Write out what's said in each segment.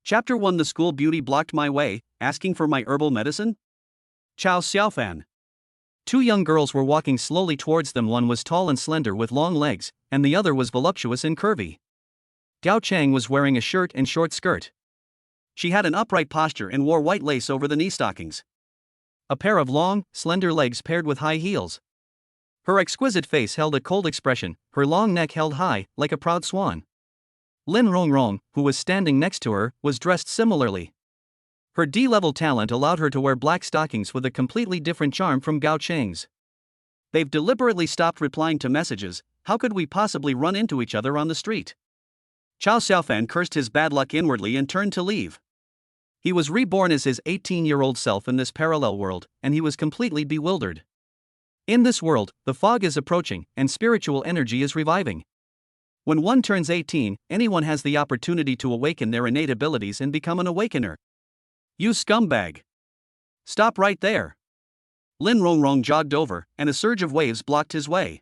Chapter 1 The school beauty blocked my way, asking for my herbal medicine? Chow Xiaofan. Two young girls were walking slowly towards them. One was tall and slender with long legs, and the other was voluptuous and curvy. Gao Chang was wearing a shirt and short skirt. She had an upright posture and wore white lace over the knee stockings. A pair of long, slender legs paired with high heels. Her exquisite face held a cold expression, her long neck held high, like a proud swan. Lin Rongrong, who was standing next to her, was dressed similarly. Her D-level talent allowed her to wear black stockings with a completely different charm from Gao Chang's. They've deliberately stopped replying to messages. How could we possibly run into each other on the street? Chow Xiaofan cursed his bad luck inwardly and turned to leave. He was reborn as his 18-year-old self in this parallel world, and he was completely bewildered. In this world, the fog is approaching, and spiritual energy is reviving. When one turns 18, anyone has the opportunity to awaken their innate abilities and become an awakener. You scumbag! Stop right there! Lin Rongrong jogged over, and a surge of waves blocked his way.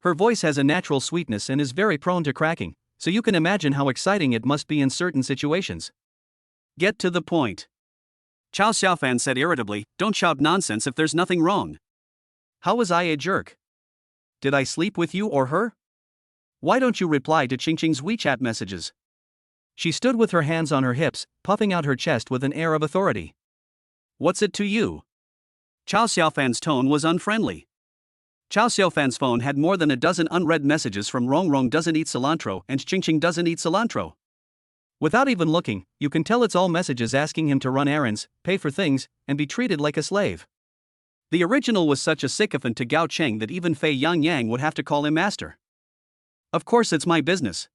Her voice has a natural sweetness and is very prone to cracking, so you can imagine how exciting it must be in certain situations. Get to the point. Chow Xiaofan said irritably, don't shout nonsense if there's nothing wrong. How was I a jerk? Did I sleep with you or her? Why don't you reply to Qingqing's WeChat messages? She stood with her hands on her hips, puffing out her chest with an air of authority. What's it to you? Chow Xiaofan's tone was unfriendly. Chow Xiaofan's phone had more than a dozen unread messages from Rongrong doesn't eat cilantro and Qingqing doesn't eat cilantro. Without even looking, you can tell it's all messages asking him to run errands, pay for things, and be treated like a slave. The original was such a sycophant to Gao Cheng that even Fei Yangyang would have to call him master. Of course it's my business.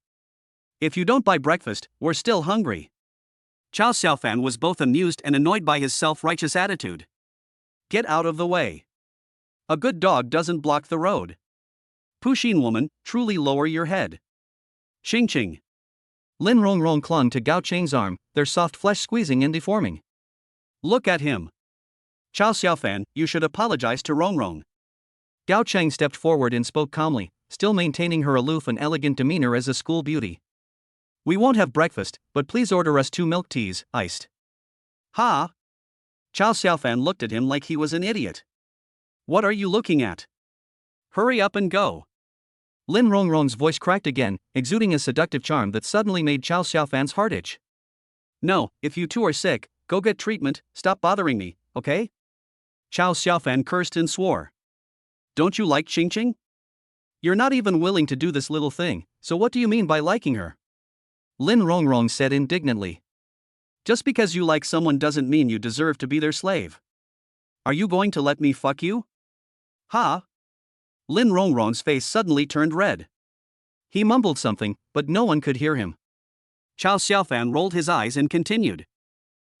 If you don't buy breakfast, we're still hungry. Chow Xiaofan was both amused and annoyed by his self-righteous attitude. Get out of the way. A good dog doesn't block the road. Puxin woman, truly lower your head. Qingqing. Lin Rongrong clung to Gao Cheng's arm, their soft flesh squeezing and deforming. Look at him. Chow Xiaofan, you should apologize to Rongrong. Gao Cheng stepped forward and spoke calmly, still maintaining her aloof and elegant demeanor as a school beauty. We won't have breakfast, but please order us 2 milk teas, iced. Ha! Chow Xiaofan looked at him like he was an idiot. What are you looking at? Hurry up and go. Lin Rongrong's voice cracked again, exuding a seductive charm that suddenly made Chow Xiaofan's heart itch. No, if you two are sick, go get treatment, stop bothering me, okay? Chow Xiaofan cursed and swore. Don't you like Qingqing? You're not even willing to do this little thing, so what do you mean by liking her? Lin Rongrong said indignantly. Just because you like someone doesn't mean you deserve to be their slave. Are you going to let me fuck you? Ha! Lin Rongrong's face suddenly turned red. He mumbled something, but no one could hear him. Chow Xiaofan rolled his eyes and continued.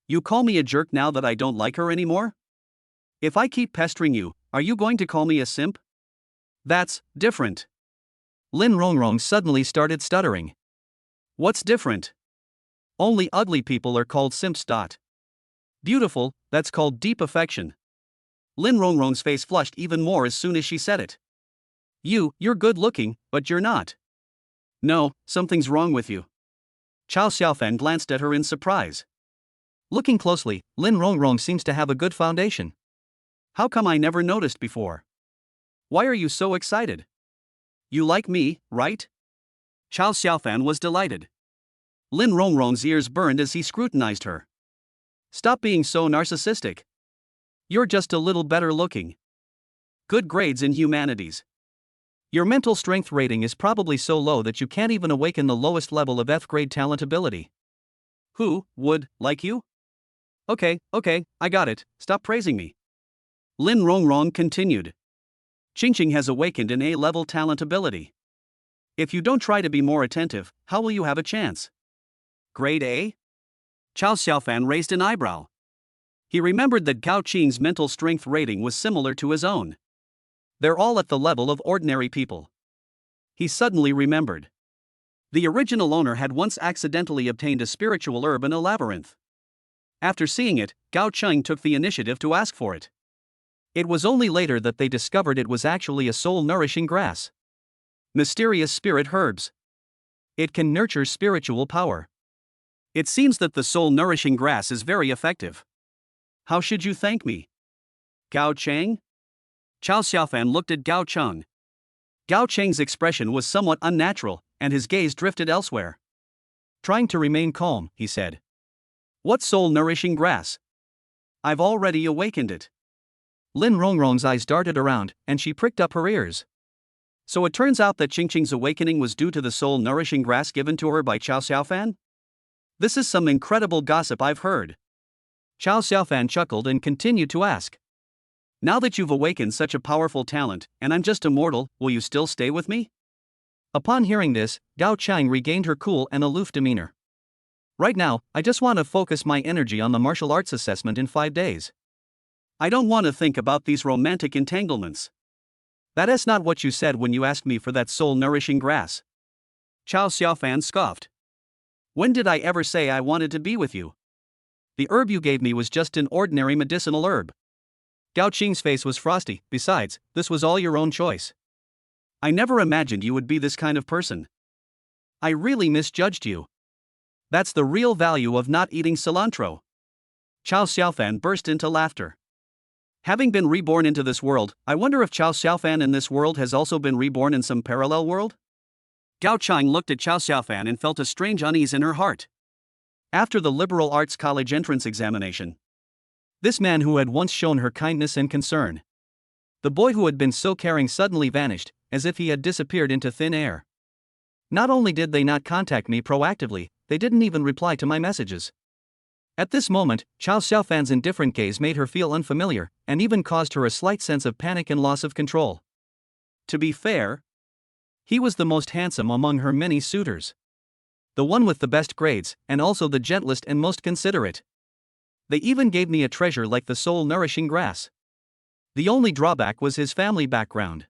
You call me a jerk now that I don't like her anymore? If I keep pestering you, are you going to call me a simp? That's different. Lin Rongrong suddenly started stuttering. What's different? Only ugly people are called simps. Beautiful, that's called deep affection. Lin Rongrong's face flushed even more as soon as she said it. You're good looking, but you're not. No, something's wrong with you. Chow Xiaofan glanced at her in surprise. Looking closely, Lin Rongrong seems to have a good foundation. How come I never noticed before? Why are you so excited? You like me, right? Chow Xiaofan was delighted. Lin Rongrong's ears burned as he scrutinized her. Stop being so narcissistic. You're just a little better looking. Good grades in humanities. Your mental strength rating is probably so low that you can't even awaken the lowest level of F-grade talent ability. Who would like you? Okay, I got it, stop praising me. Lin Rongrong continued. Qingqing has awakened an A-level talent ability. If you don't try to be more attentive, how will you have a chance? Grade A? Chow Xiaofan raised an eyebrow. He remembered that Gao Qing's mental strength rating was similar to his own. They're all at the level of ordinary people. He suddenly remembered. The original owner had once accidentally obtained a spiritual herb in a labyrinth. After seeing it, Gao Cheng took the initiative to ask for it. It was only later that they discovered it was actually a soul-nourishing grass. Mysterious spirit herbs. It can nurture spiritual power. It seems that the soul-nourishing grass is very effective. How should you thank me? Gao Chang? Chao Xiaofan looked at Gao Cheng. Gao Cheng's expression was somewhat unnatural, and his gaze drifted elsewhere. Trying to remain calm, he said. What soul-nourishing grass? I've already awakened it. Lin Rongrong's eyes darted around, and she pricked up her ears. So it turns out that Qingqing's awakening was due to the soul-nourishing grass given to her by Chao Xiaofan? This is some incredible gossip I've heard. Chao Xiaofan chuckled and continued to ask. Now that you've awakened such a powerful talent, and I'm just a mortal, will you still stay with me? Upon hearing this, Gao Chang regained her cool and aloof demeanor. Right now, I just want to focus my energy on the martial arts assessment in 5 days. I don't want to think about these romantic entanglements. That is not what you said when you asked me for that soul-nourishing grass. Chao Xiaofan scoffed. When did I ever say I wanted to be with you? The herb you gave me was just an ordinary medicinal herb. Gao Qing's face was frosty. Besides, this was all your own choice. I never imagined you would be this kind of person. I really misjudged you. That's the real value of not eating cilantro. Chao Xiaofan burst into laughter. Having been reborn into this world, I wonder if Chao Xiaofan in this world has also been reborn in some parallel world? Gao Chang looked at Chao Xiaofan and felt a strange unease in her heart. After the liberal arts college entrance examination, this man who had once shown her kindness and concern, the boy who had been so caring suddenly vanished, as if he had disappeared into thin air. Not only did they not contact me proactively, they didn't even reply to my messages. At this moment, Chao Xiaofan's indifferent gaze made her feel unfamiliar, and even caused her a slight sense of panic and loss of control. To be fair, he was the most handsome among her many suitors. The one with the best grades, and also the gentlest and most considerate. They even gave me a treasure like the soul-nourishing grass. The only drawback was his family background.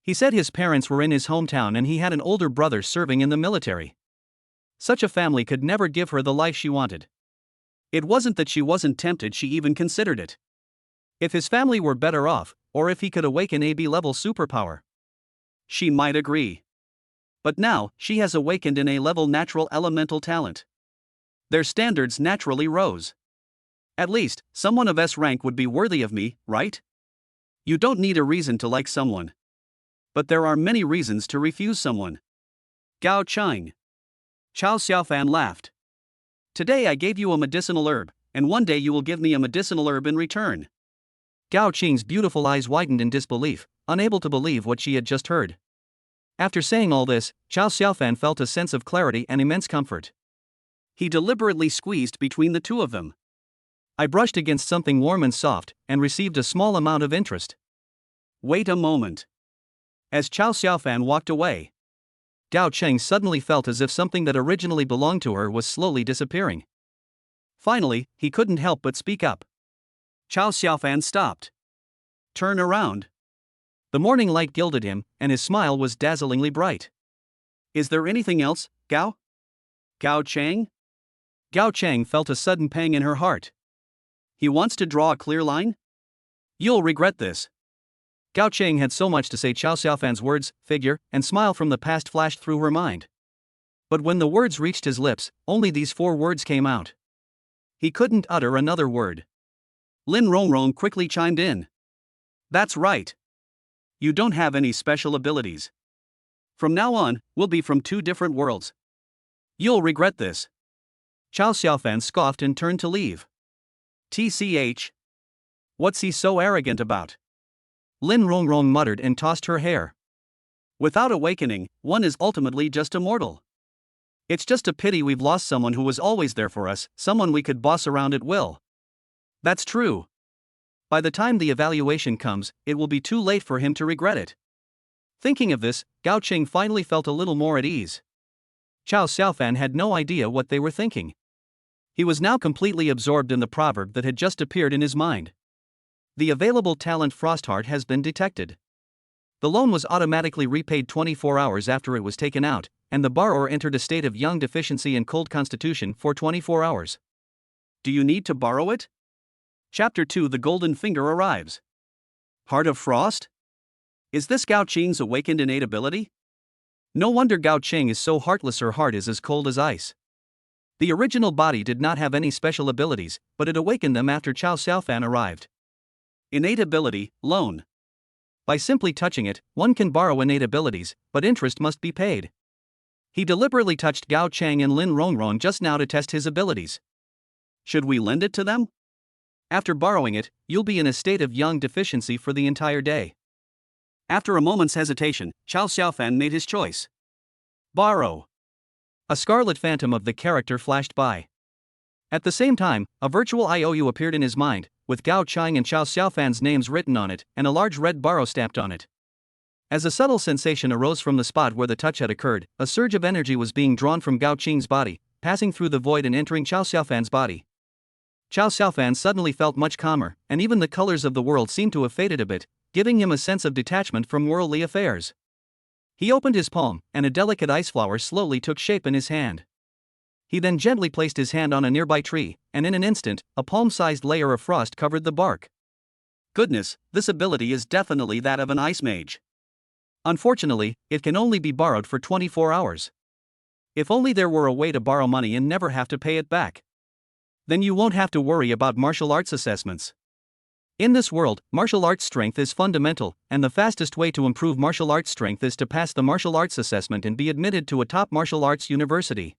He said his parents were in his hometown and he had an older brother serving in the military. Such a family could never give her the life she wanted. It wasn't that she wasn't tempted, she even considered it. If his family were better off, or if he could awaken a B-level superpower, she might agree. But now, she has awakened an A-level natural elemental talent. Their standards naturally rose. At least, someone of S rank would be worthy of me, right? You don't need a reason to like someone. But there are many reasons to refuse someone. Gao Chang. Chao Xiaofan laughed. Today I gave you a medicinal herb, and one day you will give me a medicinal herb in return. Gao Qing's beautiful eyes widened in disbelief, unable to believe what she had just heard. After saying all this, Chao Xiaofan felt a sense of clarity and immense comfort. He deliberately squeezed between the two of them. I brushed against something warm and soft, and received a small amount of interest. Wait a moment. As Chao Xiaofan walked away, Gao Cheng suddenly felt as if something that originally belonged to her was slowly disappearing. Finally, he couldn't help but speak up. Chao Xiaofan stopped. Turn around. The morning light gilded him, and his smile was dazzlingly bright. Is there anything else, Gao? Gao Cheng? Gao Cheng felt a sudden pang in her heart. He wants to draw a clear line? You'll regret this. Gao Cheng had so much to say. Chao Xiaofan's words, figure, and smile from the past flashed through her mind. But when the words reached his lips, only these 4 words came out. He couldn't utter another word. Lin Rongrong quickly chimed in. That's right. You don't have any special abilities. From now on, we'll be from 2 different worlds. You'll regret this. Chao Xiaofan scoffed and turned to leave. TCH. What's he so arrogant about? Lin Rongrong muttered and tossed her hair. Without awakening, one is ultimately just immortal. It's just a pity we've lost someone who was always there for us, someone we could boss around at will. That's true. By the time the evaluation comes, it will be too late for him to regret it. Thinking of this, Gao Cheng finally felt a little more at ease. Chao Xiaofan had no idea what they were thinking. He was now completely absorbed in the proverb that had just appeared in his mind. The available talent Frostheart has been detected. The loan was automatically repaid 24 hours after it was taken out, and the borrower entered a state of young deficiency and cold constitution for 24 hours. Do you need to borrow it? Chapter 2: The Golden Finger arrives. Heart of Frost? Is this Gao Cheng's awakened innate ability? No wonder Gao Cheng is so heartless, her heart is as cold as ice. The original body did not have any special abilities, but it awakened them after Chow Xiaofan arrived. Innate ability, loan. By simply touching it, one can borrow innate abilities, but interest must be paid. He deliberately touched Gao Chang and Lin Rongrong just now to test his abilities. Should we lend it to them? After borrowing it, you'll be in a state of yang deficiency for the entire day. After a moment's hesitation, Chow Xiaofan made his choice. Borrow. A scarlet phantom of the character flashed by. At the same time, a virtual IOU appeared in his mind, with Gao Chang and Chow Xiaofan's names written on it, and a large red borrow stamped on it. As a subtle sensation arose from the spot where the touch had occurred, a surge of energy was being drawn from Gao Qing's body, passing through the void and entering Chow Xiaofan's body. Chow Xiaofan suddenly felt much calmer, and even the colors of the world seemed to have faded a bit, giving him a sense of detachment from worldly affairs. He opened his palm, and a delicate ice flower slowly took shape in his hand. He then gently placed his hand on a nearby tree, and in an instant, a palm-sized layer of frost covered the bark. Goodness, this ability is definitely that of an ice mage. Unfortunately, it can only be borrowed for 24 hours. If only there were a way to borrow money and never have to pay it back. Then you won't have to worry about martial arts assessments. In this world, martial arts strength is fundamental, and the fastest way to improve martial arts strength is to pass the martial arts assessment and be admitted to a top martial arts university.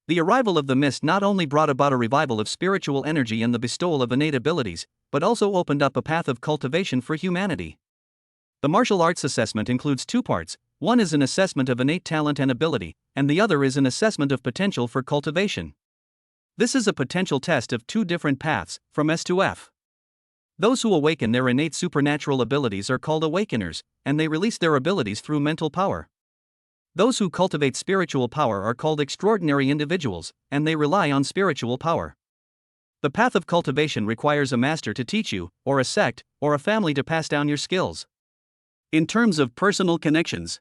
The arrival of the mist not only brought about a revival of spiritual energy and the bestowal of innate abilities, but also opened up a path of cultivation for humanity. The martial arts assessment includes two parts. One is an assessment of innate talent and ability, and the other is an assessment of potential for cultivation. This is a potential test of two different paths, from S to F. Those who awaken their innate supernatural abilities are called awakeners, and they release their abilities through mental power. Those who cultivate spiritual power are called extraordinary individuals, and they rely on spiritual power. The path of cultivation requires a master to teach you, or a sect, or a family to pass down your skills. In terms of personal connections,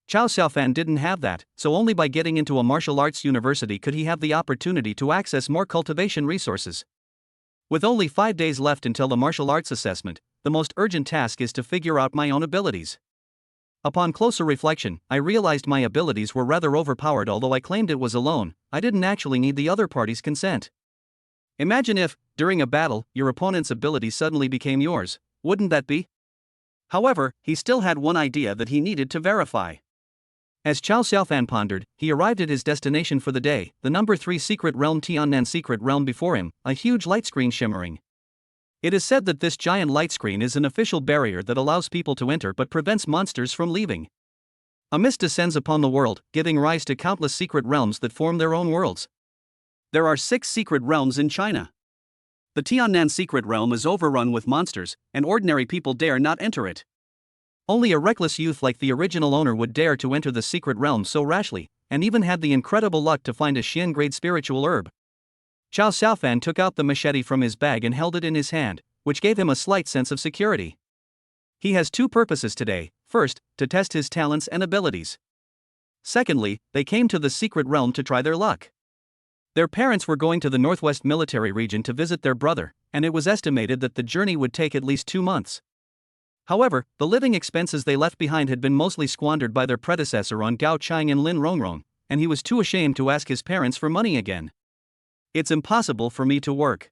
Chow Xiaofan didn't have that, so only by getting into a martial arts university could he have the opportunity to access more cultivation resources. With only 5 days left until the martial arts assessment, the most urgent task is to figure out my own abilities. Upon closer reflection, I realized my abilities were rather overpowered. Although I claimed it was alone, I didn't actually need the other party's consent. Imagine if, during a battle, your opponent's ability suddenly became yours. Wouldn't that be? However, he still had one idea that he needed to verify. As Chow Xiaofan pondered, he arrived at his destination for the day, the number 3 secret realm Tiannan secret realm. Before him, a huge light screen shimmering. It is said that this giant light screen is an official barrier that allows people to enter but prevents monsters from leaving. A mist descends upon the world, giving rise to countless secret realms that form their own worlds. There are 6 secret realms in China. The Tiannan secret realm is overrun with monsters, and ordinary people dare not enter it. Only a reckless youth like the original owner would dare to enter the secret realm so rashly, and even had the incredible luck to find a Xian-grade spiritual herb. Chow Xiaofan took out the machete from his bag and held it in his hand, which gave him a slight sense of security. He has 2 purposes today. First, to test his talents and abilities. Secondly, they came to the secret realm to try their luck. Their parents were going to the Northwest Military Region to visit their brother, and it was estimated that the journey would take at least 2 months. However, the living expenses they left behind had been mostly squandered by their predecessor on Gao Chang and Lin Rongrong, and he was too ashamed to ask his parents for money again. It's impossible for me to work.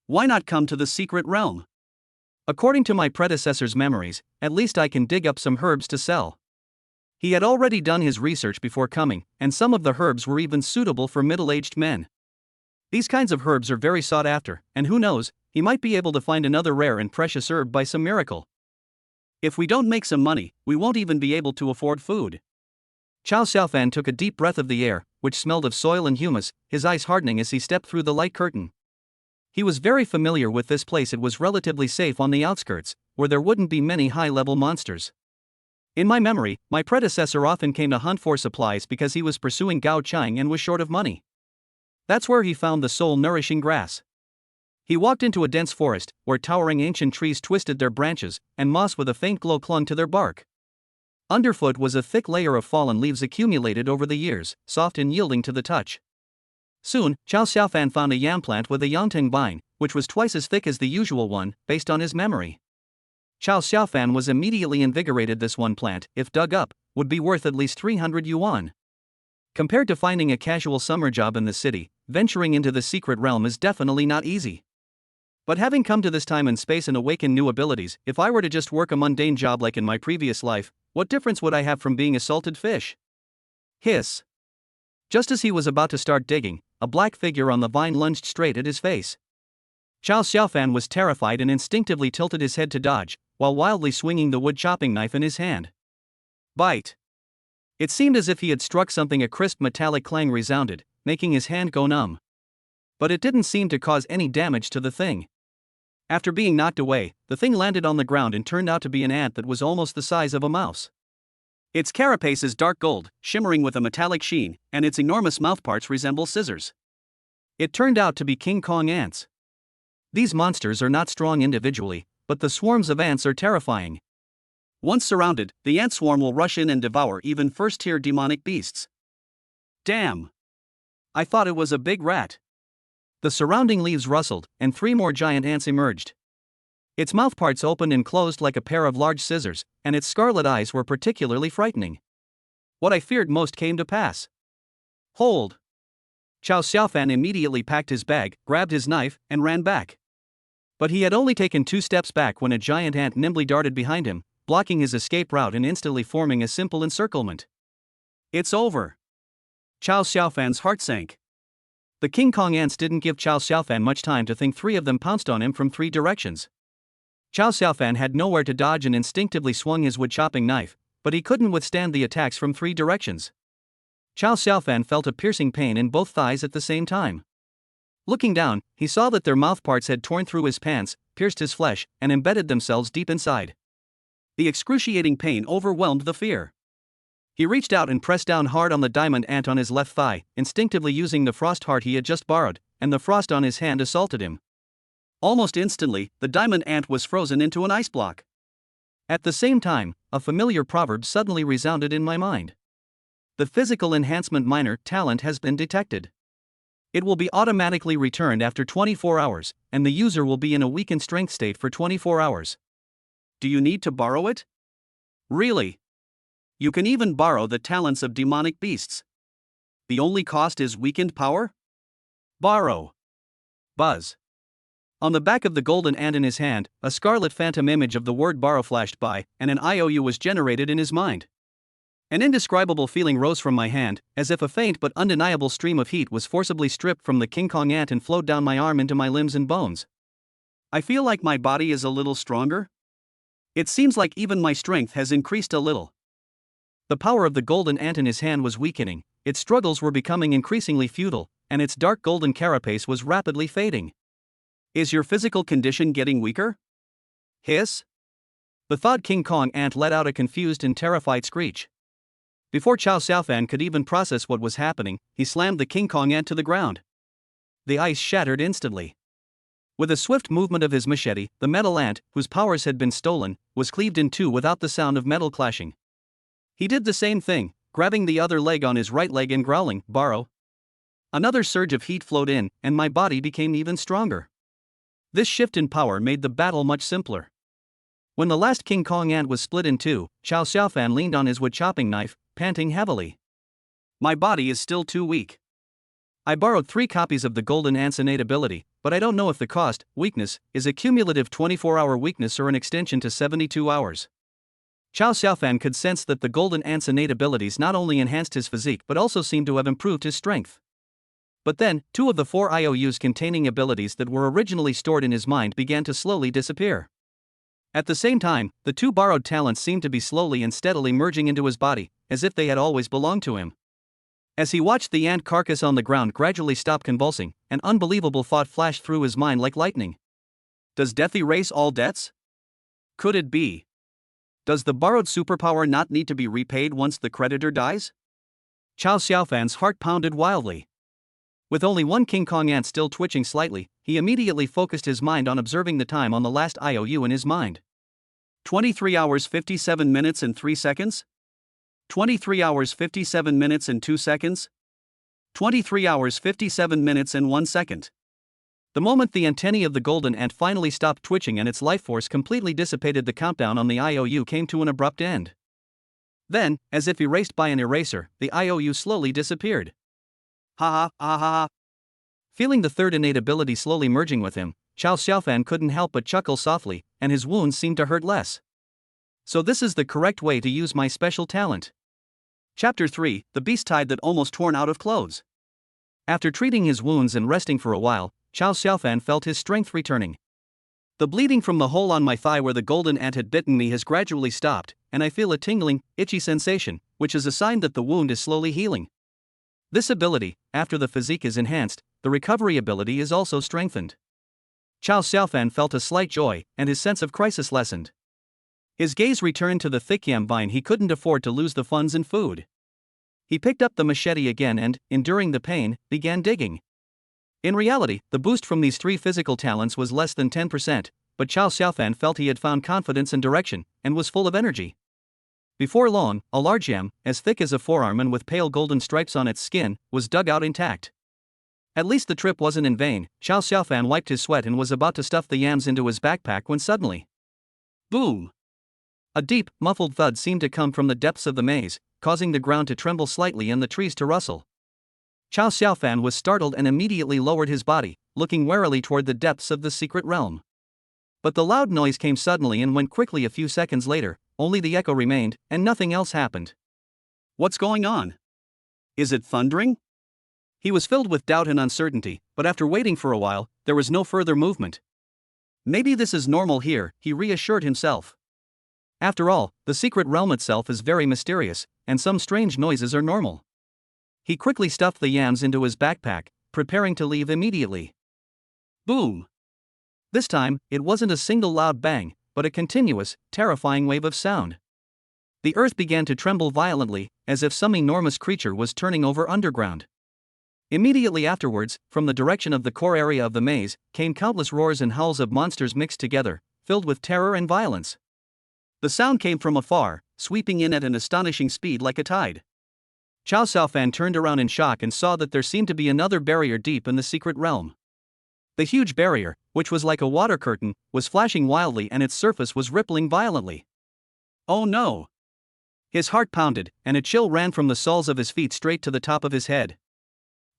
Why not come to the secret realm? According to my predecessor's memories, at least I can dig up some herbs to sell. He had already done his research before coming, and some of the herbs were even suitable for middle-aged men. These kinds of herbs are very sought after, and who knows, he might be able to find another rare and precious herb by some miracle. If we don't make some money, we won't even be able to afford food. Chow Xiaofan took a deep breath of the air, which smelled of soil and humus, his eyes hardening as he stepped through the light curtain. He was very familiar with this place. It was relatively safe on the outskirts, where there wouldn't be many high-level monsters. In my memory, my predecessor often came to hunt for supplies because he was pursuing Gao Chang and was short of money. That's where he found the soul-nourishing grass. He walked into a dense forest, where towering ancient trees twisted their branches, and moss with a faint glow clung to their bark. Underfoot was a thick layer of fallen leaves accumulated over the years, soft and yielding to the touch. Soon, Chow Xiaofan found a yam plant with a yangtang vine, which was twice as thick as the usual one, based on his memory. Chow Xiaofan was immediately invigorated. This one plant, if dug up, would be worth at least 300 yuan. Compared to finding a casual summer job in the city, venturing into the secret realm is definitely not easy. But having come to this time and space and awakened new abilities, if I were to just work a mundane job like in my previous life, what difference would I have from being a salted fish? Hiss. Just as he was about to start digging, a black figure on the vine lunged straight at his face. Chow Xiaofan was terrified and instinctively tilted his head to dodge, while wildly swinging the wood chopping knife in his hand. Bite. It seemed as if he had struck something. A crisp metallic clang resounded, making his hand go numb. But it didn't seem to cause any damage to the thing. After being knocked away, the thing landed on the ground and turned out to be an ant that was almost the size of a mouse. Its carapace is dark gold, shimmering with a metallic sheen, and its enormous mouthparts resemble scissors. It turned out to be King Kong ants. These monsters are not strong individually, but the swarms of ants are terrifying. Once surrounded, the ant swarm will rush in and devour even first-tier demonic beasts. Damn! I thought it was a big rat. The surrounding leaves rustled, and 3 more giant ants emerged. Its mouthparts opened and closed like a pair of large scissors, and its scarlet eyes were particularly frightening. What I feared most came to pass. Hold! Chow Xiaofan immediately packed his bag, grabbed his knife, and ran back. But he had only taken 2 steps back when a giant ant nimbly darted behind him, blocking his escape route and instantly forming a simple encirclement. It's over. Chow Xiaofan's heart sank. The King Kong ants didn't give Chow Xiaofan much time to think. 3 of them pounced on him from 3 directions. Chow Xiaofan had nowhere to dodge and instinctively swung his wood-chopping knife, but he couldn't withstand the attacks from 3 directions. Chow Xiaofan felt a piercing pain in both thighs at the same time. Looking down, he saw that their mouthparts had torn through his pants, pierced his flesh, and embedded themselves deep inside. The excruciating pain overwhelmed the fear. He reached out and pressed down hard on the diamond ant on his left thigh, instinctively using the frost heart he had just borrowed, and the frost on his hand assaulted him. Almost instantly, the diamond ant was frozen into an ice block. At the same time, a familiar proverb suddenly resounded in my mind. The physical enhancement minor talent has been detected. It will be automatically returned after 24 hours, and the user will be in a weakened strength state for 24 hours. Do you need to borrow it? Really? You can even borrow the talents of demonic beasts. The only cost is weakened power? Borrow. Buzz. On the back of the golden ant in his hand, a scarlet phantom image of the word borrow flashed by, and an IOU was generated in his mind. An indescribable feeling rose from my hand, as if a faint but undeniable stream of heat was forcibly stripped from the King Kong ant and flowed down my arm into my limbs and bones. I feel like my body is a little stronger. It seems like even my strength has increased a little. The power of the golden ant in his hand was weakening, its struggles were becoming increasingly futile, and its dark golden carapace was rapidly fading. Is your physical condition getting weaker? Hiss? The thawed King Kong ant let out a confused and terrified screech. Before Chow Xiaofan could even process what was happening, he slammed the King Kong ant to the ground. The ice shattered instantly. With a swift movement of his machete, the metal ant, whose powers had been stolen, was cleaved in 2 without the sound of metal clashing. He did the same thing, grabbing the other leg on his right leg and growling, "Borrow." Another surge of heat flowed in, and my body became even stronger. This shift in power made the battle much simpler. When the last King Kong ant was split in 2, Chow Xiaofan leaned on his wood-chopping knife, panting heavily. My body is still too weak. I borrowed 3 copies of the golden ant's innate ability, but I don't know if the cost, weakness, is a cumulative 24-hour weakness or an extension to 72 hours. Chow Xiaofan could sense that the golden ant's innate abilities not only enhanced his physique but also seemed to have improved his strength. But then, 2 of the 4 IOUs containing abilities that were originally stored in his mind began to slowly disappear. At the same time, the 2 borrowed talents seemed to be slowly and steadily merging into his body, as if they had always belonged to him. As he watched the ant carcass on the ground gradually stop convulsing, an unbelievable thought flashed through his mind like lightning. Does death erase all debts? Could it be? Does the borrowed superpower not need to be repaid once the creditor dies? Chow Xiaofan's heart pounded wildly. With only 1 King Kong ant still twitching slightly, he immediately focused his mind on observing the time on the last IOU in his mind. 23 hours 57 minutes and 3 seconds? 23 hours 57 minutes and 2 seconds? 23 hours 57 minutes and 1 second. The moment the antennae of the golden ant finally stopped twitching and its life force completely dissipated, the countdown on the IOU came to an abrupt end. Then, as if erased by an eraser, the IOU slowly disappeared. Ha ha ha ha ha. Feeling the third innate ability slowly merging with him, Chao Xiaofan couldn't help but chuckle softly, and his wounds seemed to hurt less. So this is the correct way to use my special talent. Chapter 3, The Beast Tide That Almost Torn Out of Clothes. After treating his wounds and resting for a while, Chao Xiaofan felt his strength returning. The bleeding from the hole on my thigh where the golden ant had bitten me has gradually stopped, and I feel a tingling, itchy sensation, which is a sign that the wound is slowly healing. This ability, after the physique is enhanced, the recovery ability is also strengthened. Chao Xiaofan felt a slight joy, and his sense of crisis lessened. His gaze returned to the thick yam vine. He couldn't afford to lose the funds in food. He picked up the machete again and, enduring the pain, began digging. In reality, the boost from these 3 physical talents was less than 10%, but Chao Xiaofan felt he had found confidence and direction, and was full of energy. Before long, a large yam, as thick as a forearm and with pale golden stripes on its skin, was dug out intact. At least the trip wasn't in vain. Chao Xiaofan wiped his sweat and was about to stuff the yams into his backpack when suddenly, boom! A deep, muffled thud seemed to come from the depths of the maze, causing the ground to tremble slightly and the trees to rustle. Chao Xiaofan was startled and immediately lowered his body, looking warily toward the depths of the secret realm. But the loud noise came suddenly and went quickly. A few seconds later, only the echo remained, and nothing else happened. What's going on? Is it thundering? He was filled with doubt and uncertainty, but after waiting for a while, there was no further movement. Maybe this is normal here, he reassured himself. After all, the secret realm itself is very mysterious, and some strange noises are normal. He quickly stuffed the yams into his backpack, preparing to leave immediately. Boom! This time, it wasn't a single loud bang, but a continuous, terrifying wave of sound. The earth began to tremble violently, as if some enormous creature was turning over underground. Immediately afterwards, from the direction of the core area of the maze, came countless roars and howls of monsters mixed together, filled with terror and violence. The sound came from afar, sweeping in at an astonishing speed like a tide. Chao Xiaofan turned around in shock and saw that there seemed to be another barrier deep in the secret realm. The huge barrier, which was like a water curtain, was flashing wildly and its surface was rippling violently. Oh no! His heart pounded, and a chill ran from the soles of his feet straight to the top of his head.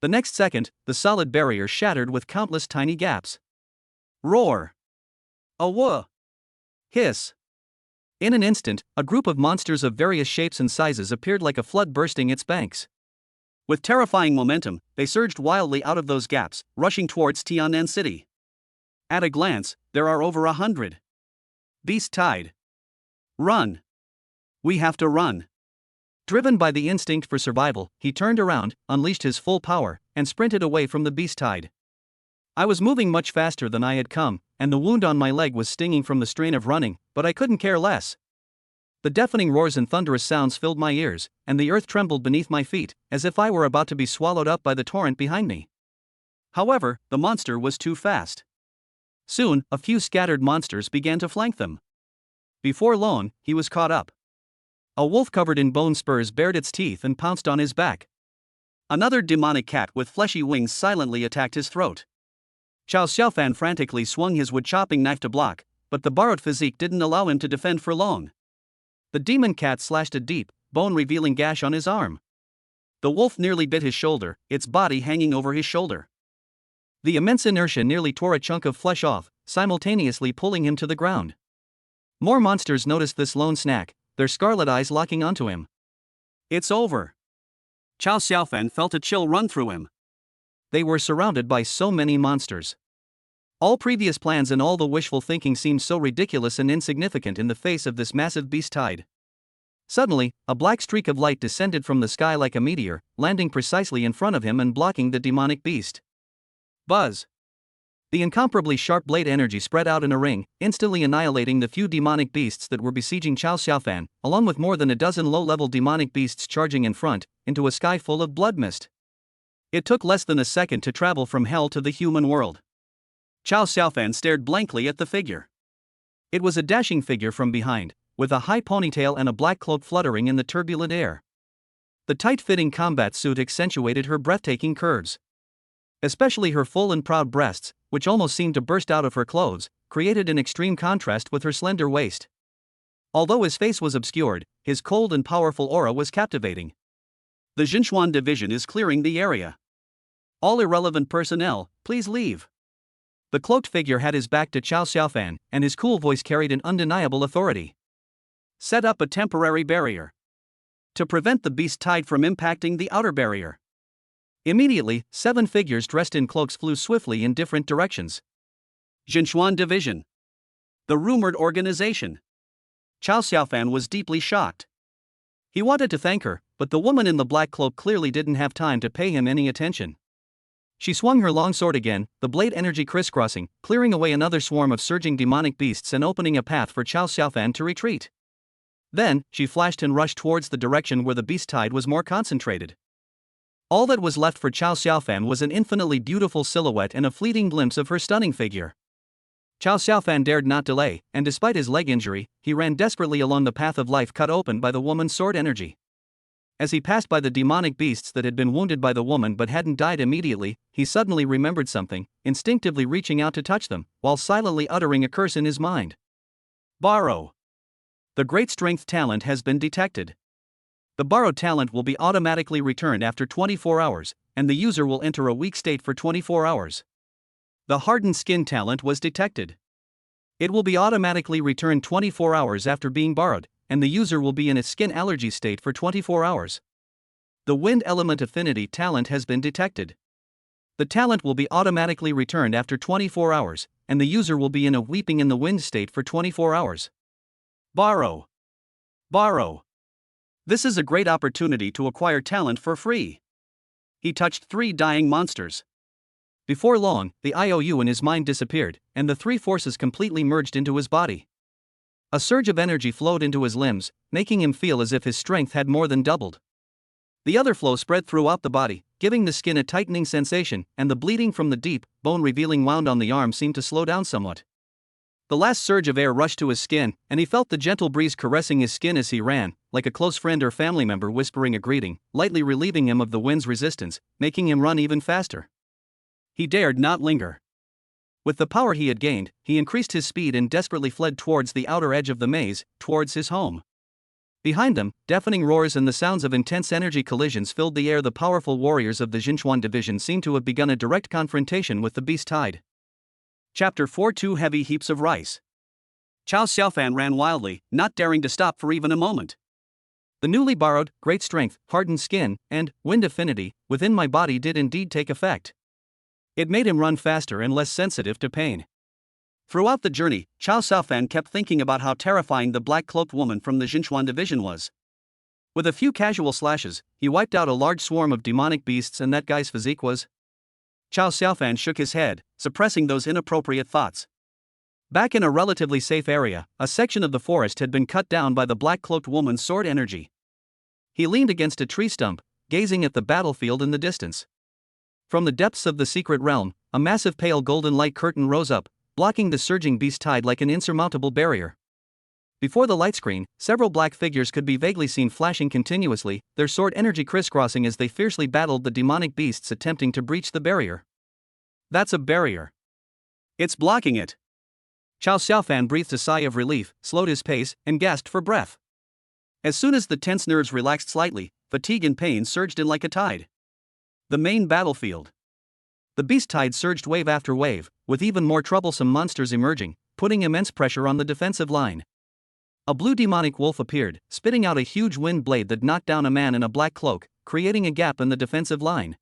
The next second, the solid barrier shattered with countless tiny gaps. Roar! Awah! Hiss! In an instant, a group of monsters of various shapes and sizes appeared like a flood bursting its banks. With terrifying momentum, they surged wildly out of those gaps, rushing towards Tianan City. At a glance, there are over 100. Beast Tide. Run! We have to run! Driven by the instinct for survival, he turned around, unleashed his full power, and sprinted away from the beast tide. I was moving much faster than I had come, and the wound on my leg was stinging from the strain of running, but I couldn't care less. The deafening roars and thunderous sounds filled my ears, and the earth trembled beneath my feet, as if I were about to be swallowed up by the torrent behind me. However, the monster was too fast. Soon, a few scattered monsters began to flank them. Before long, he was caught up. A wolf covered in bone spurs bared its teeth and pounced on his back. Another demonic cat with fleshy wings silently attacked his throat. Chao Xiaofan frantically swung his wood-chopping knife to block, but the borrowed physique didn't allow him to defend for long. The demon cat slashed a deep, bone-revealing gash on his arm. The wolf nearly bit his shoulder, its body hanging over his shoulder. The immense inertia nearly tore a chunk of flesh off, simultaneously pulling him to the ground. More monsters noticed this lone snack, their scarlet eyes locking onto him. It's over. Chao Xiaofan felt a chill run through him. They were surrounded by so many monsters. All previous plans and all the wishful thinking seemed so ridiculous and insignificant in the face of this massive beast tide. Suddenly, a black streak of light descended from the sky like a meteor, landing precisely in front of him and blocking the demonic beast. Buzz! The incomparably sharp blade energy spread out in a ring, instantly annihilating the few demonic beasts that were besieging Chao Xiaofan, along with more than a dozen low-level demonic beasts charging in front, into a sky full of blood mist. It took less than a second to travel from hell to the human world. Chao Xiaofan stared blankly at the figure. It was a dashing figure from behind, with a high ponytail and a black cloak fluttering in the turbulent air. The tight-fitting combat suit accentuated her breathtaking curves. Especially her full and proud breasts, which almost seemed to burst out of her clothes, created an extreme contrast with her slender waist. Although his face was obscured, his cold and powerful aura was captivating. The Jinchuan division is clearing the area. All irrelevant personnel, please leave. The cloaked figure had his back to Chao Xiaofan, and his cool voice carried an undeniable authority. Set up a temporary barrier to prevent the beast tide from impacting the outer barrier. Immediately, 7 figures dressed in cloaks flew swiftly in different directions. Jinchuan division. The rumored organization. Chao Xiaofan was deeply shocked. He wanted to thank her, but the woman in the black cloak clearly didn't have time to pay him any attention. She swung her long sword again, the blade energy crisscrossing, clearing away another swarm of surging demonic beasts and opening a path for Chao Xiaofan to retreat. Then, she flashed and rushed towards the direction where the beast tide was more concentrated. All that was left for Chao Xiaofan was an infinitely beautiful silhouette and a fleeting glimpse of her stunning figure. Chao Xiaofan dared not delay, and despite his leg injury, he ran desperately along the path of life cut open by the woman's sword energy. As he passed by the demonic beasts that had been wounded by the woman but hadn't died immediately, he suddenly remembered something, instinctively reaching out to touch them, while silently uttering a curse in his mind. Borrow. The great strength talent has been detected. The borrowed talent will be automatically returned after 24 hours, and the user will enter a weak state for 24 hours. The hardened skin talent was detected. It will be automatically returned 24 hours after being borrowed, and the user will be in a skin allergy state for 24 hours. The wind element affinity talent has been detected. The talent will be automatically returned after 24 hours, and the user will be in a weeping in the wind state for 24 hours. Borrow. Borrow. This is a great opportunity to acquire talent for free. He touched 3 dying monsters. Before long, the IOU in his mind disappeared, and the 3 forces completely merged into his body. A surge of energy flowed into his limbs, making him feel as if his strength had more than doubled. The other flow spread throughout the body, giving the skin a tightening sensation, and the bleeding from the deep, bone-revealing wound on the arm seemed to slow down somewhat. The last surge of air rushed to his skin, and he felt the gentle breeze caressing his skin as he ran, like a close friend or family member whispering a greeting, lightly relieving him of the wind's resistance, making him run even faster. He dared not linger. With the power he had gained, he increased his speed and desperately fled towards the outer edge of the maze, towards his home. Behind them, deafening roars and the sounds of intense energy collisions filled the air. The powerful warriors of the Jinchuan division seemed to have begun a direct confrontation with the beast tide. Chapter 4: 2 Heavy heaps of rice. Chao Xiaofan ran wildly, not daring to stop for even a moment. The newly borrowed, great strength, hardened skin, and wind affinity within my body did indeed take effect. It made him run faster and less sensitive to pain. Throughout the journey, Chao Xiaofan kept thinking about how terrifying the black-cloaked woman from the Jinchuan division was. With a few casual slashes, he wiped out a large swarm of demonic beasts, and that guy's physique was... Chao Xiaofan shook his head, suppressing those inappropriate thoughts. Back in a relatively safe area, a section of the forest had been cut down by the black-cloaked woman's sword energy. He leaned against a tree stump, gazing at the battlefield in the distance. From the depths of the secret realm, a massive pale golden light curtain rose up, blocking the surging beast tide like an insurmountable barrier. Before the light screen, several black figures could be vaguely seen flashing continuously, their sword energy crisscrossing as they fiercely battled the demonic beasts attempting to breach the barrier. That's a barrier. It's blocking it. Chao Xiaofan breathed a sigh of relief, slowed his pace, and gasped for breath. As soon as the tense nerves relaxed slightly, fatigue and pain surged in like a tide. The main battlefield. The beast tide surged wave after wave, with even more troublesome monsters emerging, putting immense pressure on the defensive line. A blue demonic wolf appeared, spitting out a huge wind blade that knocked down a man in a black cloak, creating a gap in the defensive line.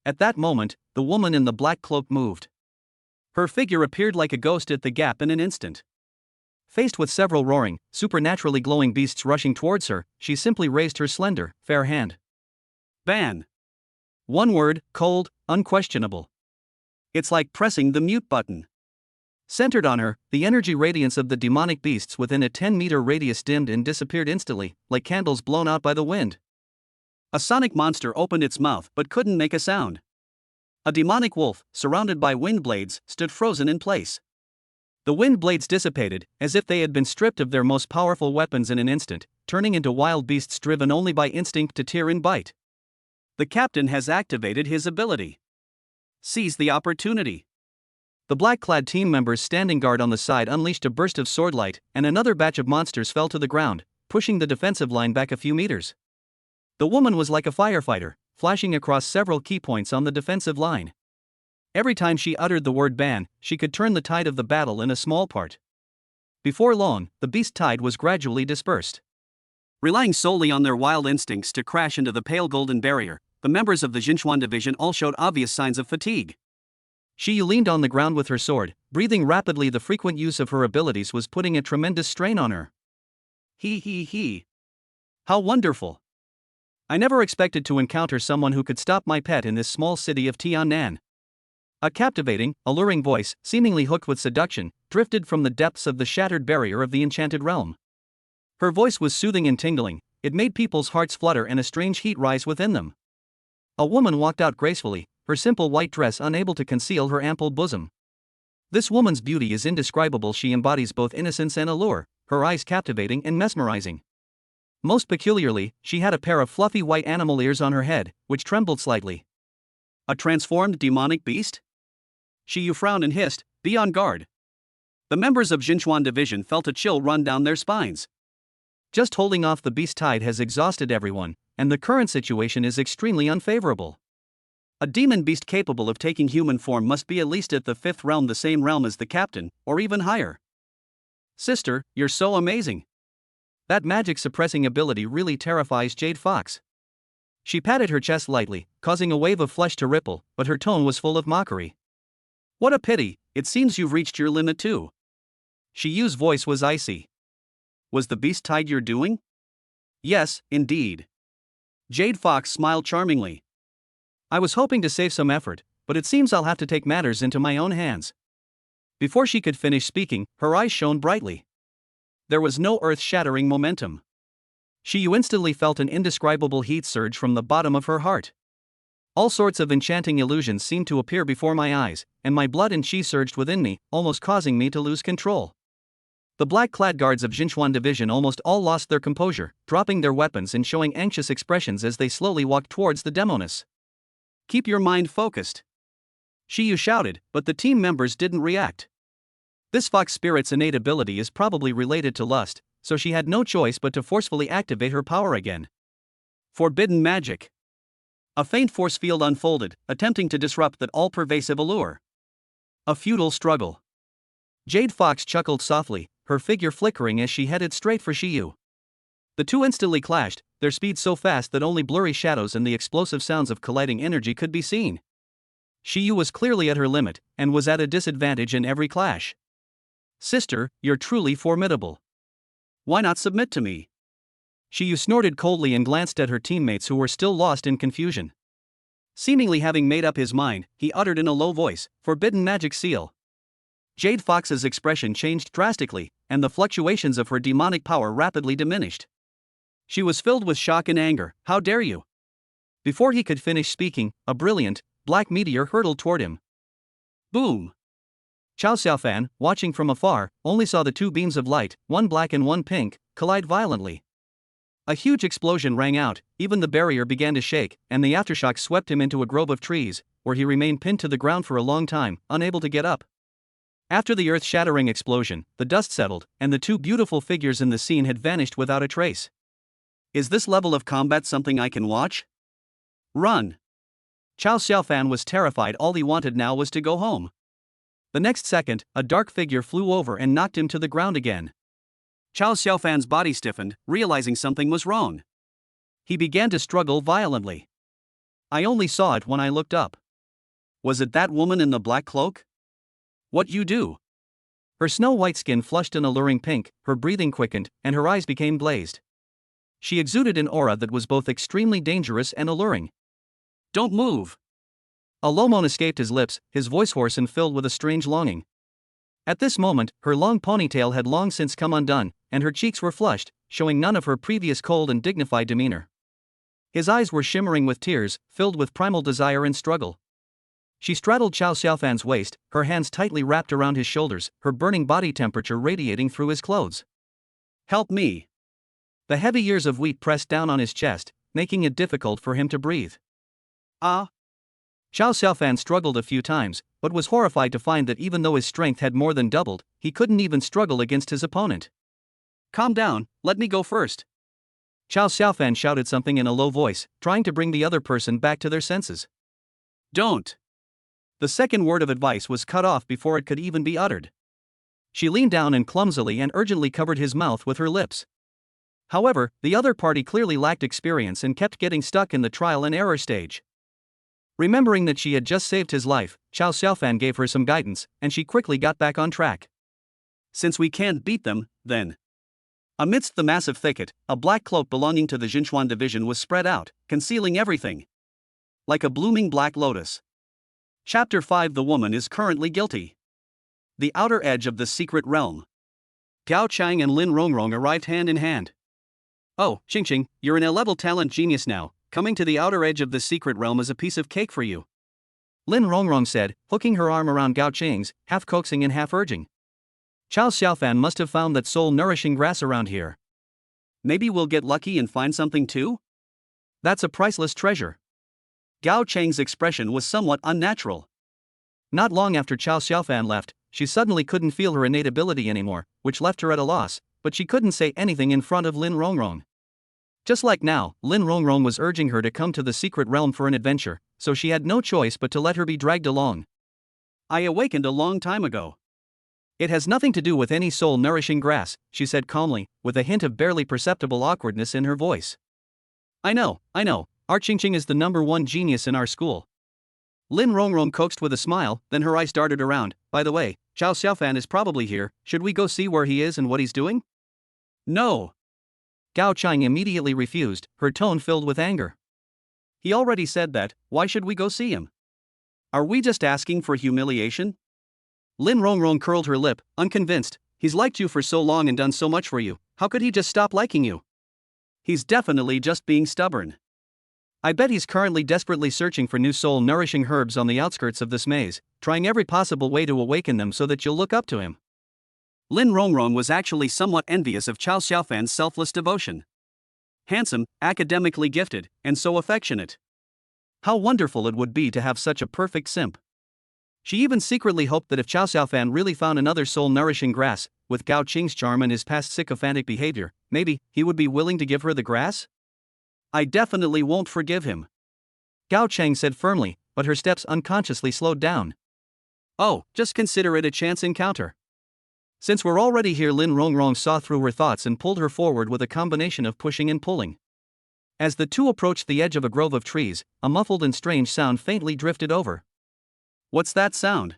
At that moment, the woman in the black cloak moved. Her figure appeared like a ghost at the gap in an instant. Faced with several roaring, supernaturally glowing beasts rushing towards her, she simply raised her slender, fair hand. Ban. One word: cold, unquestionable. It's like pressing the mute button. Centered on her, the energy radiance of the demonic beasts within a 10-meter radius dimmed and disappeared instantly, like candles blown out by the wind. A sonic monster opened its mouth but couldn't make a sound. A demonic wolf, surrounded by wind blades, stood frozen in place. The wind blades dissipated, as if they had been stripped of their most powerful weapons in an instant, turning into wild beasts driven only by instinct to tear and bite. The captain has activated his ability. Seize the opportunity. The black-clad team members standing guard on the side unleashed a burst of swordlight, and another batch of monsters fell to the ground, pushing the defensive line back a few meters. The woman was like a firefighter, flashing across several key points on the defensive line. Every time she uttered the word ban, she could turn the tide of the battle in a small part. Before long, the beast tide was gradually dispersed. Relying solely on their wild instincts to crash into the pale golden barrier, the members of the Jinchuan division all showed obvious signs of fatigue. Shi leaned on the ground with her sword, breathing rapidly. The frequent use of her abilities was putting a tremendous strain on her. He. How wonderful! I never expected to encounter someone who could stop my pet in this small city of Tiannan. A captivating, alluring voice, seemingly hooked with seduction, drifted from the depths of the shattered barrier of the enchanted realm. Her voice was soothing and tingling. It made people's hearts flutter and a strange heat rise within them. A woman walked out gracefully, her simple white dress unable to conceal her ample bosom. This woman's beauty is indescribable. She embodies both innocence and allure, her eyes captivating and mesmerizing. Most peculiarly, she had a pair of fluffy white animal ears on her head, which trembled slightly. A transformed demonic beast? Shi frowned and hissed, "Be on guard." The members of Jinchuan division felt a chill run down their spines. Just holding off the beast tide has exhausted everyone, and the current situation is extremely unfavorable. A demon beast capable of taking human form must be at least at the 5th realm, the same realm as the captain, or even higher. Sister, you're so amazing. That magic suppressing ability really terrifies Jade Fox. She patted her chest lightly, causing a wave of flesh to ripple, but her tone was full of mockery. What a pity, it seems you've reached your limit too. Shiyu's voice was icy. Was the beast tide your doing? Yes, indeed. Jade Fox smiled charmingly. I was hoping to save some effort, but it seems I'll have to take matters into my own hands. Before she could finish speaking, her eyes shone brightly. There was no earth-shattering momentum. Shiyu instantly felt an indescribable heat surge from the bottom of her heart. All sorts of enchanting illusions seemed to appear before my eyes, and my blood and chi surged within me, almost causing me to lose control. The black-clad guards of Jinchuan division almost all lost their composure, dropping their weapons and showing anxious expressions as they slowly walked towards the demoness. Keep your mind focused. Shiyu shouted, but the team members didn't react. This fox spirit's innate ability is probably related to lust, so she had no choice but to forcefully activate her power again. Forbidden magic. A faint force field unfolded, attempting to disrupt that all-pervasive allure. A futile struggle. Jade Fox chuckled softly, her figure flickering as she headed straight for Shiyu. The two instantly clashed, their speed so fast that only blurry shadows and the explosive sounds of colliding energy could be seen. Shiyu was clearly at her limit, and was at a disadvantage in every clash. Sister, you're truly formidable. Why not submit to me? Shiyu snorted coldly and glanced at her teammates who were still lost in confusion. Seemingly having made up his mind, he uttered in a low voice, "Forbidden magic seal." Jade Fox's expression changed drastically, and the fluctuations of her demonic power rapidly diminished. She was filled with shock and anger. How dare you? Before he could finish speaking, a brilliant, black meteor hurtled toward him. Boom! Chao Xiaofan, watching from afar, only saw the two beams of light, one black and one pink, collide violently. A huge explosion rang out, even the barrier began to shake, and the aftershock swept him into a grove of trees, where he remained pinned to the ground for a long time, unable to get up. After the earth-shattering explosion, the dust settled, and the two beautiful figures in the scene had vanished without a trace. Is this level of combat something I can watch? Run! Chao Xiaofan was terrified. All he wanted now was to go home. The next second, a dark figure flew over and knocked him to the ground again. Chao Xiaofan's body stiffened, realizing something was wrong. He began to struggle violently. I only saw it when I looked up. Was it that woman in the black cloak? What you do? Her snow-white skin flushed an alluring pink, her breathing quickened, and her eyes became glazed. She exuded an aura that was both extremely dangerous and alluring. Don't move! A low moan escaped his lips, his voice hoarse and filled with a strange longing. At this moment, her long ponytail had long since come undone, and her cheeks were flushed, showing none of her previous cold and dignified demeanor. His eyes were shimmering with tears, filled with primal desire and struggle. She straddled Chao Xiaofan's waist, her hands tightly wrapped around his shoulders, her burning body temperature radiating through his clothes. Help me! The heavy ears of wheat pressed down on his chest, making it difficult for him to breathe. Ah! Chao Xiaofan struggled a few times, but was horrified to find that even though his strength had more than doubled, he couldn't even struggle against his opponent. "Calm down, let me go first." Chao Xiaofan shouted something in a low voice, trying to bring the other person back to their senses. "Don't." The second word of advice was cut off before it could even be uttered. She leaned down and clumsily and urgently covered his mouth with her lips. However, the other party clearly lacked experience and kept getting stuck in the trial and error stage. Remembering that she had just saved his life, Chao Xiaofan gave her some guidance, and she quickly got back on track. "Since we can't beat them, then." Amidst the massive thicket, a black cloak belonging to the Jinchuan division was spread out, concealing everything. Like a blooming black lotus. Chapter 5. The woman is currently guilty. The outer edge of the secret realm. Gao Chang and Lin Rongrong arrived hand in hand. "Oh, Qingqing, you're an A-level talent genius now. Coming to the outer edge of the secret realm is a piece of cake for you," Lin Rongrong said, hooking her arm around Gao Chang's, half coaxing and half urging. Chao Xiaofan must have found that soul-nourishing grass around here. "Maybe we'll get lucky and find something too?" "That's a priceless treasure." Gao Chang's expression was somewhat unnatural. Not long after Chao Xiaofan left, she suddenly couldn't feel her innate ability anymore, which left her at a loss, but she couldn't say anything in front of Lin Rongrong. Just like now, Lin Rongrong was urging her to come to the secret realm for an adventure, so she had no choice but to let her be dragged along. "I awakened a long time ago. It has nothing to do with any soul-nourishing grass," she said calmly, with a hint of barely perceptible awkwardness in her voice. I know, our Qingqing is the #1 genius in our school." Lin Rongrong coaxed with a smile, then her eyes darted around. "By the way, Chao Xiaofan is probably here, should we go see where he is and what he's doing?" "No." Gao Chang immediately refused, her tone filled with anger. "He already said that, why should we go see him? Are we just asking for humiliation?" Lin Rongrong curled her lip, unconvinced. "He's liked you for so long and done so much for you, how could he just stop liking you? He's definitely just being stubborn. I bet he's currently desperately searching for new soul-nourishing herbs on the outskirts of this maze, trying every possible way to awaken them so that you'll look up to him." Lin Rongrong was actually somewhat envious of Chao Xiaofan's selfless devotion. Handsome, academically gifted, and so affectionate. How wonderful it would be to have such a perfect simp. She even secretly hoped that if Chao Xiaofan really found another soul-nourishing grass, with Gao Qing's charm and his past sycophantic behavior, maybe he would be willing to give her the grass? "I definitely won't forgive him," Gao Chang said firmly, but her steps unconsciously slowed down. "Oh, just consider it a chance encounter." "Since we're already here," Lin Rongrong saw through her thoughts and pulled her forward with a combination of pushing and pulling. As the two approached the edge of a grove of trees, a muffled and strange sound faintly drifted over. "What's that sound?"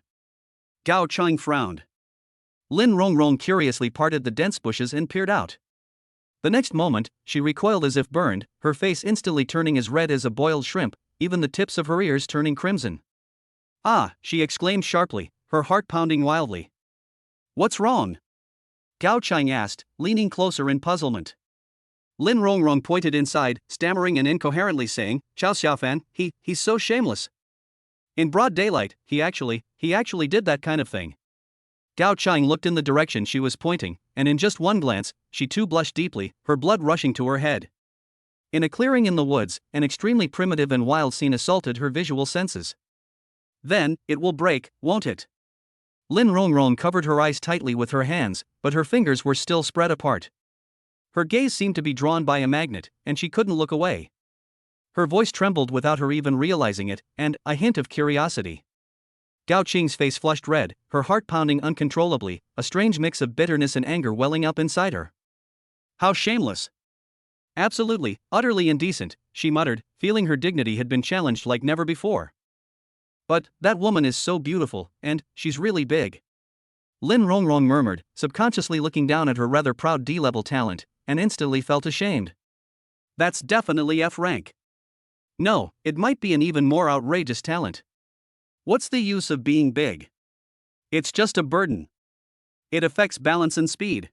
Gao Chang frowned. Lin Rongrong curiously parted the dense bushes and peered out. The next moment, she recoiled as if burned, her face instantly turning as red as a boiled shrimp, even the tips of her ears turning crimson. "Ah!" she exclaimed sharply, her heart pounding wildly. "What's wrong?" Gao Chang asked, leaning closer in puzzlement. Lin Rongrong pointed inside, stammering and incoherently saying, "Chao Xiaofan, he's so shameless. In broad daylight, he actually did that kind of thing." Gao Chang looked in the direction she was pointing, and in just one glance, she too blushed deeply, her blood rushing to her head. In a clearing in the woods, an extremely primitive and wild scene assaulted her visual senses. "Then, it will break, won't it?" Lin Rongrong covered her eyes tightly with her hands, but her fingers were still spread apart. Her gaze seemed to be drawn by a magnet, and she couldn't look away. Her voice trembled without her even realizing it, and a hint of curiosity. Gao Qing's face flushed red, her heart pounding uncontrollably, a strange mix of bitterness and anger welling up inside her. "How shameless! Absolutely, utterly indecent," she muttered, feeling her dignity had been challenged like never before. "But that woman is so beautiful, and she's really big." Lin Rongrong murmured, subconsciously looking down at her rather proud D-level talent, and instantly felt ashamed. "That's definitely F rank. No, it might be an even more outrageous talent. What's the use of being big? It's just a burden. It affects balance and speed."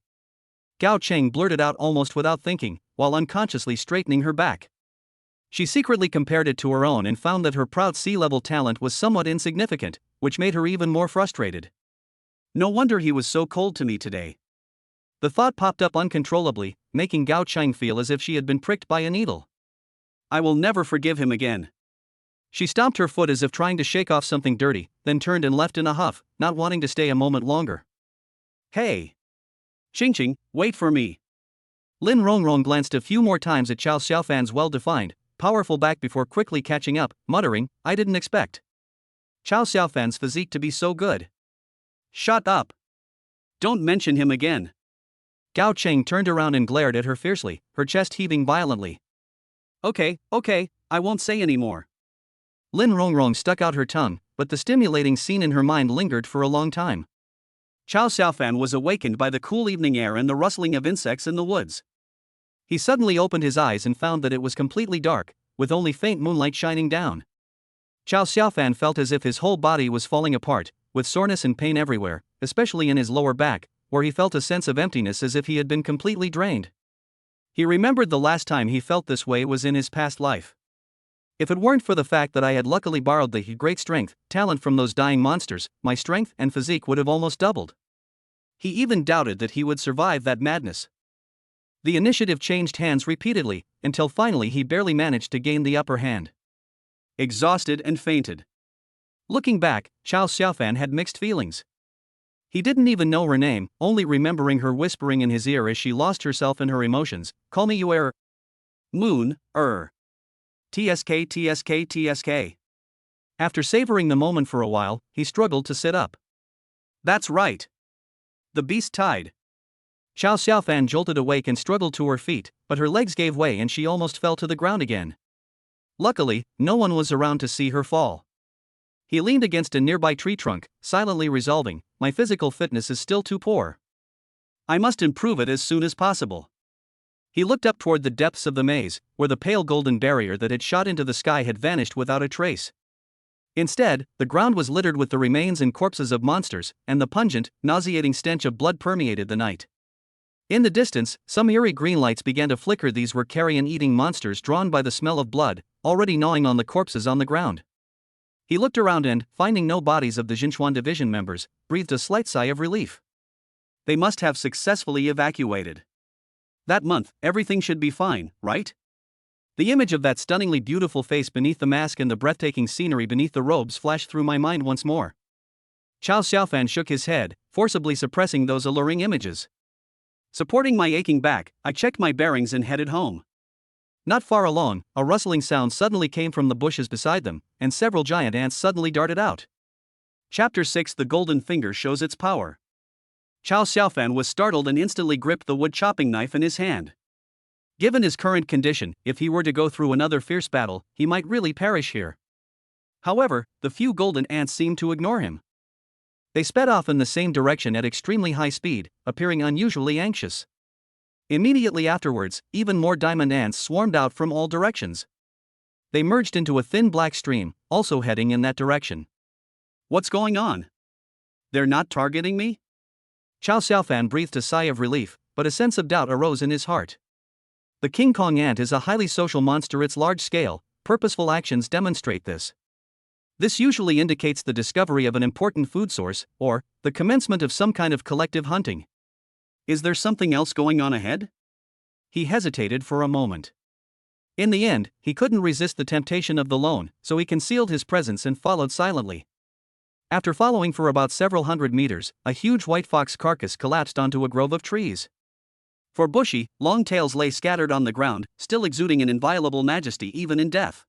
Gao Cheng blurted out almost without thinking, while unconsciously straightening her back. She secretly compared it to her own and found that her proud C-level talent was somewhat insignificant, which made her even more frustrated. "No wonder he was so cold to me today." The thought popped up uncontrollably, making Gao Cheng feel as if she had been pricked by a needle. "I will never forgive him again." She stomped her foot as if trying to shake off something dirty, then turned and left in a huff, not wanting to stay a moment longer. Hey! Ching, wait for me. Lin Rongrong glanced a few more times at Chow Xiaofan's well-defined, powerful back before quickly catching up, muttering, I didn't expect Chow Xiaofan's physique to be so good. Shut up. Don't mention him again. Gao Cheng turned around and glared at her fiercely, her chest heaving violently. Okay, I won't say any more. Lin Rongrong stuck out her tongue, but the stimulating scene in her mind lingered for a long time. Chow Xiaofan was awakened by the cool evening air and the rustling of insects in the woods. He suddenly opened his eyes and found that it was completely dark, with only faint moonlight shining down. Chow Xiaofan felt as if his whole body was falling apart, with soreness and pain everywhere, especially in his lower back, where he felt a sense of emptiness as if he had been completely drained. He remembered the last time he felt this way was in his past life. If it weren't for the fact that I had luckily borrowed the great strength, talent from those dying monsters, my strength and physique would have almost doubled. He even doubted that he would survive that madness. The initiative changed hands repeatedly, until finally he barely managed to gain the upper hand. Exhausted and fainted. Looking back, Chow Xiaofan had mixed feelings. He didn't even know her name, only remembering her whispering in his ear as she lost herself in her emotions, call me you Moon, TSK. After savoring the moment for a while, he struggled to sit up. That's right. The beast tied. Chow Xiaofan jolted awake and struggled to her feet, but her legs gave way and she almost fell to the ground again. Luckily, no one was around to see her fall. He leaned against a nearby tree trunk, silently resolving, my physical fitness is still too poor. I must improve it as soon as possible. He looked up toward the depths of the maze, where the pale golden barrier that had shot into the sky had vanished without a trace. Instead, the ground was littered with the remains and corpses of monsters, and the pungent, nauseating stench of blood permeated the night. In the distance, some eerie green lights began to flicker. These were carrion-eating monsters drawn by the smell of blood, already gnawing on the corpses on the ground. He looked around and, finding no bodies of the Jinchuan division members, breathed a slight sigh of relief. They must have successfully evacuated. That month, everything should be fine, right? The image of that stunningly beautiful face beneath the mask and the breathtaking scenery beneath the robes flashed through my mind once more. Chow Xiaofan shook his head, forcibly suppressing those alluring images. Supporting my aching back, I checked my bearings and headed home. Not far along, a rustling sound suddenly came from the bushes beside them, and several giant ants suddenly darted out. Chapter 6 The Golden Finger Shows Its Power. Chow Xiaofan was startled and instantly gripped the wood-chopping knife in his hand. Given his current condition, if he were to go through another fierce battle, he might really perish here. However, the few golden ants seemed to ignore him. They sped off in the same direction at extremely high speed, appearing unusually anxious. Immediately afterwards, even more diamond ants swarmed out from all directions. They merged into a thin black stream, also heading in that direction. What's going on? They're not targeting me? Chow Xiaofan breathed a sigh of relief, but a sense of doubt arose in his heart. The King Kong ant is a highly social monster. Its large-scale, purposeful actions demonstrate this. This usually indicates the discovery of an important food source, or the commencement of some kind of collective hunting. Is there something else going on ahead? He hesitated for a moment. In the end, he couldn't resist the temptation of the lone, so he concealed his presence and followed silently. After following for about several hundred meters, a huge white fox carcass collapsed onto a grove of trees. For bushy, long tails lay scattered on the ground, still exuding an inviolable majesty even in death.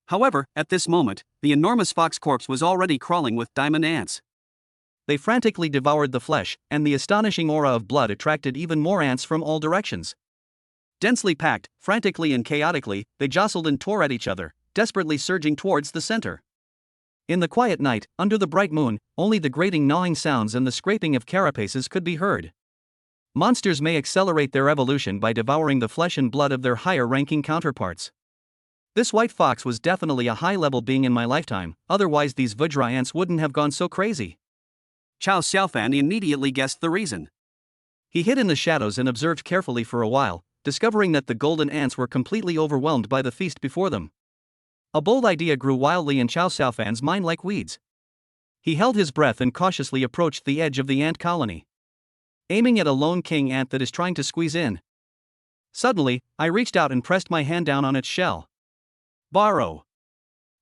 However, at this moment, the enormous fox corpse was already crawling with diamond ants. They frantically devoured the flesh, and the astonishing aura of blood attracted even more ants from all directions. Densely packed, frantically and chaotically, they jostled and tore at each other, desperately surging towards the center. In the quiet night, under the bright moon, only the grating gnawing sounds and the scraping of carapaces could be heard. Monsters may accelerate their evolution by devouring the flesh and blood of their higher-ranking counterparts. This white fox was definitely a high-level being in my lifetime, otherwise these Vajra ants wouldn't have gone so crazy. Chow Xiaofan immediately guessed the reason. He hid in the shadows and observed carefully for a while, discovering that the golden ants were completely overwhelmed by the feast before them. A bold idea grew wildly in Chow Xiaofan's mind like weeds. He held his breath and cautiously approached the edge of the ant colony, aiming at a lone king ant that is trying to squeeze in. Suddenly, I reached out and pressed my hand down on its shell. Borrow.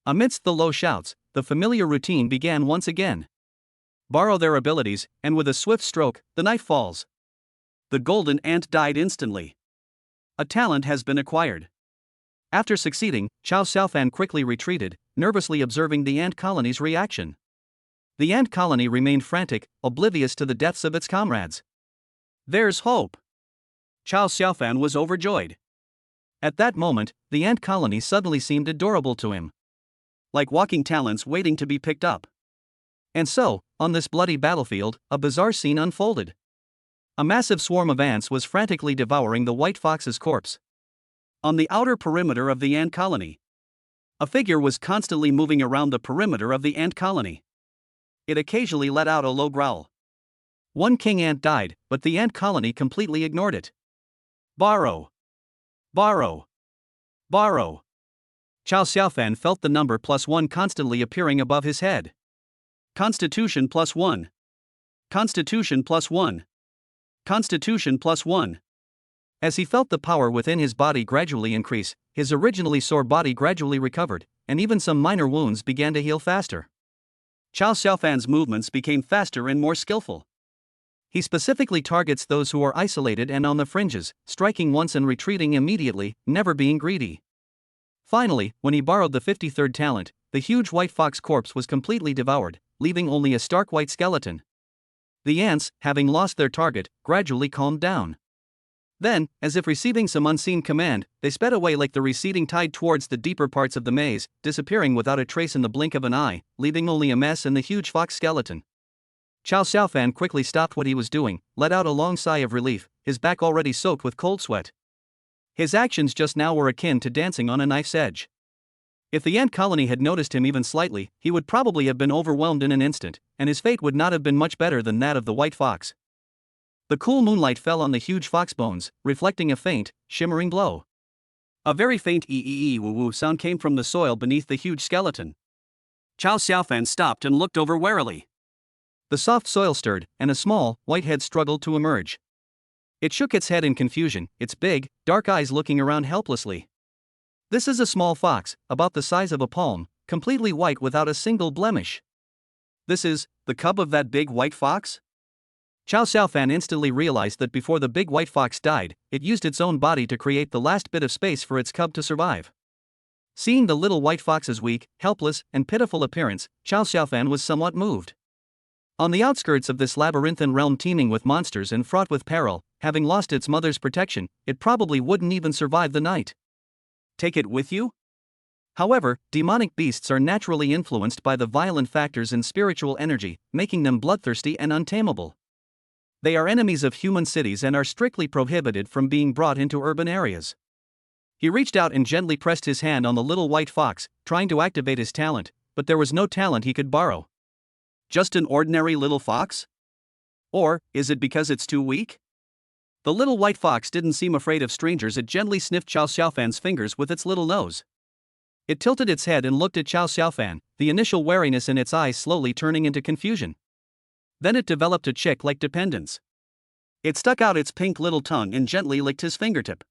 Amidst the low shouts, the familiar routine began once again. Borrow their abilities, and with a swift stroke, the knife falls. The golden ant died instantly. A talent has been acquired. After succeeding, Chow Xiaofan quickly retreated, nervously observing the ant colony's reaction. The ant colony remained frantic, oblivious to the deaths of its comrades. There's hope! Chow Xiaofan was overjoyed. At that moment, the ant colony suddenly seemed adorable to him. Like walking talents waiting to be picked up. And so, on this bloody battlefield, a bizarre scene unfolded. A massive swarm of ants was frantically devouring the white fox's corpse. On the outer perimeter of the ant colony, a figure was constantly moving around the perimeter of the ant colony. It occasionally let out a low growl. One king ant died, but the ant colony completely ignored it. Borrow! Borrow! Borrow! Chow Xiaofan felt the number +1 constantly appearing above his head. Constitution +1. Constitution +1. Constitution +1. As he felt the power within his body gradually increase, his originally sore body gradually recovered, and even some minor wounds began to heal faster. Chow Xiaofan's movements became faster and more skillful. He specifically targets those who are isolated and on the fringes, striking once and retreating immediately, never being greedy. Finally, when he borrowed the 53rd talent, the huge white fox corpse was completely devoured, leaving only a stark white skeleton. The ants, having lost their target, gradually calmed down. Then, as if receiving some unseen command, they sped away like the receding tide towards the deeper parts of the maze, disappearing without a trace in the blink of an eye, leaving only a mess and the huge fox skeleton. Chow Xiaofan quickly stopped what he was doing, let out a long sigh of relief, his back already soaked with cold sweat. His actions just now were akin to dancing on a knife's edge. If the ant colony had noticed him even slightly, he would probably have been overwhelmed in an instant, and his fate would not have been much better than that of the white fox. The cool moonlight fell on the huge fox bones, reflecting a faint, shimmering glow. A very faint ee-ee-ee-woo-woo sound came from the soil beneath the huge skeleton. Chow Xiaofan stopped and looked over warily. The soft soil stirred, and a small, white head struggled to emerge. It shook its head in confusion, its big, dark eyes looking around helplessly. This is a small fox, about the size of a palm, completely white without a single blemish. This is the cub of that big white fox? Chow Xiaofan instantly realized that before the big white fox died, it used its own body to create the last bit of space for its cub to survive. Seeing the little white fox's weak, helpless, and pitiful appearance, Chow Xiaofan was somewhat moved. On the outskirts of this labyrinthine realm teeming with monsters and fraught with peril, having lost its mother's protection, it probably wouldn't even survive the night. Take it with you? However, demonic beasts are naturally influenced by the violent factors in spiritual energy, making them bloodthirsty and untamable. They are enemies of human cities and are strictly prohibited from being brought into urban areas. He reached out and gently pressed his hand on the little white fox, trying to activate his talent, but there was no talent he could borrow. Just an ordinary little fox? Or, is it because it's too weak? The little white fox didn't seem afraid of strangers. It gently sniffed Chow Xiaofan's fingers with its little nose. It tilted its head and looked at Chow Xiaofan, the initial wariness in its eyes slowly turning into confusion. Then it developed a chick-like dependence. It stuck out its pink little tongue and gently licked his fingertip.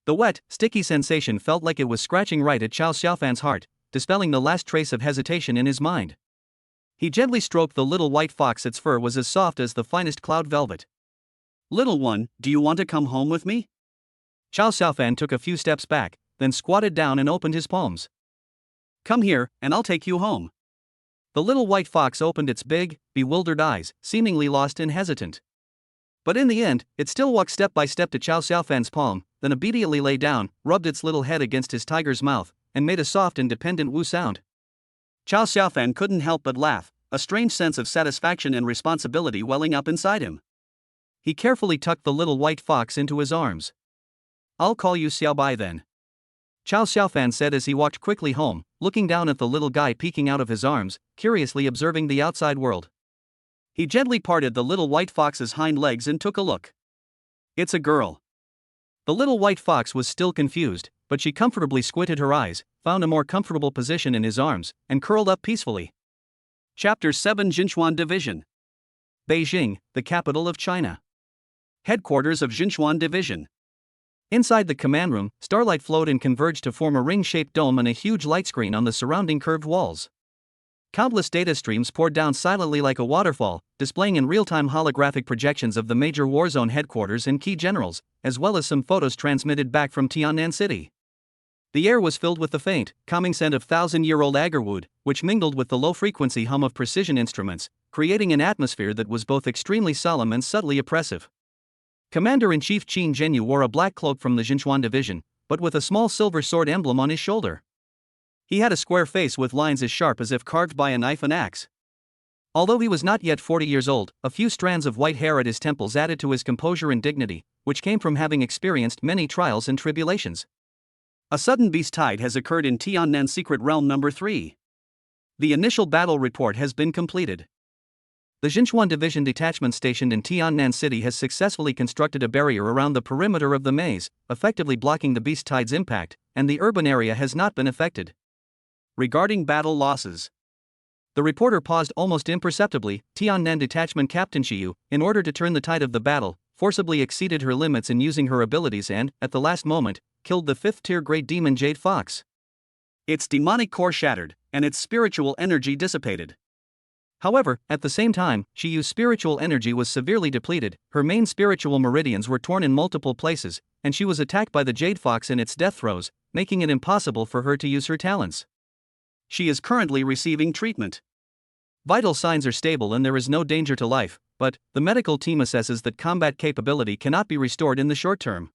The wet, sticky sensation felt like it was scratching right at Chow Xiaofan's heart, dispelling the last trace of hesitation in his mind. He gently stroked the little white fox. Its fur was as soft as the finest cloud velvet. Little one, do you want to come home with me? Chow Xiaofan took a few steps back, then squatted down and opened his palms. Come here, and I'll take you home. The little white fox opened its big, bewildered eyes, seemingly lost and hesitant. But in the end, it still walked step by step to Chow Xiaofan's palm, then obediently lay down, rubbed its little head against his tiger's mouth, and made a soft and dependent woo sound. Chow Xiaofan couldn't help but laugh, a strange sense of satisfaction and responsibility welling up inside him. He carefully tucked the little white fox into his arms. I'll call you Xiaobai then. Chow Xiaofan said as he walked quickly home, looking down at the little guy peeking out of his arms, curiously observing the outside world. He gently parted the little white fox's hind legs and took a look. It's a girl. The little white fox was still confused, but she comfortably squinted her eyes, found a more comfortable position in his arms, and curled up peacefully. Chapter 7 Jinchuan Division. Beijing, the capital of China. Headquarters of Jinchuan Division. Inside the command room, starlight flowed and converged to form a ring-shaped dome and a huge light screen on the surrounding curved walls. Countless data streams poured down silently like a waterfall, displaying in real-time holographic projections of the major war zone headquarters and key generals, as well as some photos transmitted back from Tiannan City. The air was filled with the faint, calming scent of thousand-year-old agarwood, which mingled with the low-frequency hum of precision instruments, creating an atmosphere that was both extremely solemn and subtly oppressive. Commander-in-Chief Qin Zhenyu wore a black cloak from the Xinchuan division, but with a small silver sword emblem on his shoulder. He had a square face with lines as sharp as if carved by a knife and axe. Although he was not yet 40 years old, a few strands of white hair at his temples added to his composure and dignity, which came from having experienced many trials and tribulations. A sudden beast tide has occurred in Tiannan Secret Realm number 3. The initial battle report has been completed. The Xinchuan Division detachment stationed in Tiannan City has successfully constructed a barrier around the perimeter of the maze, effectively blocking the beast tide's impact, and the urban area has not been affected. Regarding battle losses. The reporter paused almost imperceptibly. Tiannan Detachment Captain Xiyu, in order to turn the tide of the battle, forcibly exceeded her limits in using her abilities and, at the last moment, killed the 5th-tier Great Demon Jade Fox. Its demonic core shattered, and its spiritual energy dissipated. However, at the same time, Shiyu's spiritual energy was severely depleted, her main spiritual meridians were torn in multiple places, and she was attacked by the Jade Fox in its death throes, making it impossible for her to use her talents. She is currently receiving treatment. Vital signs are stable and there is no danger to life, but the medical team assesses that combat capability cannot be restored in the short term.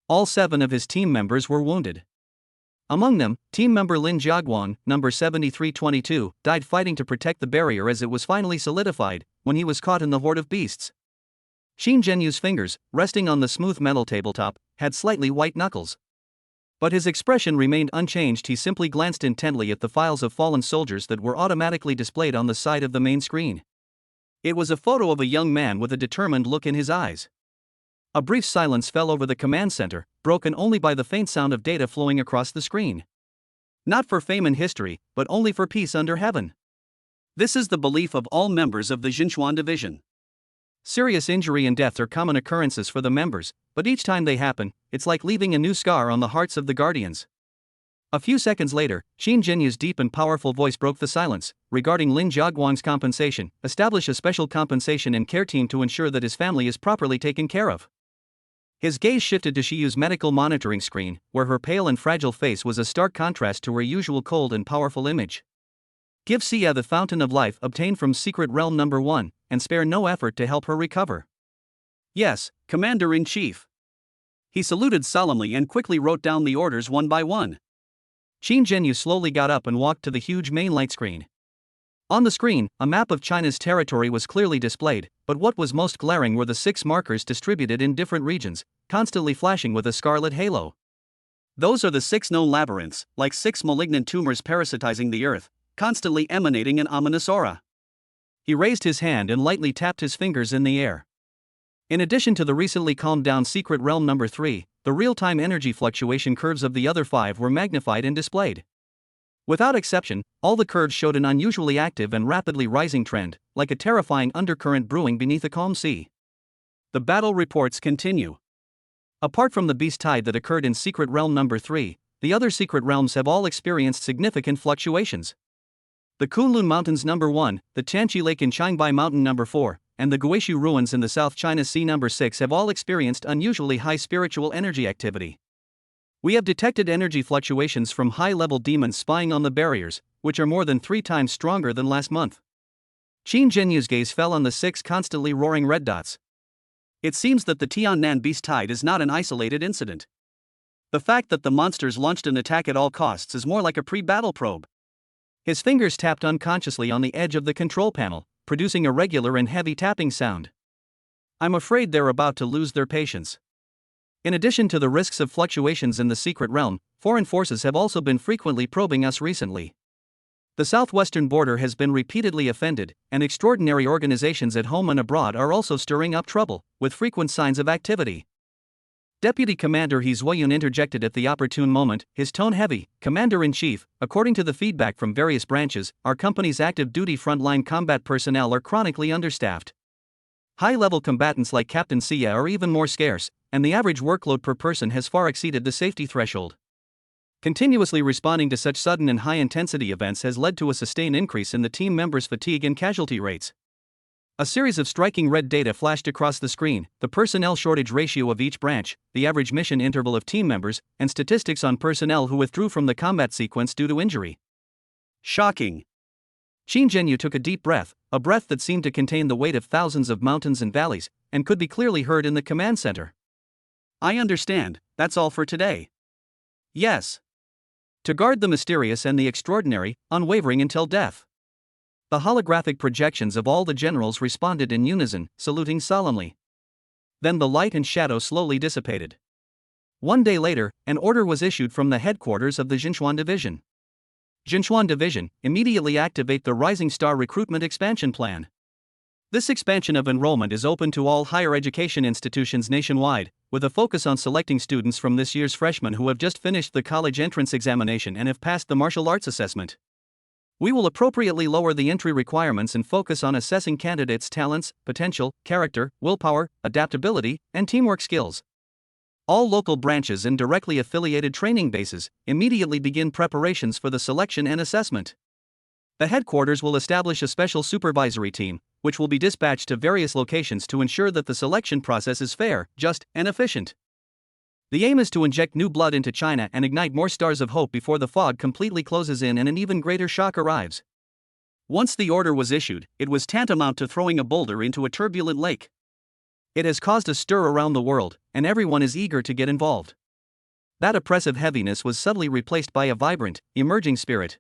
All 7 of his team members were wounded. Among them, team member Lin Jiaguang, number 7322, died fighting to protect the barrier as it was finally solidified, when he was caught in the horde of beasts. Qin Zhenyu's fingers, resting on the smooth metal tabletop, had slightly white knuckles. But his expression remained unchanged. He simply glanced intently at the files of fallen soldiers that were automatically displayed on the side of the main screen. It was a photo of a young man with a determined look in his eyes. A brief silence fell over the command center, broken only by the faint sound of data flowing across the screen. Not for fame and history, but only for peace under heaven. This is the belief of all members of the Xinchuan Division. Serious injury and death are common occurrences for the members, but each time they happen, it's like leaving a new scar on the hearts of the Guardians. A few seconds later, Qin Zhenyu's deep and powerful voice broke the silence. Regarding Lin Jiaguang's compensation, establish a special compensation and care team to ensure that his family is properly taken care of. His gaze shifted to Shiyu's medical monitoring screen, where her pale and fragile face was a stark contrast to her usual cold and powerful image. Give Xia the fountain of life obtained from Secret Realm number 1, and spare no effort to help her recover. Yes, Commander-in-Chief. He saluted solemnly and quickly wrote down the orders one by one. Qin Zhenyu slowly got up and walked to the huge main light screen. On the screen, a map of China's territory was clearly displayed, but what was most glaring were the 6 markers distributed in different regions, constantly flashing with a scarlet halo. Those are the 6 known labyrinths, like 6 malignant tumors parasitizing the earth, constantly emanating an ominous aura. He raised his hand and lightly tapped his fingers in the air. In addition to the recently calmed down Secret Realm number 3, the real-time energy fluctuation curves of the other 5 were magnified and displayed. Without exception, all the curves showed an unusually active and rapidly rising trend, like a terrifying undercurrent brewing beneath a calm sea. The battle reports continue. Apart from the beast tide that occurred in Secret Realm number 3, the other secret realms have all experienced significant fluctuations. The Kunlun Mountains number 1, the Tianqi Lake in Qingbai Mountain number 4, and the Guishu Ruins in the South China Sea number 6 have all experienced unusually high spiritual energy activity. We have detected energy fluctuations from high-level demons spying on the barriers, which are more than 3 times stronger than last month. Qin Zhenyu's gaze fell on the 6 constantly roaring red dots. It seems that the Tiannan beast tide is not an isolated incident. The fact that the monsters launched an attack at all costs is more like a pre-battle probe. His fingers tapped unconsciously on the edge of the control panel, producing a regular and heavy tapping sound. I'm afraid they're about to lose their patience. In addition to the risks of fluctuations in the secret realm, foreign forces have also been frequently probing us recently. The southwestern border has been repeatedly offended, and extraordinary organizations at home and abroad are also stirring up trouble, with frequent signs of activity. Deputy Commander He Zuoyun interjected at the opportune moment, his tone heavy. Commander-in-Chief, according to the feedback from various branches, our company's active duty frontline combat personnel are chronically understaffed. High-level combatants like Captain Sia are even more scarce, and the average workload per person has far exceeded the safety threshold. Continuously responding to such sudden and high-intensity events has led to a sustained increase in the team members' fatigue and casualty rates. A series of striking red data flashed across the screen: the personnel shortage ratio of each branch, the average mission interval of team members, and statistics on personnel who withdrew from the combat sequence due to injury. Shocking. Qin Zhenyu took a deep breath, a breath that seemed to contain the weight of thousands of mountains and valleys, and could be clearly heard in the command center. I understand, that's all for today. Yes. To guard the mysterious and the extraordinary, unwavering until death. The holographic projections of all the generals responded in unison, saluting solemnly. Then the light and shadow slowly dissipated. One day later, an order was issued from the headquarters of the Jinchuan Division. Jinchuan Division, immediately activate the Rising Star Recruitment Expansion Plan. This expansion of enrollment is open to all higher education institutions nationwide, with a focus on selecting students from this year's freshmen who have just finished the college entrance examination and have passed the martial arts assessment. We will appropriately lower the entry requirements and focus on assessing candidates' talents, potential, character, willpower, adaptability, and teamwork skills. All local branches and directly affiliated training bases immediately begin preparations for the selection and assessment. The headquarters will establish a special supervisory team, which will be dispatched to various locations to ensure that the selection process is fair, just, and efficient. The aim is to inject new blood into China and ignite more stars of hope before the fog completely closes in and an even greater shock arrives. Once the order was issued, it was tantamount to throwing a boulder into a turbulent lake. It has caused a stir around the world, and everyone is eager to get involved. That oppressive heaviness was subtly replaced by a vibrant, emerging spirit.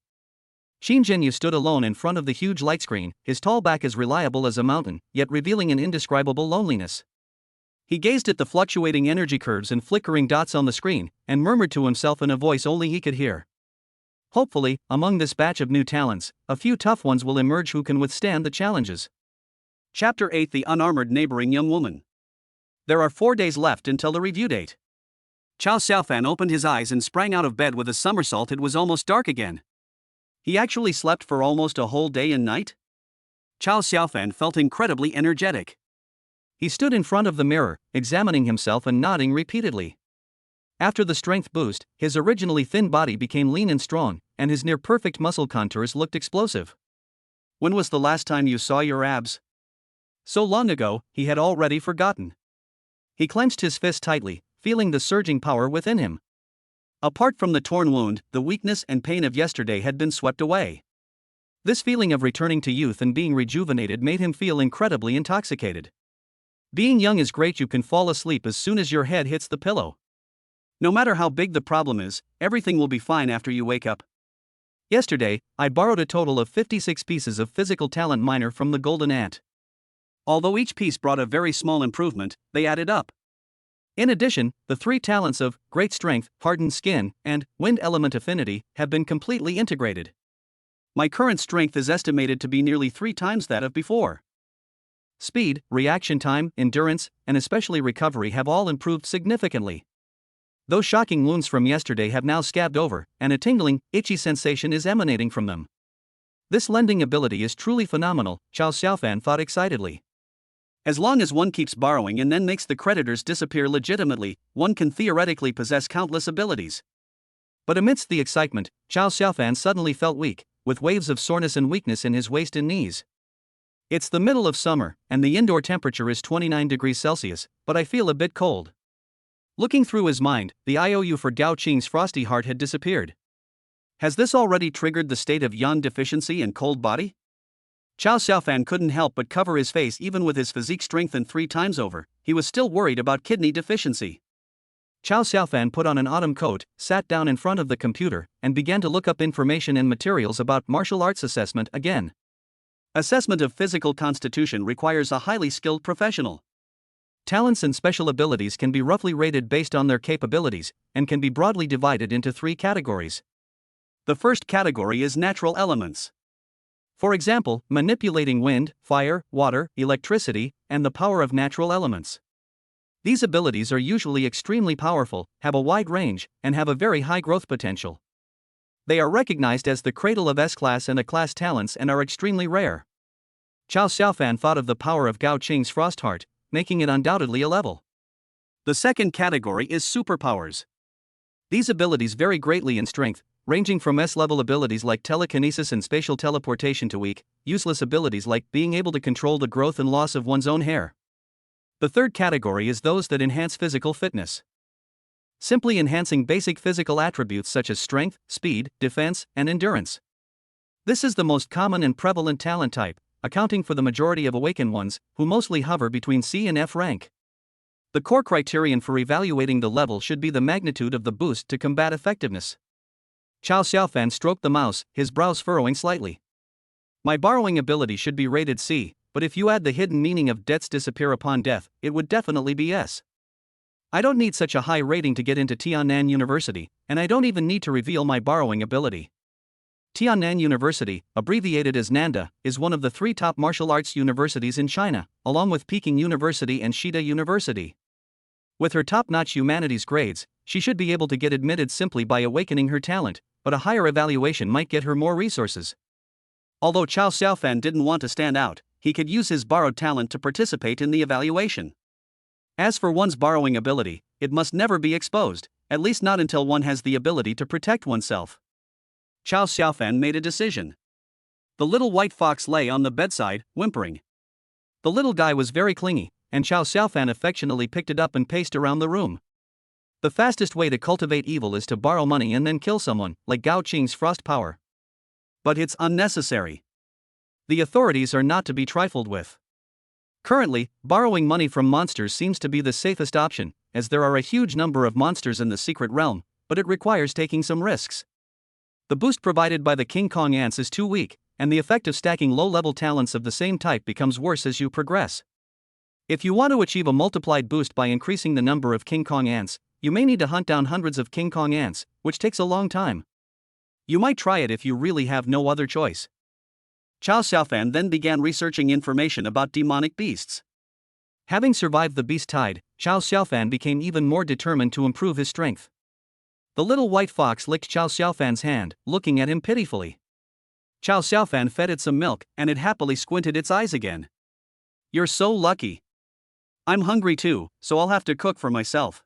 Qin Zhenyu stood alone in front of the huge light screen, his tall back as reliable as a mountain, yet revealing an indescribable loneliness. He gazed at the fluctuating energy curves and flickering dots on the screen, and murmured to himself in a voice only he could hear. Hopefully, among this batch of new talents, a few tough ones will emerge who can withstand the challenges. Chapter 8: The Unarmored Neighboring Young Woman. There are 4 days left until the review date. Chao Xiaofan opened his eyes and sprang out of bed with a somersault. It was almost dark again. He actually slept for almost a whole day and night? Chao Xiaofan felt incredibly energetic. He stood in front of the mirror, examining himself and nodding repeatedly. After the strength boost, his originally thin body became lean and strong, and his near-perfect muscle contours looked explosive. When was the last time you saw your abs? So long ago, he had already forgotten. He clenched his fist tightly, feeling the surging power within him. Apart from the torn wound, the weakness and pain of yesterday had been swept away. This feeling of returning to youth and being rejuvenated made him feel incredibly intoxicated. Being young is great. You can fall asleep as soon as your head hits the pillow. No matter how big the problem is, everything will be fine after you wake up. Yesterday, I borrowed a total of 56 pieces of physical talent minor from the Golden Ant. Although each piece brought a very small improvement, they added up. In addition, the 3 talents of Great Strength, Hardened Skin, and Wind Element Affinity have been completely integrated. My current strength is estimated to be nearly 3 times that of before. Speed, reaction time, endurance, and especially recovery have all improved significantly. Those shocking wounds from yesterday have now scabbed over, and a tingling, itchy sensation is emanating from them. This lending ability is truly phenomenal, Chao Xiaofan thought excitedly. As long as one keeps borrowing and then makes the creditors disappear legitimately, one can theoretically possess countless abilities. But amidst the excitement, Chao Xiaofan suddenly felt weak, with waves of soreness and weakness in his waist and knees. It's the middle of summer, and the indoor temperature is 29 degrees Celsius, but I feel a bit cold. Looking through his mind, the IOU for Gao Qing's frosty heart had disappeared. Has this already triggered the state of yang deficiency and cold body? Chao Xiaofan couldn't help but cover his face. Even with his physique strengthened 3 times over, he was still worried about kidney deficiency. Chao Xiaofan put on an autumn coat, sat down in front of the computer, and began to look up information and materials about martial arts assessment again. Assessment of physical constitution requires a highly skilled professional. Talents and special abilities can be roughly rated based on their capabilities, and can be broadly divided into 3 categories. The first category is natural elements. For example, manipulating wind, fire, water, electricity, and the power of natural elements. These abilities are usually extremely powerful, have a wide range, and have a very high growth potential. They are recognized as the cradle of S-class and A-class talents and are extremely rare. Chao Xiaofan thought of the power of Gao Qing's frost heart, making it undoubtedly a level. The second category is superpowers. These abilities vary greatly in strength, ranging from S-level abilities like telekinesis and spatial teleportation to weak, useless abilities like being able to control the growth and loss of one's own hair. The third category is those that enhance physical fitness. Simply enhancing basic physical attributes such as strength, speed, defense, and endurance. This is the most common and prevalent talent type, accounting for the majority of awakened ones, who mostly hover between C and F rank. The core criterion for evaluating the level should be the magnitude of the boost to combat effectiveness. Chao Xiaofan stroked the mouse, his brows furrowing slightly. My borrowing ability should be rated C, but if you add the hidden meaning of debts disappear upon death, it would definitely be S. I don't need such a high rating to get into Tiannan University, and I don't even need to reveal my borrowing ability. Tiannan University, abbreviated as Nanda, is one of the 3 top martial arts universities in China, along with Peking University and Shida University. With her top-notch humanities grades, she should be able to get admitted simply by awakening her talent, but a higher evaluation might get her more resources. Although Chao Xiaofan didn't want to stand out, he could use his borrowed talent to participate in the evaluation. As for one's borrowing ability, it must never be exposed, at least not until one has the ability to protect oneself. Chao Xiaofan made a decision. The little white fox lay on the bedside, whimpering. The little guy was very clingy, and Chao Xiaofan affectionately picked it up and paced around the room. The fastest way to cultivate evil is to borrow money and then kill someone, like Gao Qing's frost power. But it's unnecessary. The authorities are not to be trifled with. Currently, borrowing money from monsters seems to be the safest option, as there are a huge number of monsters in the secret realm, but it requires taking some risks. The boost provided by the King Kong ants is too weak, and the effect of stacking low-level talents of the same type becomes worse as you progress. If you want to achieve a multiplied boost by increasing the number of King Kong ants, you may need to hunt down hundreds of King Kong ants, which takes a long time. You might try it if you really have no other choice. Chao Xiaofan then began researching information about demonic beasts. Having survived the beast tide, Chao Xiaofan became even more determined to improve his strength. The little white fox licked Chao Xiaofan's hand, looking at him pitifully. Chao Xiaofan fed it some milk, and it happily squinted its eyes again. You're so lucky. I'm hungry too, so I'll have to cook for myself.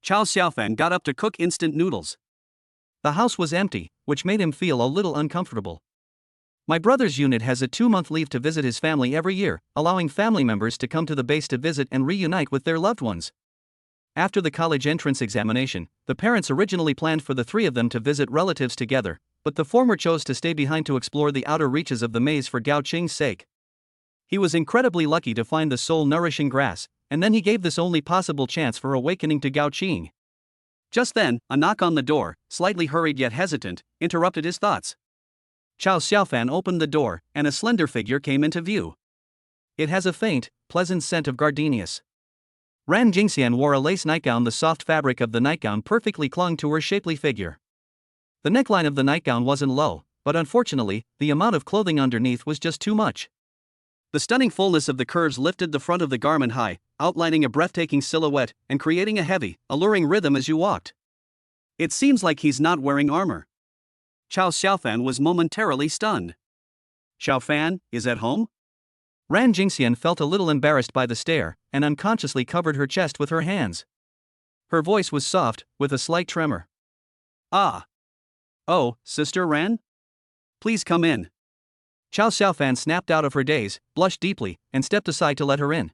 Chao Xiaofan got up to cook instant noodles. The house was empty, which made him feel a little uncomfortable. My brother's unit has a 2-month leave to visit his family every year, allowing family members to come to the base to visit and reunite with their loved ones. After the college entrance examination, the parents originally planned for the 3 of them to visit relatives together, but the former chose to stay behind to explore the outer reaches of the maze for Gao Qing's sake. He was incredibly lucky to find the soul-nourishing grass, and then he gave this only possible chance for awakening to Gao Qing. Just then, a knock on the door, slightly hurried yet hesitant, interrupted his thoughts. Chao Xiaofan opened the door, and a slender figure came into view. It has a faint, pleasant scent of gardenias. Ran Jingxian wore a lace nightgown. The soft fabric of the nightgown perfectly clung to her shapely figure. The neckline of the nightgown wasn't low, but unfortunately, the amount of clothing underneath was just too much. The stunning fullness of the curves lifted the front of the garment high, outlining a breathtaking silhouette and creating a heavy, alluring rhythm as you walked. It seems like he's not wearing armor. Chao Xiaofan was momentarily stunned. Xiaofan, is at home? Ran Jingxian felt a little embarrassed by the stare, and unconsciously covered her chest with her hands. Her voice was soft, with a slight tremor. Ah. Oh, Sister Ran? Please come in. Chao Xiaofan snapped out of her daze, blushed deeply, and stepped aside to let her in.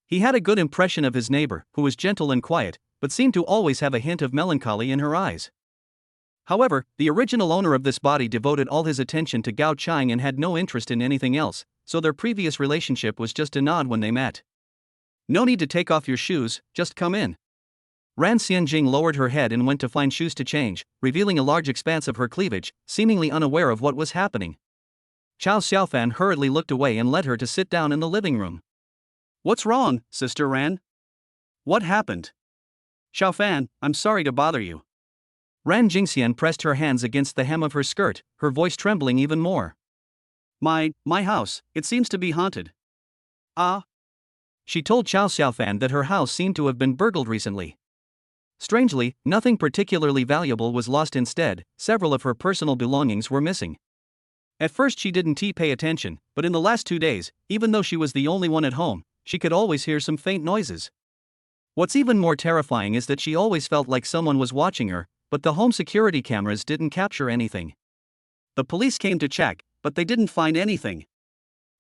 He had a good impression of his neighbor, who was gentle and quiet, but seemed to always have a hint of melancholy in her eyes. However, the original owner of this body devoted all his attention to Gao Qing and had no interest in anything else, so their previous relationship was just a nod when they met. No need to take off your shoes, just come in. Ran Xianjing lowered her head and went to find shoes to change, revealing a large expanse of her cleavage, seemingly unaware of what was happening. Chao Xiaofan hurriedly looked away and led her to sit down in the living room. What's wrong, Sister Ran? What happened? Xiaofan, I'm sorry to bother you. Ran Jingxian pressed her hands against the hem of her skirt, her voice trembling even more. My house, it seems to be haunted. Ah. She told Chao Xiaofan that her house seemed to have been burgled recently. Strangely, nothing particularly valuable was lost. Instead, several of her personal belongings were missing. At first she didn't pay attention, but in the last 2 days, even though she was the only one at home, she could always hear some faint noises. What's even more terrifying is that she always felt like someone was watching her, but the home security cameras didn't capture anything. The police came to check, but they didn't find anything.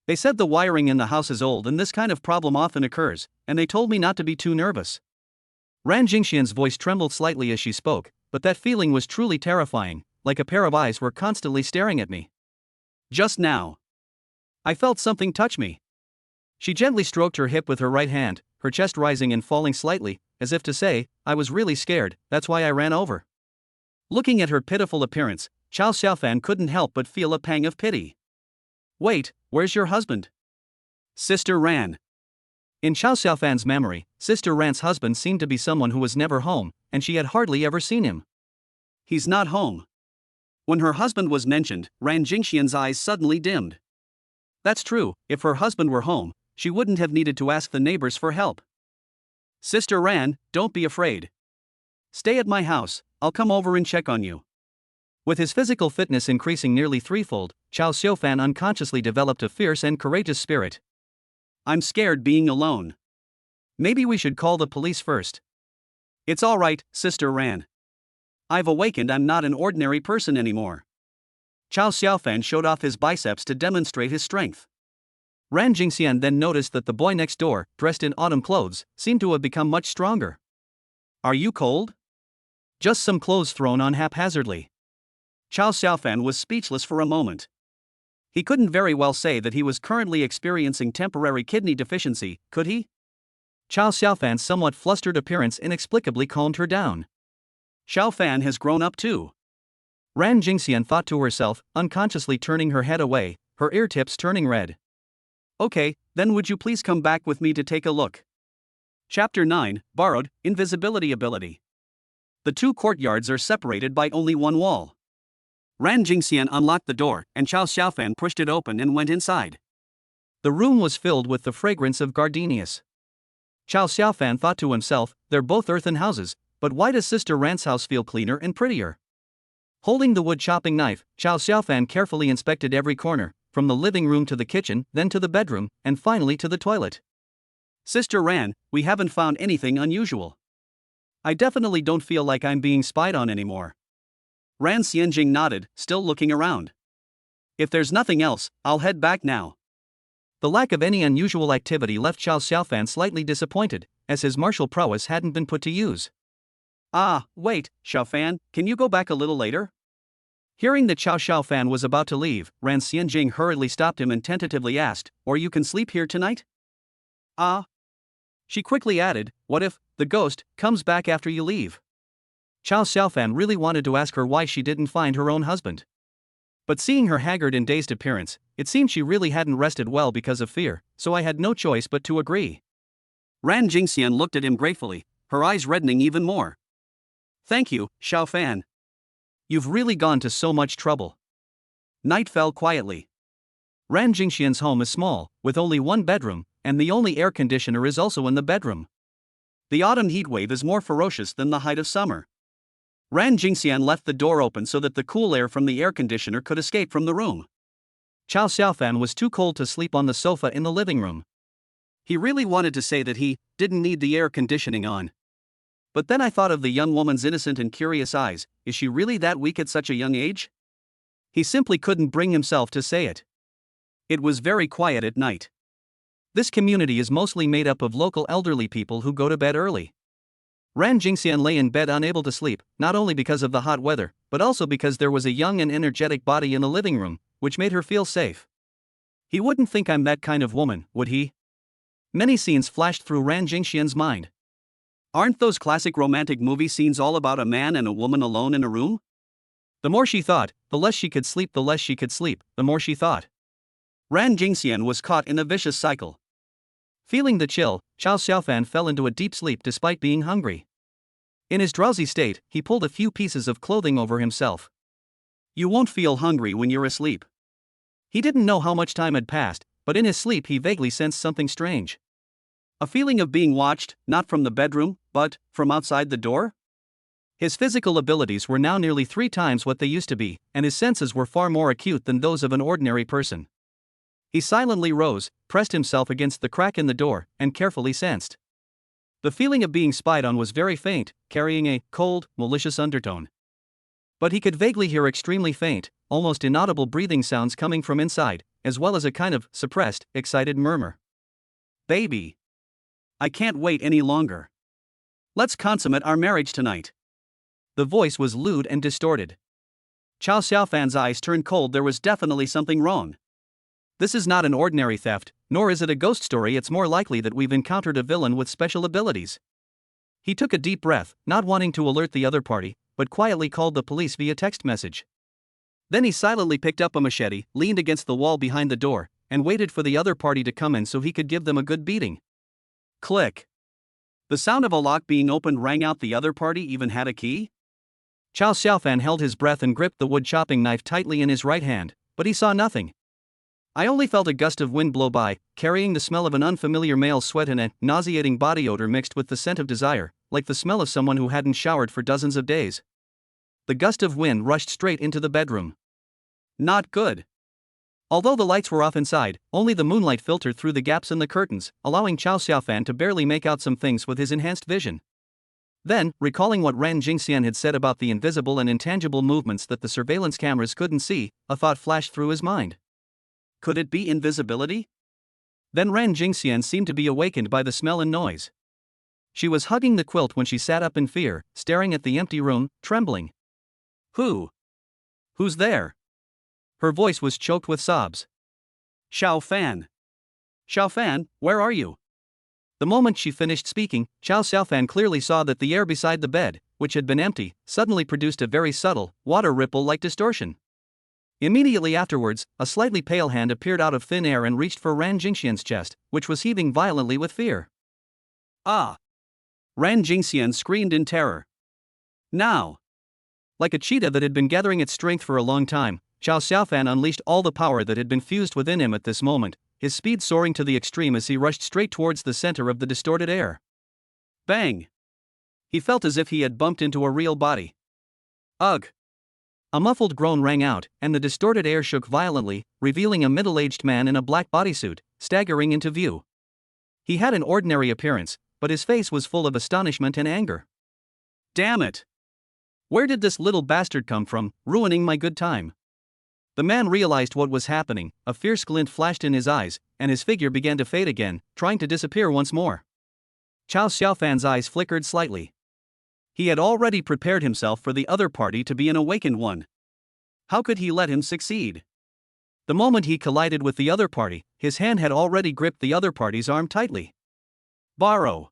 They said the wiring in the house is old and this kind of problem often occurs, and they told me not to be too nervous. Ran Jingxian's voice trembled slightly as she spoke, but that feeling was truly terrifying, like a pair of eyes were constantly staring at me. Just now, I felt something touch me. She gently stroked her hip with her right hand, her chest rising and falling slightly, as if to say, I was really scared, that's why I ran over. Looking at her pitiful appearance, Chao Xiaofan couldn't help but feel a pang of pity. Wait, where's your husband? Sister Ran. In Chao Xiaofan's memory, Sister Ran's husband seemed to be someone who was never home, and she had hardly ever seen him. He's not home. When her husband was mentioned, Ran Jingxian's eyes suddenly dimmed. That's true, if her husband were home, she wouldn't have needed to ask the neighbors for help. Sister Ran, don't be afraid. Stay at my house, I'll come over and check on you. With his physical fitness increasing nearly threefold, Chao Xiaofan unconsciously developed a fierce and courageous spirit. I'm scared being alone. Maybe we should call the police first. It's all right, Sister Ran. I've awakened, I'm not an ordinary person anymore. Chao Xiaofan showed off his biceps to demonstrate his strength. Ran Jingxian then noticed that the boy next door, dressed in autumn clothes, seemed to have become much stronger. Are you cold? Just some clothes thrown on haphazardly. Chao Xiaofan was speechless for a moment. He couldn't very well say that he was currently experiencing temporary kidney deficiency, could he? Chao Xiaofan's somewhat flustered appearance inexplicably calmed her down. Xiaofan has grown up too. Ran Jingxian thought to herself, unconsciously turning her head away, her ear tips turning red. Okay, then would you please come back with me to take a look? Chapter 9, Borrowed, Invisibility Ability. The two courtyards are separated by only one wall. Ran Jingxian unlocked the door, and Chao Xiaofan pushed it open and went inside. The room was filled with the fragrance of gardenias. Chao Xiaofan thought to himself, they're both earthen houses, but why does Sister Ran's house feel cleaner and prettier? Holding the wood chopping knife, Chao Xiaofan carefully inspected every corner, from the living room to the kitchen, then to the bedroom, and finally to the toilet. Sister Ran, we haven't found anything unusual. I definitely don't feel like I'm being spied on anymore. Ran Xianjing nodded, still looking around. If there's nothing else, I'll head back now. The lack of any unusual activity left Chao Xiaofan slightly disappointed, as his martial prowess hadn't been put to use. Ah, wait, Xiaofan, can you go back a little later? Hearing that Chao Xiaofan was about to leave, Ran Xianjing hurriedly stopped him and tentatively asked, or you can sleep here tonight? Ah. She quickly added, what if the ghost comes back after you leave? Chao Xiaofan really wanted to ask her why she didn't find her own husband. But seeing her haggard and dazed appearance, it seemed she really hadn't rested well because of fear, so I had no choice but to agree. Ran Jingxian looked at him gratefully, her eyes reddening even more. Thank you, Xiaofan. You've really gone to so much trouble. Night fell quietly. Ran Jingxian's home is small, with only one bedroom, and the only air conditioner is also in the bedroom. The autumn heatwave is more ferocious than the height of summer. Ran Jingxian left the door open so that the cool air from the air conditioner could escape from the room. Chao Xiaofan was too cold to sleep on the sofa in the living room. He really wanted to say that he didn't need the air conditioning on. But then I thought of the young woman's innocent and curious eyes, is she really that weak at such a young age? He simply couldn't bring himself to say it. It was very quiet at night. This community is mostly made up of local elderly people who go to bed early. Ran Jingxian lay in bed unable to sleep, not only because of the hot weather, but also because there was a young and energetic body in the living room, which made her feel safe. He wouldn't think I'm that kind of woman, would he? Many scenes flashed through Ran Jingxian's mind. Aren't those classic romantic movie scenes all about a man and a woman alone in a room? The more she thought, the less she could sleep, the more she thought. Ran Jingxian was caught in a vicious cycle. Feeling the chill, Chao Xiaofan fell into a deep sleep despite being hungry. In his drowsy state, he pulled a few pieces of clothing over himself. You won't feel hungry when you're asleep. He didn't know how much time had passed, but in his sleep he vaguely sensed something strange. A feeling of being watched, not from the bedroom, but from outside the door? His physical abilities were now nearly 3 times what they used to be, and his senses were far more acute than those of an ordinary person. He silently rose, pressed himself against the crack in the door, and carefully sensed. The feeling of being spied on was very faint, carrying a cold, malicious undertone. But he could vaguely hear extremely faint, almost inaudible breathing sounds coming from inside, as well as a kind of suppressed, excited murmur. "Baby. I can't wait any longer. Let's consummate our marriage tonight." The voice was lewd and distorted. Chow Xiaofan's eyes turned cold. There was definitely something wrong. This is not an ordinary theft, nor is it a ghost story. It's more likely that we've encountered a villain with special abilities. He took a deep breath, not wanting to alert the other party, but quietly called the police via text message. Then he silently picked up a machete, leaned against the wall behind the door, and waited for the other party to come in so he could give them a good beating. Click. The sound of a lock being opened rang out. The other party even had a key? Chow Xiaofan held his breath and gripped the wood chopping knife tightly in his right hand, but he saw nothing. I only felt a gust of wind blow by, carrying the smell of an unfamiliar male sweat and a nauseating body odor mixed with the scent of desire, like the smell of someone who hadn't showered for dozens of days. The gust of wind rushed straight into the bedroom. Not good. Although the lights were off inside, only the moonlight filtered through the gaps in the curtains, allowing Chow Xiaofan to barely make out some things with his enhanced vision. Then, recalling what Ran Jingxian had said about the invisible and intangible movements that the surveillance cameras couldn't see, a thought flashed through his mind. Could it be invisibility? Then Ran Jingxian seemed to be awakened by the smell and noise. She was hugging the quilt when she sat up in fear, staring at the empty room, trembling. Who's there? Her voice was choked with sobs. Xiaofan. Xiaofan, where are you? The moment she finished speaking, Chow Xiaofan clearly saw that the air beside the bed, which had been empty, suddenly produced a very subtle, water ripple-like distortion. Immediately afterwards, a slightly pale hand appeared out of thin air and reached for Ran Jingxian's chest, which was heaving violently with fear. Ah! Ran Jingxian screamed in terror. Now! Like a cheetah that had been gathering its strength for a long time, Chow Xiaofan unleashed all the power that had been fused within him at this moment, his speed soaring to the extreme as he rushed straight towards the center of the distorted air. Bang! He felt as if he had bumped into a real body. Ugh! A muffled groan rang out, and the distorted air shook violently, revealing a middle-aged man in a black bodysuit, staggering into view. He had an ordinary appearance, but his face was full of astonishment and anger. Damn it! Where did this little bastard come from, ruining my good time? The man realized what was happening, a fierce glint flashed in his eyes, and his figure began to fade again, trying to disappear once more. Chow Xiaofan's eyes flickered slightly. He had already prepared himself for the other party to be an awakened one. How could he let him succeed? The moment he collided with the other party, his hand had already gripped the other party's arm tightly. Borrow!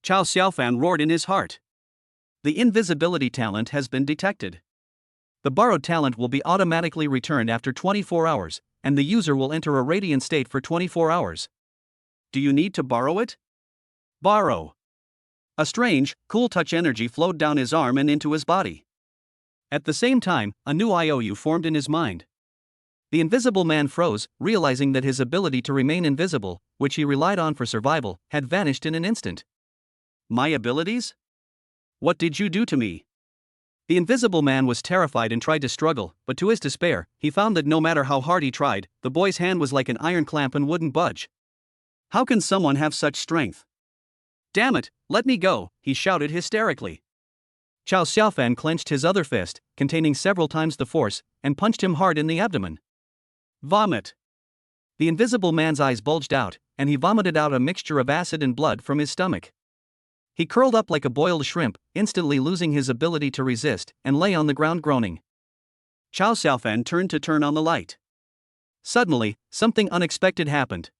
Chow Xiaofan roared in his heart. The invisibility talent has been detected. The borrowed talent will be automatically returned after 24 hours, and the user will enter a radiant state for 24 hours. Do you need to borrow it? Borrow! A strange, cool touch energy flowed down his arm and into his body. At the same time, a new IOU formed in his mind. The invisible man froze, realizing that his ability to remain invisible, which he relied on for survival, had vanished in an instant. My abilities? What did you do to me? The invisible man was terrified and tried to struggle, but to his despair, he found that no matter how hard he tried, the boy's hand was like an iron clamp and wouldn't budge. How can someone have such strength? Damn it, let me go, he shouted hysterically. Chow Xiaofan clenched his other fist, containing several times the force, and punched him hard in the abdomen. Vomit! The invisible man's eyes bulged out, and he vomited out a mixture of acid and blood from his stomach. He curled up like a boiled shrimp, instantly losing his ability to resist, and lay on the ground groaning. Chow Xiaofan turned to turn on the light. Suddenly, something unexpected happened.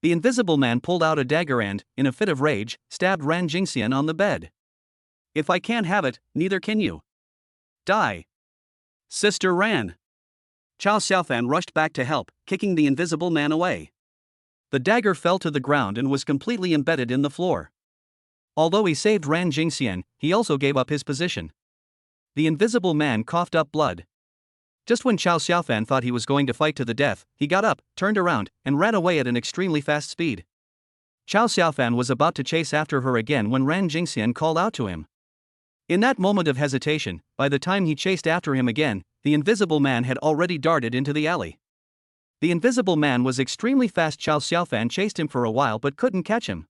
The invisible man pulled out a dagger and, in a fit of rage, stabbed Ran Jingxian on the bed. If I can't have it, neither can you. Die. Sister Ran. Chow Xiaofan rushed back to help, kicking the invisible man away. The dagger fell to the ground and was completely embedded in the floor. Although he saved Ran Jingxian, he also gave up his position. The invisible man coughed up blood. Just when Chow Xiaofan thought he was going to fight to the death, he got up, turned around, and ran away at an extremely fast speed. Chow Xiaofan was about to chase after her again when Ran Jingxian called out to him. In that moment of hesitation, by the time he chased after him again, the invisible man had already darted into the alley. The invisible man was extremely fast. Chow Xiaofan chased him for a while but couldn't catch him.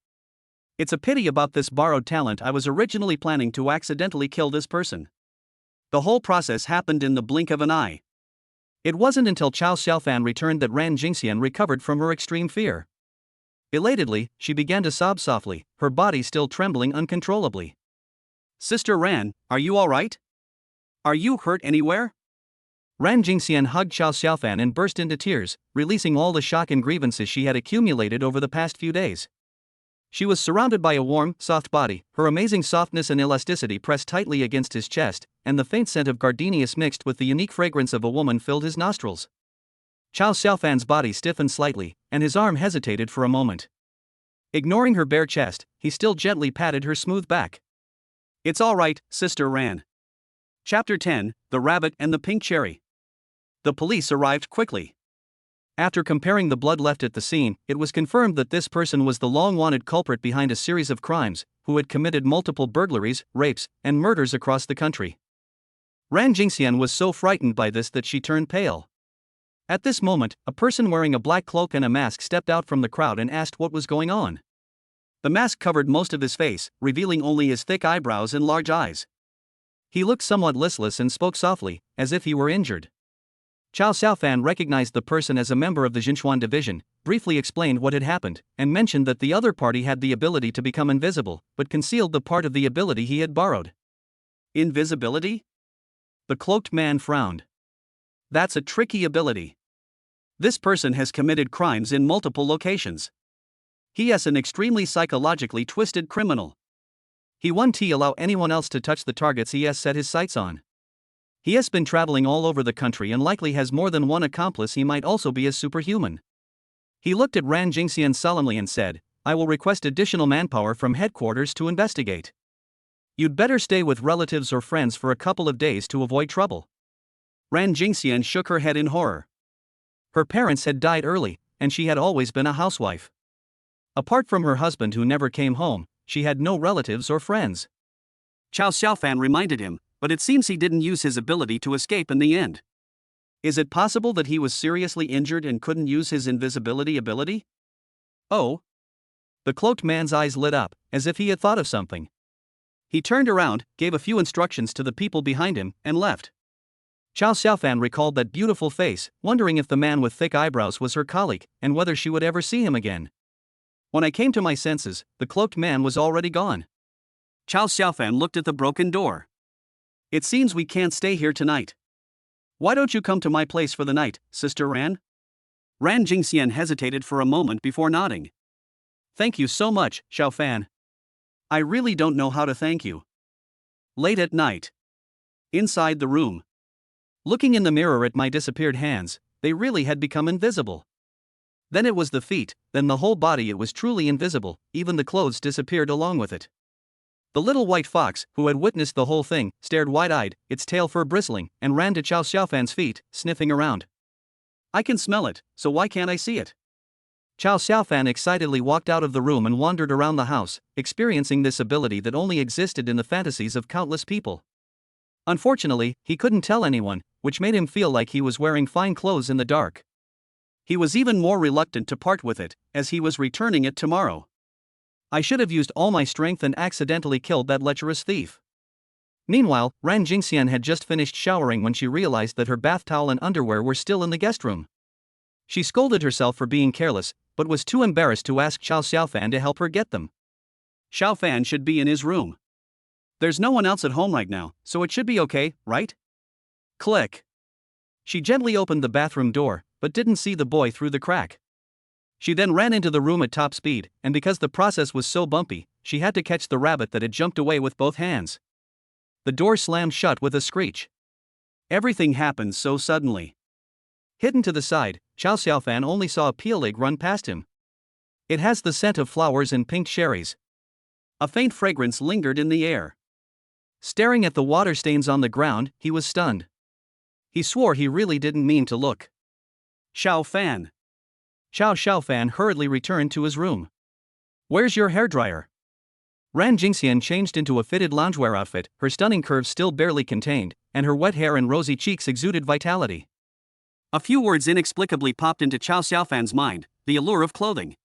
It's a pity about this borrowed talent. I was originally planning to accidentally kill this person. The whole process happened in the blink of an eye. It wasn't until Chow Xiaofan returned that Ran Jingxian recovered from her extreme fear. Elatedly, she began to sob softly, her body still trembling uncontrollably. Sister Ran, are you alright? Are you hurt anywhere? Ran Jingxian hugged Chow Xiaofan and burst into tears, releasing all the shock and grievances she had accumulated over the past few days. She was surrounded by a warm, soft body, her amazing softness and elasticity pressed tightly against his chest, and the faint scent of gardenias mixed with the unique fragrance of a woman filled his nostrils. Chow Xiaofan's body stiffened slightly, and his arm hesitated for a moment. Ignoring her bare chest, he still gently patted her smooth back. It's all right, Sister Ran. Chapter 10, The Rabbit and the Pink Cherry. The police arrived quickly. After comparing the blood left at the scene, it was confirmed that this person was the long-wanted culprit behind a series of crimes, who had committed multiple burglaries, rapes, and murders across the country. Ran Jingxian was so frightened by this that she turned pale. At this moment, a person wearing a black cloak and a mask stepped out from the crowd and asked what was going on. The mask covered most of his face, revealing only his thick eyebrows and large eyes. He looked somewhat listless and spoke softly, as if he were injured. Chow Xiaofan recognized the person as a member of the Jinchuan division, briefly explained what had happened, and mentioned that the other party had the ability to become invisible, but concealed the part of the ability he had borrowed. Invisibility? The cloaked man frowned. That's a tricky ability. This person has committed crimes in multiple locations. He is an extremely psychologically twisted criminal. He won't allow anyone else to touch the targets he has set his sights on. He has been traveling all over the country and likely has more than one accomplice. He might also be a superhuman. He looked at Ran Jingxian solemnly and said, I will request additional manpower from headquarters to investigate. You'd better stay with relatives or friends for a couple of days to avoid trouble. Ran Jingxian shook her head in horror. Her parents had died early, and she had always been a housewife. Apart from her husband who never came home, she had no relatives or friends. Chow Xiaofan reminded him, but it seems he didn't use his ability to escape in the end. Is it possible that he was seriously injured and couldn't use his invisibility ability? Oh. The cloaked man's eyes lit up, as if he had thought of something. He turned around, gave a few instructions to the people behind him, and left. Chow Xiaofan recalled that beautiful face, wondering if the man with thick eyebrows was her colleague, and whether she would ever see him again. When I came to my senses, the cloaked man was already gone. Chow Xiaofan looked at the broken door. It seems we can't stay here tonight. Why don't you come to my place for the night, Sister Ran? Ran Jingxian hesitated for a moment before nodding. Thank you so much, Xiaofan. I really don't know how to thank you. Late at night. Inside the room. Looking in the mirror at my disappeared hands, they really had become invisible. Then it was the feet, then the whole body. It was truly invisible, even the clothes disappeared along with it. The little white fox, who had witnessed the whole thing, stared wide-eyed, its tail fur bristling, and ran to Chow Xiaofan's feet, sniffing around. I can smell it, so why can't I see it? Chow Xiaofan excitedly walked out of the room and wandered around the house, experiencing this ability that only existed in the fantasies of countless people. Unfortunately, he couldn't tell anyone, which made him feel like he was wearing fine clothes in the dark. He was even more reluctant to part with it, as he was returning it tomorrow. I should have used all my strength and accidentally killed that lecherous thief. Meanwhile, Ran Jingxian had just finished showering when she realized that her bath towel and underwear were still in the guest room. She scolded herself for being careless, but was too embarrassed to ask Chow Xiaofan to help her get them. Xiaofan should be in his room. There's no one else at home right now, so it should be okay, right? Click. She gently opened the bathroom door, but didn't see the boy through the crack. She then ran into the room at top speed, and because the process was so bumpy, she had to catch the rabbit that had jumped away with both hands. The door slammed shut with a screech. Everything happened so suddenly. Hidden to the side, Chow Xiaofan only saw a peel egg run past him. It has the scent of flowers and pink cherries. A faint fragrance lingered in the air. Staring at the water stains on the ground, he was stunned. He swore he really didn't mean to look. Xiaofan. Chow Xiaofan hurriedly returned to his room. Where's your hairdryer? Ran Jingxian changed into a fitted loungewear outfit, her stunning curves still barely contained, and her wet hair and rosy cheeks exuded vitality. A few words inexplicably popped into Qiao Xiaofan's mind, the allure of clothing.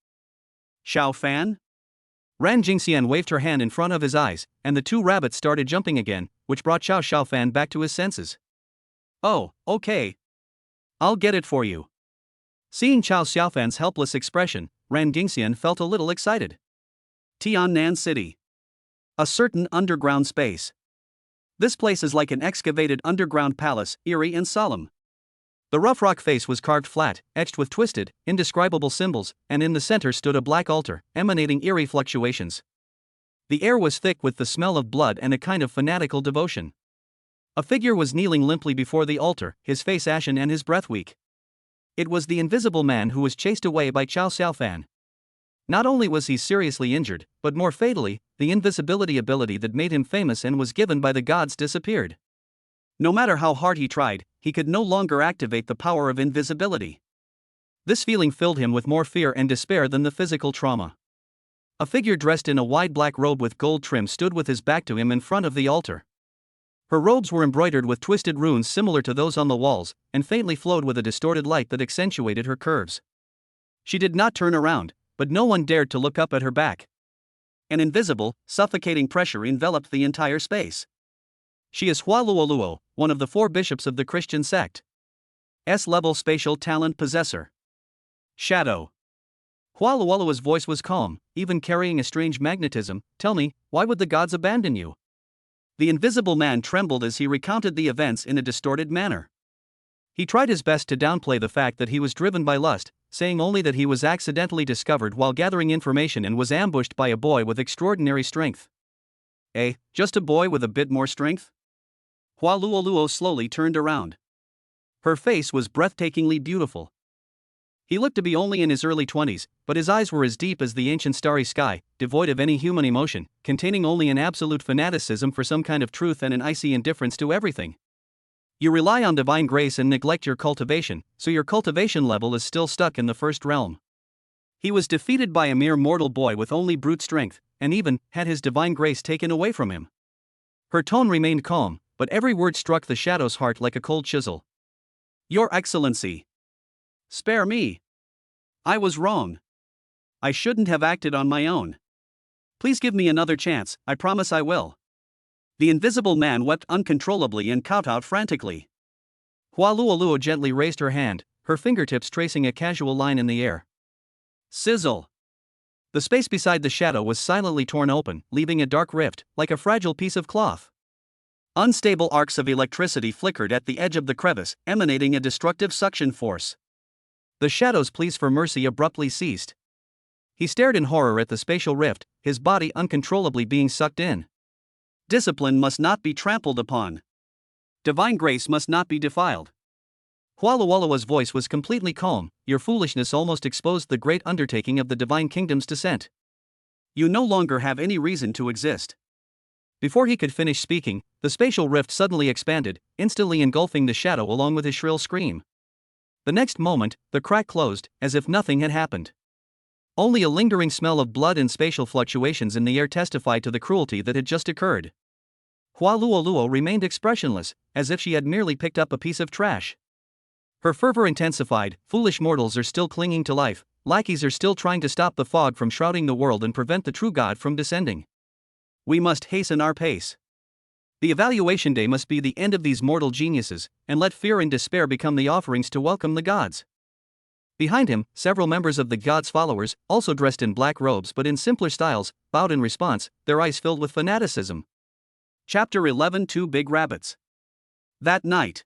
Xiaofan? Ran Jingxian waved her hand in front of his eyes, and the two rabbits started jumping again, which brought Qiao Xiaofan back to his senses. Oh, okay. I'll get it for you. Seeing Qiao Xiaofan's helpless expression, Ran Jingxian felt a little excited. Tiannan City. A certain underground space. This place is like an excavated underground palace, eerie and solemn. The rough rock face was carved flat, etched with twisted, indescribable symbols, and in the center stood a black altar, emanating eerie fluctuations. The air was thick with the smell of blood and a kind of fanatical devotion. A figure was kneeling limply before the altar, his face ashen and his breath weak. It was the invisible man who was chased away by Qiao Xiaofan. Not only was he seriously injured, but more fatally, the invisibility ability that made him famous and was given by the gods disappeared. No matter how hard he tried, he could no longer activate the power of invisibility. This feeling filled him with more fear and despair than the physical trauma. A figure dressed in a wide black robe with gold trim stood with his back to him in front of the altar. Her robes were embroidered with twisted runes similar to those on the walls, and faintly flowed with a distorted light that accentuated her curves. She did not turn around, but no one dared to look up at her back. An invisible, suffocating pressure enveloped the entire space. She is Hualuoluo, one of the 4 bishops of the Christian sect. S-level spatial talent possessor. Shadow. Hualuoluo's voice was calm, even carrying a strange magnetism. Tell me, why would the gods abandon you? The invisible man trembled as he recounted the events in a distorted manner. He tried his best to downplay the fact that he was driven by lust, saying only that he was accidentally discovered while gathering information and was ambushed by a boy with extraordinary strength. Just a boy with a bit more strength? Hualuoluo slowly turned around. Her face was breathtakingly beautiful. He looked to be only in his early 20s, but his eyes were as deep as the ancient starry sky, devoid of any human emotion, containing only an absolute fanaticism for some kind of truth and an icy indifference to everything. You rely on divine grace and neglect your cultivation, so your cultivation level is still stuck in the first realm. He was defeated by a mere mortal boy with only brute strength, and even had his divine grace taken away from him. Her tone remained calm, but every word struck the shadow's heart like a cold chisel. Your Excellency. Spare me. I was wrong. I shouldn't have acted on my own. Please give me another chance, I promise I will. The invisible man wept uncontrollably and kowtowed frantically. Hualuoluo gently raised her hand, her fingertips tracing a casual line in the air. Sizzle. The space beside the shadow was silently torn open, leaving a dark rift, like a fragile piece of cloth. Unstable arcs of electricity flickered at the edge of the crevice, emanating a destructive suction force. The shadow's pleas for mercy abruptly ceased. He stared in horror at the spatial rift, his body uncontrollably being sucked in. Discipline must not be trampled upon. Divine grace must not be defiled. Hualuoluo's voice was completely calm. Your foolishness almost exposed the great undertaking of the divine kingdom's descent. You no longer have any reason to exist. Before he could finish speaking, the spatial rift suddenly expanded, instantly engulfing the shadow along with his shrill scream. The next moment, the crack closed, as if nothing had happened. Only a lingering smell of blood and spatial fluctuations in the air testified to the cruelty that had just occurred. Hualuoluo remained expressionless, as if she had merely picked up a piece of trash. Her fervor intensified. Foolish mortals are still clinging to life, lackeys are still trying to stop the fog from shrouding the world and prevent the true God from descending. We must hasten our pace. The evaluation day must be the end of these mortal geniuses, and let fear and despair become the offerings to welcome the gods. Behind him, several members of the gods' followers, also dressed in black robes but in simpler styles, bowed in response, their eyes filled with fanaticism. Chapter 11. 2 Big Rabbits. That night,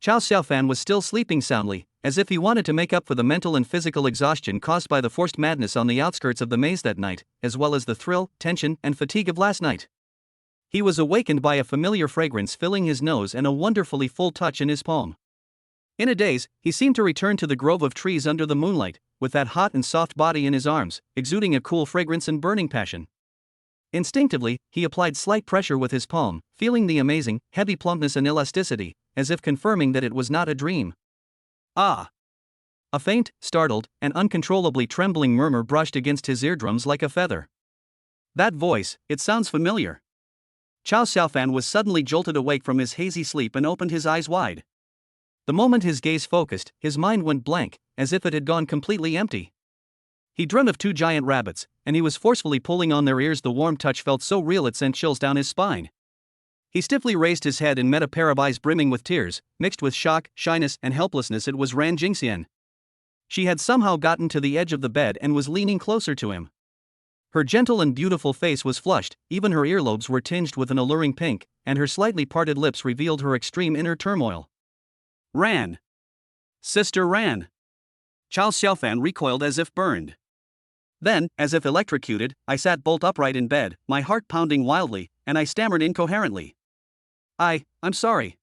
Qiao Xiaofan was still sleeping soundly, as if he wanted to make up for the mental and physical exhaustion caused by the forced madness on the outskirts of the maze that night, as well as the thrill, tension, and fatigue of last night. He was awakened by a familiar fragrance filling his nose and a wonderfully full touch in his palm. In a daze, he seemed to return to the grove of trees under the moonlight, with that hot and soft body in his arms, exuding a cool fragrance and burning passion. Instinctively, he applied slight pressure with his palm, feeling the amazing, heavy plumpness and elasticity, as if confirming that it was not a dream. Ah! A faint, startled, and uncontrollably trembling murmur brushed against his eardrums like a feather. That voice, it sounds familiar. Chow Xiaofan was suddenly jolted awake from his hazy sleep and opened his eyes wide. The moment his gaze focused, his mind went blank, as if it had gone completely empty. He dreamt of two giant rabbits, and he was forcefully pulling on their ears. The warm touch felt so real it sent chills down his spine. He stiffly raised his head and met a pair of eyes brimming with tears, mixed with shock, shyness, and helplessness. It was Ran Jingxian. She had somehow gotten to the edge of the bed and was leaning closer to him. Her gentle and beautiful face was flushed, even her earlobes were tinged with an alluring pink, and her slightly parted lips revealed her extreme inner turmoil. Ran. Sister Ran. Chow Xiaofan recoiled as if burned. Then, as if electrocuted, I sat bolt upright in bed, my heart pounding wildly, and I stammered incoherently. I'm sorry.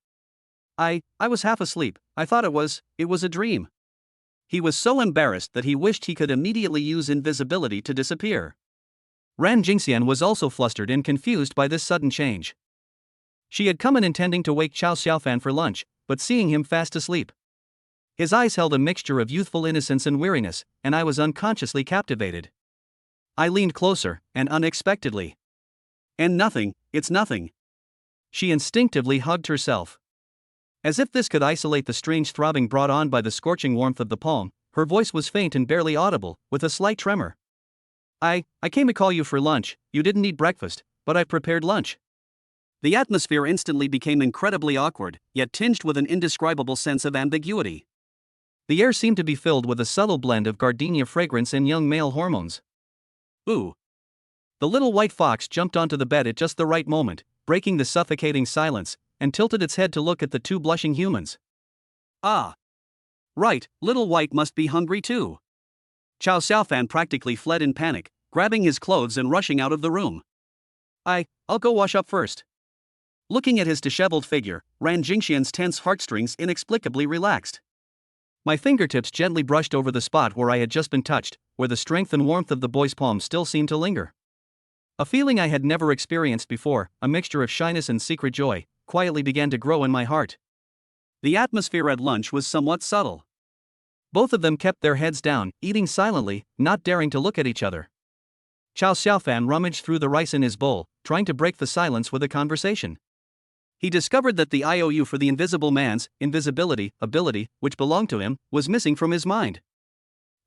I was half asleep. I thought it was a dream. He was so embarrassed that he wished he could immediately use invisibility to disappear. Ran Jingxian was also flustered and confused by this sudden change. She had come in intending to wake Chow Xiaofan for lunch, but seeing him fast asleep. His eyes held a mixture of youthful innocence and weariness, and I was unconsciously captivated. I leaned closer, and unexpectedly. And nothing, it's nothing. She instinctively hugged herself. As if this could isolate the strange throbbing brought on by the scorching warmth of the palm, her voice was faint and barely audible, with a slight tremor. I came to call you for lunch. You didn't eat breakfast, but I prepared lunch. The atmosphere instantly became incredibly awkward, yet tinged with an indescribable sense of ambiguity. The air seemed to be filled with a subtle blend of gardenia fragrance and young male hormones. Ooh. The little white fox jumped onto the bed at just the right moment, breaking the suffocating silence, and tilted its head to look at the two blushing humans. Ah. Right, little white must be hungry too. Chow Xiaofan practically fled in panic, grabbing his clothes and rushing out of the room. I'll go wash up first. Looking at his disheveled figure, Ran Jingxian's tense heartstrings inexplicably relaxed. My fingertips gently brushed over the spot where I had just been touched, where the strength and warmth of the boy's palm still seemed to linger. A feeling I had never experienced before, a mixture of shyness and secret joy, quietly began to grow in my heart. The atmosphere at lunch was somewhat subtle. Both of them kept their heads down, eating silently, not daring to look at each other. Chow Xiaofan rummaged through the rice in his bowl, trying to break the silence with a conversation. He discovered that the IOU for the invisible man's invisibility ability, which belonged to him, was missing from his mind.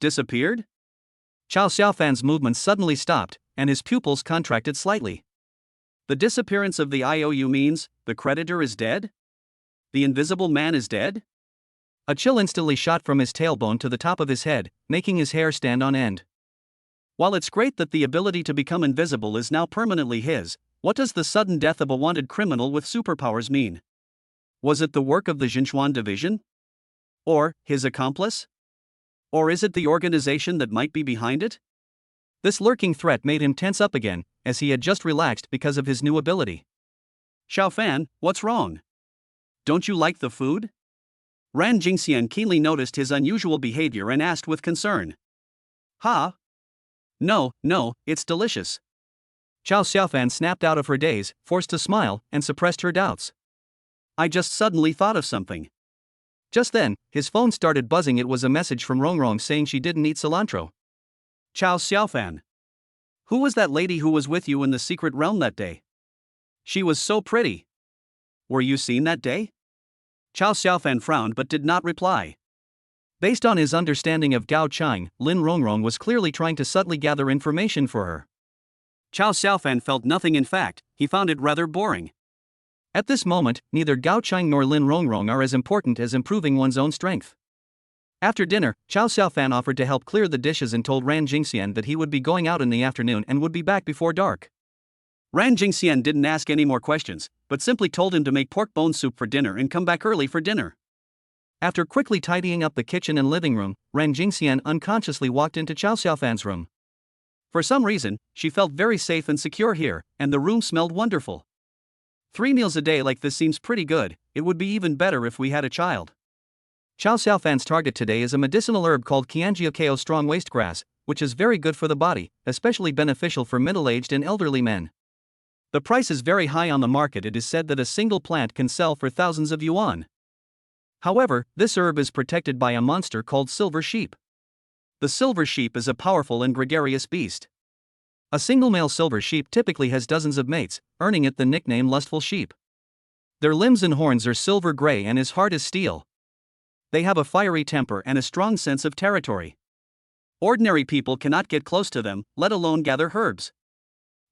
Disappeared? Chow Xiaofan's movements suddenly stopped, and his pupils contracted slightly. The disappearance of the IOU means the creditor is dead? The invisible man is dead? A chill instantly shot from his tailbone to the top of his head, making his hair stand on end. While it's great that the ability to become invisible is now permanently his, what does the sudden death of a wanted criminal with superpowers mean? Was it the work of the Jinchuan division? Or his accomplice? Or is it the organization that might be behind it? This lurking threat made him tense up again, as he had just relaxed because of his new ability. Xiaofan, what's wrong? Don't you like the food? Ran Jingxian keenly noticed his unusual behavior and asked with concern. Ha? No, it's delicious. Chow Xiaofan snapped out of her daze, forced to smile, and suppressed her doubts. I just suddenly thought of something. Just then, his phone started buzzing. It was a message from Rongrong saying she didn't eat cilantro. Chow Xiaofan. Who was that lady who was with you in the secret realm that day? She was so pretty. Were you seen that day? Chow Xiaofan frowned but did not reply. Based on his understanding of Gao Chang, Lin Rongrong was clearly trying to subtly gather information for her. Chow Xiaofan felt nothing. In fact, he found it rather boring. At this moment, neither Gao Chang nor Lin Rongrong are as important as improving one's own strength. After dinner, Chow Xiaofan offered to help clear the dishes and told Ran Jingxian that he would be going out in the afternoon and would be back before dark. Ran Jingxian didn't ask any more questions, but simply told him to make pork bone soup for dinner and come back early for dinner. After quickly tidying up the kitchen and living room, Ran Jingxian unconsciously walked into Chow Xiaofan's room. For some reason, she felt very safe and secure here, and the room smelled wonderful. 3 meals a day like this seems pretty good. It would be even better if we had a child. Chow Xiaofan's target today is a medicinal herb called Qianjiakeo strong waste grass, which is very good for the body, especially beneficial for middle-aged and elderly men. The price is very high on the market. It is said that a single plant can sell for thousands of yuan. However, this herb is protected by a monster called silver sheep. The silver sheep is a powerful and gregarious beast. A single male silver sheep typically has dozens of mates, earning it the nickname lustful sheep. Their limbs and horns are silver gray and as hard as steel. They have a fiery temper and a strong sense of territory. Ordinary people cannot get close to them, let alone gather herbs.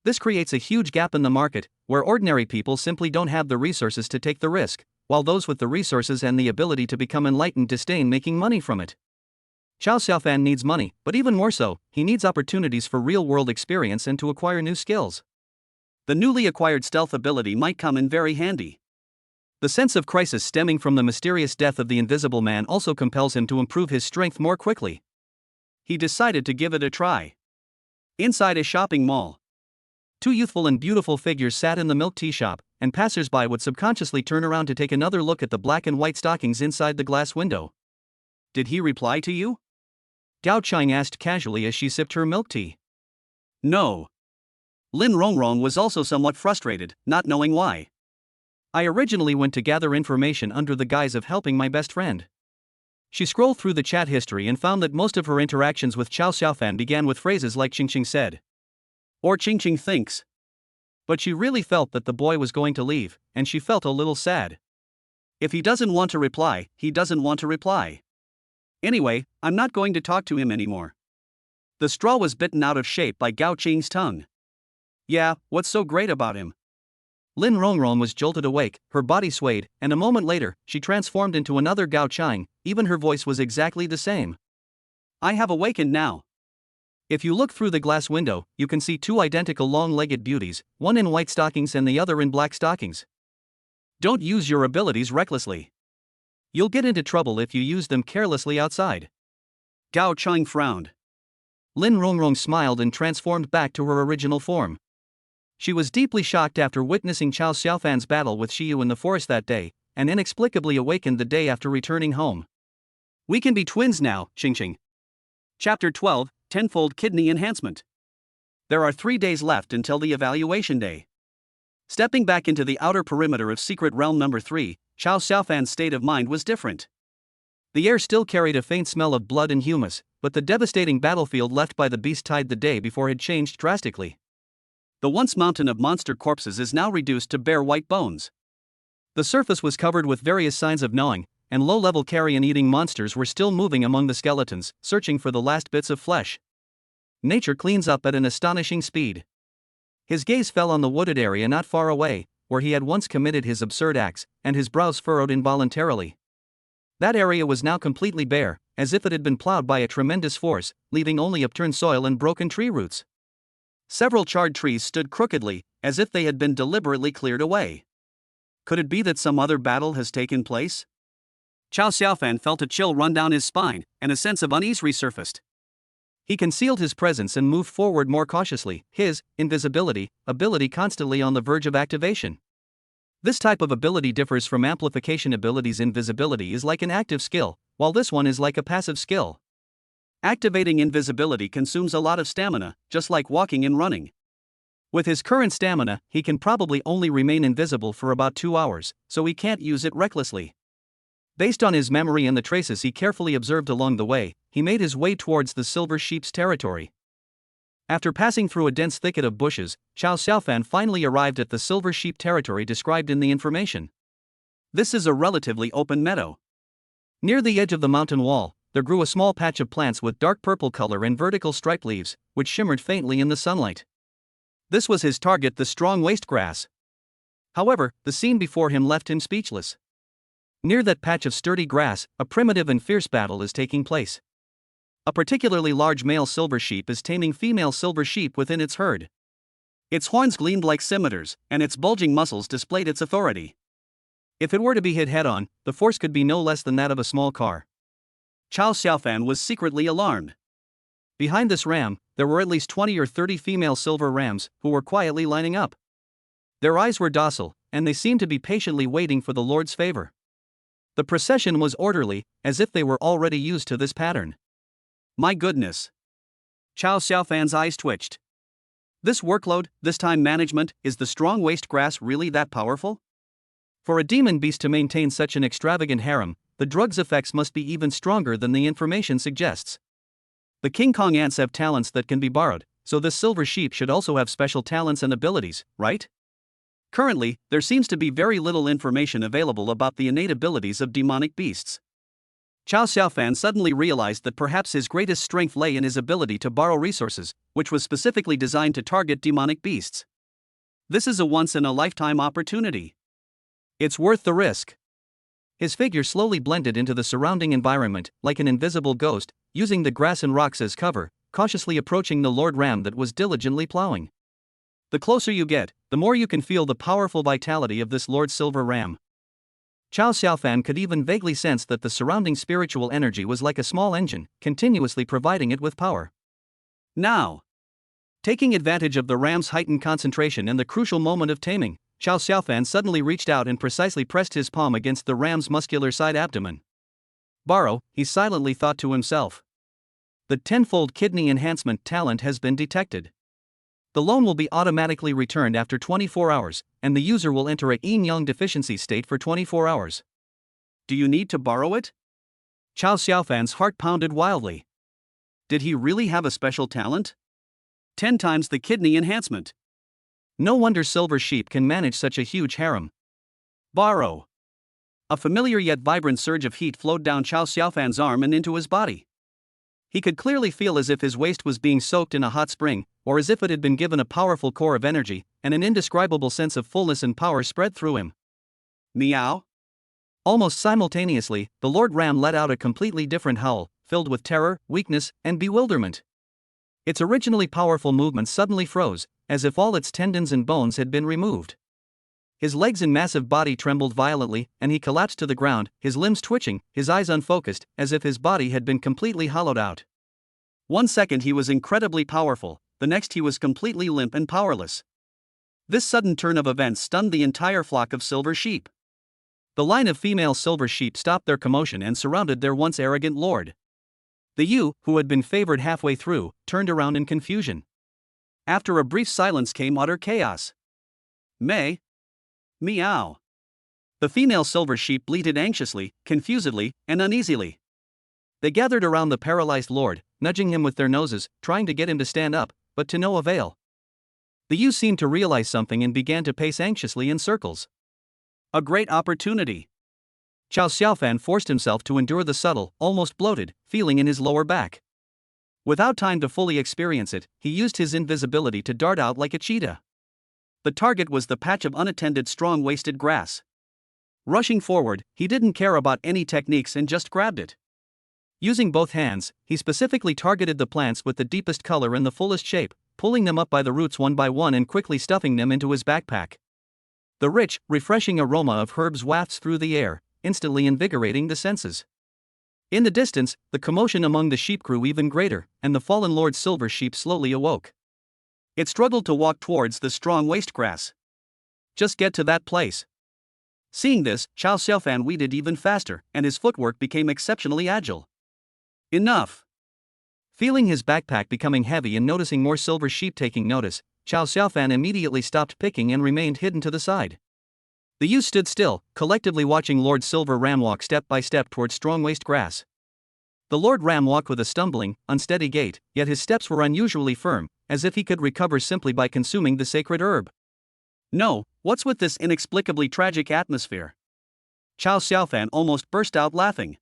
This creates a huge gap in the market, where ordinary people simply don't have the resources to take the risk, while those with the resources and the ability to become enlightened disdain making money from it. Xiao Xiaofan needs money, but even more so, he needs opportunities for real-world experience and to acquire new skills. The newly acquired stealth ability might come in very handy. The sense of crisis stemming from the mysterious death of the Invisible Man also compels him to improve his strength more quickly. He decided to give it a try. Inside a shopping mall, two youthful and beautiful figures sat in the milk tea shop, and passers-by would subconsciously turn around to take another look at the black and white stockings inside the glass window. "Did he reply to you?" Gao Chang asked casually as she sipped her milk tea. "No." Lin Rongrong was also somewhat frustrated, not knowing why. "I originally went to gather information under the guise of helping my best friend." She scrolled through the chat history and found that most of her interactions with Xiao Xiaofan began with phrases like "Ching Ching said," or "Ching Ching thinks." But she really felt that the boy was going to leave, and she felt a little sad. If he doesn't want to reply, he doesn't want to reply. Anyway, I'm not going to talk to him anymore. The straw was bitten out of shape by Gao Qing's tongue. "Yeah, what's so great about him?" Lin Rongrong was jolted awake, her body swayed, and a moment later, she transformed into another Gao Chang, even her voice was exactly the same. "I have awakened now. If you look through the glass window, you can see two identical long-legged beauties, one in white stockings and the other in black stockings. Don't use your abilities recklessly. You'll get into trouble if you use them carelessly outside." Gao Chang frowned. Lin Rongrong smiled and transformed back to her original form. She was deeply shocked after witnessing Xiao Xiaofan's battle with Shiyu in the forest that day, and inexplicably awakened the day after returning home. "We can be twins now, Ching Ching." Chapter 12, Tenfold Kidney Enhancement. There are 3 days left until the evaluation day. Stepping back into the outer perimeter of Secret Realm Number 3, Xiao Xiaofan's state of mind was different. The air still carried a faint smell of blood and humus, but the devastating battlefield left by the beast tide the day before had changed drastically. The once mountain of monster corpses is now reduced to bare white bones. The surface was covered with various signs of gnawing, and low-level carrion-eating monsters were still moving among the skeletons, searching for the last bits of flesh. Nature cleans up at an astonishing speed. His gaze fell on the wooded area not far away, where he had once committed his absurd acts, and his brows furrowed involuntarily. That area was now completely bare, as if it had been plowed by a tremendous force, leaving only upturned soil and broken tree roots. Several charred trees stood crookedly, as if they had been deliberately cleared away. Could it be that some other battle has taken place? Xiao Xiaofan felt a chill run down his spine, and a sense of unease resurfaced. He concealed his presence and moved forward more cautiously, his invisibility ability constantly on the verge of activation. This type of ability differs from amplification abilities. Invisibility is like an active skill, while this one is like a passive skill. Activating invisibility consumes a lot of stamina, just like walking and running. With his current stamina, he can probably only remain invisible for about 2 hours, so he can't use it recklessly. Based on his memory and the traces he carefully observed along the way, he made his way towards the Silver Sheep's territory. After passing through a dense thicket of bushes, Xiao Xiaofan finally arrived at the Silver Sheep territory described in the information. This is a relatively open meadow. Near the edge of the mountain wall, there grew a small patch of plants with dark purple color and vertical striped leaves, which shimmered faintly in the sunlight. This was his target, the strong waste grass. However, the scene before him left him speechless. Near that patch of sturdy grass, a primitive and fierce battle is taking place. A particularly large male silver sheep is taming female silver sheep within its herd. Its horns gleamed like scimitars, and its bulging muscles displayed its authority. If it were to be hit head-on, the force could be no less than that of a small car. Xiao Xiaofan was secretly alarmed. Behind this ram, there were at least 20 or 30 female silver rams, who were quietly lining up. Their eyes were docile, and they seemed to be patiently waiting for the Lord's favor. The procession was orderly, as if they were already used to this pattern. My goodness. Xiao Xiaofan's eyes twitched. This workload, this time management, is the strong waste grass really that powerful? For a demon beast to maintain such an extravagant harem, the drug's effects must be even stronger than the information suggests. The King Kong ants have talents that can be borrowed, so this silver sheep should also have special talents and abilities, right? Currently, there seems to be very little information available about the innate abilities of demonic beasts. Chao Xiaofan suddenly realized that perhaps his greatest strength lay in his ability to borrow resources, which was specifically designed to target demonic beasts. This is a once-in-a-lifetime opportunity. It's worth the risk. His figure slowly blended into the surrounding environment, like an invisible ghost, using the grass and rocks as cover, cautiously approaching the Lord Ram that was diligently plowing. The closer you get, the more you can feel the powerful vitality of this Lord Silver Ram. Chao Xiaofan could even vaguely sense that the surrounding spiritual energy was like a small engine, continuously providing it with power. Now, taking advantage of the ram's heightened concentration and the crucial moment of taming, Chao Xiaofan suddenly reached out and precisely pressed his palm against the ram's muscular side abdomen. Borrow, he silently thought to himself. The tenfold kidney enhancement talent has been detected. The loan will be automatically returned after 24 hours, and the user will enter a yin-yang deficiency state for 24 hours. Do you need to borrow it? Chao Xiaofan's heart pounded wildly. Did he really have a special talent? 10 times the kidney enhancement. No wonder Silver Sheep can manage such a huge harem. Borrow. A familiar yet vibrant surge of heat flowed down Chao Xiaofan's arm and into his body. He could clearly feel as if his waist was being soaked in a hot spring, or as if it had been given a powerful core of energy, and an indescribable sense of fullness and power spread through him. Meow. Almost simultaneously, the Lord Ram let out a completely different howl, filled with terror, weakness, and bewilderment. Its originally powerful movements suddenly froze, as if all its tendons and bones had been removed. His legs and massive body trembled violently, and he collapsed to the ground, his limbs twitching, his eyes unfocused, as if his body had been completely hollowed out. 1 second he was incredibly powerful, the next he was completely limp and powerless. This sudden turn of events stunned the entire flock of silver sheep. The line of female silver sheep stopped their commotion and surrounded their once arrogant lord. The ewe, who had been favored halfway through, turned around in confusion. After a brief silence came utter chaos. May. Meow. The female silver sheep bleated anxiously, confusedly, and uneasily. They gathered around the paralyzed lord, nudging him with their noses, trying to get him to stand up, but to no avail. The ewe seemed to realize something and began to pace anxiously in circles. A great opportunity. Chao Xiaofan forced himself to endure the subtle, almost bloated, feeling in his lower back. Without time to fully experience it, he used his invisibility to dart out like a cheetah. The target was the patch of unattended strong-waisted grass. Rushing forward, he didn't care about any techniques and just grabbed it. Using both hands, he specifically targeted the plants with the deepest color and the fullest shape, pulling them up by the roots one by one and quickly stuffing them into his backpack. The rich, refreshing aroma of herbs wafts through the air, instantly invigorating the senses. In the distance, the commotion among the sheep grew even greater, and the fallen Lord Silver Sheep slowly awoke. It struggled to walk towards the strong waste grass. Just get to that place. Seeing this, Chao Xiaofan weeded even faster, and his footwork became exceptionally agile. Enough. Feeling his backpack becoming heavy and noticing more silver sheep taking notice, Chao Xiaofan immediately stopped picking and remained hidden to the side. The youth stood still, collectively watching Lord Silver Ram walk step by step toward strong waste grass. The Lord Ram walked with a stumbling, unsteady gait, yet his steps were unusually firm, as if he could recover simply by consuming the sacred herb. No, what's with this inexplicably tragic atmosphere? Chao Xiaofan almost burst out laughing.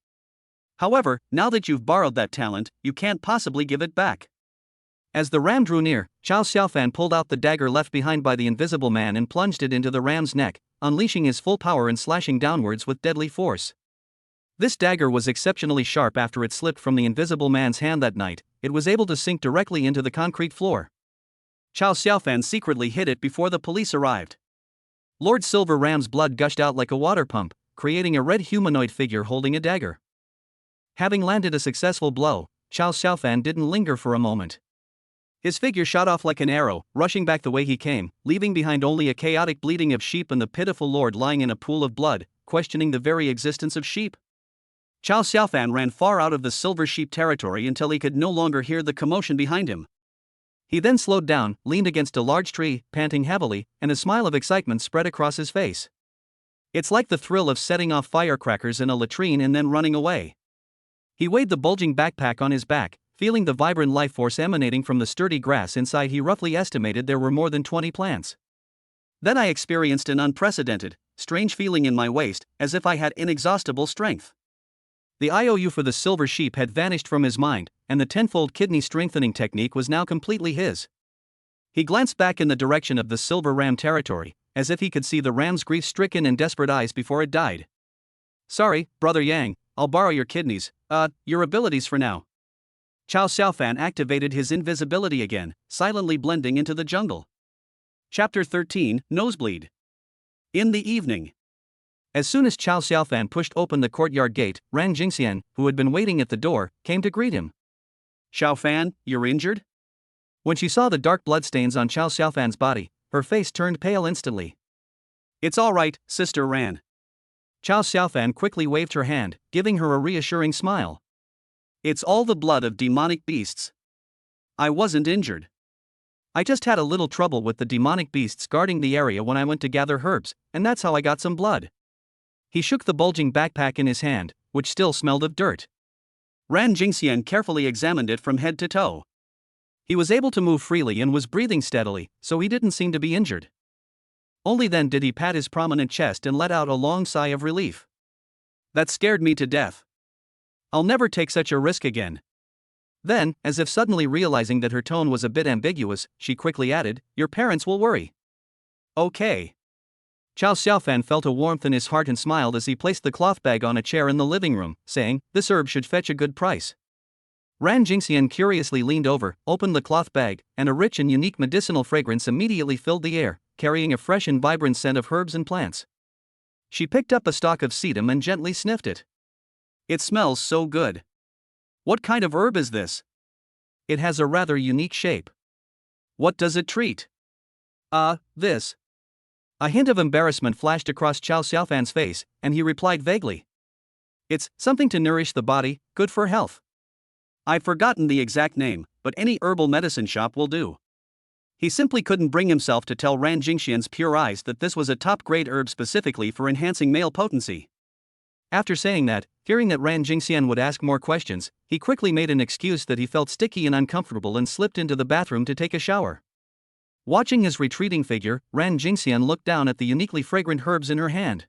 However, now that you've borrowed that talent, you can't possibly give it back. As the ram drew near, Chao Xiaofan pulled out the dagger left behind by the invisible man and plunged it into the ram's neck, unleashing his full power and slashing downwards with deadly force. This dagger was exceptionally sharp. After it slipped from the invisible man's hand that night, it was able to sink directly into the concrete floor. Chao Xiaofan secretly hid it before the police arrived. Lord Silver Ram's blood gushed out like a water pump, creating a red humanoid figure holding a dagger. Having landed a successful blow, Chao Xiaofan didn't linger for a moment. His figure shot off like an arrow, rushing back the way he came, leaving behind only a chaotic bleating of sheep and the pitiful lord lying in a pool of blood, questioning the very existence of sheep. Chao Xiaofan ran far out of the silver sheep territory until he could no longer hear the commotion behind him. He then slowed down, leaned against a large tree, panting heavily, and a smile of excitement spread across his face. It's like the thrill of setting off firecrackers in a latrine and then running away. He weighed the bulging backpack on his back, feeling the vibrant life force emanating from the sturdy grass inside. He roughly estimated there were more than 20 plants. Then I experienced an unprecedented, strange feeling in my waist, as if I had inexhaustible strength. The IOU for the silver sheep had vanished from his mind, and the tenfold kidney strengthening technique was now completely his. He glanced back in the direction of the silver ram territory, as if he could see the ram's grief-stricken and desperate eyes before it died. Sorry, Brother Yang, I'll borrow your kidneys, your abilities for now. Chao Xiaofan activated his invisibility again, silently blending into the jungle. Chapter 13, Nosebleed. In the evening. As soon as Chao Xiaofan pushed open the courtyard gate, Ran Jingxian, who had been waiting at the door, came to greet him. Xiaofan, you're injured? When she saw the dark bloodstains on Chao Xiaofan's body, her face turned pale instantly. It's all right, Sister Ran. Chao Xiaofan quickly waved her hand, giving her a reassuring smile. It's all the blood of demonic beasts. I wasn't injured. I just had a little trouble with the demonic beasts guarding the area when I went to gather herbs, and that's how I got some blood. He shook the bulging backpack in his hand, which still smelled of dirt. Ran Jingxian carefully examined it from head to toe. He was able to move freely and was breathing steadily, so he didn't seem to be injured. Only then did he pat his prominent chest and let out a long sigh of relief. That scared me to death. I'll never take such a risk again. Then, as if suddenly realizing that her tone was a bit ambiguous, she quickly added, your parents will worry. Okay. Chao Xiaofan felt a warmth in his heart and smiled as he placed the cloth bag on a chair in the living room, saying, this herb should fetch a good price. Ran Jingxian curiously leaned over, opened the cloth bag, and a rich and unique medicinal fragrance immediately filled the air, carrying a fresh and vibrant scent of herbs and plants. She picked up a stalk of sedum and gently sniffed it. It smells so good. What kind of herb is this? It has a rather unique shape. What does it treat? This. A hint of embarrassment flashed across Chao Xiaofan's face, and he replied vaguely. It's something to nourish the body, good for health. I've forgotten the exact name, but any herbal medicine shop will do. He simply couldn't bring himself to tell Ran Jingxian's pure eyes that this was a top-grade herb specifically for enhancing male potency. After saying that, fearing that Ran Jingxian would ask more questions, he quickly made an excuse that he felt sticky and uncomfortable and slipped into the bathroom to take a shower. Watching his retreating figure, Ran Jingxian looked down at the uniquely fragrant herbs in her hand.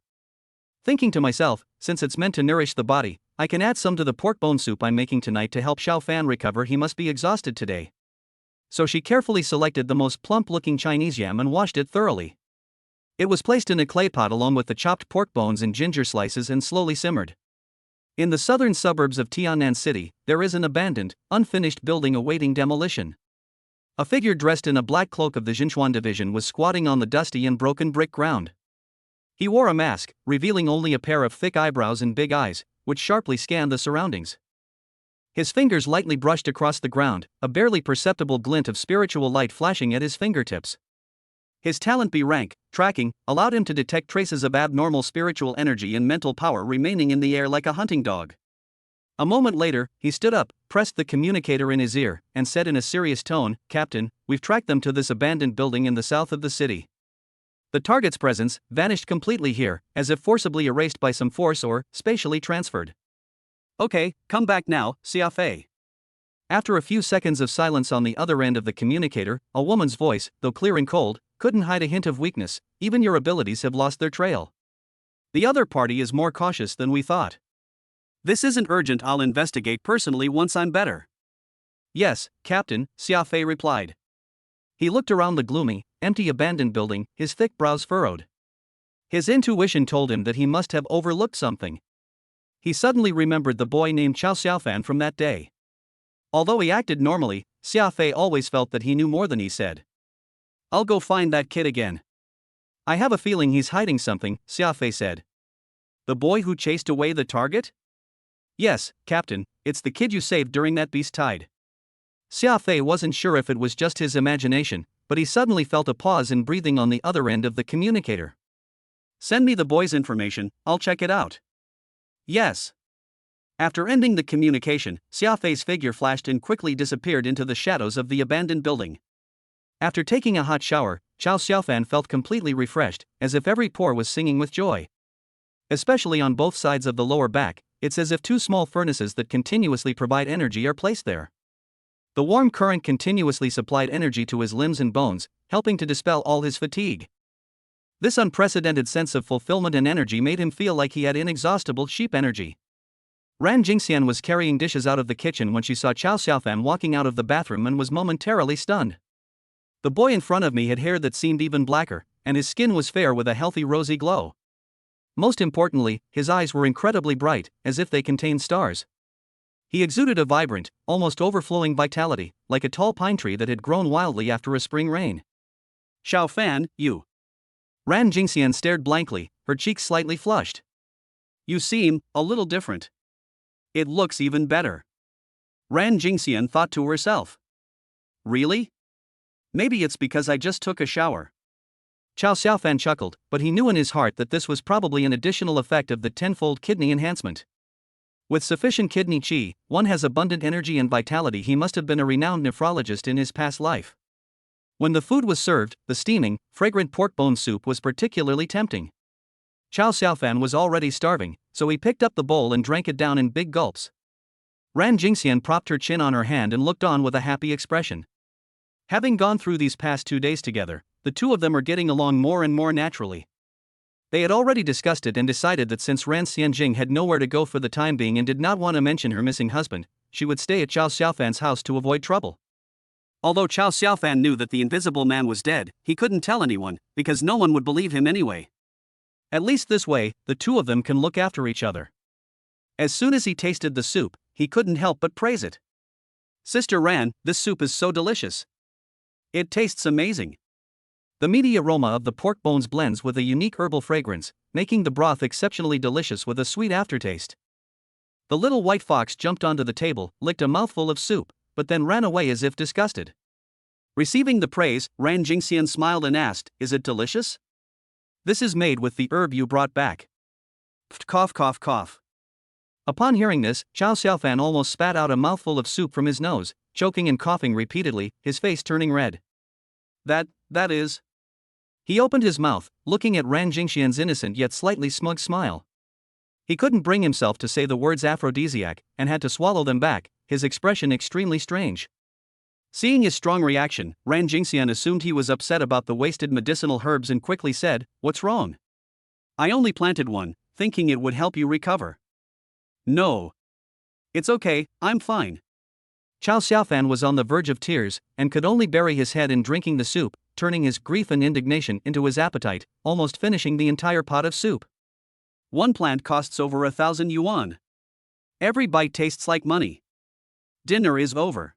Thinking to myself, since it's meant to nourish the body, I can add some to the pork bone soup I'm making tonight to help Xiaofan recover. He must be exhausted today. So she carefully selected the most plump-looking Chinese yam and washed it thoroughly. It was placed in a clay pot along with the chopped pork bones and ginger slices and slowly simmered. In the southern suburbs of Tiannan City, there is an abandoned, unfinished building awaiting demolition. A figure dressed in a black cloak of the Xinchuan division was squatting on the dusty and broken brick ground. He wore a mask, revealing only a pair of thick eyebrows and big eyes, which sharply scanned the surroundings. His fingers lightly brushed across the ground, a barely perceptible glint of spiritual light flashing at his fingertips. His talent B rank, tracking, allowed him to detect traces of abnormal spiritual energy and mental power remaining in the air like a hunting dog. A moment later, he stood up, pressed the communicator in his ear, and said in a serious tone, Captain, we've tracked them to this abandoned building in the south of the city. The target's presence vanished completely here, as if forcibly erased by some force or spatially transferred. Okay, come back now, Xiaofei. After a few seconds of silence on the other end of the communicator, a woman's voice, though clear and cold, couldn't hide a hint of weakness. Even your abilities have lost their trail. The other party is more cautious than we thought. This isn't urgent. I'll investigate personally once I'm better. Yes, Captain, Xiaofei replied. He looked around the gloomy, empty abandoned building, his thick brows furrowed. His intuition told him that he must have overlooked something. He suddenly remembered the boy named Chao Xiaofan from that day. Although he acted normally, Xiaofei always felt that he knew more than he said. I'll go find that kid again. I have a feeling he's hiding something, Xiaofei said. The boy who chased away the target? Yes, Captain, it's the kid you saved during that beast tide. Xiaofei wasn't sure if it was just his imagination, but he suddenly felt a pause in breathing on the other end of the communicator. Send me the boy's information, I'll check it out. Yes. After ending the communication, Xiaofei's figure flashed and quickly disappeared into the shadows of the abandoned building. After taking a hot shower, Chao Xiaofan felt completely refreshed, as if every pore was singing with joy. Especially on both sides of the lower back, it's as if two small furnaces that continuously provide energy are placed there. The warm current continuously supplied energy to his limbs and bones, helping to dispel all his fatigue. This unprecedented sense of fulfillment and energy made him feel like he had inexhaustible sheep energy. Ran Jingxian was carrying dishes out of the kitchen when she saw Chao Xiaofan walking out of the bathroom and was momentarily stunned. The boy in front of me had hair that seemed even blacker, and his skin was fair with a healthy rosy glow. Most importantly, his eyes were incredibly bright, as if they contained stars. He exuded a vibrant, almost overflowing vitality, like a tall pine tree that had grown wildly after a spring rain. Xiaofan, you. Ran Jingxian stared blankly, her cheeks slightly flushed. You seem a little different. It looks even better. Ran Jingxian thought to herself. Really? Maybe it's because I just took a shower. Chao Xiaofan chuckled, but he knew in his heart that this was probably an additional effect of the tenfold kidney enhancement. With sufficient kidney qi, one has abundant energy and vitality. He must have been a renowned nephrologist in his past life. When the food was served, the steaming, fragrant pork bone soup was particularly tempting. Chao Xiaofan was already starving, so he picked up the bowl and drank it down in big gulps. Ran Jingxian propped her chin on her hand and looked on with a happy expression. Having gone through these past 2 days together, the two of them are getting along more and more naturally. They had already discussed it and decided that since Ran Xianjing had nowhere to go for the time being and did not want to mention her missing husband, she would stay at Chao Xiaofan's house to avoid trouble. Although Chao Xiaofan knew that the invisible man was dead, he couldn't tell anyone, because no one would believe him anyway. At least this way, the two of them can look after each other. As soon as he tasted the soup, he couldn't help but praise it. Sister Ran, this soup is so delicious. It tastes amazing. The meaty aroma of the pork bones blends with a unique herbal fragrance, making the broth exceptionally delicious with a sweet aftertaste. The little white fox jumped onto the table, licked a mouthful of soup, but then ran away as if disgusted. Receiving the praise, Ran Jingxian smiled and asked, "Is it delicious?" "This is made with the herb you brought back." Cough cough cough. Upon hearing this, Chao Xiaofan almost spat out a mouthful of soup from his nose, choking and coughing repeatedly, his face turning red. That is. He opened his mouth, looking at Ran Jingxian's innocent yet slightly smug smile. He couldn't bring himself to say the words aphrodisiac, and had to swallow them back, his expression extremely strange. Seeing his strong reaction, Ran Jingxian assumed he was upset about the wasted medicinal herbs and quickly said, "What's wrong?" "I only planted one, thinking it would help you recover." "No. It's okay, I'm fine." Chao Xiaofan was on the verge of tears, and could only bury his head in drinking the soup, turning his grief and indignation into his appetite, almost finishing the entire pot of soup. One plant costs over 1,000 yuan. Every bite tastes like money. Dinner is over.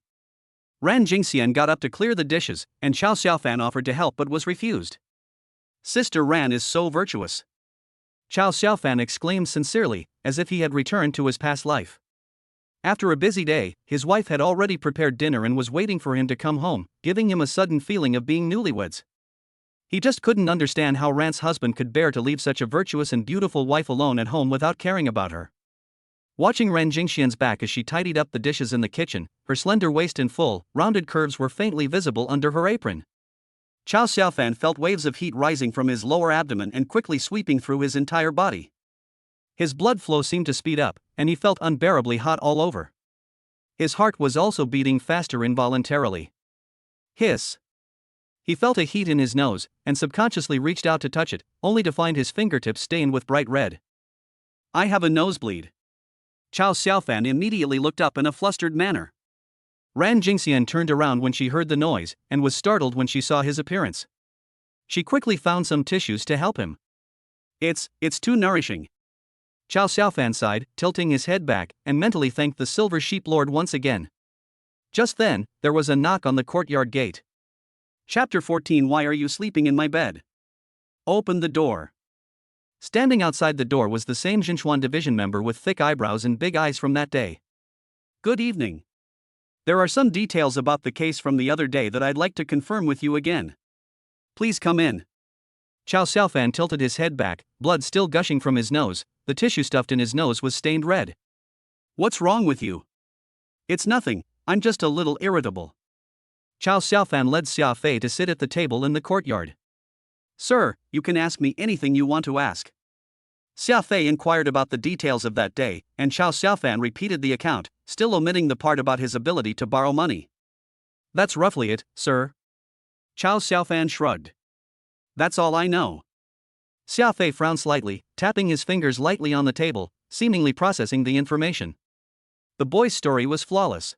Ran Jingxian got up to clear the dishes, and Chao Xiaofan offered to help but was refused. Sister Ran is so virtuous. Chao Xiaofan exclaimed sincerely, as if he had returned to his past life. After a busy day, his wife had already prepared dinner and was waiting for him to come home, giving him a sudden feeling of being newlyweds. He just couldn't understand how Ran's husband could bear to leave such a virtuous and beautiful wife alone at home without caring about her. Watching Ran Jingxian's back as she tidied up the dishes in the kitchen, her slender waist and full, rounded curves were faintly visible under her apron. Chao Xiaofan felt waves of heat rising from his lower abdomen and quickly sweeping through his entire body. His blood flow seemed to speed up, and he felt unbearably hot all over. His heart was also beating faster involuntarily. Hiss. He felt a heat in his nose, and subconsciously reached out to touch it, only to find his fingertips stained with bright red. "I have a nosebleed." Chao Xiaofan immediately looked up in a flustered manner. Ran Jingxian turned around when she heard the noise, and was startled when she saw his appearance. She quickly found some tissues to help him. It's too nourishing." Chao Xiaofan sighed, tilting his head back, and mentally thanked the silver sheep lord once again. Just then, there was a knock on the courtyard gate. Chapter 14. Why are you sleeping in my bed? Open the door. Standing outside the door was the same Jinchuan division member with thick eyebrows and big eyes from that day. "Good evening. There are some details about the case from the other day that I'd like to confirm with you again. Please come in." Chao Xiaofan tilted his head back, blood still gushing from his nose. The tissue stuffed in his nose was stained red. "What's wrong with you?" "It's nothing, I'm just a little irritable." Chao Xiaofan led Xia Fei to sit at the table in the courtyard. "Sir, you can ask me anything you want to ask." Xia Fei inquired about the details of that day, and Chao Xiaofan repeated the account, still omitting the part about his ability to borrow money. That's roughly it, sir. Chow Xiaofan shrugged. That's all I know. Xiafei frowned slightly, tapping his fingers lightly on the table, seemingly processing the information. The boy's story was flawless.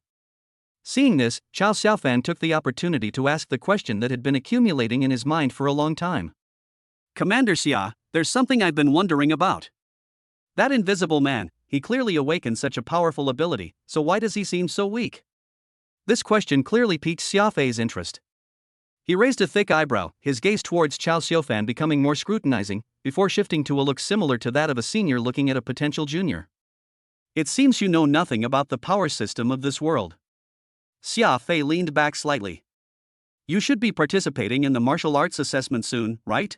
Seeing this, Chow Xiaofan took the opportunity to ask the question that had been accumulating in his mind for a long time. Commander Xia, there's something I've been wondering about. That invisible man, he clearly awakened such a powerful ability, so why does he seem so weak? This question clearly piqued Xiafei's interest. He raised a thick eyebrow, his gaze towards Chow Xiaofan becoming more scrutinizing, before shifting to a look similar to that of a senior looking at a potential junior. It seems you know nothing about the power system of this world. Xiafei leaned back slightly. You should be participating in the martial arts assessment soon, right?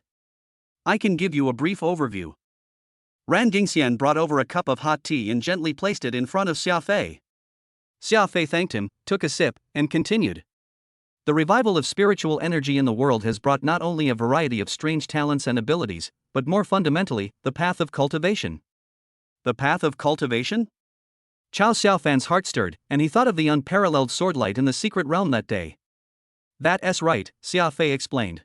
I can give you a brief overview. Ran Jingxian brought over a cup of hot tea and gently placed it in front of Xiafei. Xiafei thanked him, took a sip, and continued. The revival of spiritual energy in the world has brought not only a variety of strange talents and abilities, but more fundamentally, the path of cultivation. The path of cultivation? Chow Xiaofan's heart stirred, and he thought of the unparalleled swordlight in the secret realm that day. That's right, Xiafei explained.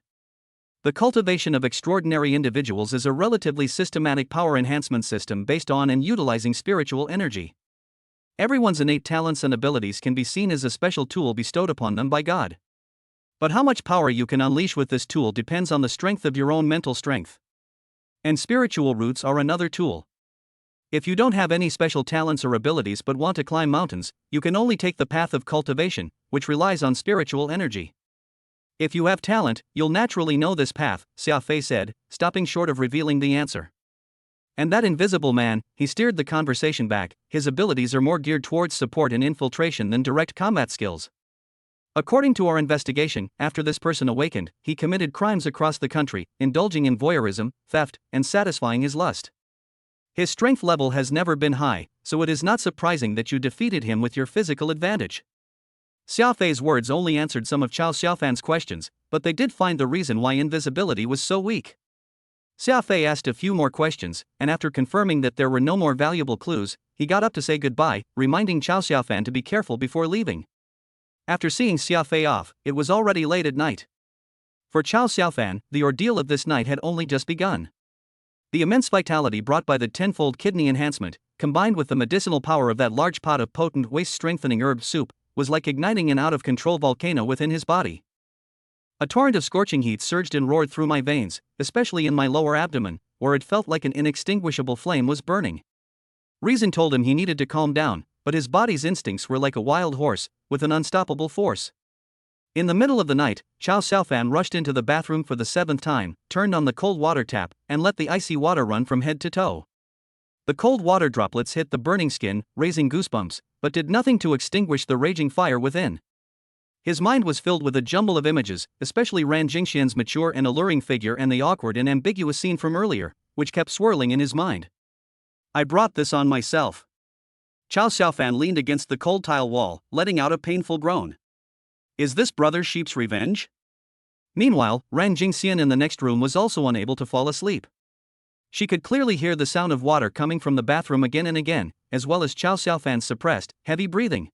The cultivation of extraordinary individuals is a relatively systematic power enhancement system based on and utilizing spiritual energy. Everyone's innate talents and abilities can be seen as a special tool bestowed upon them by God. But how much power you can unleash with this tool depends on the strength of your own mental strength. And spiritual roots are another tool. If you don't have any special talents or abilities but want to climb mountains, you can only take the path of cultivation, which relies on spiritual energy. If you have talent, you'll naturally know this path, Xiafei said, stopping short of revealing the answer. And that invisible man, he steered the conversation back, his abilities are more geared towards support and infiltration than direct combat skills. According to our investigation, after this person awakened, he committed crimes across the country, indulging in voyeurism, theft, and satisfying his lust. His strength level has never been high, so it is not surprising that you defeated him with your physical advantage. Xiafei's words only answered some of Chow Xiaofan's questions, but they did find the reason why invisibility was so weak. Xiafei asked a few more questions, and after confirming that there were no more valuable clues, he got up to say goodbye, reminding Chow Xiaofan to be careful before leaving. After seeing Xiafei off, it was already late at night. For Chow Xiaofan, the ordeal of this night had only just begun. The immense vitality brought by the tenfold kidney enhancement, combined with the medicinal power of that large pot of potent waist-strengthening herb soup, was like igniting an out-of-control volcano within his body. A torrent of scorching heat surged and roared through my veins, especially in my lower abdomen, where it felt like an inextinguishable flame was burning. Reason told him he needed to calm down, but his body's instincts were like a wild horse, with an unstoppable force. In the middle of the night, Chow Xiaofan rushed into the bathroom for the 7th time, turned on the cold water tap, and let the icy water run from head to toe. The cold water droplets hit the burning skin, raising goosebumps, but did nothing to extinguish the raging fire within. His mind was filled with a jumble of images, especially Ran Jingxian's mature and alluring figure and the awkward and ambiguous scene from earlier, which kept swirling in his mind. I brought this on myself. Chow Xiaofan leaned against the cold tile wall, letting out a painful groan. Is this brother sheep's revenge? Meanwhile, Ran Jingxian in the next room was also unable to fall asleep. She could clearly hear the sound of water coming from the bathroom again and again, as well as Chow Xiaofan's suppressed, heavy breathing.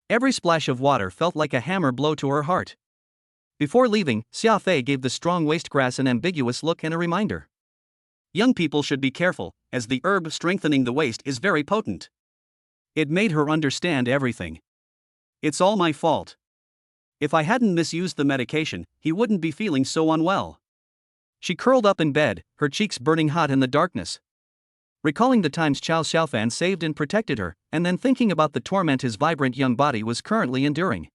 Every splash of water felt like a hammer blow to her heart. Before leaving, Xiafei gave the strong waistgrass an ambiguous look and a reminder. Young people should be careful, as the herb strengthening the waist is very potent. It made her understand everything. It's all my fault. If I hadn't misused the medication, he wouldn't be feeling so unwell. She curled up in bed, her cheeks burning hot in the darkness. Recalling the times Chow Xiaofan saved and protected her, and then thinking about the torment his vibrant young body was currently enduring.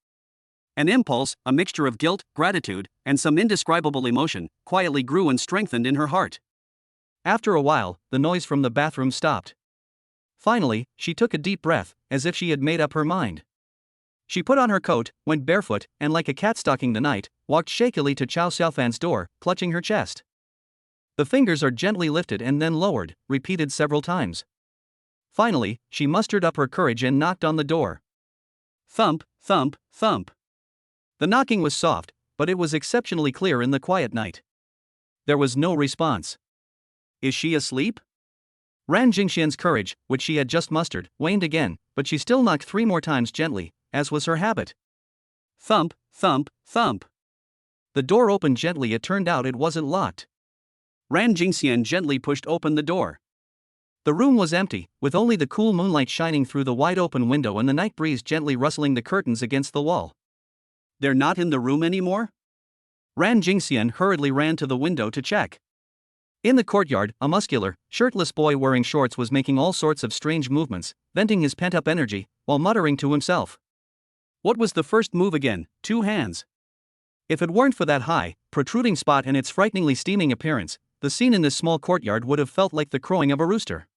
An impulse, a mixture of guilt, gratitude, and some indescribable emotion, quietly grew and strengthened in her heart. After a while, the noise from the bathroom stopped. Finally, she took a deep breath, as if she had made up her mind. She put on her coat, went barefoot, and like a cat stalking the night, walked shakily to Chow Xiaofan's door, clutching her chest. The fingers are gently lifted and then lowered, repeated several times. Finally, she mustered up her courage and knocked on the door. Thump, thump, thump. The knocking was soft, but it was exceptionally clear in the quiet night. There was no response. Is she asleep? Ran Jingxian's courage, which she had just mustered, waned again, but she still knocked 3 more times gently, as was her habit. Thump, thump, thump. The door opened gently. It turned out it wasn't locked. Ran Jingxian gently pushed open the door. The room was empty, with only the cool moonlight shining through the wide-open window and the night breeze gently rustling the curtains against the wall. They're not in the room anymore? Ran Jingxian hurriedly ran to the window to check. In the courtyard, a muscular, shirtless boy wearing shorts was making all sorts of strange movements, venting his pent-up energy, while muttering to himself. What was the first move again? 2 hands. If it weren't for that high, protruding spot and its frighteningly steaming appearance, the scene in this small courtyard would have felt like the crowing of a rooster.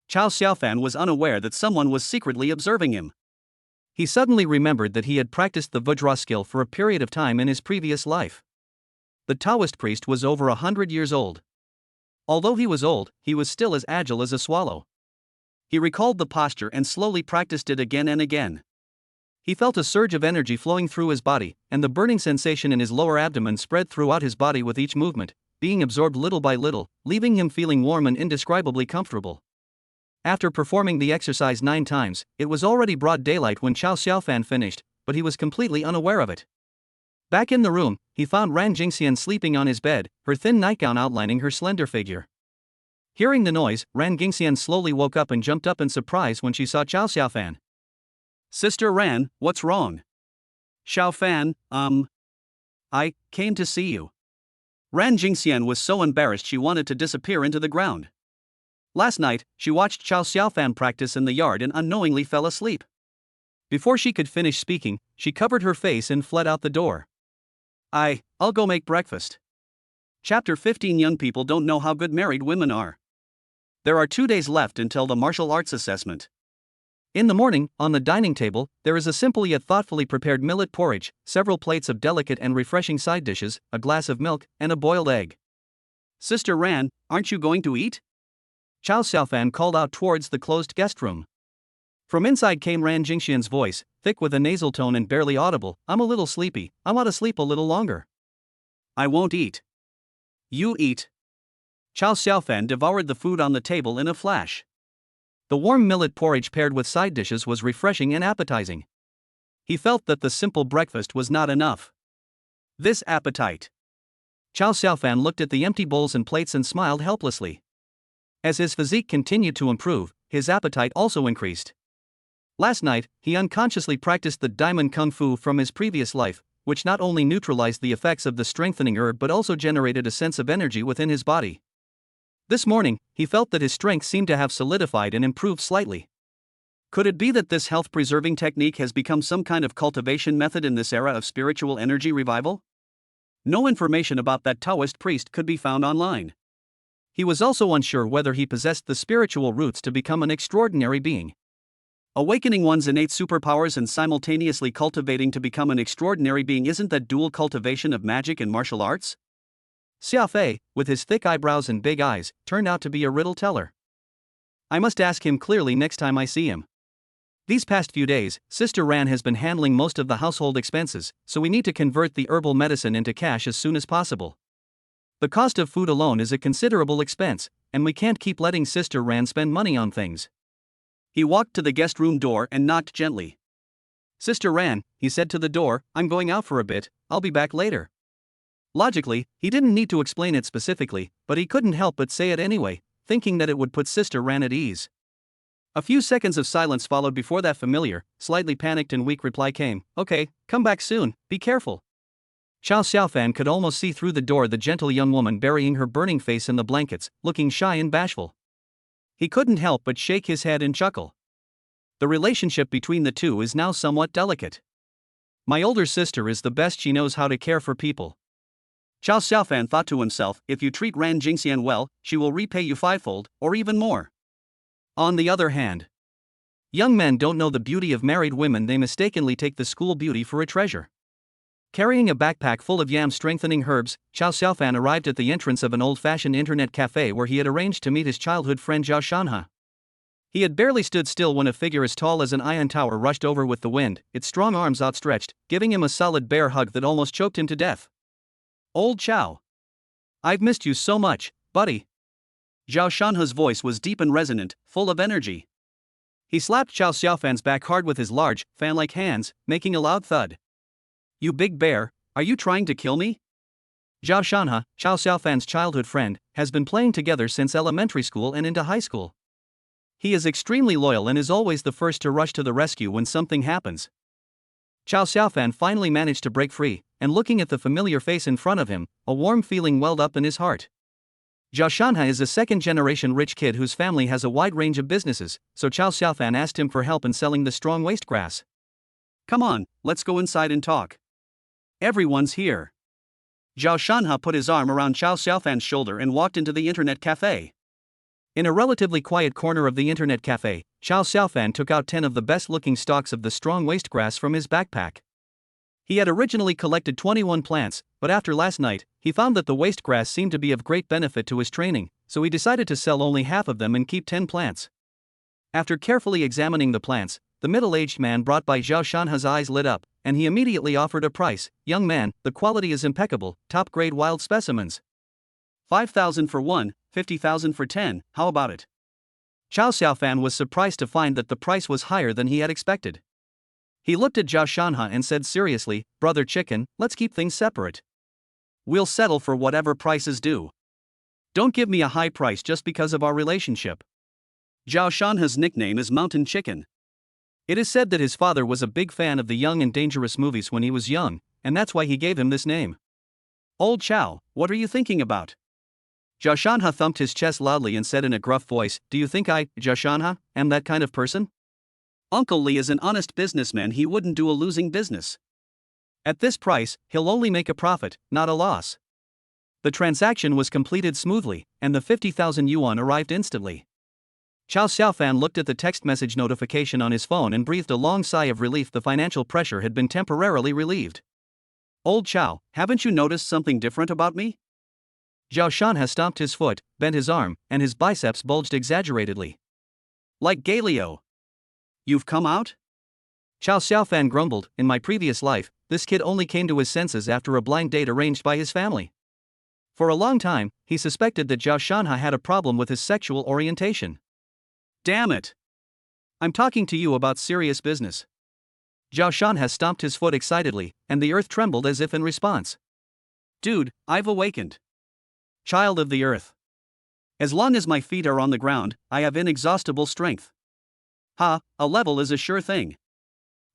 Chao Xiaofan was unaware that someone was secretly observing him. He suddenly remembered that he had practiced the Vajra skill for a period of time in his previous life. The Taoist priest was over 100 years old. Although he was old, he was still as agile as a swallow. He recalled the posture and slowly practiced it again and again. He felt a surge of energy flowing through his body, and the burning sensation in his lower abdomen spread throughout his body with each movement, being absorbed little by little, leaving him feeling warm and indescribably comfortable. After performing the exercise 9 times, it was already broad daylight when Chao Xiaofan finished, but he was completely unaware of it. Back in the room, he found Ran Jingxian sleeping on his bed, her thin nightgown outlining her slender figure. Hearing the noise, Ran Jingxian slowly woke up and jumped up in surprise when she saw Chao Xiaofan. Sister Ran, what's wrong? Xiaofan, I came to see you. Ran Jingxian was so embarrassed she wanted to disappear into the ground. Last night, she watched Chao Xiaofan practice in the yard and unknowingly fell asleep. Before she could finish speaking, she covered her face and fled out the door. I'll go make breakfast. Chapter 15. Young people don't know how good married women are. There are 2 days left until the martial arts assessment. In the morning, on the dining table, there is a simple yet thoughtfully prepared millet porridge, several plates of delicate and refreshing side dishes, a glass of milk, and a boiled egg. Sister Ran, aren't you going to eat? Chao Xiaofan called out towards the closed guest room. From inside came Ran Jingxian's voice, thick with a nasal tone and barely audible. I'm a little sleepy, I want to sleep a little longer. I won't eat. You eat. Chao Xiaofan devoured the food on the table in a flash. The warm millet porridge paired with side dishes was refreshing and appetizing. He felt that the simple breakfast was not enough. This appetite. Chao Xiaofan looked at the empty bowls and plates and smiled helplessly. As his physique continued to improve, his appetite also increased. Last night, he unconsciously practiced the diamond kung fu from his previous life, which not only neutralized the effects of the strengthening herb but also generated a sense of energy within his body. This morning, he felt that his strength seemed to have solidified and improved slightly. Could it be that this health-preserving technique has become some kind of cultivation method in this era of spiritual energy revival? No information about that Taoist priest could be found online. He was also unsure whether he possessed the spiritual roots to become an extraordinary being. Awakening one's innate superpowers and simultaneously cultivating to become an extraordinary being, isn't that dual cultivation of magic and martial arts? Xia Fei, with his thick eyebrows and big eyes, turned out to be a riddle teller. I must ask him clearly next time I see him. These past few days, Sister Ran has been handling most of the household expenses, so we need to convert the herbal medicine into cash as soon as possible. The cost of food alone is a considerable expense, and we can't keep letting Sister Ran spend money on things. He walked to the guest room door and knocked gently. Sister Ran, he said to the door, I'm going out for a bit, I'll be back later. Logically, he didn't need to explain it specifically, but he couldn't help but say it anyway, thinking that it would put Sister Ran at ease. A few seconds of silence followed before that familiar, slightly panicked and weak reply came. Okay, come back soon, be careful. Chao Xiaofan could almost see through the door the gentle young woman burying her burning face in the blankets, looking shy and bashful. He couldn't help but shake his head and chuckle. The relationship between the two is now somewhat delicate. My older sister is the best, she knows how to care for people. Chao Xiaofan thought to himself, if you treat Ran Jingxian well, she will repay you fivefold, or even more. On the other hand, young men don't know the beauty of married women, they mistakenly take the school beauty for a treasure. Carrying a backpack full of yam-strengthening herbs, Chao Xiaofan arrived at the entrance of an old-fashioned internet cafe where he had arranged to meet his childhood friend Zhao Shanhe. He had barely stood still when a figure as tall as an iron tower rushed over with the wind, its strong arms outstretched, giving him a solid bear hug that almost choked him to death. Old Chao. I've missed you so much, buddy. Zhao Shanhe's voice was deep and resonant, full of energy. He slapped Chao Xiaofan's back hard with his large, fan-like hands, making a loud thud. You big bear, are you trying to kill me? Zhao Shanha, Xiao Xiaofan's childhood friend, has been playing together since elementary school and into high school. He is extremely loyal and is always the first to rush to the rescue when something happens. Xiao Xiaofan finally managed to break free, and looking at the familiar face in front of him, a warm feeling welled up in his heart. Zhao Shanha is a second-generation rich kid whose family has a wide range of businesses, so Xiao Xiaofan asked him for help in selling the strong waste grass. Come on, let's go inside and talk. Everyone's here. Zhao Shanha put his arm around Xiao Xiaofan's shoulder and walked into the internet cafe. In a relatively quiet corner of the internet cafe, Xiao Xiaofan took out 10 of the best-looking stalks of the strong waste grass from his backpack. He had originally collected 21 plants, but after last night, he found that the waste grass seemed to be of great benefit to his training, so he decided to sell only half of them and keep 10 plants. After carefully examining the plants, the middle-aged man brought by Zhao Shanha's eyes lit up, and he immediately offered a price. Young man, the quality is impeccable, top-grade wild specimens. 5,000 for 1, 50,000 for 10, how about it? Xiao Xiaofan was surprised to find that the price was higher than he had expected. He looked at Zhao Shanha and said seriously, Brother Chicken, let's keep things separate. We'll settle for whatever price is due. Don't give me a high price just because of our relationship. Zhao Shanha's nickname is Mountain Chicken. It is said that his father was a big fan of the Young and Dangerous movies when he was young, and that's why he gave him this name. Old Chow, what are you thinking about? Zhao Shanha thumped his chest loudly and said in a gruff voice, do you think I, Zhao Shanha, am that kind of person? Uncle Li is an honest businessman, he wouldn't do a losing business. At this price, he'll only make a profit, not a loss. The transaction was completed smoothly, and the 50,000 yuan arrived instantly. Xiao Xiaofan looked at the text message notification on his phone and breathed a long sigh of relief. The financial pressure had been temporarily relieved. Old Chow, haven't you noticed something different about me? Zhao Shanha stomped his foot, bent his arm, and his biceps bulged exaggeratedly. Like Galileo. You've come out? Xiao Xiaofan grumbled, in my previous life, this kid only came to his senses after a blind date arranged by his family. For a long time, he suspected that Zhao Shanha had a problem with his sexual orientation. Damn it! I'm talking to you about serious business. Zhao Shanha stomped his foot excitedly, and the earth trembled as if in response. Dude, I've awakened. Child of the earth. As long as my feet are on the ground, I have inexhaustible strength. Ha, a level is a sure thing.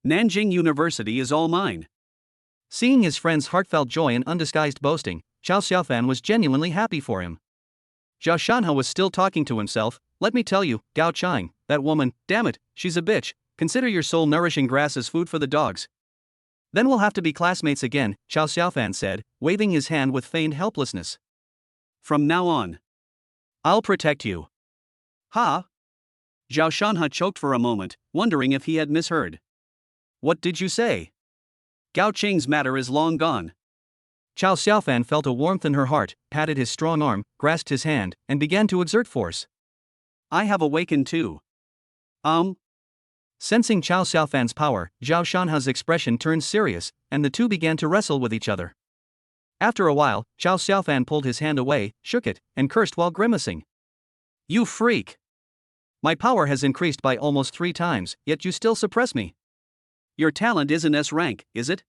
Nanjing University is all mine. Seeing his friend's heartfelt joy and undisguised boasting, Xiao Xiaofan was genuinely happy for him. Zhao Shanha was still talking to himself. Let me tell you, Gao Chang, that woman, damn it, she's a bitch. Consider your soul-nourishing grass as food for the dogs. Then we'll have to be classmates again, Xiao Xiaofan said, waving his hand with feigned helplessness. From now on, I'll protect you. Ha? Zhao Shanha choked for a moment, wondering if he had misheard. What did you say? Gao Cheng's matter is long gone. Xiao Xiaofan felt a warmth in her heart, patted his strong arm, grasped his hand, and began to exert force. I have awakened too. Sensing Xiao Xiaofan's power, Zhao Shanha's expression turned serious, and the two began to wrestle with each other. After a while, Xiao Xiaofan pulled his hand away, shook it, and cursed while grimacing. You freak! My power has increased by almost 3 times, yet you still suppress me. Your talent isn't S rank, is it?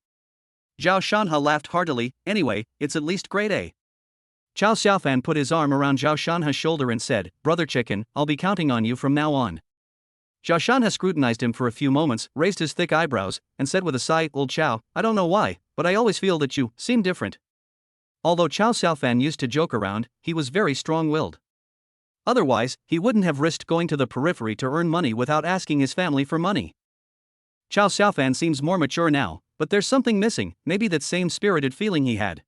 Zhao Shanha laughed heartily. Anyway, it's at least grade A. Xiao Xiaofan put his arm around Zhao Shanha's shoulder and said, Brother Chicken, I'll be counting on you from now on. Zhao Shanha scrutinized him for a few moments, raised his thick eyebrows, and said with a sigh, Old Chow, I don't know why, but I always feel that you seem different. Although Xiao Xiaofan used to joke around, he was very strong-willed. Otherwise, he wouldn't have risked going to the periphery to earn money without asking his family for money. Xiao Xiaofan seems more mature now, but there's something missing, maybe that same spirited feeling he had.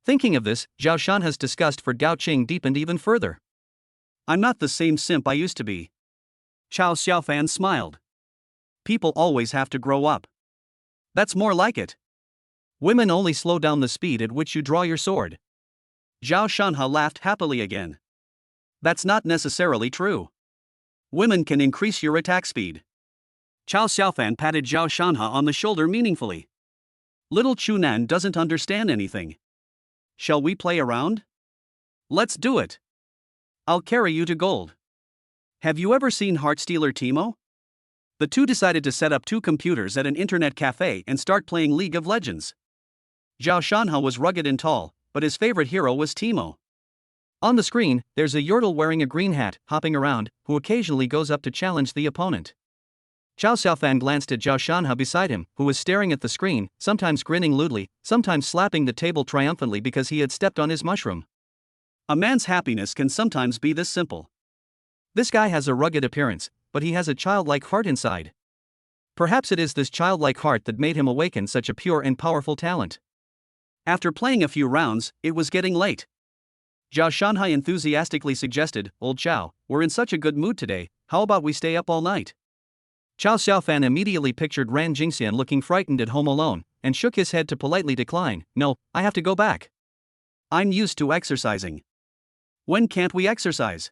Thinking of this, Zhao Shanha's disgust for Gao Qing deepened even further. I'm not the same simp I used to be. Xiao Xiaofan smiled. People always have to grow up. That's more like it. Women only slow down the speed at which you draw your sword. Zhao Shanha laughed happily again. That's not necessarily true. Women can increase your attack speed. Xiao Xiaofan patted Zhao Shanha on the shoulder meaningfully. Little Chunan doesn't understand anything. Shall we play around? Let's do it. I'll carry you to gold. Have you ever seen Heartstealer Timo? The two decided to set up two computers at an internet cafe and start playing League of Legends. Zhao Shanhe was rugged and tall, but his favorite hero was Timo. On the screen, there's a Yordle wearing a green hat, hopping around, who occasionally goes up to challenge the opponent. Chao Xiaofan glanced at Zhao Shanhe beside him, who was staring at the screen, sometimes grinning lewdly, sometimes slapping the table triumphantly because he had stepped on his mushroom. A man's happiness can sometimes be this simple. This guy has a rugged appearance, but he has a childlike heart inside. Perhaps it is this childlike heart that made him awaken such a pure and powerful talent. After playing a few rounds, it was getting late. Zhao Shanhe enthusiastically suggested, "Old Chao, we're in such a good mood today, how about we stay up all night?" Chao Xiaofan immediately pictured Ran Jingxian looking frightened at home alone, and shook his head to politely decline. "No, I have to go back. I'm used to exercising. When can't we exercise?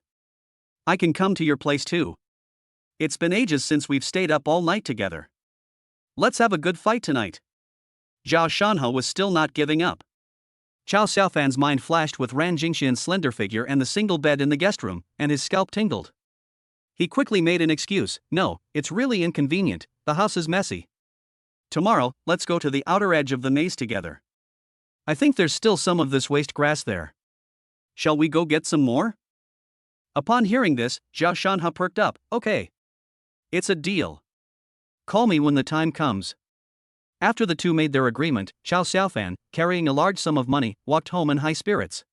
I can come to your place too. It's been ages since we've stayed up all night together. Let's have a good fight tonight." Zhao Shanhe was still not giving up. Chao Xiaofan's mind flashed with Ran Jingxian's slender figure and the single bed in the guest room, and his scalp tingled. He quickly made an excuse. "No, it's really inconvenient, the house is messy. Tomorrow, let's go to the outer edge of the maze together. I think there's still some of this waste grass there. Shall we go get some more?" Upon hearing this, Zhao Shanhe perked up. "Okay. It's a deal. Call me when the time comes." After the two made their agreement, Chao Xiaofan, carrying a large sum of money, walked home in high spirits.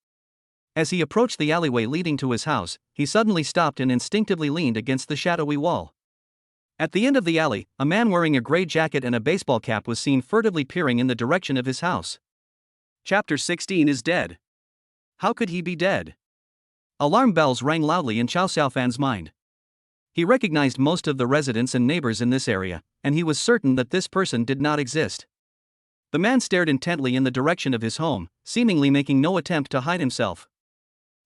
As he approached the alleyway leading to his house, he suddenly stopped and instinctively leaned against the shadowy wall. At the end of the alley, a man wearing a gray jacket and a baseball cap was seen furtively peering in the direction of his house. Chapter 16 is dead. How could he be dead? Alarm bells rang loudly in Chao Xiaofan's mind. He recognized most of the residents and neighbors in this area, and he was certain that this person did not exist. The man stared intently in the direction of his home, seemingly making no attempt to hide himself.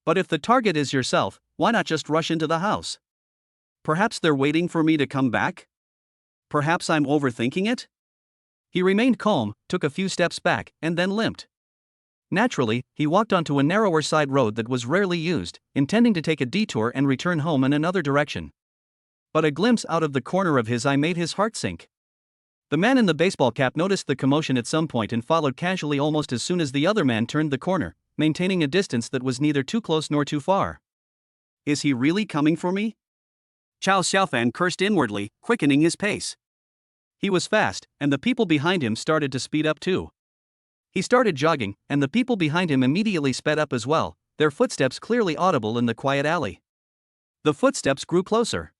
But if the target is yourself, why not just rush into the house? Perhaps they're waiting for me to come back? Perhaps I'm overthinking it? He remained calm, took a few steps back, and then limped. Naturally, he walked onto a narrower side road that was rarely used, intending to take a detour and return home in another direction. But a glimpse out of the corner of his eye made his heart sink. The man in the baseball cap noticed the commotion at some point and followed casually almost as soon as the other man turned the corner, maintaining a distance that was neither too close nor too far. Is he really coming for me? Chao Xiaofan cursed inwardly, quickening his pace. He was fast, and the people behind him started to speed up too. He started jogging, and the people behind him immediately sped up as well, their footsteps clearly audible in the quiet alley. The footsteps grew closer.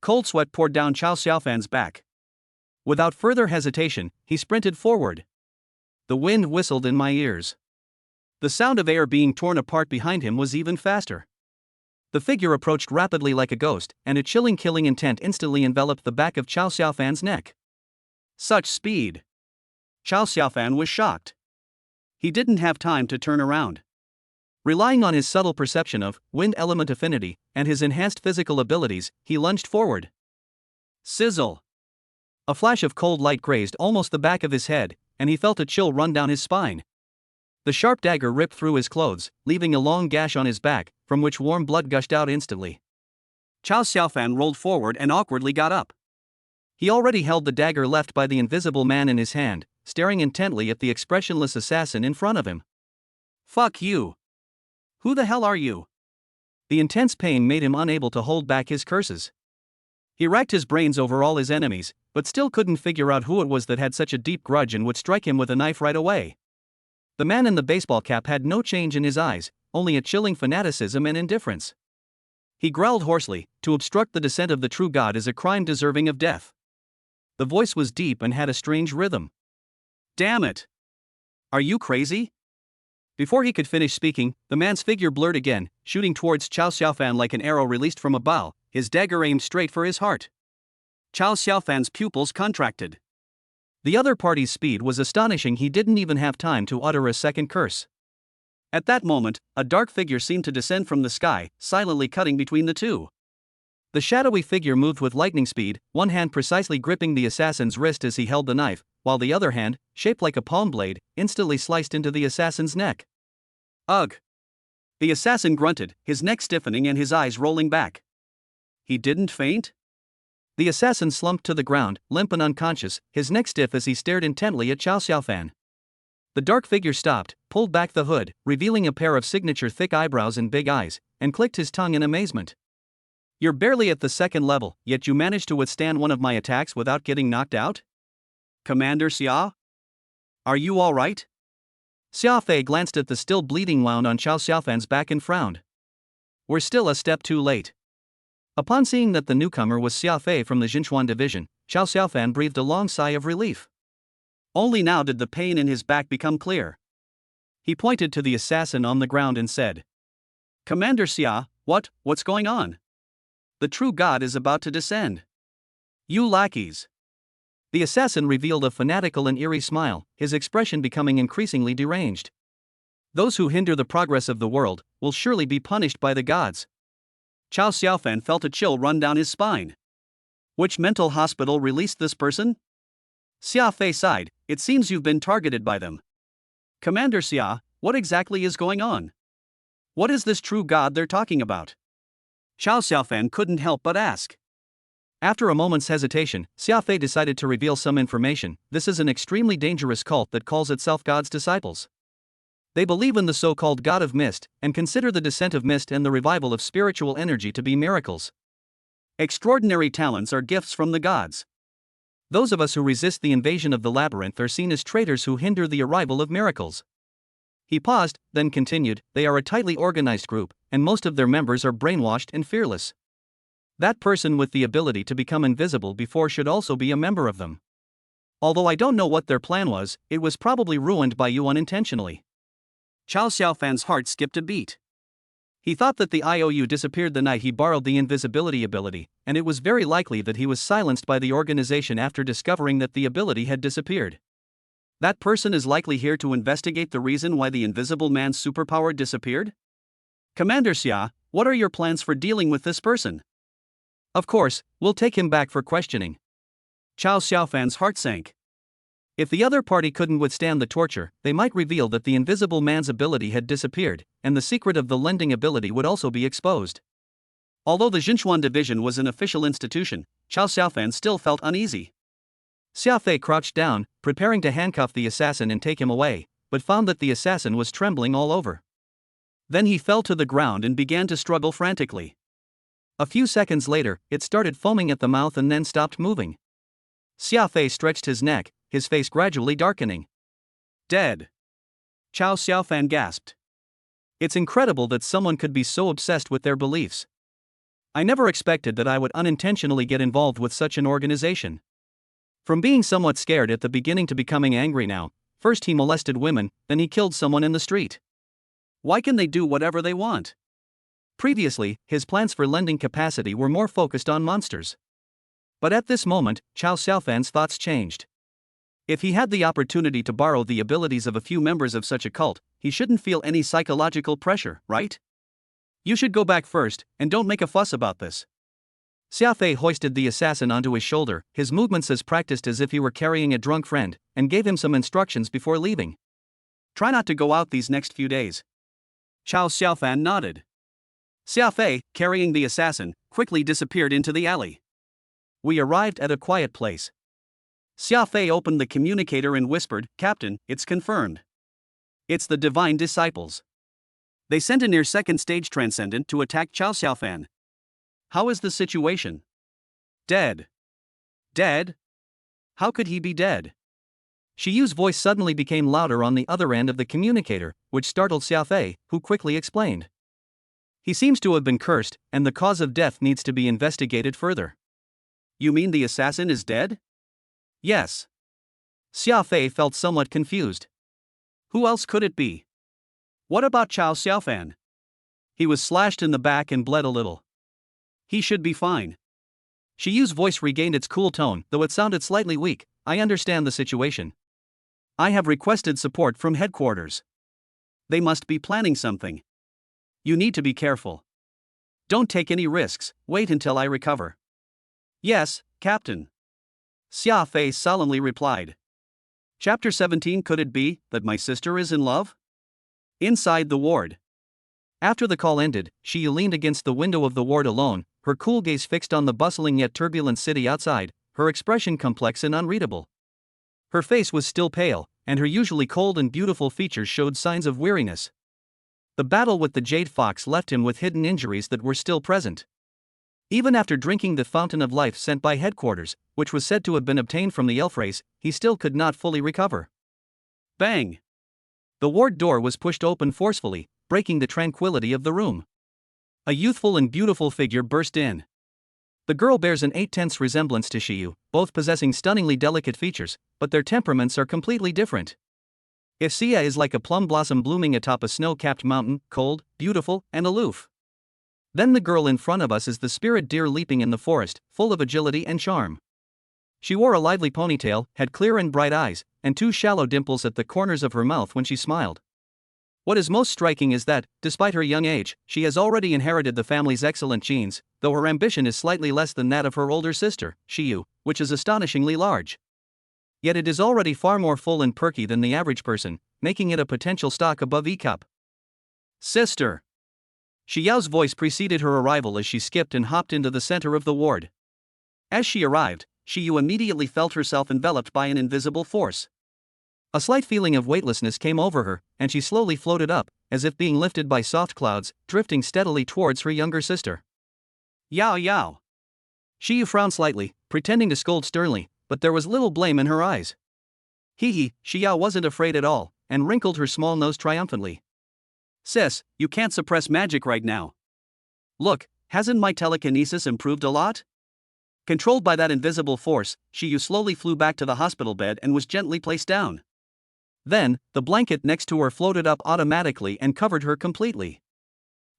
Cold sweat poured down Chao Xiaofan's back. Without further hesitation, he sprinted forward. The wind whistled in my ears. The sound of air being torn apart behind him was even faster. The figure approached rapidly like a ghost, and a chilling killing intent instantly enveloped the back of Chao Xiaofan's neck. Such speed! Chao Xiaofan was shocked. He didn't have time to turn around. Relying on his subtle perception of wind element affinity and his enhanced physical abilities, he lunged forward. Sizzle! A flash of cold light grazed almost the back of his head, and he felt a chill run down his spine. The sharp dagger ripped through his clothes, leaving a long gash on his back, from which warm blood gushed out instantly. Chao Xiaofan rolled forward and awkwardly got up. He already held the dagger left by the invisible man in his hand, staring intently at the expressionless assassin in front of him. "Fuck you! Who the hell are you?" The intense pain made him unable to hold back his curses. He racked his brains over all his enemies, but still couldn't figure out who it was that had such a deep grudge and would strike him with a knife right away. The man in the baseball cap had no change in his eyes, only a chilling fanaticism and indifference. He growled hoarsely, "To obstruct the descent of the true God is a crime deserving of death." The voice was deep and had a strange rhythm. "Damn it! Are you crazy?" Before he could finish speaking, the man's figure blurred again, shooting towards Chao Xiaofan like an arrow released from a bow, his dagger aimed straight for his heart. Chao Xiaofan's pupils contracted. The other party's speed was astonishing. He didn't even have time to utter a second curse. At that moment, a dark figure seemed to descend from the sky, silently cutting between the two. The shadowy figure moved with lightning speed, one hand precisely gripping the assassin's wrist as he held the knife, while the other hand, shaped like a palm blade, instantly sliced into the assassin's neck. Ugh! The assassin grunted, his neck stiffening and his eyes rolling back. He didn't faint? The assassin slumped to the ground, limp and unconscious, his neck stiff as he stared intently at Chow Xiaofan. The dark figure stopped, pulled back the hood, revealing a pair of signature thick eyebrows and big eyes, and clicked his tongue in amazement. "You're barely at the second level, yet you managed to withstand one of my attacks without getting knocked out? Commander Xia? Are you all right?" Xia Fei glanced at the still bleeding wound on Chow Xiaofan's back and frowned. "We're still a step too late." Upon seeing that the newcomer was Xia Fei from the Jinchuan division, Chow Xiaofan breathed a long sigh of relief. Only now did the pain in his back become clear. He pointed to the assassin on the ground and said, "Commander Xia, what's going on? The true god is about to descend. You lackeys." The assassin revealed a fanatical and eerie smile, his expression becoming increasingly deranged. "Those who hinder the progress of the world will surely be punished by the gods." Chow Xiaofan felt a chill run down his spine. Which mental hospital released this person? Xia Fei sighed, "It seems you've been targeted by them." "Commander Xia, what exactly is going on? What is this true god they're talking about?" Chow Xiaofan couldn't help but ask. After a moment's hesitation, Xia Fei decided to reveal some information. "This is an extremely dangerous cult that calls itself God's disciples. They believe in the so-called God of Mist, and consider the descent of mist and the revival of spiritual energy to be miracles. Extraordinary talents are gifts from the gods. Those of us who resist the invasion of the labyrinth are seen as traitors who hinder the arrival of miracles." He paused, then continued, "They are a tightly organized group, and most of their members are brainwashed and fearless. That person with the ability to become invisible before should also be a member of them. Although I don't know what their plan was, it was probably ruined by you unintentionally." Chow Xiaofan's heart skipped a beat. He thought that the IOU disappeared the night he borrowed the invisibility ability, and it was very likely that he was silenced by the organization after discovering that the ability had disappeared. That person is likely here to investigate the reason why the invisible man's superpower disappeared? "Commander Xia, what are your plans for dealing with this person?" "Of course, we'll take him back for questioning." Chow Xiaofan's heart sank. If the other party couldn't withstand the torture, they might reveal that the invisible man's ability had disappeared, and the secret of the lending ability would also be exposed. Although the Jinchuan division was an official institution, Chow Xiaofan still felt uneasy. Xia Fei crouched down, preparing to handcuff the assassin and take him away, but found that the assassin was trembling all over. Then he fell to the ground and began to struggle frantically. A few seconds later, it started foaming at the mouth and then stopped moving. Xia Fei stretched his neck, his face gradually darkening. "Dead." Chow Xiaofan gasped. It's incredible that someone could be so obsessed with their beliefs. I never expected that I would unintentionally get involved with such an organization. From being somewhat scared at the beginning to becoming angry now, first he molested women, then he killed someone in the street. Why can they do whatever they want? Previously, his plans for lending capacity were more focused on monsters. But at this moment, Chow Xiaofan's thoughts changed. If he had the opportunity to borrow the abilities of a few members of such a cult, he shouldn't feel any psychological pressure, right? "You should go back first, and don't make a fuss about this." Xia Fei hoisted the assassin onto his shoulder, his movements as practiced as if he were carrying a drunk friend, and gave him some instructions before leaving. "Try not to go out these next few days." Chow Xiaofan nodded. Xia Fei, carrying the assassin, quickly disappeared into the alley. We arrived at a quiet place. Xia Fei opened the communicator and whispered, "Captain, it's confirmed. It's the divine disciples. They sent a near second stage transcendent to attack Chow Xiaofan." "How is the situation?" "Dead." "Dead? How could he be dead?" Shiyu's voice suddenly became louder on the other end of the communicator, which startled Xia Fei, who quickly explained. "He seems to have been cursed, and the cause of death needs to be investigated further." "You mean the assassin is dead?" "Yes." Xia Fei felt somewhat confused. Who else could it be? What about Chow Xiaofan? He was slashed in the back and bled a little. He should be fine. Shiyu's voice regained its cool tone, though it sounded slightly weak. "I understand the situation. I have requested support from headquarters. They must be planning something. You need to be careful. Don't take any risks, wait until I recover." "Yes, Captain." Xia Fei solemnly replied. Chapter 17. Could it be that my sister is in love? Inside the ward. After the call ended, Shiyu leaned against the window of the ward alone, her cool gaze fixed on the bustling yet turbulent city outside, her expression complex and unreadable. Her face was still pale, and her usually cold and beautiful features showed signs of weariness. The battle with the Jade Fox left him with hidden injuries that were still present. Even after drinking the fountain of life sent by headquarters, which was said to have been obtained from the elf race, he still could not fully recover. Bang! The ward door was pushed open forcefully, breaking the tranquility of the room. A youthful and beautiful figure burst in. The girl bears an 8/10 resemblance to Shiyu, both possessing stunningly delicate features, but their temperaments are completely different. If Sia is like a plum blossom blooming atop a snow-capped mountain, cold, beautiful, and aloof, then the girl in front of us is the spirit deer leaping in the forest, full of agility and charm. She wore a lively ponytail, had clear and bright eyes, and 2 shallow dimples at the corners of her mouth when she smiled. What is most striking is that, despite her young age, she has already inherited the family's excellent genes, though her ambition is slightly less than that of her older sister, Shiyu, which is astonishingly large. Yet it is already far more full and perky than the average person, making it a potential stock above E-cup. Sister! Xiao's voice preceded her arrival as she skipped and hopped into the center of the ward. As she arrived, Shiyu immediately felt herself enveloped by an invisible force. A slight feeling of weightlessness came over her, and she slowly floated up, as if being lifted by soft clouds, drifting steadily towards her younger sister. Yao Yao! Shiyu frowned slightly, pretending to scold sternly, but there was little blame in her eyes. Hee, Xiao wasn't afraid at all, and wrinkled her small nose triumphantly. Sis, you can't suppress magic right now. Look, hasn't my telekinesis improved a lot? Controlled by that invisible force, Shiyu slowly flew back to the hospital bed and was gently placed down. Then, the blanket next to her floated up automatically and covered her completely.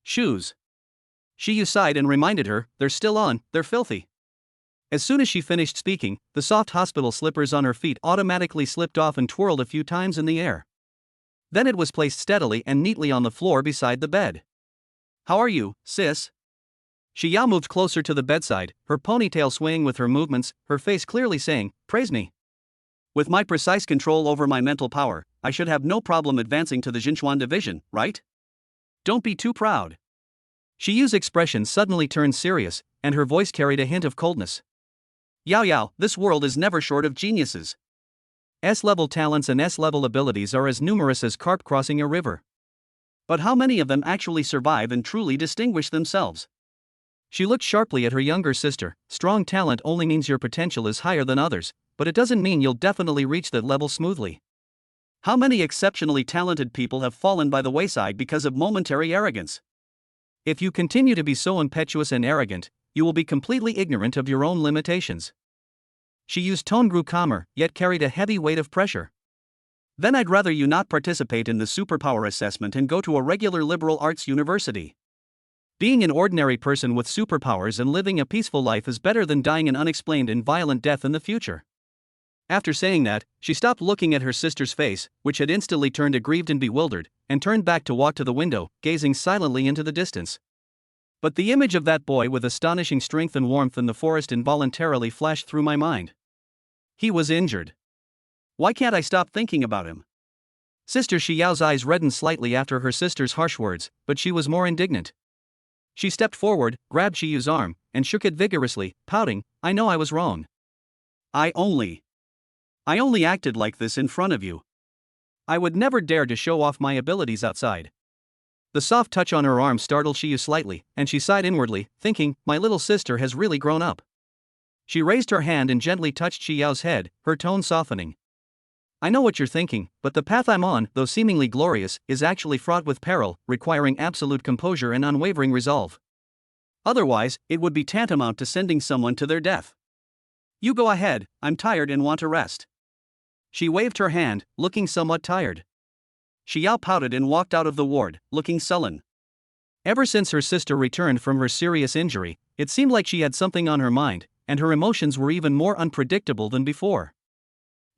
Shoes. Shiyu sighed and reminded her, they're still on, they're filthy. As soon as she finished speaking, the soft hospital slippers on her feet automatically slipped off and twirled a few times in the air. Then it was placed steadily and neatly on the floor beside the bed. How are you, sis? Xiao moved closer to the bedside, her ponytail swaying with her movements, her face clearly saying, praise me. With my precise control over my mental power, I should have no problem advancing to the Jinchuan division, right? Don't be too proud. Shiyu's expression suddenly turned serious, and her voice carried a hint of coldness. Yao Yao, this world is never short of geniuses. S-level talents and S-level abilities are as numerous as carp crossing a river. But how many of them actually survive and truly distinguish themselves? She looked sharply at her younger sister. Strong talent only means your potential is higher than others, but it doesn't mean you'll definitely reach that level smoothly. How many exceptionally talented people have fallen by the wayside because of momentary arrogance? If you continue to be so impetuous and arrogant, you will be completely ignorant of your own limitations. Shiyu's tone grew calmer, yet carried a heavy weight of pressure. Then I'd rather you not participate in the superpower assessment and go to a regular liberal arts university. Being an ordinary person with superpowers and living a peaceful life is better than dying an unexplained and violent death in the future. After saying that, she stopped looking at her sister's face, which had instantly turned aggrieved and bewildered, and turned back to walk to the window, gazing silently into the distance. But the image of that boy with astonishing strength and warmth in the forest involuntarily flashed through my mind. He was injured. Why can't I stop thinking about him? Sister Xiao's eyes reddened slightly after her sister's harsh words, but she was more indignant. She stepped forward, grabbed Shiyu's arm, and shook it vigorously, pouting, I know I was wrong. I only acted like this in front of you. I would never dare to show off my abilities outside. The soft touch on her arm startled Shiyu slightly, and she sighed inwardly, thinking, my little sister has really grown up. She raised her hand and gently touched Xiao's head, her tone softening. I know what you're thinking, but the path I'm on, though seemingly glorious, is actually fraught with peril, requiring absolute composure and unwavering resolve. Otherwise, it would be tantamount to sending someone to their death. You go ahead, I'm tired and want to rest. She waved her hand, looking somewhat tired. Xiao pouted and walked out of the ward, looking sullen. Ever since her sister returned from her serious injury, it seemed like she had something on her mind, and her emotions were even more unpredictable than before.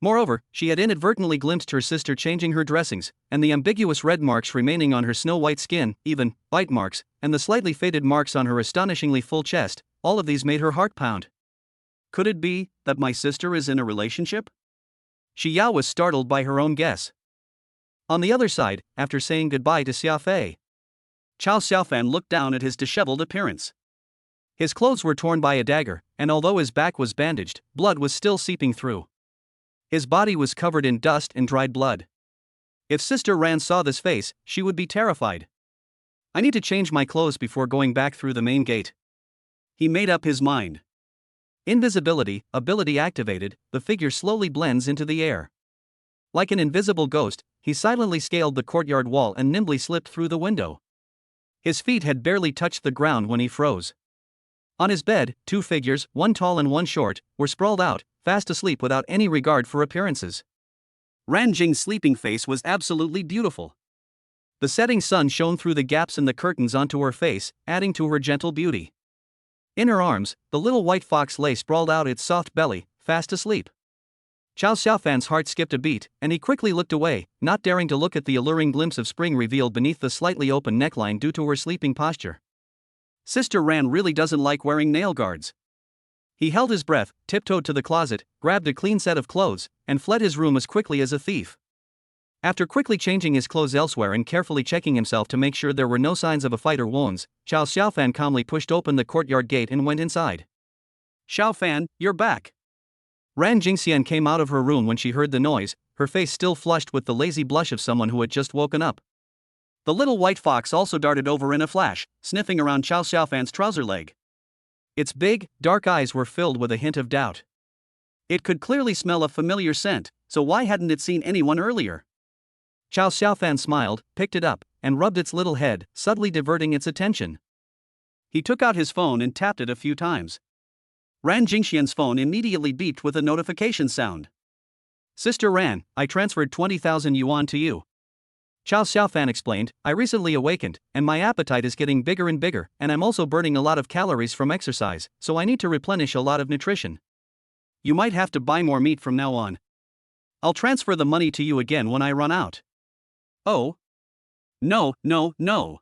Moreover, she had inadvertently glimpsed her sister changing her dressings, and the ambiguous red marks remaining on her snow-white skin, even bite marks, and the slightly faded marks on her astonishingly full chest, all of these made her heart pound. Could it be that my sister is in a relationship? Xiao was startled by her own guess. On the other side, after saying goodbye to Xiaofei, Chao Xiaofan looked down at his disheveled appearance. His clothes were torn by a dagger, and although his back was bandaged, blood was still seeping through. His body was covered in dust and dried blood. If Sister Ran saw this face, she would be terrified. I need to change my clothes before going back through the main gate. He made up his mind. Invisibility, ability activated, the figure slowly blends into the air. Like an invisible ghost, he silently scaled the courtyard wall and nimbly slipped through the window. His feet had barely touched the ground when he froze. On his bed, two figures, one tall and one short, were sprawled out, fast asleep without any regard for appearances. Ran Jing's sleeping face was absolutely beautiful. The setting sun shone through the gaps in the curtains onto her face, adding to her gentle beauty. In her arms, the little white fox lay sprawled out its soft belly, fast asleep. Chao Xiaofan's heart skipped a beat, and he quickly looked away, not daring to look at the alluring glimpse of spring revealed beneath the slightly open neckline due to her sleeping posture. Sister Ran really doesn't like wearing nail guards. He held his breath, tiptoed to the closet, grabbed a clean set of clothes, and fled his room as quickly as a thief. After quickly changing his clothes elsewhere and carefully checking himself to make sure there were no signs of a fight or wounds, Chao Xiaofan calmly pushed open the courtyard gate and went inside. Xiaofan, you're back. Ran Jingxian came out of her room when she heard the noise, her face still flushed with the lazy blush of someone who had just woken up. The little white fox also darted over in a flash, sniffing around Chao Xiaofan's trouser leg. Its big, dark eyes were filled with a hint of doubt. It could clearly smell a familiar scent, so why hadn't it seen anyone earlier? Chao Xiaofan smiled, picked it up, and rubbed its little head, subtly diverting its attention. He took out his phone and tapped it a few times. Ran Jingxian's phone immediately beeped with a notification sound. Sister Ran, I transferred 20,000 yuan to you. Chao Xiaofan explained, I recently awakened, and my appetite is getting bigger and bigger, and I'm also burning a lot of calories from exercise, so I need to replenish a lot of nutrition. You might have to buy more meat from now on. I'll transfer the money to you again when I run out. Oh? No.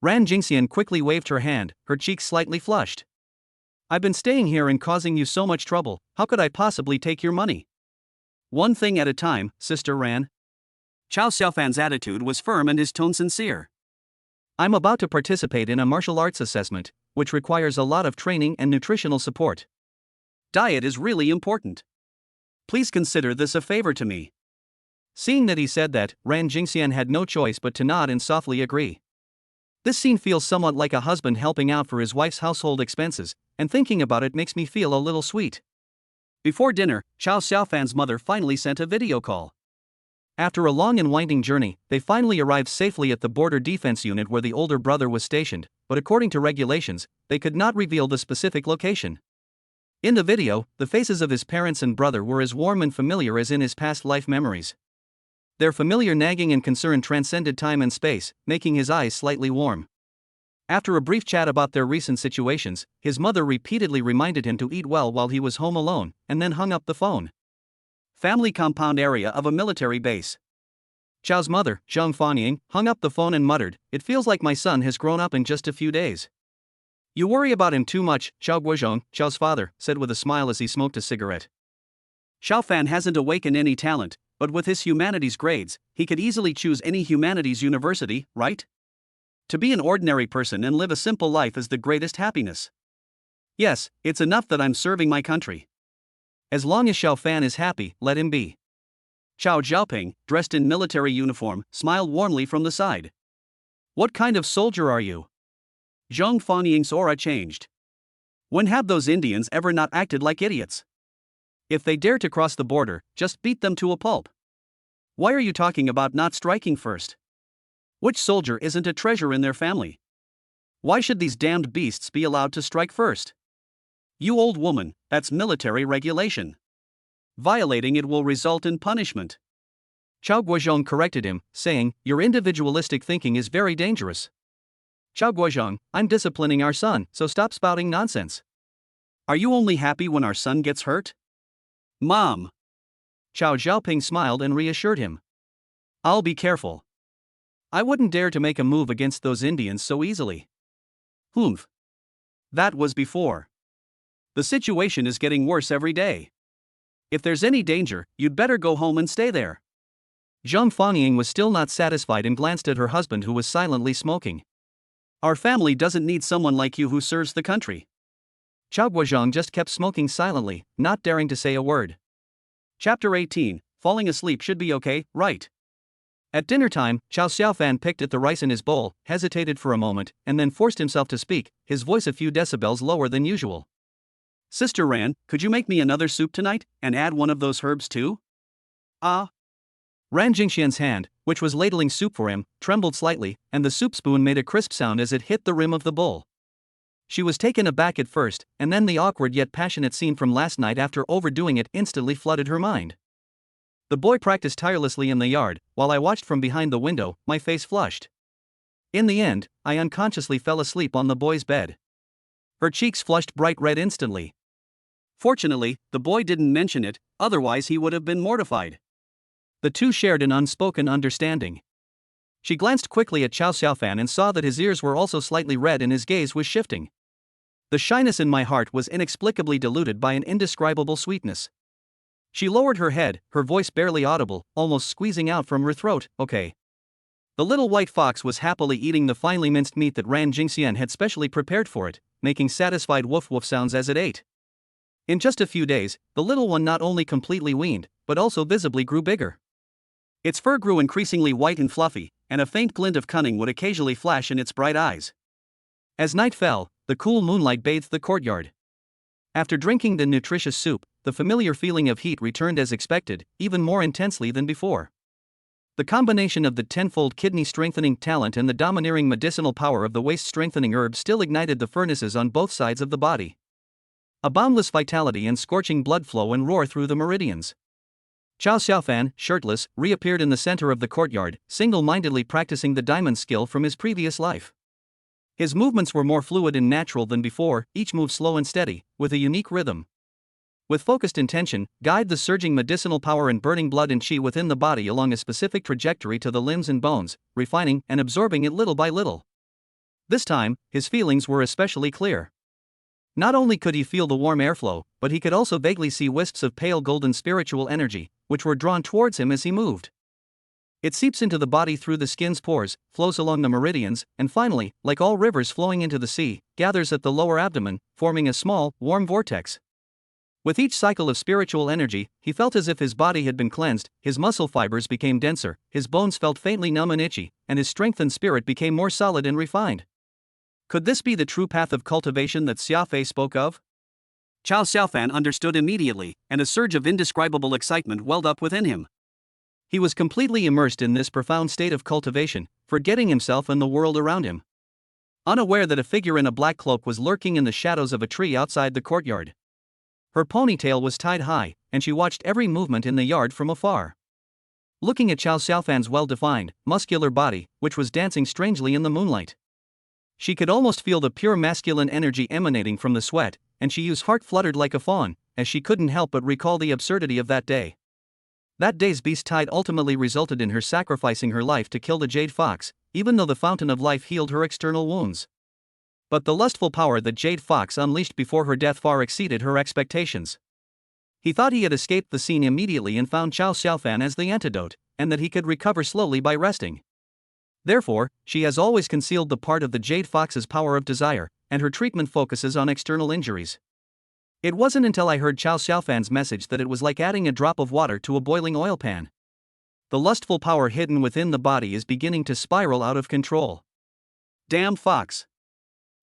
Ran Jingxian quickly waved her hand, her cheeks slightly flushed. I've been staying here and causing you so much trouble, how could I possibly take your money? One thing at a time, Sister Ran. Chao Xiaofan's attitude was firm and his tone sincere. I'm about to participate in a martial arts assessment, which requires a lot of training and nutritional support. Diet is really important. Please consider this a favor to me. Seeing that he said that, Ran Jingxian had no choice but to nod and softly agree. This scene feels somewhat like a husband helping out for his wife's household expenses, and thinking about it makes me feel a little sweet. Before dinner, Chao Xiaofan's mother finally sent a video call. After a long and winding journey, they finally arrived safely at the border defense unit where the older brother was stationed, but according to regulations, they could not reveal the specific location. In the video, the faces of his parents and brother were as warm and familiar as in his past life memories. Their familiar nagging and concern transcended time and space, making his eyes slightly warm. After a brief chat about their recent situations, his mother repeatedly reminded him to eat well while he was home alone, and then hung up the phone. Family compound area of a military base. Chao's mother, Zhang Fanying, hung up the phone and muttered, It feels like my son has grown up in just a few days. You worry about him too much, Chao Guozhong, Chao's father, said with a smile as he smoked a cigarette. Xiaofan hasn't awakened any talent, but with his humanities grades, he could easily choose any humanities university, right? To be an ordinary person and live a simple life is the greatest happiness. Yes, it's enough that I'm serving my country. As long as Xiaofan is happy, let him be. Chao Zhaoping, dressed in military uniform, smiled warmly from the side. What kind of soldier are you? Zhang Fanying's aura changed. When have those Indians ever not acted like idiots? If they dare to cross the border, just beat them to a pulp. Why are you talking about not striking first? Which soldier isn't a treasure in their family? Why should these damned beasts be allowed to strike first? You old woman, that's military regulation. Violating it will result in punishment. Chao Guozhong corrected him, saying, Your individualistic thinking is very dangerous. Chao Guozhong, I'm disciplining our son, so stop spouting nonsense. Are you only happy when our son gets hurt? Mom. Chao Zhaoping smiled and reassured him. I'll be careful. I wouldn't dare to make a move against those Indians so easily. Humph. That was before. The situation is getting worse every day. If there's any danger, you'd better go home and stay there. Zhang Fanying was still not satisfied and glanced at her husband who was silently smoking. Our family doesn't need someone like you who serves the country. Chao Guozhang just kept smoking silently, not daring to say a word. Chapter 18, Falling asleep should be okay, right? At dinner time, Chao Xiaofan picked at the rice in his bowl, hesitated for a moment, and then forced himself to speak, his voice a few decibels lower than usual. Sister Ran, could you make me another soup tonight, and add one of those herbs too? Ah. Ran Jingxian's hand, which was ladling soup for him, trembled slightly, and the soup spoon made a crisp sound as it hit the rim of the bowl. She was taken aback at first, and then the awkward yet passionate scene from last night after overdoing it instantly flooded her mind. The boy practiced tirelessly in the yard, while I watched from behind the window, my face flushed. In the end, I unconsciously fell asleep on the boy's bed. Her cheeks flushed bright red instantly. Fortunately, the boy didn't mention it, otherwise he would have been mortified. The two shared an unspoken understanding. She glanced quickly at Chao Xiaofan and saw that his ears were also slightly red and his gaze was shifting. The shyness in my heart was inexplicably diluted by an indescribable sweetness. She lowered her head, her voice barely audible, almost squeezing out from her throat, okay. The little white fox was happily eating the finely minced meat that Ran Jingxian had specially prepared for it, making satisfied woof-woof sounds as it ate. In just a few days, the little one not only completely weaned, but also visibly grew bigger. Its fur grew increasingly white and fluffy, and a faint glint of cunning would occasionally flash in its bright eyes. As night fell, the cool moonlight bathed the courtyard. After drinking the nutritious soup, the familiar feeling of heat returned as expected, even more intensely than before. The combination of the tenfold kidney-strengthening talent and the domineering medicinal power of the waist-strengthening herb still ignited the furnaces on both sides of the body. A boundless vitality and scorching blood flow and roar through the meridians. Chao Xiaofan, shirtless, reappeared in the center of the courtyard, single-mindedly practicing the diamond skill from his previous life. His movements were more fluid and natural than before, each move slow and steady, with a unique rhythm. With focused intention, guide the surging medicinal power and burning blood and qi within the body along a specific trajectory to the limbs and bones, refining and absorbing it little by little. This time, his feelings were especially clear. Not only could he feel the warm airflow, but he could also vaguely see wisps of pale golden spiritual energy, which were drawn towards him as he moved. It seeps into the body through the skin's pores, flows along the meridians, and finally, like all rivers flowing into the sea, gathers at the lower abdomen, forming a small, warm vortex. With each cycle of spiritual energy, he felt as if his body had been cleansed, his muscle fibers became denser, his bones felt faintly numb and itchy, and his strength and spirit became more solid and refined. Could this be the true path of cultivation that Xiafei spoke of? Chao Xiaofan understood immediately, and a surge of indescribable excitement welled up within him. He was completely immersed in this profound state of cultivation, forgetting himself and the world around him. Unaware that a figure in a black cloak was lurking in the shadows of a tree outside the courtyard. Her ponytail was tied high, and she watched every movement in the yard from afar. Looking at Chao Xiaofan's well-defined, muscular body, which was dancing strangely in the moonlight. She could almost feel the pure masculine energy emanating from the sweat, and Xiu's heart fluttered like a fawn, as she couldn't help but recall the absurdity of that day. That day's beast tide ultimately resulted in her sacrificing her life to kill the jade fox, even though the fountain of life healed her external wounds. But the lustful power that Jade Fox unleashed before her death far exceeded her expectations. He thought he had escaped the scene immediately and found Chao Xiaofan as the antidote, and that he could recover slowly by resting. Therefore, she has always concealed the part of the Jade Fox's power of desire, and her treatment focuses on external injuries. It wasn't until I heard Chao Xiaofan's message that it was like adding a drop of water to a boiling oil pan. The lustful power hidden within the body is beginning to spiral out of control. Damn fox.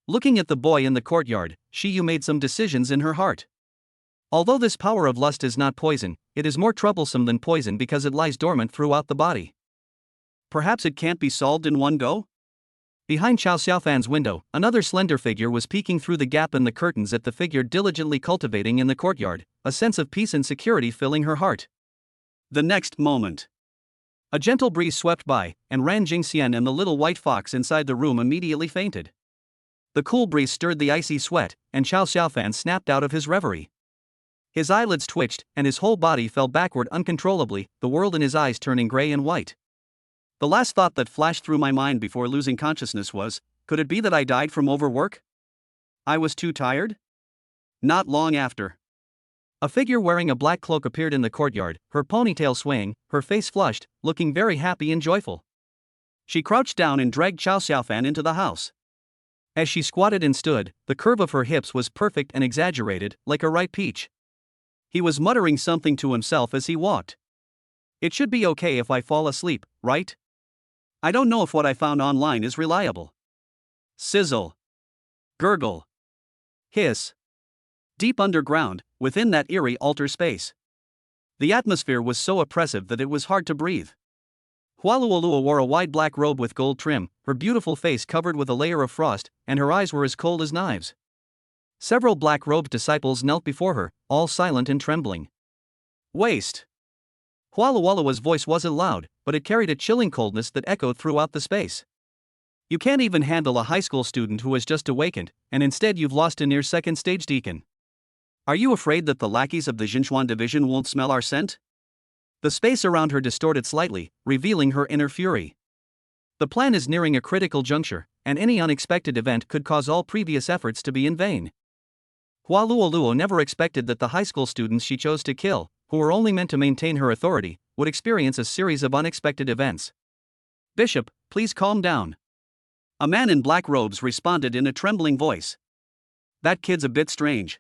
Looking at the boy in the courtyard, Xiu made some decisions in her heart. Although this power of lust is not poison, it is more troublesome than poison because it lies dormant throughout the body. Perhaps it can't be solved in one go? Behind Chao Xiaofan's window, another slender figure was peeking through the gap in the curtains at the figure diligently cultivating in the courtyard, a sense of peace and security filling her heart. The next moment, a gentle breeze swept by, and Ran Jingxian and the little white fox inside the room immediately fainted. The cool breeze stirred the icy sweat, and Chao Xiaofan snapped out of his reverie. His eyelids twitched, and his whole body fell backward uncontrollably, the world in his eyes turning gray and white. The last thought that flashed through my mind before losing consciousness was, could it be that I died from overwork? I was too tired? Not long after. A figure wearing a black cloak appeared in the courtyard, her ponytail swaying, her face flushed, looking very happy and joyful. She crouched down and dragged Chao Xiaofan into the house. As she squatted and stood, the curve of her hips was perfect and exaggerated, like a ripe peach. He was muttering something to himself as he walked. It should be okay if I fall asleep, right? I don't know if what I found online is reliable. Sizzle. Gurgle. Hiss. Deep underground, within that eerie altar space. The atmosphere was so oppressive that it was hard to breathe. Hualuolua wore a wide black robe with gold trim, her beautiful face covered with a layer of frost, and her eyes were as cold as knives. Several black-robed disciples knelt before her, all silent and trembling. Waste. Hualuolua's voice wasn't loud, but it carried a chilling coldness that echoed throughout the space. You can't even handle a high school student who has just awakened, and instead you've lost a near second stage deacon. Are you afraid that the lackeys of the Jinchuan division won't smell our scent? The space around her distorted slightly, revealing her inner fury. The plan is nearing a critical juncture, and any unexpected event could cause all previous efforts to be in vain. Hualuoluo never expected that the high school students she chose to kill, who were only meant to maintain her authority, would experience a series of unexpected events. Bishop, please calm down. A man in black robes responded in a trembling voice. That kid's a bit strange.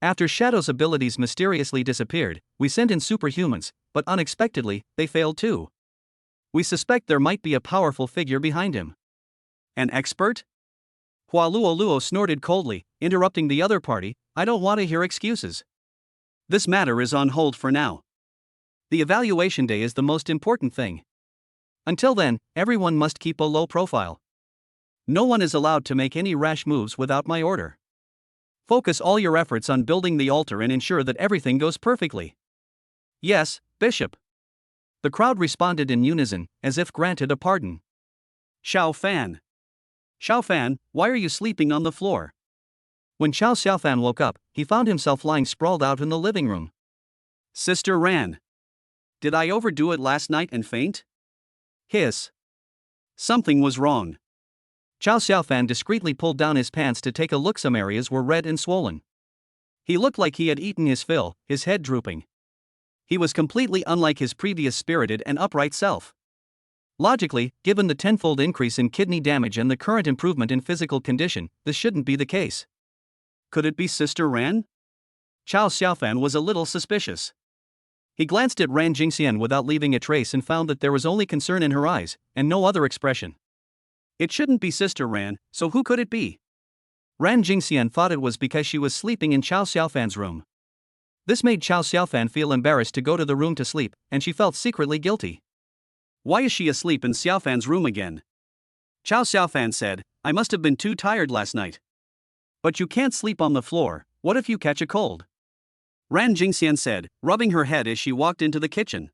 After Shadow's abilities mysteriously disappeared, we sent in superhumans, but unexpectedly, they failed too. We suspect there might be a powerful figure behind him. An expert? Hualuoluo snorted coldly, interrupting the other party. I don't want to hear excuses. This matter is on hold for now. The evaluation day is the most important thing. Until then, everyone must keep a low profile. No one is allowed to make any rash moves without my order. Focus all your efforts on building the altar and ensure that everything goes perfectly. Yes, Bishop. The crowd responded in unison, as if granted a pardon. Xiao Fan. Xiao Fan, why are you sleeping on the floor? When Xiao Xiaofan woke up, he found himself lying sprawled out in the living room. Sister Ran. Did I overdo it last night and faint? Hiss. Something was wrong. Xiao Xiaofan discreetly pulled down his pants to take a look. Some areas were red and swollen. He looked like he had eaten his fill, his head drooping. He was completely unlike his previous spirited and upright self. Logically, given the tenfold increase in kidney damage and the current improvement in physical condition, this shouldn't be the case. Could it be Sister Ran? Xiao Xiaofan was a little suspicious. He glanced at Ran Jingxian without leaving a trace and found that there was only concern in her eyes, and no other expression. It shouldn't be Sister Ran, so who could it be? Ran Jingxian thought it was because she was sleeping in Xiao Xiaofan's room. This made Xiao Xiaofan feel embarrassed to go to the room to sleep, and she felt secretly guilty. Why is she asleep in Xiaofan's room again? Xiao Xiaofan said, I must have been too tired last night. But you can't sleep on the floor, what if you catch a cold? Ran Jingxian said, rubbing her head as she walked into the kitchen.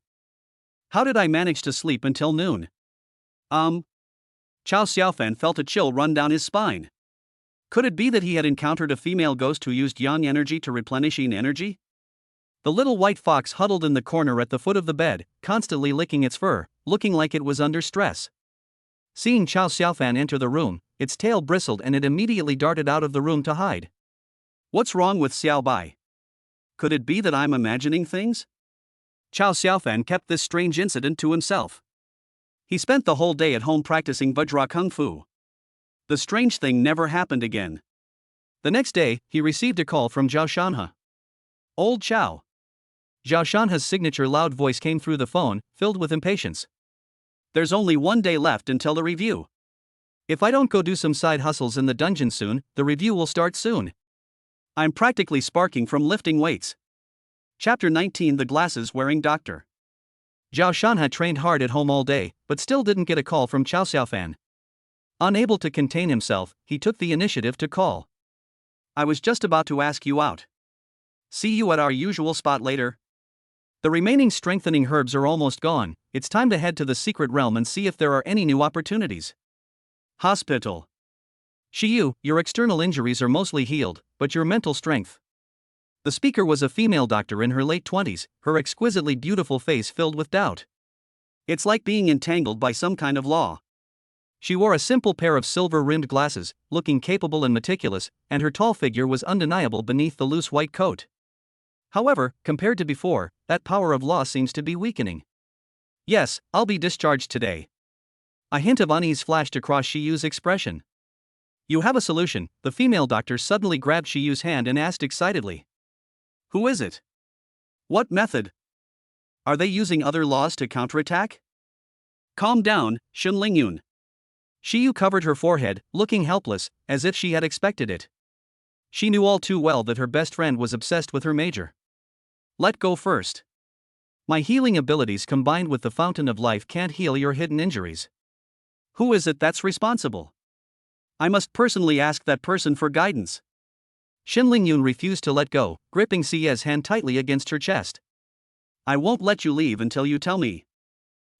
How did I manage to sleep until noon? Xiao Xiaofan felt a chill run down his spine. Could it be that he had encountered a female ghost who used yang energy to replenish yin energy? The little white fox huddled in the corner at the foot of the bed, constantly licking its fur, looking like it was under stress. Seeing Xiao Xiaofan enter the room, its tail bristled and it immediately darted out of the room to hide. What's wrong with Xiao Bai? Could it be that I'm imagining things? Xiao Xiaofan kept this strange incident to himself. He spent the whole day at home practicing Vajra Kung Fu. The strange thing never happened again. The next day, he received a call from Zhao Shanhe. Old Xiao. Zhao Shanhe's signature loud voice came through the phone, filled with impatience. There's only one day left until the review. If I don't go do some side hustles in the dungeon soon, the review will start soon. I'm practically sparking from lifting weights. Chapter 19 The Glasses-Wearing Doctor. Zhao Shanhe trained hard at home all day, but still didn't get a call from Xiao Xiaofan. Unable to contain himself, he took the initiative to call. I was just about to ask you out. See you at our usual spot later. The remaining strengthening herbs are almost gone, it's time to head to the secret realm and see if there are any new opportunities. Hospital. Shiyu, your external injuries are mostly healed, but your mental strength. The speaker was a female doctor in her late 20s, her exquisitely beautiful face filled with doubt. It's like being entangled by some kind of law. She wore a simple pair of silver-rimmed glasses, looking capable and meticulous, and her tall figure was undeniable beneath the loose white coat. However, compared to before, that power of law seems to be weakening. Yes, I'll be discharged today. A hint of unease flashed across Shiyu's expression. You have a solution, the female doctor suddenly grabbed Shiyu's hand and asked excitedly. Who is it? What method? Are they using other laws to counterattack? Calm down, Xunlingyun. Shiyu covered her forehead, looking helpless, as if she had expected it. She knew all too well that her best friend was obsessed with her major. Let go first. My healing abilities combined with the fountain of life can't heal your hidden injuries. Who is it that's responsible? I must personally ask that person for guidance. Xunlingyun refused to let go, gripping Xie's hand tightly against her chest. I won't let you leave until you tell me.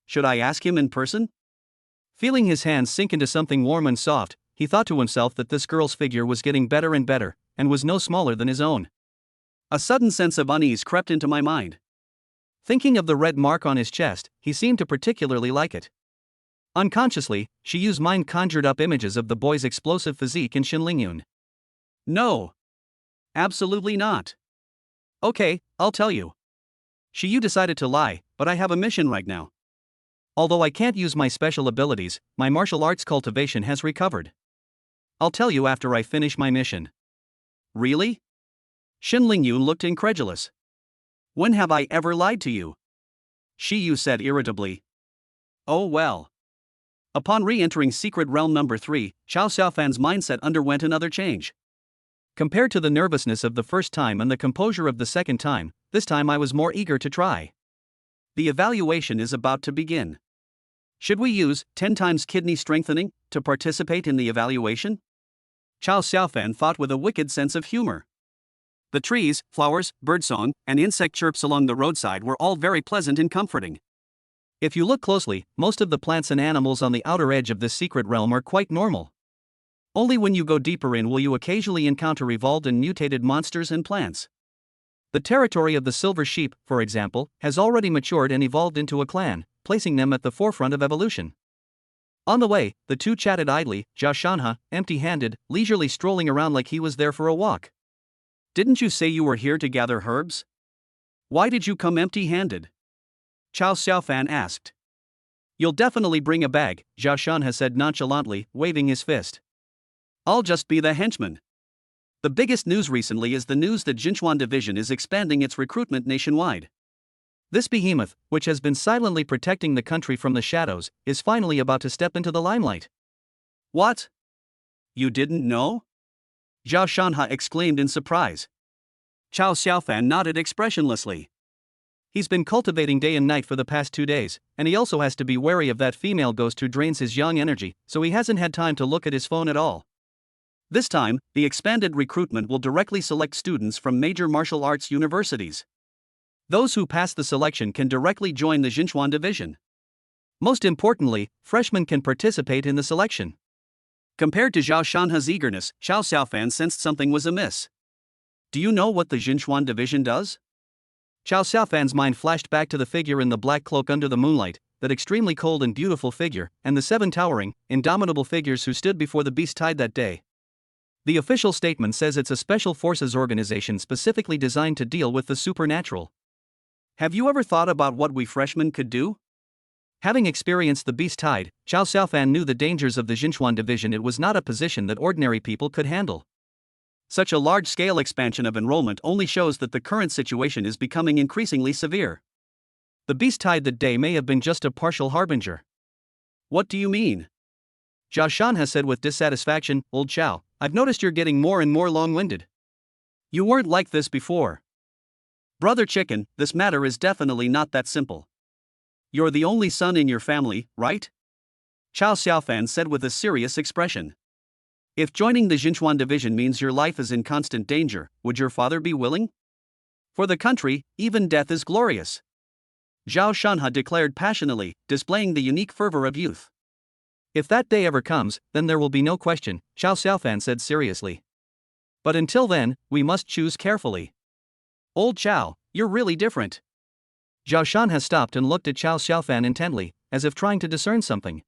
Should I ask him in person? Feeling his hands sink into something warm and soft, he thought to himself that this girl's figure was getting better and better, and was no smaller than his own. A sudden sense of unease crept into my mind. Thinking of the red mark on his chest, he seemed to particularly like it. Unconsciously, Shiyu's mind conjured up images of the boy's explosive physique in Xunlingyun. No. Absolutely not. Okay, I'll tell you. Shiyu decided to lie, but I have a mission right now. Although I can't use my special abilities, my martial arts cultivation has recovered. I'll tell you after I finish my mission. Really? Xunlingyun looked incredulous. When have I ever lied to you? Shiyu said irritably. Oh well. Upon re-entering Secret Realm number 3, Xiao Xiaofan's mindset underwent another change. Compared to the nervousness of the first time and the composure of the second time, this time I was more eager to try. The evaluation is about to begin. Should we use 10 times kidney strengthening to participate in the evaluation? Xiao Xiaofan thought with a wicked sense of humor. The trees, flowers, birdsong, and insect chirps along the roadside were all very pleasant and comforting. If you look closely, most of the plants and animals on the outer edge of this secret realm are quite normal. Only when you go deeper in will you occasionally encounter evolved and mutated monsters and plants. The territory of the silver sheep, for example, has already matured and evolved into a clan, placing them at the forefront of evolution. On the way, the two chatted idly, Zhao Shanha, empty-handed, leisurely strolling around like he was there for a walk. Didn't you say you were here to gather herbs? Why did you come empty-handed? Xiao Xiaofan asked. You'll definitely bring a bag, Zhao Shanha said nonchalantly, waving his fist. I'll just be the henchman. The biggest news recently is the news that Jinchuan Division is expanding its recruitment nationwide. This behemoth, which has been silently protecting the country from the shadows, is finally about to step into the limelight. What? You didn't know? Zhao Shanha exclaimed in surprise. Xiao Xiaofan nodded expressionlessly. He's been cultivating day and night for the past 2 days, and he also has to be wary of that female ghost who drains his yang energy, so he hasn't had time to look at his phone at all. This time, the expanded recruitment will directly select students from major martial arts universities. Those who pass the selection can directly join the Jinchuan Division. Most importantly, freshmen can participate in the selection. Compared to Zhao Shanha's eagerness, Xiao Xiaofan sensed something was amiss. Do you know what the Jinchuan Division does? Xiao Xiaofan's mind flashed back to the figure in the black cloak under the moonlight, that extremely cold and beautiful figure, and the 7 towering, indomitable figures who stood before the beast tide that day. The official statement says it's a special forces organization specifically designed to deal with the supernatural. Have you ever thought about what we freshmen could do? Having experienced the beast tide, Xiao Xiaofan knew the dangers of the Jinchuan Division. It was not a position that ordinary people could handle. Such a large-scale expansion of enrollment only shows that the current situation is becoming increasingly severe. The beast tide that day may have been just a partial harbinger. What do you mean? Zhao Shanha said with dissatisfaction, Old Xiao, I've noticed you're getting more and more long-winded. You weren't like this before. Brother Chicken, this matter is definitely not that simple. You're the only son in your family, right? Xiao Xiaofan said with a serious expression. If joining the Jinchuan Division means your life is in constant danger, would your father be willing? For the country, even death is glorious. Zhao Shanha declared passionately, displaying the unique fervor of youth. If that day ever comes, then there will be no question, Xiao Xiaofan said seriously. But until then, we must choose carefully. Old Xiao, you're really different. Zhao Shanha stopped and looked at Xiao Xiaofan intently, as if trying to discern something.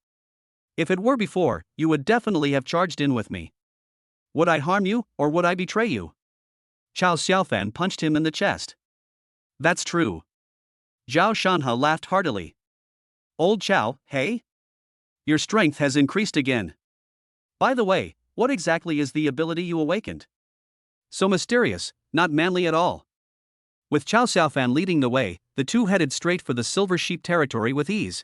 If it were before, you would definitely have charged in with me. Would I harm you, or would I betray you? Xiao Xiaofan punched him in the chest. That's true. Zhao Shanha laughed heartily. Old Xiao, hey? Your strength has increased again. By the way, What exactly is the ability you awakened? So mysterious, not manly at all. With Chow Xiaofan leading the way, the two headed straight for the Silver Sheep territory with ease.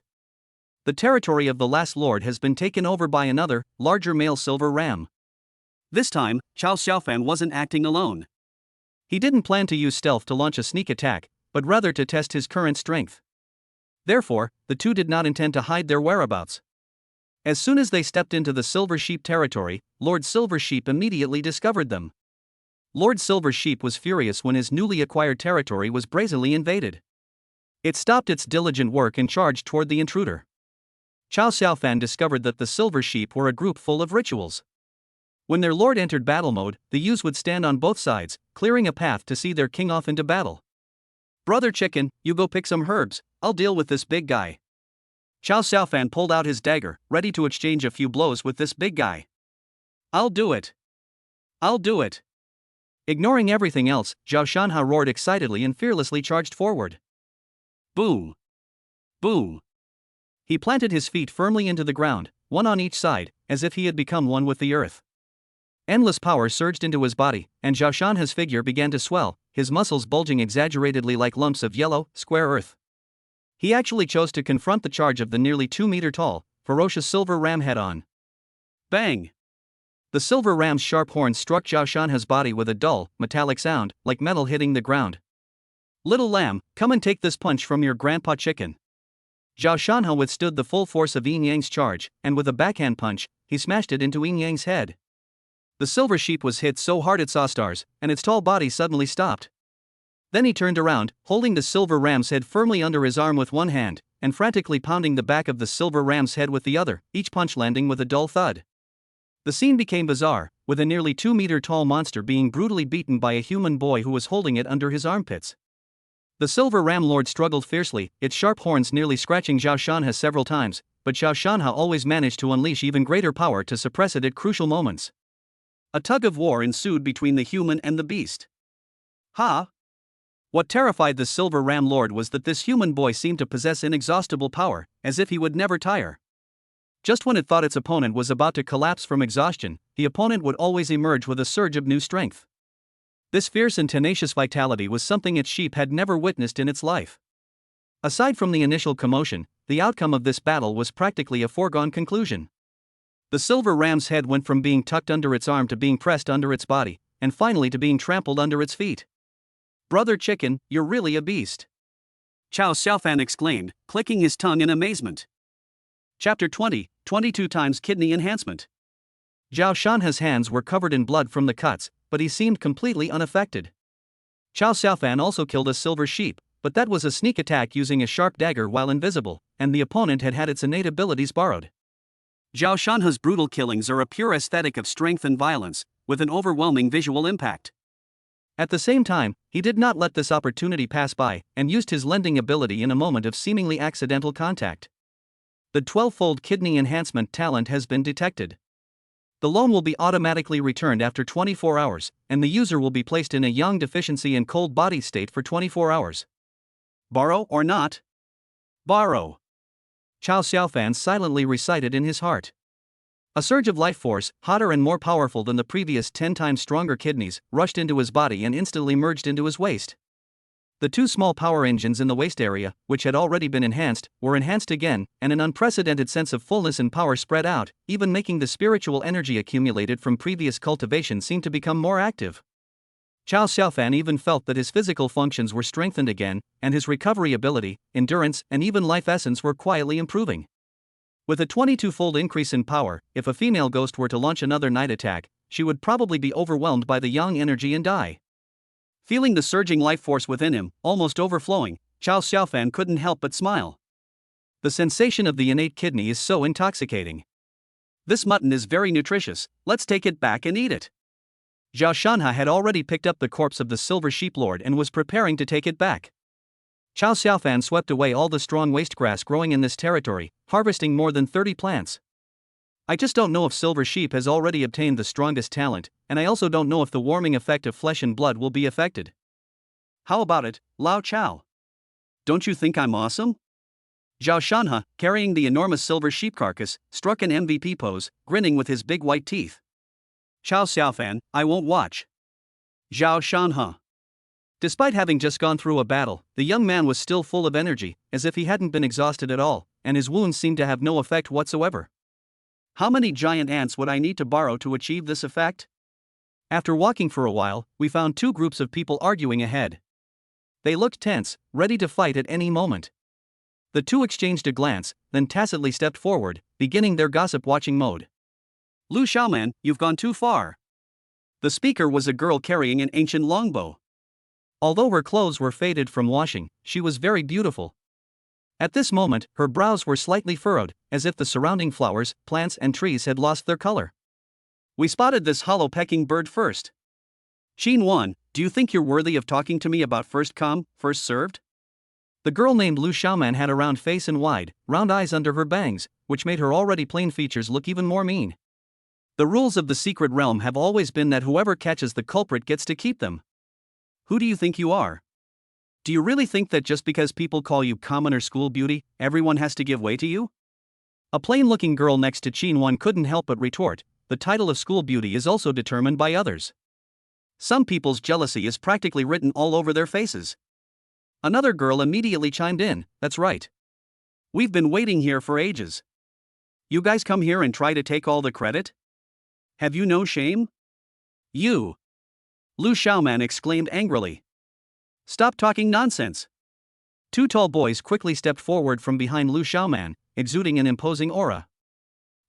The territory of the last lord has been taken over by another, larger male silver ram. This time, Chow Xiaofan wasn't acting alone. He didn't plan to use stealth to launch a sneak attack, but rather to test his current strength. Therefore, the two did not intend to hide their whereabouts. As soon as they stepped into the Silver Sheep territory, Lord Silver Sheep immediately discovered them. Lord Silver Sheep was furious when his newly acquired territory was brazenly invaded. It stopped its diligent work and charged toward the intruder. Chow Xiaofan discovered that the Silver Sheep were a group full of rituals. When their lord entered battle mode, the youths would stand on both sides, clearing a path to see their king off into battle. Brother Chicken, you go pick some herbs, I'll deal with this big guy. Chow Xiaofan pulled out his dagger, ready to exchange a few blows with this big guy. I'll do it. I'll do it. Ignoring everything else, Zhao Shanha roared excitedly and fearlessly charged forward. Boom! Boom! He planted his feet firmly into the ground, one on each side, as if he had become one with the earth. Endless power surged into his body, and Zhao Shanha's figure began to swell, his muscles bulging exaggeratedly like lumps of yellow, square earth. He actually chose to confront the charge of the nearly 2-meter-tall, ferocious silver ram head-on. Bang! The silver ram's sharp horns struck Zhao Shanha's body with a dull, metallic sound, like metal hitting the ground. Little lamb, come and take this punch from your grandpa chicken. Zhao Shanha withstood the full force of Yin Yang's charge, and with a backhand punch, he smashed it into Yin Yang's head. The silver sheep was hit so hard it saw stars, and its tall body suddenly stopped. Then he turned around, holding the silver ram's head firmly under his arm with one hand, and frantically pounding the back of the silver ram's head with the other, each punch landing with a dull thud. The scene became bizarre, with a nearly 2-meter-tall monster being brutally beaten by a human boy who was holding it under his armpits. The silver ram lord struggled fiercely, its sharp horns nearly scratching Zhao Shanha several times, but Zhao Shanha always managed to unleash even greater power to suppress it at crucial moments. A tug of war ensued between the human and the beast. Ha! What terrified the silver ram lord was that this human boy seemed to possess inexhaustible power, as if he would never tire. Just when it thought its opponent was about to collapse from exhaustion, the opponent would always emerge with a surge of new strength. This fierce and tenacious vitality was something its sheep had never witnessed in its life. Aside from the initial commotion, the outcome of this battle was practically a foregone conclusion. The silver ram's head went from being tucked under its arm to being pressed under its body, and finally to being trampled under its feet. Brother Chicken, you're really a beast. Chow Xiaofan exclaimed, clicking his tongue in amazement. Chapter 20, 22 times kidney enhancement. Zhao Shanha's hands were covered in blood from the cuts, but he seemed completely unaffected. Chow Xiaofan also killed a silver sheep, but that was a sneak attack using a sharp dagger while invisible, and the opponent had had its innate abilities borrowed. Zhao Shanha's brutal killings are a pure aesthetic of strength and violence, with an overwhelming visual impact. At the same time, he did not let this opportunity pass by, and used his lending ability in a moment of seemingly accidental contact. The 12-fold kidney enhancement talent has been detected. The loan will be automatically returned after 24 hours, and the user will be placed in a yang deficiency and cold body state for 24 hours. Borrow or not? Borrow. Chow Xiaofan silently recited in his heart. A surge of life force, hotter and more powerful than the previous 10 times stronger kidneys, rushed into his body and instantly merged into his waist. The two small power engines in the waist area, which had already been enhanced, were enhanced again, and an unprecedented sense of fullness and power spread out, even making the spiritual energy accumulated from previous cultivation seem to become more active. Chow Xiaofan even felt that his physical functions were strengthened again, and his recovery ability, endurance, and even life essence were quietly improving. With a 22-fold increase in power, if a female ghost were to launch another night attack, she would probably be overwhelmed by the yang energy and die. Feeling the surging life force within him, almost overflowing, Chow Xiaofan couldn't help but smile. The sensation of the innate kidney is so intoxicating. This mutton is very nutritious, let's take it back and eat it. Zhao Shanha had already picked up the corpse of the silver sheep lord and was preparing to take it back. Chow Xiaofan swept away all the strong waste grass growing in this territory, harvesting more than 30 plants. I just don't know if silver sheep has already obtained the strongest talent, and I also don't know if the warming effect of flesh and blood will be affected. How about it, Lao Chow? Don't you think I'm awesome? Zhao Shanha, carrying the enormous silver sheep carcass, struck an MVP pose, grinning with his big white teeth. Chao Xiaofan, I won't watch. Zhao Shanhe. Despite having just gone through a battle, the young man was still full of energy, as if he hadn't been exhausted at all, and his wounds seemed to have no effect whatsoever. How many giant ants would I need to borrow to achieve this effect? After walking for a while, we found two groups of people arguing ahead. They looked tense, ready to fight at any moment. The two exchanged a glance, then tacitly stepped forward, beginning their gossip-watching mode. Lu Xiaoman, you've gone too far. The speaker was a girl carrying an ancient longbow. Although her clothes were faded from washing, she was very beautiful. At this moment, her brows were slightly furrowed, as if the surrounding flowers, plants and trees had lost their color. We spotted this hollow-pecking bird first. Xin Wan, do you think you're worthy of talking to me about first come, first served? The girl named Lu Xiaoman had a round face and wide, round eyes under her bangs, which made her already plain features look even more mean. The rules of the secret realm have always been that whoever catches the culprit gets to keep them. Who do you think you are? Do you really think that just because people call you common or school beauty, everyone has to give way to you? A plain-looking girl next to Qin Wan couldn't help but retort, the title of school beauty is also determined by others. Some people's jealousy is practically written all over their faces. Another girl immediately chimed in, that's right. We've been waiting here for ages. You guys come here and try to take all the credit? Have you no shame? You! Lu Xiaoman exclaimed angrily. Stop talking nonsense. Two tall boys quickly stepped forward from behind Lu Xiaoman, exuding an imposing aura.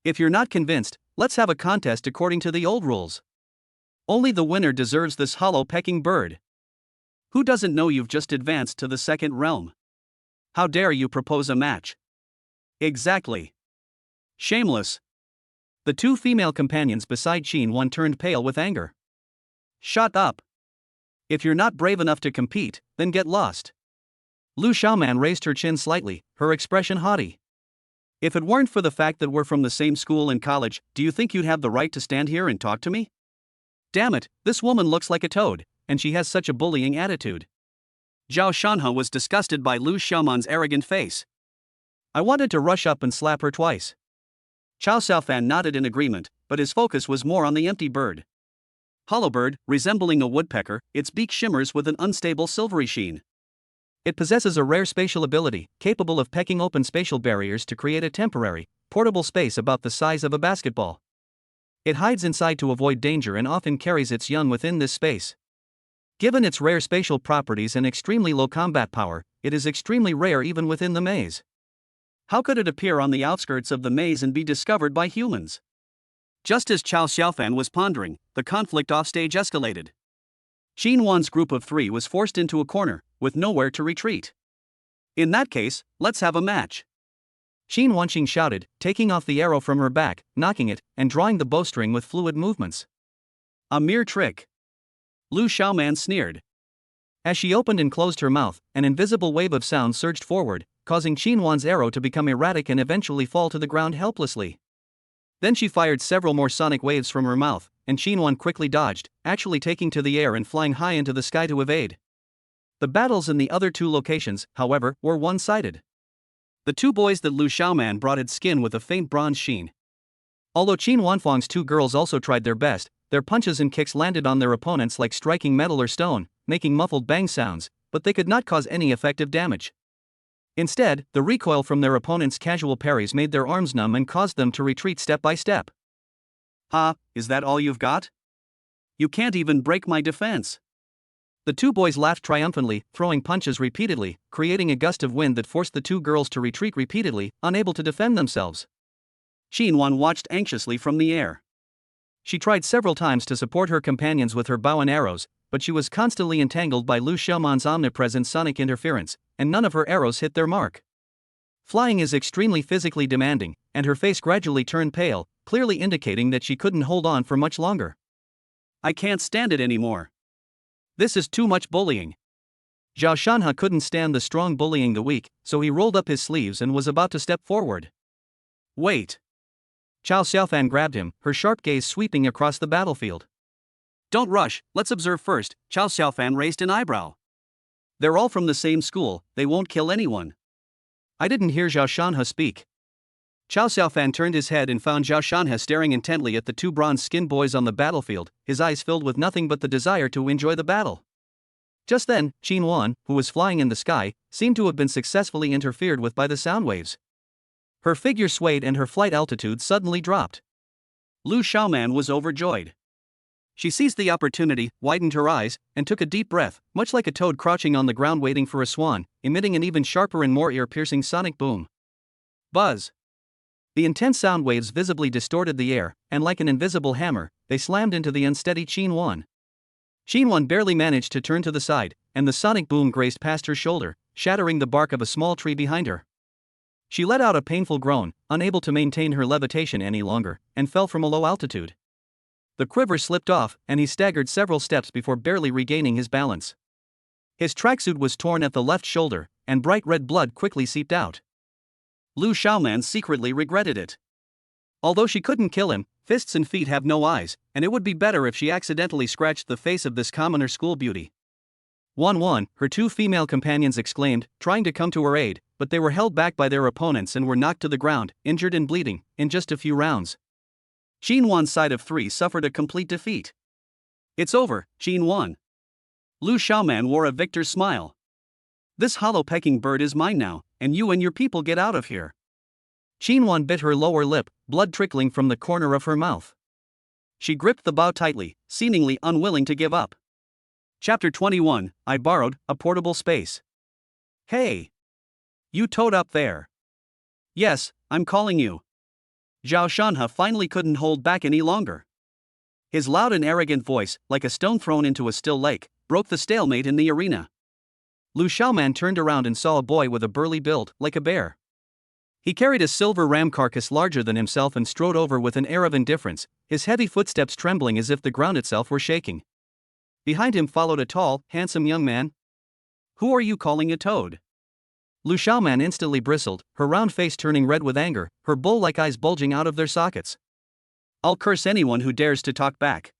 If you're not convinced, let's have a contest according to the old rules. Only the winner deserves this hollow-pecking bird. Who doesn't know you've just advanced to the second realm? How dare you propose a match? Exactly. Shameless. The two female companions beside Qin Wan turned pale with anger. Shut up. If you're not brave enough to compete, then get lost. Lu Xiaoman raised her chin slightly, her expression haughty. If it weren't for the fact that we're from the same school and college, do you think you'd have the right to stand here and talk to me? Damn it, this woman looks like a toad, and she has such a bullying attitude. Zhao Shanhe was disgusted by Lu Xiaoman's arrogant face. I wanted to rush up and slap her twice. Chao Xiaofan nodded in agreement, but his focus was more on the empty bird. Hollow bird, resembling a woodpecker, its beak shimmers with an unstable silvery sheen. It possesses a rare spatial ability, capable of pecking open spatial barriers to create a temporary, portable space about the size of a basketball. It hides inside to avoid danger and often carries its young within this space. Given its rare spatial properties and extremely low combat power, it is extremely rare even within the maze. How could it appear on the outskirts of the maze and be discovered by humans? Just as Chao Xiaofan was pondering, the conflict offstage escalated. Qin Wan's group of three was forced into a corner, with nowhere to retreat. In that case, let's have a match. Qin Wanqing shouted, taking off the arrow from her back, knocking it, and drawing the bowstring with fluid movements. A mere trick. Lu Xiaoman sneered. As she opened and closed her mouth, an invisible wave of sound surged forward, causing Qin Wan's arrow to become erratic and eventually fall to the ground helplessly. Then she fired several more sonic waves from her mouth, and Qin Wan quickly dodged, actually taking to the air and flying high into the sky to evade. The battles in the other two locations, however, were one-sided. The two boys that Lu Xiaoman brought had skin with a faint bronze sheen. Although Qin Wanfang's two girls also tried their best, their punches and kicks landed on their opponents like striking metal or stone, making muffled bang sounds, but they could not cause any effective damage. Instead, the recoil from their opponents' casual parries made their arms numb and caused them to retreat step by step. Is that all you've got? You can't even break my defense. The two boys laughed triumphantly, throwing punches repeatedly, creating a gust of wind that forced the two girls to retreat repeatedly, unable to defend themselves. Qin Wan watched anxiously from the air. She tried several times to support her companions with her bow and arrows, but she was constantly entangled by Lu Xiaoman's omnipresent sonic interference, and none of her arrows hit their mark. Flying is extremely physically demanding, and her face gradually turned pale, clearly indicating that she couldn't hold on for much longer. I can't stand it anymore. This is too much bullying. Zhao Shanhe couldn't stand the strong bullying the weak, so he rolled up his sleeves and was about to step forward. Wait. Chao Xiaofan grabbed him, her sharp gaze sweeping across the battlefield. Don't rush, let's observe first, Chao Xiaofan raised an eyebrow. They're all from the same school, they won't kill anyone. I didn't hear Zhao Shanhe speak. Chao Xiaofan turned his head and found Zhao Shanhe staring intently at the two bronze-skinned boys on the battlefield, his eyes filled with nothing but the desire to enjoy the battle. Just then, Qin Wan, who was flying in the sky, seemed to have been successfully interfered with by the sound waves. Her figure swayed and her flight altitude suddenly dropped. Lu Xiaoman was overjoyed. She seized the opportunity, widened her eyes, and took a deep breath, much like a toad crouching on the ground waiting for a swan, emitting an even sharper and more ear-piercing sonic boom. Buzz! The intense sound waves visibly distorted the air, and like an invisible hammer, they slammed into the unsteady Qin Wan. Qin Wan barely managed to turn to the side, and the sonic boom grazed past her shoulder, shattering the bark of a small tree behind her. She let out a painful groan, unable to maintain her levitation any longer, and fell from a low altitude. The quiver slipped off, and he staggered several steps before barely regaining his balance. His tracksuit was torn at the left shoulder, and bright red blood quickly seeped out. Lu Xiaoman secretly regretted it. Although she couldn't kill him, fists and feet have no eyes, and it would be better if she accidentally scratched the face of this commoner school beauty. Wan, her two female companions exclaimed, trying to come to her aid, but they were held back by their opponents and were knocked to the ground, injured and bleeding, in just a few rounds. Qin Wan's side of three suffered a complete defeat. It's over, Qin Wan. Lu Xiaoman wore a victor's smile. This hollow-pecking bird is mine now, and you and your people get out of here. Qin Wan bit her lower lip, blood trickling from the corner of her mouth. She gripped the bow tightly, seemingly unwilling to give up. Chapter 21, I borrowed a portable space. Hey! You toad up there. Yes, I'm calling you. Zhao Shanhe finally couldn't hold back any longer. His loud and arrogant voice, like a stone thrown into a still lake, broke the stalemate in the arena. Lu Xiaoman turned around and saw a boy with a burly build, like a bear. He carried a silver ram carcass larger than himself and strode over with an air of indifference, his heavy footsteps trembling as if the ground itself were shaking. Behind him followed a tall, handsome young man. Who are you calling a toad? Lu Xiaoman instantly bristled, her round face turning red with anger, her bull-like eyes bulging out of their sockets. I'll curse anyone who dares to talk back.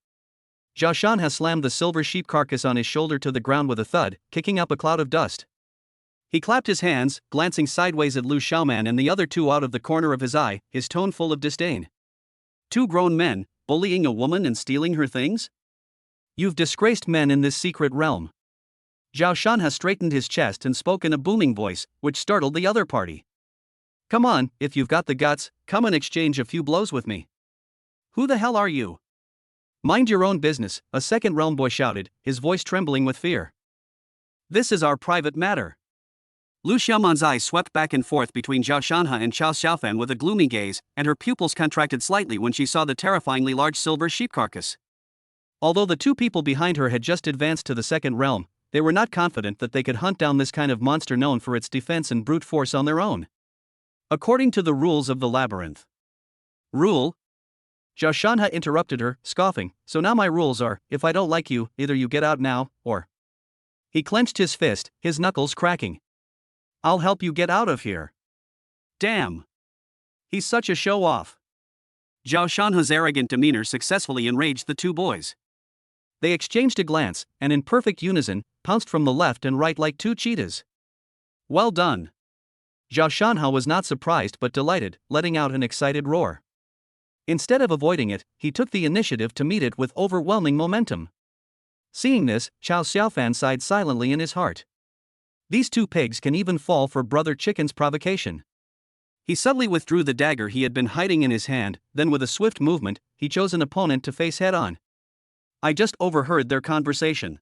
Zhao Shanhe slammed the silver sheep carcass on his shoulder to the ground with a thud, kicking up a cloud of dust. He clapped his hands, glancing sideways at Lu Xiaoman and the other two out of the corner of his eye, his tone full of disdain. Two grown men, bullying a woman and stealing her things? You've disgraced men in this secret realm. Zhao Shanhe straightened his chest and spoke in a booming voice, which startled the other party. Come on, if you've got the guts, come and exchange a few blows with me. Who the hell are you? Mind your own business, a second realm boy shouted, his voice trembling with fear. This is our private matter. Lu Xiaoman's eyes swept back and forth between Zhao Shanhe and Chao Xiaofan with a gloomy gaze, and her pupils contracted slightly when she saw the terrifyingly large silver sheep carcass. Although the two people behind her had just advanced to the second realm, they were not confident that they could hunt down this kind of monster known for its defense and brute force on their own. According to the rules of the labyrinth. Rule? Zhao Shanhe interrupted her, scoffing, so now my rules are, if I don't like you, either you get out now, or... He clenched his fist, his knuckles cracking. I'll help you get out of here. Damn. He's such a show-off. Zhao Shanhe's arrogant demeanor successfully enraged the two boys. They exchanged a glance, and in perfect unison, pounced from the left and right like two cheetahs. Well done. Zhao Shanhe was not surprised but delighted, letting out an excited roar. Instead of avoiding it, he took the initiative to meet it with overwhelming momentum. Seeing this, Chao Xiaofan sighed silently in his heart. These two pigs can even fall for Brother Chicken's provocation. He subtly withdrew the dagger he had been hiding in his hand, then with a swift movement, he chose an opponent to face head-on. I just overheard their conversation.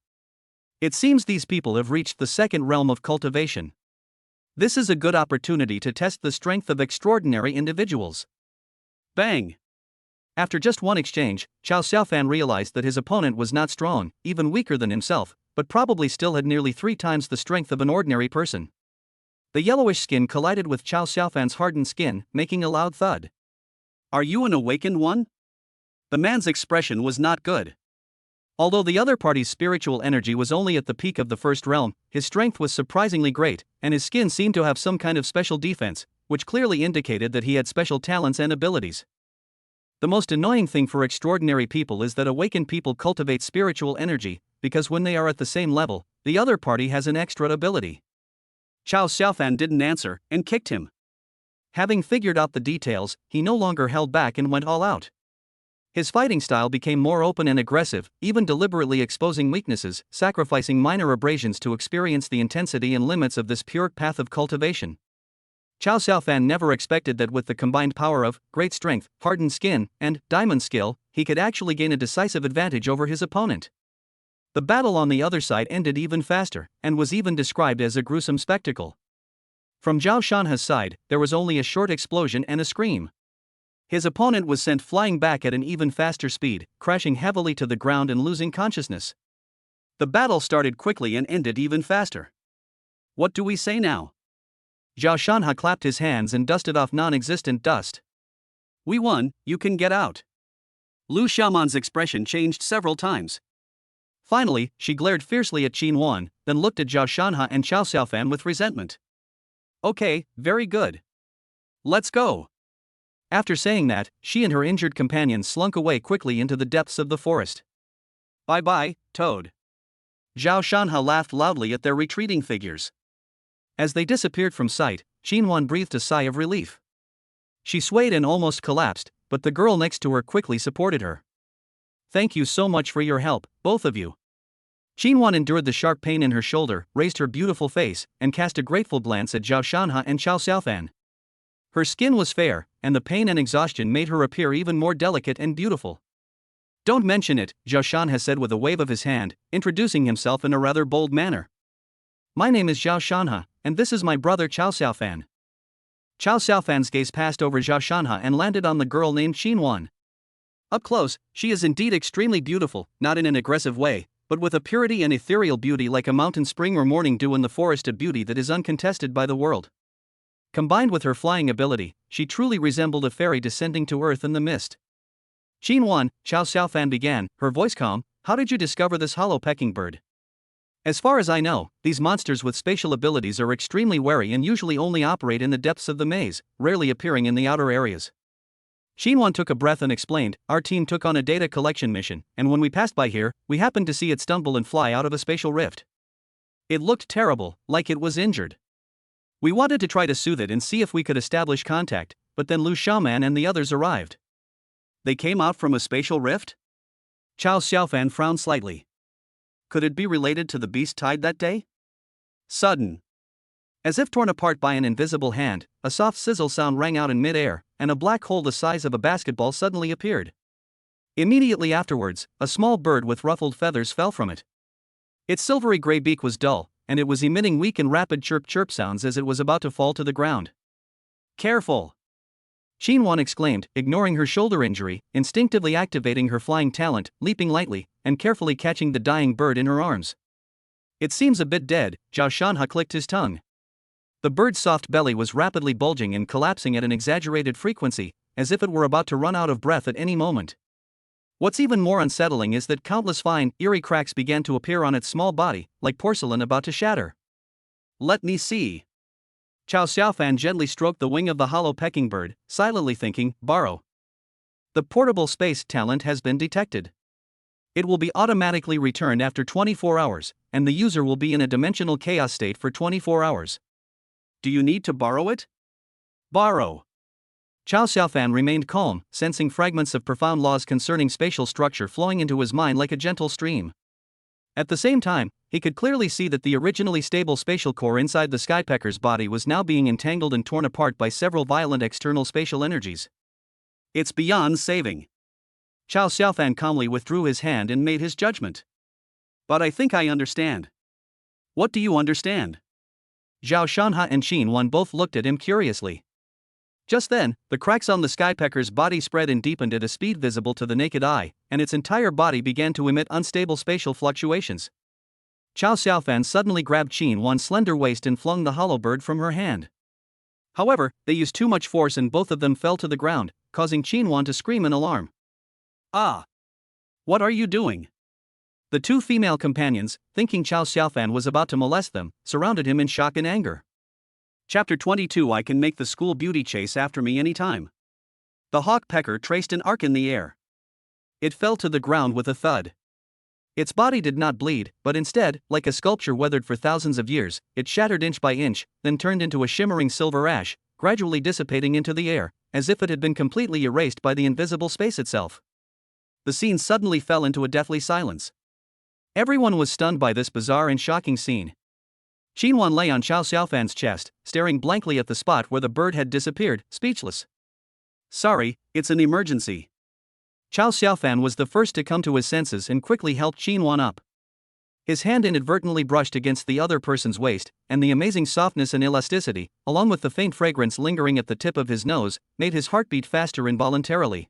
It seems these people have reached the second realm of cultivation. This is a good opportunity to test the strength of extraordinary individuals. Bang! After just one exchange, Chao Xiaofan realized that his opponent was not strong, even weaker than himself, but probably still had nearly 3 times the strength of an ordinary person. The yellowish skin collided with Chao Xiaofan's hardened skin, making a loud thud. Are you an awakened one? The man's expression was not good. Although the other party's spiritual energy was only at the peak of the first realm, his strength was surprisingly great, and his skin seemed to have some kind of special defense, which clearly indicated that he had special talents and abilities. The most annoying thing for extraordinary people is that awakened people cultivate spiritual energy, because when they are at the same level, the other party has an extra ability. Chao Xiaofan didn't answer, and kicked him. Having figured out the details, he no longer held back and went all out. His fighting style became more open and aggressive, even deliberately exposing weaknesses, sacrificing minor abrasions to experience the intensity and limits of this pure path of cultivation. Chao Xiaofan never expected that with the combined power of great strength, hardened skin, and diamond skill, he could actually gain a decisive advantage over his opponent. The battle on the other side ended even faster, and was even described as a gruesome spectacle. From Zhao Shanha's side, there was only a short explosion and a scream. His opponent was sent flying back at an even faster speed, crashing heavily to the ground and losing consciousness. The battle started quickly and ended even faster. What do we say now? Zhao Shanha clapped his hands and dusted off non-existent dust. We won, you can get out. Lu Xiaoman's expression changed several times. Finally, she glared fiercely at Qin Wan, then looked at Zhao Shanha and Chao Xiaofan with resentment. Okay, very good. Let's go. After saying that, she and her injured companion slunk away quickly into the depths of the forest. Bye-bye, Toad. Zhao Shanha laughed loudly at their retreating figures. As they disappeared from sight, Qin Wan breathed a sigh of relief. She swayed and almost collapsed, but the girl next to her quickly supported her. Thank you so much for your help, both of you. Qin Wan endured the sharp pain in her shoulder, raised her beautiful face, and cast a grateful glance at Zhao Shanha and Chao Xiaofan. Her skin was fair, and the pain and exhaustion made her appear even more delicate and beautiful. Don't mention it, Zhao Shanha said with a wave of his hand, introducing himself in a rather bold manner. My name is Zhao Shanha, and this is my brother Chao Xiaofan. Chao Xiaofan's gaze passed over Zhao Shanha and landed on the girl named Qin Wan. Up close, she is indeed extremely beautiful, not in an aggressive way, but with a purity and ethereal beauty like a mountain spring or morning dew in the forest, a beauty that is uncontested by the world. Combined with her flying ability, she truly resembled a fairy descending to earth in the mist. Qin Wan, Chao Xiaofan began, her voice calm, how did you discover this hollow pecking bird? As far as I know, these monsters with spatial abilities are extremely wary and usually only operate in the depths of the maze, rarely appearing in the outer areas. Qin Wan took a breath and explained, our team took on a data collection mission, and when we passed by here, we happened to see it stumble and fly out of a spatial rift. It looked terrible, like it was injured. We wanted to try to soothe it and see if we could establish contact, but then Lu Xiaoman and the others arrived. They came out from a spatial rift? Chao Xiaofan frowned slightly. Could it be related to the beast tied that day? Sudden. As if torn apart by an invisible hand, a soft sizzle sound rang out in mid-air, and a black hole the size of a basketball suddenly appeared. Immediately afterwards, a small bird with ruffled feathers fell from it. Its silvery gray beak was dull, and it was emitting weak and rapid chirp-chirp sounds as it was about to fall to the ground. Careful! Qin Wan exclaimed, ignoring her shoulder injury, instinctively activating her flying talent, leaping lightly, and carefully catching the dying bird in her arms. It seems a bit dead, Zhao Shanha clicked his tongue. The bird's soft belly was rapidly bulging and collapsing at an exaggerated frequency, as if it were about to run out of breath at any moment. What's even more unsettling is that countless fine, eerie cracks began to appear on its small body, like porcelain about to shatter. Let me see. Chao Xiaofan gently stroked the wing of the hollow pecking bird, silently thinking, borrow. The portable space talent has been detected. It will be automatically returned after 24 hours, and the user will be in a dimensional chaos state for 24 hours. Do you need to borrow it? Borrow. Chao Xiaofan remained calm, sensing fragments of profound laws concerning spatial structure flowing into his mind like a gentle stream. At the same time, he could clearly see that the originally stable spatial core inside the skypecker's body was now being entangled and torn apart by several violent external spatial energies. It's beyond saving. Chao Xiaofan calmly withdrew his hand and made his judgment. But I think I understand. What do you understand? Zhao Shanha and Qin Wan both looked at him curiously. Just then, the cracks on the skypecker's body spread and deepened at a speed visible to the naked eye, and its entire body began to emit unstable spatial fluctuations. Chao Xiaofan suddenly grabbed Qin Wan's slender waist and flung the hollow bird from her hand. However, they used too much force and both of them fell to the ground, causing Qin Wan to scream in alarm. Ah! What are you doing? The two female companions, thinking Chao Xiaofan was about to molest them, surrounded him in shock and anger. Chapter 22 I can make the school beauty chase after me anytime. The hawk pecker traced an arc in the air. It fell to the ground with a thud. Its body did not bleed, but instead, like a sculpture weathered for thousands of years, it shattered inch by inch, then turned into a shimmering silver ash, gradually dissipating into the air, as if it had been completely erased by the invisible space itself. The scene suddenly fell into a deathly silence. Everyone was stunned by this bizarre and shocking scene. Qinhuan lay on Chao Xiaofan's chest, staring blankly at the spot where the bird had disappeared, speechless. Sorry, it's an emergency. Chao Xiaofan was the first to come to his senses and quickly helped Qinhuan up. His hand inadvertently brushed against the other person's waist, and the amazing softness and elasticity, along with the faint fragrance lingering at the tip of his nose, made his heart beat faster involuntarily.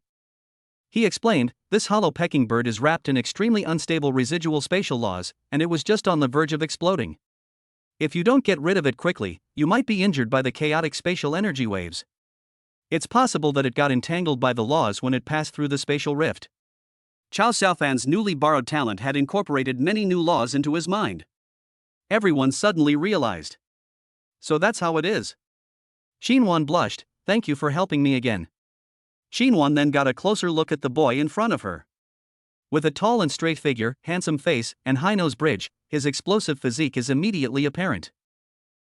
He explained, this hollow pecking bird is wrapped in extremely unstable residual spatial laws, and it was just on the verge of exploding. If you don't get rid of it quickly, you might be injured by the chaotic spatial energy waves. It's possible that it got entangled by the laws when it passed through the spatial rift. Chao Xiaofan's newly borrowed talent had incorporated many new laws into his mind. Everyone suddenly realized. So that's how it is. Qinhuan blushed, thank you for helping me again. Qinhuan then got a closer look at the boy in front of her. With a tall and straight figure, handsome face, and high nose bridge, his explosive physique is immediately apparent.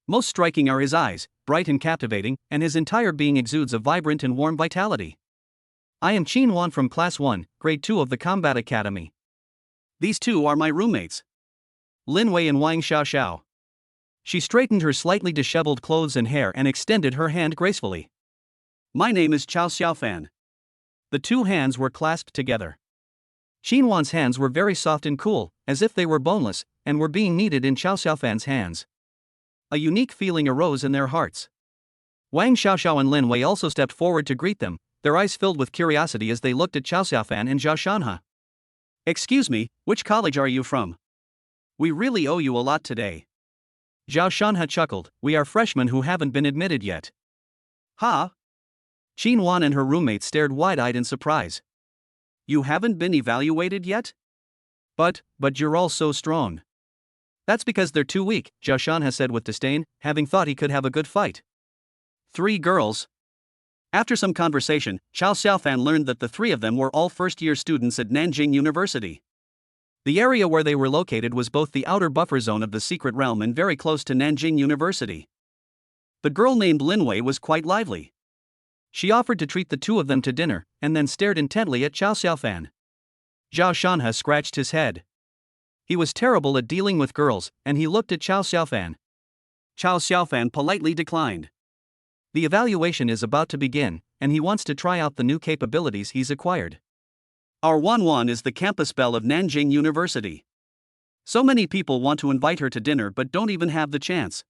Most striking are his eyes, bright and captivating, and his entire being exudes a vibrant and warm vitality. I am Qinhuan from Class 1, Grade 2 of the Combat Academy. These two are my roommates, Lin Wei and Wang Xiaoxiao. She straightened her slightly disheveled clothes and hair and extended her hand gracefully. My name is Chao Xiaofan. The two hands were clasped together. Qinhuan's hands were very soft and cool, as if they were boneless, and were being kneaded in Chao Xiaofan's hands. A unique feeling arose in their hearts. Wang Xiaoxiao and Lin Wei also stepped forward to greet them, their eyes filled with curiosity as they looked at Chao Xiaofan and Zhao Shanhe. Excuse me, which college are you from? We really owe you a lot today. Zhao Shanhe chuckled, we are freshmen who haven't been admitted yet. Ha! Qinhuan and her roommate stared wide-eyed in surprise. You haven't been evaluated yet? But you're all so strong. That's because they're too weak, Zhao Shanhe said with disdain, having thought he could have a good fight. 3 girls. After some conversation, Chao Xiaofan learned that the 3 of them were all first-year students at Nanjing University. The area where they were located was both the outer buffer zone of the secret realm and very close to Nanjing University. The girl named Lin Wei was quite lively. She offered to treat the 2 of them to dinner, and then stared intently at Chao Xiaofan. Zhao Shanhe scratched his head. He was terrible at dealing with girls, and he looked at Chao Xiaofan. Chao Xiaofan politely declined. The evaluation is about to begin, and he wants to try out the new capabilities he's acquired. Our Wanwan is the campus belle of Nanjing University. So many people want to invite her to dinner but don't even have the chance.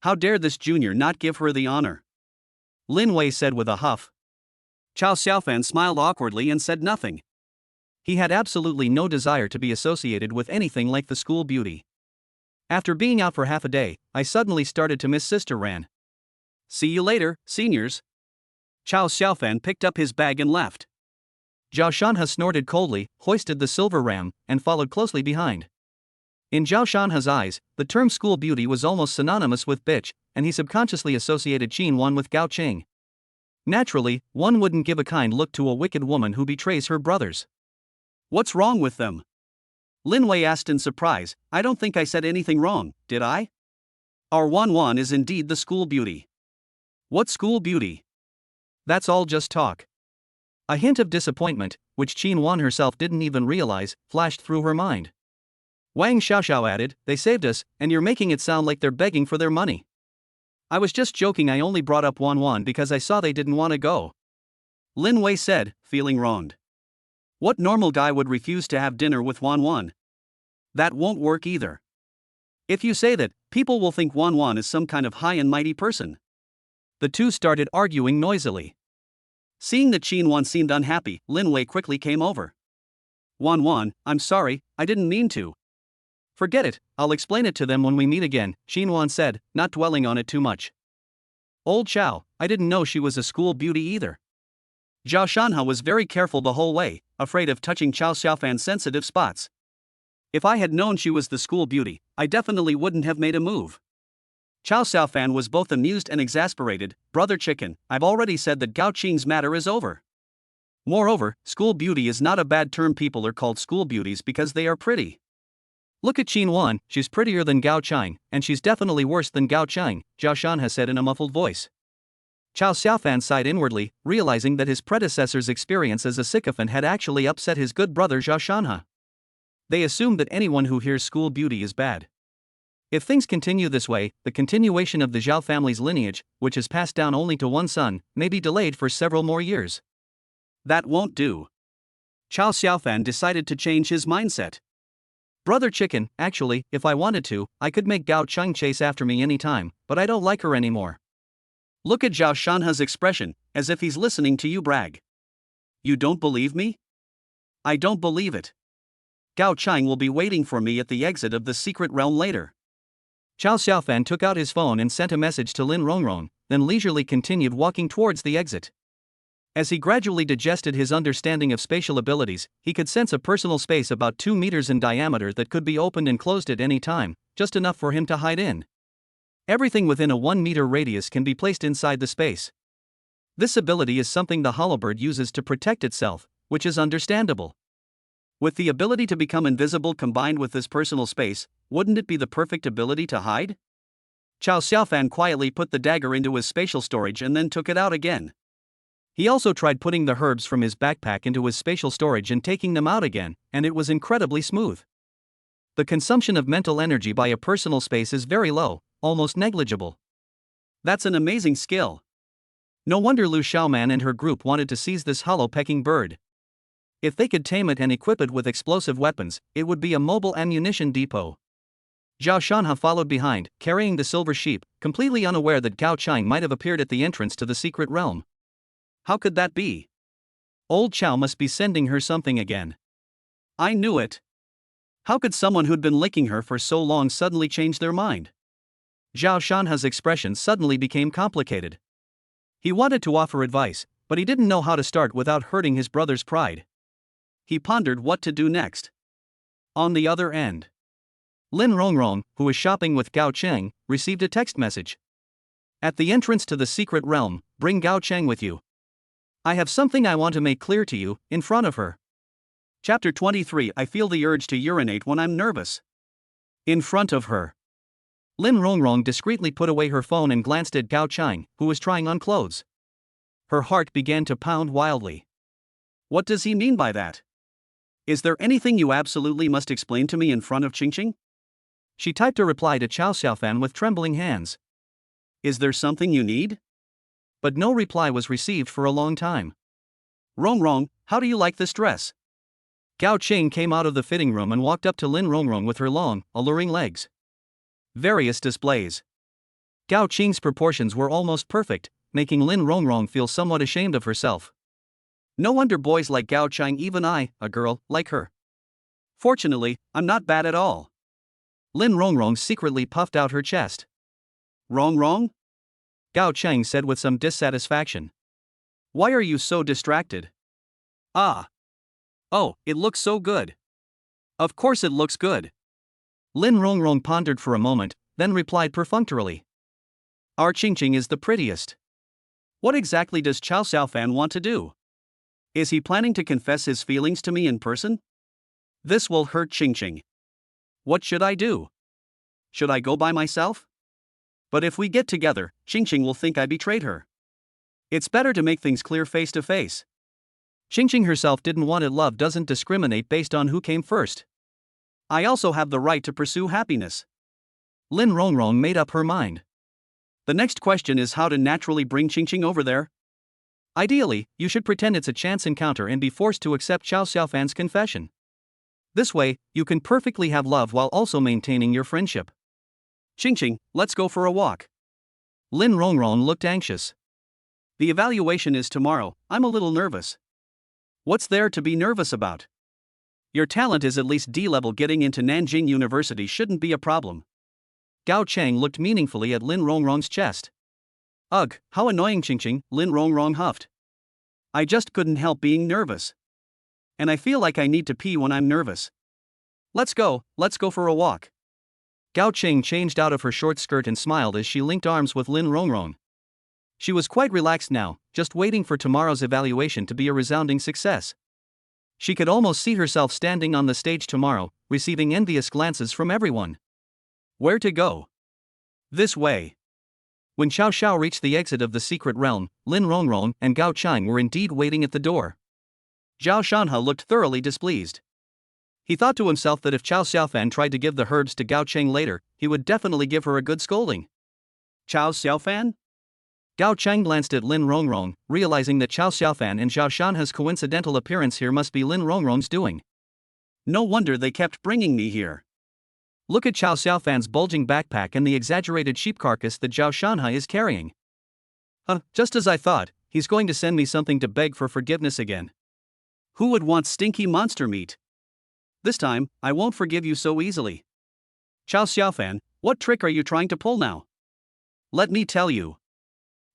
How dare this junior not give her the honor? Lin Wei said with a huff. Chao Xiaofan smiled awkwardly and said nothing. He had absolutely no desire to be associated with anything like the school beauty. After being out for half a day, I suddenly started to miss Sister Ran. See you later, seniors. Chao Xiaofan picked up his bag and left. Zhao Shanhe snorted coldly, hoisted the silver ram, and followed closely behind. In Zhao Shanhe's eyes, the term school beauty was almost synonymous with bitch, and he subconsciously associated Qinhuan with Gao Qing. Naturally, one wouldn't give a kind look to a wicked woman who betrays her brothers. What's wrong with them? Lin Wei asked in surprise. I don't think I said anything wrong, did I? Our Wanwan is indeed the school beauty. What school beauty? That's all just talk. A hint of disappointment, which Qinhuan herself didn't even realize, flashed through her mind. Wang Xiaoxiao added, they saved us, and you're making it sound like they're begging for their money. I was just joking, I only brought up Wanwan because I saw they didn't want to go. Lin Wei said, feeling wronged. What normal guy would refuse to have dinner with Wanwan? That won't work either. If you say that, people will think Wanwan is some kind of high and mighty person. The two started arguing noisily. Seeing that Qinhuan seemed unhappy, Lin Wei quickly came over. Wanwan, I'm sorry, I didn't mean to. Forget it, I'll explain it to them when we meet again, Qinhuan said, not dwelling on it too much. Old Chao, I didn't know she was a school beauty either. Zhao Shanhe was very careful the whole way, afraid of touching Chao Xiaofan's sensitive spots. If I had known she was the school beauty, I definitely wouldn't have made a move. Chao Xiaofan was both amused and exasperated. Brother Chicken, I've already said that Gao Qing's matter is over. Moreover, school beauty is not a bad term. People are called school beauties because they are pretty. Look at Qinhuan, she's prettier than Gao Qing, and she's definitely worse than Gao Qing, Zhao Shanhe said in a muffled voice. Chao Xiaofan sighed inwardly, realizing that his predecessor's experience as a sycophant had actually upset his good brother Zhao Shanhe. They assume that anyone who hears school beauty is bad. If things continue this way, the continuation of the Zhao family's lineage, which is passed down only to one son, may be delayed for several more years. That won't do. Chao Xiaofan decided to change his mindset. Brother Chicken, actually, if I wanted to, I could make Gao Cheng chase after me anytime, but I don't like her anymore. Look at Zhao Shanhe's expression, as if he's listening to you brag. You don't believe me? I don't believe it. Gao Cheng will be waiting for me at the exit of the secret realm later. Chao Xiaofan took out his phone and sent a message to Lin Rongrong, then leisurely continued walking towards the exit. As he gradually digested his understanding of spatial abilities, he could sense a personal space about 2 meters in diameter that could be opened and closed at any time, just enough for him to hide in. Everything within a 1-meter radius can be placed inside the space. This ability is something the Hollowbird uses to protect itself, which is understandable. With the ability to become invisible combined with this personal space, wouldn't it be the perfect ability to hide? Chao Xiaofan quietly put the dagger into his spatial storage and then took it out again. He also tried putting the herbs from his backpack into his spatial storage and taking them out again, and it was incredibly smooth. The consumption of mental energy by a personal space is very low, almost negligible. That's an amazing skill. No wonder Lu Xiaoman and her group wanted to seize this hollow-pecking bird. If they could tame it and equip it with explosive weapons, it would be a mobile ammunition depot. Zhao Shanhe followed behind, carrying the silver sheep, completely unaware that Gao Cheng might have appeared at the entrance to the secret realm. How could that be? Old Chao must be sending her something again. I knew it. How could someone who'd been licking her for so long suddenly change their mind? Zhao Shanhe's expression suddenly became complicated. He wanted to offer advice, but he didn't know how to start without hurting his brother's pride. He pondered what to do next. On the other end, Lin Rongrong, who was shopping with Gao Cheng, received a text message. At the entrance to the secret realm, bring Gao Cheng with you. I have something I want to make clear to you, in front of her. Chapter 23. I feel the urge to urinate when I'm nervous. In front of her. Lin Rongrong discreetly put away her phone and glanced at Gao Cheng, who was trying on clothes. Her heart began to pound wildly. What does he mean by that? Is there anything you absolutely must explain to me in front of Qingqing? She typed a reply to Chao Xiaofan with trembling hands. Is there something you need? But no reply was received for a long time. Rongrong, how do you like this dress? Gao Cheng came out of the fitting room and walked up to Lin Rongrong with her long, alluring legs. Various displays. Gao Cheng's proportions were almost perfect, making Lin Rongrong feel somewhat ashamed of herself. No wonder boys like Gao Cheng, even I, a girl, like her. Fortunately, I'm not bad at all. Lin Rongrong secretly puffed out her chest. Rongrong? Gao Cheng said with some dissatisfaction. Why are you so distracted? Ah. Oh, it looks so good. Of course it looks good. Lin Rongrong pondered for a moment, then replied perfunctorily. Our Qingqing is the prettiest. What exactly does Chao Xiaofan want to do? Is he planning to confess his feelings to me in person? This will hurt Qingqing. What should I do? Should I go by myself? But if we get together, Qingqing will think I betrayed her. It's better to make things clear face to face. Qingqing herself didn't want it. Love doesn't discriminate based on who came first. I also have the right to pursue happiness. Lin Rongrong made up her mind. The next question is how to naturally bring Qingqing over there. Ideally, you should pretend it's a chance encounter and be forced to accept Chao Xiaofan's confession. This way, you can perfectly have love while also maintaining your friendship. Qingqing, let's go for a walk. Lin Rongrong looked anxious. The evaluation is tomorrow. I'm a little nervous. What's there to be nervous about? Your talent is at least D-level. Getting into Nanjing University shouldn't be a problem. Gao Cheng looked meaningfully at Lin Rongrong's chest. Ugh, how annoying, Qingqing, Lin Rongrong huffed. I just couldn't help being nervous. And I feel like I need to pee when I'm nervous. Let's go for a walk. Gao Cheng changed out of her short skirt and smiled as she linked arms with Lin Rongrong. She was quite relaxed now, just waiting for tomorrow's evaluation to be a resounding success. She could almost see herself standing on the stage tomorrow, receiving envious glances from everyone. Where to go? This way. When Xiao Xiao reached the exit of the secret realm, Lin Rongrong and Gao Chang were indeed waiting at the door. Zhao Shanhe looked thoroughly displeased. He thought to himself that if Chao Xiaofan tried to give the herbs to Gao Cheng later, he would definitely give her a good scolding. Chao Xiaofan? Gao Cheng glanced at Lin Rongrong, realizing that Chao Xiaofan and Zhao Shanhe's coincidental appearance here must be Lin Rongrong's doing. No wonder they kept bringing me here. Look at Chao Xiaofan's bulging backpack and the exaggerated sheep carcass that Zhao Shanhe is carrying. Just as I thought, he's going to send me something to beg for forgiveness again. Who would want stinky monster meat? This time, I won't forgive you so easily. Chao Xiaofan, what trick are you trying to pull now? Let me tell you.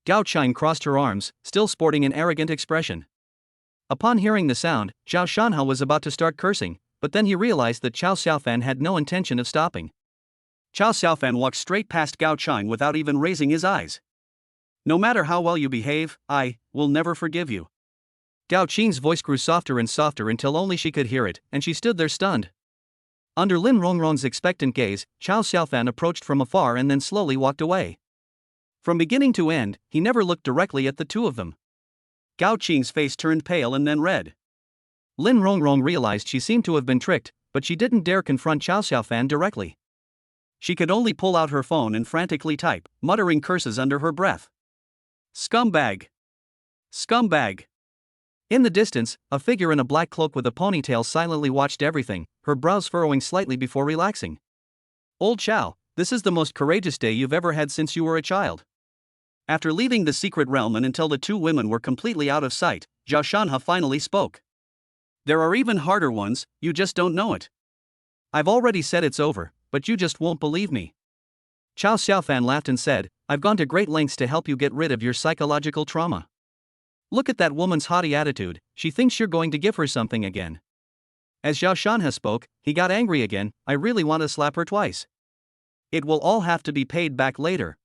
Gao Cheng crossed her arms, still sporting an arrogant expression. Upon hearing the sound, Zhao Shanhe was about to start cursing, but then he realized that Chao Xiaofan had no intention of stopping. Chao Xiaofan walked straight past Gao Cheng without even raising his eyes. No matter how well you behave, I will never forgive you. Gao Cheng's voice grew softer and softer until only she could hear it, and she stood there stunned. Under Lin Rongrong's expectant gaze, Chao Xiaofan approached from afar and then slowly walked away. From beginning to end, he never looked directly at the two of them. Gao Cheng's face turned pale and then red. Lin Rongrong realized she seemed to have been tricked, but she didn't dare confront Chao Xiaofan directly. She could only pull out her phone and frantically type, muttering curses under her breath. Scumbag! Scumbag! In the distance, a figure in a black cloak with a ponytail silently watched everything, her brows furrowing slightly before relaxing. Old Chao, this is the most courageous day you've ever had since you were a child. After leaving the secret realm and until the two women were completely out of sight, Zhao Shanhe finally spoke. There are even harder ones, you just don't know it. I've already said it's over, but you just won't believe me. Chao Xiaofan laughed and said, I've gone to great lengths to help you get rid of your psychological trauma. Look at that woman's haughty attitude, she thinks you're going to give her something again. As Zhao Shanhe spoke, he got angry again, I really want to slap her twice. It will all have to be paid back later.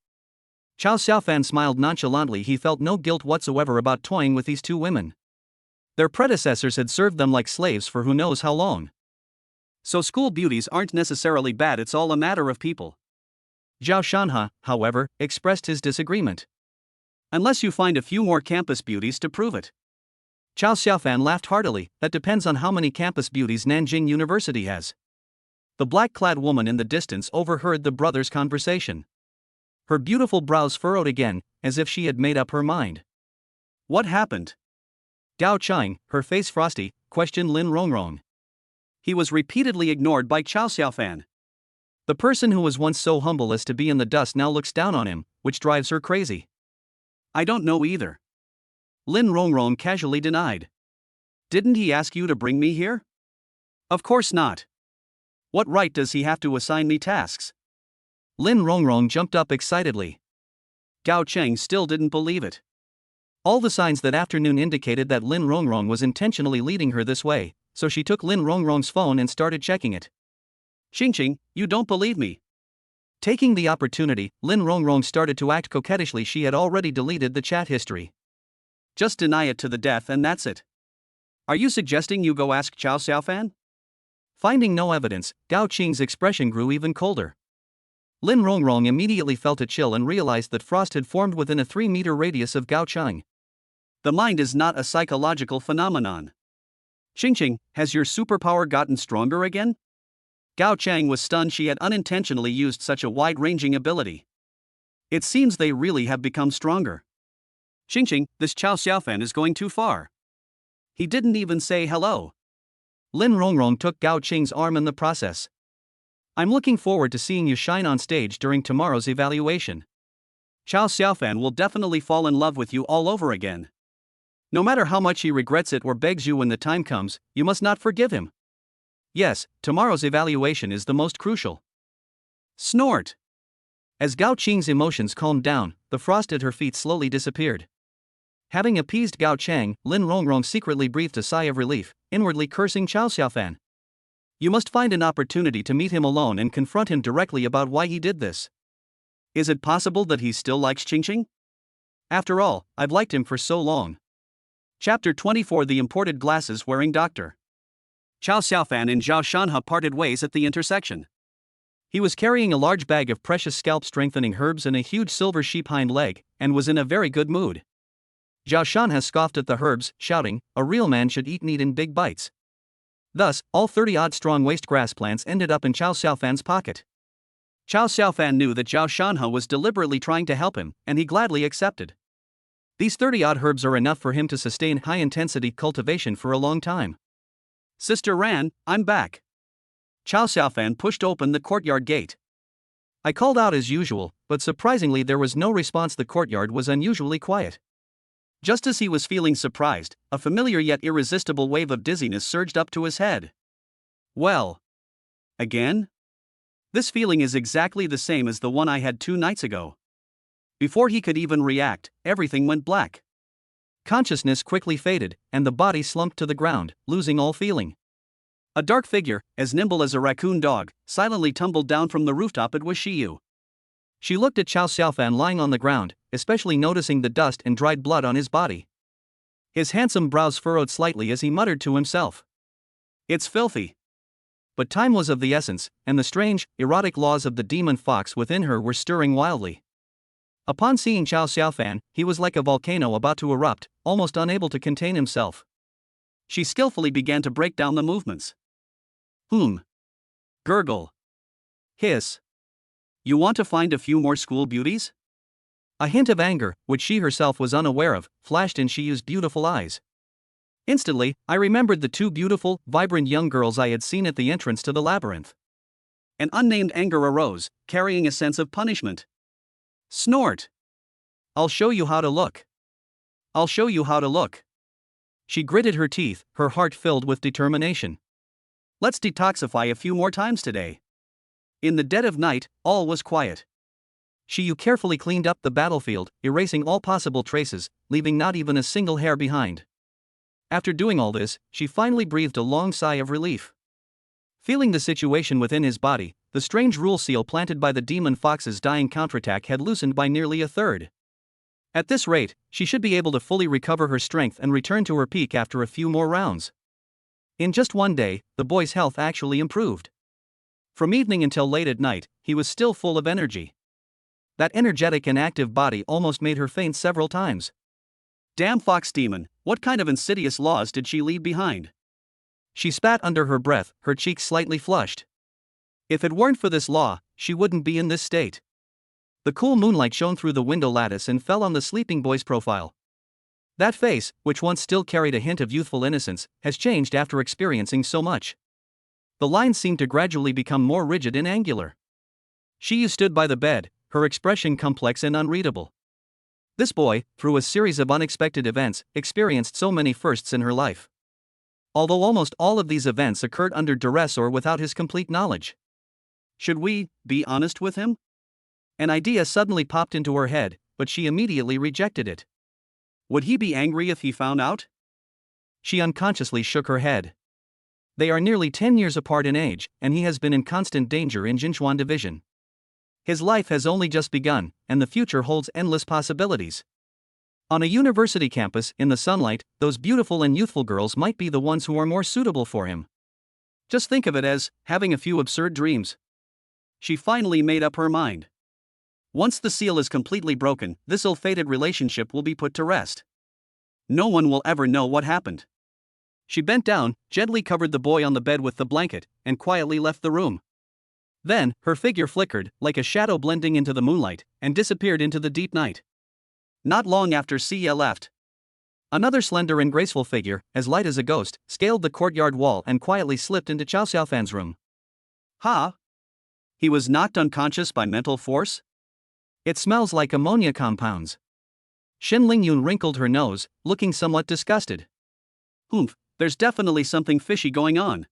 Chao Xiaofan smiled nonchalantly, he felt no guilt whatsoever about toying with these two women. Their predecessors had served them like slaves for who knows how long. So school beauties aren't necessarily bad, it's all a matter of people. Zhao Shanhe, however, expressed his disagreement. Unless you find a few more campus beauties to prove it. Chao Xiaofan laughed heartily, that depends on how many campus beauties Nanjing University has. The black-clad woman in the distance overheard the brothers' conversation. Her beautiful brows furrowed again, as if she had made up her mind. What happened? Gao Cheng, her face frosty, questioned Lin Rongrong. He was repeatedly ignored by Chao Xiaofan. The person who was once so humble as to be in the dust now looks down on him, which drives her crazy. I don't know either. Lin Rongrong casually denied. Didn't he ask you to bring me here? Of course not. What right does he have to assign me tasks? Lin Rongrong jumped up excitedly. Gao Cheng still didn't believe it. All the signs that afternoon indicated that Lin Rongrong was intentionally leading her this way, so she took Lin Rongrong's phone and started checking it. Xingqing, you don't believe me. Taking the opportunity, Lin Rongrong started to act coquettishly. She had already deleted the chat history. Just deny it to the death and that's it. Are you suggesting you go ask Chao Xiaofan? Finding no evidence, Gao Qing's expression grew even colder. Lin Rongrong immediately felt a chill and realized that frost had formed within a 3-meter radius of Gao Cheng. The mind is not a psychological phenomenon. Xingqing, has your superpower gotten stronger again? Gao Cheng was stunned she had unintentionally used such a wide-ranging ability. It seems they really have become stronger. Xingqing, this Chao Xiaofan is going too far. He didn't even say hello. Lin Rongrong took Gao Cheng's arm in the process. I'm looking forward to seeing you shine on stage during tomorrow's evaluation. Chao Xiaofan will definitely fall in love with you all over again. No matter how much he regrets it or begs you when the time comes, you must not forgive him. Yes, tomorrow's evaluation is the most crucial. Snort! As Gao Qing's emotions calmed down, the frost at her feet slowly disappeared. Having appeased Gao Cheng, Lin Rongrong secretly breathed a sigh of relief, inwardly cursing Chao Xiaofan. You must find an opportunity to meet him alone and confront him directly about why he did this. Is it possible that he still likes Xingqing? After all, I've liked him for so long. Chapter 24 The imported glasses-wearing doctor. Chao Xiaofan and Zhao Shanhe parted ways at the intersection. He was carrying a large bag of precious scalp-strengthening herbs and a huge silver sheep hind leg, and was in a very good mood. Zhao Shan scoffed at the herbs, shouting, "A real man should eat meat in big bites." Thus, all 30-odd strong waste grass plants ended up in Chao Xiaofan's pocket. Chao Xiaofan knew that Zhao Shanhe was deliberately trying to help him, and he gladly accepted. These 30-odd herbs are enough for him to sustain high-intensity cultivation for a long time. "Sister Ran, I'm back." Chao Xiaofan pushed open the courtyard gate. I called out as usual, but surprisingly there was no response. The courtyard was unusually quiet. Just as he was feeling surprised, a familiar yet irresistible wave of dizziness surged up to his head. "Well. Again? This feeling is exactly the same as the one I had 2 nights ago." Before he could even react, everything went black. Consciousness quickly faded, and the body slumped to the ground, losing all feeling. A dark figure, as nimble as a raccoon dog, silently tumbled down from the rooftop. It was Shiyu. She looked at Chao Xiaofan lying on the ground, especially noticing the dust and dried blood on his body. His handsome brows furrowed slightly as he muttered to himself, "It's filthy." But time was of the essence, and the strange, erotic laws of the demon fox within her were stirring wildly. Upon seeing Chao Xiaofan, he was like a volcano about to erupt, almost unable to contain himself. She skillfully began to break down the movements. Gurgle. Hiss. "You want to find a few more school beauties?" A hint of anger, which she herself was unaware of, flashed in Shiyu's beautiful eyes. Instantly, I remembered the 2 beautiful, vibrant young girls I had seen at the entrance to the labyrinth. An unnamed anger arose, carrying a sense of punishment. Snort. "I'll show you how to look. I'll show you how to look." She gritted her teeth, her heart filled with determination. "Let's detoxify a few more times today." In the dead of night, all was quiet. Shiyu carefully cleaned up the battlefield, erasing all possible traces, leaving not even a single hair behind. After doing all this, she finally breathed a long sigh of relief. Feeling the situation within his body, the strange rule seal planted by the demon fox's dying counterattack had loosened by nearly a third. At this rate, she should be able to fully recover her strength and return to her peak after a few more rounds. In just one day, the boy's health actually improved. From evening until late at night, he was still full of energy. That energetic and active body almost made her faint several times. Damn fox demon, what kind of insidious laws did she leave behind? She spat under her breath, her cheeks slightly flushed. If it weren't for this law, she wouldn't be in this state. The cool moonlight shone through the window lattice and fell on the sleeping boy's profile. That face, which once still carried a hint of youthful innocence, has changed after experiencing so much. The lines seemed to gradually become more rigid and angular. Shiyu stood by the bed, her expression complex and unreadable. This boy, through a series of unexpected events, experienced so many firsts in her life. Although almost all of these events occurred under duress or without his complete knowledge. Should we be honest with him? An idea suddenly popped into her head, but she immediately rejected it. Would he be angry if he found out? She unconsciously shook her head. They are nearly 10 years apart in age, and he has been in constant danger in Jinchuan Division. His life has only just begun, and the future holds endless possibilities. On a university campus, in the sunlight, those beautiful and youthful girls might be the ones who are more suitable for him. Just think of it as having a few absurd dreams. She finally made up her mind. Once the seal is completely broken, this ill-fated relationship will be put to rest. No one will ever know what happened. She bent down, gently covered the boy on the bed with the blanket, and quietly left the room. Then, her figure flickered, like a shadow blending into the moonlight, and disappeared into the deep night. Not long after Xie left, another slender and graceful figure, as light as a ghost, scaled the courtyard wall and quietly slipped into Chao Xiaofan's room. Ha! He was knocked unconscious by mental force? It smells like ammonia compounds. Shen Lingyun wrinkled her nose, looking somewhat disgusted. There's definitely something fishy going on.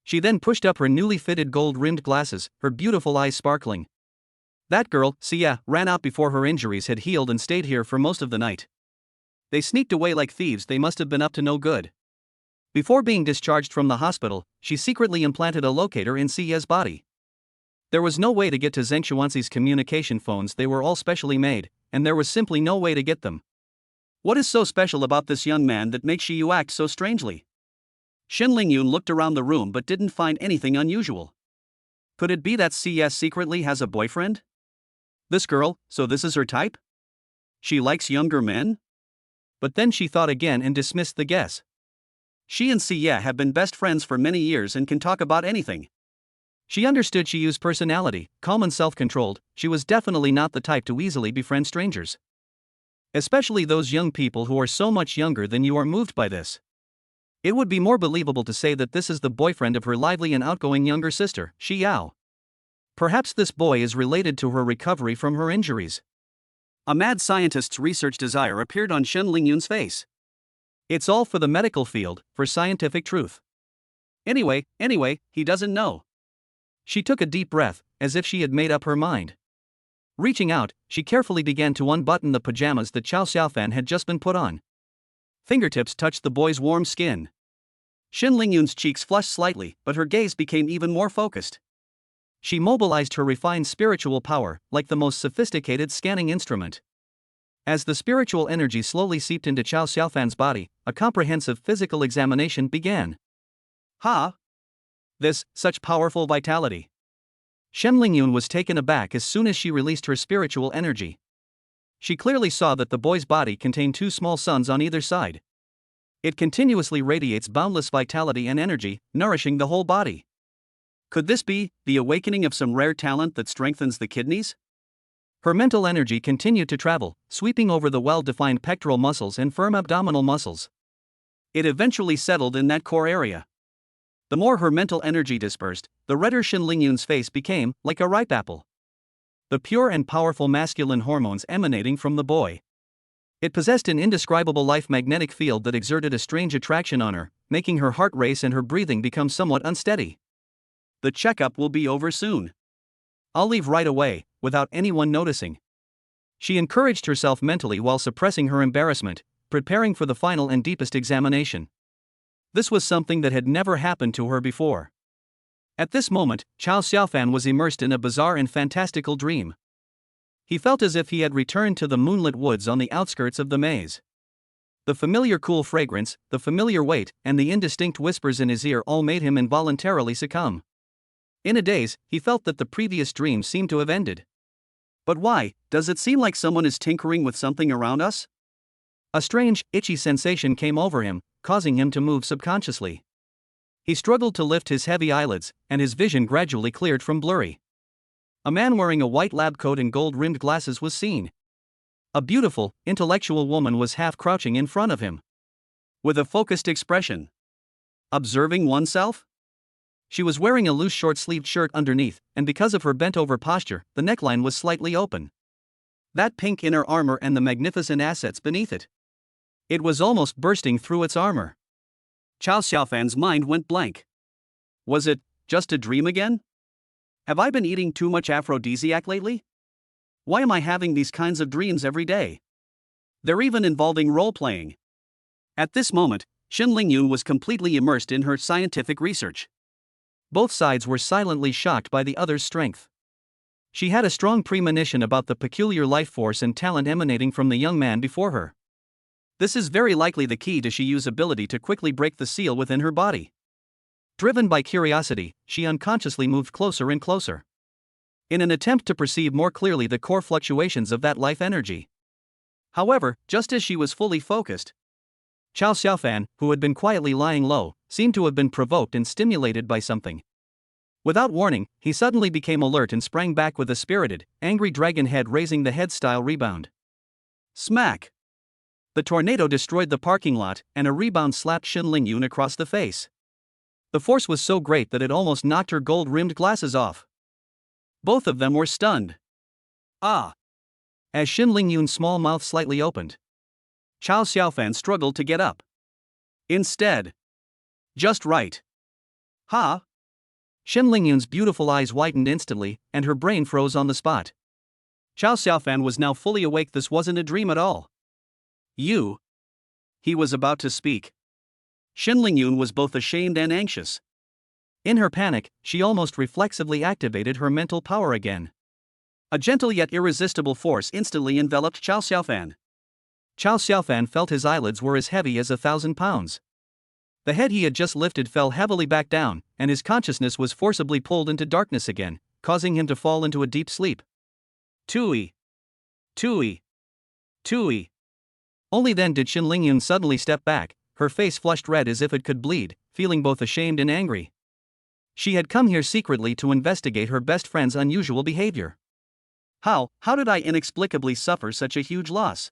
She then pushed up her newly fitted gold-rimmed glasses, her beautiful eyes sparkling. That girl, Xie, ran out before her injuries had healed and stayed here for most of the night. They sneaked away like thieves. They must have been up to no good. Before being discharged from the hospital, she secretly implanted a locator in Xie's body. There was no way to get to Zheng Xuanxi's communication phones. They were all specially made, and there was simply no way to get them. What is so special about this young man that makes Shiyu act so strangely? Shen Lingyun looked around the room but didn't find anything unusual. Could it be that CS secretly has a boyfriend? This girl, so this is her type? She likes younger men? But then she thought again and dismissed the guess. She and Sia have been best friends for many years and can talk about anything. She understood Shiyu's personality, calm and self-controlled. She was definitely not the type to easily befriend strangers. Especially those young people who are so much younger than you are moved by this. It would be more believable to say that this is the boyfriend of her lively and outgoing younger sister, Xiao. Perhaps this boy is related to her recovery from her injuries. A mad scientist's research desire appeared on Shen Lingyun's face. It's all for the medical field, for scientific truth. Anyway, he doesn't know. She took a deep breath, as if she had made up her mind. Reaching out, she carefully began to unbutton the pajamas that Chao Xiaofan had just been put on. Fingertips touched the boy's warm skin. Shen Lingyun's cheeks flushed slightly, but her gaze became even more focused. She mobilized her refined spiritual power, like the most sophisticated scanning instrument. As the spiritual energy slowly seeped into Chao Xiaofan's body, a comprehensive physical examination began. Such powerful vitality. Shen Lingyun was taken aback as soon as she released her spiritual energy. She clearly saw that the boy's body contained two small suns on either side. It continuously radiates boundless vitality and energy, nourishing the whole body. Could this be the awakening of some rare talent that strengthens the kidneys? Her mental energy continued to travel, sweeping over the well-defined pectoral muscles and firm abdominal muscles. It eventually settled in that core area. The more her mental energy dispersed, the redder Shen Lingyun's face became, like a ripe apple. The pure and powerful masculine hormones emanating from the boy. It possessed an indescribable life-magnetic field that exerted a strange attraction on her, making her heart race and her breathing become somewhat unsteady. The checkup will be over soon. I'll leave right away, without anyone noticing. She encouraged herself mentally while suppressing her embarrassment, preparing for the final and deepest examination. This was something that had never happened to her before. At this moment, Chao Xiaofan was immersed in a bizarre and fantastical dream. He felt as if he had returned to the moonlit woods on the outskirts of the maze. The familiar cool fragrance, the familiar weight, and the indistinct whispers in his ear all made him involuntarily succumb. In a daze, he felt that the previous dream seemed to have ended. But why, does it seem like someone is tinkering with something around us? A strange, itchy sensation came over him, causing him to move subconsciously. He struggled to lift his heavy eyelids, and his vision gradually cleared from blurry. A man wearing a white lab coat and gold-rimmed glasses was seen. A beautiful, intellectual woman was half-crouching in front of him. With a focused expression. Observing oneself? She was wearing a loose short-sleeved shirt underneath, and because of her bent-over posture, the neckline was slightly open. That pink inner armor and the magnificent assets beneath it. It was almost bursting through its armor. Chao Xiaofan's mind went blank. Was it just a dream again? Have I been eating too much aphrodisiac lately? Why am I having these kinds of dreams every day? They're even involving role-playing. At this moment, Shen Lingyun was completely immersed in her scientific research. Both sides were silently shocked by the other's strength. She had a strong premonition about the peculiar life force and talent emanating from the young man before her. This is very likely the key to Shiyu's ability to quickly break the seal within her body. Driven by curiosity, she unconsciously moved closer and closer, in an attempt to perceive more clearly the core fluctuations of that life energy. However, just as she was fully focused, Chao Xiaofan, who had been quietly lying low, seemed to have been provoked and stimulated by something. Without warning, he suddenly became alert and sprang back with a spirited, angry dragon head, raising the head-style rebound. Smack! The tornado destroyed the parking lot, and a rebound slapped Shen Lingyun across the face. The force was so great that it almost knocked her gold-rimmed glasses off. Both of them were stunned. Ah! As Shen Lingyun's small mouth slightly opened, Chao Xiaofan struggled to get up. Instead. Just right. Shen Lingyun's beautiful eyes widened instantly, and her brain froze on the spot. Chao Xiaofan was now fully awake. This wasn't a dream at all. You. He was about to speak. Shen Lingyun was both ashamed and anxious. In her panic, she almost reflexively activated her mental power again. A gentle yet irresistible force instantly enveloped Chao Xiaofan. Chao Xiaofan felt his eyelids were as heavy as 1,000 pounds. The head he had just lifted fell heavily back down, and his consciousness was forcibly pulled into darkness again, causing him to fall into a deep sleep. Tui. Tui. Tui. Only then did Shin Lingyun suddenly step back, her face flushed red as if it could bleed, feeling both ashamed and angry. She had come here secretly to investigate her best friend's unusual behavior. How did I inexplicably suffer such a huge loss?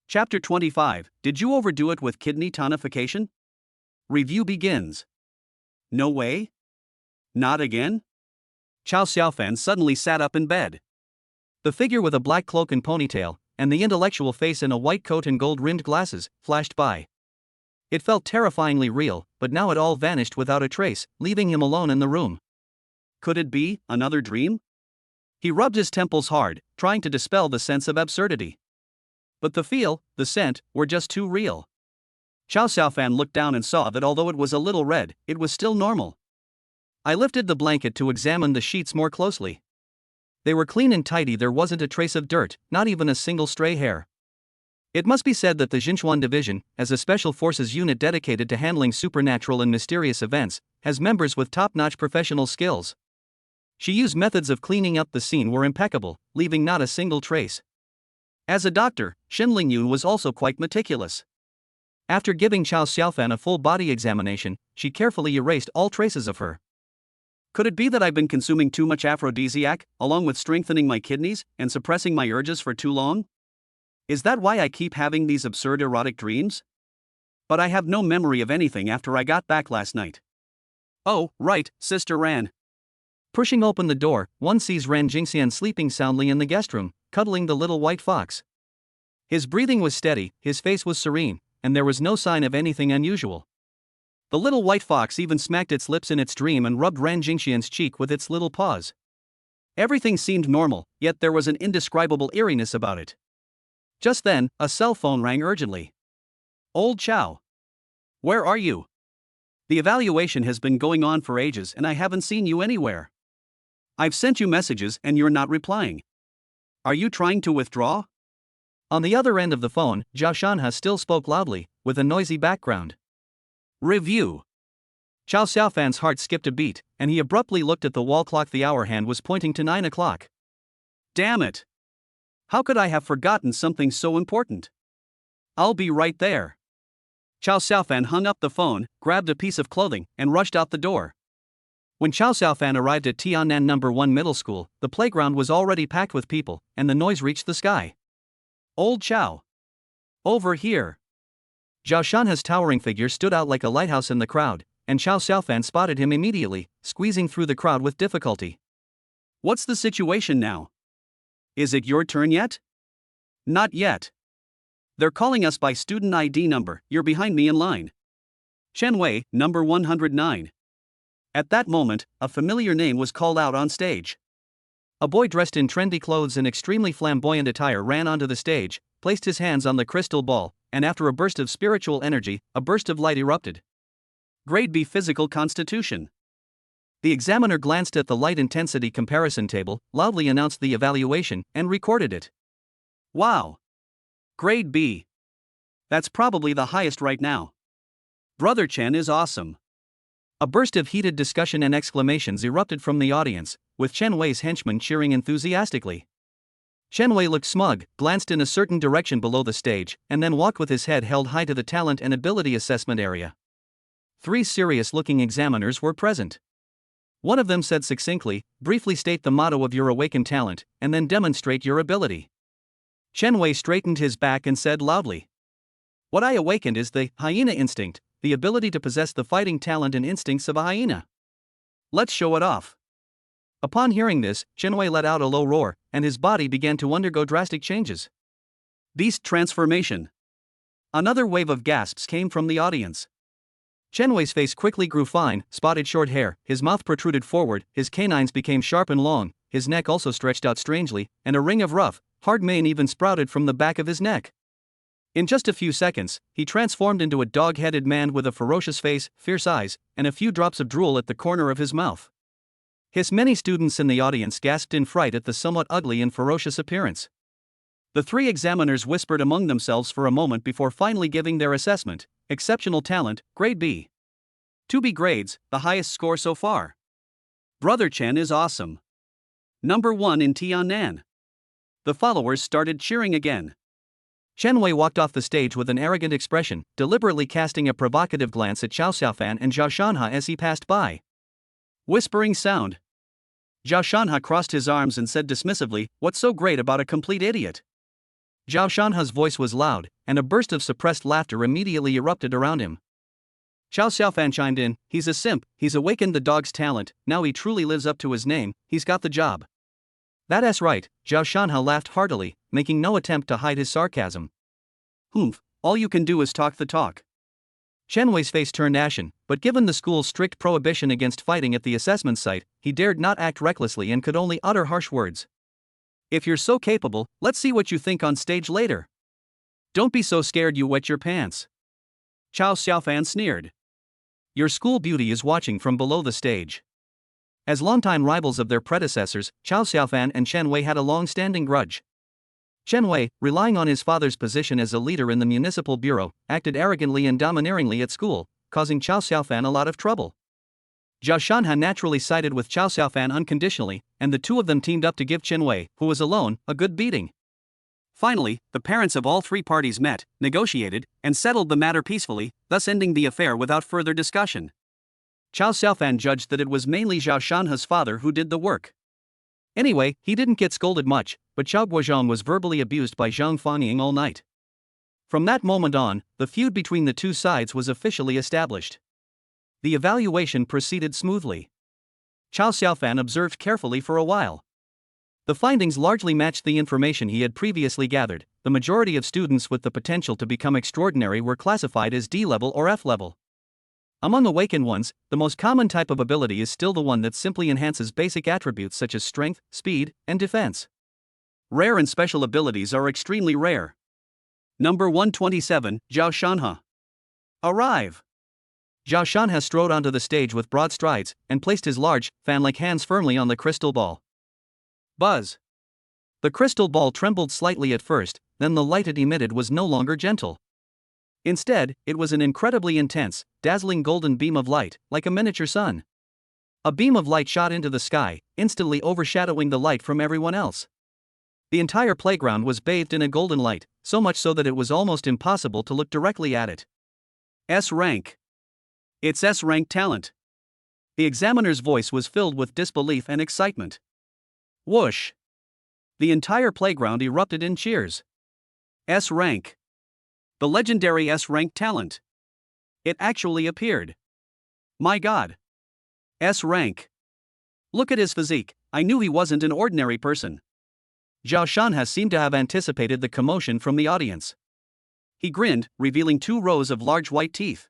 Chapter 25, Did you overdo it with kidney tonification? Review begins. No way? Not again? Chow Xiaofan suddenly sat up in bed. The figure with a black cloak and ponytail, and the intellectual face in a white coat and gold-rimmed glasses, flashed by. It felt terrifyingly real, but now it all vanished without a trace, leaving him alone in the room. Could it be another dream? He rubbed his temples hard, trying to dispel the sense of absurdity. But the feel, the scent, were just too real. Chow Xiaofan looked down and saw that although it was a little red, it was still normal. I lifted the blanket to examine the sheets more closely. They were clean and tidy, there wasn't a trace of dirt, not even a single stray hair. It must be said that the Jinchuan Division, as a special forces unit dedicated to handling supernatural and mysterious events, has members with top-notch professional skills. She used methods of cleaning up the scene were impeccable, leaving not a single trace. As a doctor, Shin Lingyun was also quite meticulous. After giving Chow Xiaofan a full body examination, she carefully erased all traces of her. Could it be that I've been consuming too much aphrodisiac, along with strengthening my kidneys, and suppressing my urges for too long? Is that why I keep having these absurd erotic dreams? But I have no memory of anything after I got back last night. Oh, right, Sister Ran. Pushing open the door, one sees Ran Jingxian sleeping soundly in the guest room, cuddling the little white fox. His breathing was steady, his face was serene, and there was no sign of anything unusual. The little white fox even smacked its lips in its dream and rubbed Ran Jingxian's cheek with its little paws. Everything seemed normal, yet there was an indescribable eeriness about it. Just then, a cell phone rang urgently. Old Chow. Where are you? The evaluation has been going on for ages and I haven't seen you anywhere. I've sent you messages and you're not replying. Are you trying to withdraw? On the other end of the phone, Zhao Shanhe still spoke loudly, with a noisy background. Review. Chow Xiaofan's heart skipped a beat, and he abruptly looked at the wall clock. The hour hand was pointing to 9 o'clock. Damn it! How could I have forgotten something so important? I'll be right there. Chow Xiaofan hung up the phone, grabbed a piece of clothing, and rushed out the door. When Chow Xiaofan arrived at Tiannan No. 1 Middle School, the playground was already packed with people, and the noise reached the sky. Old Chow. Over here. Zhao Shanhe's towering figure stood out like a lighthouse in the crowd, and Chow Xiaofan spotted him immediately, squeezing through the crowd with difficulty. What's the situation now? Is it your turn yet? Not yet. They're calling us by student ID number, you're behind me in line. Chen Wei, number 109. At that moment, a familiar name was called out on stage. A boy dressed in trendy clothes and extremely flamboyant attire ran onto the stage, placed his hands on the crystal ball, and after a burst of spiritual energy, a burst of light erupted. Grade B Physical Constitution. The examiner glanced at the light intensity comparison table, loudly announced the evaluation, and recorded it. Wow! Grade B. That's probably the highest right now. Brother Chen is awesome. A burst of heated discussion and exclamations erupted from the audience, with Chen Wei's henchmen cheering enthusiastically. Chen Wei looked smug, glanced in a certain direction below the stage, and then walked with his head held high to the talent and ability assessment area. 3 serious-looking examiners were present. One of them said succinctly, briefly state the motto of your awakened talent, and then demonstrate your ability. Chen Wei straightened his back and said loudly. What I awakened is the hyena instinct, the ability to possess the fighting talent and instincts of a hyena. Let's show it off. Upon hearing this, Chen Wei let out a low roar, and his body began to undergo drastic changes. Beast transformation. Another wave of gasps came from the audience. Chen Wei's face quickly grew fine, spotted short hair, his mouth protruded forward, his canines became sharp and long, his neck also stretched out strangely, and a ring of rough, hard mane even sprouted from the back of his neck. In just a few seconds, he transformed into a dog-headed man with a ferocious face, fierce eyes, and a few drops of drool at the corner of his mouth. Many students in the audience gasped in fright at the somewhat ugly and ferocious appearance. The three examiners whispered among themselves for a moment before finally giving their assessment. Exceptional talent, grade B. 2B grades, the highest score so far. Brother Chen is awesome. Number 1 in Tiannan. The followers started cheering again. Chen Wei walked off the stage with an arrogant expression, deliberately casting a provocative glance at Xiao Xiaofan and Zhao Shanhe as he passed by. Whispering sound. Zhao Shanhe crossed his arms and said dismissively, "What's so great about a complete idiot?" Zhao Shanhe's voice was loud, and a burst of suppressed laughter immediately erupted around him. Xiao Xiaofan chimed in, "He's a simp, he's awakened the dog's talent, now he truly lives up to his name, he's got the job." That's right, Zhao Shanhe laughed heartily, making no attempt to hide his sarcasm. "Humph, all you can do is talk the talk." Chen Wei's face turned ashen, but given the school's strict prohibition against fighting at the assessment site, he dared not act recklessly and could only utter harsh words. "If you're so capable, let's see what you think on stage later. Don't be so scared you wet your pants." Xiao Xiaofan sneered. "Your school beauty is watching from below the stage." As longtime rivals of their predecessors, Xiao Xiaofan and Chen Wei had a long-standing grudge. Chen Wei, relying on his father's position as a leader in the municipal bureau, acted arrogantly and domineeringly at school, causing Xiao Xiaofan a lot of trouble. Zhao Shanhe naturally sided with Xiao Xiaofan unconditionally, and the two of them teamed up to give Chen Wei, who was alone, a good beating. Finally, the parents of all three parties met, negotiated, and settled the matter peacefully, thus ending the affair without further discussion. Xiao Xiaofan judged that it was mainly Zhao Shanhe's father who did the work. Anyway, he didn't get scolded much, but Xiao Guozhong was verbally abused by Zhang Fanying all night. From that moment on, the feud between the two sides was officially established. The evaluation proceeded smoothly. Xiao Xiaofan observed carefully for a while. The findings largely matched the information he had previously gathered. The majority of students with the potential to become extraordinary were classified as D level or F level. Among awakened ones, the most common type of ability is still the one that simply enhances basic attributes such as strength, speed, and defense. Rare and special abilities are extremely rare. Number 127, Zhao Shanhe. Arrive. Zhao Shanhe strode onto the stage with broad strides, and placed his large, fan-like hands firmly on the crystal ball. Buzz. The crystal ball trembled slightly at first, then the light it emitted was no longer gentle. Instead, it was an incredibly intense, dazzling golden beam of light, like a miniature sun. A beam of light shot into the sky, instantly overshadowing the light from everyone else. The entire playground was bathed in a golden light, so much so that it was almost impossible to look directly at it. S rank. It's S-rank talent. The examiner's voice was filled with disbelief and excitement. Whoosh! The entire playground erupted in cheers. S-rank. The legendary S-rank talent. It actually appeared. My god. S-rank. Look at his physique, I knew he wasn't an ordinary person. Zhao Shanhe seemed to have anticipated the commotion from the audience. He grinned, revealing 2 rows of large white teeth.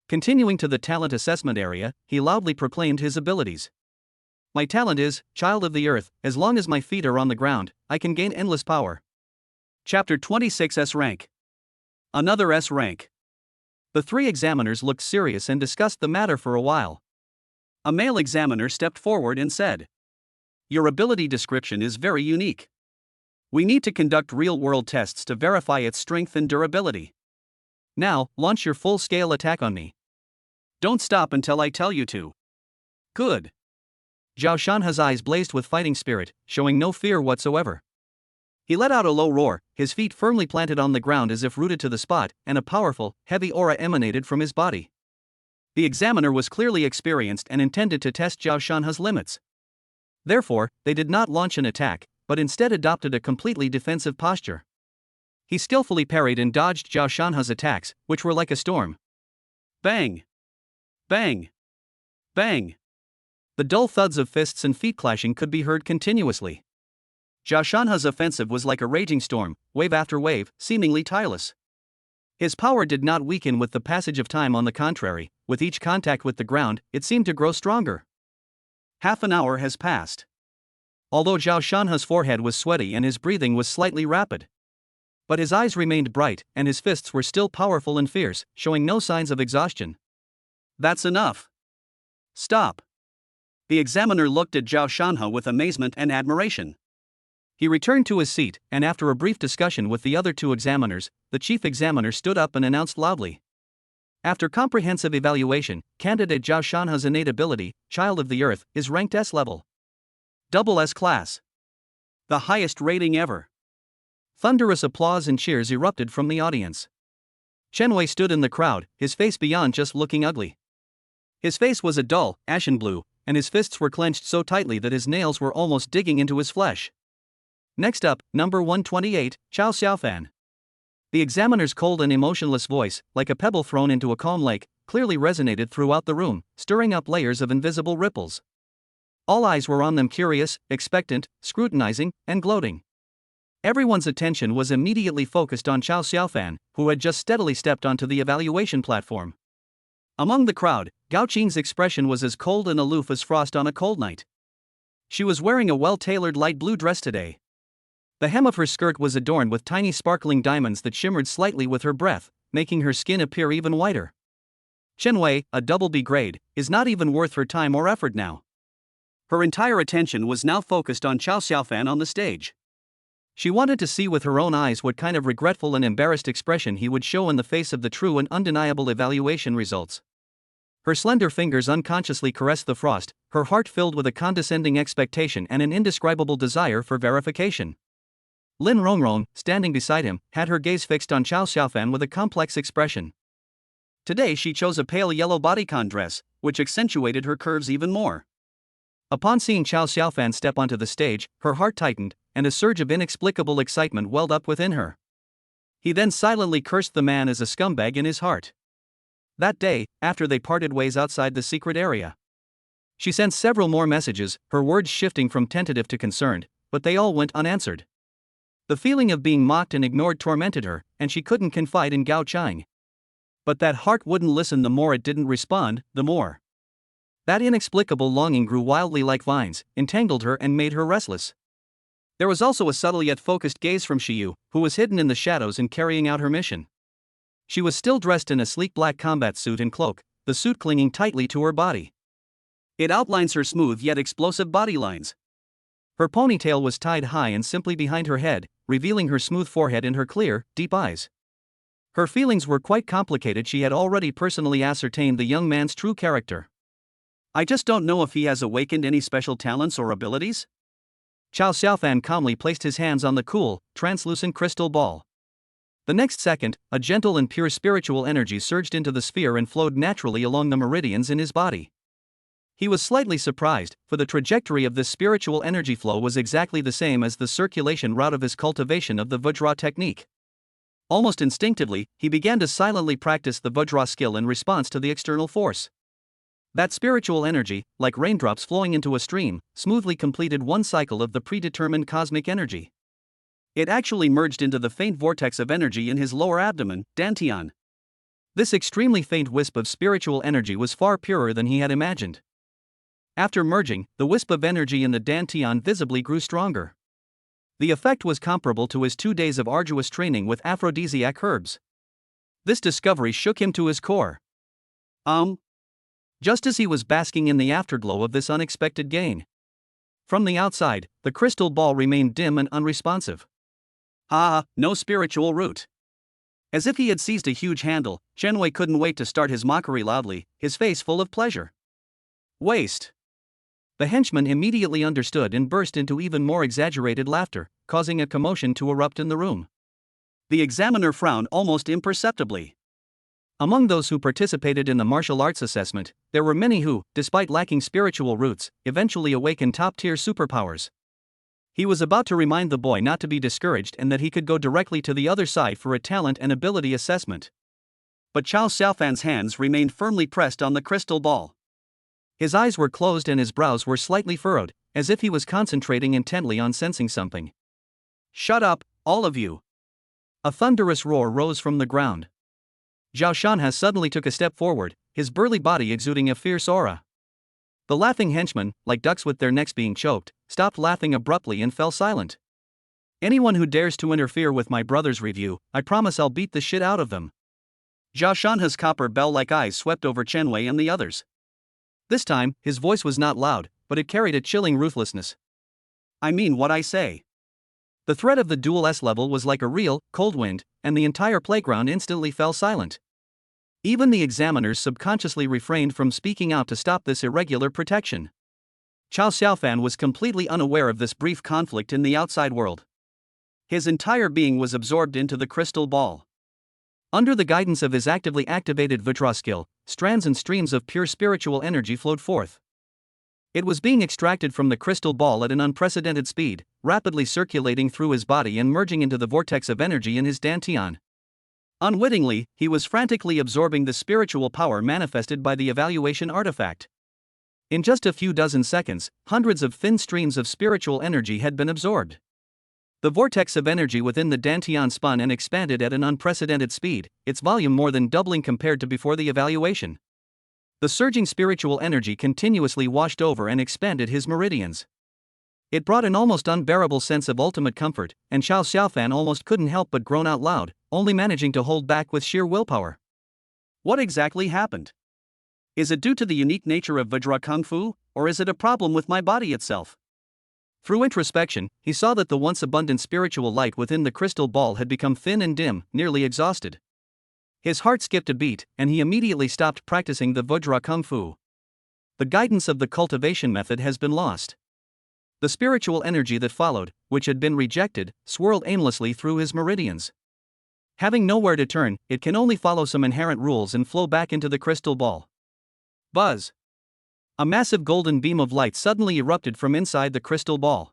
Continuing to the talent assessment area, he loudly proclaimed his abilities. My talent is, Child of the Earth, as long as my feet are on the ground, I can gain endless power. Chapter 26 S rank. Another S rank. The 3 examiners looked serious and discussed the matter for a while. A male examiner stepped forward and said, "Your ability description is very unique. We need to conduct real-world tests to verify its strength and durability. Now, launch your full-scale attack on me. Don't stop until I tell you to." Good. Zhao Shanhe's eyes blazed with fighting spirit, showing no fear whatsoever. He let out a low roar, his feet firmly planted on the ground as if rooted to the spot, and a powerful, heavy aura emanated from his body. The examiner was clearly experienced and intended to test Zhao Shanhe's limits. Therefore, they did not launch an attack, but instead adopted a completely defensive posture. He skillfully parried and dodged Zhao Shanhe's attacks, which were like a storm. Bang! Bang! Bang! The dull thuds of fists and feet clashing could be heard continuously. Zhao Shanhe's offensive was like a raging storm, wave after wave, seemingly tireless. His power did not weaken with the passage of time, on the contrary, with each contact with the ground, it seemed to grow stronger. Half an hour has passed. Although Zhao Shanhe's forehead was sweaty and his breathing was slightly rapid. But his eyes remained bright, and his fists were still powerful and fierce, showing no signs of exhaustion. That's enough. Stop. The examiner looked at Zhao Shanhe with amazement and admiration. He returned to his seat, and after a brief discussion with the other two examiners, the chief examiner stood up and announced loudly. After comprehensive evaluation, candidate Zhao Shanhe's innate ability, Child of the Earth, is ranked S level. Double S class. The highest rating ever. Thunderous applause and cheers erupted from the audience. Chen Wei stood in the crowd, his face beyond just looking ugly. His face was a dull, ashen blue, and his fists were clenched so tightly that his nails were almost digging into his flesh. Next up, number 128, Chao Xiaofan. The examiner's cold and emotionless voice, like a pebble thrown into a calm lake, clearly resonated throughout the room, stirring up layers of invisible ripples. All eyes were on them, curious, expectant, scrutinizing, and gloating. Everyone's attention was immediately focused on Chao Xiaofan, who had just steadily stepped onto the evaluation platform. Among the crowd, Gao Qing's expression was as cold and aloof as frost on a cold night. She was wearing a well-tailored light blue dress today. The hem of her skirt was adorned with tiny sparkling diamonds that shimmered slightly with her breath, making her skin appear even whiter. Chen Wei, a double B grade, is not even worth her time or effort now. Her entire attention was now focused on Chao Xiaofan on the stage. She wanted to see with her own eyes what kind of regretful and embarrassed expression he would show in the face of the true and undeniable evaluation results. Her slender fingers unconsciously caressed the frost, her heart filled with a condescending expectation and an indescribable desire for verification. Lin Rongrong, standing beside him, had her gaze fixed on Chao Xiaofan with a complex expression. Today she chose a pale yellow bodycon dress, which accentuated her curves even more. Upon seeing Chao Xiaofan step onto the stage, her heart tightened, and a surge of inexplicable excitement welled up within her. He then silently cursed the man as a scumbag in his heart. That day, after they parted ways outside the secret area, she sent several more messages, her words shifting from tentative to concerned, but they all went unanswered. The feeling of being mocked and ignored tormented her, and she couldn't confide in Gao Qing. But that heart wouldn't listen. The more it didn't respond, the more that inexplicable longing grew wildly like vines, entangled her and made her restless. There was also a subtle yet focused gaze from Shiyu, who was hidden in the shadows and carrying out her mission. She was still dressed in a sleek black combat suit and cloak, the suit clinging tightly to her body. It outlines her smooth yet explosive body lines. Her ponytail was tied high and simply behind her head, revealing her smooth forehead and her clear, deep eyes. Her feelings were quite complicated. She had already personally ascertained the young man's true character. I just don't know if he has awakened any special talents or abilities? Chao Xiaofan calmly placed his hands on the cool, translucent crystal ball. The next second, a gentle and pure spiritual energy surged into the sphere and flowed naturally along the meridians in his body. He was slightly surprised, for the trajectory of this spiritual energy flow was exactly the same as the circulation route of his cultivation of the Vajra technique. Almost instinctively, he began to silently practice the Vajra skill in response to the external force. That spiritual energy, like raindrops flowing into a stream, smoothly completed one cycle of the predetermined cosmic energy. It actually merged into the faint vortex of energy in his lower abdomen, Dantian. This extremely faint wisp of spiritual energy was far purer than he had imagined. After merging, the wisp of energy in the Dantian visibly grew stronger. The effect was comparable to his 2 days of arduous training with aphrodisiac herbs. This discovery shook him to his core. Just as he was basking in the afterglow of this unexpected gain. From the outside, the crystal ball remained dim and unresponsive. No spiritual root. As if he had seized a huge handle, Chen Wei couldn't wait to start his mockery loudly, his face full of pleasure. Waste. The henchman immediately understood and burst into even more exaggerated laughter, causing a commotion to erupt in the room. The examiner frowned almost imperceptibly. Among those who participated in the martial arts assessment, there were many who, despite lacking spiritual roots, eventually awakened top-tier superpowers. He was about to remind the boy not to be discouraged and that he could go directly to the other side for a talent and ability assessment. But Chao Xiaofan's hands remained firmly pressed on the crystal ball. His eyes were closed and his brows were slightly furrowed, as if he was concentrating intently on sensing something. Shut up, all of you! A thunderous roar rose from the ground. Zhao Shanhe suddenly took a step forward, his burly body exuding a fierce aura. The laughing henchmen, like ducks with their necks being choked, stopped laughing abruptly and fell silent. Anyone who dares to interfere with my brother's review, I promise I'll beat the shit out of them. Zhao Shanhe's copper bell-like eyes swept over Chen Wei and the others. This time, his voice was not loud, but it carried a chilling ruthlessness. I mean what I say. The threat of the dual S level was like a real, cold wind, and the entire playground instantly fell silent. Even the examiners subconsciously refrained from speaking out to stop this irregular protection. Chao Xiaofan was completely unaware of this brief conflict in the outside world. His entire being was absorbed into the crystal ball. Under the guidance of his actively activated Vajra skill, strands and streams of pure spiritual energy flowed forth. It was being extracted from the crystal ball at an unprecedented speed, rapidly circulating through his body and merging into the vortex of energy in his dantian. Unwittingly, he was frantically absorbing the spiritual power manifested by the evaluation artifact. In just a few dozen seconds, hundreds of thin streams of spiritual energy had been absorbed. The vortex of energy within the dantian spun and expanded at an unprecedented speed, its volume more than doubling compared to before the evaluation. The surging spiritual energy continuously washed over and expanded his meridians. It brought an almost unbearable sense of ultimate comfort, and Chao Xiaofan almost couldn't help but groan out loud, only managing to hold back with sheer willpower. What exactly happened? Is it due to the unique nature of Vajra Kung Fu, or is it a problem with my body itself? Through introspection, he saw that the once abundant spiritual light within the crystal ball had become thin and dim, nearly exhausted. His heart skipped a beat, and he immediately stopped practicing the Vajra Kung Fu. The guidance of the cultivation method has been lost. The spiritual energy that followed, which had been rejected, swirled aimlessly through his meridians. Having nowhere to turn, it can only follow some inherent rules and flow back into the crystal ball. Buzz! A massive golden beam of light suddenly erupted from inside the crystal ball.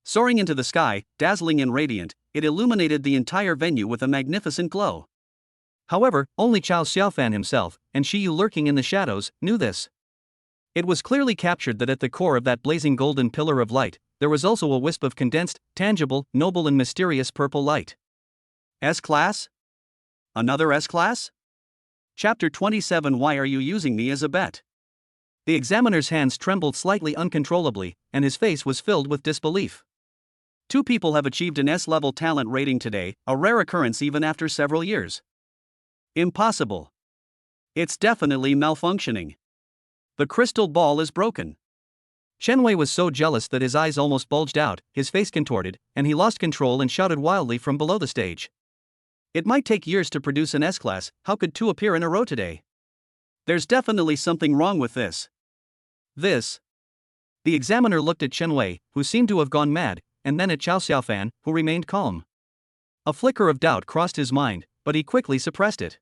Soaring into the sky, dazzling and radiant, it illuminated the entire venue with a magnificent glow. However, only Chao Xiaofan himself, and Shiyu lurking in the shadows, knew this. It was clearly captured that at the core of that blazing golden pillar of light, there was also a wisp of condensed, tangible, noble and mysterious purple light. S-Class? Another S-Class? Chapter 27. Why are you using me as a bet? The examiner's hands trembled slightly uncontrollably, and his face was filled with disbelief. Two people have achieved an S-level talent rating today, a rare occurrence even after several years. Impossible. It's definitely malfunctioning. The crystal ball is broken. Chen Wei was so jealous that his eyes almost bulged out, his face contorted, and he lost control and shouted wildly from below the stage. It might take years to produce an S-Class, how could two appear in a row today? There's definitely something wrong with this. The examiner looked at Chen Wei, who seemed to have gone mad, and then at Chao Xiaofan, who remained calm. A flicker of doubt crossed his mind, but he quickly suppressed it.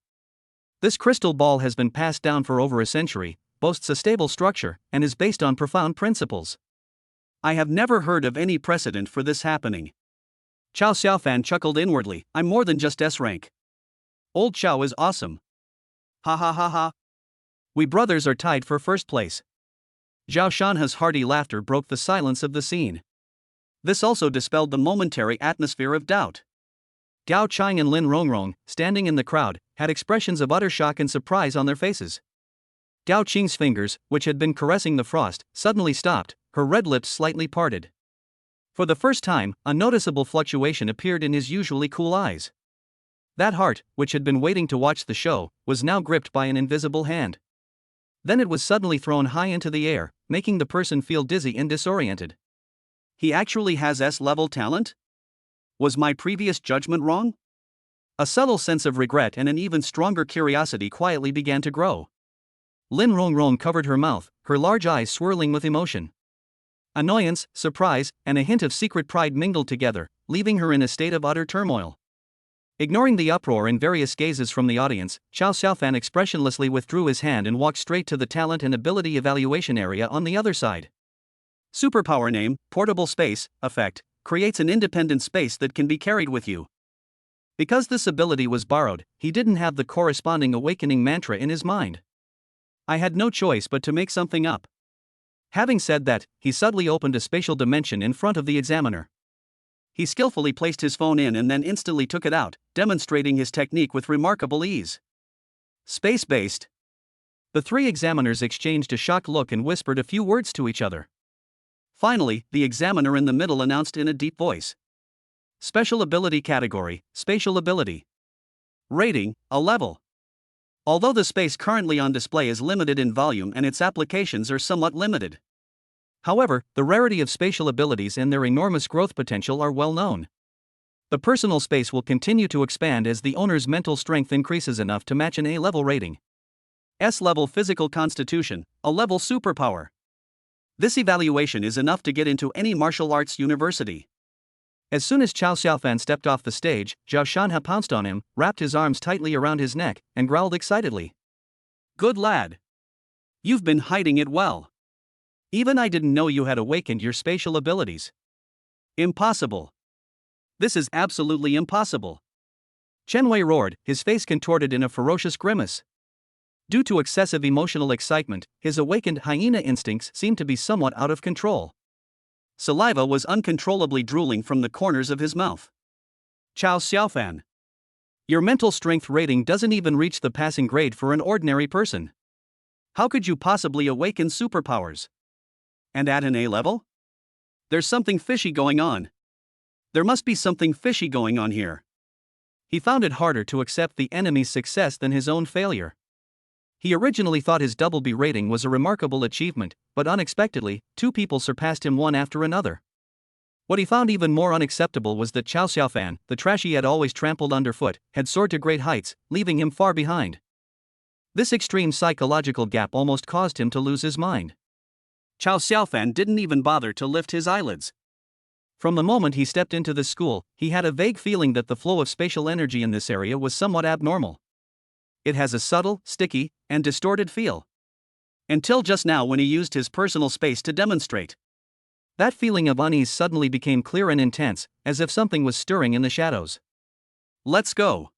This crystal ball has been passed down for over a century, boasts a stable structure, and is based on profound principles. I have never heard of any precedent for this happening. Chao Xiaofan chuckled inwardly, I'm more than just S-rank. Old Chao is awesome. Ha ha ha ha. We brothers are tied for first place. Zhao Shanha's hearty laughter broke the silence of the scene. This also dispelled the momentary atmosphere of doubt. Gao Chang and Lin Rongrong, standing in the crowd, had expressions of utter shock and surprise on their faces. Gao Qing's fingers, which had been caressing the frost, suddenly stopped, her red lips slightly parted. For the first time, a noticeable fluctuation appeared in his usually cool eyes. That heart, which had been waiting to watch the show, was now gripped by an invisible hand. Then it was suddenly thrown high into the air, making the person feel dizzy and disoriented. He actually has S-level talent? Was my previous judgment wrong? A subtle sense of regret and an even stronger curiosity quietly began to grow. Lin Rongrong covered her mouth, her large eyes swirling with emotion. Annoyance, surprise, and a hint of secret pride mingled together, leaving her in a state of utter turmoil. Ignoring the uproar and various gazes from the audience, Chao Xiaofan expressionlessly withdrew his hand and walked straight to the talent and ability evaluation area on the other side. Superpower name, portable space, effect, creates an independent space that can be carried with you. Because this ability was borrowed, he didn't have the corresponding awakening mantra in his mind. I had no choice but to make something up. Having said that, he subtly opened a spatial dimension in front of the examiner. He skillfully placed his phone in and then instantly took it out, demonstrating his technique with remarkable ease. Space-based. The three examiners exchanged a shocked look and whispered a few words to each other. Finally, the examiner in the middle announced in a deep voice. Special ability category, spatial ability. Rating, a level. Although the space currently on display is limited in volume and its applications are somewhat limited. However, the rarity of spatial abilities and their enormous growth potential are well known. The personal space will continue to expand as the owner's mental strength increases enough to match an A-level rating. S-level physical constitution, a level superpower. This evaluation is enough to get into any martial arts university. As soon as Chao Xiaofan stepped off the stage, Zhao Shanhe pounced on him, wrapped his arms tightly around his neck, and growled excitedly. Good lad. You've been hiding it well. Even I didn't know you had awakened your spatial abilities. Impossible. This is absolutely impossible. Chen Wei roared, his face contorted in a ferocious grimace. Due to excessive emotional excitement, his awakened hyena instincts seemed to be somewhat out of control. Saliva was uncontrollably drooling from the corners of his mouth. Chao Xiaofan. Your mental strength rating doesn't even reach the passing grade for an ordinary person. How could you possibly awaken superpowers? And at an A level? There's something fishy going on. There must be something fishy going on here. He found it harder to accept the enemy's success than his own failure. He originally thought his double B rating was a remarkable achievement, but unexpectedly, two people surpassed him one after another. What he found even more unacceptable was that Chao Xiaofan, the trash he had always trampled underfoot, had soared to great heights, leaving him far behind. This extreme psychological gap almost caused him to lose his mind. Chao Xiaofan didn't even bother to lift his eyelids. From the moment he stepped into the school, he had a vague feeling that the flow of spatial energy in this area was somewhat abnormal. It has a subtle, sticky, and distorted feel. Until just now when he used his personal space to demonstrate. That feeling of unease suddenly became clear and intense, as if something was stirring in the shadows. Let's go.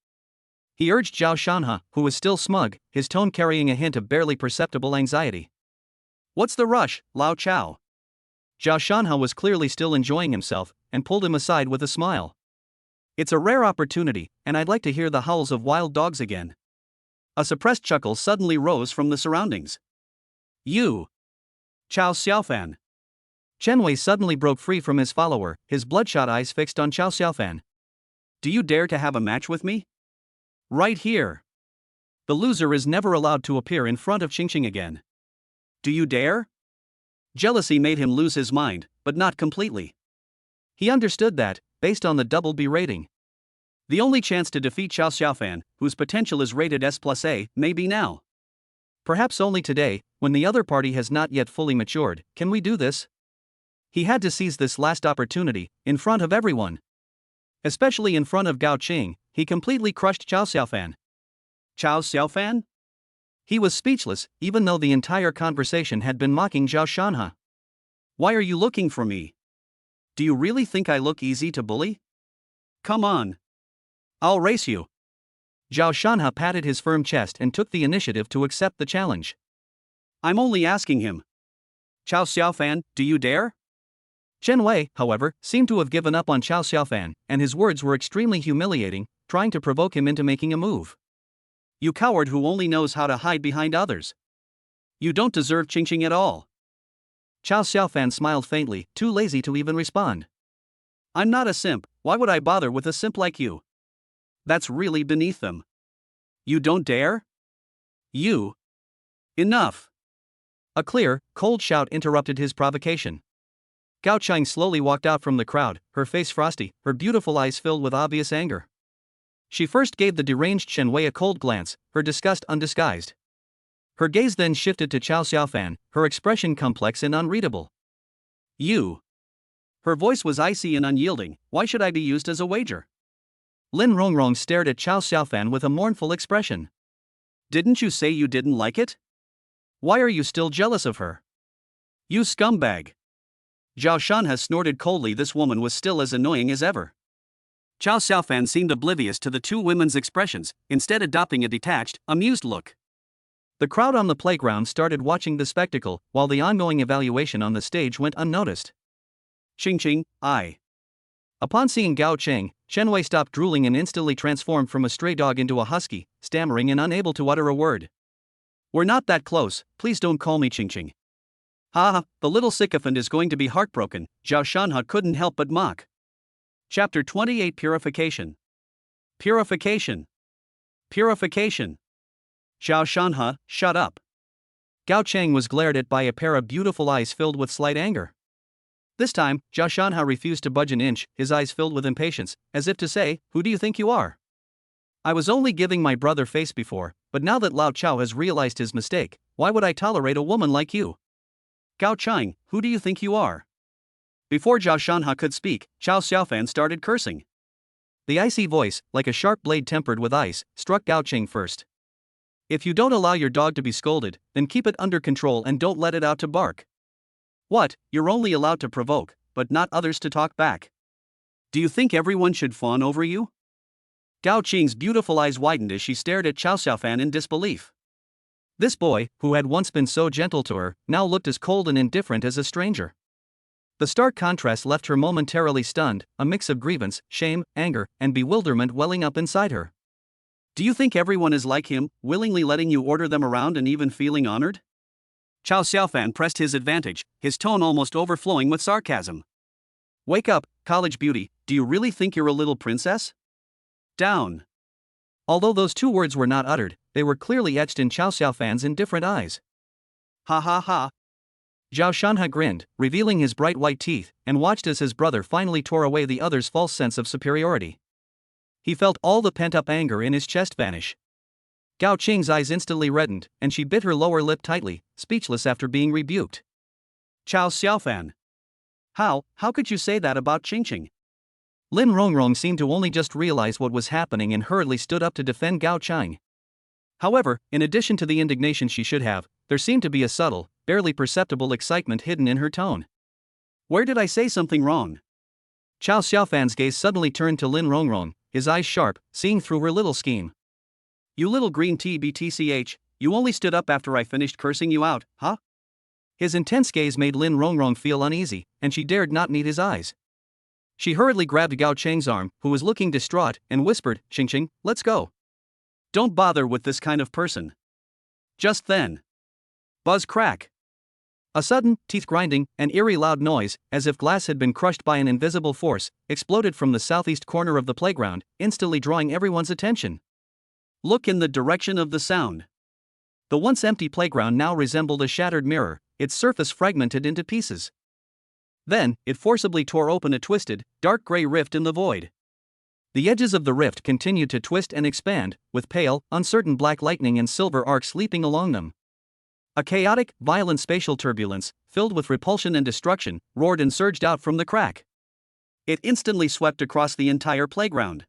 He urged Zhao Shanhe, who was still smug, his tone carrying a hint of barely perceptible anxiety. What's the rush, Lao Chao? Zhao Shanhe was clearly still enjoying himself, and pulled him aside with a smile. It's a rare opportunity, and I'd like to hear the howls of wild dogs again. A suppressed chuckle suddenly rose from the surroundings. You! Chao Xiaofan! Chen Wei suddenly broke free from his follower, his bloodshot eyes fixed on Chao Xiaofan. Do you dare to have a match with me? Right here! The loser is never allowed to appear in front of Qingqing again. Do you dare? Jealousy made him lose his mind, but not completely. He understood that, based on the double B rating, the only chance to defeat Chao Xiaofan, whose potential is rated S+A, may be now. Perhaps only today, when the other party has not yet fully matured, can we do this? He had to seize this last opportunity, in front of everyone. Especially in front of Gao Qing, he completely crushed Chao Xiaofan. Chao Xiaofan? He was speechless, even though the entire conversation had been mocking Zhao Shanhe. Why are you looking for me? Do you really think I look easy to bully? Come on. I'll race you. Zhao Shanhe patted his firm chest and took the initiative to accept the challenge. I'm only asking him. Chao Xiaofan, do you dare? Chen Wei, however, seemed to have given up on Chao Xiaofan, and his words were extremely humiliating, trying to provoke him into making a move. You coward who only knows how to hide behind others. You don't deserve Qingqing at all. Chao Xiaofan smiled faintly, too lazy to even respond. I'm not a simp, why would I bother with a simp like you? That's really beneath them. You don't dare? You. Enough. A clear, cold shout interrupted his provocation. Gao Qing slowly walked out from the crowd, her face frosty, her beautiful eyes filled with obvious anger. She first gave the deranged Chen Wei a cold glance, her disgust undisguised. Her gaze then shifted to Chao Xiaofan, her expression complex and unreadable. You. Her voice was icy and unyielding, why should I be used as a wager? Lin Rongrong stared at Chao Xiaofan with a mournful expression. Didn't you say you didn't like it? Why are you still jealous of her? You scumbag. Zhao Shanhe snorted coldly. This woman was still as annoying as ever. Chao Xiaofan seemed oblivious to the two women's expressions, instead adopting a detached, amused look. The crowd on the playground started watching the spectacle, while the ongoing evaluation on the stage went unnoticed. Qingqing, I. Upon seeing Gao Qing, Chen Wei stopped drooling and instantly transformed from a stray dog into a husky, stammering and unable to utter a word. We're not that close, please don't call me Qingqing. Ha, the little sycophant is going to be heartbroken, Zhao Shanhe couldn't help but mock. Chapter 28 Purification. Purification. Purification. Zhao Shanhe, shut up. Gao Cheng was glared at by a pair of beautiful eyes filled with slight anger. This time, Zhao Shanha refused to budge an inch, his eyes filled with impatience, as if to say, "Who do you think you are? I was only giving my brother face before, but now that Lao Chao has realized his mistake, why would I tolerate a woman like you? Gao Cheng, who do you think you are?" Before Zhao Shanha could speak, Chao Xiaofan started cursing. The icy voice, like a sharp blade tempered with ice, struck Gao Cheng first. "If you don't allow your dog to be scolded, then keep it under control and don't let it out to bark. What, you're only allowed to provoke, but not others to talk back? Do you think everyone should fawn over you?" Gao Cheng's beautiful eyes widened as she stared at Chao Xiaofan in disbelief. This boy, who had once been so gentle to her, now looked as cold and indifferent as a stranger. The stark contrast left her momentarily stunned, a mix of grievance, shame, anger, and bewilderment welling up inside her. "Do you think everyone is like him, willingly letting you order them around and even feeling honored?" Chao Xiaofan pressed his advantage, his tone almost overflowing with sarcasm. "Wake up, college beauty, do you really think you're a little princess? Down." Although those two words were not uttered, they were clearly etched in Chao Xiaofan's indifferent eyes. "Ha ha ha." Zhao Shanha grinned, revealing his bright white teeth, and watched as his brother finally tore away the other's false sense of superiority. He felt all the pent-up anger in his chest vanish. Gao Cheng's eyes instantly reddened, and she bit her lower lip tightly, speechless after being rebuked. "Chao Xiaofan. How could you say that about Qingqing?" Lin Rongrong seemed to only just realize what was happening and hurriedly stood up to defend Gao Cheng. However, in addition to the indignation she should have, there seemed to be a subtle, barely perceptible excitement hidden in her tone. "Where did I say something wrong?" Chao Xiaofan's gaze suddenly turned to Lin Rongrong, his eyes sharp, seeing through her little scheme. "You little green TBTCH, you only stood up after I finished cursing you out, huh?" His intense gaze made Lin Rongrong feel uneasy, and she dared not meet his eyes. She hurriedly grabbed Gao Cheng's arm, who was looking distraught, and whispered, "Qingqing, let's go. Don't bother with this kind of person." Just then, buzz crack. A sudden, teeth-grinding, and eerie loud noise, as if glass had been crushed by an invisible force, exploded from the southeast corner of the playground, instantly drawing everyone's attention. Look in the direction of the sound. The once empty playground now resembled a shattered mirror, its surface fragmented into pieces. Then, it forcibly tore open a twisted, dark gray rift in the void. The edges of the rift continued to twist and expand, with pale, uncertain black lightning and silver arcs leaping along them. A chaotic, violent spatial turbulence, filled with repulsion and destruction, roared and surged out from the crack. It instantly swept across the entire playground.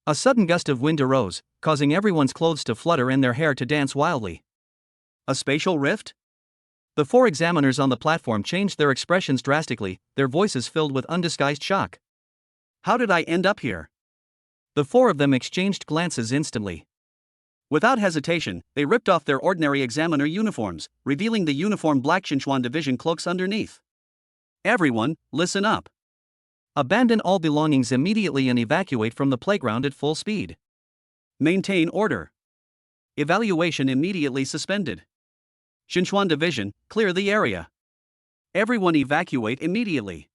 A sudden gust of wind arose, causing everyone's clothes to flutter and their hair to dance wildly. A spatial rift? The four examiners on the platform changed their expressions drastically, their voices filled with undisguised shock. "How did I end up here?" The four of them exchanged glances instantly. Without hesitation, they ripped off their ordinary examiner uniforms, revealing the uniform black Xinchuan division cloaks underneath. "Everyone, listen up. Abandon all belongings immediately and evacuate from the playground at full speed. Maintain order. Evaluation immediately suspended. Xinchuan division, clear the area. Everyone evacuate immediately."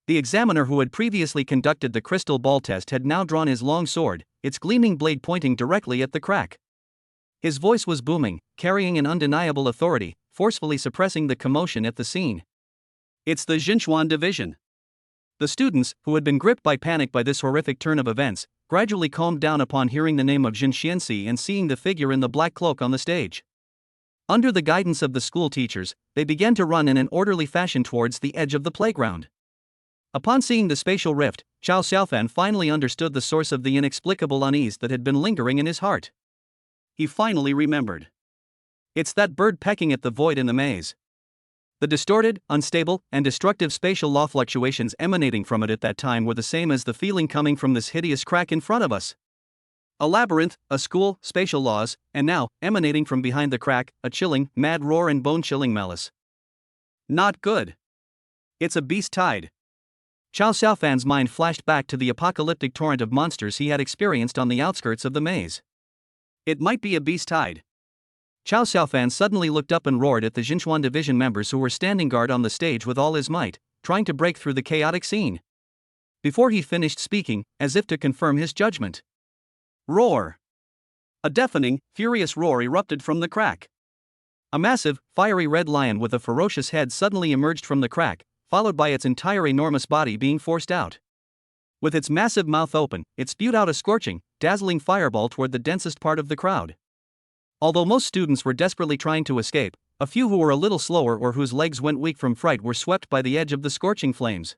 The examiner who had previously conducted the crystal ball test had now drawn his long sword, its gleaming blade pointing directly at the crack. His voice was booming, carrying an undeniable authority, forcefully suppressing the commotion at the scene. "It's the Xinchuan division." The students, who had been gripped by panic by this horrific turn of events, gradually calmed down upon hearing the name of Jin Xianxi and seeing the figure in the black cloak on the stage. Under the guidance of the school teachers, they began to run in an orderly fashion towards the edge of the playground. Upon seeing the spatial rift, Chao Xiaofan finally understood the source of the inexplicable unease that had been lingering in his heart. He finally remembered. It's that bird pecking at the void in the maze. The distorted, unstable, and destructive spatial law fluctuations emanating from it at that time were the same as the feeling coming from this hideous crack in front of us. A labyrinth, a school, spatial laws, and now, emanating from behind the crack, a chilling, mad roar and bone-chilling malice. Not good. It's a beast tide. Chao Xiaofan's mind flashed back to the apocalyptic torrent of monsters he had experienced on the outskirts of the maze. It might be a beast tide. Chao Xiaofan suddenly looked up and roared at the Xinchuan division members who were standing guard on the stage with all his might, trying to break through the chaotic scene. Before he finished speaking, as if to confirm his judgment. Roar! A deafening, furious roar erupted from the crack. A massive, fiery red lion with a ferocious head suddenly emerged from the crack, followed by its entire enormous body being forced out. With its massive mouth open, it spewed out a scorching, dazzling fireball toward the densest part of the crowd. Although most students were desperately trying to escape, a few who were a little slower or whose legs went weak from fright were swept by the edge of the scorching flames.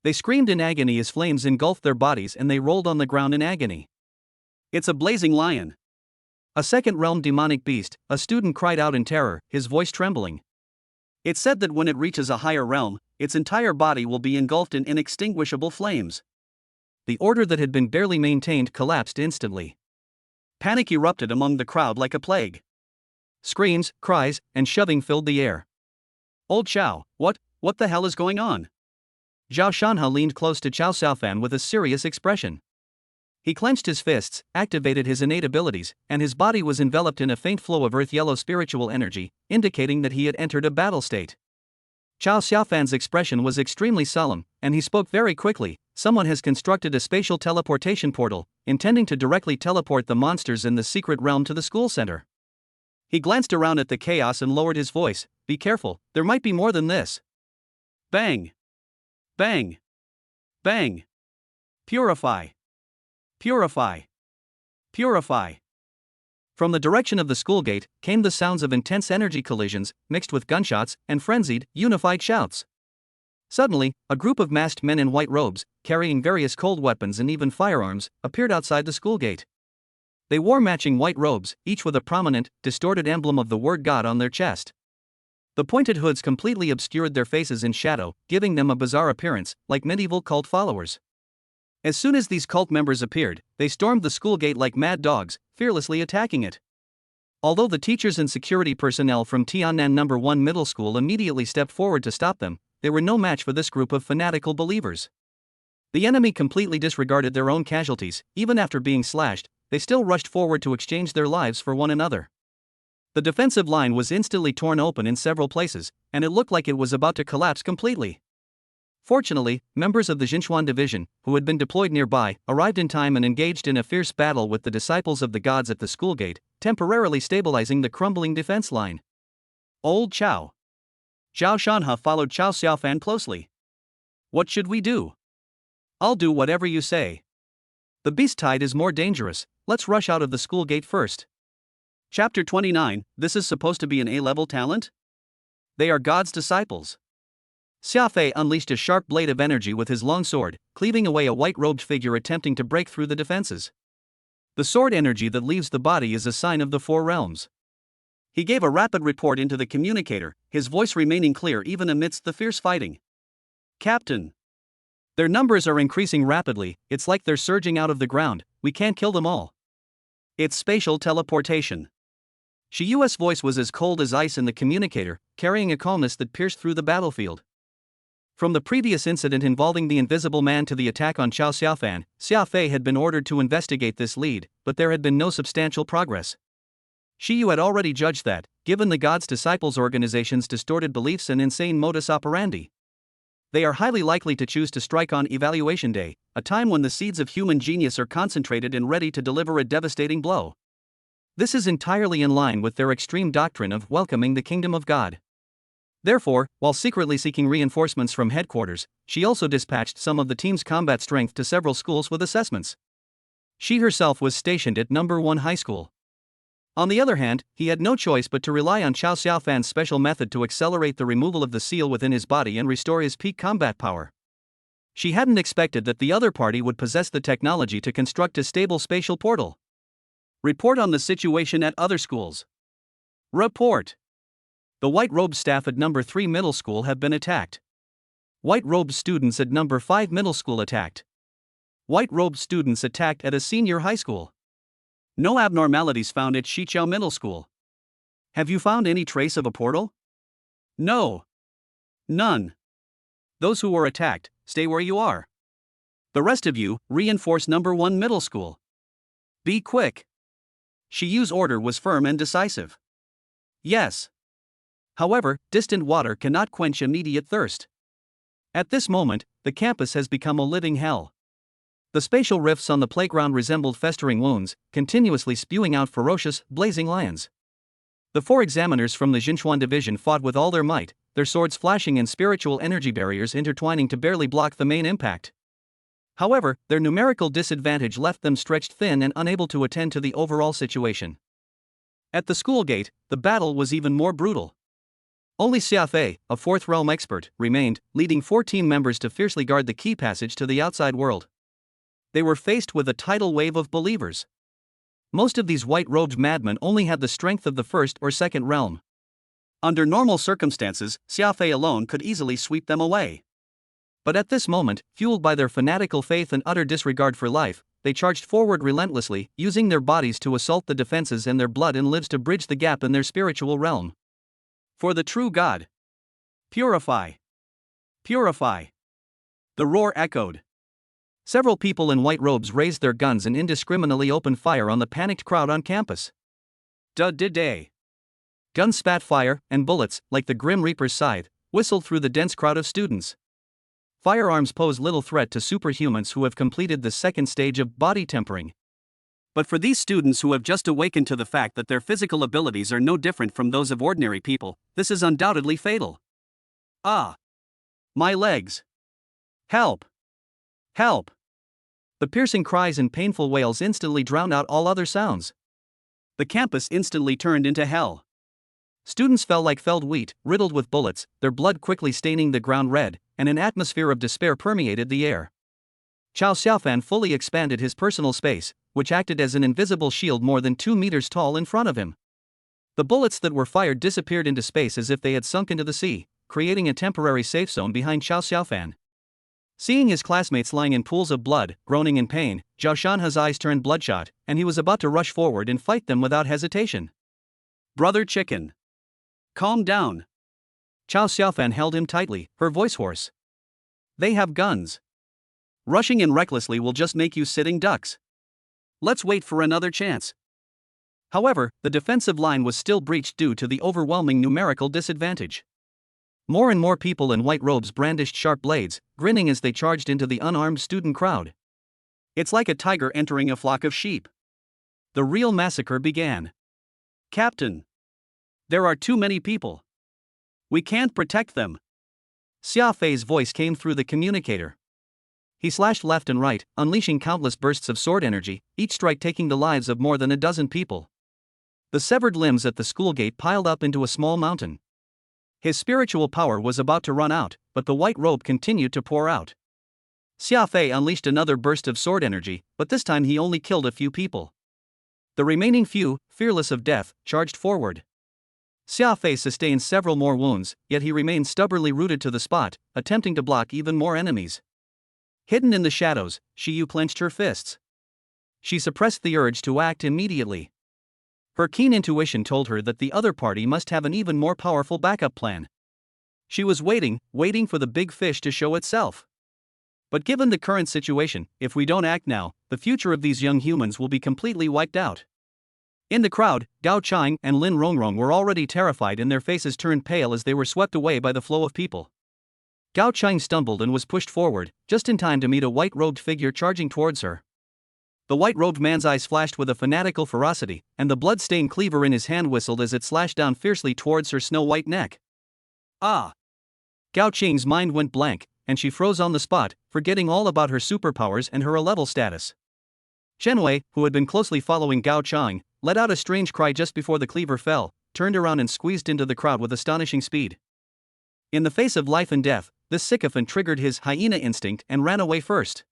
They screamed in agony as flames engulfed their bodies and they rolled on the ground in agony. "It's a blazing lion!" A second-realm demonic beast, a student cried out in terror, his voice trembling. "It's said that when it reaches a higher realm, its entire body will be engulfed in inextinguishable flames." The order that had been barely maintained collapsed instantly. Panic erupted among the crowd like a plague. Screams, cries, and shoving filled the air. "Old Xiao, what the hell is going on?" Zhao Shanhe leaned close to Qiao Xiaofan with a serious expression. He clenched his fists, activated his innate abilities, and his body was enveloped in a faint flow of earth-yellow spiritual energy, indicating that he had entered a battle state. Qiao Xiaofan's expression was extremely solemn, and he spoke very quickly. "Someone has constructed a spatial teleportation portal, intending to directly teleport the monsters in the secret realm to the school center." He glanced around at the chaos and lowered his voice. "Be careful, there might be more than this." Bang! Bang! Bang! Purify! Purify! Purify! From the direction of the school gate came the sounds of intense energy collisions, mixed with gunshots and frenzied, unified shouts. Suddenly, a group of masked men in white robes, carrying various cold weapons and even firearms, appeared outside the school gate. They wore matching white robes, each with a prominent, distorted emblem of the word God on their chest. The pointed hoods completely obscured their faces in shadow, giving them a bizarre appearance, like medieval cult followers. As soon as these cult members appeared, they stormed the school gate like mad dogs, fearlessly attacking it. Although the teachers and security personnel from Tiannan No. 1 Middle School immediately stepped forward to stop them, they were no match for this group of fanatical believers. The enemy completely disregarded their own casualties. Even after being slashed, they still rushed forward to exchange their lives for one another. The defensive line was instantly torn open in several places, and it looked like it was about to collapse completely. Fortunately, members of the Jinchuan division, who had been deployed nearby, arrived in time and engaged in a fierce battle with the disciples of the gods at the school gate, temporarily stabilizing the crumbling defense line. "Old Qiao." Zhao Shanhe followed Qiao Xiaofan closely. "What should we do?" "I'll do whatever you say." "The beast tide is more dangerous, let's rush out of the school gate first." Chapter 29, this is supposed to be an A-level talent? They are God's disciples. Xiafei unleashed a sharp blade of energy with his long sword, cleaving away a white-robed figure attempting to break through the defenses. The sword energy that leaves the body is a sign of the four realms. He gave a rapid report into the communicator, his voice remaining clear even amidst the fierce fighting. "Captain, their numbers are increasing rapidly, it's like they're surging out of the ground, we can't kill them all." "It's spatial teleportation." Shiyue's voice was as cold as ice in the communicator, carrying a calmness that pierced through the battlefield. From the previous incident involving the Invisible Man to the attack on Qiao Xiaofan, Xiafei had been ordered to investigate this lead, but there had been no substantial progress. Shiyu had already judged that, given the God's Disciples organization's distorted beliefs and insane modus operandi, they are highly likely to choose to strike on Evaluation Day, a time when the seeds of human genius are concentrated and ready to deliver a devastating blow. This is entirely in line with their extreme doctrine of welcoming the kingdom of God. Therefore, while secretly seeking reinforcements from headquarters, she also dispatched some of the team's combat strength to several schools with assessments. She herself was stationed at No. 1 High School. On the other hand, he had no choice but to rely on Qiao Xiaofan's special method to accelerate the removal of the seal within his body and restore his peak combat power. She hadn't expected that the other party would possess the technology to construct a stable spatial portal. Report on the situation at other schools. Report. The white-robed staff at No. 3 Middle School have been attacked. White-robed students at No. 5 Middle School attacked. White-robed students attacked at a senior high school. No abnormalities found at Shiqiao Middle School. Have you found any trace of a portal? No. None. Those who were attacked, stay where you are. The rest of you, reinforce No. 1 Middle School. Be quick. Shiyu's order was firm and decisive. Yes. However, distant water cannot quench immediate thirst. At this moment, the campus has become a living hell. The spatial rifts on the playground resembled festering wounds, continuously spewing out ferocious, blazing lions. The 4 examiners from the Jinchuan division fought with all their might, their swords flashing and spiritual energy barriers intertwining to barely block the main impact. However, their numerical disadvantage left them stretched thin and unable to attend to the overall situation. At the school gate, the battle was even more brutal. Only Xiafei, a 4th realm expert, remained, leading 14 members to fiercely guard the key passage to the outside world. They were faced with a tidal wave of believers. Most of these white-robed madmen only had the strength of the 1st or 2nd realm. Under normal circumstances, Xiafei alone could easily sweep them away. But at this moment, fueled by their fanatical faith and utter disregard for life, they charged forward relentlessly, using their bodies to assault the defenses and their blood and lives to bridge the gap in their spiritual realm. For the true God. Purify! Purify! The roar echoed. Several people in white robes raised their guns and indiscriminately opened fire on the panicked crowd on campus. Did-day! Guns spat fire, and bullets, like the Grim Reaper's scythe, whistled through the dense crowd of students. Firearms pose little threat to superhumans who have completed the 2nd stage of body tempering. But for these students who have just awakened to the fact that their physical abilities are no different from those of ordinary people, this is undoubtedly fatal. Ah! My legs! Help! Help! The piercing cries and painful wails instantly drowned out all other sounds. The campus instantly turned into hell. Students fell like felled wheat, riddled with bullets, their blood quickly staining the ground red, and an atmosphere of despair permeated the air. Chao Xiaofan fully expanded his personal space, which acted as an invisible shield more than 2 meters tall in front of him. The bullets that were fired disappeared into space as if they had sunk into the sea, creating a temporary safe zone behind Chao Xiaofan. Seeing his classmates lying in pools of blood, groaning in pain, Zhao Shanhe's eyes turned bloodshot, and he was about to rush forward and fight them without hesitation. Brother Chicken! Calm down! Chao Xiaofan held him tightly, her voice hoarse. They have guns. Rushing in recklessly will just make you sitting ducks. Let's wait for another chance. However, the defensive line was still breached due to the overwhelming numerical disadvantage. More and more people in white robes brandished sharp blades, grinning as they charged into the unarmed student crowd. It's like a tiger entering a flock of sheep. The real massacre began. Captain! There are too many people. We can't protect them. Xia Fei's voice came through the communicator. He slashed left and right, unleashing countless bursts of sword energy, each strike taking the lives of more than a dozen people. The severed limbs at the school gate piled up into a small mountain. His spiritual power was about to run out, but the white robe continued to pour out. Xia Fei unleashed another burst of sword energy, but this time he only killed a few people. The remaining few, fearless of death, charged forward. Xia Fei sustained several more wounds, yet he remained stubbornly rooted to the spot, attempting to block even more enemies. Hidden in the shadows, Shiyu clenched her fists. She suppressed the urge to act immediately. Her keen intuition told her that the other party must have an even more powerful backup plan. She was waiting for the big fish to show itself. But given the current situation, if we don't act now, the future of these young humans will be completely wiped out. In the crowd, Gao Chang and Lin Rongrong were already terrified and their faces turned pale as they were swept away by the flow of people. Gao Chang stumbled and was pushed forward, just in time to meet a white-robed figure charging towards her. The white-robed man's eyes flashed with a fanatical ferocity, and the blood-stained cleaver in his hand whistled as it slashed down fiercely towards her snow-white neck. Ah! Gao Chang's mind went blank, and she froze on the spot, forgetting all about her superpowers and her A-level status. Shenwei, who had been closely following Gao Chang, let out a strange cry just before the cleaver fell, turned around and squeezed into the crowd with astonishing speed. In the face of life and death, this sycophant triggered his hyena instinct and ran away first.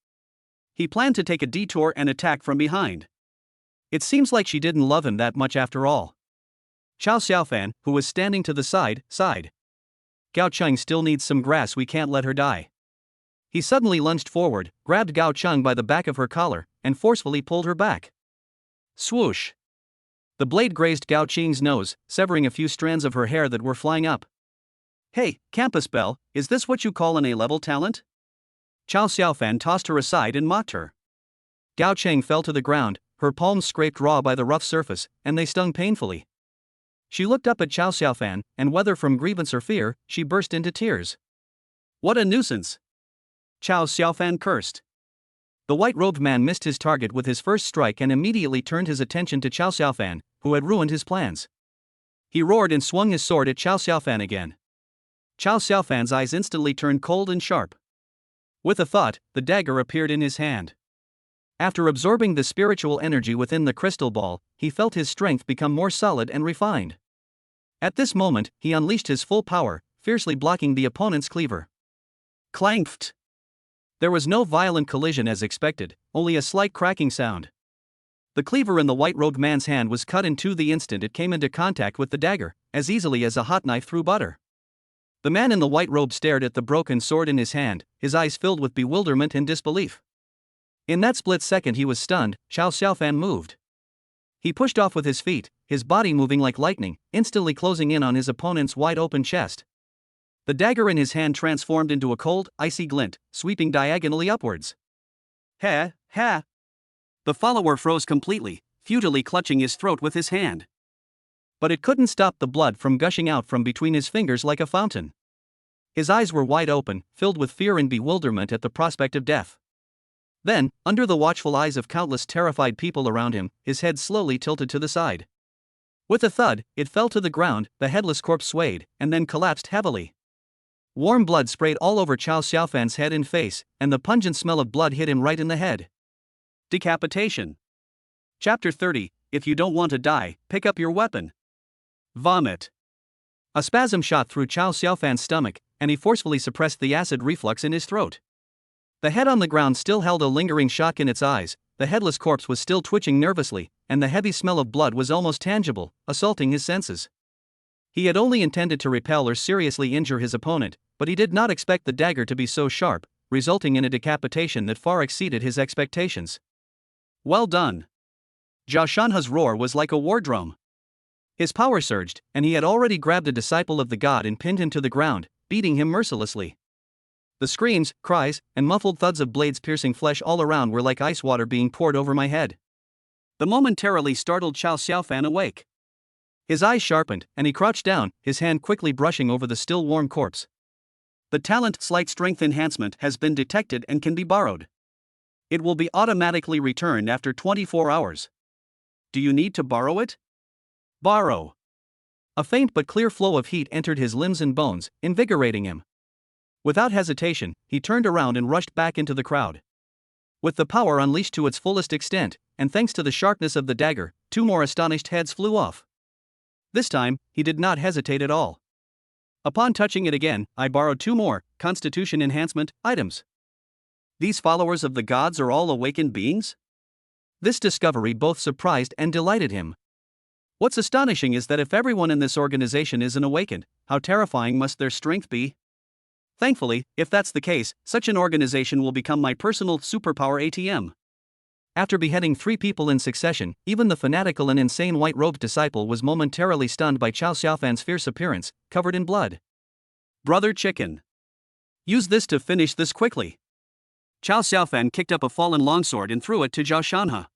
He planned to take a detour and attack from behind. It seems like she didn't love him that much after all. Chao Xiaofan, who was standing to the side, sighed. Gao Chang still needs some grass, we can't let her die. He suddenly lunged forward, grabbed Gao Chang by the back of her collar, and forcefully pulled her back. Swoosh! The blade grazed Gao Chang's nose, severing a few strands of her hair that were flying up. Hey, Campus Belle, is this what you call an A-level talent? Chao Xiaofan tossed her aside and mocked her. Gao Chang fell to the ground, her palms scraped raw by the rough surface, and they stung painfully. She looked up at Chao Xiaofan, and whether from grievance or fear, she burst into tears. What a nuisance! Chao Xiaofan cursed. The white-robed man missed his target with his first strike and immediately turned his attention to Chao Xiaofan, who had ruined his plans. He roared and swung his sword at Qiao Xiaofan again. Qiao Xiaofan's eyes instantly turned cold and sharp. With a thought, the dagger appeared in his hand. After absorbing the spiritual energy within the crystal ball, he felt his strength become more solid and refined. At this moment, he unleashed his full power, fiercely blocking the opponent's cleaver. Clanged. There was no violent collision as expected, only a slight cracking sound. The cleaver in the white-robed man's hand was cut in two the instant it came into contact with the dagger, as easily as a hot knife through butter. The man in the white robe stared at the broken sword in his hand, his eyes filled with bewilderment and disbelief. In that split second he was stunned. Qiao Xiaofan moved. He pushed off with his feet, his body moving like lightning, instantly closing in on his opponent's wide-open chest. The dagger in his hand transformed into a cold, icy glint, sweeping diagonally upwards. Ha, ha! The follower froze completely, futilely clutching his throat with his hand. But it couldn't stop the blood from gushing out from between his fingers like a fountain. His eyes were wide open, filled with fear and bewilderment at the prospect of death. Then, under the watchful eyes of countless terrified people around him, his head slowly tilted to the side. With a thud, it fell to the ground, the headless corpse swayed, and then collapsed heavily. Warm blood sprayed all over Qiao Xiaofan's head and face, and the pungent smell of blood hit him right in the head. Decapitation. Chapter 30, If you don't want to die, pick up your weapon. Vomit. A spasm shot through Qiao Xiaofan's stomach, and he forcefully suppressed the acid reflux in his throat. The head on the ground still held a lingering shock in its eyes, the headless corpse was still twitching nervously, and the heavy smell of blood was almost tangible, assaulting his senses. He had only intended to repel or seriously injure his opponent, but he did not expect the dagger to be so sharp, resulting in a decapitation that far exceeded his expectations. Well done. Zhao Shanhe's roar was like a war drum. His power surged, and he had already grabbed a disciple of the god and pinned him to the ground, beating him mercilessly. The screams, cries, and muffled thuds of blades piercing flesh all around were like ice water being poured over my head. The momentarily startled Qiao Xiaofan awake. His eyes sharpened, and he crouched down, his hand quickly brushing over the still warm corpse. The talent Slight Strength Enhancement has been detected and can be borrowed. It will be automatically returned after 24 hours. Do you need to borrow it? Borrow. A faint but clear flow of heat entered his limbs and bones, invigorating him. Without hesitation, he turned around and rushed back into the crowd. With the power unleashed to its fullest extent, and thanks to the sharpness of the dagger, 2 more astonished heads flew off. This time, he did not hesitate at all. Upon touching it again, I borrowed 2 more Constitution Enhancement items. These followers of the gods are all awakened beings? This discovery both surprised and delighted him. What's astonishing is that if everyone in this organization isn't awakened, how terrifying must their strength be? Thankfully, if that's the case, such an organization will become my personal superpower ATM. After beheading 3 people in succession, even the fanatical and insane white-robed disciple was momentarily stunned by Qiao Xiaofan's fierce appearance, covered in blood. Brother Chicken. Use this to finish this quickly. Qiao Xiaofan kicked up a fallen longsword and threw it to Zhao Shanhe.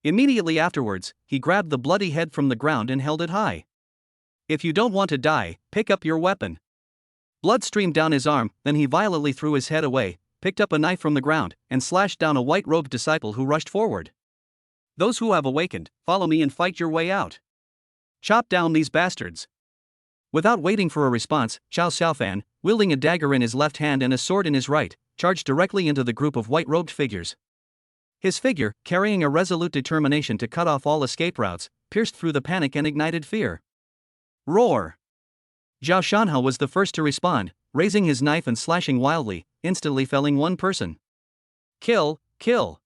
Immediately afterwards, he grabbed the bloody head from the ground and held it high. If you don't want to die, pick up your weapon. Blood streamed down his arm, then he violently threw his head away, picked up a knife from the ground, and slashed down a white-robed disciple who rushed forward. Those who have awakened, follow me and fight your way out. Chop down these bastards. Without waiting for a response, Qiao Xiaofan, wielding a dagger in his left hand and a sword in his right, charged directly into the group of white-robed figures. His figure, carrying a resolute determination to cut off all escape routes, pierced through the panic and ignited fear. Roar! Zhao Shanhe was the first to respond, raising his knife and slashing wildly, instantly felling 1 person. Kill, kill!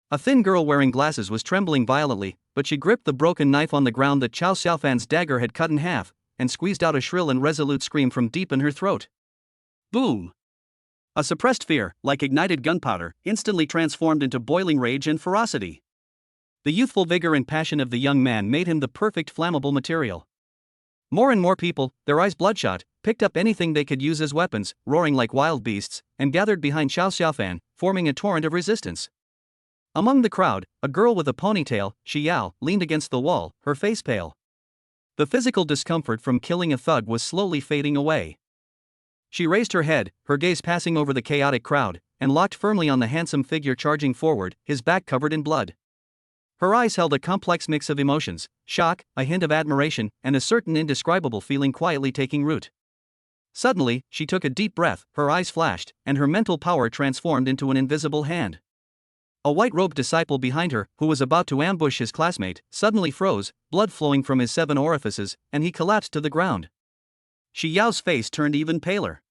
A thin girl wearing glasses was trembling violently, but she gripped the broken knife on the ground that Qiao Xiaofan's dagger had cut in half, and squeezed out a shrill and resolute scream from deep in her throat. Boom! A suppressed fear, like ignited gunpowder, instantly transformed into boiling rage and ferocity. The youthful vigor and passion of the young man made him the perfect flammable material. More and more people, their eyes bloodshot, picked up anything they could use as weapons, roaring like wild beasts, and gathered behind Qiao Xiaofan, forming a torrent of resistance. Among the crowd, a girl with a ponytail, Xiao, leaned against the wall, her face pale. The physical discomfort from killing a thug was slowly fading away. She raised her head, her gaze passing over the chaotic crowd, and locked firmly on the handsome figure charging forward, his back covered in blood. Her eyes held a complex mix of emotions: shock, a hint of admiration, and a certain indescribable feeling quietly taking root. Suddenly, she took a deep breath, her eyes flashed, and her mental power transformed into an invisible hand. A white-robed disciple behind her, who was about to ambush his classmate, suddenly froze, blood flowing from his 7 orifices, and he collapsed to the ground. Shi Yao's face turned even paler.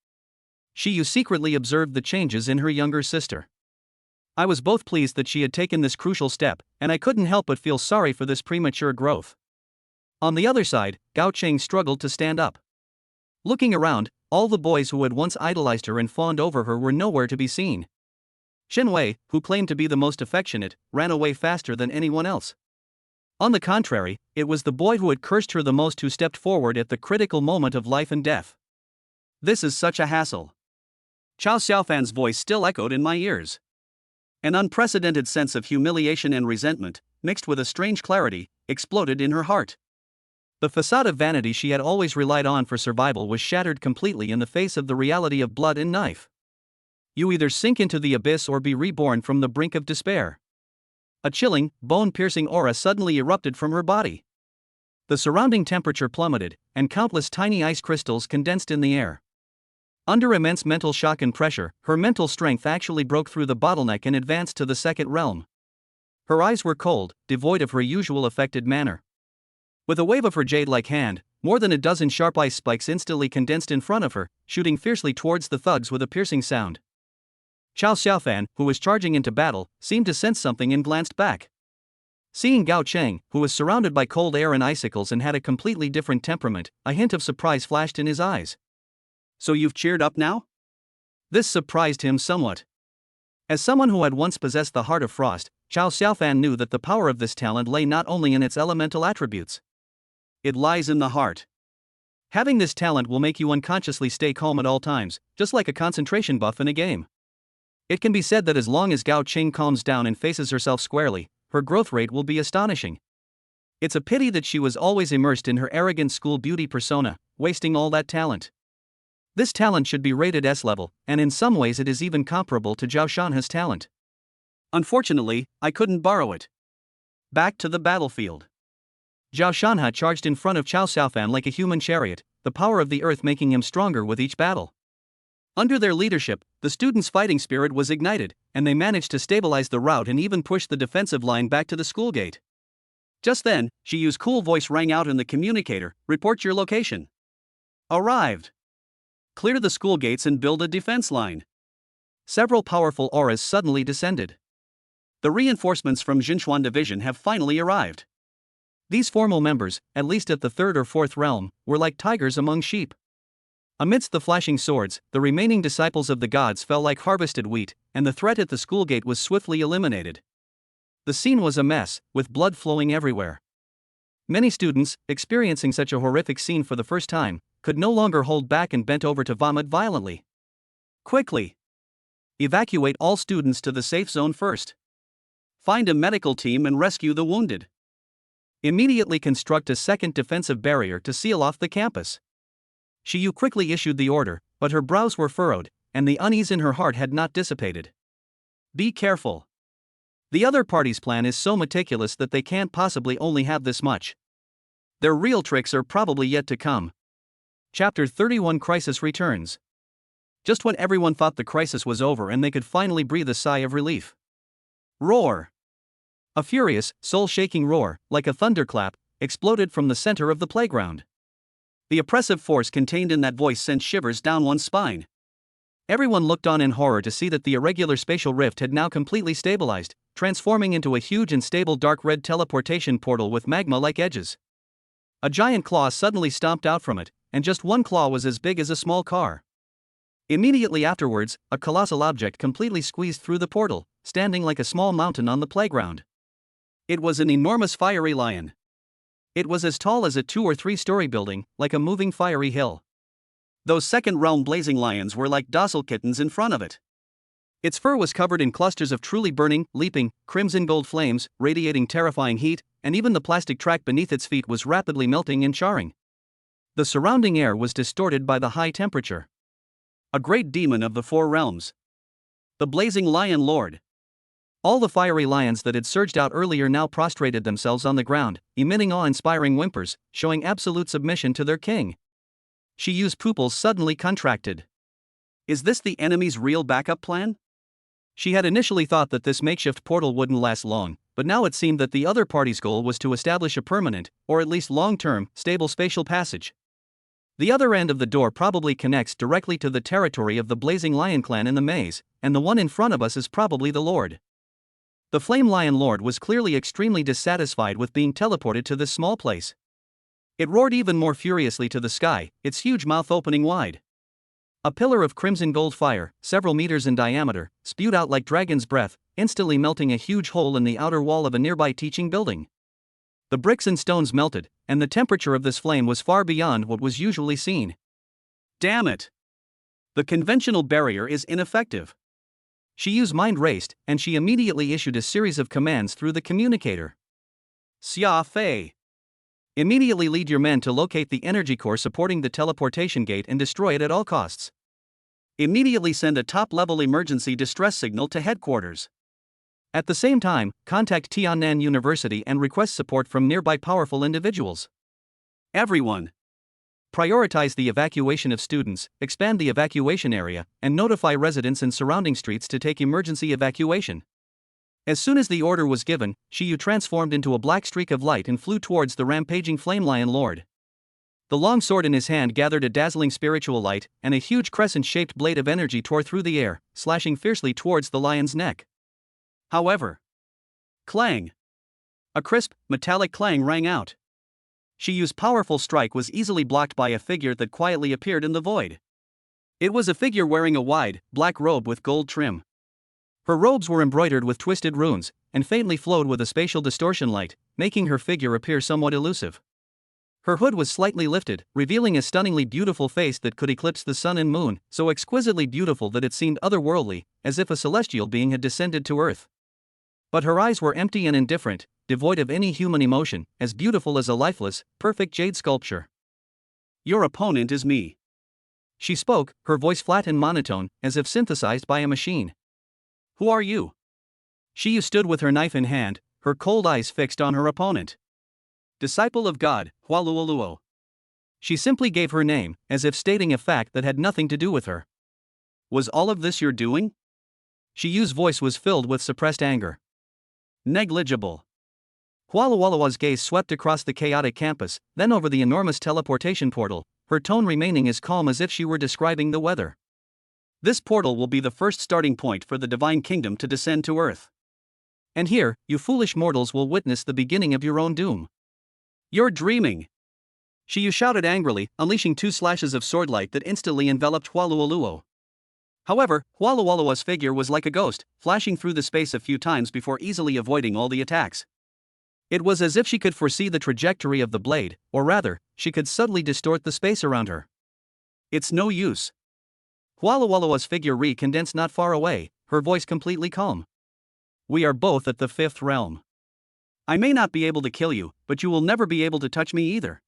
Shi Yu secretly observed the changes in her younger sister. I was both pleased that she had taken this crucial step, and I couldn't help but feel sorry for this premature growth. On the other side, Gao Cheng struggled to stand up. Looking around, all the boys who had once idolized her and fawned over her were nowhere to be seen. Shen Wei, who claimed to be the most affectionate, ran away faster than anyone else. On the contrary, it was the boy who had cursed her the most who stepped forward at the critical moment of life and death. This is such a hassle. Chao Xiaofan's voice still echoed in my ears. An unprecedented sense of humiliation and resentment, mixed with a strange clarity, exploded in her heart. The facade of vanity she had always relied on for survival was shattered completely in the face of the reality of blood and knife. You either sink into the abyss or be reborn from the brink of despair. A chilling, bone-piercing aura suddenly erupted from her body. The surrounding temperature plummeted, and countless tiny ice crystals condensed in the air. Under immense mental shock and pressure, her mental strength actually broke through the bottleneck and advanced to the second realm. Her eyes were cold, devoid of her usual affected manner. With a wave of her jade-like hand, more than a dozen sharp ice spikes instantly condensed in front of her, shooting fiercely towards the thugs with a piercing sound. Chao Xiaofan, who was charging into battle, seemed to sense something and glanced back. Seeing Gao Cheng, who was surrounded by cold air and icicles and had a completely different temperament, a hint of surprise flashed in his eyes. So you've cheered up now? This surprised him somewhat. As someone who had once possessed the heart of frost, Chao Xiaofan knew that the power of this talent lay not only in its elemental attributes. It lies in the heart. Having this talent will make you unconsciously stay calm at all times, just like a concentration buff in a game. It can be said that as long as Gao Cheng calms down and faces herself squarely, her growth rate will be astonishing. It's a pity that she was always immersed in her arrogant school beauty persona, wasting all that talent. This talent should be rated S level, and in some ways it is even comparable to Zhao Shanhe's talent. Unfortunately, I couldn't borrow it. Back to the battlefield. Zhao Shanhe charged in front of Chao Xiaofan like a human chariot, the power of the earth making him stronger with each battle. Under their leadership, the students' fighting spirit was ignited, and they managed to stabilize the rout and even push the defensive line back to the school gate. Just then, Shi Yu's cool voice rang out in the communicator: "Report your location." Arrived. Clear the school gates and build a defense line. Several powerful auras suddenly descended. The reinforcements from Jinchuan Division have finally arrived. These formal members, at least at the 3rd or 4th realm, were like tigers among sheep. Amidst the flashing swords, the remaining disciples of the gods fell like harvested wheat, and the threat at the school gate was swiftly eliminated. The scene was a mess, with blood flowing everywhere. Many students, experiencing such a horrific scene for the first time, could no longer hold back and bent over to vomit violently. Quickly! Evacuate all students to the safe zone first. Find a medical team and rescue the wounded. Immediately construct a second defensive barrier to seal off the campus. Shi Yu quickly issued the order, but her brows were furrowed, and the unease in her heart had not dissipated. Be careful. The other party's plan is so meticulous that they can't possibly only have this much. Their real tricks are probably yet to come. Chapter 31: Crisis returns. Just when everyone thought the crisis was over and they could finally breathe a sigh of relief. Roar! A furious, soul-shaking roar, like a thunderclap, exploded from the center of the playground. The oppressive force contained in that voice sent shivers down one's spine. Everyone looked on in horror to see that the irregular spatial rift had now completely stabilized, transforming into a huge and stable dark red teleportation portal with magma-like edges. A giant claw suddenly stomped out from it, and just one claw was as big as a small car. Immediately afterwards, a colossal object completely squeezed through the portal, standing like a small mountain on the playground. It was an enormous fiery lion. It was as tall as a 2- or 3-story building, like a moving fiery hill. Those second-realm blazing lions were like docile kittens in front of it. Its fur was covered in clusters of truly burning, leaping, crimson gold flames, radiating terrifying heat, and even the plastic track beneath its feet was rapidly melting and charring. The surrounding air was distorted by the high temperature. A great demon of the 4 realms. The blazing lion lord. All the fiery lions that had surged out earlier now prostrated themselves on the ground, emitting awe-inspiring whimpers, showing absolute submission to their king. Shiyu's pupils suddenly contracted. Is this the enemy's real backup plan? She had initially thought that this makeshift portal wouldn't last long, but now it seemed that the other party's goal was to establish a permanent, or at least long-term, stable spatial passage. The other end of the door probably connects directly to the territory of the Blazing Lion clan in the maze, and the one in front of us is probably the Lord. The Flame Lion Lord was clearly extremely dissatisfied with being teleported to this small place. It roared even more furiously to the sky, its huge mouth opening wide. A pillar of crimson gold fire, several meters in diameter, spewed out like dragon's breath, instantly melting a huge hole in the outer wall of a nearby teaching building. The bricks and stones melted, and the temperature of this flame was far beyond what was usually seen. Damn it! The conventional barrier is ineffective. Shiyu's mind raced, and she immediately issued a series of commands through the communicator. Xia Fei. Immediately lead your men to locate the energy core supporting the teleportation gate and destroy it at all costs. Immediately send a top-level emergency distress signal to headquarters. At the same time, contact Tiannan University and request support from nearby powerful individuals. Everyone. Prioritize the evacuation of students, expand the evacuation area, and notify residents in surrounding streets to take emergency evacuation. As soon as the order was given, Shiyu transformed into a black streak of light and flew towards the rampaging Flame Lion Lord. The long sword in his hand gathered a dazzling spiritual light, and a huge crescent-shaped blade of energy tore through the air, slashing fiercely towards the lion's neck. However, clang! A crisp, metallic clang rang out. Shiyu's powerful strike was easily blocked by a figure that quietly appeared in the void. It was a figure wearing a wide, black robe with gold trim. Her robes were embroidered with twisted runes, and faintly flowed with a spatial distortion light, making her figure appear somewhat elusive. Her hood was slightly lifted, revealing a stunningly beautiful face that could eclipse the sun and moon, so exquisitely beautiful that it seemed otherworldly, as if a celestial being had descended to earth. But her eyes were empty and indifferent, devoid of any human emotion, as beautiful as a lifeless, perfect jade sculpture. Your opponent is me. She spoke, her voice flat and monotone, as if synthesized by a machine. Who are you? Shiyu stood with her knife in hand, her cold eyes fixed on her opponent. Disciple of God, Hualuoluo. She simply gave her name, as if stating a fact that had nothing to do with her. Was all of this your doing? Shiyu's voice was filled with suppressed anger. Negligible. Hualuoluo's gaze swept across the chaotic campus, then over the enormous teleportation portal, her tone remaining as calm as if she were describing the weather. This portal will be the first starting point for the Divine Kingdom to descend to Earth. And here, you foolish mortals will witness the beginning of your own doom. You're dreaming! Shiyu shouted angrily, unleashing 2 slashes of swordlight that instantly enveloped Hualuoluo. However, Hualuoluo's figure was like a ghost, flashing through the space a few times before easily avoiding all the attacks. It was as if she could foresee the trajectory of the blade, or rather, she could subtly distort the space around her. It's no use. Hualuoluo's figure recondensed not far away, her voice completely calm. We are both at the 5th realm. I may not be able to kill you, but you will never be able to touch me either.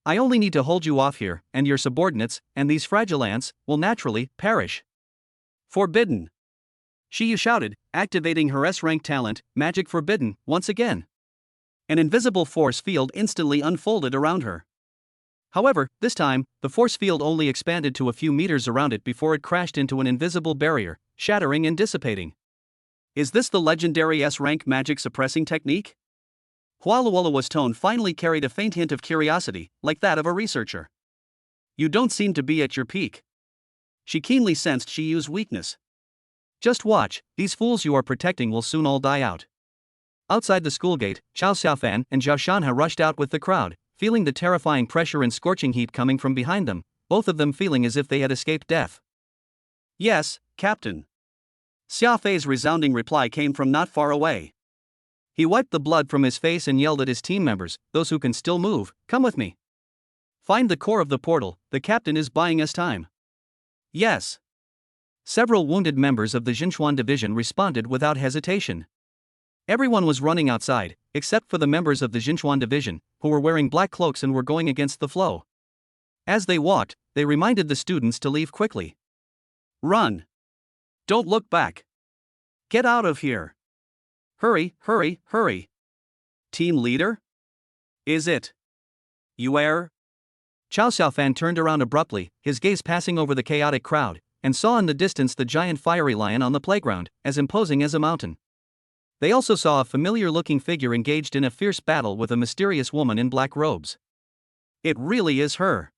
I only need to hold you off here, and your subordinates, and these fragile ants, will naturally perish. Forbidden! Shiyu shouted, activating her S-rank talent, Magic Forbidden, once again. An invisible force field instantly unfolded around her. However, this time, the force field only expanded to a few meters around it before it crashed into an invisible barrier, shattering and dissipating. Is this the legendary S-rank magic suppressing technique? Hualuoluo's tone finally carried a faint hint of curiosity, like that of a researcher. You don't seem to be at your peak. She keenly sensed Shiyu's weakness. Just watch, these fools you are protecting will soon all die out. Outside the school gate, Chao Xiaofan and Zhao Shanhe rushed out with the crowd, feeling the terrifying pressure and scorching heat coming from behind them, both of them feeling as if they had escaped death. Yes, Captain. Xia Fei's resounding reply came from not far away. He wiped the blood from his face and yelled at his team members, those who can still move, come with me. Find the core of the portal, the captain is buying us time. Yes. Several wounded members of the Jinchuan division responded without hesitation. Everyone was running outside, except for the members of the Jinchuan division, who were wearing black cloaks and were going against the flow. As they walked, they reminded the students to leave quickly. Run! Don't look back! Get out of here! Hurry, hurry, hurry. Team leader? Is it you? Chow Xiaofan turned around abruptly, his gaze passing over the chaotic crowd, and saw in the distance the giant fiery lion on the playground, as imposing as a mountain. They also saw a familiar-looking figure engaged in a fierce battle with a mysterious woman in black robes. It really is her.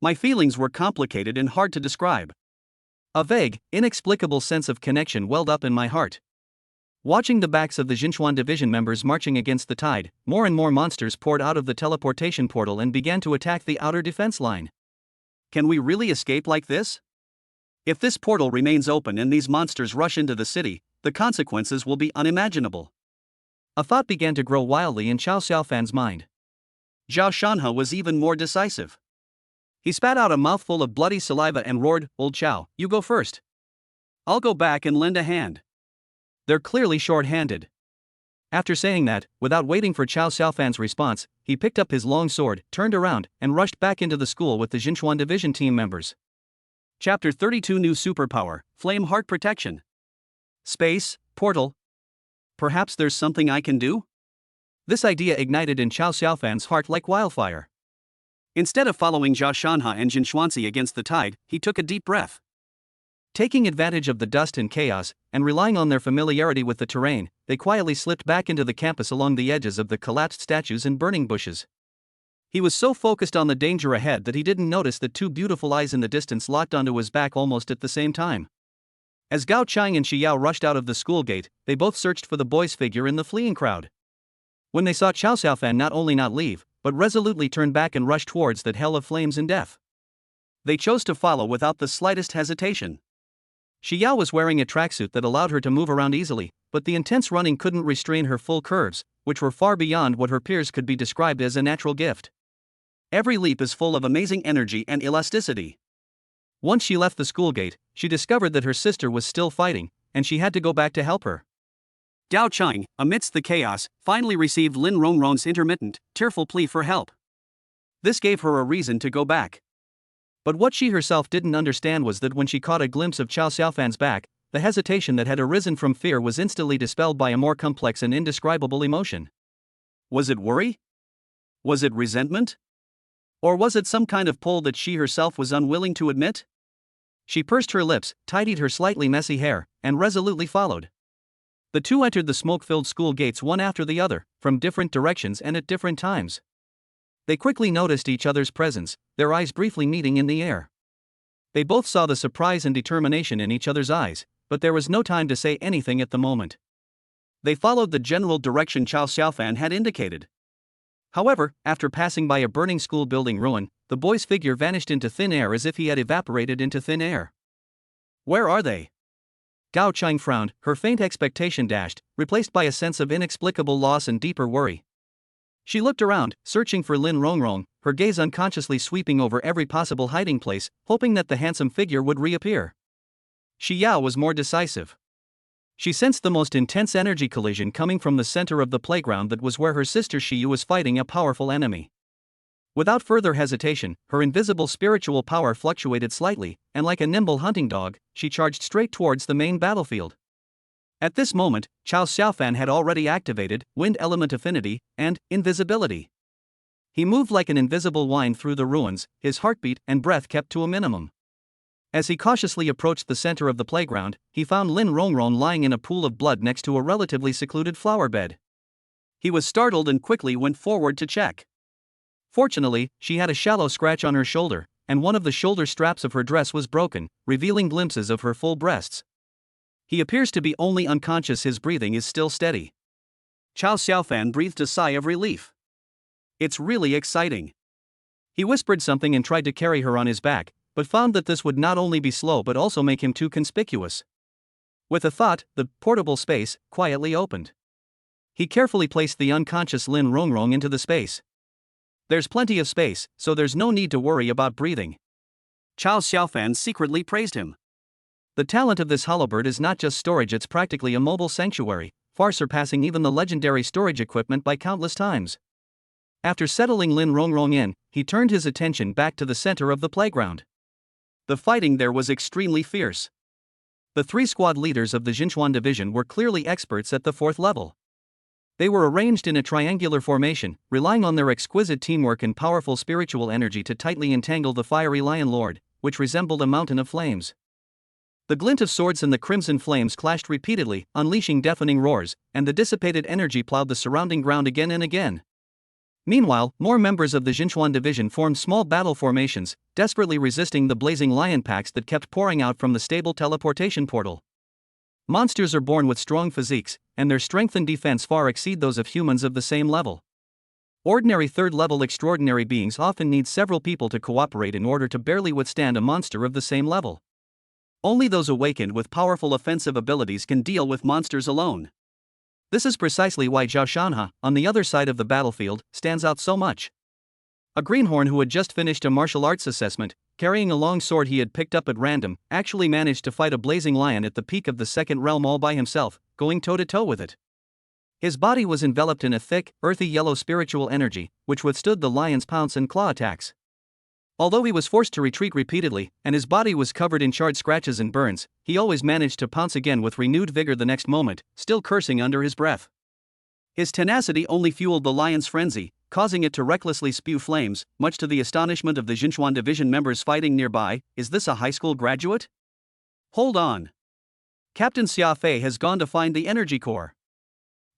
My feelings were complicated and hard to describe. A vague, inexplicable sense of connection welled up in my heart. Watching the backs of the Jinchuan division members marching against the tide, more and more monsters poured out of the teleportation portal and began to attack the outer defense line. Can we really escape like this? If this portal remains open and these monsters rush into the city, the consequences will be unimaginable. A thought began to grow wildly in Chow Xiaofan's mind. Zhao Shanhe was even more decisive. He spat out a mouthful of bloody saliva and roared, "Old Chow, you go first. I'll go back and lend a hand." They're clearly short-handed. After saying that, without waiting for Chow Xiaofan's response, he picked up his long sword, turned around, and rushed back into the school with the Jinchuan division team members. Chapter 32 New Superpower, Flame Heart Protection. Space, portal. Perhaps there's something I can do? This idea ignited in Chow Xiaofan's heart like wildfire. Instead of following Zhao Shanhe and Jin Xuanzi against the tide, he took a deep breath. Taking advantage of the dust and chaos, and relying on their familiarity with the terrain, they quietly slipped back into the campus along the edges of the collapsed statues and burning bushes. He was so focused on the danger ahead that he didn't notice that two beautiful eyes in the distance locked onto his back almost at the same time. As Gao Chang and Shi Yao rushed out of the school gate, they both searched for the boy's figure in the fleeing crowd. When they saw Chow Xiaofan not only not leave, but resolutely turn back and rush towards that hell of flames and death, they chose to follow without the slightest hesitation. Shi Yao was wearing a tracksuit that allowed her to move around easily, but the intense running couldn't restrain her full curves, which were far beyond what her peers could be described as a natural gift. Every leap is full of amazing energy and elasticity. Once she left the school gate, she discovered that her sister was still fighting, and she had to go back to help her. Gao Chang, amidst the chaos, finally received Lin Rongrong's intermittent, tearful plea for help. This gave her a reason to go back. But what she herself didn't understand was that when she caught a glimpse of Chow Xiaofan's back, the hesitation that had arisen from fear was instantly dispelled by a more complex and indescribable emotion. Was it worry? Was it resentment? Or was it some kind of pull that she herself was unwilling to admit? She pursed her lips, tidied her slightly messy hair, and resolutely followed. The two entered the smoke-filled school gates one after the other, from different directions and at different times. They quickly noticed each other's presence, their eyes briefly meeting in the air. They both saw the surprise and determination in each other's eyes, but there was no time to say anything at the moment. They followed the general direction Chow Xiaofan had indicated. However, after passing by a burning school building ruin, the boy's figure vanished into thin air as if he had evaporated into thin air. Where are they? Gao Chang frowned, her faint expectation dashed, replaced by a sense of inexplicable loss and deeper worry. She looked around, searching for Lin Rongrong, her gaze unconsciously sweeping over every possible hiding place, hoping that the handsome figure would reappear. Shi Yao was more decisive. She sensed the most intense energy collision coming from the center of the playground that was where her sister Shi Yu was fighting a powerful enemy. Without further hesitation, her invisible spiritual power fluctuated slightly, and like a nimble hunting dog, she charged straight towards the main battlefield. At this moment, Chow Xiaofan had already activated Wind Element Affinity and Invisibility. He moved like an invisible wind through the ruins, his heartbeat and breath kept to a minimum. As he cautiously approached the center of the playground, he found Lin Rongrong lying in a pool of blood next to a relatively secluded flower bed. He was startled and quickly went forward to check. Fortunately, she had a shallow scratch on her shoulder, and one of the shoulder straps of her dress was broken, revealing glimpses of her full breasts. He appears to be only unconscious, his breathing is still steady. Chow Xiaofan breathed a sigh of relief. It's really exciting. He whispered something and tried to carry her on his back, but found that this would not only be slow but also make him too conspicuous. With a thought, the portable space quietly opened. He carefully placed the unconscious Lin Rongrong into the space. There's plenty of space, so there's no need to worry about breathing. Chow Xiaofan secretly praised him. The talent of this hollowbird is not just storage, it's practically a mobile sanctuary, far surpassing even the legendary storage equipment by countless times. After settling Lin Rongrong in, he turned his attention back to the center of the playground. The fighting there was extremely fierce. The 3 squad leaders of the Jinchuan division were clearly experts at the 4th level. They were arranged in a triangular formation, relying on their exquisite teamwork and powerful spiritual energy to tightly entangle the fiery lion lord, which resembled a mountain of flames. The glint of swords and the crimson flames clashed repeatedly, unleashing deafening roars, and the dissipated energy plowed the surrounding ground again and again. Meanwhile, more members of the Jinchuan division formed small battle formations, desperately resisting the blazing lion packs that kept pouring out from the stable teleportation portal. Monsters are born with strong physiques, and their strength and defense far exceed those of humans of the same level. Ordinary 3rd-level extraordinary beings often need several people to cooperate in order to barely withstand a monster of the same level. Only those awakened with powerful offensive abilities can deal with monsters alone. This is precisely why Zhao Shanhe, on the other side of the battlefield, stands out so much. A greenhorn who had just finished a martial arts assessment, carrying a long sword he had picked up at random, actually managed to fight a blazing lion at the peak of the 2nd realm all by himself, going toe-to-toe with it. His body was enveloped in a thick, earthy yellow spiritual energy, which withstood the lion's pounce and claw attacks. Although he was forced to retreat repeatedly, and his body was covered in charred scratches and burns, he always managed to pounce again with renewed vigor the next moment, still cursing under his breath. His tenacity only fueled the lion's frenzy, causing it to recklessly spew flames, much to the astonishment of the Jinchuan division members fighting nearby. Is this a high school graduate? Hold on. Captain Xia Fei has gone to find the energy core.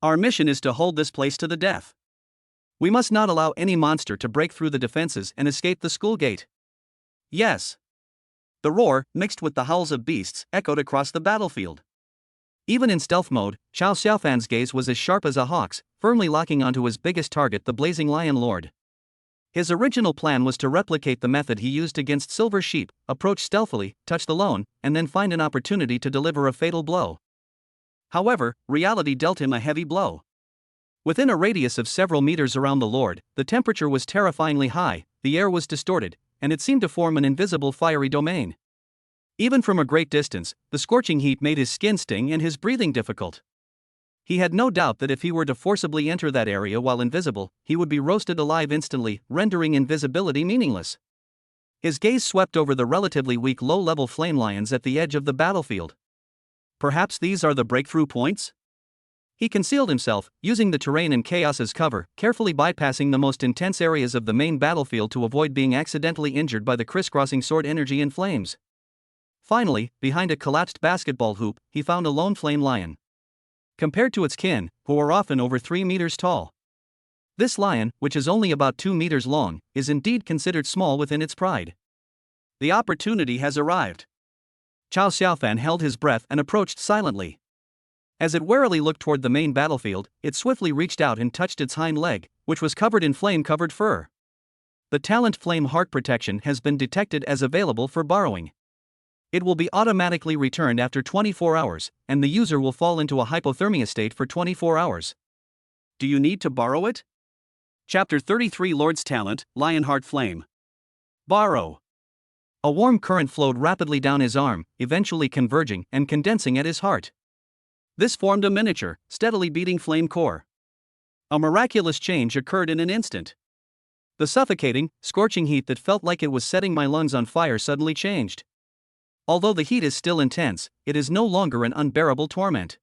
Our mission is to hold this place to the death. We must not allow any monster to break through the defenses and escape the school gate. Yes. The roar, mixed with the howls of beasts, echoed across the battlefield. Even in stealth mode, Xiao Xiaofan's gaze was as sharp as a hawk's, firmly locking onto his biggest target, the blazing lion lord. His original plan was to replicate the method he used against Silver Sheep, approach stealthily, touch the lone, and then find an opportunity to deliver a fatal blow. However, reality dealt him a heavy blow. Within a radius of several meters around the lord, the temperature was terrifyingly high, the air was distorted, and it seemed to form an invisible fiery domain. Even from a great distance, the scorching heat made his skin sting and his breathing difficult. He had no doubt that if he were to forcibly enter that area while invisible, he would be roasted alive instantly, rendering invisibility meaningless. His gaze swept over the relatively weak low-level flame lions at the edge of the battlefield. Perhaps these are the breakthrough points? He concealed himself, using the terrain and chaos as cover, carefully bypassing the most intense areas of the main battlefield to avoid being accidentally injured by the crisscrossing sword energy and flames. Finally, behind a collapsed basketball hoop, he found a lone flame lion. Compared to its kin, who are often over 3 meters tall, this lion, which is only about 2 meters long, is indeed considered small within its pride. The opportunity has arrived. Qiao Xiaofan held his breath and approached silently. As it warily looked toward the main battlefield, it swiftly reached out and touched its hind leg, which was covered in flame-covered fur. The talent Flame Heart Protection has been detected as available for borrowing. It will be automatically returned after 24 hours, and the user will fall into a hypothermia state for 24 hours. Do you need to borrow it? Chapter 33 Lord's Talent, Lionheart Flame. Borrow. A warm current flowed rapidly down his arm, eventually converging and condensing at his heart. This formed a miniature, steadily beating flame core. A miraculous change occurred in an instant. The suffocating, scorching heat that felt like it was setting my lungs on fire suddenly changed. Although the heat is still intense, it is no longer an unbearable torment.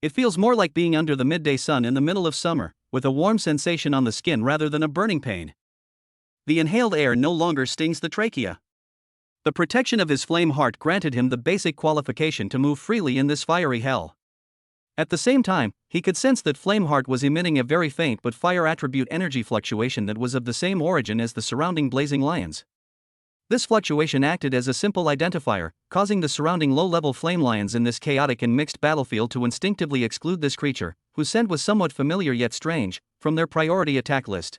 It feels more like being under the midday sun in the middle of summer, with a warm sensation on the skin rather than a burning pain. The inhaled air no longer stings the trachea. The protection of his flame heart granted him the basic qualification to move freely in this fiery hell. At the same time, he could sense that Flameheart was emitting a very faint but fire attribute energy fluctuation that was of the same origin as the surrounding blazing lions. This fluctuation acted as a simple identifier, causing the surrounding low-level flame lions in this chaotic and mixed battlefield to instinctively exclude this creature, whose scent was somewhat familiar yet strange, from their priority attack list.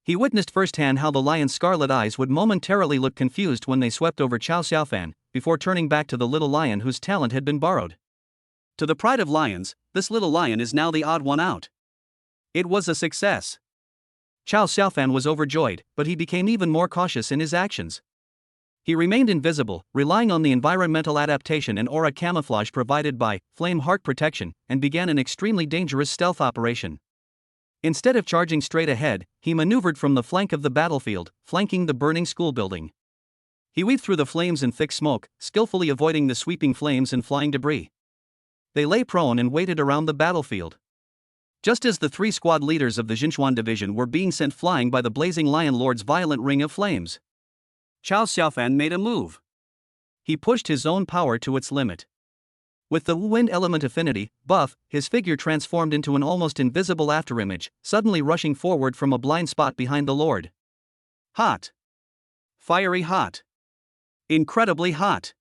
He witnessed firsthand how the lion's scarlet eyes would momentarily look confused when they swept over Qiao Xiaofan, before turning back to the little lion whose talent had been borrowed. To the pride of lions, this little lion is now the odd one out. It was a success. Qiao Xiaofan was overjoyed, but he became even more cautious in his actions. He remained invisible, relying on the environmental adaptation and aura camouflage provided by Flame Heart Protection, and began an extremely dangerous stealth operation. Instead of charging straight ahead, he maneuvered from the flank of the battlefield, flanking the burning school building. He weaved through the flames and thick smoke, skillfully avoiding the sweeping flames and flying debris. They lay prone and waited around the battlefield. Just as the 3 squad leaders of the Jinchuan division were being sent flying by the blazing Lion Lord's violent ring of flames, Chao Xiaofan made a move. He pushed his own power to its limit. With the wind element affinity buff, his figure transformed into an almost invisible afterimage, suddenly rushing forward from a blind spot behind the Lord. Hot. Fiery hot. Incredibly hot.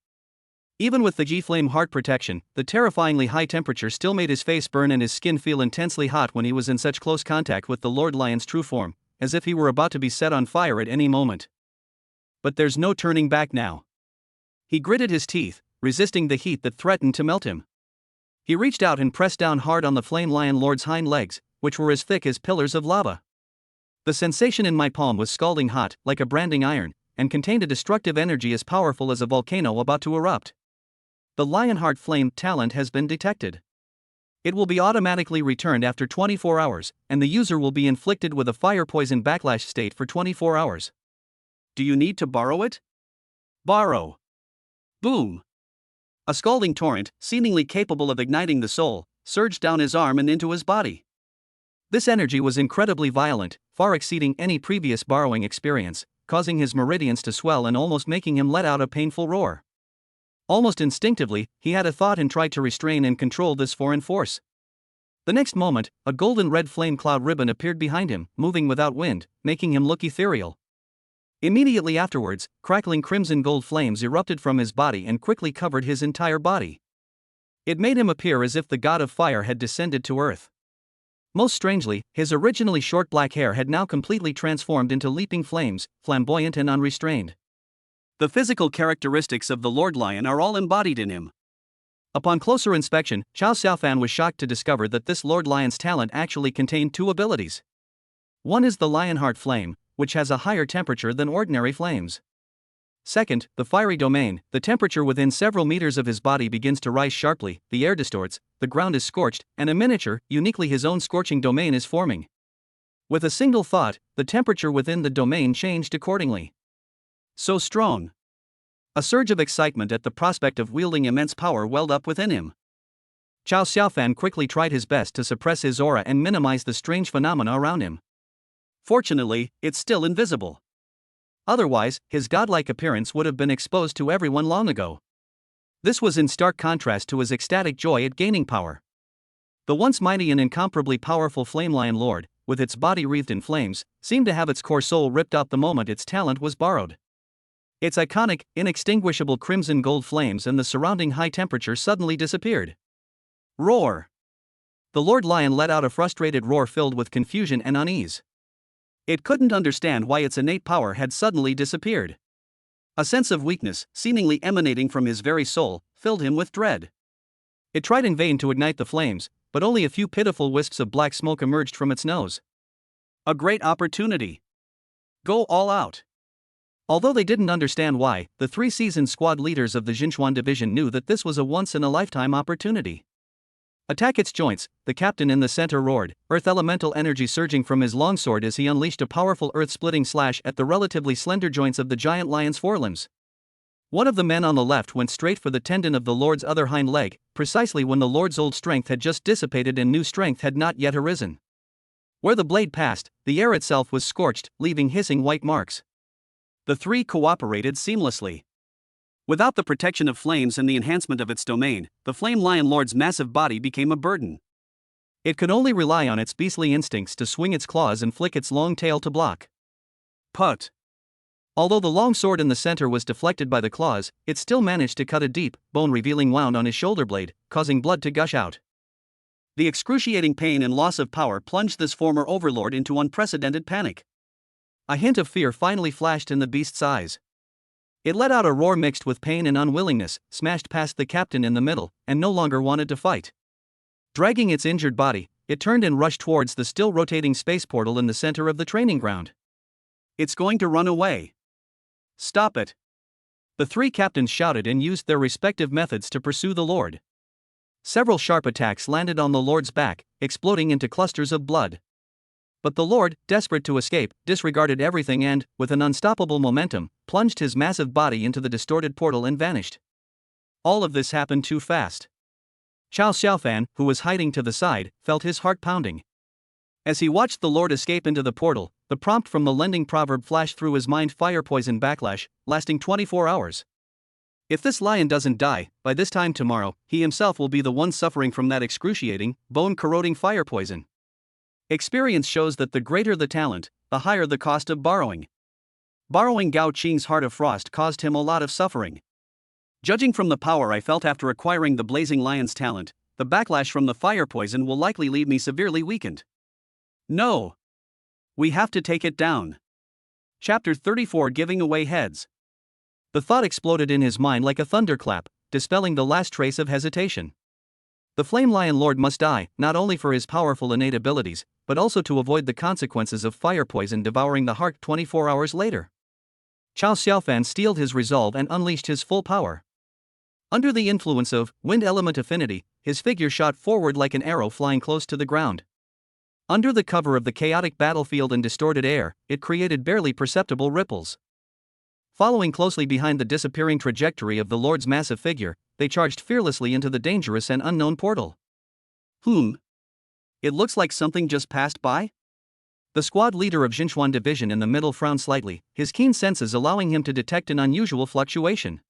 Even with the G-Flame heart protection, the terrifyingly high temperature still made his face burn and his skin feel intensely hot when he was in such close contact with the Lord Lion's true form, as if he were about to be set on fire at any moment. But there's no turning back now. He gritted his teeth, resisting the heat that threatened to melt him. He reached out and pressed down hard on the Flame Lion Lord's hind legs, which were as thick as pillars of lava. The sensation in my palm was scalding hot, like a branding iron, and contained a destructive energy as powerful as a volcano about to erupt. The Lionheart Flame talent has been detected. It will be automatically returned after 24 hours, and the user will be inflicted with a fire poison backlash state for 24 hours. Do you need to borrow it? Borrow. Boom. A scalding torrent, seemingly capable of igniting the soul, surged down his arm and into his body. This energy was incredibly violent, far exceeding any previous borrowing experience, causing his meridians to swell and almost making him let out a painful roar. Almost instinctively, he had a thought and tried to restrain and control this foreign force. The next moment, a golden-red flame cloud ribbon appeared behind him, moving without wind, making him look ethereal. Immediately afterwards, crackling crimson gold flames erupted from his body and quickly covered his entire body. It made him appear as if the god of fire had descended to earth. Most strangely, his originally short black hair had now completely transformed into leaping flames, flamboyant and unrestrained. The physical characteristics of the Lord Lion are all embodied in him. Upon closer inspection, Chao Xiaofan was shocked to discover that this Lord Lion's talent actually contained 2 abilities. One is the Lionheart Flame, which has a higher temperature than ordinary flames. Second, the fiery domain. The temperature within several meters of his body begins to rise sharply, the air distorts, the ground is scorched, and a miniature, uniquely his own scorching domain is forming. With a single thought, the temperature within the domain changed accordingly. So strong. A surge of excitement at the prospect of wielding immense power welled up within him. Chao Xiaofan quickly tried his best to suppress his aura and minimize the strange phenomena around him. Fortunately, it's still invisible. Otherwise, his godlike appearance would have been exposed to everyone long ago. This was in stark contrast to his ecstatic joy at gaining power. The once mighty and incomparably powerful Flame Lion Lord, with its body wreathed in flames, seemed to have its core soul ripped out the moment its talent was borrowed. Its iconic, inextinguishable crimson gold flames and the surrounding high temperature suddenly disappeared. Roar! The Lord Lion let out a frustrated roar filled with confusion and unease. It couldn't understand why its innate power had suddenly disappeared. A sense of weakness, seemingly emanating from his very soul, filled him with dread. It tried in vain to ignite the flames, but only a few pitiful wisps of black smoke emerged from its nose. A great opportunity. Go all out. Although they didn't understand why, the 3 seasoned squad leaders of the Jinchuan division knew that this was a once-in-a-lifetime opportunity. Attack its joints, the captain in the center roared, earth elemental energy surging from his longsword as he unleashed a powerful earth-splitting slash at the relatively slender joints of the giant lion's forelimbs. One of the men on the left went straight for the tendon of the Lord's other hind leg, precisely when the Lord's old strength had just dissipated and new strength had not yet arisen. Where the blade passed, the air itself was scorched, leaving hissing white marks. The 3 cooperated seamlessly. Without the protection of flames and the enhancement of its domain, the Flame Lion Lord's massive body became a burden. It could only rely on its beastly instincts to swing its claws and flick its long tail to block. Put. Although the long sword in the center was deflected by the claws, it still managed to cut a deep, bone-revealing wound on his shoulder blade, causing blood to gush out. The excruciating pain and loss of power plunged this former overlord into unprecedented panic. A hint of fear finally flashed in the beast's eyes. It let out a roar mixed with pain and unwillingness, smashed past the captain in the middle, and no longer wanted to fight. Dragging its injured body, it turned and rushed towards the still rotating space portal in the center of the training ground. It's going to run away. Stop it. The 3 captains shouted and used their respective methods to pursue the Lord. Several sharp attacks landed on the Lord's back, exploding into clusters of blood. But the Lord, desperate to escape, disregarded everything and, with an unstoppable momentum, plunged his massive body into the distorted portal and vanished. All of this happened too fast. Chao Xiaofan, who was hiding to the side, felt his heart pounding. As he watched the Lord escape into the portal, the prompt from the lending proverb flashed through his mind: fire poison backlash, lasting 24 hours. If this lion doesn't die, by this time tomorrow, he himself will be the one suffering from that excruciating, bone-corroding fire poison. Experience shows that the greater the talent, the higher the cost of borrowing. Borrowing Gao Qing's Heart of Frost caused him a lot of suffering. Judging from the power I felt after acquiring the Blazing Lion's talent, the backlash from the fire poison will likely leave me severely weakened. No. We have to take it down. Chapter 34: Giving Away Heads. The thought exploded in his mind like a thunderclap, dispelling the last trace of hesitation. The Flame Lion Lord must die, not only for his powerful innate abilities, but also to avoid the consequences of fire poison devouring the heart 24 hours later. Chao Xiaofan steeled his resolve and unleashed his full power. Under the influence of wind element affinity, his figure shot forward like an arrow flying close to the ground. Under the cover of the chaotic battlefield and distorted air, it created barely perceptible ripples. Following closely behind the disappearing trajectory of the Lord's massive figure, they charged fearlessly into the dangerous and unknown portal. It looks like something just passed by? The squad leader of Xinchuan Division in the middle frowned slightly, his keen senses allowing him to detect an unusual fluctuation.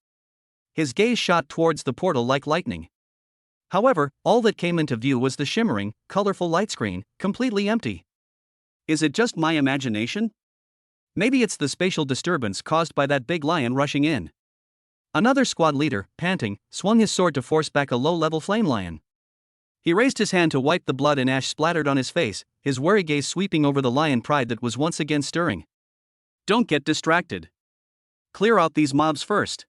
His gaze shot towards the portal like lightning. However, all that came into view was the shimmering, colorful light screen, completely empty. Is it just my imagination? Maybe it's the spatial disturbance caused by that big lion rushing in. Another squad leader, panting, swung his sword to force back a low-level flame lion. He raised his hand to wipe the blood and ash splattered on his face, his wary gaze sweeping over the lion pride that was once again stirring. Don't get distracted. Clear out these mobs first.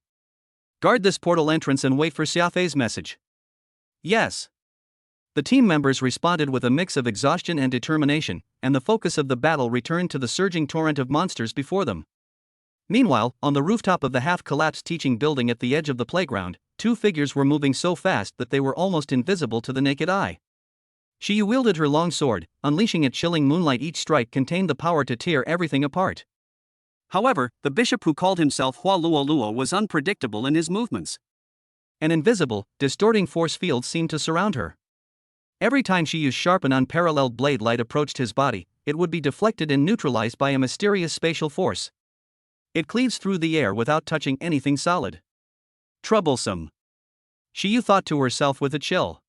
Guard this portal entrance and wait for Xiafei's message. Yes. The team members responded with a mix of exhaustion and determination, and the focus of the battle returned to the surging torrent of monsters before them. Meanwhile, on the rooftop of the half-collapsed teaching building at the edge of the playground, two figures were moving so fast that they were almost invisible to the naked eye. She wielded her long sword, unleashing a chilling moonlight. Each strike contained the power to tear everything apart. However, the bishop who called himself Hua Luo Luo was unpredictable in his movements. An invisible, distorting force field seemed to surround her. Every time she used sharp and unparalleled blade light approached his body, it would be deflected and neutralized by a mysterious spatial force. It cleaves through the air without touching anything solid. Troublesome. Shiyu thought to herself with a chill.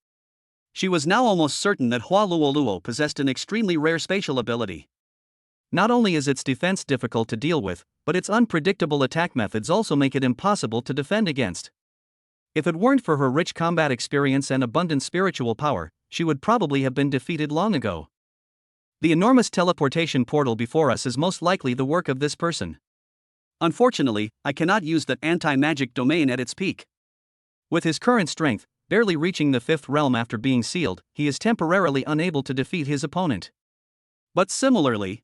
She was now almost certain that Hua Luo Luo possessed an extremely rare spatial ability. Not only is its defense difficult to deal with, but its unpredictable attack methods also make it impossible to defend against. If it weren't for her rich combat experience and abundant spiritual power, she would probably have been defeated long ago. The enormous teleportation portal before us is most likely the work of this person. Unfortunately, I cannot use that anti-magic domain at its peak. With his current strength, barely reaching the fifth realm after being sealed, he is temporarily unable to defeat his opponent. But similarly,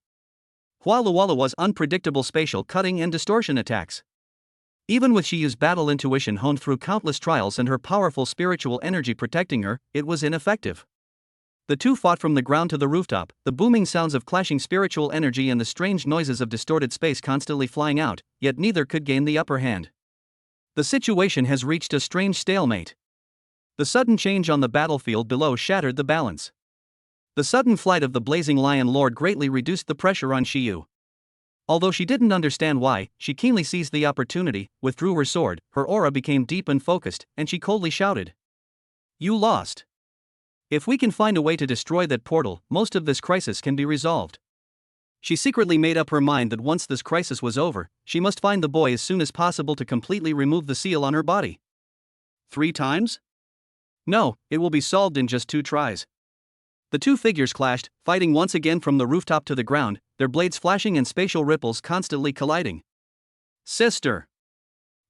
Hua Luoluo's unpredictable spatial cutting and distortion attacks. Even with Shiyu's battle intuition honed through countless trials and her powerful spiritual energy protecting her, it was ineffective. The two fought from the ground to the rooftop, the booming sounds of clashing spiritual energy and the strange noises of distorted space constantly flying out, yet neither could gain the upper hand. The situation has reached a strange stalemate. The sudden change on the battlefield below shattered the balance. The sudden flight of the Blazing Lion Lord greatly reduced the pressure on Shiyu. Although she didn't understand why, she keenly seized the opportunity, withdrew her sword, her aura became deep and focused, and she coldly shouted. You lost. If we can find a way to destroy that portal, most of this crisis can be resolved. She secretly made up her mind that once this crisis was over, she must find the boy as soon as possible to completely remove the seal on her body. 3 times? No, it will be solved in just 2 tries. The two figures clashed, fighting once again from the rooftop to the ground, their blades flashing and spatial ripples constantly colliding. Sister!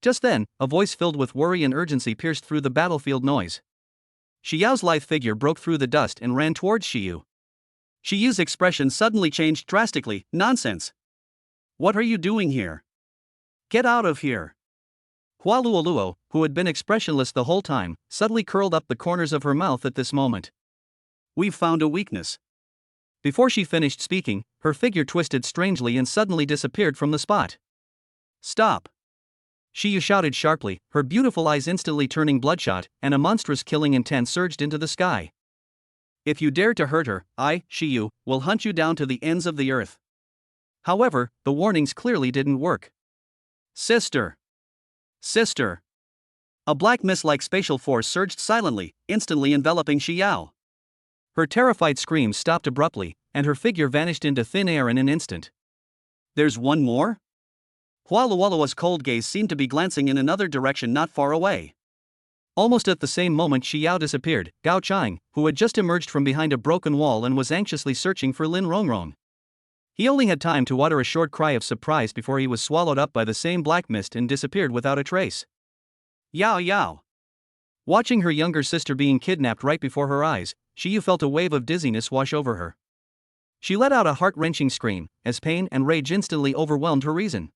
Just then, a voice filled with worry and urgency pierced through the battlefield noise. Xiyao's lithe figure broke through the dust and ran towards Shiyu. Shiyu's expression suddenly changed drastically. Nonsense! What are you doing here? Get out of here! Hua Luoluo, who had been expressionless the whole time, suddenly curled up the corners of her mouth at this moment. We've found a weakness. Before she finished speaking, her figure twisted strangely and suddenly disappeared from the spot. Stop! Shiyu shouted sharply, her beautiful eyes instantly turning bloodshot, and a monstrous killing intent surged into the sky. If you dare to hurt her, I, Shiyu, will hunt you down to the ends of the earth. However, the warnings clearly didn't work. Sister! Sister! A black mist-like spatial force surged silently, instantly enveloping Xiao. Her terrified screams stopped abruptly, and her figure vanished into thin air in an instant. There's one more? Hualualua's cold gaze seemed to be glancing in another direction not far away. Almost at the same moment Xiao disappeared, Gao Chang, who had just emerged from behind a broken wall and was anxiously searching for Lin Rongrong. He only had time to utter a short cry of surprise before he was swallowed up by the same black mist and disappeared without a trace. Yao Yao! Watching her younger sister being kidnapped right before her eyes, Shiyu felt a wave of dizziness wash over her. She let out a heart-wrenching scream, as pain and rage instantly overwhelmed her reason.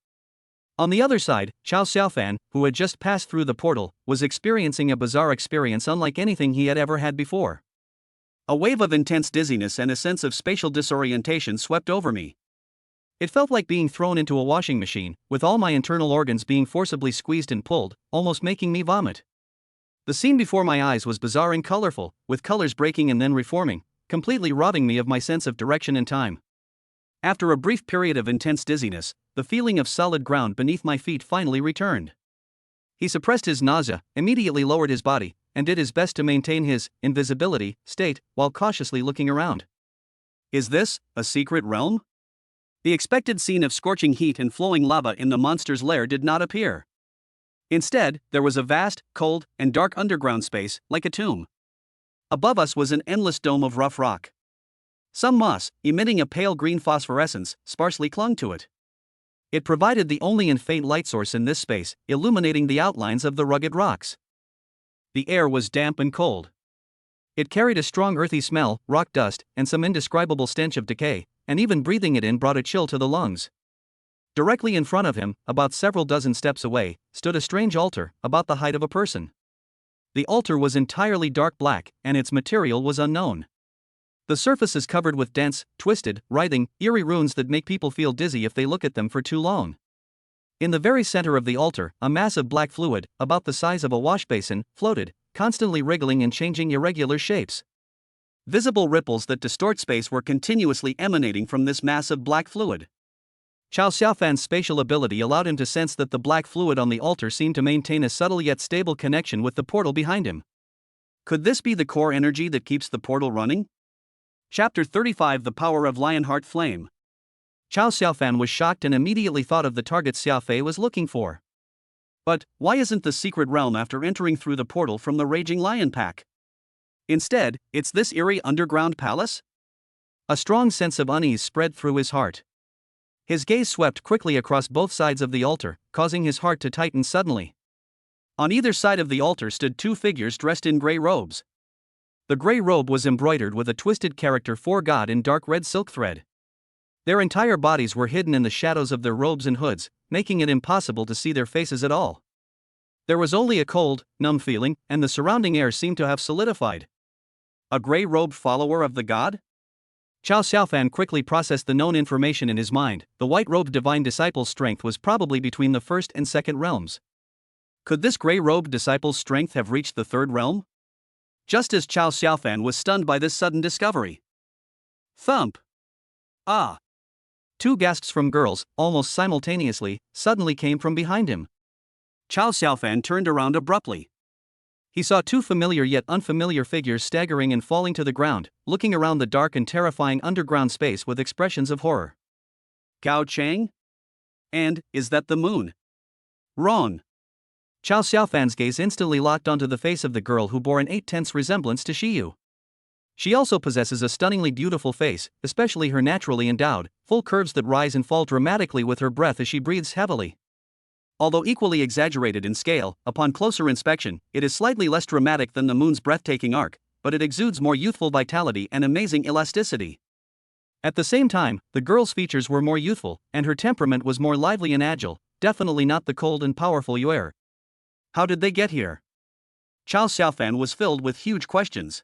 On the other side, Chao Xiaofan, who had just passed through the portal, was experiencing a bizarre experience unlike anything he had ever had before. A wave of intense dizziness and a sense of spatial disorientation swept over me. It felt like being thrown into a washing machine, with all my internal organs being forcibly squeezed and pulled, almost making me vomit. The scene before my eyes was bizarre and colorful, with colors breaking and then reforming, completely robbing me of my sense of direction and time. After a brief period of intense dizziness, the feeling of solid ground beneath my feet finally returned. He suppressed his nausea, immediately lowered his body, and did his best to maintain his invisibility state while cautiously looking around. Is this a secret realm? The expected scene of scorching heat and flowing lava in the monster's lair did not appear. Instead, there was a vast, cold, and dark underground space, like a tomb. Above us was an endless dome of rough rock. Some moss, emitting a pale green phosphorescence, sparsely clung to it. It provided the only and faint light source in this space, illuminating the outlines of the rugged rocks. The air was damp and cold. It carried a strong earthy smell, rock dust, and some indescribable stench of decay, and even breathing it in brought a chill to the lungs. Directly in front of him, about several dozen steps away, stood a strange altar, about the height of a person. The altar was entirely dark black, and its material was unknown. The surface is covered with dense, twisted, writhing, eerie runes that make people feel dizzy if they look at them for too long. In the very center of the altar, a mass of black fluid, about the size of a wash basin, floated, constantly wriggling and changing irregular shapes. Visible ripples that distort space were continuously emanating from this mass of black fluid. Chao Xiaofan's spatial ability allowed him to sense that the black fluid on the altar seemed to maintain a subtle yet stable connection with the portal behind him. Could this be the core energy that keeps the portal running? Chapter 35: The Power of Lionheart Flame. Chao Xiaofan was shocked and immediately thought of the target Xiaofei was looking for. But why isn't the secret realm after entering through the portal from the Raging Lion Pack? Instead, it's this eerie underground palace? A strong sense of unease spread through his heart. His gaze swept quickly across both sides of the altar, causing his heart to tighten suddenly. On either side of the altar stood two figures dressed in gray robes. The gray robe was embroidered with a twisted character for God in dark red silk thread. Their entire bodies were hidden in the shadows of their robes and hoods, making it impossible to see their faces at all. There was only a cold, numb feeling, and the surrounding air seemed to have solidified. A gray-robed follower of the god? Chao Xiaofan quickly processed the known information in his mind. The white-robed divine disciple's strength was probably between the first and second realms. Could this gray-robed disciple's strength have reached the third realm? Just as Chao Xiaofan was stunned by this sudden discovery. Thump! Ah! Two gasps from girls, almost simultaneously, suddenly came from behind him. Chao Xiaofan turned around abruptly. He saw two familiar yet unfamiliar figures staggering and falling to the ground, looking around the dark and terrifying underground space with expressions of horror. Gao Chang? And, is that the moon? Wrong. Chao Xiaofan's gaze instantly locked onto the face of the girl who bore an 8/10 resemblance to Shiyu. She also possesses a stunningly beautiful face, especially her naturally endowed, full curves that rise and fall dramatically with her breath as she breathes heavily. Although equally exaggerated in scale, upon closer inspection, it is slightly less dramatic than the moon's breathtaking arc, but it exudes more youthful vitality and amazing elasticity. At the same time, the girl's features were more youthful, and her temperament was more lively and agile, definitely not the cold and powerful Yuer. How did they get here? Chao Xiaofan was filled with huge questions.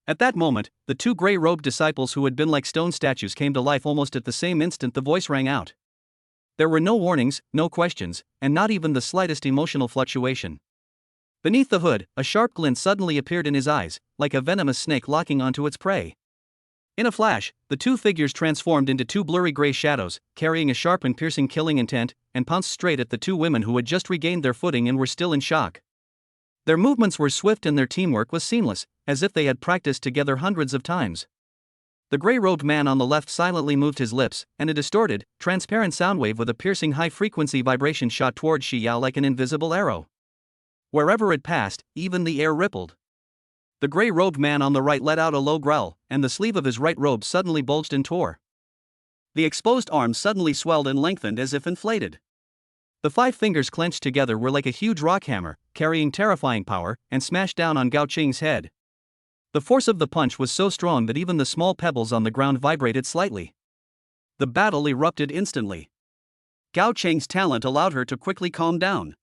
At that moment, the two gray-robed disciples who had been like stone statues came to life almost at the same instant the voice rang out. There were no warnings, no questions, and not even the slightest emotional fluctuation. Beneath the hood, a sharp glint suddenly appeared in his eyes, like a venomous snake locking onto its prey. In a flash, the two figures transformed into two blurry gray shadows, carrying a sharp and piercing killing intent, and pounced straight at the two women who had just regained their footing and were still in shock. Their movements were swift and their teamwork was seamless, as if they had practiced together hundreds of times. The gray-robed man on the left silently moved his lips, and a distorted, transparent sound wave with a piercing high-frequency vibration shot toward Shi Yao like an invisible arrow. Wherever it passed, even the air rippled. The gray-robed man on the right let out a low growl, and the sleeve of his right robe suddenly bulged and tore. The exposed arm suddenly swelled and lengthened as if inflated. The 5 fingers clenched together were like a huge rock hammer, carrying terrifying power, and smashed down on Gao Qing's head. The force of the punch was so strong that even the small pebbles on the ground vibrated slightly. The battle erupted instantly. Gao Qing's talent allowed her to quickly calm down.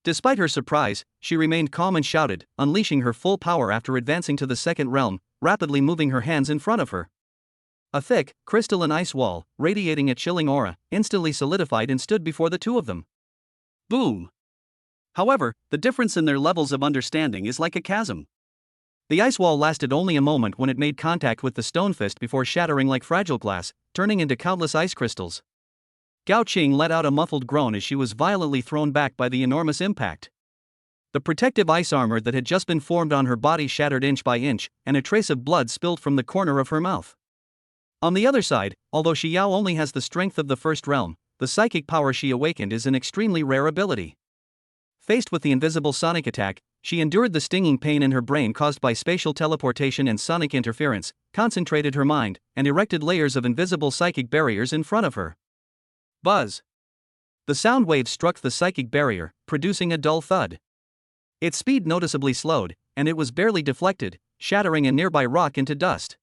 Despite her surprise, she remained calm and shouted, unleashing her full power after advancing to the second realm, rapidly moving her hands in front of her. A thick, crystalline ice wall, radiating a chilling aura, instantly solidified and stood before the two of them. Boom! However, the difference in their levels of understanding is like a chasm. The ice wall lasted only a moment when it made contact with the stone fist before shattering like fragile glass, turning into countless ice crystals. Gao Qing let out a muffled groan as she was violently thrown back by the enormous impact. The protective ice armor that had just been formed on her body shattered inch by inch, and a trace of blood spilled from the corner of her mouth. On the other side, although Shi Yao only has the strength of the first realm, the psychic power she awakened is an extremely rare ability. Faced with the invisible sonic attack, she endured the stinging pain in her brain caused by spatial teleportation and sonic interference, concentrated her mind, and erected layers of invisible psychic barriers in front of her. Buzz! The sound wave struck the psychic barrier, producing a dull thud. Its speed noticeably slowed, and it was barely deflected, shattering a nearby rock into dust.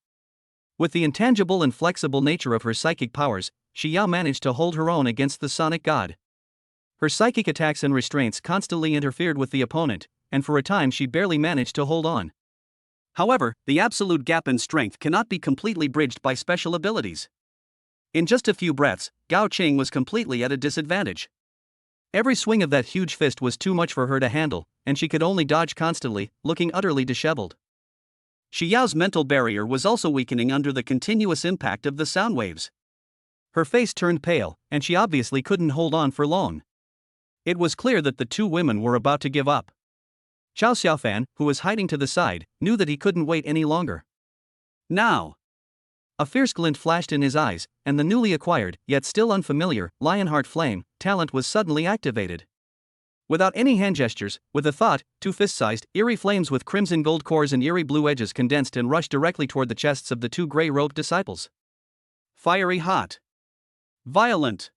With the intangible and flexible nature of her psychic powers, Shi Yao managed to hold her own against the sonic god. Her psychic attacks and restraints constantly interfered with the opponent, and for a time she barely managed to hold on. However, the absolute gap in strength cannot be completely bridged by special abilities. In just a few breaths, Gao Qing was completely at a disadvantage. Every swing of that huge fist was too much for her to handle, and she could only dodge constantly, looking utterly disheveled. Shi Yao's mental barrier was also weakening under the continuous impact of the sound waves. Her face turned pale, and she obviously couldn't hold on for long. It was clear that the two women were about to give up. Qiao Xiaofan, who was hiding to the side, knew that he couldn't wait any longer. Now! A fierce glint flashed in his eyes, and the newly acquired, yet still unfamiliar, Lionheart Flame talent was suddenly activated. Without any hand gestures, with a thought, 2 fist-sized, eerie flames with crimson gold cores and eerie blue edges condensed and rushed directly toward the chests of the two gray-robed disciples. Fiery hot. Violent.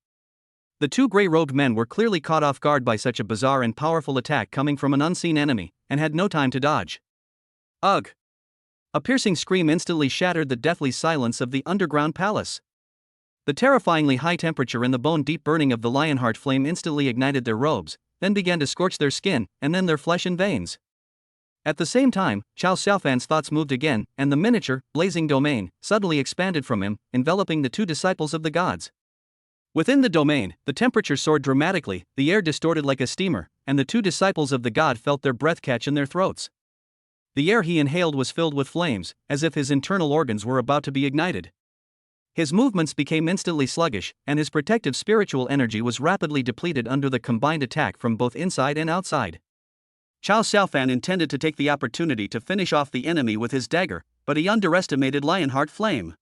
The two gray-robed men were clearly caught off guard by such a bizarre and powerful attack coming from an unseen enemy, and had no time to dodge. Ugh! A piercing scream instantly shattered the deathly silence of the underground palace. The terrifyingly high temperature and the bone-deep burning of the Lionheart Flame instantly ignited their robes, then began to scorch their skin, and then their flesh and veins. At the same time, Qiao Xiaofan's thoughts moved again, and the miniature, blazing domain, suddenly expanded from him, enveloping the two disciples of the gods. Within the domain, the temperature soared dramatically, the air distorted like a steamer, and the two disciples of the god felt their breath catch in their throats. The air he inhaled was filled with flames, as if his internal organs were about to be ignited. His movements became instantly sluggish, and his protective spiritual energy was rapidly depleted under the combined attack from both inside and outside. Qiao Xiaofan intended to take the opportunity to finish off the enemy with his dagger, but he underestimated Lionheart Flame.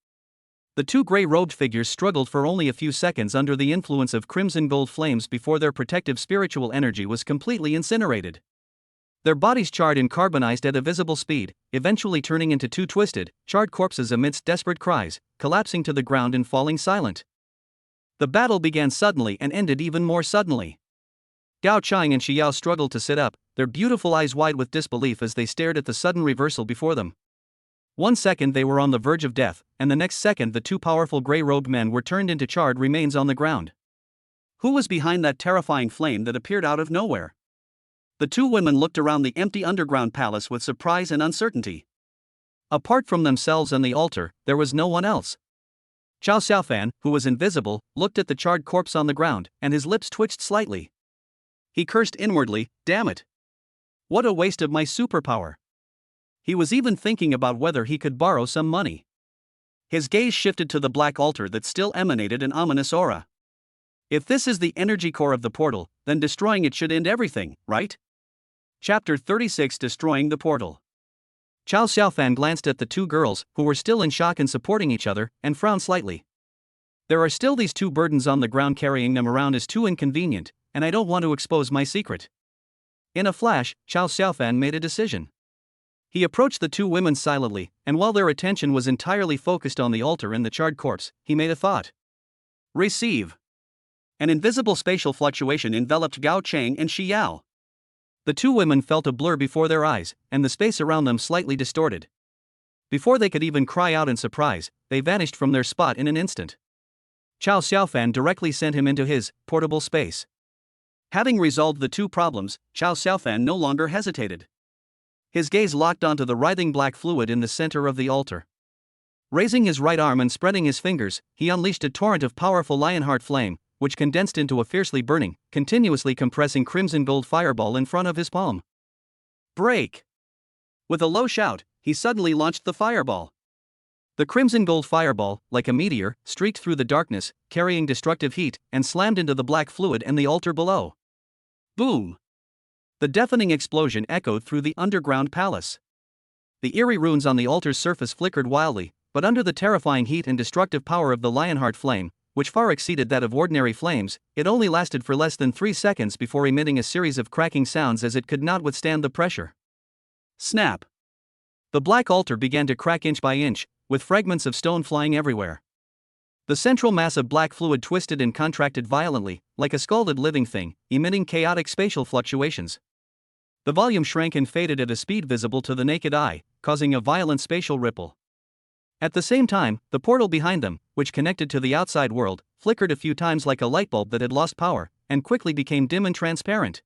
The two gray-robed figures struggled for only a few seconds under the influence of crimson gold flames before their protective spiritual energy was completely incinerated. Their bodies charred and carbonized at a visible speed, eventually turning into two twisted, charred corpses amidst desperate cries, collapsing to the ground and falling silent. The battle began suddenly and ended even more suddenly. Gao Qing and Shi Yao struggled to sit up, their beautiful eyes wide with disbelief as they stared at the sudden reversal before them. 1 second they were on the verge of death, and the next second the two powerful gray-robed men were turned into charred remains on the ground. Who was behind that terrifying flame that appeared out of nowhere? The two women looked around the empty underground palace with surprise and uncertainty. Apart from themselves and the altar, there was no one else. Chow Xiaofan, who was invisible, looked at the charred corpse on the ground, and his lips twitched slightly. He cursed inwardly, "Damn it! What a waste of my superpower." He was even thinking about whether he could borrow some money. His gaze shifted to the black altar that still emanated an ominous aura. If this is the energy core of the portal, then destroying it should end everything, right? Chapter 36: Destroying the Portal. Chow Xiaofan glanced at the two girls, who were still in shock and supporting each other, and frowned slightly. There are still these two burdens on the ground. Carrying them around is too inconvenient, and I don't want to expose my secret. In a flash, Chow Xiaofan made a decision. He approached the two women silently, and while their attention was entirely focused on the altar and the charred corpse, he made a thought. Receive. An invisible spatial fluctuation enveloped Gao Cheng and Shi Yao. The two women felt a blur before their eyes, and the space around them slightly distorted. Before they could even cry out in surprise, they vanished from their spot in an instant. Chow Xiaofan directly sent him into his portable space. Having resolved the two problems, Chow Xiaofan no longer hesitated. His gaze locked onto the writhing black fluid in the center of the altar. Raising his right arm and spreading his fingers, he unleashed a torrent of powerful lionheart flame, which condensed into a fiercely burning, continuously compressing crimson gold fireball in front of his palm. Break! With a low shout, he suddenly launched the fireball. The crimson gold fireball, like a meteor, streaked through the darkness, carrying destructive heat, and slammed into the black fluid and the altar below. Boom! The deafening explosion echoed through the underground palace. The eerie runes on the altar's surface flickered wildly, but under the terrifying heat and destructive power of the lionheart flame, which far exceeded that of ordinary flames, it only lasted for less than 3 seconds before emitting a series of cracking sounds as it could not withstand the pressure. Snap! The black altar began to crack inch by inch, with fragments of stone flying everywhere. The central mass of black fluid twisted and contracted violently, like a scalded living thing, emitting chaotic spatial fluctuations. The volume shrank and faded at a speed visible to the naked eye, causing a violent spatial ripple. At the same time, the portal behind them, which connected to the outside world, flickered a few times like a light bulb that had lost power, and quickly became dim and transparent.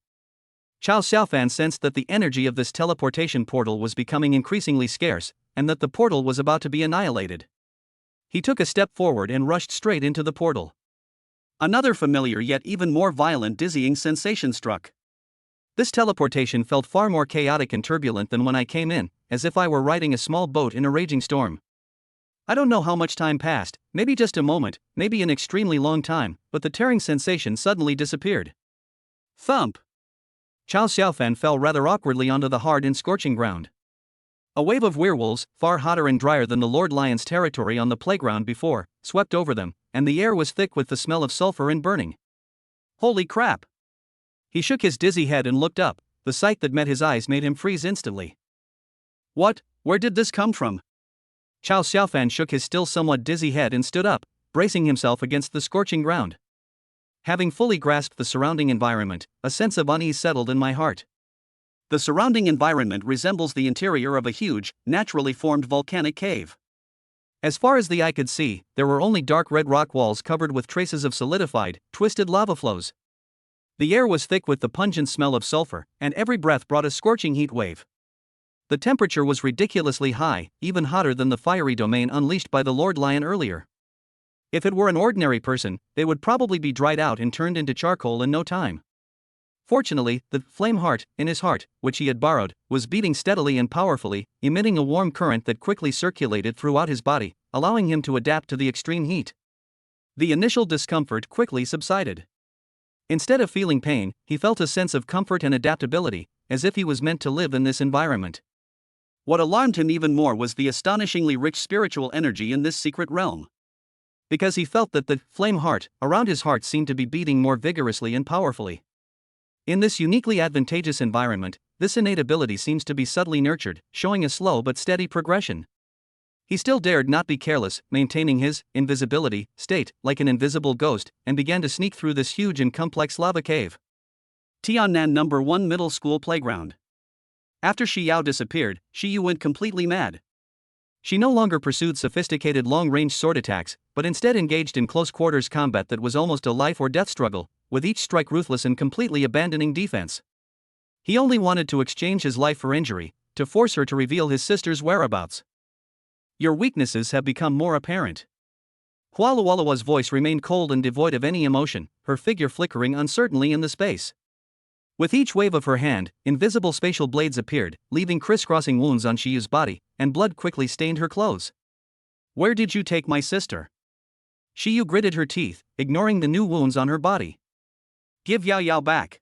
Chow Xiaofan sensed that the energy of this teleportation portal was becoming increasingly scarce, and that the portal was about to be annihilated. He took a step forward and rushed straight into the portal. Another familiar yet even more violent dizzying sensation struck. This teleportation felt far more chaotic and turbulent than when I came in, as if I were riding a small boat in a raging storm. I don't know how much time passed, maybe just a moment, maybe an extremely long time, but the tearing sensation suddenly disappeared. Thump! Chow Xiaofan fell rather awkwardly onto the hard and scorching ground. A wave of werewolves, far hotter and drier than the Lord Lion's territory on the playground before, swept over them, and the air was thick with the smell of sulfur and burning. Holy crap! He shook his dizzy head and looked up. The sight that met his eyes made him freeze instantly. What? Where did this come from? Chow Xiaofan shook his still somewhat dizzy head and stood up, bracing himself against the scorching ground. Having fully grasped the surrounding environment, a sense of unease settled in my heart. The surrounding environment resembles the interior of a huge, naturally formed volcanic cave. As far as the eye could see, there were only dark red rock walls covered with traces of solidified, twisted lava flows. The air was thick with the pungent smell of sulfur, and every breath brought a scorching heat wave. The temperature was ridiculously high, even hotter than the fiery domain unleashed by the Lord Lion earlier. If it were an ordinary person, they would probably be dried out and turned into charcoal in no time. Fortunately, the flame heart in his heart, which he had borrowed, was beating steadily and powerfully, emitting a warm current that quickly circulated throughout his body, allowing him to adapt to the extreme heat. The initial discomfort quickly subsided. Instead of feeling pain, he felt a sense of comfort and adaptability, as if he was meant to live in this environment. What alarmed him even more was the astonishingly rich spiritual energy in this secret realm. Because he felt that the flame heart around his heart seemed to be beating more vigorously and powerfully. In this uniquely advantageous environment, this innate ability seems to be subtly nurtured, showing a slow but steady progression. He still dared not be careless, maintaining his invisibility state like an invisible ghost, and began to sneak through this huge and complex lava cave. Tiannan No. 1 Middle School Playground. After Shi Yao disappeared, Shi Yu went completely mad. She no longer pursued sophisticated long-range sword attacks, but instead engaged in close-quarters combat that was almost a life-or-death struggle, with each strike ruthless and completely abandoning defense. He only wanted to exchange his life for injury, to force her to reveal his sister's whereabouts. Your weaknesses have become more apparent. Hualualua's voice remained cold and devoid of any emotion, her figure flickering uncertainly in the space. With each wave of her hand, invisible spatial blades appeared, leaving crisscrossing wounds on Shiyu's body, and blood quickly stained her clothes. Where did you take my sister? Shiyu gritted her teeth, ignoring the new wounds on her body. Give Yao Yao back.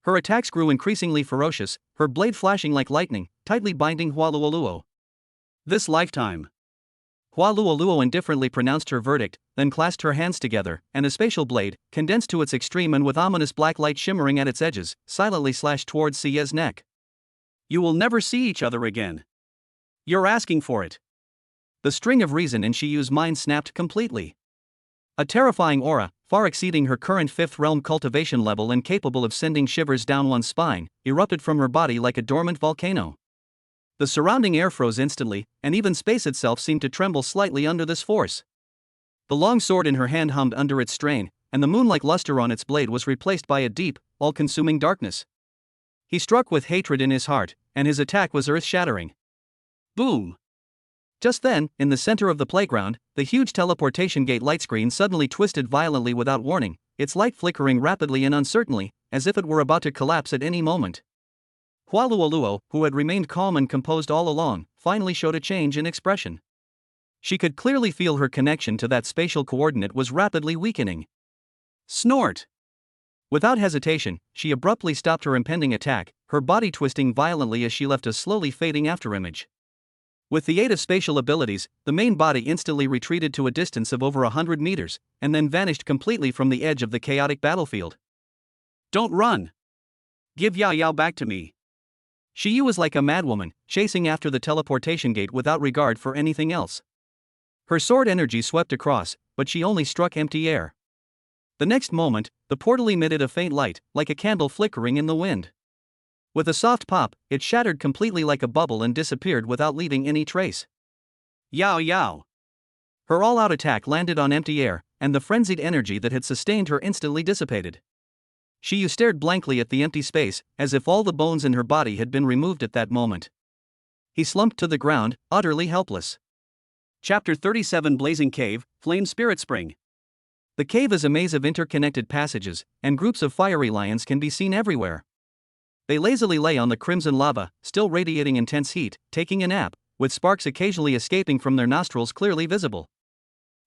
Her attacks grew increasingly ferocious, her blade flashing like lightning, tightly binding Hualualuo. This lifetime. Hualualuo indifferently pronounced her verdict, then clasped her hands together, and a spatial blade, condensed to its extreme and with ominous black light shimmering at its edges, silently slashed towards Sie's neck. You will never see each other again. You're asking for it. The string of reason in Shiyu's mind snapped completely. A terrifying aura, far exceeding her current fifth realm cultivation level and capable of sending shivers down one's spine, erupted from her body like a dormant volcano. The surrounding air froze instantly, and even space itself seemed to tremble slightly under this force. The long sword in her hand hummed under its strain, and the moon-like luster on its blade was replaced by a deep, all-consuming darkness. He struck with hatred in his heart, and his attack was earth-shattering. Boom! Just then, in the center of the playground, the huge teleportation gate light screen suddenly twisted violently without warning, its light flickering rapidly and uncertainly, as if it were about to collapse at any moment. Hualualuo, who had remained calm and composed all along, finally showed a change in expression. She could clearly feel her connection to that spatial coordinate was rapidly weakening. Snort! Without hesitation, she abruptly stopped her impending attack, her body twisting violently as she left a slowly fading afterimage. With the aid of spatial abilities, the main body instantly retreated to a distance of over 100 meters, and then vanished completely from the edge of the chaotic battlefield. Don't run! Give Yao Yao back to me. Shiyu was like a madwoman, chasing after the teleportation gate without regard for anything else. Her sword energy swept across, but she only struck empty air. The next moment, the portal emitted a faint light, like a candle flickering in the wind. With a soft pop, it shattered completely like a bubble and disappeared without leaving any trace. Yao Yao! Her all-out attack landed on empty air, and the frenzied energy that had sustained her instantly dissipated. Shiyu stared blankly at the empty space, as if all the bones in her body had been removed at that moment. He slumped to the ground, utterly helpless. Chapter 37 Blazing Cave, Flame Spirit Spring. The cave is a maze of interconnected passages, and groups of fiery lions can be seen everywhere. They lazily lay on the crimson lava, still radiating intense heat, taking a nap, with sparks occasionally escaping from their nostrils clearly visible.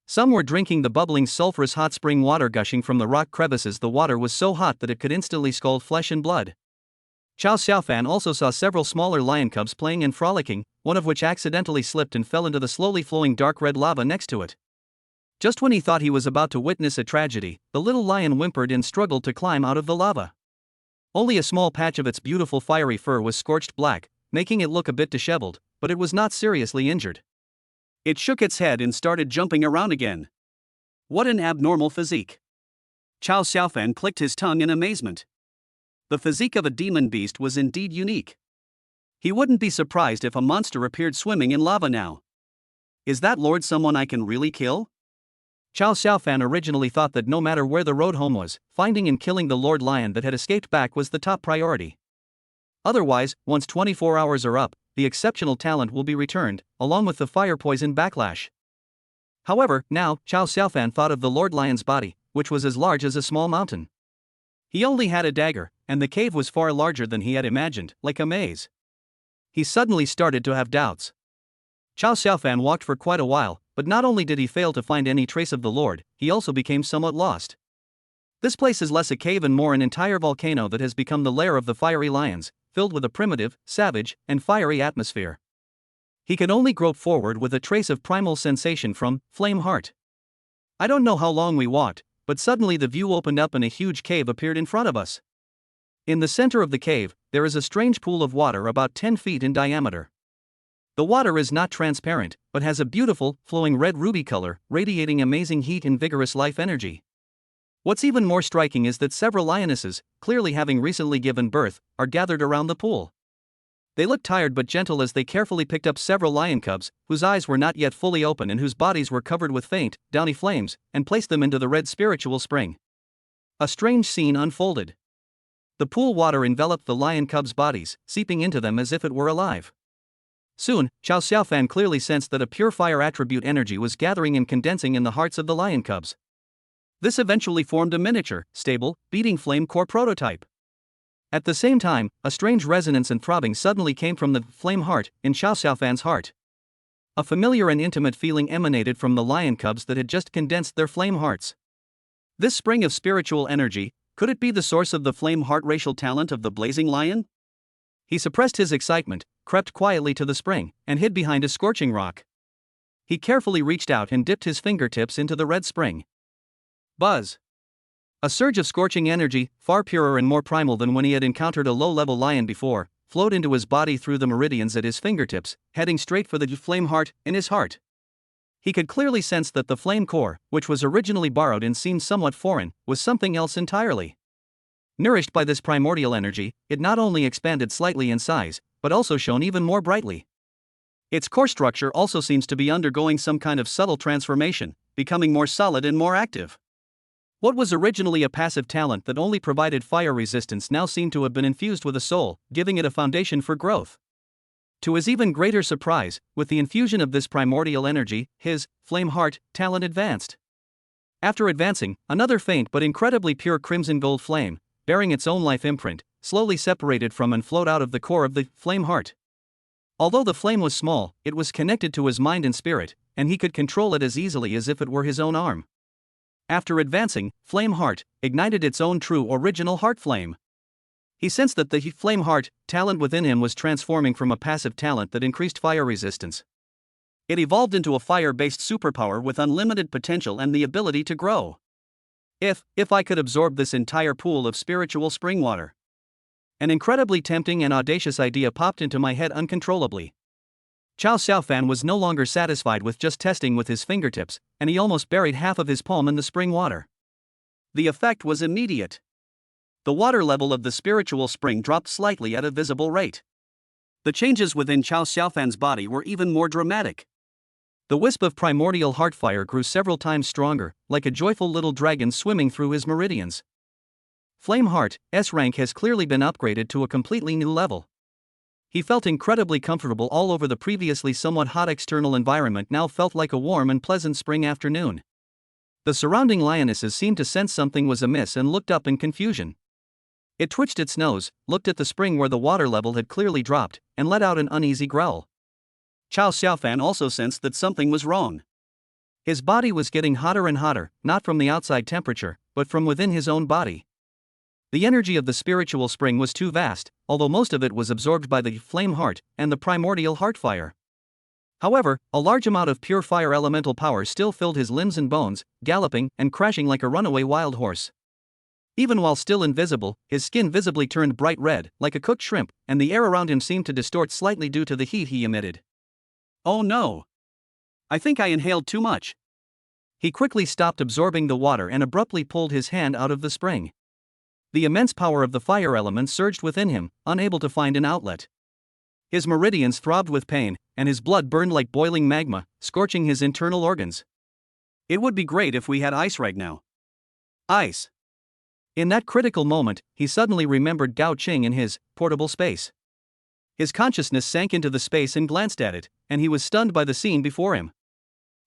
Some were drinking the bubbling sulphurous hot spring water gushing from the rock crevices. The water was so hot that it could instantly scald flesh and blood. Chao Xiaofan also saw several smaller lion cubs playing and frolicking, one of which accidentally slipped and fell into the slowly flowing dark red lava next to it. Just when he thought he was about to witness a tragedy, the little lion whimpered and struggled to climb out of the lava. Only a small patch of its beautiful fiery fur was scorched black, making it look a bit disheveled, but it was not seriously injured. It shook its head and started jumping around again. What an abnormal physique! Chao Xiaofan clicked his tongue in amazement. The physique of a demon beast was indeed unique. He wouldn't be surprised if a monster appeared swimming in lava now. Is that Lord someone I can really kill? Chao Xiaofan originally thought that no matter where the road home was, finding and killing the Lord Lion that had escaped back was the top priority. Otherwise, once 24 hours are up, the exceptional talent will be returned, along with the fire poison backlash. However, now, Chao Xiaofan thought of the Lord Lion's body, which was as large as a small mountain. He only had a dagger, and the cave was far larger than he had imagined, like a maze. He suddenly started to have doubts. Chao Xiaofan walked for quite a while, but not only did he fail to find any trace of the Lord, he also became somewhat lost. This place is less a cave and more an entire volcano that has become the lair of the fiery lions, filled with a primitive, savage, and fiery atmosphere. He could only grope forward with a trace of primal sensation from Flame Heart. I don't know how long we walked, but suddenly the view opened up and a huge cave appeared in front of us. In the center of the cave, there is a strange pool of water about 10 feet in diameter. The water is not transparent, but has a beautiful, flowing red ruby color, radiating amazing heat and vigorous life energy. What's even more striking is that several lionesses, clearly having recently given birth, are gathered around the pool. They looked tired but gentle as they carefully picked up several lion cubs, whose eyes were not yet fully open and whose bodies were covered with faint, downy flames, and placed them into the red spiritual spring. A strange scene unfolded. The pool water enveloped the lion cubs' bodies, seeping into them as if it were alive. Soon, Chao Xiaofan clearly sensed that a pure fire attribute energy was gathering and condensing in the hearts of the lion cubs. This eventually formed a miniature, stable, beating flame core prototype. At the same time, a strange resonance and throbbing suddenly came from the flame heart in Chao Xiaofan's heart. A familiar and intimate feeling emanated from the lion cubs that had just condensed their flame hearts. This spring of spiritual energy, could it be the source of the flame heart racial talent of the blazing lion? He suppressed his excitement, crept quietly to the spring, and hid behind a scorching rock. He carefully reached out and dipped his fingertips into the red spring. Buzz! A surge of scorching energy, far purer and more primal than when he had encountered a low-level lion before, flowed into his body through the meridians at his fingertips, heading straight for the flame heart in his heart. He could clearly sense that the flame core, which was originally borrowed and seemed somewhat foreign, was something else entirely. Nourished by this primordial energy, it not only expanded slightly in size, but also shone even more brightly. Its core structure also seems to be undergoing some kind of subtle transformation, becoming more solid and more active. What was originally a passive talent that only provided fire resistance now seemed to have been infused with a soul, giving it a foundation for growth. To his even greater surprise, with the infusion of this primordial energy, his flame heart talent advanced. After advancing, another faint but incredibly pure crimson gold flame, bearing its own life imprint, slowly separated from and flowed out of the core of the flame heart. Although the flame was small, it was connected to his mind and spirit, and he could control it as easily as if it were his own arm. After advancing, Flame Heart ignited its own true original heart flame. He sensed that the Flame Heart talent within him was transforming from a passive talent that increased fire resistance. It evolved into a fire-based superpower with unlimited potential and the ability to grow. If I could absorb this entire pool of spiritual spring water. An incredibly tempting and audacious idea popped into my head uncontrollably. Chao Xiaofan was no longer satisfied with just testing with his fingertips, and he almost buried half of his palm in the spring water. The effect was immediate. The water level of the spiritual spring dropped slightly at a visible rate. The changes within Chao Xiaofan's body were even more dramatic. The wisp of primordial heart fire grew several times stronger, like a joyful little dragon swimming through his meridians. Flame Heart S rank has clearly been upgraded to a completely new level. He felt incredibly comfortable all over. The previously somewhat hot external environment now felt like a warm and pleasant spring afternoon. The surrounding lionesses seemed to sense something was amiss and looked up in confusion. It twitched its nose, looked at the spring where the water level had clearly dropped, and let out an uneasy growl. Chao Xiaofan also sensed that something was wrong. His body was getting hotter and hotter, not from the outside temperature, but from within his own body. The energy of the spiritual spring was too vast, although most of it was absorbed by the flame heart and the primordial heart fire. However, a large amount of pure fire elemental power still filled his limbs and bones, galloping and crashing like a runaway wild horse. Even while still invisible, his skin visibly turned bright red, like a cooked shrimp, and the air around him seemed to distort slightly due to the heat he emitted. Oh no! I think I inhaled too much. He quickly stopped absorbing the water and abruptly pulled his hand out of the spring. The immense power of the fire element surged within him, unable to find an outlet. His meridians throbbed with pain, and his blood burned like boiling magma, scorching his internal organs. It would be great if we had ice right now. Ice! In that critical moment, he suddenly remembered Gao Qing in his portable space. His consciousness sank into the space and glanced at it, and he was stunned by the scene before him.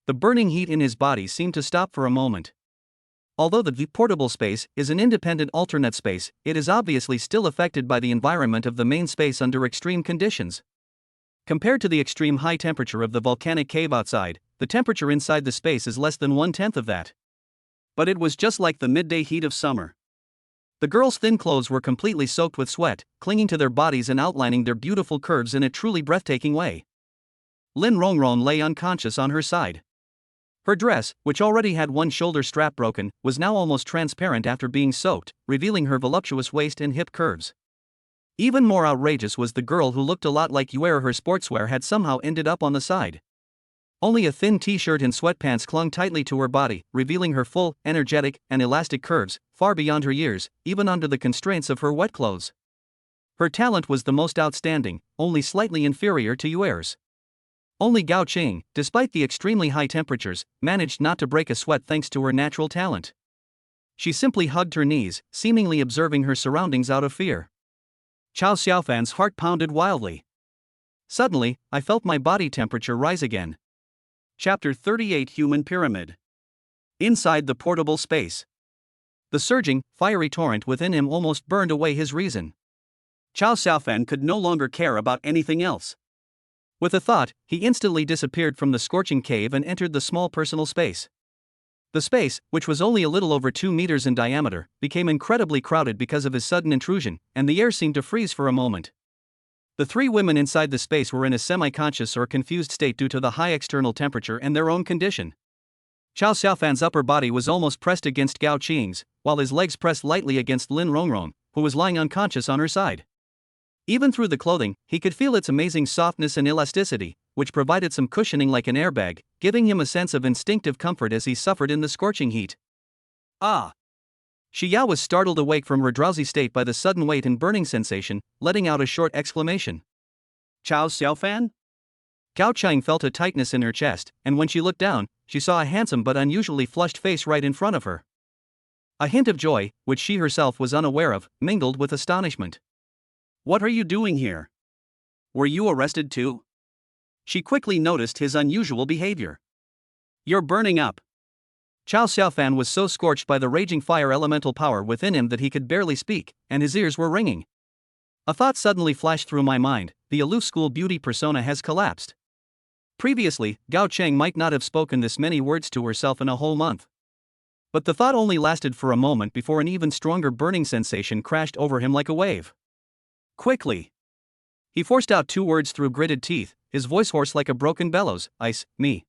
The burning heat in his body seemed to stop for a moment. Although the portable space is an independent alternate space, it is obviously still affected by the environment of the main space under extreme conditions. Compared to the extreme high temperature of the volcanic cave outside, the temperature inside the space is less than 1/10 of that. But it was just like the midday heat of summer. The girls' thin clothes were completely soaked with sweat, clinging to their bodies and outlining their beautiful curves in a truly breathtaking way. Lin Rongrong lay unconscious on her side. Her dress, which already had one shoulder strap broken, was now almost transparent after being soaked, revealing her voluptuous waist and hip curves. Even more outrageous was the girl who looked a lot like Yuer. Her sportswear had somehow ended up on the side. Only a thin t-shirt and sweatpants clung tightly to her body, revealing her full, energetic, and elastic curves, far beyond her years, even under the constraints of her wet clothes. Her talent was the most outstanding, only slightly inferior to Yuer's. Only Gao Qing, despite the extremely high temperatures, managed not to break a sweat thanks to her natural talent. She simply hugged her knees, seemingly observing her surroundings out of fear. Chao Xiaofan's heart pounded wildly. Suddenly, I felt my body temperature rise again. Chapter 38 Human Pyramid. Inside the portable space. The surging, fiery torrent within him almost burned away his reason. Chao Xiaofan could no longer care about anything else. With a thought, he instantly disappeared from the scorching cave and entered the small personal space. The space, which was only a little over 2 meters in diameter, became incredibly crowded because of his sudden intrusion, and the air seemed to freeze for a moment. The three women inside the space were in a semi-conscious or confused state due to the high external temperature and their own condition. Chao Xiaofan's upper body was almost pressed against Gao Qing's, while his legs pressed lightly against Lin Rongrong, who was lying unconscious on her side. Even through the clothing, he could feel its amazing softness and elasticity, which provided some cushioning like an airbag, giving him a sense of instinctive comfort as he suffered in the scorching heat. Ah! Shi Yao was startled awake from her drowsy state by the sudden weight and burning sensation, letting out a short exclamation. Chao Xiaofan? Gao Chang felt a tightness in her chest, and when she looked down, she saw a handsome but unusually flushed face right in front of her. A hint of joy, which she herself was unaware of, mingled with astonishment. What are you doing here? Were you arrested too? She quickly noticed his unusual behavior. You're burning up. Chao Xiaofan was so scorched by the raging fire elemental power within him that he could barely speak, and his ears were ringing. A thought suddenly flashed through my mind: the aloof school beauty persona has collapsed. Previously, Gao Cheng might not have spoken this many words to herself in a whole month. But the thought only lasted for a moment before an even stronger burning sensation crashed over him like a wave. Quickly! He forced out 2 words through gritted teeth, his voice hoarse like a broken bellows: ice, me.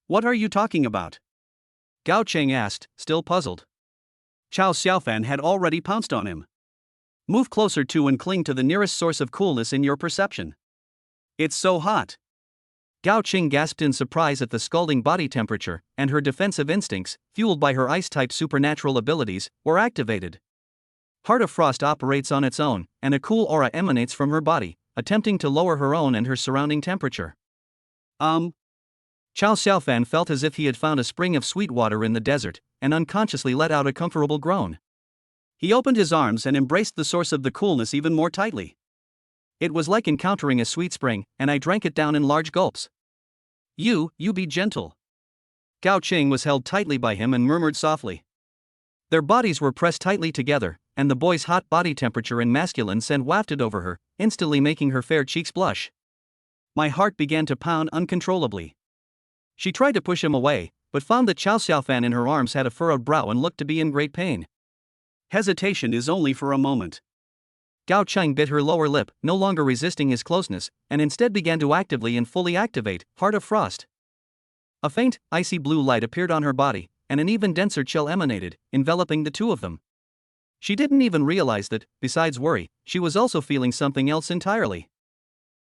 What are you talking about? Gao Cheng asked, still puzzled. Chao Xiaofan had already pounced on him. Move closer to and cling to the nearest source of coolness in your perception. It's so hot. Gao Qing gasped in surprise at the scalding body temperature, and her defensive instincts, fueled by her ice-type supernatural abilities, were activated. Heart of Frost operates on its own, and a cool aura emanates from her body, attempting to lower her own and her surrounding temperature. Chao Xiaofan felt as if he had found a spring of sweet water in the desert, and unconsciously let out a comfortable groan. He opened his arms and embraced the source of the coolness even more tightly. It was like encountering a sweet spring, and I drank it down in large gulps. You be gentle. Gao Qing was held tightly by him and murmured softly. Their bodies were pressed tightly together, and the boy's hot body temperature and masculine scent wafted over her, instantly making her fair cheeks blush. My heart began to pound uncontrollably. She tried to push him away, but found that Chao Xiaofan in her arms had a furrowed brow and looked to be in great pain. Hesitation is only for a moment. Gao Cheng bit her lower lip, no longer resisting his closeness, and instead began to actively and fully activate Heart of Frost. A faint, icy blue light appeared on her body, and an even denser chill emanated, enveloping the two of them. She didn't even realize that, besides worry, she was also feeling something else entirely.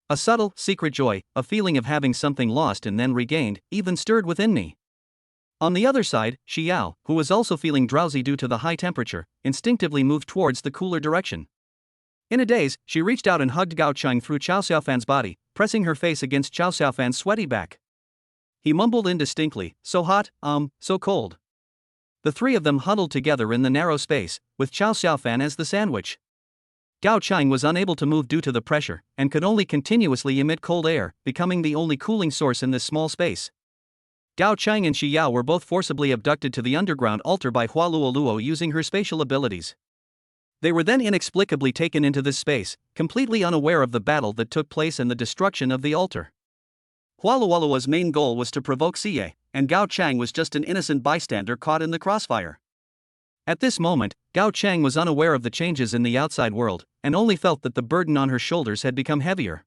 A subtle, secret joy, a feeling of having something lost and then regained, even stirred within me. On the other side, Shi Yao, who was also feeling drowsy due to the high temperature, instinctively moved towards the cooler direction. In a daze, she reached out and hugged Gao Cheng through Chao Xiaofan's body, pressing her face against Chao Xiaofan's sweaty back. He mumbled indistinctly, so hot, so cold. The three of them huddled together in the narrow space, with Chao Xiaofan as the sandwich. Gao Cheng was unable to move due to the pressure, and could only continuously emit cold air, becoming the only cooling source in this small space. Gao Cheng and Shi Yao were both forcibly abducted to the underground altar by Hua Luoluo using her spatial abilities. They were then inexplicably taken into this space, completely unaware of the battle that took place and the destruction of the altar. Hua Luoluo's main goal was to provoke Xie, and Gao Cheng was just an innocent bystander caught in the crossfire. At this moment, Gao Cheng was unaware of the changes in the outside world, and only felt that the burden on her shoulders had become heavier.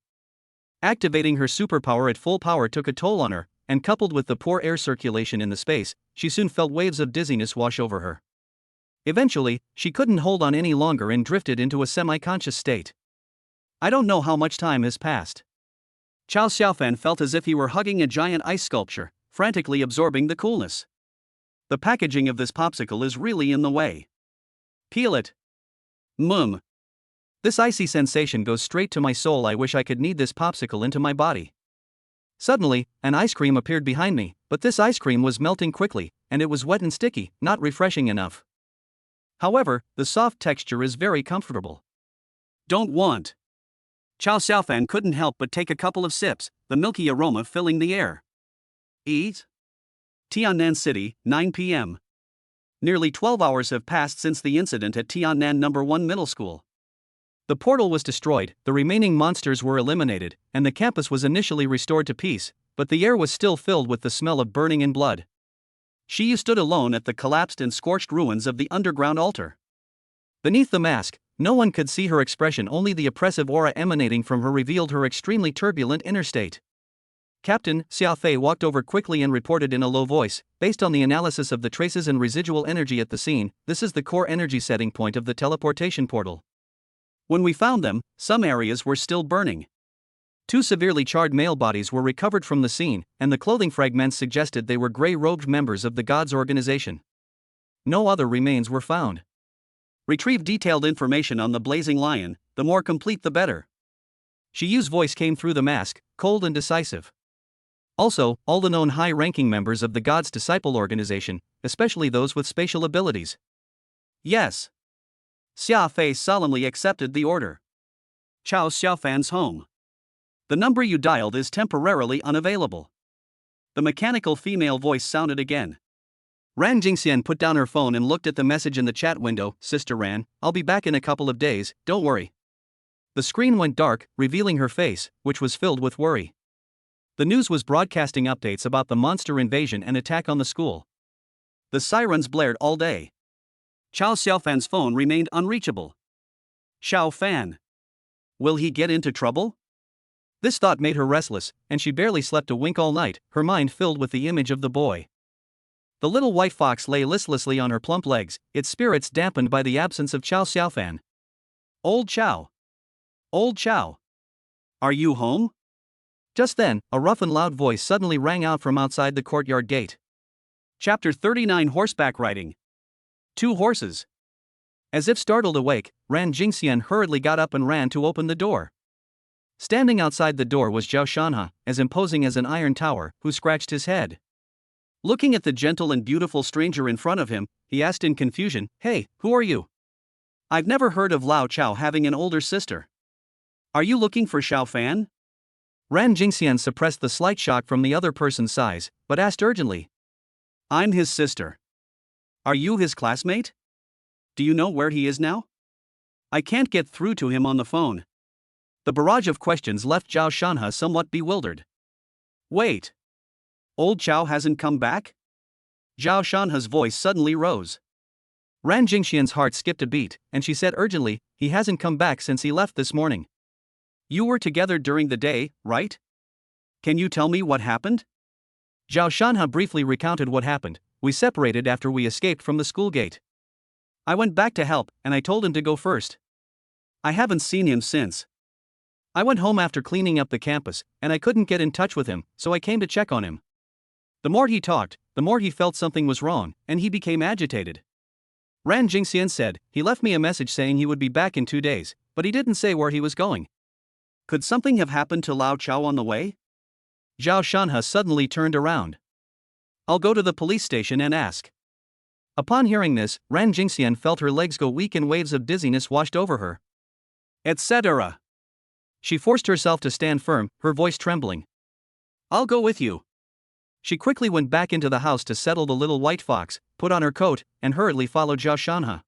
Activating her superpower at full power took a toll on her, and coupled with the poor air circulation in the space, she soon felt waves of dizziness wash over her. Eventually, she couldn't hold on any longer and drifted into a semi-conscious state. I don't know how much time has passed. Chao Xiaofan felt as if he were hugging a giant ice sculpture, frantically absorbing the coolness. The packaging of this popsicle is really in the way. Peel it. This icy sensation goes straight to my soul. I wish I could knead this popsicle into my body. Suddenly, an ice cream appeared behind me, but this ice cream was melting quickly, and it was wet and sticky, not refreshing enough. However, the soft texture is very comfortable. Don't want. Chow Xiaofan couldn't help but take a couple of sips, the milky aroma filling the air. Eat? Tiannan City, 9 p.m. Nearly 12 hours have passed since the incident at Tiannan No. 1 Middle School. The portal was destroyed, the remaining monsters were eliminated, and the campus was initially restored to peace, but the air was still filled with the smell of burning and blood. She stood alone at the collapsed and scorched ruins of the underground altar. Beneath the mask, no one could see her expression, only the oppressive aura emanating from her revealed her extremely turbulent inner state. Captain Xiaofei walked over quickly and reported in a low voice, based on the analysis of the traces and residual energy at the scene, this is the core energy setting point of the teleportation portal. When we found them, some areas were still burning. 2 severely charred male bodies were recovered from the scene, and the clothing fragments suggested they were gray-robed members of the Gods organization. No other remains were found. Retrieve detailed information on the blazing lion, the more complete the better. Shiyu's voice came through the mask, cold and decisive. Also, all the known high-ranking members of the Gods Disciple organization, especially those with spatial abilities. Yes. Xia Fei solemnly accepted the order. Chow Xiaofan's home. The number you dialed is temporarily unavailable. The mechanical female voice sounded again. Ran Jingxian put down her phone and looked at the message in the chat window. Sister Ran, I'll be back in a couple of days, don't worry. The screen went dark, revealing her face, which was filled with worry. The news was broadcasting updates about the monster invasion and attack on the school. The sirens blared all day. Chow Xiaofan's phone remained unreachable. Xiao Fan. Will he get into trouble? This thought made her restless, and she barely slept a wink all night, her mind filled with the image of the boy. The little white fox lay listlessly on her plump legs, its spirits dampened by the absence of Chow Xiaofan. Old Chow. Old Chow. Are you home? Just then, a rough and loud voice suddenly rang out from outside the courtyard gate. Chapter 39 Horseback Riding. 2 horses. As if startled awake, Ran Jingxian hurriedly got up and ran to open the door. Standing outside the door was Zhao Shanha, as imposing as an iron tower, who scratched his head. Looking at the gentle and beautiful stranger in front of him, he asked in confusion, "Hey, who are you? I've never heard of Lao Chao having an older sister. Are you looking for Xiao Fan?" Ran Jingxian suppressed the slight shock from the other person's sighs, but asked urgently. "I'm his sister. Are you his classmate? Do you know where he is now? I can't get through to him on the phone." The barrage of questions left Zhao Shanha somewhat bewildered. Wait. Old Chow hasn't come back? Zhao Shanha's voice suddenly rose. Ran Jingxian's heart skipped a beat, and she said urgently, "He hasn't come back since he left this morning." "You were together during the day, right? Can you tell me what happened?" Zhao Shanha briefly recounted what happened. "We separated after we escaped from the school gate. I went back to help, and I told him to go first. I haven't seen him since. I went home after cleaning up the campus, and I couldn't get in touch with him, so I came to check on him. The more he talked, the more he felt something was wrong, and he became agitated. Ran Jingxian said, he left me a message saying he would be back in 2 days, but he didn't say where he was going. Could something have happened to Lao Chao on the way?" Zhao Shanha suddenly turned around. "I'll go to the police station and ask." Upon hearing this, Ran Jingxian felt her legs go weak and waves of dizziness washed over her. Etc. She forced herself to stand firm, her voice trembling. "I'll go with you." She quickly went back into the house to settle the little white fox, put on her coat, and hurriedly followed Zhao Shanha.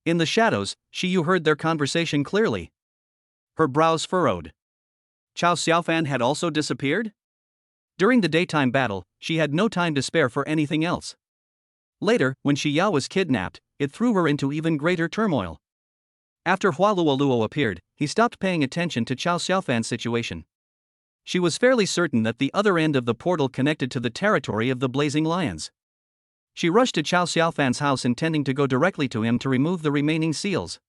In the shadows, Shiyu heard their conversation clearly. Her brows furrowed. Chow Xiaofan had also disappeared? During the daytime battle, she had no time to spare for anything else. Later, when Shi Yao was kidnapped, it threw her into even greater turmoil. After Hualuoluo appeared, he stopped paying attention to Chow Xiaofan's situation. She was fairly certain that the other end of the portal connected to the territory of the Blazing Lions. She rushed to Chow Xiaofan's house intending to go directly to him to remove the remaining seals.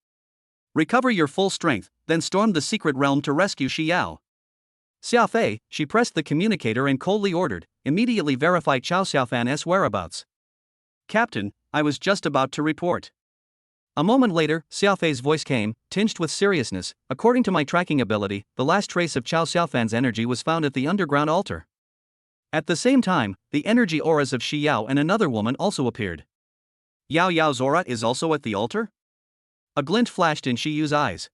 "Recover your full strength, then storm the secret realm to rescue Shi Yao." Xiaofei, she pressed the communicator and coldly ordered, "Immediately verify Chow Xiaofan's whereabouts." "Captain, I was just about to report." A moment later, Xiaofei's voice came, tinged with seriousness. "According to my tracking ability, the last trace of Chow Xiaofan's energy was found at the underground altar. At the same time, the energy auras of Shi Yao and another woman also appeared." "Yao Yao's aura is also at the altar?" A glint flashed in Shiyu's eyes.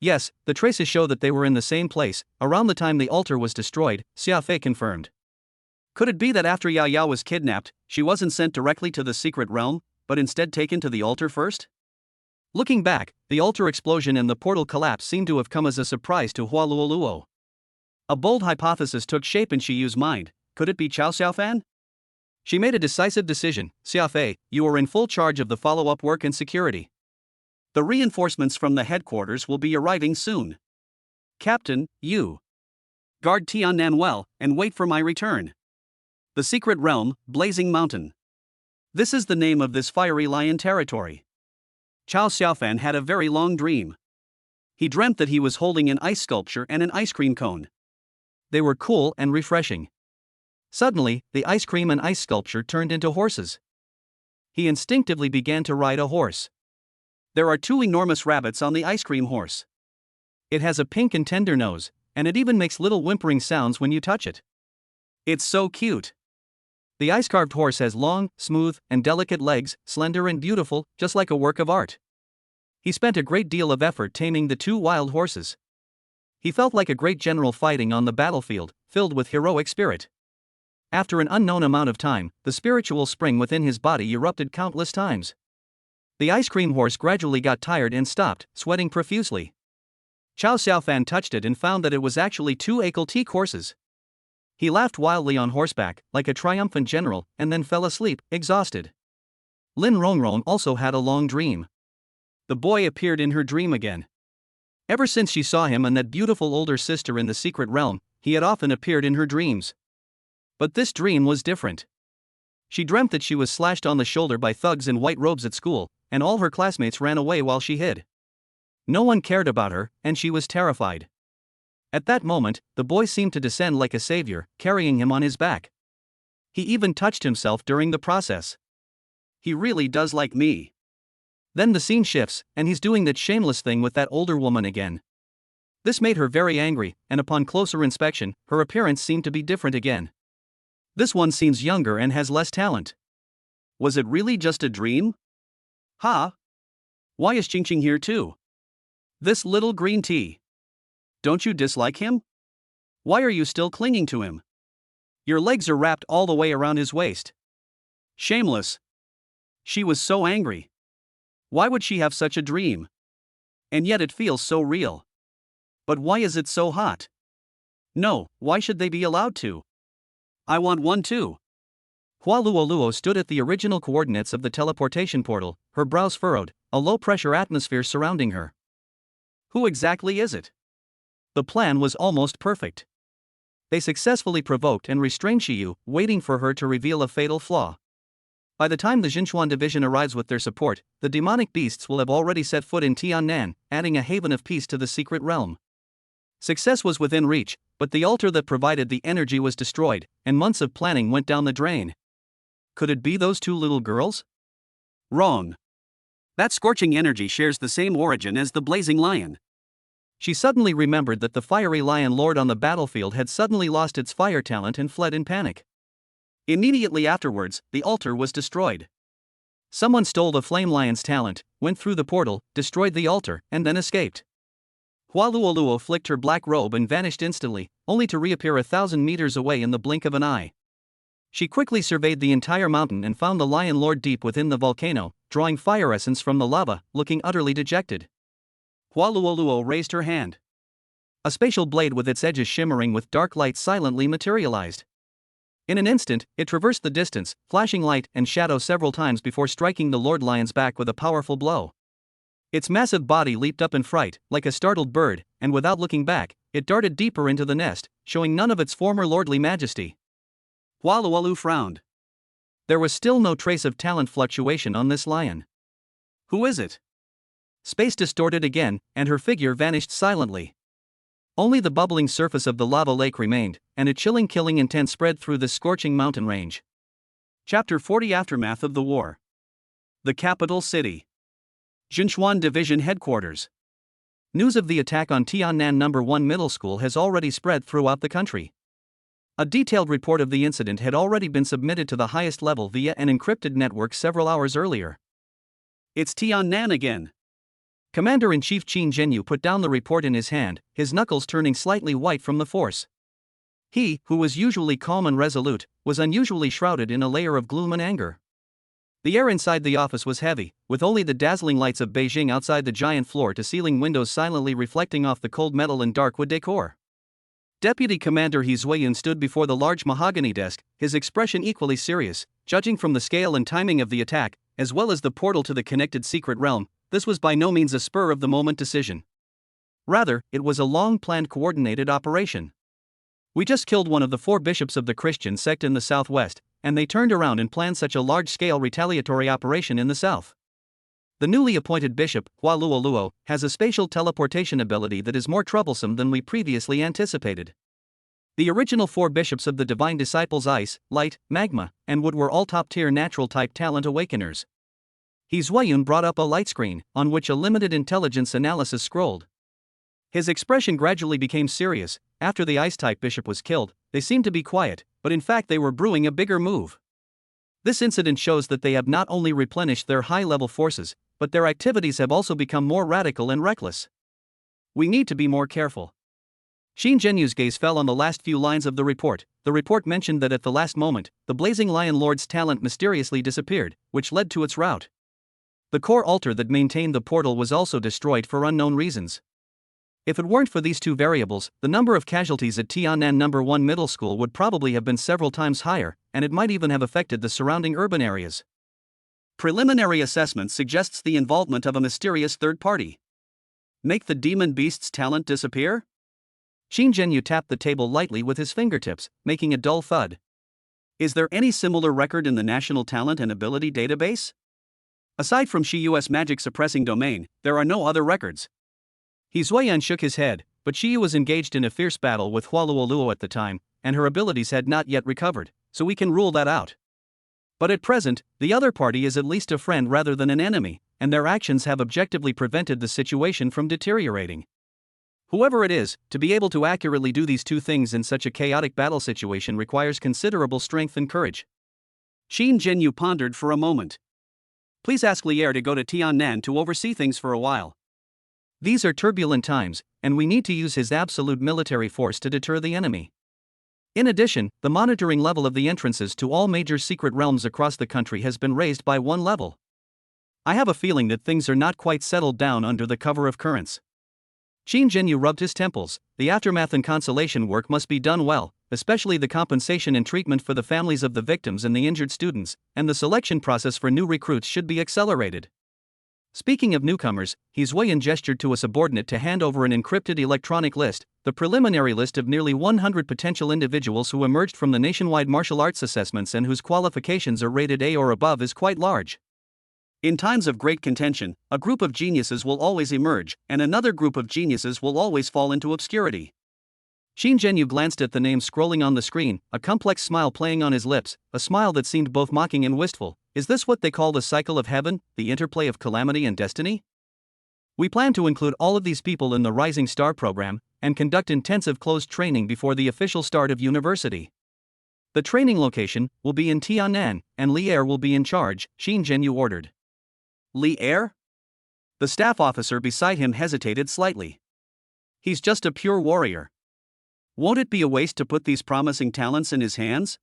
Yes, the traces show that they were in the same place, around the time the altar was destroyed, Xiafei confirmed. Could it be that after Yao Yao was kidnapped, she wasn't sent directly to the secret realm, but instead taken to the altar first? Looking back, the altar explosion and the portal collapse seemed to have come as a surprise to Hua Luoluo. A bold hypothesis took shape in Shiyu's mind. Could it be Chao Xiaofan? She made a decisive decision. Xiafei, you are in full charge of the follow-up work and security. The reinforcements from the headquarters will be arriving soon. Captain, you guard Tiannan well, and wait for my return. The Secret Realm, Blazing Mountain. This is the name of this fiery lion territory. Chao Xiaofan had a very long dream. He dreamt that he was holding an ice sculpture and an ice cream cone. They were cool and refreshing. Suddenly, the ice cream and ice sculpture turned into horses. He instinctively began to ride a horse. There are two enormous rabbits on the ice cream horse. It has a pink and tender nose, and it even makes little whimpering sounds when you touch it. It's so cute. The ice-carved horse has long, smooth, and delicate legs, slender and beautiful, just like a work of art. He spent a great deal of effort taming the two wild horses. He felt like a great general fighting on the battlefield, filled with heroic spirit. After an unknown amount of time, the spiritual spring within his body erupted countless times. The ice cream horse gradually got tired and stopped, sweating profusely. Chao Xiaofan touched it and found that it was actually two Equal-Teak horses. He laughed wildly on horseback, like a triumphant general, and then fell asleep, exhausted. Lin Rongrong also had a long dream. The boy appeared in her dream again. Ever since she saw him and that beautiful older sister in the secret realm, he had often appeared in her dreams. But this dream was different. She dreamt that she was slashed on the shoulder by thugs in white robes at school, and all her classmates ran away while she hid. No one cared about her, and she was terrified. At that moment, the boy seemed to descend like a savior, carrying him on his back. He even touched himself during the process. He really does like me. Then the scene shifts, and he's doing that shameless thing with that older woman again. This made her very angry, and upon closer inspection, her appearance seemed to be different again. This one seems younger and has less talent. Was it really just a dream? Why is Qingqing here too? This little green tea. Don't you dislike him? Why are you still clinging to him? Your legs are wrapped all the way around his waist. Shameless. She was so angry. Why would she have such a dream? And yet it feels so real. But why is it so hot? No, why should they be allowed to? I want one too. Hua Luoluo stood at the original coordinates of the teleportation portal, her brows furrowed, a low-pressure atmosphere surrounding her. Who exactly is it? The plan was almost perfect. They successfully provoked and restrained Shiyu, waiting for her to reveal a fatal flaw. By the time the Jinchuan division arrives with their support, the demonic beasts will have already set foot in Tiannan, adding a haven of peace to the secret realm. Success was within reach, but the altar that provided the energy was destroyed, and months of planning went down the drain. Could it be those two little girls? Wrong. That scorching energy shares the same origin as the blazing lion. She suddenly remembered that the fiery lion lord on the battlefield had suddenly lost its fire talent and fled in panic. Immediately afterwards, the altar was destroyed. Someone stole the flame lion's talent, went through the portal, destroyed the altar, and then escaped. Hua Luoluo flicked her black robe and vanished instantly, only to reappear 1,000 meters away in the blink of an eye. She quickly surveyed the entire mountain and found the Lion Lord deep within the volcano, drawing fire essence from the lava, looking utterly dejected. Hua Luoluo raised her hand. A spatial blade with its edges shimmering with dark light silently materialized. In an instant, it traversed the distance, flashing light and shadow several times before striking the Lord Lion's back with a powerful blow. Its massive body leaped up in fright, like a startled bird, and without looking back, it darted deeper into the nest, showing none of its former lordly majesty. Hua Luolu frowned. There was still no trace of talent fluctuation on this lion. Who is it? Space distorted again, and her figure vanished silently. Only the bubbling surface of the lava lake remained, and a chilling killing intent spread through the scorching mountain range. Chapter 40 Aftermath of the War. The capital city. Jinchuan Division Headquarters. News of the attack on Tiannan No. 1 Middle School has already spread throughout the country. A detailed report of the incident had already been submitted to the highest level via an encrypted network several hours earlier. It's Tiannan again. Commander-in-Chief Qin Zhenyu put down the report in his hand, his knuckles turning slightly white from the force. He, who was usually calm and resolute, was unusually shrouded in a layer of gloom and anger. The air inside the office was heavy, with only the dazzling lights of Beijing outside the giant floor-to-ceiling windows silently reflecting off the cold metal and dark wood decor. Deputy Commander He Zuiyun stood before the large mahogany desk, his expression equally serious. Judging from the scale and timing of the attack, as well as the portal to the connected secret realm, this was by no means a spur-of-the-moment decision. Rather, it was a long-planned coordinated operation. We just killed one of the 4 bishops of the Christian sect in the southwest, and they turned around and planned such a large-scale retaliatory operation in the south. The newly appointed bishop, Hua Luoluo, has a spatial teleportation ability that is more troublesome than we previously anticipated. The original 4 bishops of the divine disciples Ice, Light, Magma, and Wood were all top-tier natural-type talent awakeners. He Zuiyun brought up a light screen, on which a limited intelligence analysis scrolled. His expression gradually became serious. After the Ice-type bishop was killed, they seemed to be quiet, but in fact they were brewing a bigger move. This incident shows that they have not only replenished their high-level forces, but their activities have also become more radical and reckless. We need to be more careful. Qin Zhenyu's gaze fell on the last few lines of the report. The report mentioned that at the last moment, the Blazing Lion Lord's talent mysteriously disappeared, which led to its rout. The core altar that maintained the portal was also destroyed for unknown reasons. If it weren't for these 2 variables, the number of casualties at Tiannan No. 1 Middle School would probably have been several times higher, and it might even have affected the surrounding urban areas. Preliminary assessment suggests the involvement of a mysterious third party. Make the demon beast's talent disappear? Qin Zhenyu tapped the table lightly with his fingertips, making a dull thud. Is there any similar record in the National Talent and Ability Database? Aside from Shiyu's magic suppressing domain, there are no other records. He Zuiyun shook his head, but Shiyu was engaged in a fierce battle with Hua Luoluo at the time, and her abilities had not yet recovered, so we can rule that out. But at present, the other party is at least a friend rather than an enemy, and their actions have objectively prevented the situation from deteriorating. Whoever it is, to be able to accurately do these 2 things in such a chaotic battle situation requires considerable strength and courage. Qin Zhenyu pondered for a moment. Please ask Lier to go to Tiannan to oversee things for a while. These are turbulent times, and we need to use his absolute military force to deter the enemy. In addition, the monitoring level of the entrances to all major secret realms across the country has been raised by 1 level. I have a feeling that things are not quite settled down under the cover of currents. Qin Zhenyu rubbed his temples. The aftermath and consolation work must be done well, especially the compensation and treatment for the families of the victims and the injured students, and the selection process for new recruits should be accelerated. Speaking of newcomers, He Zuiyun gestured to a subordinate to hand over an encrypted electronic list. The preliminary list of nearly 100 potential individuals who emerged from the nationwide martial arts assessments and whose qualifications are rated A or above is quite large. In times of great contention, a group of geniuses will always emerge, and another group of geniuses will always fall into obscurity. Qin Zhenyu glanced at the names scrolling on the screen, a complex smile playing on his lips, a smile that seemed both mocking and wistful. Is this what they call the cycle of heaven, the interplay of calamity and destiny? We plan to include all of these people in the Rising Star program, and conduct intensive closed training before the official start of university. The training location will be in Tiannan, and Lier will be in charge, Qin Zhenyu ordered. Lier? The staff officer beside him hesitated slightly. He's just a pure warrior. Won't it be a waste to put these promising talents in his hands?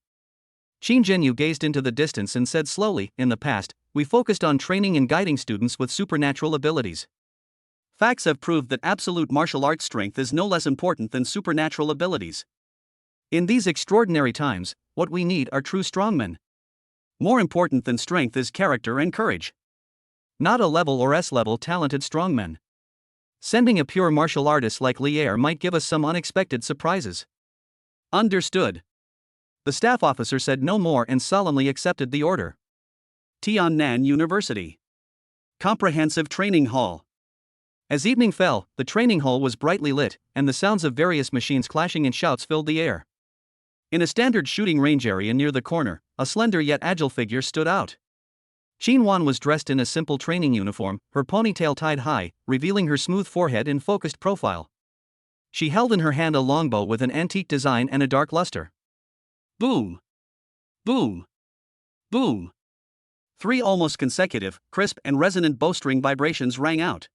Qin Zhenyu gazed into the distance and said slowly, in the past, we focused on training and guiding students with supernatural abilities. Facts have proved that absolute martial arts strength is no less important than supernatural abilities. In these extraordinary times, what we need are true strongmen. More important than strength is character and courage. Not a level or S-level talented strongmen. Sending a pure martial artist like Lier might give us some unexpected surprises. Understood. The staff officer said no more and solemnly accepted the order. Tiannan University. Comprehensive Training Hall. As evening fell, the training hall was brightly lit, and the sounds of various machines clashing and shouts filled the air. In a standard shooting range area near the corner, a slender yet agile figure stood out. Qin Wan was dressed in a simple training uniform, her ponytail tied high, revealing her smooth forehead and focused profile. She held in her hand a longbow with an antique design and a dark luster. Boom! Boom! Boom! 3 almost consecutive, crisp and resonant bowstring vibrations rang out.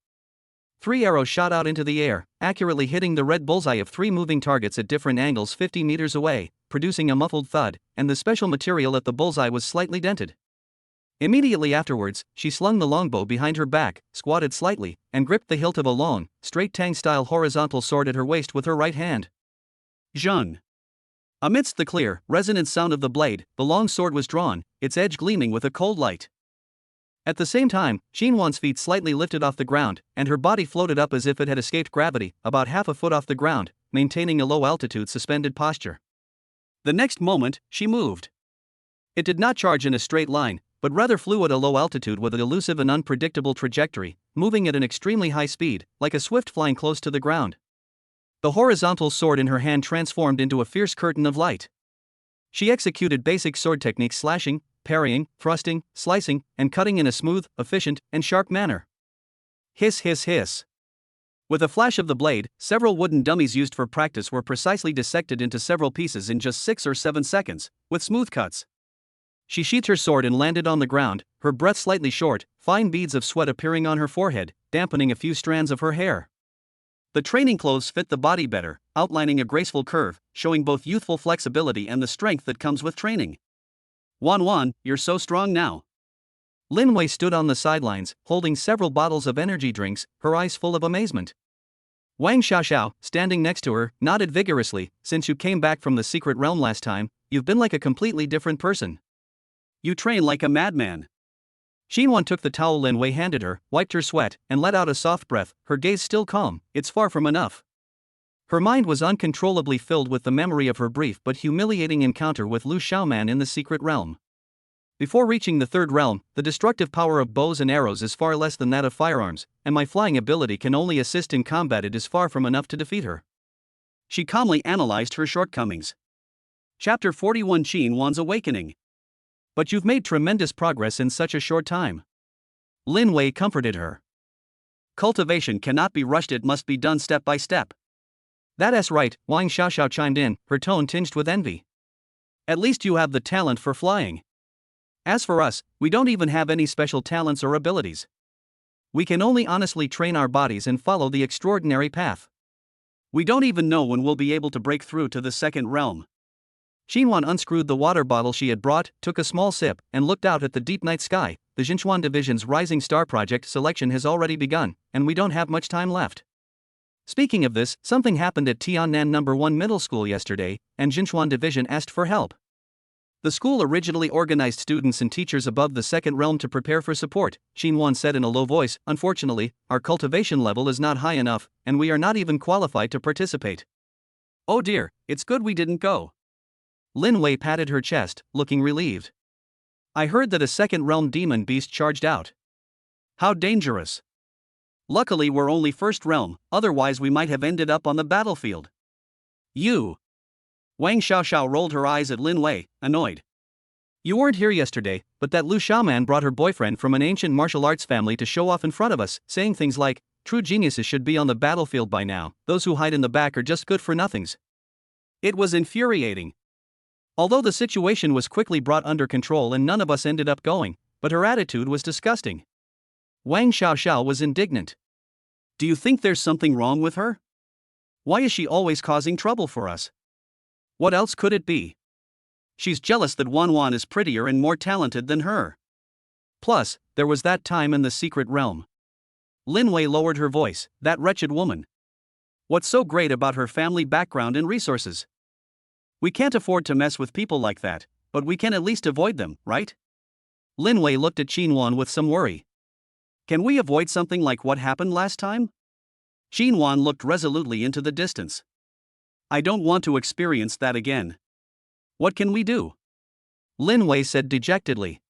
3 arrows shot out into the air, accurately hitting the red bullseye of 3 moving targets at different angles 50 meters away, producing a muffled thud, and the special material at the bullseye was slightly dented. Immediately afterwards, she slung the longbow behind her back, squatted slightly, and gripped the hilt of a long, straight Tang-style horizontal sword at her waist with her right hand. Zheng. Amidst the clear, resonant sound of the blade, the long sword was drawn, its edge gleaming with a cold light. At the same time, Xinhuan's feet slightly lifted off the ground, and her body floated up as if it had escaped gravity, about half a foot off the ground, maintaining a low-altitude suspended posture. The next moment, she moved. It did not charge in a straight line, but rather flew at a low altitude with an elusive and unpredictable trajectory, moving at an extremely high speed, like a swift flying close to the ground. The horizontal sword in her hand transformed into a fierce curtain of light. She executed basic sword techniques: slashing, parrying, thrusting, slicing, and cutting in a smooth, efficient, and sharp manner. Hiss, hiss, hiss. With a flash of the blade, several wooden dummies used for practice were precisely dissected into several pieces in just 6 or 7 seconds, with smooth cuts. She sheathed her sword and landed on the ground, her breath slightly short, fine beads of sweat appearing on her forehead, dampening a few strands of her hair. The training clothes fit the body better, outlining a graceful curve, showing both youthful flexibility and the strength that comes with training. Wan, you're so strong now. Lin Wei stood on the sidelines, holding several bottles of energy drinks, her eyes full of amazement. Wang Xiaoxiao, standing next to her, nodded vigorously. Since you came back from the secret realm last time, you've been like a completely different person. You train like a madman. Xinhuan took the towel Lin Wei handed her, wiped her sweat, and let out a soft breath, her gaze still calm. It's far from enough. Her mind was uncontrollably filled with the memory of her brief but humiliating encounter with Lu Xiaoman in the secret realm. Before reaching the third realm, the destructive power of bows and arrows is far less than that of firearms, and my flying ability can only assist in combat. It is far from enough to defeat her. She calmly analyzed her shortcomings. Chapter 41: Xinhuan's Awakening. But you've made tremendous progress in such a short time. Lin Wei comforted her. Cultivation cannot be rushed, it must be done step by step. That's right, Wang Xiaoxiao chimed in, her tone tinged with envy. At least you have the talent for flying. As for us, we don't even have any special talents or abilities. We can only honestly train our bodies and follow the extraordinary path. We don't even know when we'll be able to break through to the second realm. Xinhuan unscrewed the water bottle she had brought, took a small sip, and looked out at the deep night sky. The Xinchuan Division's Rising Star Project selection has already begun, and we don't have much time left. Speaking of this, something happened at Tiannan No. 1 Middle School yesterday, and Xinchuan Division asked for help. The school originally organized students and teachers above the second realm to prepare for support, Xinhuan said in a low voice. Unfortunately, our cultivation level is not high enough, and we are not even qualified to participate. Oh dear, it's good we didn't go. Lin Wei patted her chest, looking relieved. I heard that a second realm demon beast charged out. How dangerous. Luckily we're only first realm, otherwise we might have ended up on the battlefield. You. Wang Xiaoxiao rolled her eyes at Lin Wei, annoyed. You weren't here yesterday, but that Lu Xiaoman brought her boyfriend from an ancient martial arts family to show off in front of us, saying things like, true geniuses should be on the battlefield by now, those who hide in the back are just good for nothings. It was infuriating. Although the situation was quickly brought under control and none of us ended up going, but her attitude was disgusting. Wang Xiaoxiao was indignant. Do you think there's something wrong with her? Why is she always causing trouble for us? What else could it be? She's jealous that Wan is prettier and more talented than her. Plus, there was that time in the secret realm. Lin Wei lowered her voice, that wretched woman. What's so great about her family background and resources? We can't afford to mess with people like that, but we can at least avoid them, right? Lin Wei looked at Xinhuan with some worry. Can we avoid something like what happened last time? Xinhuan looked resolutely into the distance. I don't want to experience that again. What can we do? Lin Wei said dejectedly.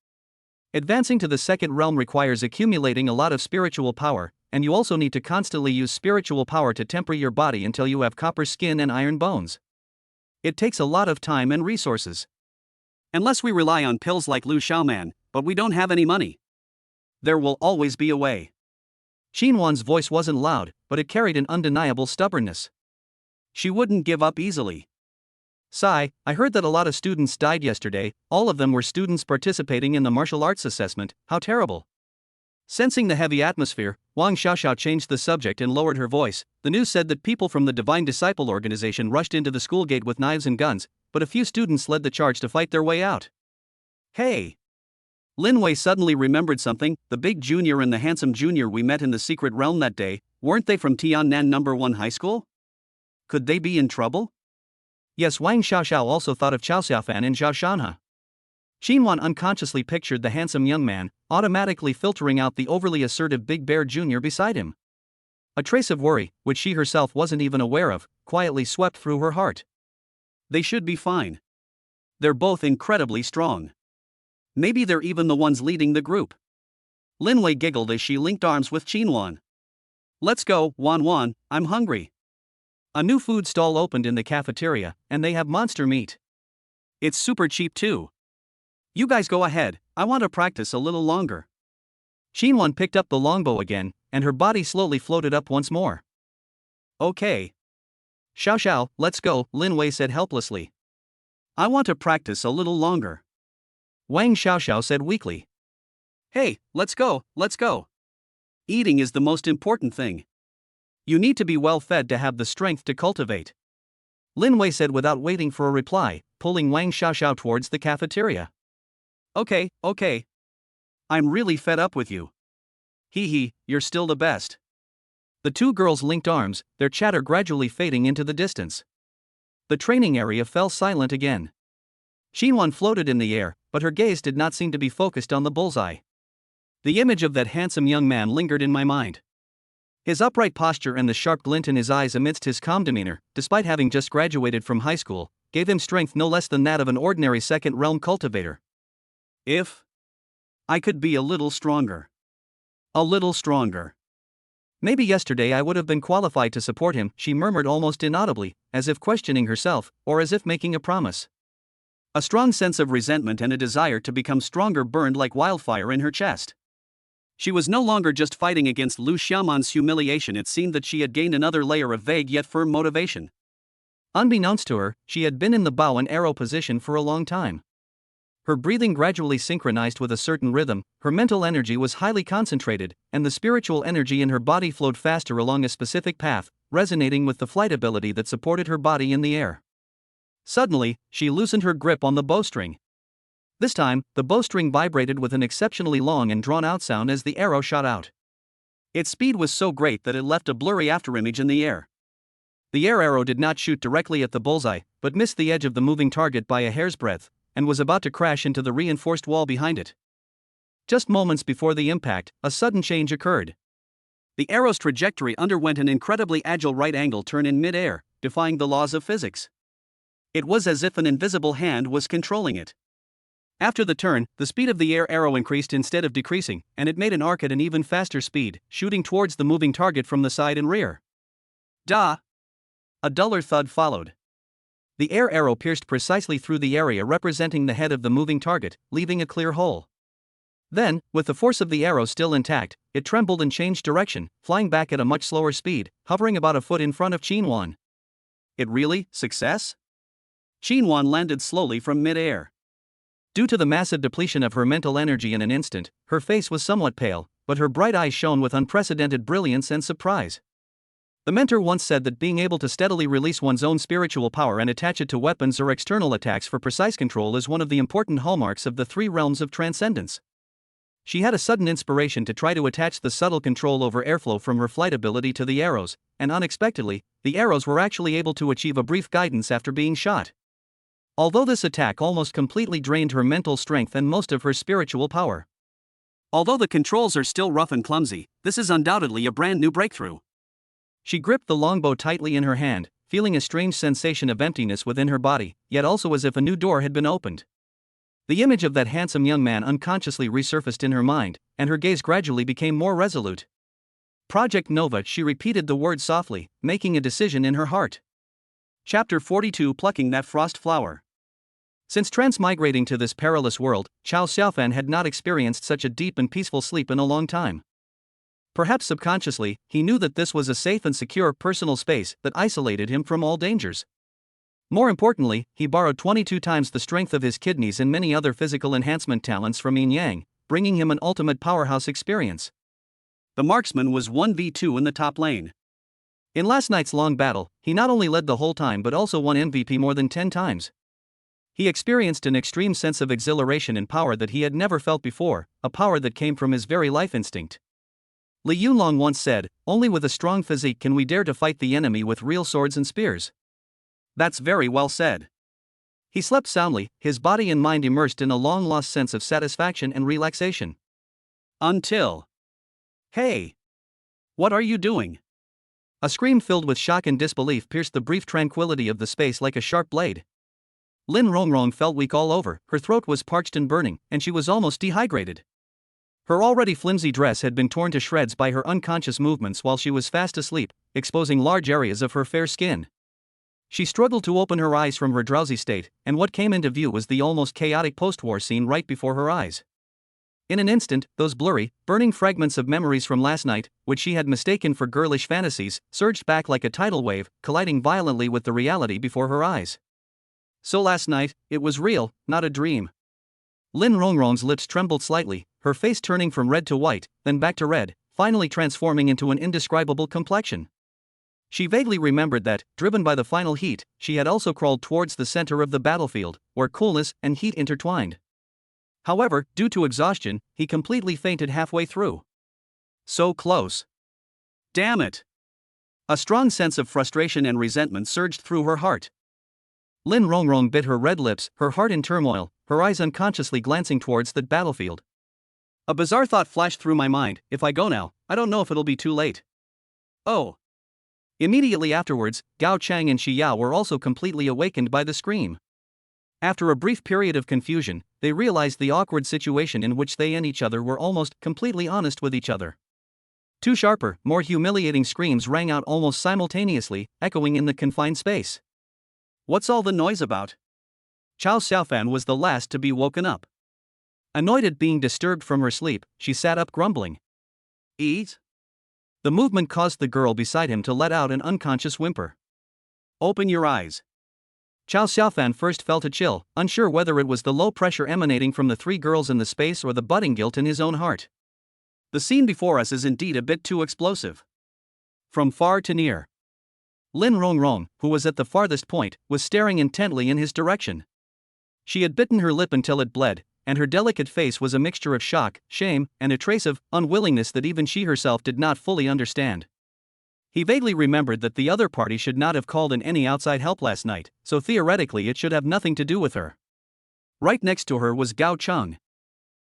Advancing to the second realm requires accumulating a lot of spiritual power, and you also need to constantly use spiritual power to temper your body until you have copper skin and iron bones. It takes a lot of time and resources. Unless we rely on pills like Lu Xiaoman, but we don't have any money. There will always be a way. Xinhuan's voice wasn't loud, but it carried an undeniable stubbornness. She wouldn't give up easily. Sigh, I heard that a lot of students died yesterday, all of them were students participating in the martial arts assessment, how terrible. Sensing the heavy atmosphere, Wang Xiaoxiao changed the subject and lowered her voice. The news said that people from the Divine Disciple organization rushed into the school gate with knives and guns, but a few students led the charge to fight their way out. Hey! Lin Wei suddenly remembered something. The big junior and the handsome junior we met in the secret realm that day, weren't they from Tiannan No. 1 High School? Could they be in trouble? Yes, Wang Xiaoxiao also thought of Chao Xiaofan and Zhao Shanhe. Xinhuan unconsciously pictured the handsome young man, automatically filtering out the overly assertive Big Bear Jr. beside him. A trace of worry, which she herself wasn't even aware of, quietly swept through her heart. They should be fine. They're both incredibly strong. Maybe they're even the ones leading the group. Lin Wei giggled as she linked arms with Xinhuan. Let's go, Wan, I'm hungry. A new food stall opened in the cafeteria, and they have monster meat. It's super cheap too. You guys go ahead, I want to practice a little longer. Xinhuan picked up the longbow again, and her body slowly floated up once more. Okay. Xiao, let's go, Lin Wei said helplessly. I want to practice a little longer. Wang Xiaoxiao said weakly. Hey, let's go. Eating is the most important thing. You need to be well fed to have the strength to cultivate. Lin Wei said without waiting for a reply, pulling Wang Xiaoxiao towards the cafeteria. Okay. I'm really fed up with you. Hee, you're still the best. The two girls linked arms, their chatter gradually fading into the distance. The training area fell silent again. Xinhuan floated in the air, but her gaze did not seem to be focused on the bullseye. The image of that handsome young man lingered in my mind. His upright posture and the sharp glint in his eyes amidst his calm demeanor, despite having just graduated from high school, gave him strength no less than that of an ordinary second-realm cultivator. If I could be a little stronger. Maybe yesterday I would have been qualified to support him, she murmured almost inaudibly, as if questioning herself, or as if making a promise. A strong sense of resentment and a desire to become stronger burned like wildfire in her chest. She was no longer just fighting against Lu Xiaoman's humiliation, it seemed that she had gained another layer of vague yet firm motivation. Unbeknownst to her, she had been in the bow and arrow position for a long time. Her breathing gradually synchronized with a certain rhythm, her mental energy was highly concentrated, and the spiritual energy in her body flowed faster along a specific path, resonating with the flight ability that supported her body in the air. Suddenly, she loosened her grip on the bowstring. This time, the bowstring vibrated with an exceptionally long and drawn-out sound as the arrow shot out. Its speed was so great that it left a blurry afterimage in the air. The air arrow did not shoot directly at the bullseye, but missed the edge of the moving target by a hair's breadth, and was about to crash into the reinforced wall behind it. Just moments before the impact, a sudden change occurred. The arrow's trajectory underwent an incredibly agile right-angle turn in mid-air, defying the laws of physics. It was as if an invisible hand was controlling it. After the turn, the speed of the air arrow increased instead of decreasing, and it made an arc at an even faster speed, shooting towards the moving target from the side and rear. Da! A duller thud followed. The air arrow pierced precisely through the area representing the head of the moving target, leaving a clear hole. Then, with the force of the arrow still intact, it trembled and changed direction, flying back at a much slower speed, hovering about a foot in front of Xinhuan. It really, success? Xinhuan landed slowly from mid-air. Due to the massive depletion of her mental energy in an instant, her face was somewhat pale, but her bright eyes shone with unprecedented brilliance and surprise. The mentor once said that being able to steadily release one's own spiritual power and attach it to weapons or external attacks for precise control is one of the important hallmarks of the three realms of transcendence. She had a sudden inspiration to try to attach the subtle control over airflow from her flight ability to the arrows, and unexpectedly, the arrows were actually able to achieve a brief guidance after being shot. Although this attack almost completely drained her mental strength and most of her spiritual power. Although the controls are still rough and clumsy, this is undoubtedly a brand new breakthrough. She gripped the longbow tightly in her hand, feeling a strange sensation of emptiness within her body, yet also as if a new door had been opened. The image of that handsome young man unconsciously resurfaced in her mind, and her gaze gradually became more resolute. Project Nova, she repeated the word softly, making a decision in her heart. Chapter 42, Plucking That Frost Flower. Since transmigrating to this perilous world, Chao Xiaofan had not experienced such a deep and peaceful sleep in a long time. Perhaps subconsciously, he knew that this was a safe and secure personal space that isolated him from all dangers. More importantly, he borrowed 22 times the strength of his kidneys and many other physical enhancement talents from Yin Yang, bringing him an ultimate powerhouse experience. The marksman was 1v2 in the top lane. In last night's long battle, he not only led the whole time but also won MVP more than 10 times. He experienced an extreme sense of exhilaration and power that he had never felt before, a power that came from his very life instinct. Li Yunlong once said, "Only with a strong physique can we dare to fight the enemy with real swords and spears." That's very well said. He slept soundly, his body and mind immersed in a long-lost sense of satisfaction and relaxation. Until... Hey! What are you doing? A scream filled with shock and disbelief pierced the brief tranquility of the space like a sharp blade. Lin Rongrong felt weak all over, her throat was parched and burning, and she was almost dehydrated. Her already flimsy dress had been torn to shreds by her unconscious movements while she was fast asleep, exposing large areas of her fair skin. She struggled to open her eyes from her drowsy state, and what came into view was the almost chaotic post-war scene right before her eyes. In an instant, those blurry, burning fragments of memories from last night, which she had mistaken for girlish fantasies, surged back like a tidal wave, colliding violently with the reality before her eyes. So last night, it was real, not a dream. Lin Rongrong's lips trembled slightly, her face turning from red to white, then back to red, finally transforming into an indescribable complexion. She vaguely remembered that, driven by the final heat, she had also crawled towards the center of the battlefield, where coolness and heat intertwined. However, due to exhaustion, he completely fainted halfway through. So close. Damn it! A strong sense of frustration and resentment surged through her heart. Lin Rongrong bit her red lips, her heart in turmoil, her eyes unconsciously glancing towards the battlefield. A bizarre thought flashed through my mind: if I go now, I don't know if it'll be too late. Oh. Immediately afterwards, Gao Chang and Shi Yao were also completely awakened by the scream. After a brief period of confusion, they realized the awkward situation in which they and each other were almost completely honest with each other. Two sharper, more humiliating screams rang out almost simultaneously, echoing in the confined space. What's all the noise about? Chao Xiaofan was the last to be woken up. Annoyed at being disturbed from her sleep, she sat up grumbling. Eat? The movement caused the girl beside him to let out an unconscious whimper. Open your eyes. Chao Xiaofan first felt a chill, unsure whether it was the low pressure emanating from the three girls in the space or the budding guilt in his own heart. The scene before us is indeed a bit too explosive. From far to near. Lin Rongrong, who was at the farthest point, was staring intently in his direction. She had bitten her lip until it bled, and her delicate face was a mixture of shock, shame, and a trace of unwillingness that even she herself did not fully understand. He vaguely remembered that the other party should not have called in any outside help last night, so theoretically it should have nothing to do with her. Right next to her was Gao Cheng.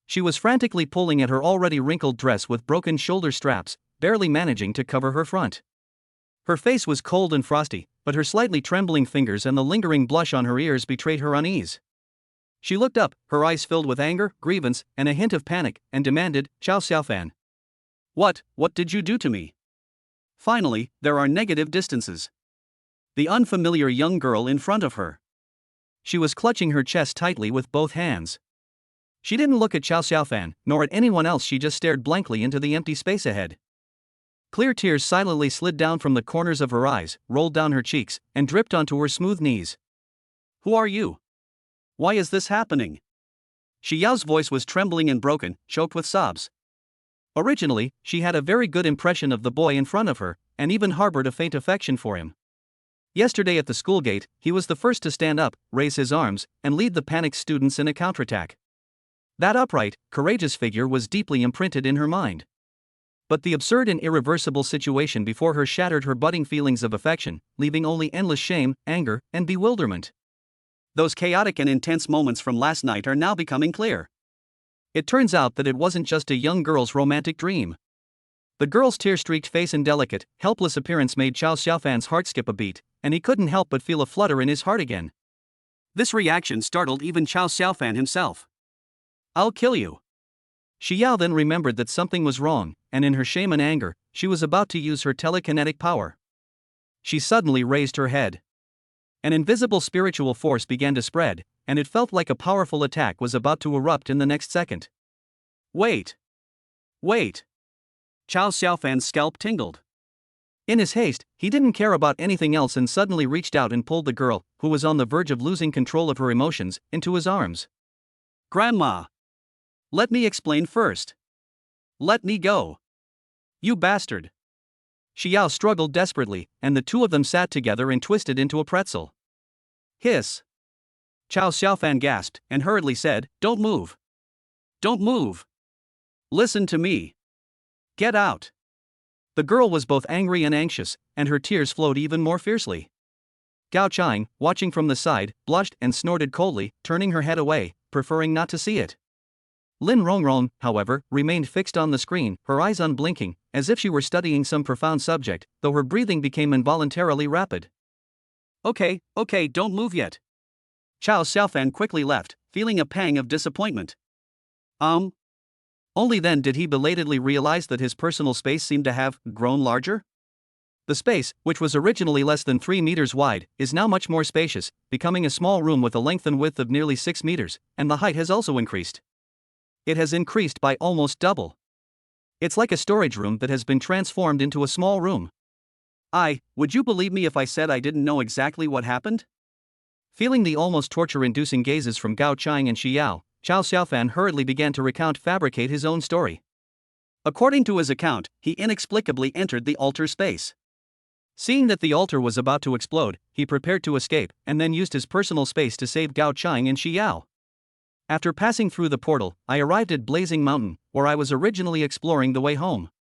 She was frantically pulling at her already wrinkled dress with broken shoulder straps, barely managing to cover her front. Her face was cold and frosty, but her slightly trembling fingers and the lingering blush on her ears betrayed her unease. She looked up, her eyes filled with anger, grievance, and a hint of panic, and demanded, "Chao Xiaofan. What did you do to me?" Finally, there are negative distances. The unfamiliar young girl in front of her. She was clutching her chest tightly with both hands. She didn't look at Chao Xiaofan, nor at anyone else, she just stared blankly into the empty space ahead. Clear tears silently slid down from the corners of her eyes, rolled down her cheeks, and dripped onto her smooth knees. Who are you? Why is this happening? Shi Yao's voice was trembling and broken, choked with sobs. Originally, she had a very good impression of the boy in front of her, and even harbored a faint affection for him. Yesterday at the school gate, he was the first to stand up, raise his arms, and lead the panicked students in a counterattack. That upright, courageous figure was deeply imprinted in her mind. But the absurd and irreversible situation before her shattered her budding feelings of affection, leaving only endless shame, anger, and bewilderment. Those chaotic and intense moments from last night are now becoming clear. It turns out that it wasn't just a young girl's romantic dream. The girl's tear-streaked face and delicate, helpless appearance made Chao Xiaofan's heart skip a beat, and he couldn't help but feel a flutter in his heart again. This reaction startled even Chao Xiaofan himself. I'll kill you. Shi Yao then remembered that something was wrong, and in her shame and anger, she was about to use her telekinetic power. She suddenly raised her head. An invisible spiritual force began to spread, and it felt like a powerful attack was about to erupt in the next second. Wait! Chao Xiaofan's scalp tingled. In his haste, he didn't care about anything else and suddenly reached out and pulled the girl, who was on the verge of losing control of her emotions, into his arms. Grandma! Let me explain first. Let me go. You bastard. Xiao struggled desperately, and the two of them sat together and twisted into a pretzel. Hiss. Chao Xiaofan gasped and hurriedly said, Don't move. Don't move. Listen to me. Get out. The girl was both angry and anxious, and her tears flowed even more fiercely. Gao Chang, watching from the side, blushed and snorted coldly, turning her head away, preferring not to see it. Lin Rongrong, however, remained fixed on the screen, her eyes unblinking, as if she were studying some profound subject, though her breathing became involuntarily rapid. Okay, don't move yet. Chao Xiaofan quickly left, feeling a pang of disappointment. Only then did he belatedly realize that his personal space seemed to have grown larger. The space, which was originally less than 3 meters wide, is now much more spacious, becoming a small room with a length and width of nearly 6 meters, and the height has also increased. It has increased by almost double. It's like a storage room that has been transformed into a small room. Would you believe me if I said I didn't know exactly what happened? Feeling the almost torture-inducing gazes from Gao Chang and Xiao, Chao Xiaofan hurriedly began to fabricate his own story. According to his account, he inexplicably entered the altar space. Seeing that the altar was about to explode, he prepared to escape, and then used his personal space to save Gao Chang and Xiao. After passing through the portal, I arrived at Blazing Mountain, where I was originally exploring the way home.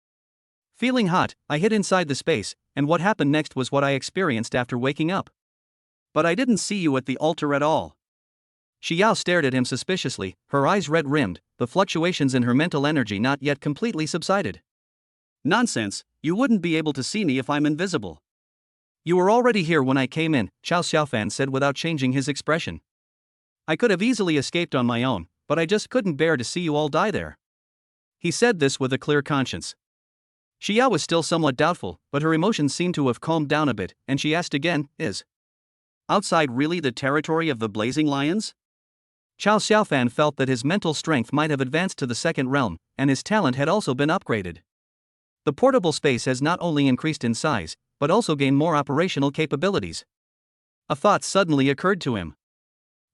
Feeling hot, I hid inside the space, and what happened next was what I experienced after waking up. But I didn't see you at the altar at all. Xiao stared at him suspiciously, her eyes red-rimmed, the fluctuations in her mental energy not yet completely subsided. Nonsense, you wouldn't be able to see me if I'm invisible. You were already here when I came in, Chao Xiaofan said without changing his expression. I could have easily escaped on my own, but I just couldn't bear to see you all die there. He said this with a clear conscience. Xiao was still somewhat doubtful, but her emotions seemed to have calmed down a bit, and she asked again, Is outside really the territory of the Blazing Lions? Chao Xiaofan felt that his mental strength might have advanced to the second realm, and his talent had also been upgraded. The portable space has not only increased in size, but also gained more operational capabilities. A thought suddenly occurred to him.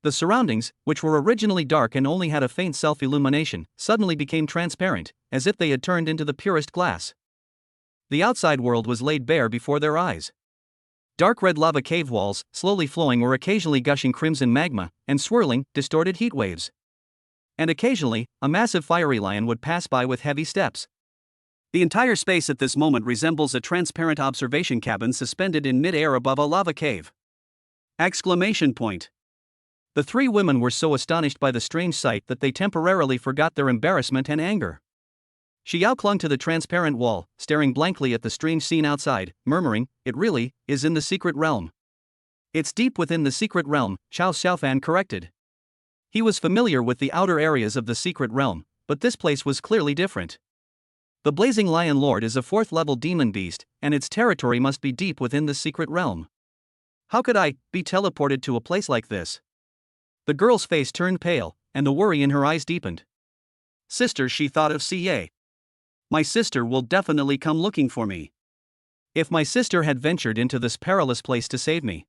The surroundings, which were originally dark and only had a faint self-illumination, suddenly became transparent, as if they had turned into the purest glass. The outside world was laid bare before their eyes. Dark red lava cave walls, slowly flowing or occasionally gushing crimson magma, and swirling, distorted heat waves. And occasionally, a massive fiery lion would pass by with heavy steps. The entire space at this moment resembles a transparent observation cabin suspended in mid-air above a lava cave. Exclamation point. The three women were so astonished by the strange sight that they temporarily forgot their embarrassment and anger. Xiao clung to the transparent wall, staring blankly at the strange scene outside, murmuring, It really is in the secret realm. It's deep within the secret realm, Chao Xiaofan corrected. He was familiar with the outer areas of the secret realm, but this place was clearly different. The Blazing Lion Lord is a 4th-level demon beast, and its territory must be deep within the secret realm. How could I be teleported to a place like this? The girl's face turned pale, and the worry in her eyes deepened. Sister, she thought of CA. My sister will definitely come looking for me. If my sister had ventured into this perilous place to save me.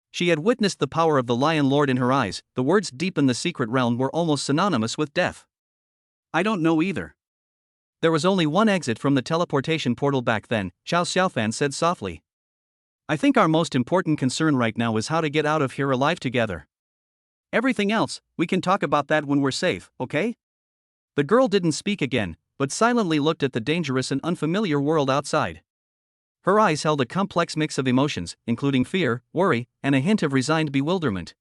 She had witnessed the power of the Lion Lord in her eyes, the words deep in the secret realm were almost synonymous with death. I don't know either. There was only one exit from the teleportation portal back then, Chao Xiaofan said softly. I think our most important concern right now is how to get out of here alive together. Everything else, we can talk about that when we're safe, okay? The girl didn't speak again, but silently looked at the dangerous and unfamiliar world outside. Her eyes held a complex mix of emotions, including fear, worry, and a hint of resigned bewilderment.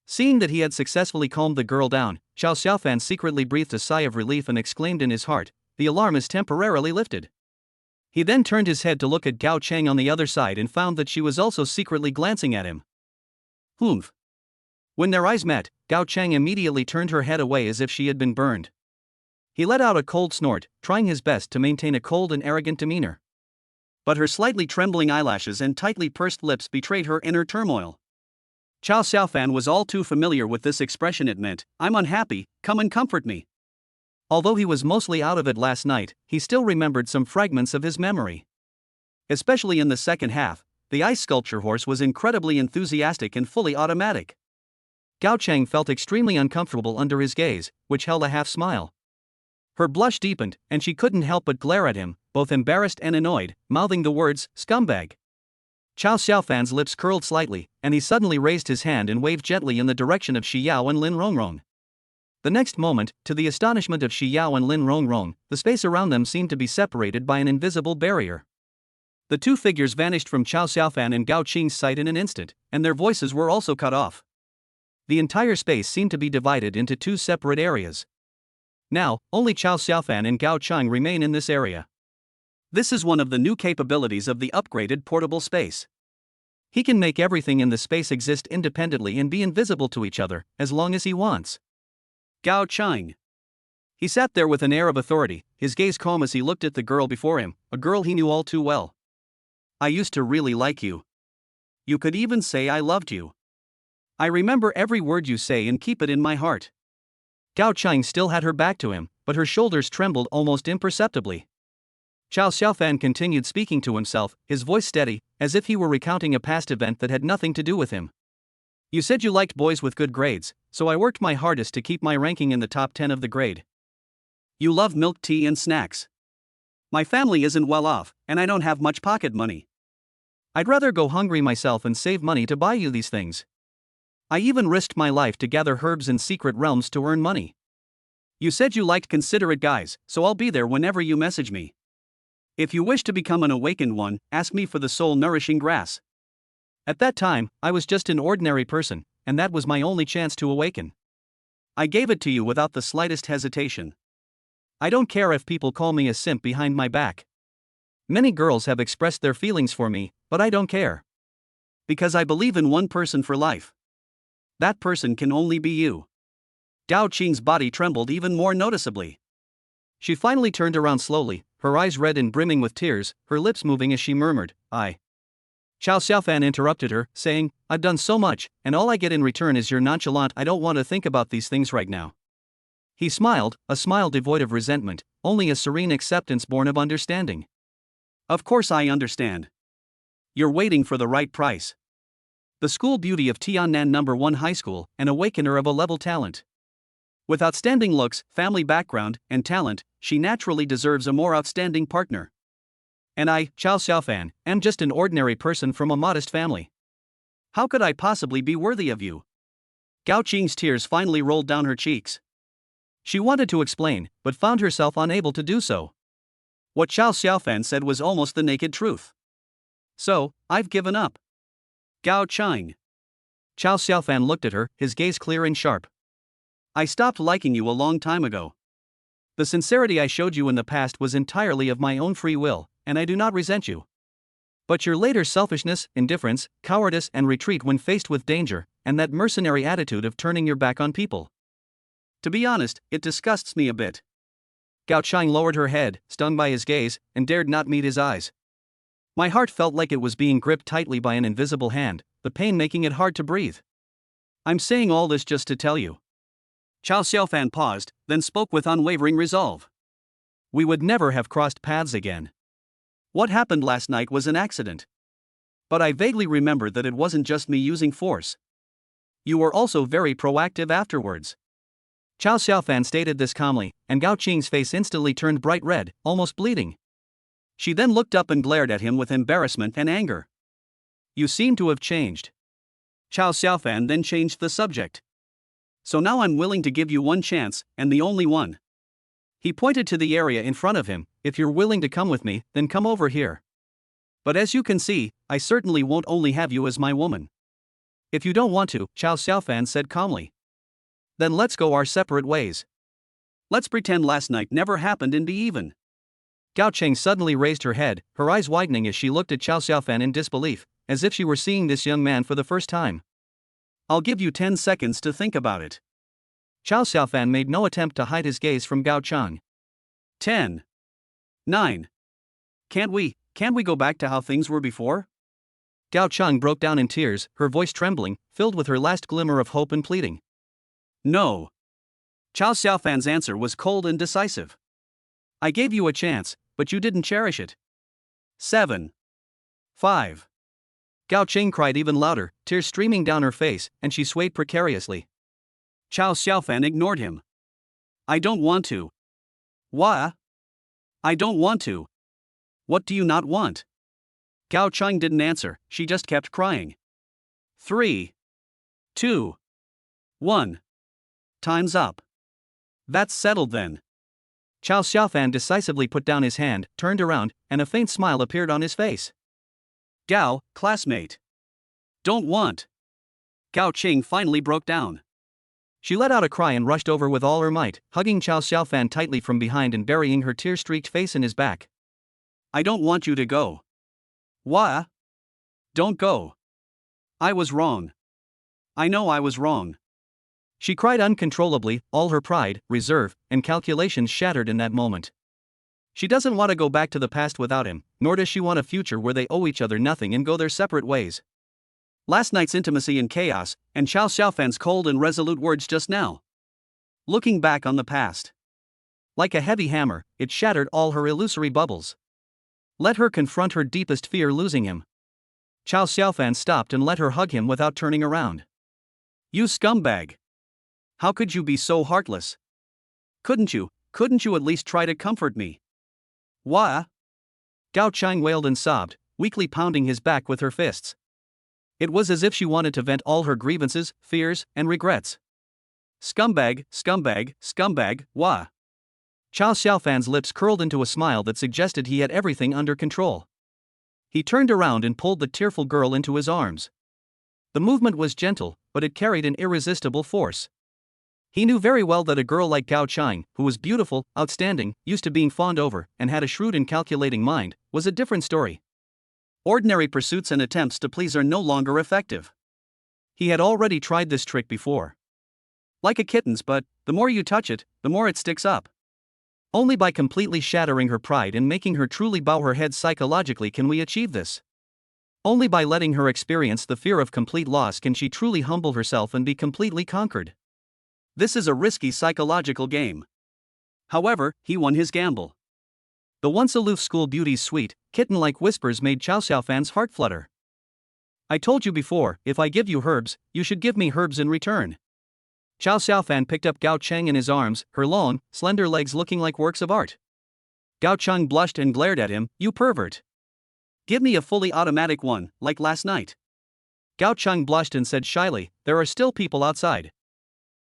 Seeing that he had successfully calmed the girl down, Chao Xiaofan secretly breathed a sigh of relief and exclaimed in his heart, The alarm is temporarily lifted. He then turned his head to look at Gao Chang on the other side and found that she was also secretly glancing at him. Humph. When their eyes met, Gao Chang immediately turned her head away as if she had been burned. He let out a cold snort, trying his best to maintain a cold and arrogant demeanor. But her slightly trembling eyelashes and tightly pursed lips betrayed her inner turmoil. Chao Xiaofan was all too familiar with this expression. It meant, I'm unhappy, come and comfort me. Although he was mostly out of it last night, he still remembered some fragments of his memory. Especially in the second half, the ice sculpture horse was incredibly enthusiastic and fully automatic. Gao Chang felt extremely uncomfortable under his gaze, which held a half smile. Her blush deepened, and she couldn't help but glare at him, both embarrassed and annoyed, mouthing the words, "Scumbag." Chao Xiaofan's lips curled slightly, and he suddenly raised his hand and waved gently in the direction of Shi Yao and Lin Rongrong. The next moment, to the astonishment of Shi Yao and Lin Rongrong, the space around them seemed to be separated by an invisible barrier. The two figures vanished from Chao Xiaofan and Gao Qing's sight in an instant, and their voices were also cut off. The entire space seemed to be divided into two separate areas. Now, only Chao Xiaofan and Gao Chang remain in this area. This is one of the new capabilities of the upgraded portable space. He can make everything in the space exist independently and be invisible to each other, as long as he wants. Gao Chang. He sat there with an air of authority, his gaze calm as he looked at the girl before him, a girl he knew all too well. I used to really like you. You could even say I loved you. I remember every word you say and keep it in my heart. Gao Chang still had her back to him, but her shoulders trembled almost imperceptibly. Chao Xiaofan continued speaking to himself, his voice steady, as if he were recounting a past event that had nothing to do with him. You said you liked boys with good grades, so I worked my hardest to keep my ranking in the top 10 of the grade. You love milk tea and snacks. My family isn't well off, and I don't have much pocket money. I'd rather go hungry myself and save money to buy you these things. I even risked my life to gather herbs in secret realms to earn money. You said you liked considerate guys, so I'll be there whenever you message me. If you wish to become an awakened one, ask me for the soul-nourishing grass. At that time, I was just an ordinary person, and that was my only chance to awaken. I gave it to you without the slightest hesitation. I don't care if people call me a simp behind my back. Many girls have expressed their feelings for me, but I don't care. Because I believe in one person for life. That person can only be you. Gao Qing's body trembled even more noticeably. She finally turned around slowly, her eyes red and brimming with tears, her lips moving as she murmured, I. Chao Xiaofan interrupted her, saying, I've done so much, and all I get in return is your nonchalant I don't want to think about these things right now. He smiled, a smile devoid of resentment, only a serene acceptance born of understanding. Of course I understand. You're waiting for the right price. The school beauty of Tiannan No. 1 High School, an awakener of a level talent. With outstanding looks, family background, and talent, she naturally deserves a more outstanding partner. And I, Chao Xiaofan, am just an ordinary person from a modest family. How could I possibly be worthy of you? Gao Qing's tears finally rolled down her cheeks. She wanted to explain, but found herself unable to do so. What Chao Xiaofan said was almost the naked truth. So, I've given up. Gao Chang. Chao Xiaofan looked at her, his gaze clear and sharp. I stopped liking you a long time ago. The sincerity I showed you in the past was entirely of my own free will, and I do not resent you. But your later selfishness, indifference, cowardice and retreat when faced with danger, and that mercenary attitude of turning your back on people. To be honest, it disgusts me a bit. Gao Chang lowered her head, stung by his gaze, and dared not meet his eyes. My heart felt like it was being gripped tightly by an invisible hand, the pain making it hard to breathe. I'm saying all this just to tell you. Chao Xiaofan paused, then spoke with unwavering resolve. We would never have crossed paths again. What happened last night was an accident. But I vaguely remember that it wasn't just me using force. You were also very proactive afterwards. Chao Xiaofan stated this calmly, and Gao Qing's face instantly turned bright red, almost bleeding. She then looked up and glared at him with embarrassment and anger. You seem to have changed. Chao Xiaofan then changed the subject. So now I'm willing to give you one chance, and the only one. He pointed to the area in front of him. If you're willing to come with me, then come over here. But as you can see, I certainly won't only have you as my woman. If you don't want to, Chao Xiaofan said calmly. Then let's go our separate ways. Let's pretend last night never happened and be even. Gao Cheng suddenly raised her head, her eyes widening as she looked at Chao Xiaofan in disbelief, as if she were seeing this young man for the first time. I'll give you 10 seconds to think about it. Chao Xiaofan made no attempt to hide his gaze from Gao Chang. 10. 9. Can't we go back to how things were before? Gao Chang broke down in tears, her voice trembling, filled with her last glimmer of hope and pleading. No. Chao Xiaofan's answer was cold and decisive. I gave you a chance, but you didn't cherish it. 7. 5. Gao Cheng cried even louder, tears streaming down her face, and she swayed precariously. Chow Xiaofan ignored him. I don't want to. Why? I don't want to. What do you not want? Gao Chang didn't answer, she just kept crying. 3, 2, 1. Time's up. That's settled then. Chow Xiaofan decisively put down his hand, turned around, and a faint smile appeared on his face. Gao, classmate. Don't want. Gao Qing finally broke down. She let out a cry and rushed over with all her might, hugging Chow Xiaofan tightly from behind and burying her tear-streaked face in his back. I don't want you to go. Why? Don't go. I was wrong. I know I was wrong. She cried uncontrollably, all her pride, reserve, and calculations shattered in that moment. She doesn't want to go back to the past without him, nor does she want a future where they owe each other nothing and go their separate ways. Last night's intimacy and chaos, and Chow Xiaofan's cold and resolute words just now. Looking back on the past. Like a heavy hammer, it shattered all her illusory bubbles. Let her confront her deepest fear, losing him. Chow Xiaofan stopped and let her hug him without turning around. You scumbag! How could you be so heartless? Couldn't you at least try to comfort me? Why? Gao Chang wailed and sobbed, weakly pounding his back with her fists. It was as if she wanted to vent all her grievances, fears, and regrets. Scumbag, scumbag, scumbag, why? Chow Xiaofan's lips curled into a smile that suggested he had everything under control. He turned around and pulled the tearful girl into his arms. The movement was gentle, but it carried an irresistible force. He knew very well that a girl like Gao Chang, who was beautiful, outstanding, used to being fawned over, and had a shrewd and calculating mind, was a different story. Ordinary pursuits and attempts to please are no longer effective. He had already tried this trick before. Like a kitten's butt, the more you touch it, the more it sticks up. Only by completely shattering her pride and making her truly bow her head psychologically can we achieve this. Only by letting her experience the fear of complete loss can she truly humble herself and be completely conquered. This is a risky psychological game. However, he won his gamble. The once aloof school beauty's sweet, kitten-like whispers made Chow Xiaofan's heart flutter. I told you before, if I give you herbs, you should give me herbs in return. Chow Xiaofan picked up Gao Chang in his arms, her long, slender legs looking like works of art. Gao Chang blushed and glared at him, you pervert. Give me a fully automatic one, like last night. Gao Chang blushed and said shyly, there are still people outside.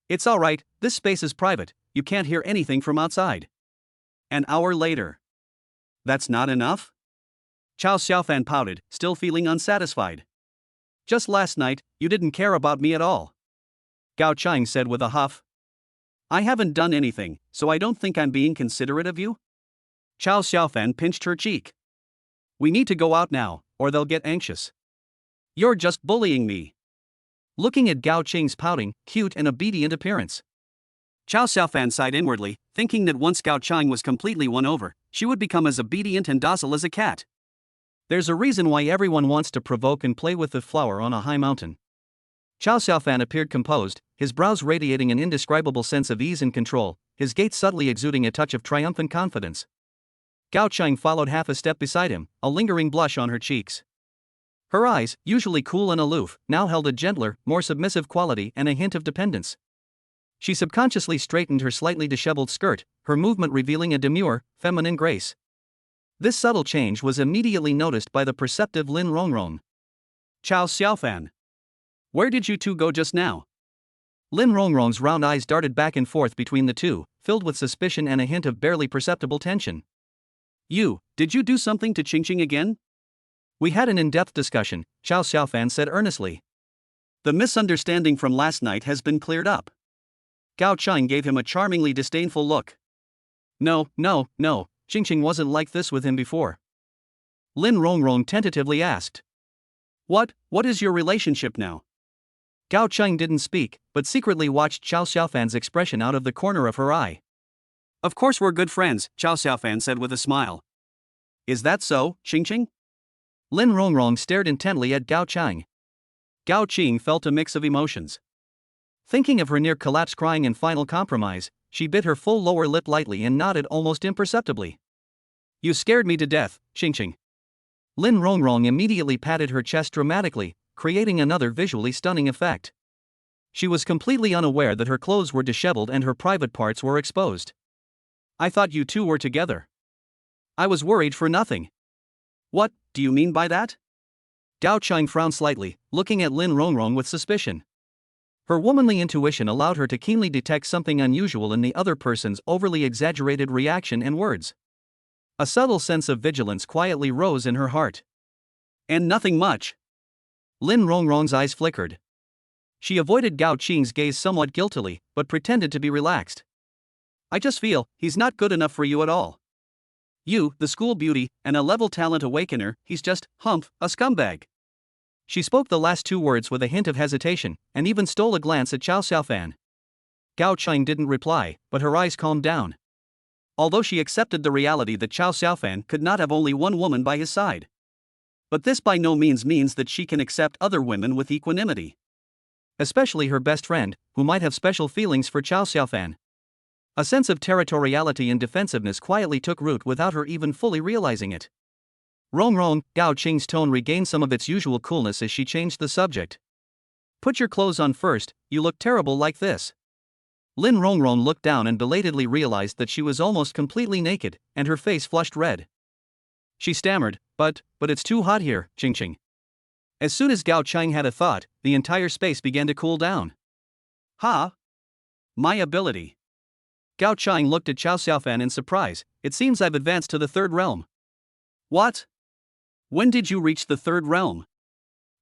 It's all right, this space is private, you can't hear anything from outside. An hour later. That's not enough? Chow Xiaofan pouted, still feeling unsatisfied. Just last night, you didn't care about me at all. Gao Chang said with a huff. I haven't done anything, so I don't think I'm being considerate of you? Chow Xiaofan pinched her cheek. We need to go out now, or they'll get anxious. You're just bullying me. Looking at Gao Chang's pouting, cute and obedient appearance. Chow Xiaofan sighed inwardly, thinking that once Gao Chang was completely won over, she would become as obedient and docile as a cat. There's a reason why everyone wants to provoke and play with the flower on a high mountain. Chow Xiaofan appeared composed, his brows radiating an indescribable sense of ease and control, his gait subtly exuding a touch of triumphant confidence. Gao Chang followed half a step beside him, a lingering blush on her cheeks. Her eyes, usually cool and aloof, now held a gentler, more submissive quality and a hint of dependence. She subconsciously straightened her slightly disheveled skirt, her movement revealing a demure, feminine grace. This subtle change was immediately noticed by the perceptive Lin Rongrong. Chow Xiaofan. Where did you two go just now? Lin Rongrong's round eyes darted back and forth between the two, filled with suspicion and a hint of barely perceptible tension. Did you do something to Qingqing again? We had an in-depth discussion, Chow Xiaofan said earnestly. The misunderstanding from last night has been cleared up. Gao Chang gave him a charmingly disdainful look. No, Qingqing wasn't like this with him before. Lin Rongrong tentatively asked. What is your relationship now? Gao Chang didn't speak, but secretly watched Chow Xiaofan's expression out of the corner of her eye. Of course we're good friends, Chow Xiaofan said with a smile. Is that so, Qingqing? Lin Rongrong stared intently at Gao Chang. Gao Qing felt a mix of emotions. Thinking of her near-collapse crying and final compromise, she bit her full lower lip lightly and nodded almost imperceptibly. You scared me to death, Qingqing. Lin Rongrong immediately patted her chest dramatically, creating another visually stunning effect. She was completely unaware that her clothes were disheveled and her private parts were exposed. I thought you two were together. I was worried for nothing. What do you mean by that? Gao Chang frowned slightly, looking at Lin Rongrong with suspicion. Her womanly intuition allowed her to keenly detect something unusual in the other person's overly exaggerated reaction and words. A subtle sense of vigilance quietly rose in her heart. And nothing much. Lin Rongrong's eyes flickered. She avoided Gao Qing's gaze somewhat guiltily, but pretended to be relaxed. I just feel he's not good enough for you at all. You, the school beauty, and a level talent awakener, he's just, a scumbag. She spoke the last two words with a hint of hesitation, and even stole a glance at Chao Xiaofan. Gao Chang didn't reply, but her eyes calmed down. Although she accepted the reality that Chao Xiaofan could not have only one woman by his side. But this by no means means that she can accept other women with equanimity. Especially her best friend, who might have special feelings for Chao Xiaofan. A sense of territoriality and defensiveness quietly took root without her even fully realizing it. Rongrong, Gao Qing's tone regained some of its usual coolness as she changed the subject. Put your clothes on first, you look terrible like this. Lin Rongrong looked down and belatedly realized that she was almost completely naked, and her face flushed red. She stammered, but it's too hot here, Qing. As soon as Gao Chang had a thought, the entire space began to cool down. My ability. Gao Chang looked at Chao Xiaofan in surprise. It seems I've advanced to the third realm. What? When did you reach the third realm?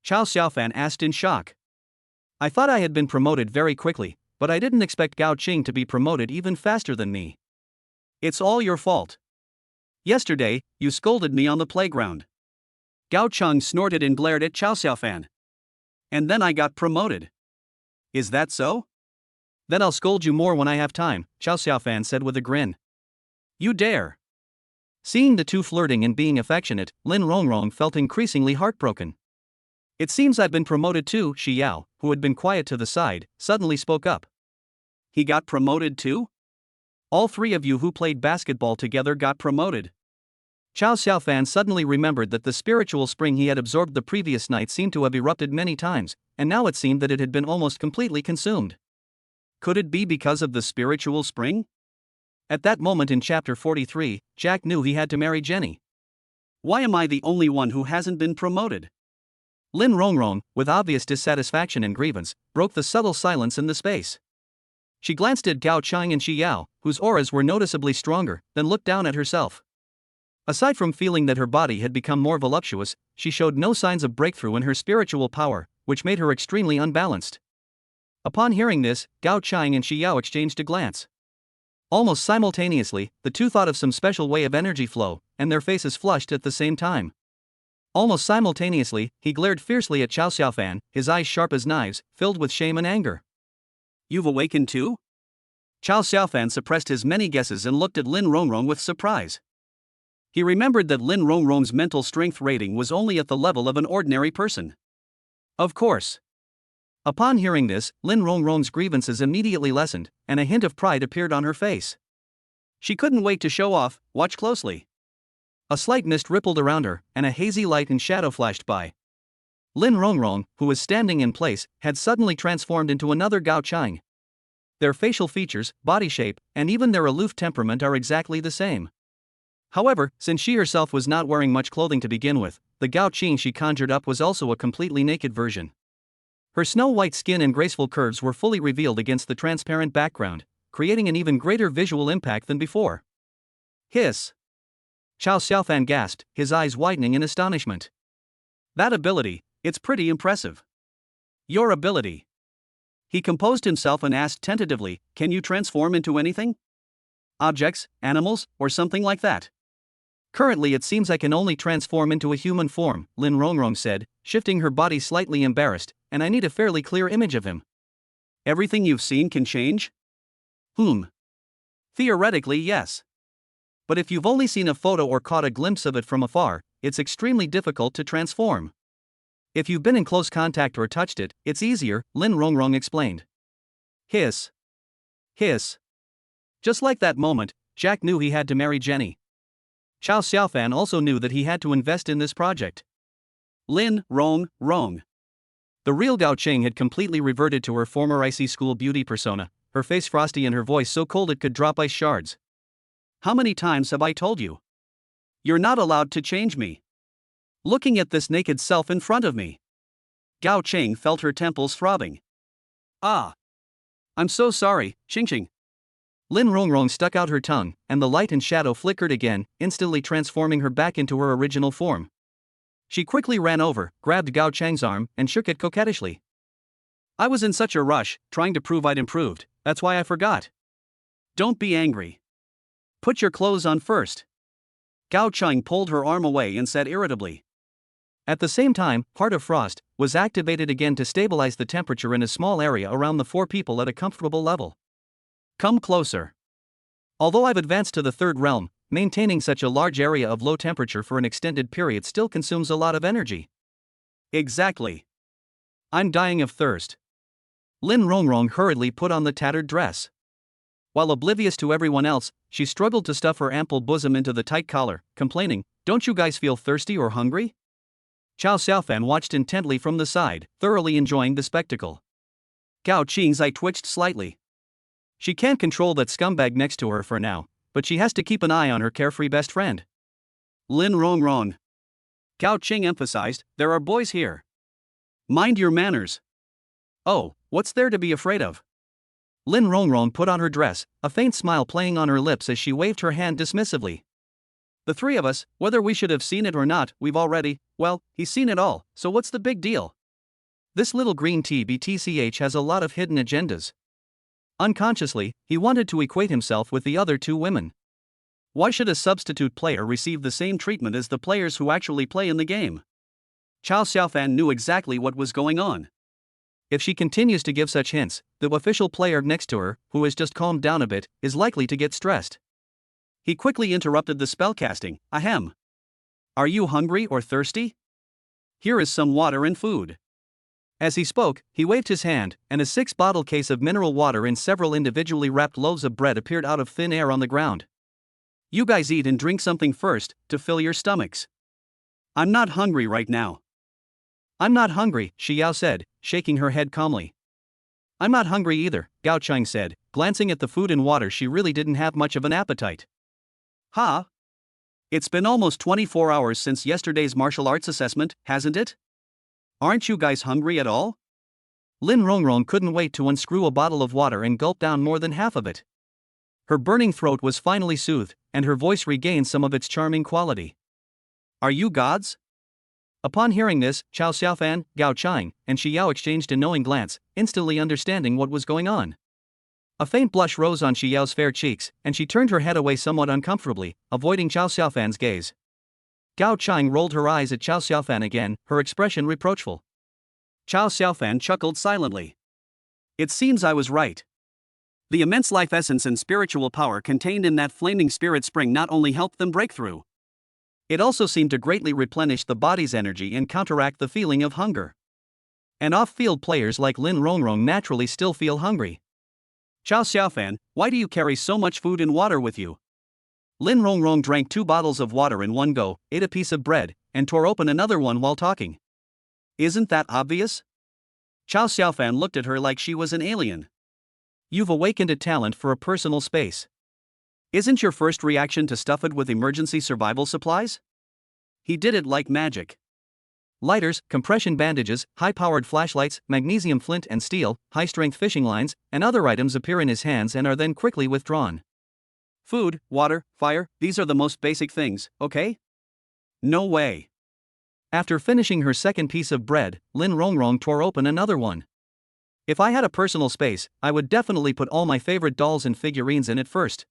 Chao Xiaofan asked in shock. I thought I had been promoted very quickly, but I didn't expect Gao Qing to be promoted even faster than me. It's all your fault. Yesterday, you scolded me on the playground. Gao Chang snorted and glared at Chao Xiaofan. And then I got promoted. Is that so? Then I'll scold you more when I have time, Chao Xiaofan said with a grin. You dare. Seeing the two flirting and being affectionate, Lin Rongrong felt increasingly heartbroken. It seems I've been promoted too, Shi Yao, who had been quiet to the side, suddenly spoke up. He got promoted too? All three of you who played basketball together got promoted. Chao Xiaofan suddenly remembered that the spiritual spring he had absorbed the previous night seemed to have erupted many times, and now it seemed that it had been almost completely consumed. Could it be because of the spiritual spring? At that moment in chapter 43, Jack knew he had to marry Jenny. Why am I the only one who hasn't been promoted? Lin Rongrong, with obvious dissatisfaction and grievance, broke the subtle silence in the space. She glanced at Gao Chang and Shi Yao, whose auras were noticeably stronger, then looked down at herself. Aside from feeling that her body had become more voluptuous, she showed no signs of breakthrough in her spiritual power, which made her extremely unbalanced. Upon hearing this, Gao Chang and Shi Yao exchanged a glance. Almost simultaneously, the two thought of some special way of energy flow, and their faces flushed at the same time. Almost simultaneously, he glared fiercely at Chao Xiaofan, his eyes sharp as knives, filled with shame and anger. You've awakened too? Chao Xiaofan suppressed his many guesses and looked at Lin Rongrong with surprise. He remembered that Lin Rongrong's mental strength rating was only at the level of an ordinary person. Of course. Upon hearing this, Lin Rongrong's grievances immediately lessened, and a hint of pride appeared on her face. She couldn't wait to show off. Watch closely. A slight mist rippled around her, and a hazy light and shadow flashed by. Lin Rongrong, who was standing in place, had suddenly transformed into another Gao Chang. Their facial features, body shape, and even their aloof temperament are exactly the same. However, since she herself was not wearing much clothing to begin with, the Gao Qing she conjured up was also a completely naked version. Her snow-white skin and graceful curves were fully revealed against the transparent background, creating an even greater visual impact than before. Hiss! Chao Xiaofan gasped, his eyes widening in astonishment. That ability, it's pretty impressive. Your ability. He composed himself and asked tentatively, can you transform into anything? Objects, animals, or something like that? Currently it seems I can only transform into a human form, Lin Rongrong said, shifting her body slightly embarrassed, and I need a fairly clear image of him. Everything you've seen can change? Theoretically, yes. But if you've only seen a photo or caught a glimpse of it from afar, it's extremely difficult to transform. If you've been in close contact or touched it, it's easier, Lin Rongrong explained. Hiss. Hiss. Just like that moment, Jack knew he had to marry Jenny. Chao Xiaofan also knew that he had to invest in this project. Lin Rong. The real Gao Ching had completely reverted to her former icy school beauty persona, her face frosty and her voice so cold it could drop ice shards. How many times have I told you? You're not allowed to change me. Looking at this naked self in front of me. Gao Ching felt her temples throbbing. Ah. I'm so sorry, Ching. Lin Rongrong stuck out her tongue, and the light and shadow flickered again, instantly transforming her back into her original form. She quickly ran over, grabbed Gao Chang's arm, and shook it coquettishly. I was in such a rush, trying to prove I'd improved, that's why I forgot. Don't be angry. Put your clothes on first. Gao Chang pulled her arm away and said irritably. At the same time, part.Frost was activated again to stabilize the temperature in a small area around the 4 people at a comfortable level. Come closer. Although I've advanced to the 3rd realm, maintaining such a large area of low temperature for an extended period still consumes a lot of energy. Exactly. I'm dying of thirst. Lin Rongrong hurriedly put on the tattered dress. While oblivious to everyone else, she struggled to stuff her ample bosom into the tight collar, complaining, "Don't you guys feel thirsty or hungry?" Chao Xiaofan watched intently from the side, thoroughly enjoying the spectacle. Gao Qing's eye twitched slightly. She can't control that scumbag next to her for now, but she has to keep an eye on her carefree best friend. Lin Rongrong. Gao Qing emphasized, there are boys here. Mind your manners. Oh, what's there to be afraid of? Lin Rongrong put on her dress, a faint smile playing on her lips as she waved her hand dismissively. The 3 of us, whether we should have seen it or not, we've already, well, he's seen it all, so what's the big deal? This little green TBTCH has a lot of hidden agendas. Unconsciously, he wanted to equate himself with the other 2 women. Why should a substitute player receive the same treatment as the players who actually play in the game? Chao Xiaofan knew exactly what was going on. If she continues to give such hints, the official player next to her, who has just calmed down a bit, is likely to get stressed. He quickly interrupted the spellcasting. Ahem. Are you hungry or thirsty? Here is some water and food. As he spoke, he waved his hand, and a 6-bottle case of mineral water and several individually wrapped loaves of bread appeared out of thin air on the ground. You guys eat and drink something first, to fill your stomachs. I'm not hungry right now. I'm not hungry, Xiao said, shaking her head calmly. I'm not hungry either, Gao Chang said, glancing at the food and water. She really didn't have much of an appetite. Ha! It's been almost 24 hours since yesterday's martial arts assessment, hasn't it? Aren't you guys hungry at all? Lin Rongrong couldn't wait to unscrew a bottle of water and gulp down more than half of it. Her burning throat was finally soothed, and her voice regained some of its charming quality. Are you gods? Upon hearing this, Chao Xiaofan, Gao Chang, and Xiao exchanged a knowing glance, instantly understanding what was going on. A faint blush rose on Xiao's fair cheeks, and she turned her head away somewhat uncomfortably, avoiding Chao Xiaofan's gaze. Gao Chang rolled her eyes at Chao Xiaofan again, her expression reproachful. Chao Xiaofan chuckled silently. It seems I was right. The immense life essence and spiritual power contained in that flaming spirit spring not only helped them break through. It also seemed to greatly replenish the body's energy and counteract the feeling of hunger. And off-field players like Lin Rongrong naturally still feel hungry. Chao Xiaofan, why do you carry so much food and water with you? Lin Rongrong drank 2 bottles of water in one go, ate a piece of bread, and tore open another one while talking. Isn't that obvious? Chao Xiaofan looked at her like she was an alien. You've awakened a talent for a personal space. Isn't your first reaction to stuff it with emergency survival supplies? He did it like magic. Lighters, compression bandages, high-powered flashlights, magnesium flint and steel, high-strength fishing lines, and other items appear in his hands and are then quickly withdrawn. Food, water, fire, these are the most basic things, okay? No way. After finishing her second piece of bread, Lin Rongrong tore open another one. If I had a personal space, I would definitely put all my favorite dolls and figurines in it first.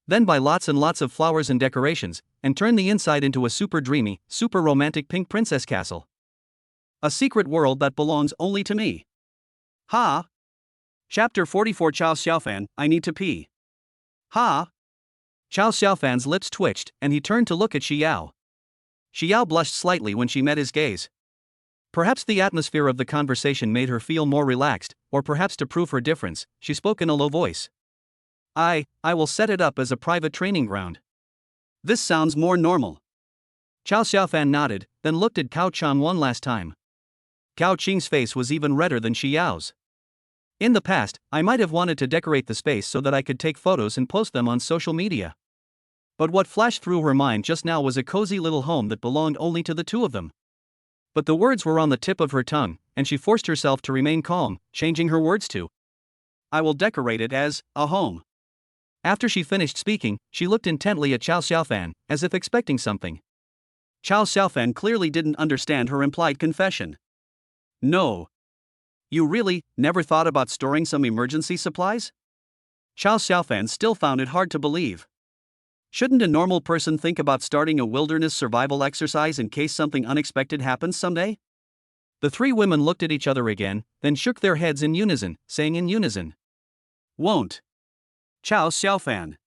Then buy lots and lots of flowers and decorations, and turn the inside into a super dreamy, super romantic pink princess castle. A secret world that belongs only to me. Ha! Chapter 44 Chao Xiaofan, I need to pee. Ha! Chao Xiaofan's lips twitched, and he turned to look at Xiao. Xiao blushed slightly when she met his gaze. Perhaps the atmosphere of the conversation made her feel more relaxed, or perhaps to prove her difference, she spoke in a low voice. I will set it up as a private training ground. This sounds more normal. Chao Xiaofan nodded, then looked at Cao Chang one last time. Gao Qing's face was even redder than Xiao's. In the past, I might have wanted to decorate the space so that I could take photos and post them on social media. But what flashed through her mind just now was a cozy little home that belonged only to the two of them. But the words were on the tip of her tongue, and she forced herself to remain calm, changing her words to, "I will decorate it as a home." After she finished speaking, she looked intently at Chao Xiaofan, as if expecting something. Chao Xiaofan clearly didn't understand her implied confession. "No. You really never thought about storing some emergency supplies?" Chao Xiaofan still found it hard to believe. Shouldn't a normal person think about starting a wilderness survival exercise in case something unexpected happens someday? The three women looked at each other again, then shook their heads in unison, saying in unison, "Won't." Chao Xiaofan.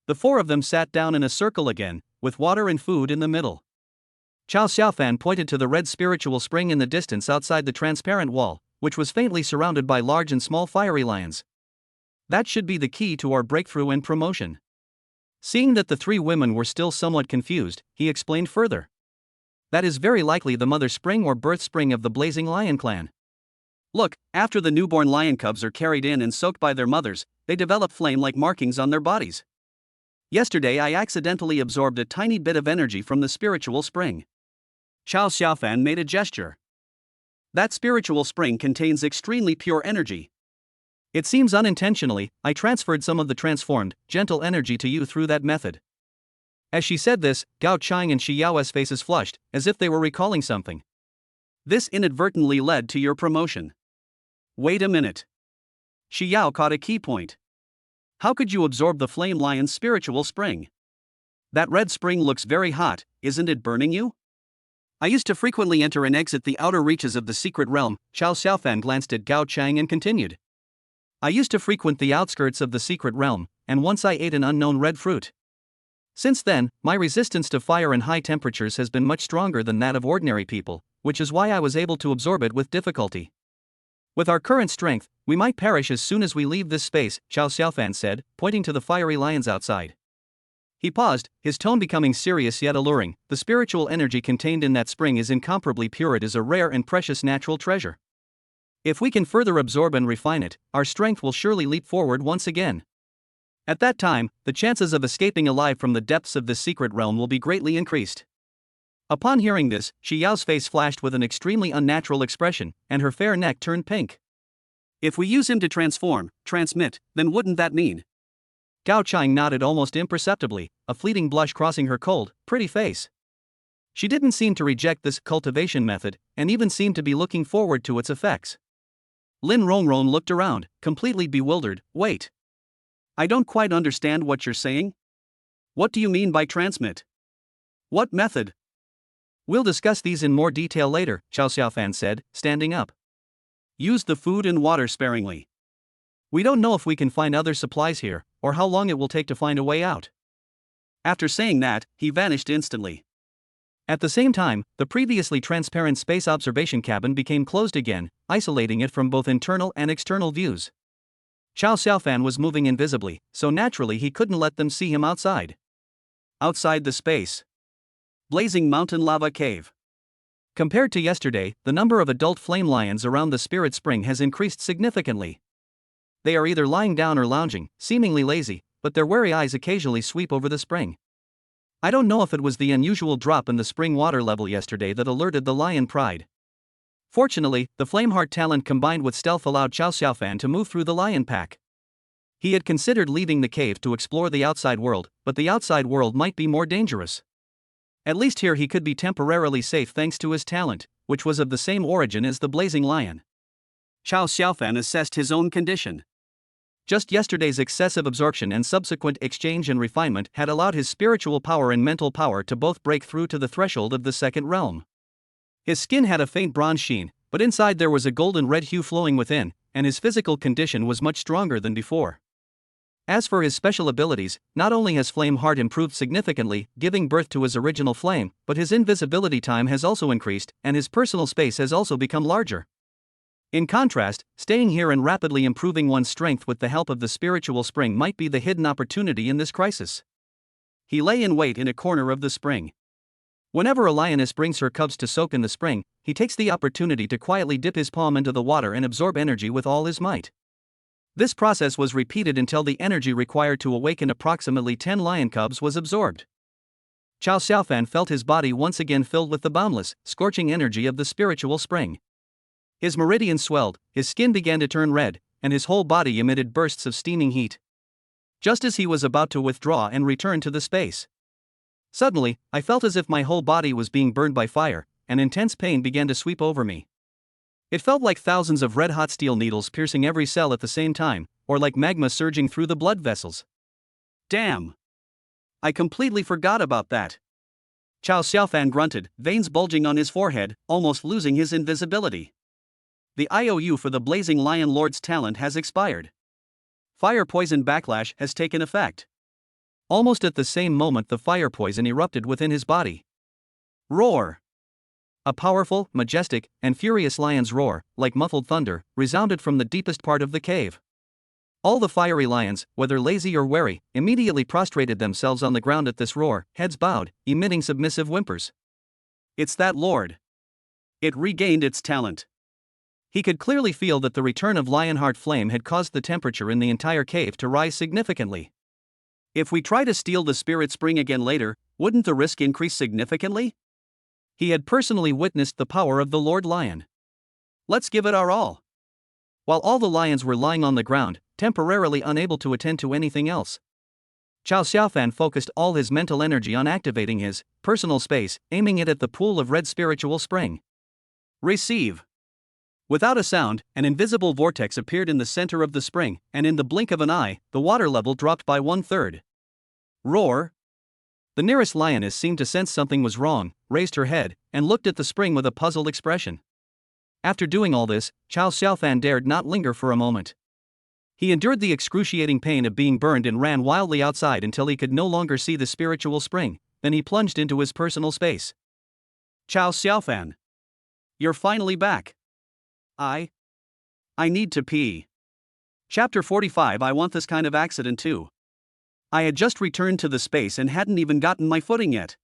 The four of them sat down in a circle again, with water and food in the middle. Chao Xiaofan pointed to the red spiritual spring in the distance outside the transparent wall, which was faintly surrounded by large and small fiery lions. "That should be the key to our breakthrough and promotion." Seeing that the three women were still somewhat confused, he explained further. "That is very likely the mother spring or birth spring of the blazing lion clan. Look, after the newborn lion cubs are carried in and soaked by their mothers, they develop flame-like markings on their bodies. Yesterday I accidentally absorbed a tiny bit of energy from the spiritual spring." Chao Xiaofan made a gesture. "That spiritual spring contains extremely pure energy. It seems unintentionally, I transferred some of the transformed, gentle energy to you through that method." As she said this, Gao Qing and Xiao's faces flushed, as if they were recalling something. "This inadvertently led to your promotion." "Wait a minute." Xiao caught a key point. "How could you absorb the flame lion's spiritual spring? That red spring looks very hot, isn't it burning you?" "I used to frequently enter and exit the outer reaches of the secret realm." Chao Xiaofan glanced at Gao Qing and continued. "I used to frequent the outskirts of the secret realm, and once I ate an unknown red fruit. Since then, my resistance to fire and high temperatures has been much stronger than that of ordinary people, which is why I was able to absorb it with difficulty. With our current strength, we might perish as soon as we leave this space," Chao Xiaofan said, pointing to the fiery lions outside. He paused, his tone becoming serious yet alluring. "The spiritual energy contained in that spring is incomparably pure. It is a rare and precious natural treasure. If we can further absorb and refine it, our strength will surely leap forward once again. At that time, the chances of escaping alive from the depths of this secret realm will be greatly increased." Upon hearing this, Xiao's face flashed with an extremely unnatural expression, and her fair neck turned pink. "If we use him to transmit, then wouldn't that mean?" Gao Qing nodded almost imperceptibly, a fleeting blush crossing her cold, pretty face. She didn't seem to reject this cultivation method, and even seemed to be looking forward to its effects. Lin Rongrong looked around, completely bewildered. "Wait. I don't quite understand what you're saying. What do you mean by transmit? What method?" "We'll discuss these in more detail later," Chao Xiaofan said, standing up. "Use the food and water sparingly. We don't know if we can find other supplies here, or how long it will take to find a way out." After saying that, he vanished instantly. At the same time, the previously transparent space observation cabin became closed again, isolating it from both internal and external views. Chao Xiaofan was moving invisibly, so naturally he couldn't let them see him outside. Outside the space. Blazing mountain lava cave. Compared to yesterday, the number of adult flame lions around the spirit spring has increased significantly. They are either lying down or lounging, seemingly lazy, but their wary eyes occasionally sweep over the spring. I don't know if it was the unusual drop in the spring water level yesterday that alerted the lion pride. Fortunately, the Flameheart talent combined with stealth allowed Chao Xiaofan to move through the lion pack. He had considered leaving the cave to explore the outside world, but the outside world might be more dangerous. At least here he could be temporarily safe thanks to his talent, which was of the same origin as the blazing lion. Chao Xiaofan assessed his own condition. Just yesterday's excessive absorption and subsequent exchange and refinement had allowed his spiritual power and mental power to both break through to the threshold of the second realm. His skin had a faint bronze sheen, but inside there was a golden red hue flowing within, and his physical condition was much stronger than before. As for his special abilities, not only has Flameheart improved significantly, giving birth to his original flame, but his invisibility time has also increased, and his personal space has also become larger. In contrast, staying here and rapidly improving one's strength with the help of the spiritual spring might be the hidden opportunity in this crisis. He lay in wait in a corner of the spring. Whenever a lioness brings her cubs to soak in the spring, he takes the opportunity to quietly dip his palm into the water and absorb energy with all his might. This process was repeated until the energy required to awaken approximately 10 lion cubs was absorbed. Chao Xiaofan felt his body once again filled with the boundless, scorching energy of the spiritual spring. His meridians swelled, his skin began to turn red, and his whole body emitted bursts of steaming heat. Just as he was about to withdraw and return to the space, suddenly, I felt as if my whole body was being burned by fire, and intense pain began to sweep over me. It felt like thousands of red-hot steel needles piercing every cell at the same time, or like magma surging through the blood vessels. Damn! I completely forgot about that. Chao Xiaofan grunted, veins bulging on his forehead, almost losing his invisibility. The IOU for the Blazing Lion Lord's talent has expired. Fire poison backlash has taken effect. Almost at the same moment, the fire poison erupted within his body. Roar! A powerful, majestic, and furious lion's roar, like muffled thunder, resounded from the deepest part of the cave. All the fiery lions, whether lazy or wary, immediately prostrated themselves on the ground at this roar, heads bowed, emitting submissive whimpers. It's that lord. It regained its talent. He could clearly feel that the return of Lionheart Flame had caused the temperature in the entire cave to rise significantly. If we try to steal the spirit spring again later, wouldn't the risk increase significantly? He had personally witnessed the power of the Lord Lion. Let's give it our all. While all the lions were lying on the ground, temporarily unable to attend to anything else, Chao Xiaofan focused all his mental energy on activating his personal space, aiming it at the pool of red spiritual spring. Receive. Without a sound, an invisible vortex appeared in the center of the spring, and in the blink of an eye, the water level dropped by 1/3. Roar! The nearest lioness seemed to sense something was wrong, raised her head, and looked at the spring with a puzzled expression. After doing all this, Chao Xiaofan dared not linger for a moment. He endured the excruciating pain of being burned and ran wildly outside until he could no longer see the spiritual spring, then he plunged into his personal space. Chao Xiaofan. You're finally back. I need to pee. Chapter 45. I want this kind of accident too. I had just returned to the space and hadn't even gotten my footing yet.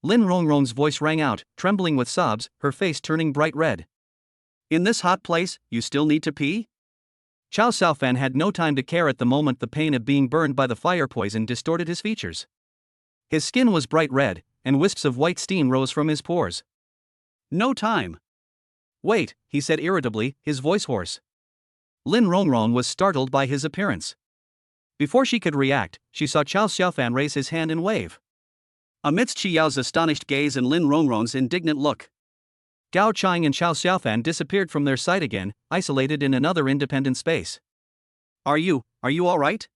Lin Rongrong's voice rang out, trembling with sobs, her face turning bright red. In this hot place, you still need to pee? Chao Xiaofan had no time to care at the moment. The pain of being burned by the fire poison distorted his features. His skin was bright red, and wisps of white steam rose from his pores. No time. Wait, he said irritably, his voice hoarse. Lin Rongrong was startled by his appearance. Before she could react, she saw Chao Xiaofan raise his hand and wave. Amidst Qi Yao's astonished gaze and Lin Rongrong's indignant look, Gao Qing and Chao Xiaofan disappeared from their sight again, isolated in another independent space. Are you all right?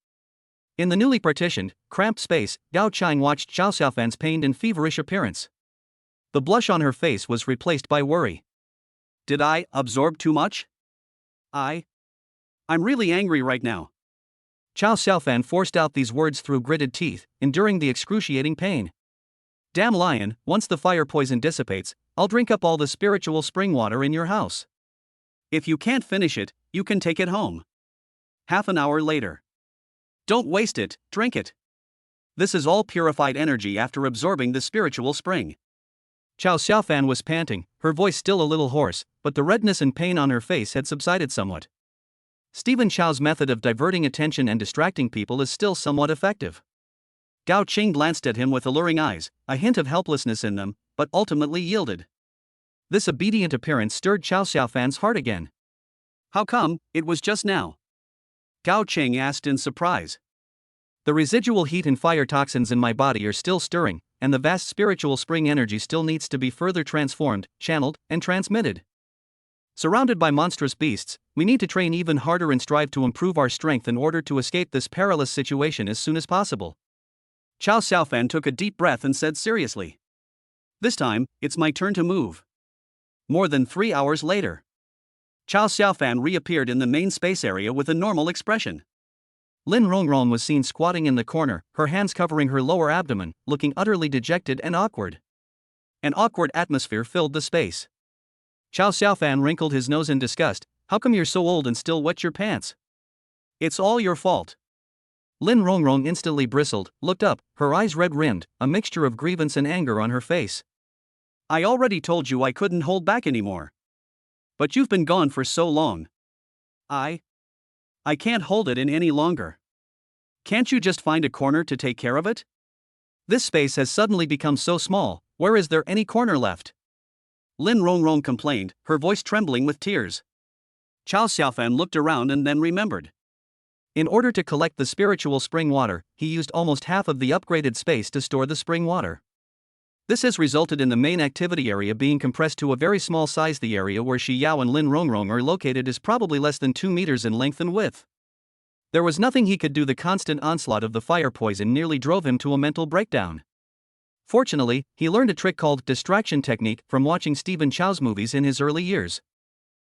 In the newly partitioned, cramped space, Gao Qing watched Chao Xiaofan's pained and feverish appearance. The blush on her face was replaced by worry. Did I absorb too much? I'm really angry right now. Chao Xiaofan forced out these words through gritted teeth, enduring the excruciating pain. Damn lion, once the fire poison dissipates, I'll drink up all the spiritual spring water in your house. If you can't finish it, you can take it home. Half an hour later. Don't waste it, drink it. This is all purified energy after absorbing the spiritual spring. Chao Xiaofan was panting, her voice still a little hoarse, but the redness and pain on her face had subsided somewhat. Stephen Chow's method of diverting attention and distracting people is still somewhat effective. Gao Qing glanced at him with alluring eyes, a hint of helplessness in them, but ultimately yielded. This obedient appearance stirred Chao Xiaofan's heart again. How come, it was just now? Gao Qing asked in surprise. The residual heat and fire toxins in my body are still stirring, and the vast spiritual spring energy still needs to be further transformed, channeled, and transmitted. Surrounded by monstrous beasts, we need to train even harder and strive to improve our strength in order to escape this perilous situation as soon as possible. Chao Xiaofan took a deep breath and said seriously. This time, it's my turn to move. More than 3 hours later, Chao Xiaofan reappeared in the main space area with a normal expression. Lin Rongrong was seen squatting in the corner, her hands covering her lower abdomen, looking utterly dejected and awkward. An awkward atmosphere filled the space. Chao Xiaofan wrinkled his nose in disgust. How come you're so old and still wet your pants? It's all your fault. Lin Rongrong instantly bristled, looked up, her eyes red-rimmed, a mixture of grievance and anger on her face. I already told you I couldn't hold back anymore. But you've been gone for so long. I can't hold it in any longer. Can't you just find a corner to take care of it? This space has suddenly become so small, where is there any corner left? Lin Rongrong complained, her voice trembling with tears. Chao Xiaofan looked around and then remembered. In order to collect the spiritual spring water, he used almost half of the upgraded space to store the spring water. This has resulted in the main activity area being compressed to a very small size. The area where Shi Yao and Lin Rongrong are located is probably less than 2 meters in length and width. There was nothing he could do. The constant onslaught of the fire poison nearly drove him to a mental breakdown. Fortunately, he learned a trick called distraction technique from watching Stephen Chow's movies in his early years.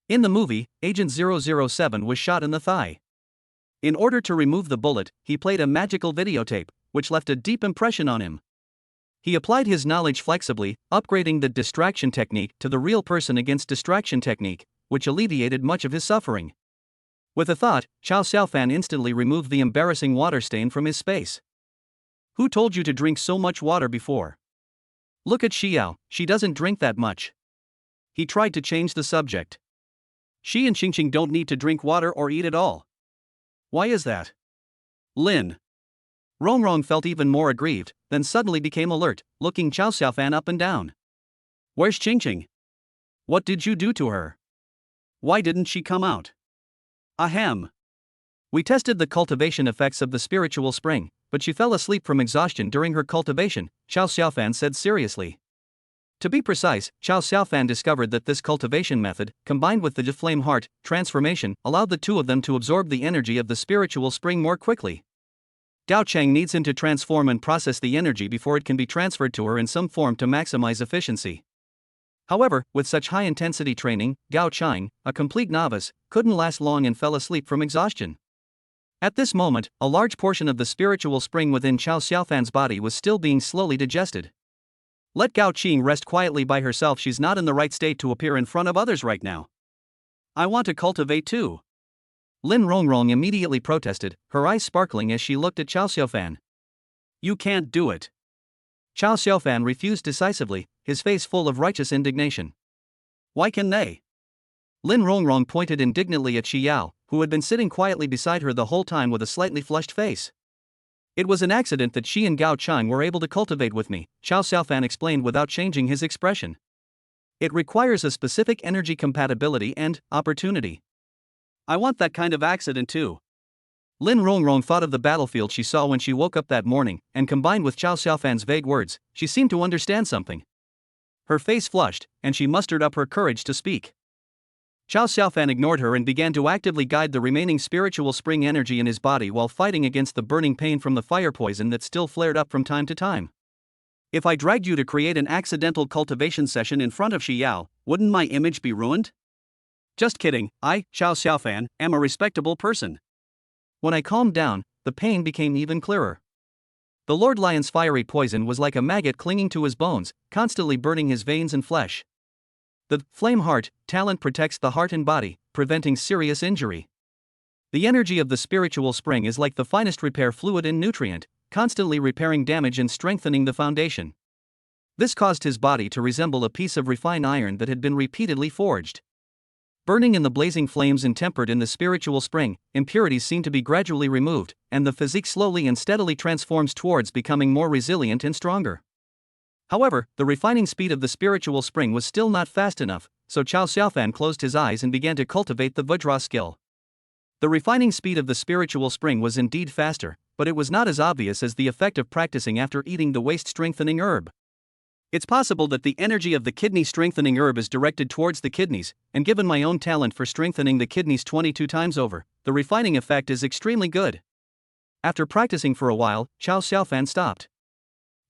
In the movie, Agent 007 was shot in the thigh. In order to remove the bullet, he played a magical videotape, which left a deep impression on him. He applied his knowledge flexibly, upgrading the distraction technique to the real person against distraction technique, which alleviated much of his suffering. With a thought, Chao Xiaofan instantly removed the embarrassing water stain from his space. Who told you to drink so much water before? Look at Xiao, she doesn't drink that much. He tried to change the subject. She and Xingqing don't need to drink water or eat at all. Why is that? Lin Rongrong felt even more aggrieved, then suddenly became alert, looking Chao Xiaofan up and down. Where's Xingqing? What did you do to her? Why didn't she come out? Ahem. We tested the cultivation effects of the spiritual spring, but she fell asleep from exhaustion during her cultivation, Chao Xiaofan said seriously. To be precise, Chao Xiaofan discovered that this cultivation method, combined with the flame heart transformation, allowed the two of them to absorb the energy of the spiritual spring more quickly. Gao Cheng needs him to transform and process the energy before it can be transferred to her in some form to maximize efficiency. However, with such high-intensity training, Gao Cheng, a complete novice, couldn't last long and fell asleep from exhaustion. At this moment, a large portion of the spiritual spring within Chao Xiaofan's body was still being slowly digested. Let Gao Qing rest quietly by herself. She's not in the right state to appear in front of others right now. I want to cultivate too. Lin Rongrong immediately protested, her eyes sparkling as she looked at Chao Xiaofan. You can't do it. Chao Xiaofan refused decisively, his face full of righteous indignation. Why can they? Lin Rongrong pointed indignantly at Shi Yao, who had been sitting quietly beside her the whole time with a slightly flushed face. It was an accident that she and Gao Cheng were able to cultivate with me, Chao Xiaofan explained without changing his expression. It requires a specific energy compatibility and opportunity. I want that kind of accident too. Lin Rongrong thought of the battlefield she saw when she woke up that morning, and combined with Chao Xiaofan's vague words, she seemed to understand something. Her face flushed, and she mustered up her courage to speak. Chao Xiaofan ignored her and began to actively guide the remaining spiritual spring energy in his body while fighting against the burning pain from the fire poison that still flared up from time to time. If I dragged you to create an accidental cultivation session in front of Shi Yao, wouldn't my image be ruined? Just kidding, I, Chao Xiaofan, am a respectable person. When I calmed down, the pain became even clearer. The Lord Lion's fiery poison was like a maggot clinging to his bones, constantly burning his veins and flesh. The flame heart talent protects the heart and body, preventing serious injury. The energy of the spiritual spring is like the finest repair fluid and nutrient, constantly repairing damage and strengthening the foundation. This caused his body to resemble a piece of refined iron that had been repeatedly forged. Burning in the blazing flames and tempered in the spiritual spring, impurities seem to be gradually removed, and the physique slowly and steadily transforms towards becoming more resilient and stronger. However, the refining speed of the spiritual spring was still not fast enough, so Chao Xiaofan closed his eyes and began to cultivate the Vajra skill. The refining speed of the spiritual spring was indeed faster, but it was not as obvious as the effect of practicing after eating the waist-strengthening herb. It's possible that the energy of the kidney-strengthening herb is directed towards the kidneys, and given my own talent for strengthening the kidneys 22 times over, the refining effect is extremely good. After practicing for a while, Chao Xiaofan stopped.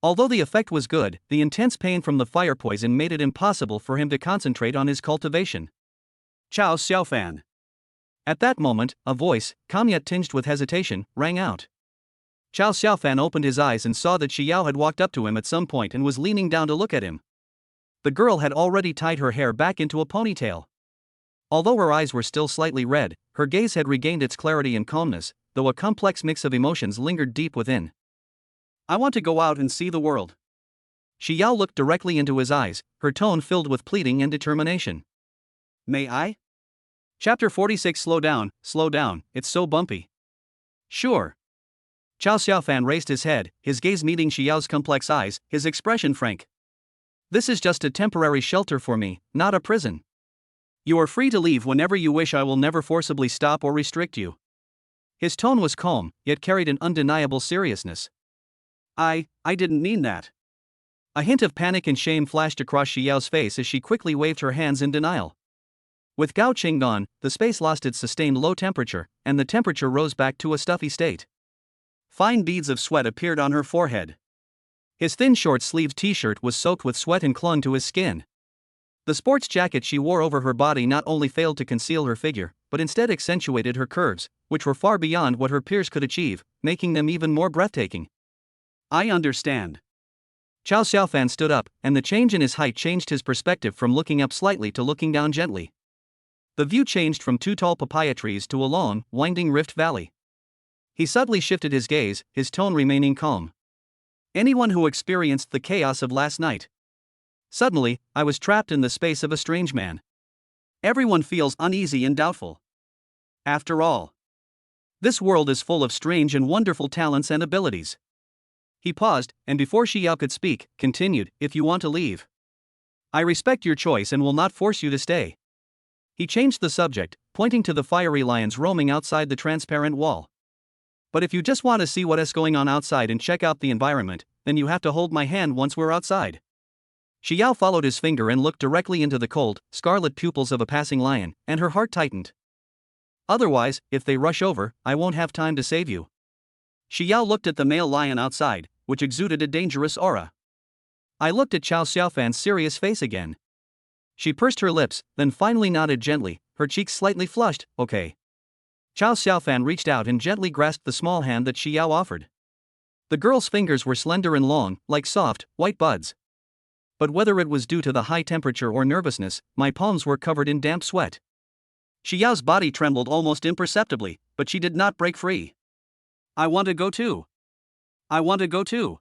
Although the effect was good, the intense pain from the fire poison made it impossible for him to concentrate on his cultivation. Chao Xiaofan. At that moment, a voice, calm yet tinged with hesitation, rang out. Chao Xiaofan opened his eyes and saw that Shi Yao had walked up to him at some point and was leaning down to look at him. The girl had already tied her hair back into a ponytail. Although her eyes were still slightly red, her gaze had regained its clarity and calmness, though a complex mix of emotions lingered deep within. I want to go out and see the world. Xiao looked directly into his eyes, her tone filled with pleading and determination. May I? Chapter 46. Slow down, it's so bumpy. Sure. Chao Xiaofan raised his head, his gaze meeting Xiao's complex eyes, his expression frank. This is just a temporary shelter for me, not a prison. You are free to leave whenever you wish. I will never forcibly stop or restrict you. His tone was calm, yet carried an undeniable seriousness. I didn't mean that. A hint of panic and shame flashed across Xiao's face as she quickly waved her hands in denial. With Gao Qing gone, the space lost its sustained low temperature, and the temperature rose back to a stuffy state. Fine beads of sweat appeared on her forehead. His thin short-sleeved t-shirt was soaked with sweat and clung to his skin. The sports jacket she wore over her body not only failed to conceal her figure, but instead accentuated her curves, which were far beyond what her peers could achieve, making them even more breathtaking. I understand. Chao Xiaofan stood up, and the change in his height changed his perspective from looking up slightly to looking down gently. The view changed from two tall papaya trees to a long, winding rift valley. He subtly shifted his gaze, his tone remaining calm. Anyone who experienced the chaos of last night. Suddenly, I was trapped in the space of a strange man. Everyone feels uneasy and doubtful. After all, this world is full of strange and wonderful talents and abilities. He paused, and before Xiao could speak, continued, if you want to leave, I respect your choice and will not force you to stay. He changed the subject, pointing to the fiery lions roaming outside the transparent wall. But if you just want to see what is going on outside and check out the environment, then you have to hold my hand once we're outside. Xiao followed his finger and looked directly into the cold, scarlet pupils of a passing lion, and her heart tightened. Otherwise, if they rush over, I won't have time to save you. Xiao looked at the male lion outside, which exuded a dangerous aura. I looked at Chao Xiaofan's serious face again. She pursed her lips, then finally nodded gently, her cheeks slightly flushed. Okay. Chao Xiaofan reached out and gently grasped the small hand that Xiao offered. The girl's fingers were slender and long, like soft, white buds. But whether it was due to the high temperature or nervousness, my palms were covered in damp sweat. Xiao's body trembled almost imperceptibly, but she did not break free. I want to go too. I want to go too.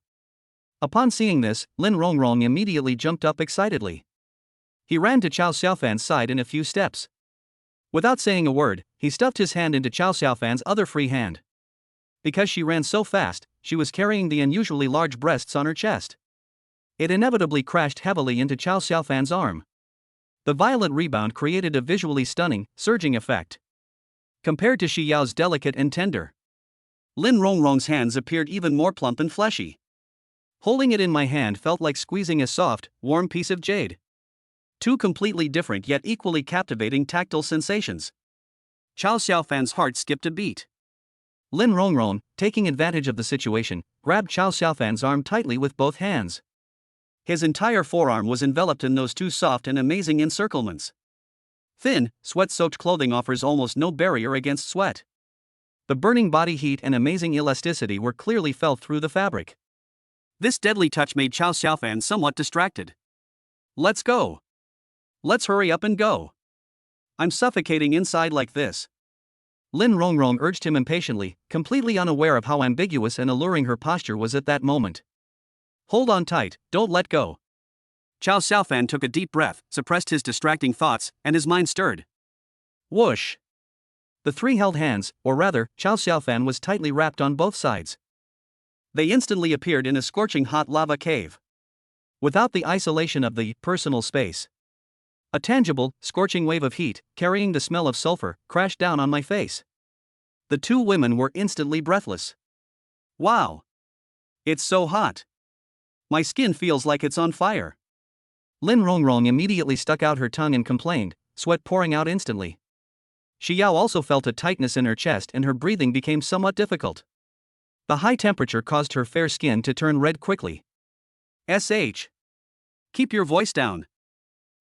Upon seeing this, Lin Rongrong immediately jumped up excitedly. He ran to Chao Xiaofan's side in a few steps. Without saying a word, he stuffed his hand into Chao Xiaofan's other free hand. Because she ran so fast, she was carrying the unusually large breasts on her chest. It inevitably crashed heavily into Chao Xiaofan's arm. The violent rebound created a visually stunning, surging effect. Compared to Xiao's delicate and tender, Lin Rongrong's hands appeared even more plump and fleshy. Holding it in my hand felt like squeezing a soft, warm piece of jade. Two completely different yet equally captivating tactile sensations. Chao Xiaofan's heart skipped a beat. Lin Rongrong, taking advantage of the situation, grabbed Chao Xiaofan's arm tightly with both hands. His entire forearm was enveloped in those two soft and amazing encirclements. Thin, sweat-soaked clothing offers almost no barrier against sweat. The burning body heat and amazing elasticity were clearly felt through the fabric. This deadly touch made Chao Xiaofan somewhat distracted. Let's go. Let's hurry up and go. I'm suffocating inside like this. Lin Rongrong urged him impatiently, completely unaware of how ambiguous and alluring her posture was at that moment. Hold on tight, don't let go. Chao Xiaofan took a deep breath, suppressed his distracting thoughts, and his mind stirred. Whoosh! The three held hands, or rather, Chao Xiaofan was tightly wrapped on both sides. They instantly appeared in a scorching hot lava cave. Without the isolation of the personal space. A tangible, scorching wave of heat, carrying the smell of sulfur, crashed down on my face. The two women were instantly breathless. Wow! It's so hot. My skin feels like it's on fire. Lin Rongrong immediately stuck out her tongue and complained, sweat pouring out instantly. Xiao also felt a tightness in her chest and her breathing became somewhat difficult. The high temperature caused her fair skin to turn red quickly. Keep your voice down.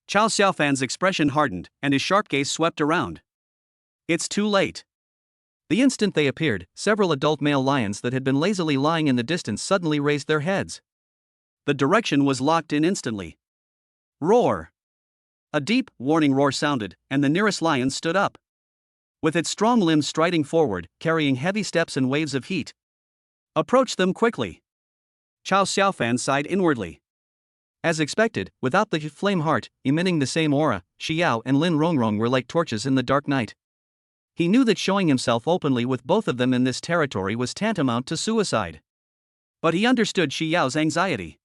Chao Xiaofan's expression hardened, and his sharp gaze swept around. It's too late. The instant they appeared, several adult male lions that had been lazily lying in the distance suddenly raised their heads. The direction was locked in instantly. Roar! A deep, warning roar sounded, and the nearest lion stood up. With its strong limbs striding forward, carrying heavy steps and waves of heat. Approach them quickly. Chao Xiaofan sighed inwardly. As expected, without the flame heart, emitting the same aura, Xiao and Lin Rongrong were like torches in the dark night. He knew that showing himself openly with both of them in this territory was tantamount to suicide. But he understood Xiao's anxiety.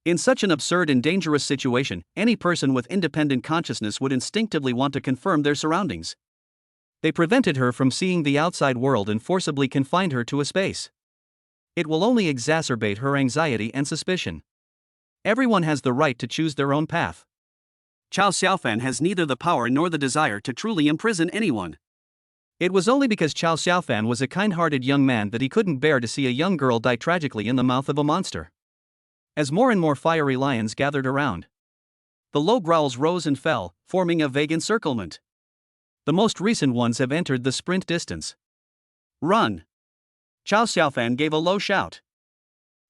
In such an absurd and dangerous situation, any person with independent consciousness would instinctively want to confirm their surroundings. They prevented her from seeing the outside world and forcibly confined her to a space. It will only exacerbate her anxiety and suspicion. Everyone has the right to choose their own path. Chao Xiaofan has neither the power nor the desire to truly imprison anyone. It was only because Chao Xiaofan was a kind-hearted young man that he couldn't bear to see a young girl die tragically in the mouth of a monster. As more and more fiery lions gathered around, the low growls rose and fell, forming a vague encirclement. The most recent ones have entered the sprint distance. Run! Chao Xiaofan gave a low shout.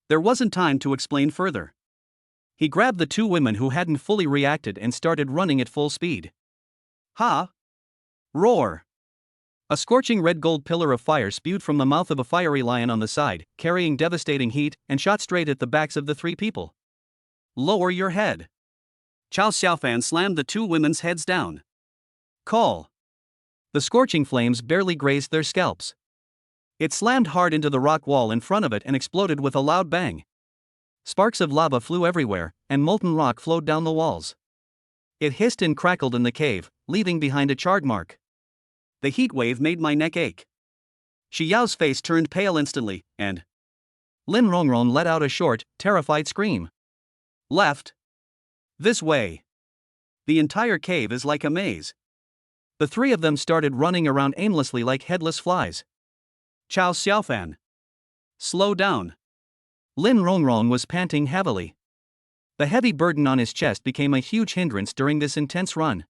There wasn't time to explain further. He grabbed the two women who hadn't fully reacted and started running at full speed. Ha! Roar! A scorching red-gold pillar of fire spewed from the mouth of a fiery lion on the side, carrying devastating heat, and shot straight at the backs of the three people. Lower your head. Chao Xiaofan slammed the two women's heads down. Call. The scorching flames barely grazed their scalps. It slammed hard into the rock wall in front of it and exploded with a loud bang. Sparks of lava flew everywhere, and molten rock flowed down the walls. It hissed and crackled in the cave, leaving behind a charred mark. The heat wave made my neck ache. Xiao's face turned pale instantly, and Lin Rongrong let out a short, terrified scream. Left. This way. The entire cave is like a maze. The three of them started running around aimlessly like headless flies. Chao Xiaofan. Slow down. Lin Rongrong was panting heavily. The heavy burden on his chest became a huge hindrance during this intense run.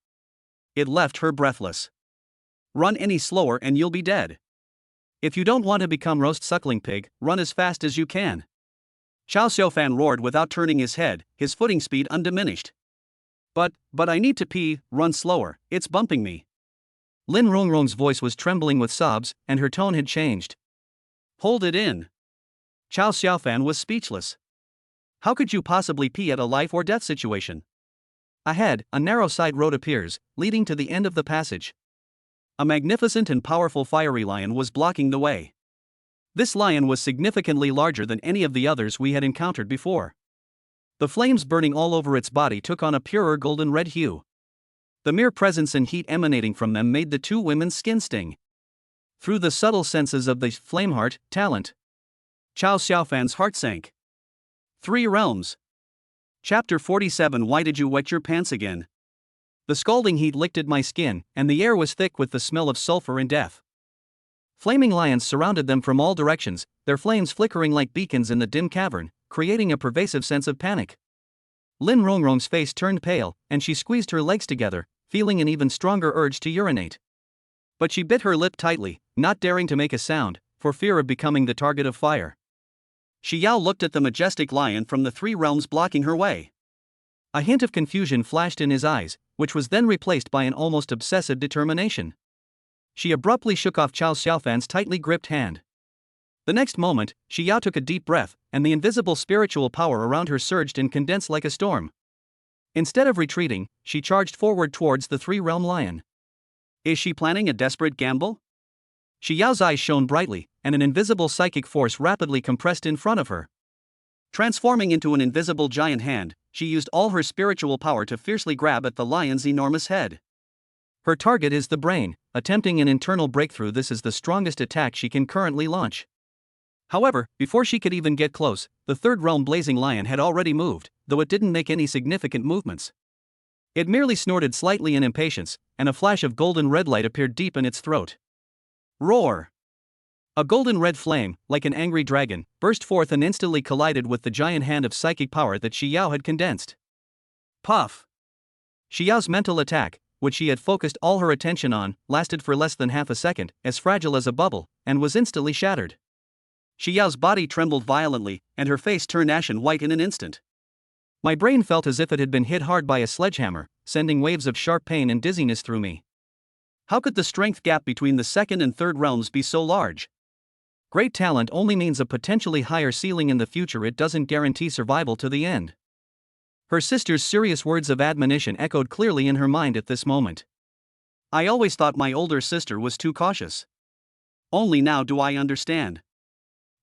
It left her breathless. Run any slower and you'll be dead. If you don't want to become roast suckling pig, run as fast as you can. Chao Xiaofan roared without turning his head, his footing speed undiminished. But I need to pee, run slower, it's bumping me. Lin Rongrong's voice was trembling with sobs, and her tone had changed. Hold it in. Chao Xiaofan was speechless. How could you possibly pee at a life or death situation? Ahead, a narrow side road appears, leading to the end of the passage. A magnificent and powerful fiery lion was blocking the way. This lion was significantly larger than any of the others we had encountered before. The flames burning all over its body took on a purer golden red hue. The mere presence and heat emanating from them made the two women's skin sting. Through the subtle senses of the flameheart, talent, Chao Xiaofan's heart sank. 3 realms. Chapter 47. Why did you wet your pants again? The scalding heat licked at my skin, and the air was thick with the smell of sulfur and death. Flaming lions surrounded them from all directions, their flames flickering like beacons in the dim cavern, creating a pervasive sense of panic. Lin Rongrong's face turned pale, and she squeezed her legs together, feeling an even stronger urge to urinate. But she bit her lip tightly, not daring to make a sound, for fear of becoming the target of fire. Xiao looked at the majestic lion from the 3 realms blocking her way. A hint of confusion flashed in his eyes, which was then replaced by an almost obsessive determination. She abruptly shook off Chao Xiaofan's tightly gripped hand. The next moment, Xiao took a deep breath, and the invisible spiritual power around her surged and condensed like a storm. Instead of retreating, she charged forward towards the 3-realm lion. Is she planning a desperate gamble? Xiao's eyes shone brightly, and an invisible psychic force rapidly compressed in front of her. Transforming into an invisible giant hand, she used all her spiritual power to fiercely grab at the lion's enormous head. Her target is the brain, attempting an internal breakthrough. This is the strongest attack she can currently launch. However, before she could even get close, the 3rd realm blazing lion had already moved, though it didn't make any significant movements. It merely snorted slightly in impatience, and a flash of golden red light appeared deep in its throat. Roar! A golden red flame, like an angry dragon, burst forth and instantly collided with the giant hand of psychic power that Xiao had condensed. Puff! Xiao's mental attack, which she had focused all her attention on, lasted for less than half a second, as fragile as a bubble, and was instantly shattered. Xiao's body trembled violently, and her face turned ashen white in an instant. My brain felt as if it had been hit hard by a sledgehammer, sending waves of sharp pain and dizziness through me. How could the strength gap between the second and third realms be so large? Great talent only means a potentially higher ceiling in the future, it doesn't guarantee survival to the end. Her sister's serious words of admonition echoed clearly in her mind at this moment. I always thought my older sister was too cautious. Only now do I understand.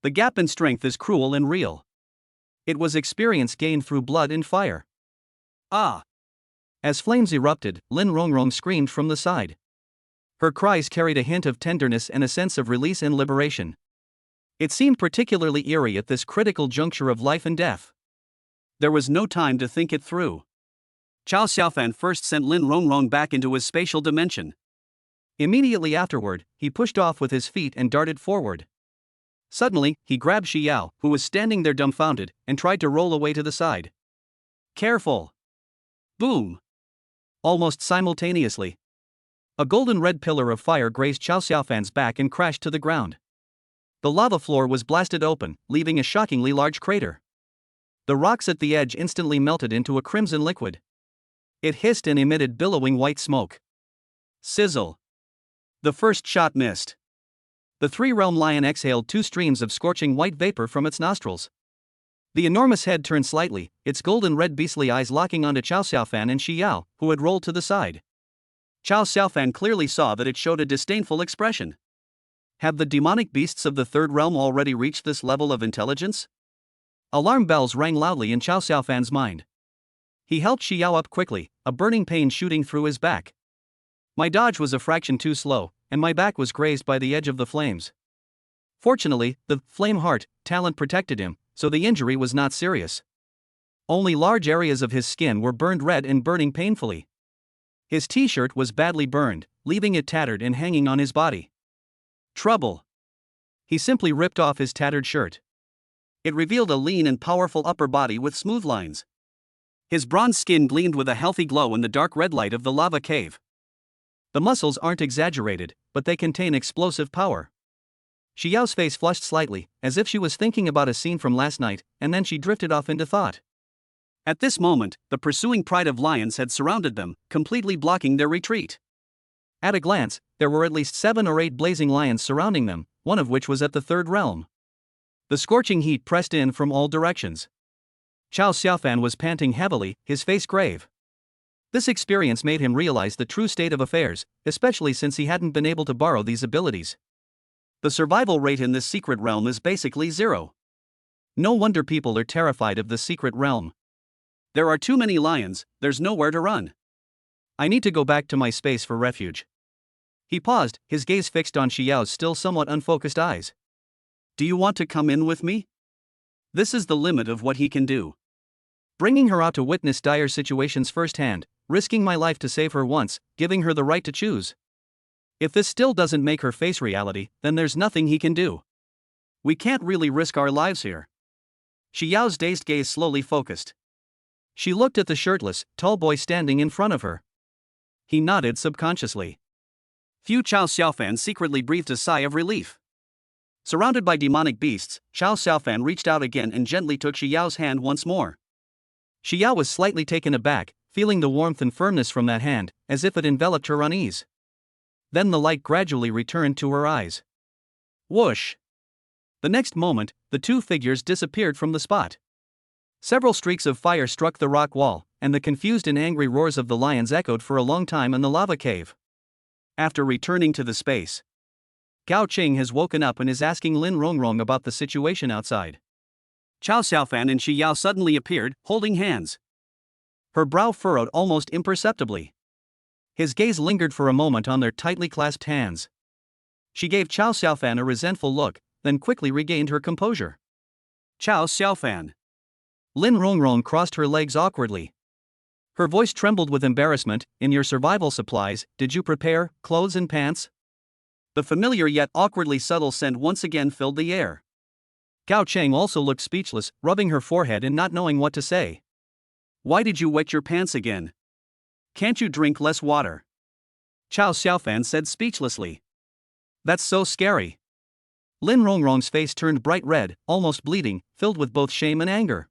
The gap in strength is cruel and real. It was experience gained through blood and fire. Ah! As flames erupted, Lin Rongrong screamed from the side. Her cries carried a hint of tenderness and a sense of release and liberation. It seemed particularly eerie at this critical juncture of life and death. There was no time to think it through. Chao Xiaofan first sent Lin Rongrong back into his spatial dimension. Immediately afterward, he pushed off with his feet and darted forward. Suddenly, he grabbed Xiao, who was standing there dumbfounded, and tried to roll away to the side. Careful! Boom! Almost simultaneously, a golden red pillar of fire grazed Chao Xiaofan's back and crashed to the ground. The lava floor was blasted open, leaving a shockingly large crater. The rocks at the edge instantly melted into a crimson liquid. It hissed and emitted billowing white smoke. Sizzle! The first shot missed. The three-realm lion exhaled 2 streams of scorching white vapor from its nostrils. The enormous head turned slightly, its golden red beastly eyes locking onto Chao Xiaofan and Xiao, who had rolled to the side. Chao Xiaofan clearly saw that it showed a disdainful expression. Have the demonic beasts of the third realm already reached this level of intelligence? Alarm bells rang loudly in Chao Xiaofan's mind. He helped Xiao up quickly, a burning pain shooting through his back. My dodge was a fraction too slow, and my back was grazed by the edge of the flames. Fortunately, the flame heart talent protected him, so the injury was not serious. Only large areas of his skin were burned red and burning painfully. His t-shirt was badly burned, leaving it tattered and hanging on his body. Trouble! He simply ripped off his tattered shirt. It revealed a lean and powerful upper body with smooth lines. His bronze skin gleamed with a healthy glow in the dark red light of the lava cave. The muscles aren't exaggerated, but they contain explosive power. Xiao's face flushed slightly, as if she was thinking about a scene from last night, and then she drifted off into thought. At this moment, the pursuing pride of lions had surrounded them, completely blocking their retreat. At a glance, there were at least 7 or 8 blazing lions surrounding them, one of which was at the third realm. The scorching heat pressed in from all directions. Chao Xiaofan was panting heavily, his face grave. This experience made him realize the true state of affairs, especially since he hadn't been able to borrow these abilities. The survival rate in this secret realm is basically 0. No wonder people are terrified of the secret realm. There are too many lions, there's nowhere to run. I need to go back to my space for refuge. He paused, his gaze fixed on Xiao's still somewhat unfocused eyes. Do you want to come in with me? This is the limit of what he can do. Bringing her out to witness dire situations firsthand, risking my life to save her once, giving her the right to choose. If this still doesn't make her face reality, then there's nothing he can do. We can't really risk our lives here. Xiao's dazed gaze slowly focused. She looked at the shirtless, tall boy standing in front of her. He nodded subconsciously. Fu Chao Xiaofan secretly breathed a sigh of relief. Surrounded by demonic beasts, Chao Xiaofan reached out again and gently took Xiao's hand once more. Xiao was slightly taken aback, feeling the warmth and firmness from that hand, as if it enveloped her unease. Then the light gradually returned to her eyes. Whoosh! The next moment, the 2 figures disappeared from the spot. Several streaks of fire struck the rock wall, and the confused and angry roars of the lions echoed for a long time in the lava cave. After returning to the space, Gao Qing has woken up and is asking Lin Rongrong about the situation outside. Chao Xiaofan and Xiao suddenly appeared, holding hands. Her brow furrowed almost imperceptibly. His gaze lingered for a moment on their tightly clasped hands. She gave Chao Xiaofan a resentful look, then quickly regained her composure. Chao Xiaofan. Lin Rongrong crossed her legs awkwardly. Her voice trembled with embarrassment. In your survival supplies, did you prepare clothes and pants? The familiar yet awkwardly subtle scent once again filled the air. Gao Cheng also looked speechless, rubbing her forehead and not knowing what to say. Why did you wet your pants again? Can't you drink less water? Chao Xiaofan said speechlessly. That's so scary. Lin Rongrong's face turned bright red, almost bleeding, filled with both shame and anger.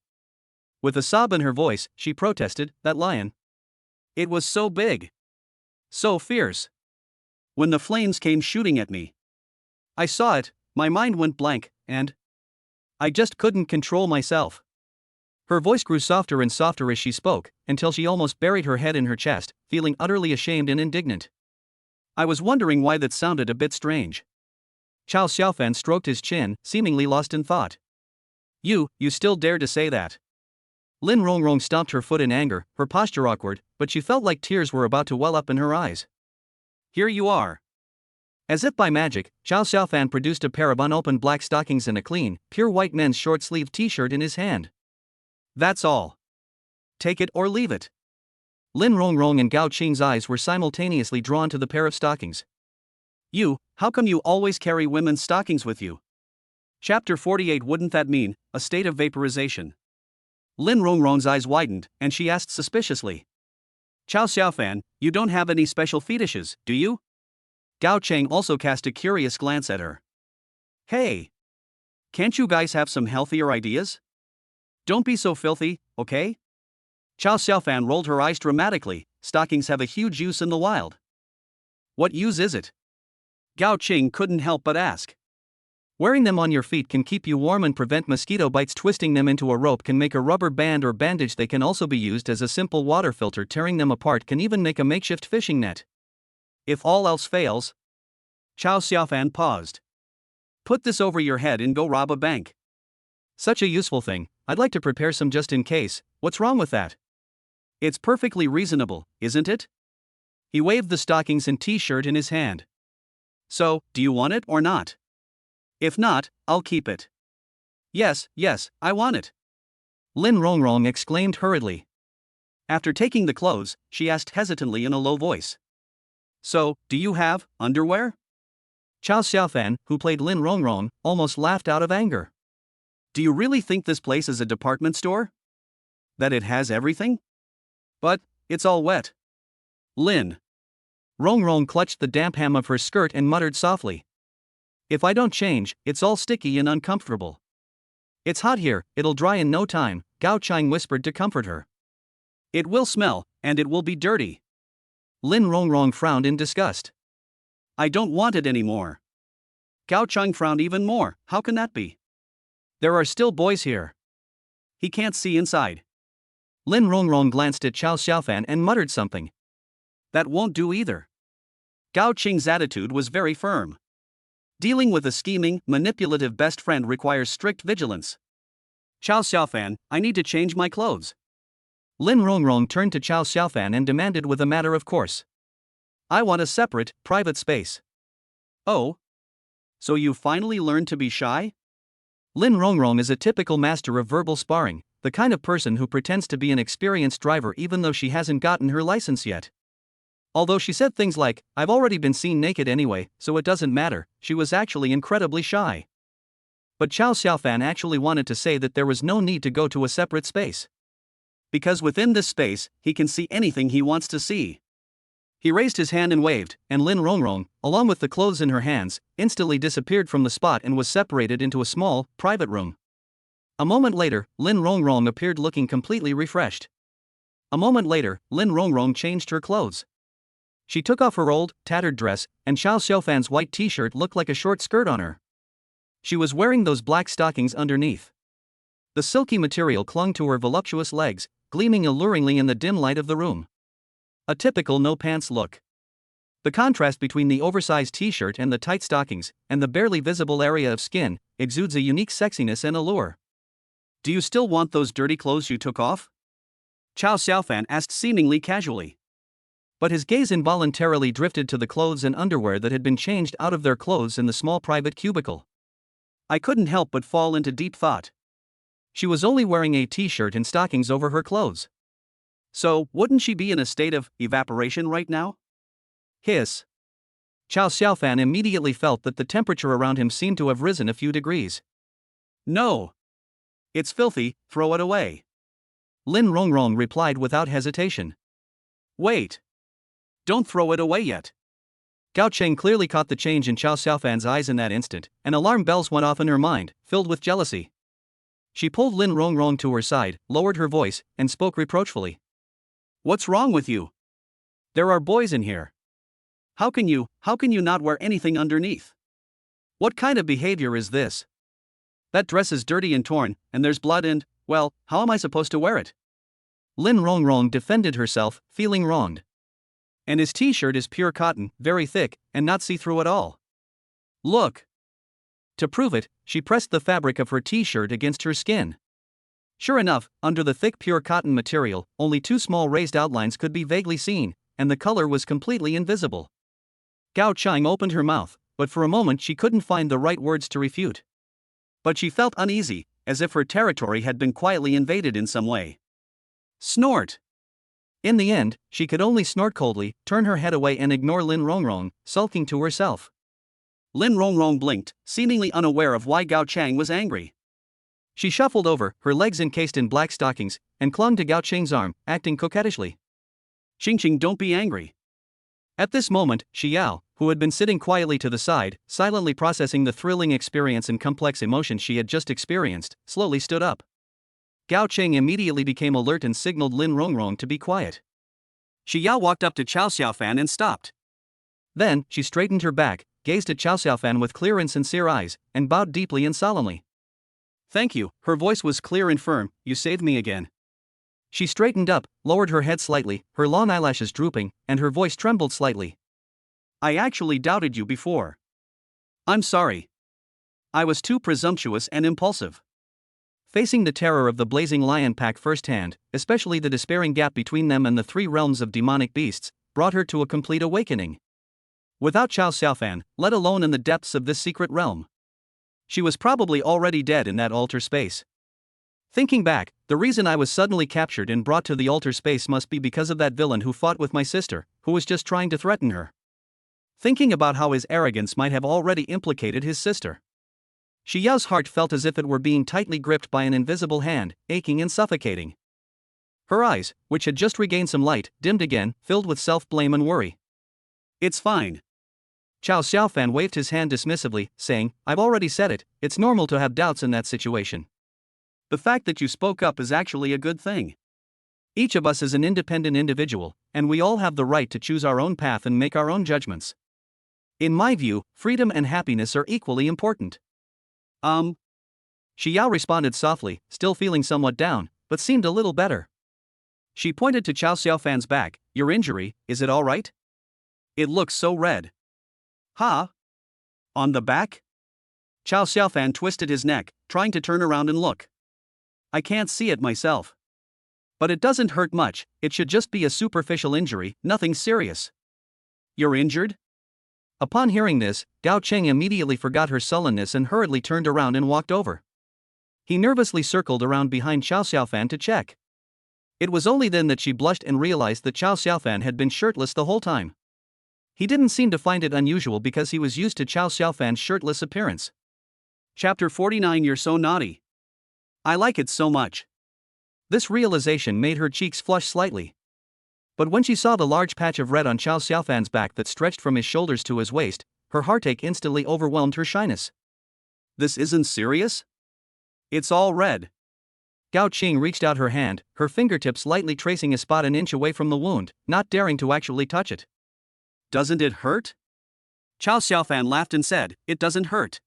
With a sob in her voice, she protested, that lion. It was so big. So fierce. When the flames came shooting at me, I saw it, my mind went blank, and I just couldn't control myself. Her voice grew softer and softer as she spoke, until she almost buried her head in her chest, feeling utterly ashamed and indignant. I was wondering why that sounded a bit strange. Chao Xiaofan stroked his chin, seemingly lost in thought. You still dare to say that? Lin Rongrong stomped her foot in anger, her posture awkward, but she felt like tears were about to well up in her eyes. Here you are. As if by magic, Chao Xiaofan produced a pair of unopened black stockings and a clean, pure white men's short-sleeved t-shirt in his hand. That's all. Take it or leave it. Lin Rongrong and Gao Qing's eyes were simultaneously drawn to the pair of stockings. How come you always carry women's stockings with you? Chapter 48. Wouldn't that mean a state of vaporization? Lin Rongrong's eyes widened, and she asked suspiciously. Chao Xiaofan, you don't have any special fetishes, do you? Gao Cheng also cast a curious glance at her. Hey! Can't you guys have some healthier ideas? Don't be so filthy, okay? Chao Xiaofan rolled her eyes dramatically. Stockings have a huge use in the wild. What use is it? Gao Qing couldn't help but ask. Wearing them on your feet can keep you warm and prevent mosquito bites. Twisting them into a rope can make a rubber band or bandage. They can also be used as a simple water filter. Tearing them apart can even make a makeshift fishing net. If all else fails. Chao Xiaofan paused. Put this over your head and go rob a bank. Such a useful thing. I'd like to prepare some just in case. What's wrong with that? It's perfectly reasonable, isn't it? He waved the stockings and t-shirt in his hand. So, do you want it or not? If not, I'll keep it. Yes, I want it. Lin Rongrong exclaimed hurriedly. After taking the clothes, she asked hesitantly in a low voice. So, do you have underwear? Chao Xiaofan, who played Lin Rongrong, almost laughed out of anger. Do you really think this place is a department store? That it has everything? But, it's all wet. Lin Rongrong clutched the damp hem of her skirt and muttered softly. If I don't change, it's all sticky and uncomfortable. It's hot here, it'll dry in no time, Gao Chang whispered to comfort her. It will smell, and it will be dirty. Lin Rongrong frowned in disgust. I don't want it anymore. Gao Chang frowned even more. How can that be? There are still boys here. He can't see inside. Lin Rongrong glanced at Chao Xiaofan and muttered something. That won't do either. Gao Qing's attitude was very firm. Dealing with a scheming, manipulative best friend requires strict vigilance. Chao Xiaofan, I need to change my clothes. Lin Rongrong turned to Chao Xiaofan and demanded with a matter of course. I want a separate, private space. Oh? So you finally learned to be shy? Lin Rongrong is a typical master of verbal sparring, the kind of person who pretends to be an experienced driver even though she hasn't gotten her license yet. Although she said things like, I've already been seen naked anyway, so it doesn't matter, she was actually incredibly shy. But Chao Xiaofan actually wanted to say that there was no need to go to a separate space. Because within this space, he can see anything he wants to see. He raised his hand and waved, and Lin Rongrong, along with the clothes in her hands, instantly disappeared from the spot and was separated into a small, private room. A moment later, Lin Rongrong appeared looking completely refreshed. A moment later, Lin Rongrong changed her clothes. She took off her old, tattered dress, and Chao Xiaofan's white t-shirt looked like a short skirt on her. She was wearing those black stockings underneath. The silky material clung to her voluptuous legs, gleaming alluringly in the dim light of the room. A typical no-pants look. The contrast between the oversized t-shirt and the tight stockings, and the barely visible area of skin, exudes a unique sexiness and allure. Do you still want those dirty clothes you took off? Chao Xiaofan asked seemingly casually. But his gaze involuntarily drifted to the clothes and underwear that had been changed out of their clothes in the small private cubicle. I couldn't help but fall into deep thought. She was only wearing a t-shirt and stockings over her clothes. So, wouldn't she be in a state of evaporation right now? Hiss. Chao Xiaofan immediately felt that the temperature around him seemed to have risen a few degrees. No. It's filthy, throw it away. Lin Rongrong replied without hesitation. Wait. Don't throw it away yet. Gao Cheng clearly caught the change in Chao Xiaofan's eyes in that instant, and alarm bells went off in her mind, filled with jealousy. She pulled Lin Rongrong to her side, lowered her voice, and spoke reproachfully. What's wrong with you? There are boys in here. How can you not wear anything underneath? What kind of behavior is this? That dress is dirty and torn, and there's blood and, well, how am I supposed to wear it? Lin Rongrong defended herself, feeling wronged. And his t-shirt is pure cotton, very thick, and not see-through at all. Look. To prove it, she pressed the fabric of her t-shirt against her skin. Sure enough, under the thick pure cotton material, only two small raised outlines could be vaguely seen, and the color was completely invisible. Gao Chang opened her mouth, but for a moment she couldn't find the right words to refute. But she felt uneasy, as if her territory had been quietly invaded in some way. Snort! In the end, she could only snort coldly, turn her head away and ignore Lin Rongrong, sulking to herself. Lin Rongrong blinked, seemingly unaware of why Gao Chang was angry. She shuffled over, her legs encased in black stockings, and clung to Gao Chang's arm, acting coquettishly. Xing, don't be angry. At this moment, Xiao, who had been sitting quietly to the side, silently processing the thrilling experience and complex emotions she had just experienced, slowly stood up. Gao Chang immediately became alert and signaled Lin Rongrong to be quiet. Xiao walked up to Chao Xiaofan and stopped. Then, she straightened her back, gazed at Chao Xiaofan with clear and sincere eyes, and bowed deeply and solemnly. Thank you, her voice was clear and firm, you saved me again. She straightened up, lowered her head slightly, her long eyelashes drooping, and her voice trembled slightly. I actually doubted you before. I'm sorry. I was too presumptuous and impulsive. Facing the terror of the blazing lion pack firsthand, especially the despairing gap between them and the three realms of demonic beasts, brought her to a complete awakening. Without Chao Xiaofan, let alone in the depths of this secret realm, she was probably already dead in that altar space. Thinking back, the reason I was suddenly captured and brought to the altar space must be because of that villain who fought with my sister, who was just trying to threaten her. Thinking about how his arrogance might have already implicated his sister, Xiao's heart felt as if it were being tightly gripped by an invisible hand, aching and suffocating. Her eyes, which had just regained some light, dimmed again, filled with self-blame and worry. It's fine. Chao Xiaofan waved his hand dismissively, saying, I've already said it, it's normal to have doubts in that situation. The fact that you spoke up is actually a good thing. Each of us is an independent individual, and we all have the right to choose our own path and make our own judgments. In my view, freedom and happiness are equally important. Xiao responded softly, still feeling somewhat down, but seemed a little better. She pointed to Chao Xiaofan's back. Your injury, is it all right? It looks so red. Huh? On the back? Chao Xiaofan twisted his neck, trying to turn around and look. I can't see it myself. But it doesn't hurt much, it should just be a superficial injury, nothing serious. You're injured? Upon hearing this, Gao Cheng immediately forgot her sullenness and hurriedly turned around and walked over. He nervously circled around behind Chao Xiaofan to check. It was only then that she blushed and realized that Chao Xiaofan had been shirtless the whole time. He didn't seem to find it unusual because he was used to Chao Xiaofan's shirtless appearance. Chapter 49 You're so naughty. I like it so much. This realization made her cheeks flush slightly. But when she saw the large patch of red on Chao Xiaofan's back that stretched from his shoulders to his waist, her heartache instantly overwhelmed her shyness. This isn't serious? It's all red. Gao Qing reached out her hand, her fingertips lightly tracing a spot an inch away from the wound, not daring to actually touch it. Doesn't it hurt? Chao Xiaofan laughed and said, It doesn't hurt.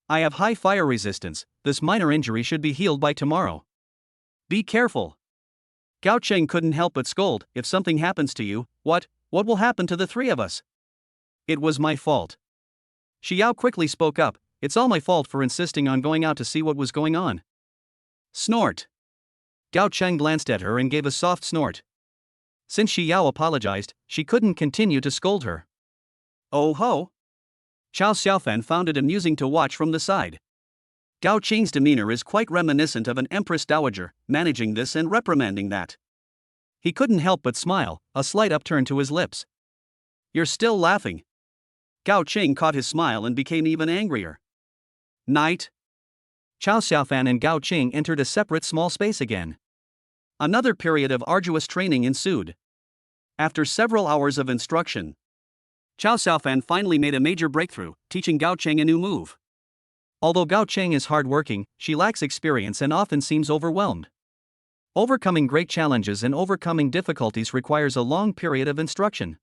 I have high fire resistance, this minor injury should be healed by tomorrow. Be careful. Gao Cheng couldn't help but scold, if something happens to you, what will happen to the three of us? It was my fault. Xiao quickly spoke up, it's all my fault for insisting on going out to see what was going on. Snort. Gao Cheng glanced at her and gave a soft snort. Since Xiao apologized, she couldn't continue to scold her. Oh ho! Chao Xiaofan found it amusing to watch from the side. Gao Qing's demeanor is quite reminiscent of an empress dowager, managing this and reprimanding that. He couldn't help but smile, a slight upturn to his lips. You're still laughing. Gao Qing caught his smile and became even angrier. Night. Chao Xiaofan and Gao Qing entered a separate small space again. Another period of arduous training ensued. After several hours of instruction, Chao Xiaofan finally made a major breakthrough, teaching Gao Cheng a new move. Although Gao Cheng is hardworking, she lacks experience and often seems overwhelmed. Overcoming great challenges and overcoming difficulties requires a long period of instruction.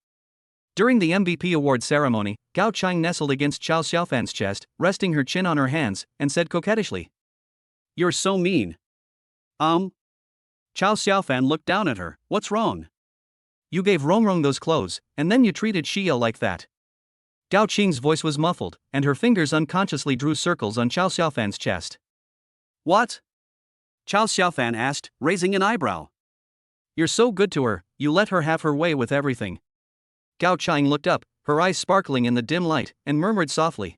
During the MVP award ceremony, Gao Chang nestled against Chao Xiaofan's chest, resting her chin on her hands, and said coquettishly, "You're so mean." Chao Xiaofan looked down at her. "What's wrong? You gave Rongrong those clothes, and then you treated Xiao like that." Gao Qing's voice was muffled, and her fingers unconsciously drew circles on Chao Xiaofan's chest. "What?" Chao Xiaofan asked, raising an eyebrow. "You're so good to her, you let her have her way with everything." Gao Chang looked up, her eyes sparkling in the dim light, and murmured softly,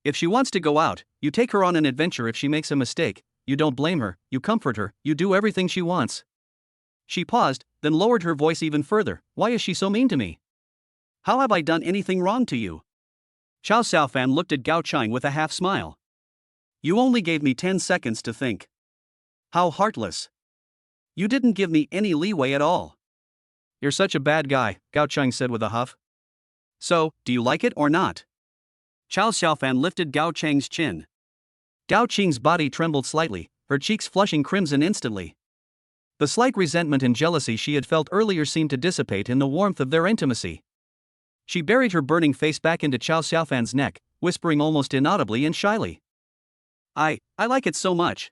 "If she wants to go out, you take her on an adventure. If she makes a mistake, you don't blame her, you comfort her, you do everything she wants." She paused, then lowered her voice even further. "Why is she so mean to me? How have I done anything wrong to you?" Chao Xiaofan looked at Gao Chang with a half smile. "You only gave me 10 seconds to think. How heartless. You didn't give me any leeway at all." "You're such a bad guy," Gao Chang said with a huff. "So, do you like it or not?" Chao Xiaofan lifted Gao Chang's chin. Gao Qing's body trembled slightly, her cheeks flushing crimson instantly. The slight resentment and jealousy she had felt earlier seemed to dissipate in the warmth of their intimacy. She buried her burning face back into Chao Xiaofan's neck, whispering almost inaudibly and shyly, I like it so much."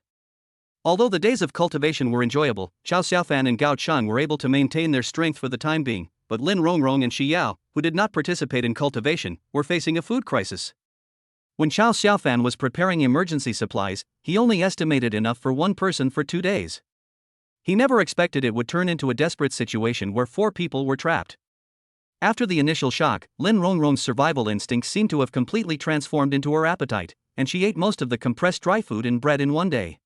Although the days of cultivation were enjoyable, Chao Xiaofan and Gao Chang were able to maintain their strength for the time being, but Lin Rongrong and Shi Yao, who did not participate in cultivation, were facing a food crisis. When Chao Xiaofan was preparing emergency supplies, he only estimated enough for one person for 2 days. He never expected it would turn into a desperate situation where 4 people were trapped. After the initial shock, Lin Rongrong's survival instinct seemed to have completely transformed into her appetite, and she ate most of the compressed dry food and bread in one day.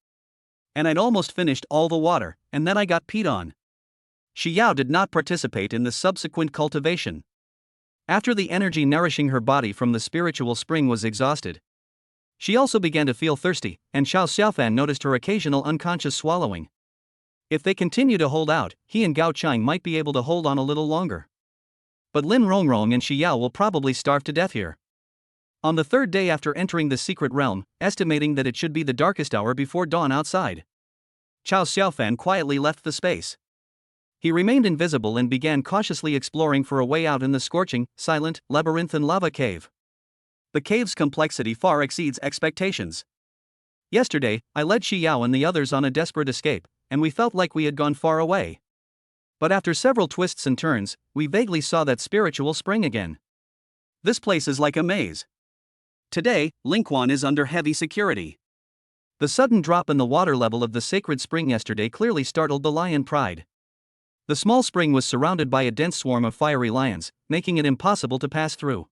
"And I'd almost finished all the water, and then I got peed on." Shi Yao did not participate in the subsequent cultivation. After the energy nourishing her body from the spiritual spring was exhausted, she also began to feel thirsty, and Chao Xiaofan noticed her occasional unconscious swallowing. If they continue to hold out, he and Gao Chang might be able to hold on a little longer. But Lin Rongrong and Shi Yao will probably starve to death here. On the 3rd day after entering the secret realm, estimating that it should be the darkest hour before dawn outside, Chao Xiaofan quietly left the space. He remained invisible and began cautiously exploring for a way out in the scorching, silent, labyrinthine lava cave. The cave's complexity far exceeds expectations. Yesterday, I led Shi Yao and the others on a desperate escape, and we felt like we had gone far away. But after several twists and turns, we vaguely saw that spiritual spring again. This place is like a maze. Today, Lingquan is under heavy security. The sudden drop in the water level of the sacred spring yesterday clearly startled the lion pride. The small spring was surrounded by a dense swarm of fiery lions, making it impossible to pass through.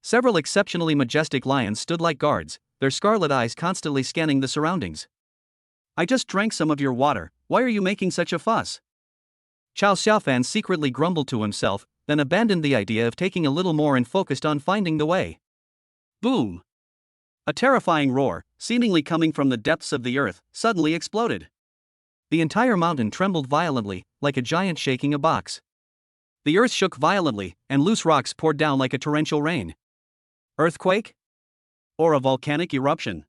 Several exceptionally majestic lions stood like guards, their scarlet eyes constantly scanning the surroundings. "I just drank some of your water, why are you making such a fuss?" Chao Xiaofan secretly grumbled to himself, then abandoned the idea of taking a little more and focused on finding the way. Boom! A terrifying roar, seemingly coming from the depths of the earth, suddenly exploded. The entire mountain trembled violently, like a giant shaking a box. The earth shook violently, and loose rocks poured down like a torrential rain. Earthquake? Or a volcanic eruption?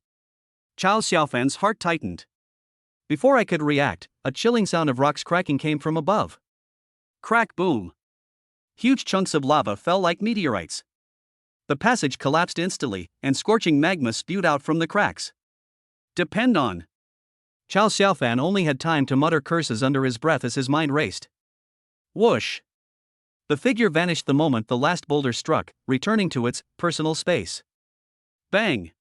Chao Xiaofan's heart tightened. Before I could react, a chilling sound of rocks cracking came from above. Crack boom! Huge chunks of lava fell like meteorites. The passage collapsed instantly, and scorching magma spewed out from the cracks. "Depend on." Chao Xiaofan only had time to mutter curses under his breath as his mind raced. Whoosh! The figure vanished the moment the last boulder struck, returning to its personal space. Bang!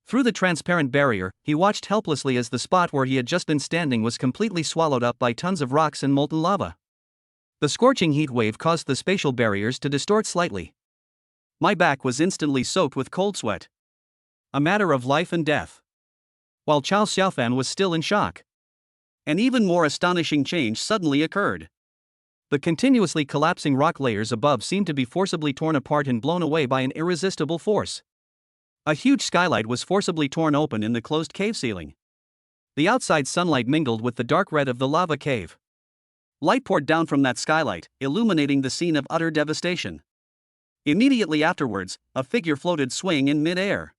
Through the transparent barrier, he watched helplessly as the spot where he had just been standing was completely swallowed up by tons of rocks and molten lava. The scorching heat wave caused the spatial barriers to distort slightly. My back was instantly soaked with cold sweat. A matter of life and death. While Chao Xiaofan was still in shock, an even more astonishing change suddenly occurred. The continuously collapsing rock layers above seemed to be forcibly torn apart and blown away by an irresistible force. A huge skylight was forcibly torn open in the closed cave ceiling. The outside sunlight mingled with the dark red of the lava cave. Light poured down from that skylight, illuminating the scene of utter devastation. Immediately afterwards, a figure floated swaying in mid-air.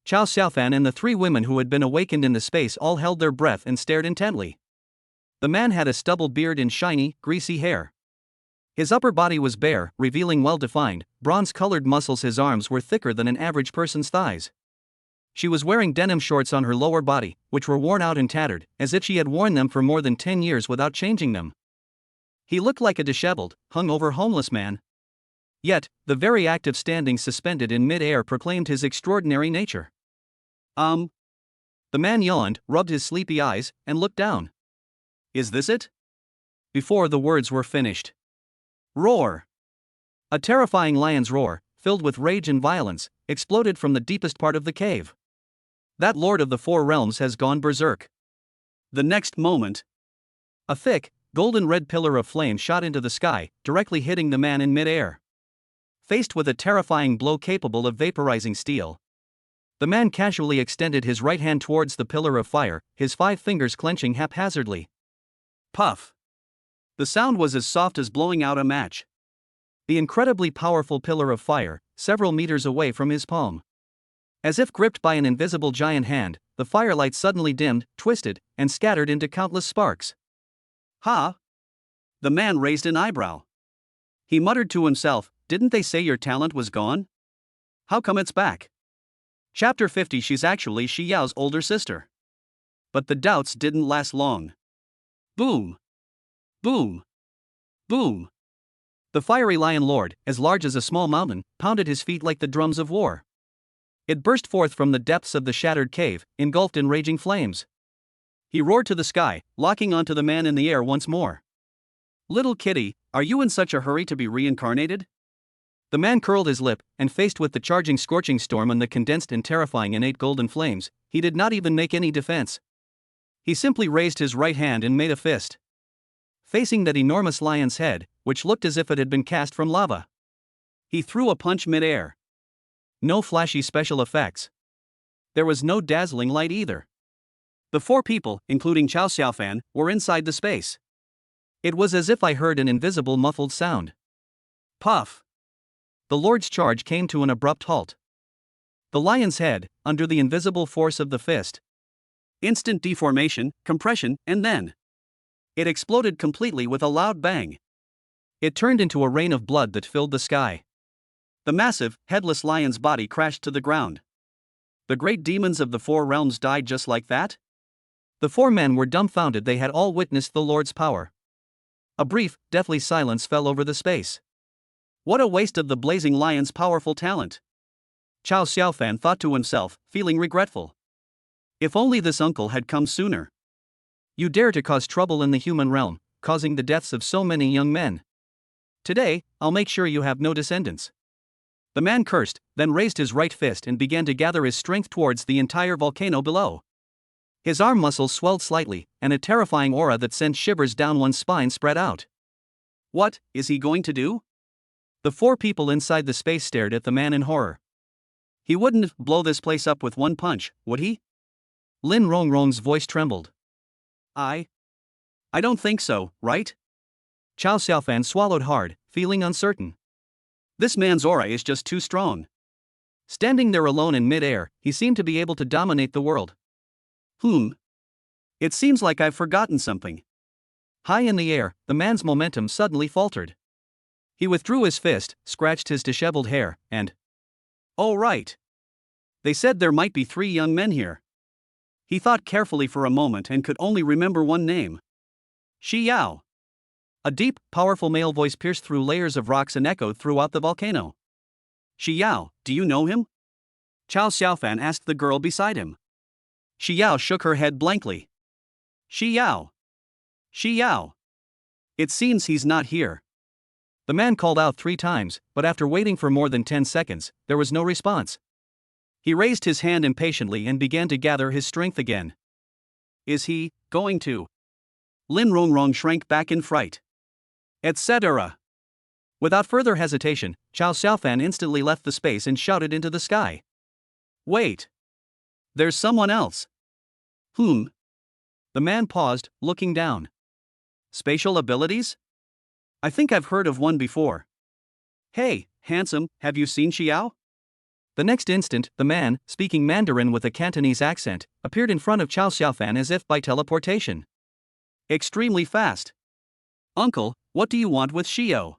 Chao Xiaofan and the 3 women who had been awakened in the space all held their breath and stared intently. The man had a stubble beard and shiny, greasy hair. His upper body was bare, revealing well-defined, bronze-colored muscles. His arms were thicker than an average person's thighs. She was wearing denim shorts on her lower body, which were worn out and tattered, as if she had worn them for more than 10 years without changing them. He looked like a disheveled, hung-over homeless man. Yet, the very act of standing suspended in mid-air proclaimed his extraordinary nature. The man yawned, rubbed his sleepy eyes, and looked down. Is this it? Before the words were finished. Roar! A terrifying lion's roar, filled with rage and violence, exploded from the deepest part of the cave. That Lord of the Four Realms has gone berserk. The next moment, a thick, golden-red pillar of flame shot into the sky, directly hitting the man in mid-air. Faced with a terrifying blow capable of vaporizing steel, the man casually extended his right hand towards the pillar of fire, his 5 fingers clenching haphazardly. Puff! The sound was as soft as blowing out a match. The incredibly powerful pillar of fire, several meters away from his palm. As if gripped by an invisible giant hand, the firelight suddenly dimmed, twisted, and scattered into countless sparks. Ha! The man raised an eyebrow. He muttered to himself, "Didn't they say your talent was gone? How come it's back?" Chapter 50. She's actually Shi Yao's older sister. But the doubts didn't last long. Boom! Boom! Boom! The fiery lion lord, as large as a small mountain, pounded his feet like the drums of war. It burst forth from the depths of the shattered cave, engulfed in raging flames. He roared to the sky, locking onto the man in the air once more. Little kitty, are you in such a hurry to be reincarnated? The man curled his lip, and faced with the charging scorching storm and the condensed and terrifying innate golden flames, he did not even make any defense. He simply raised his right hand and made a fist. Facing that enormous lion's head, which looked as if it had been cast from lava. He threw a punch mid-air. No flashy special effects. There was no dazzling light either. The 4 people, including Chao Xiaofan, were inside the space. It was as if I heard an invisible muffled sound. Puff! The Lord's charge came to an abrupt halt. The lion's head, under the invisible force of the fist. Instant deformation, compression, and then it exploded completely with a loud bang. It turned into a rain of blood that filled the sky. The massive, headless lion's body crashed to the ground. The great demons of the 4 realms died just like that? The 4 men were dumbfounded. They had all witnessed the Lord's power. A brief, deathly silence fell over the space. What a waste of the blazing lion's powerful talent! Chao Xiaofan thought to himself, feeling regretful. If only this uncle had come sooner. You dare to cause trouble in the human realm, causing the deaths of so many young men. Today, I'll make sure you have no descendants. The man cursed, then raised his right fist and began to gather his strength towards the entire volcano below. His arm muscles swelled slightly, and a terrifying aura that sent shivers down one's spine spread out. What is he going to do? The 4 people inside the space stared at the man in horror. He wouldn't blow this place up with one punch, would he? Lin Rongrong's voice trembled. I don't think so, right? Chao Xiaofan swallowed hard, feeling uncertain. This man's aura is just too strong. Standing there alone in mid-air, he seemed to be able to dominate the world. It seems like I've forgotten something. High in the air, the man's momentum suddenly faltered. He withdrew his fist, scratched his disheveled hair, and... Oh right. They said there might be 3 young men here. He thought carefully for a moment and could only remember one name. Shi Yao. A deep, powerful male voice pierced through layers of rocks and echoed throughout the volcano. Shi Yao, do you know him? Chao Xiaofan asked the girl beside him. Shi Yao shook her head blankly. Shi Yao. Shi Yao. It seems he's not here. The man called out 3 times, but after waiting for more than 10 seconds, there was no response. He raised his hand impatiently and began to gather his strength again. Is he going to? Lin Rongrong shrank back in fright. Etc. Without further hesitation, Chao Xiaofan instantly left the space and shouted into the sky. Wait. There's someone else. The man paused, looking down. Spatial abilities? I think I've heard of one before. Hey, handsome, have you seen Xiao? The next instant, the man, speaking Mandarin with a Cantonese accent, appeared in front of Chao Xiaofan as if by teleportation. Extremely fast. Uncle, what do you want with Xiao?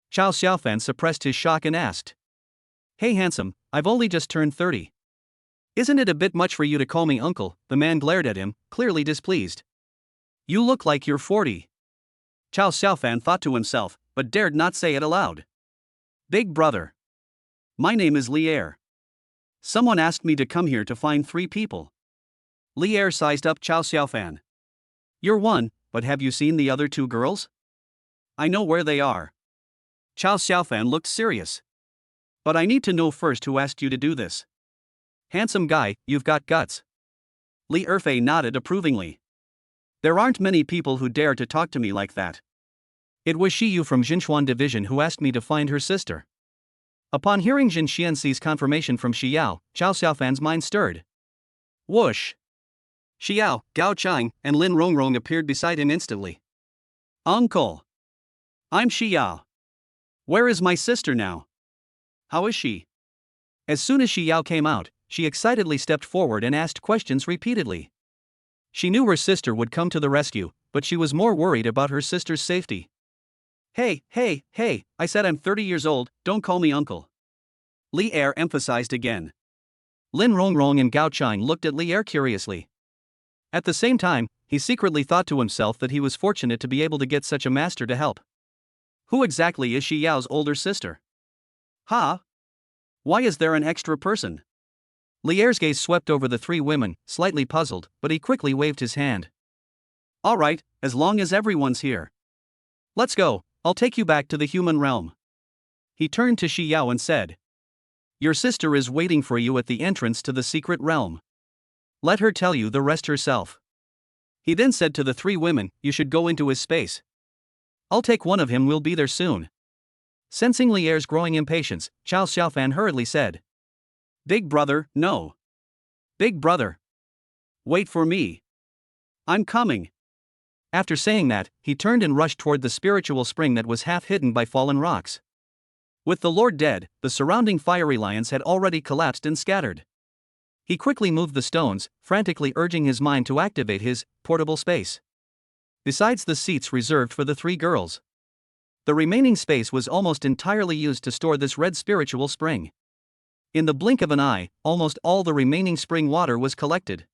Chow Xiaofan suppressed his shock and asked. Hey handsome, I've only just turned 30. Isn't it a bit much for you to call me uncle? The man glared at him, clearly displeased. You look like you're 40. Chow Xiaofan thought to himself, but dared not say it aloud. Big brother. My name is Li Er. Someone asked me to come here to find 3 people. Li Er sized up Chow Xiaofan. You're one, but have you seen the other 2 girls? I know where they are. Chow Xiaofan looked serious. But I need to know first who asked you to do this. Handsome guy, you've got guts. Li Erfei nodded approvingly. There aren't many people who dare to talk to me like that. It was Shiyu from Jinchuan Division who asked me to find her sister. Upon hearing Jin Xianxi's confirmation from Xiao, Chow Xiaofan's mind stirred. Whoosh! Xiao, Gao Chang, and Lin Rongrong appeared beside him instantly. Uncle! I'm Xiao. Where is my sister now? How is she? As soon as Xiao came out, she excitedly stepped forward and asked questions repeatedly. She knew her sister would come to the rescue, but she was more worried about her sister's safety. Hey, I said I'm 30 years old, don't call me uncle. Li Er emphasized again. Lin Rongrong and Gao Chang looked at Li Er curiously. At the same time, he secretly thought to himself that he was fortunate to be able to get such a master to help. Who exactly is Xiao's older sister? Huh? Why is there an extra person? Li Er's gaze swept over the 3 women, slightly puzzled, but he quickly waved his hand. Alright, as long as everyone's here. Let's go, I'll take you back to the human realm. He turned to Xiao and said. Your sister is waiting for you at the entrance to the secret realm. Let her tell you the rest herself. He then said to the 3 women, you should go into his space. I'll take one of him, we'll be there soon. Sensing Li Er's growing impatience, Chow Xiaofan hurriedly said. Big brother, no. Big brother. Wait for me. I'm coming. After saying that, he turned and rushed toward the spiritual spring that was half hidden by fallen rocks. With the Lord dead, the surrounding fiery lions had already collapsed and scattered. He quickly moved the stones, frantically urging his mind to activate his portable space. Besides the seats reserved for the 3 girls, the remaining space was almost entirely used to store this red spiritual spring. In the blink of an eye, almost all the remaining spring water was collected.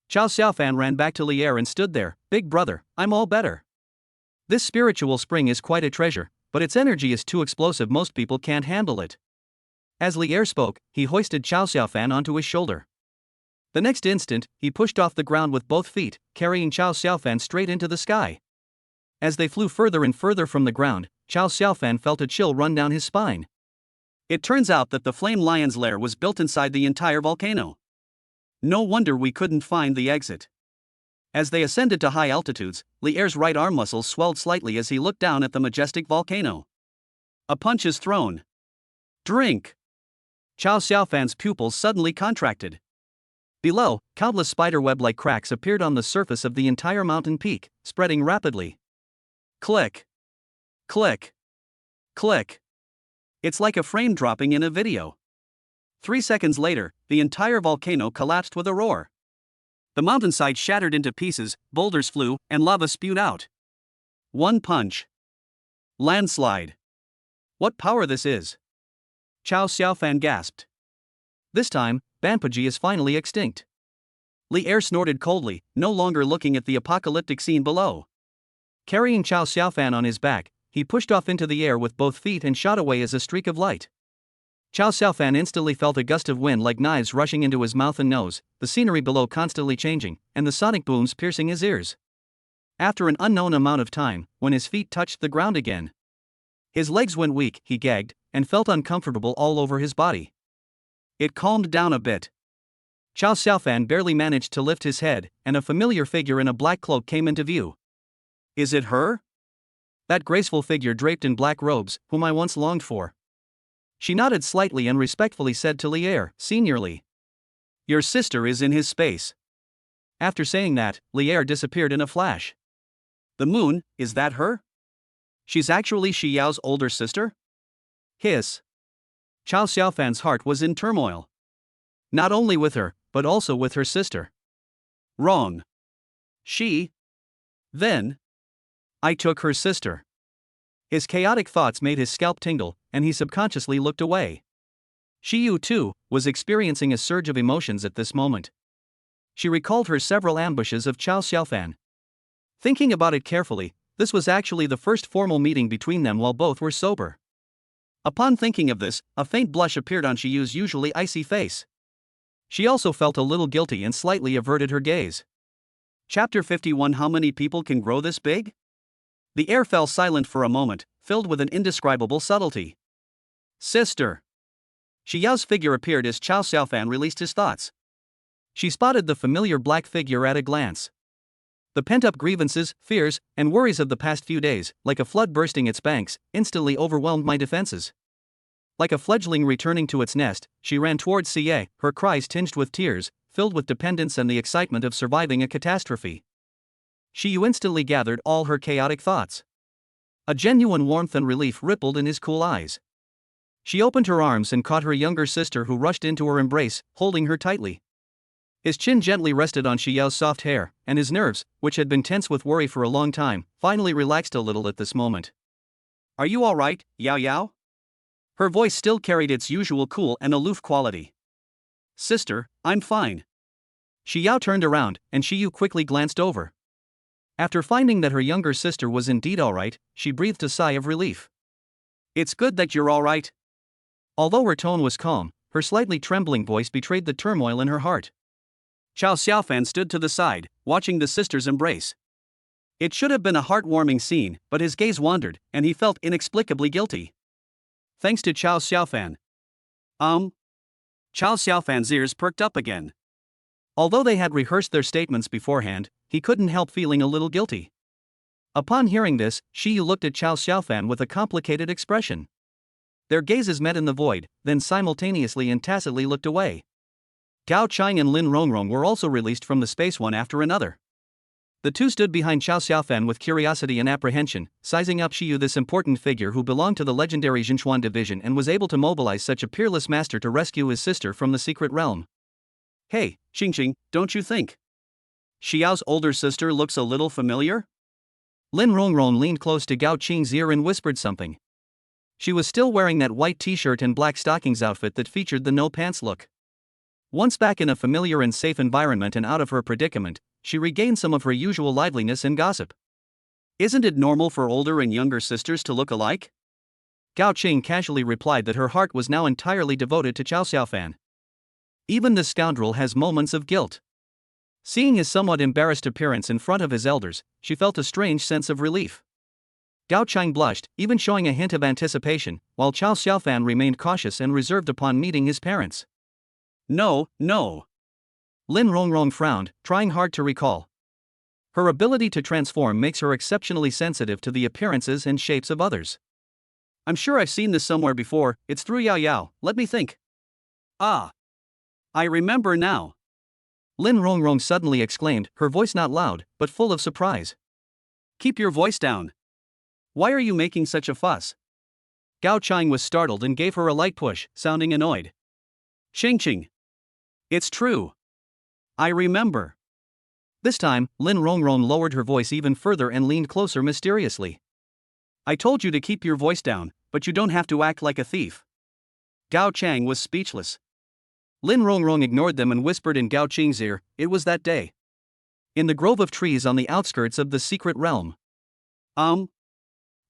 Chow Xiaofan ran back to Li Er and stood there. Big brother, I'm all better. This spiritual spring is quite a treasure, but its energy is too explosive, most people can't handle it. As Li Er spoke, he hoisted Chow Xiaofan onto his shoulder. The next instant, he pushed off the ground with both feet, carrying Chow Xiaofan straight into the sky. As they flew further and further from the ground, Chow Xiaofan felt a chill run down his spine. It turns out that the Flame Lion's lair was built inside the entire volcano. No wonder we couldn't find the exit. As they ascended to high altitudes, Li Er's right arm muscles swelled slightly as he looked down at the majestic volcano. A punch is thrown. Drink! Chow Xiaofan's pupils suddenly contracted. Below, countless spiderweb-like cracks appeared on the surface of the entire mountain peak, spreading rapidly. Click! Click! Click! It's like a frame dropping in a video. 3 seconds later, the entire volcano collapsed with a roar. The mountainside shattered into pieces, boulders flew, and lava spewed out. One punch. Landslide. What power this is! Chow Xiaofan gasped. This time, Banpaji is finally extinct. Li Er snorted coldly, no longer looking at the apocalyptic scene below. Carrying Chow Xiaofan on his back, he pushed off into the air with both feet and shot away as a streak of light. Chow Xiaofan instantly felt a gust of wind like knives rushing into his mouth and nose, the scenery below constantly changing, and the sonic booms piercing his ears. After an unknown amount of time, when his feet touched the ground again, his legs went weak, he gagged, and felt uncomfortable all over his body. It calmed down a bit. Chow Xiaofan barely managed to lift his head, and a familiar figure in a black cloak came into view. Is it her? That graceful figure draped in black robes, whom I once longed for. She nodded slightly and respectfully said to Li Er, seniorly. Your sister is in his space. After saying that, Li Er disappeared in a flash. The moon, is that her? She's actually Xiao's older sister? Hiss. Chow Xiaofan's heart was in turmoil. Not only with her, but also with her sister. Wrong. She? Then, I took her sister. His chaotic thoughts made his scalp tingle, and he subconsciously looked away. Shiyu, too, was experiencing a surge of emotions at this moment. She recalled her several ambushes of Chao Xiaofan. Thinking about it carefully, this was actually the first formal meeting between them while both were sober. Upon thinking of this, a faint blush appeared on Shiyu's usually icy face. She also felt a little guilty and slightly averted her gaze. Chapter 51. How many people can grow this big? The air fell silent for a moment, filled with an indescribable subtlety. Sister. Xiao's figure appeared as Chao Xiaofan released his thoughts. She spotted the familiar black figure at a glance. The pent-up grievances, fears, and worries of the past few days, like a flood bursting its banks, instantly overwhelmed my defenses. Like a fledgling returning to its nest, she ran towards Xie, her cries tinged with tears, filled with dependence and the excitement of surviving a catastrophe. Shiyu instantly gathered all her chaotic thoughts. A genuine warmth and relief rippled in his cool eyes. She opened her arms and caught her younger sister, who rushed into her embrace, holding her tightly. His chin gently rested on Xiao's soft hair, and his nerves, which had been tense with worry for a long time, finally relaxed a little at this moment. Are you all right, Yao Yao? Her voice still carried its usual cool and aloof quality. Sister, I'm fine. Xiao turned around, and Shiyu quickly glanced over. After finding that her younger sister was indeed all right, she breathed a sigh of relief. It's good that you're all right. Although her tone was calm, her slightly trembling voice betrayed the turmoil in her heart. Chao Xiaofan stood to the side, watching the sisters embrace. It should have been a heartwarming scene, but his gaze wandered, and he felt inexplicably guilty. Thanks to Chao Xiaofan. Chao Xiaofan's ears perked up again. Although they had rehearsed their statements beforehand, he couldn't help feeling a little guilty. Upon hearing this, Shiyu looked at Chao Xiaofan with a complicated expression. Their gazes met in the void, then simultaneously and tacitly looked away. Gao Chang and Lin Rongrong were also released from the space one after another. The two stood behind Chao Xiaofan with curiosity and apprehension, sizing up Shiyu, this important figure who belonged to the legendary Jinchuan division and was able to mobilize such a peerless master to rescue his sister from the secret realm. Hey, Xingxing, don't you think Xiao's older sister looks a little familiar? Lin Rongrong leaned close to Gao Qing's ear and whispered something. She was still wearing that white t-shirt and black stockings outfit that featured the no-pants look. Once back in a familiar and safe environment and out of her predicament, she regained some of her usual liveliness and gossip. Isn't it normal for older and younger sisters to look alike? Gao Qing casually replied that her heart was now entirely devoted to Chao Xiaofan. Even the scoundrel has moments of guilt. Seeing his somewhat embarrassed appearance in front of his elders, she felt a strange sense of relief. Gao Chang blushed, even showing a hint of anticipation, while Chao Xiaofan remained cautious and reserved upon meeting his parents. No. Lin Rongrong frowned, trying hard to recall. Her ability to transform makes her exceptionally sensitive to the appearances and shapes of others. I'm sure I've seen this somewhere before. It's through Yao Yao, let me think. Ah! I remember now. Lin Rongrong suddenly exclaimed, her voice not loud, but full of surprise. Keep your voice down. Why are you making such a fuss? Gao Chang was startled and gave her a light push, sounding annoyed. Xingqing. It's true. I remember. This time, Lin Rongrong lowered her voice even further and leaned closer mysteriously. I told you to keep your voice down, but you don't have to act like a thief. Gao Chang was speechless. Lin Rongrong ignored them and whispered in Gao Qing's ear, it was that day. In the grove of trees on the outskirts of the secret realm.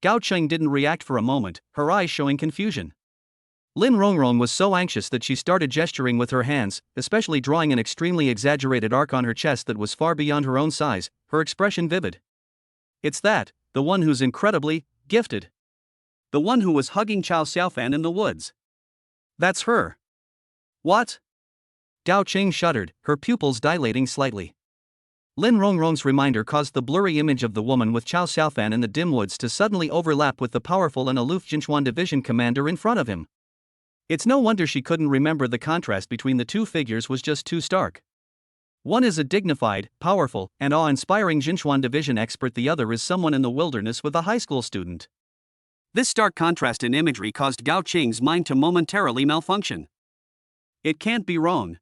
Gao Cheng didn't react for a moment, her eyes showing confusion. Lin Rongrong was so anxious that she started gesturing with her hands, especially drawing an extremely exaggerated arc on her chest that was far beyond her own size, her expression vivid. It's that, the one who's incredibly gifted. The one who was hugging Chao Xiaofan in the woods. That's her. What? Gao Qing shuddered, her pupils dilating slightly. Lin Rongrong's reminder caused the blurry image of the woman with Chao Xiaofan in the dim woods to suddenly overlap with the powerful and aloof Jinchuan division commander in front of him. It's no wonder she couldn't remember. The contrast between the two figures was just too stark. One is a dignified, powerful, and awe-inspiring Jinchuan division expert, the other is someone in the wilderness with a high school student. This stark contrast in imagery caused Gao Qing's mind to momentarily malfunction. It can't be wrong,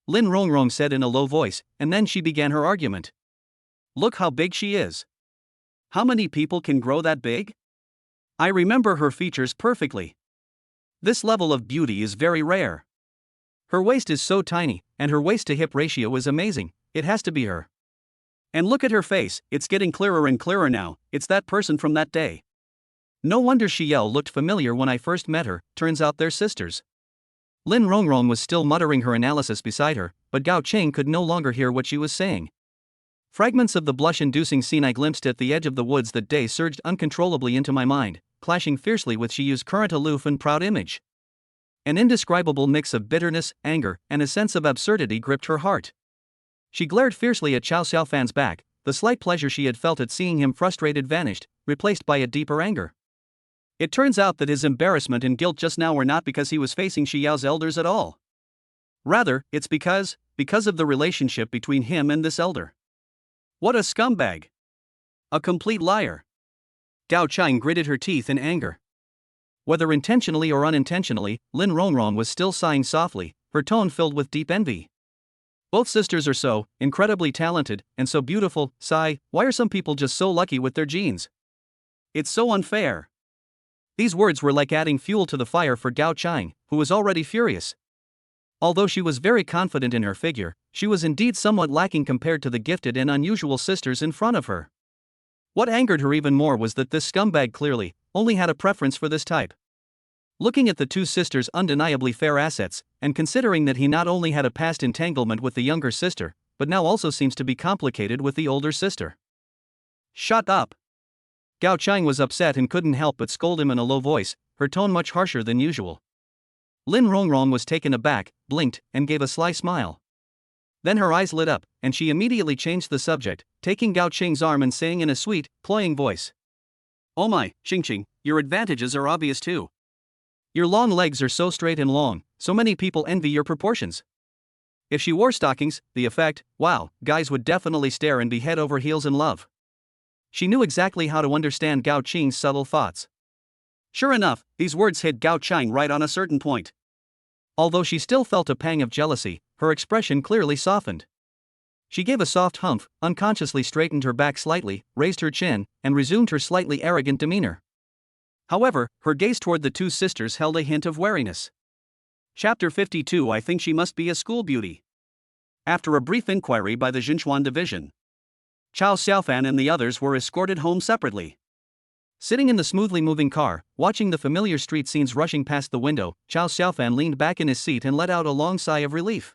Lin Rongrong said in a low voice, and then she began her argument. Look how big she is. How many people can grow that big? I remember her features perfectly. This level of beauty is very rare. Her waist is so tiny, and her waist to hip ratio is amazing. It has to be her. And look at her face, it's getting clearer and clearer now, it's that person from that day. No wonder Xiao looked familiar when I first met her, turns out they're sisters. Lin Rongrong was still muttering her analysis beside her, but Gao Cheng could no longer hear what she was saying. Fragments of the blush-inducing scene I glimpsed at the edge of the woods that day surged uncontrollably into my mind, clashing fiercely with Xiao's current aloof and proud image. An indescribable mix of bitterness, anger, and a sense of absurdity gripped her heart. She glared fiercely at Chao Xiaofan's back, the slight pleasure she had felt at seeing him frustrated vanished, replaced by a deeper anger. It turns out that his embarrassment and guilt just now were not because he was facing Xiao's elders at all. Rather, it's because of the relationship between him and this elder. What a scumbag! A complete liar. Gao Cheng gritted her teeth in anger. Whether intentionally or unintentionally, Lin Rongrong was still sighing softly, her tone filled with deep envy. Both sisters are so incredibly talented and so beautiful. Sigh, why are some people just so lucky with their genes? It's so unfair. These words were like adding fuel to the fire for Gao Cheng, who was already furious. Although she was very confident in her figure, she was indeed somewhat lacking compared to the gifted and unusual sisters in front of her. What angered her even more was that this scumbag clearly only had a preference for this type. Looking at the two sisters' undeniably fair assets, and considering that he not only had a past entanglement with the younger sister, but now also seems to be complicated with the older sister. Shut up! Gao Cheng was upset and couldn't help but scold him in a low voice, her tone much harsher than usual. Lin Rongrong was taken aback, blinked, and gave a sly smile. Then her eyes lit up, and she immediately changed the subject, taking Gao Cheng's arm and saying in a sweet, cloying voice, "Oh my, Xingqing, your advantages are obvious too. Your long legs are so straight and long, so many people envy your proportions. If she wore stockings, the effect, wow, guys would definitely stare and be head over heels in love." She knew exactly how to understand Gao Cheng's subtle thoughts. Sure enough, these words hit Gao Cheng right on a certain point. Although she still felt a pang of jealousy, her expression clearly softened. She gave a soft humph, unconsciously straightened her back slightly, raised her chin, and resumed her slightly arrogant demeanor. However, her gaze toward the two sisters held a hint of wariness. Chapter 52. I think she must be a school beauty. After a brief inquiry by the Xinchuan division, Chao Xiaofan and the others were escorted home separately. Sitting in the smoothly moving car, watching the familiar street scenes rushing past the window, Chao Xiaofan leaned back in his seat and let out a long sigh of relief.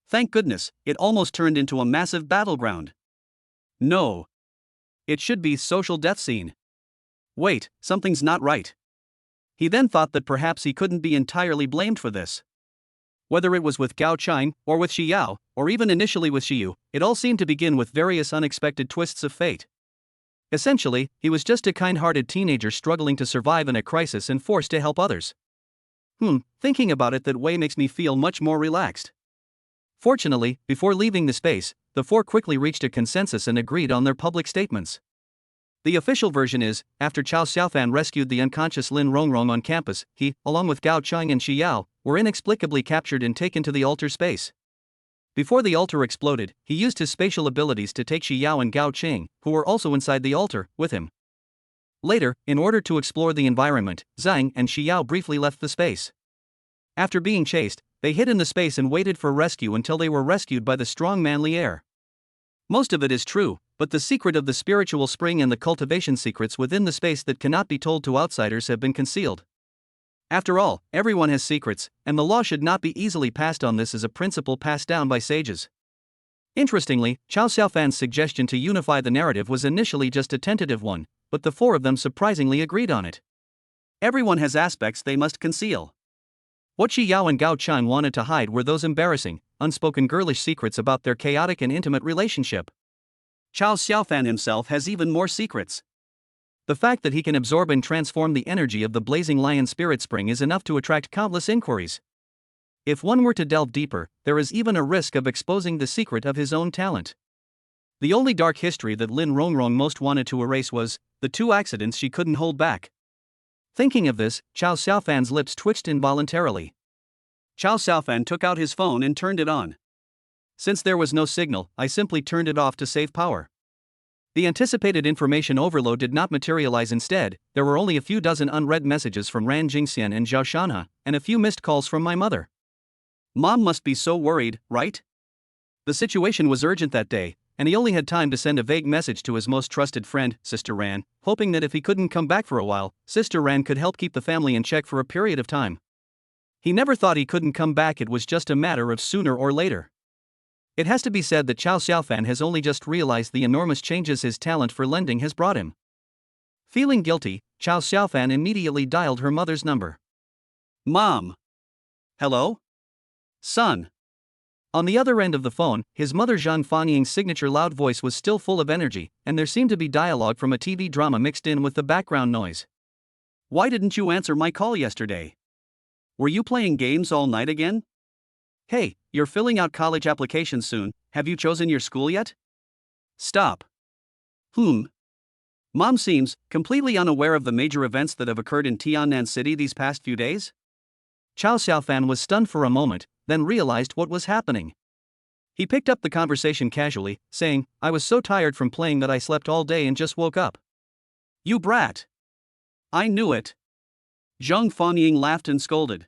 Thank goodness, it almost turned into a massive battleground. No. It should be social death scene. Wait, something's not right. He then thought that perhaps he couldn't be entirely blamed for this. Whether it was with Gao Cheng, or with Xiao, or even initially with Xiu, it all seemed to begin with various unexpected twists of fate. Essentially, he was just a kind-hearted teenager struggling to survive in a crisis and forced to help others. Thinking about it that way makes me feel much more relaxed. Fortunately, before leaving the space, the four quickly reached a consensus and agreed on their public statements. The official version is, after Chao Xiaofan rescued the unconscious Lin Rongrong on campus, he, along with Gao Cheng and Xiao, were inexplicably captured and taken to the altar space. Before the altar exploded, he used his spatial abilities to take Xiao and Gao Cheng, who were also inside the altar, with him. Later, in order to explore the environment, Zhang and Xiao briefly left the space. After being chased, they hid in the space and waited for rescue until they were rescued by the strong manly air. Most of it is true, but the secret of the spiritual spring and the cultivation secrets within the space that cannot be told to outsiders have been concealed. After all, everyone has secrets, and the law should not be easily passed on. This is a principle passed down by sages. Interestingly, Chao Xiaofan's suggestion to unify the narrative was initially just a tentative one, but the four of them surprisingly agreed on it. Everyone has aspects they must conceal. What Xiao and Gao Cheng wanted to hide were those embarrassing, unspoken girlish secrets about their chaotic and intimate relationship. Chao Xiaofan himself has even more secrets. The fact that he can absorb and transform the energy of the blazing lion spirit spring is enough to attract countless inquiries. If one were to delve deeper, there is even a risk of exposing the secret of his own talent. The only dark history that Lin Rongrong most wanted to erase was the two accidents she couldn't hold back. Thinking of this, Chao Xiaofan's lips twitched involuntarily. Chao Xiaofan took out his phone and turned it on. Since there was no signal, I simply turned it off to save power. The anticipated information overload did not materialize. Instead, there were only a few dozen unread messages from Ran Jingxian and Zhao Shanhe, and a few missed calls from my mother. Mom must be so worried, right? The situation was urgent that day, and he only had time to send a vague message to his most trusted friend, Sister Ran, hoping that if he couldn't come back for a while, Sister Ran could help keep the family in check for a period of time. He never thought he couldn't come back, it was just a matter of sooner or later. It has to be said that Chao Xiaofan has only just realized the enormous changes his talent for lending has brought him. Feeling guilty, Chao Xiaofan immediately dialed her mother's number. Mom. Hello? Son. On the other end of the phone, his mother Zhang Fanying's signature loud voice was still full of energy, and there seemed to be dialogue from a TV drama mixed in with the background noise. Why didn't you answer my call yesterday? Were you playing games all night again? Hey, you're filling out college applications soon, have you chosen your school yet? Stop. Mom seems completely unaware of the major events that have occurred in Tiannan City these past few days. Chao Xiaofan was stunned for a moment, then realized what was happening. He picked up the conversation casually, saying, I was so tired from playing that I slept all day and just woke up. You brat. I knew it. Zhang Fanying laughed and scolded.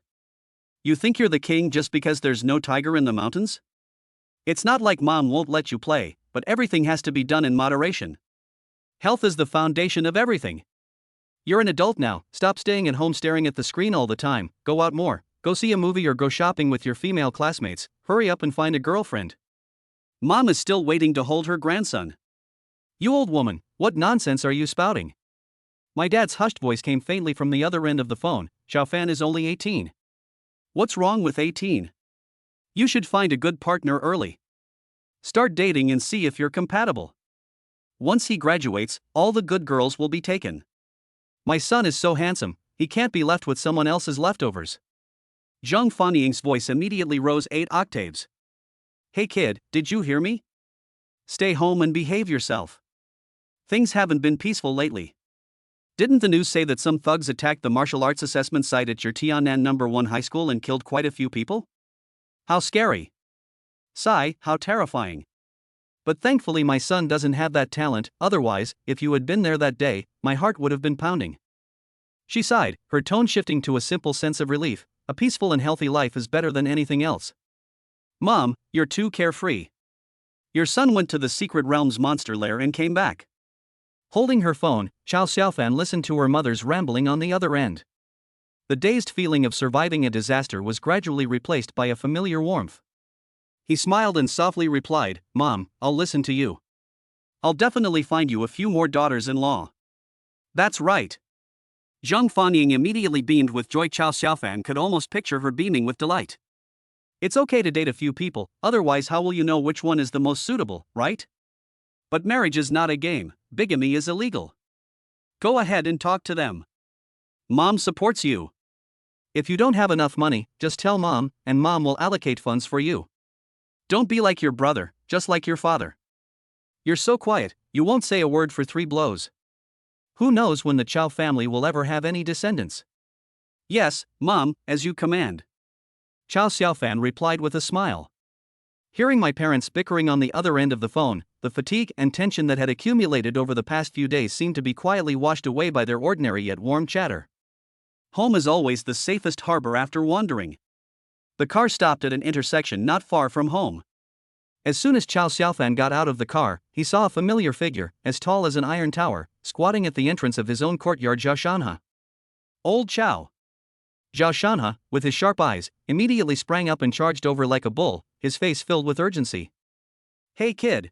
You think you're the king just because there's no tiger in the mountains? It's not like Mom won't let you play, but everything has to be done in moderation. Health is the foundation of everything. You're an adult now, stop staying at home staring at the screen all the time, go out more, go see a movie or go shopping with your female classmates, hurry up and find a girlfriend. Mom is still waiting to hold her grandson. You old woman, what nonsense are you spouting? My dad's hushed voice came faintly from the other end of the phone. Xiaofan is only 18. What's wrong with 18? You should find a good partner early. Start dating and see if you're compatible. Once he graduates, all the good girls will be taken. My son is so handsome, he can't be left with someone else's leftovers. Zhang Fanying's voice immediately rose 8 octaves. Hey kid, did you hear me? Stay home and behave yourself. Things haven't been peaceful lately. Didn't the news say that some thugs attacked the martial arts assessment site at your Tiannan No. 1 high school and killed quite a few people? How scary. Sigh, how terrifying. But thankfully my son doesn't have that talent, otherwise, if you had been there that day, my heart would have been pounding. She sighed, her tone shifting to a simple sense of relief. A peaceful and healthy life is better than anything else. Mom, you're too carefree. Your son went to the secret realm's monster lair and came back. Holding her phone, Chao Xiaofan listened to her mother's rambling on the other end. The dazed feeling of surviving a disaster was gradually replaced by a familiar warmth. He smiled and softly replied, Mom, I'll listen to you. I'll definitely find you a few more daughters-in-law. That's right. Zhang Fanying immediately beamed with joy. Chao Xiaofan could almost picture her beaming with delight. It's okay to date a few people, otherwise how will you know which one is the most suitable, right? But marriage is not a game, bigamy is illegal. Go ahead and talk to them. Mom supports you. If you don't have enough money, just tell Mom, and Mom will allocate funds for you. Don't be like your brother, just like your father. You're so quiet, you won't say a word for 3 blows. Who knows when the Chao family will ever have any descendants? Yes, Mom, as you command. Chao Xiaofan replied with a smile. Hearing my parents bickering on the other end of the phone, the fatigue and tension that had accumulated over the past few days seemed to be quietly washed away by their ordinary yet warm chatter. Home is always the safest harbor after wandering. The car stopped at an intersection not far from home. As soon as Chao Xiaofan got out of the car, he saw a familiar figure, as tall as an iron tower, squatting at the entrance of his own courtyard. Zhao Shanhe. Old Chao. Zhao Shanhe, with his sharp eyes, immediately sprang up and charged over like a bull, his face filled with urgency. Hey kid.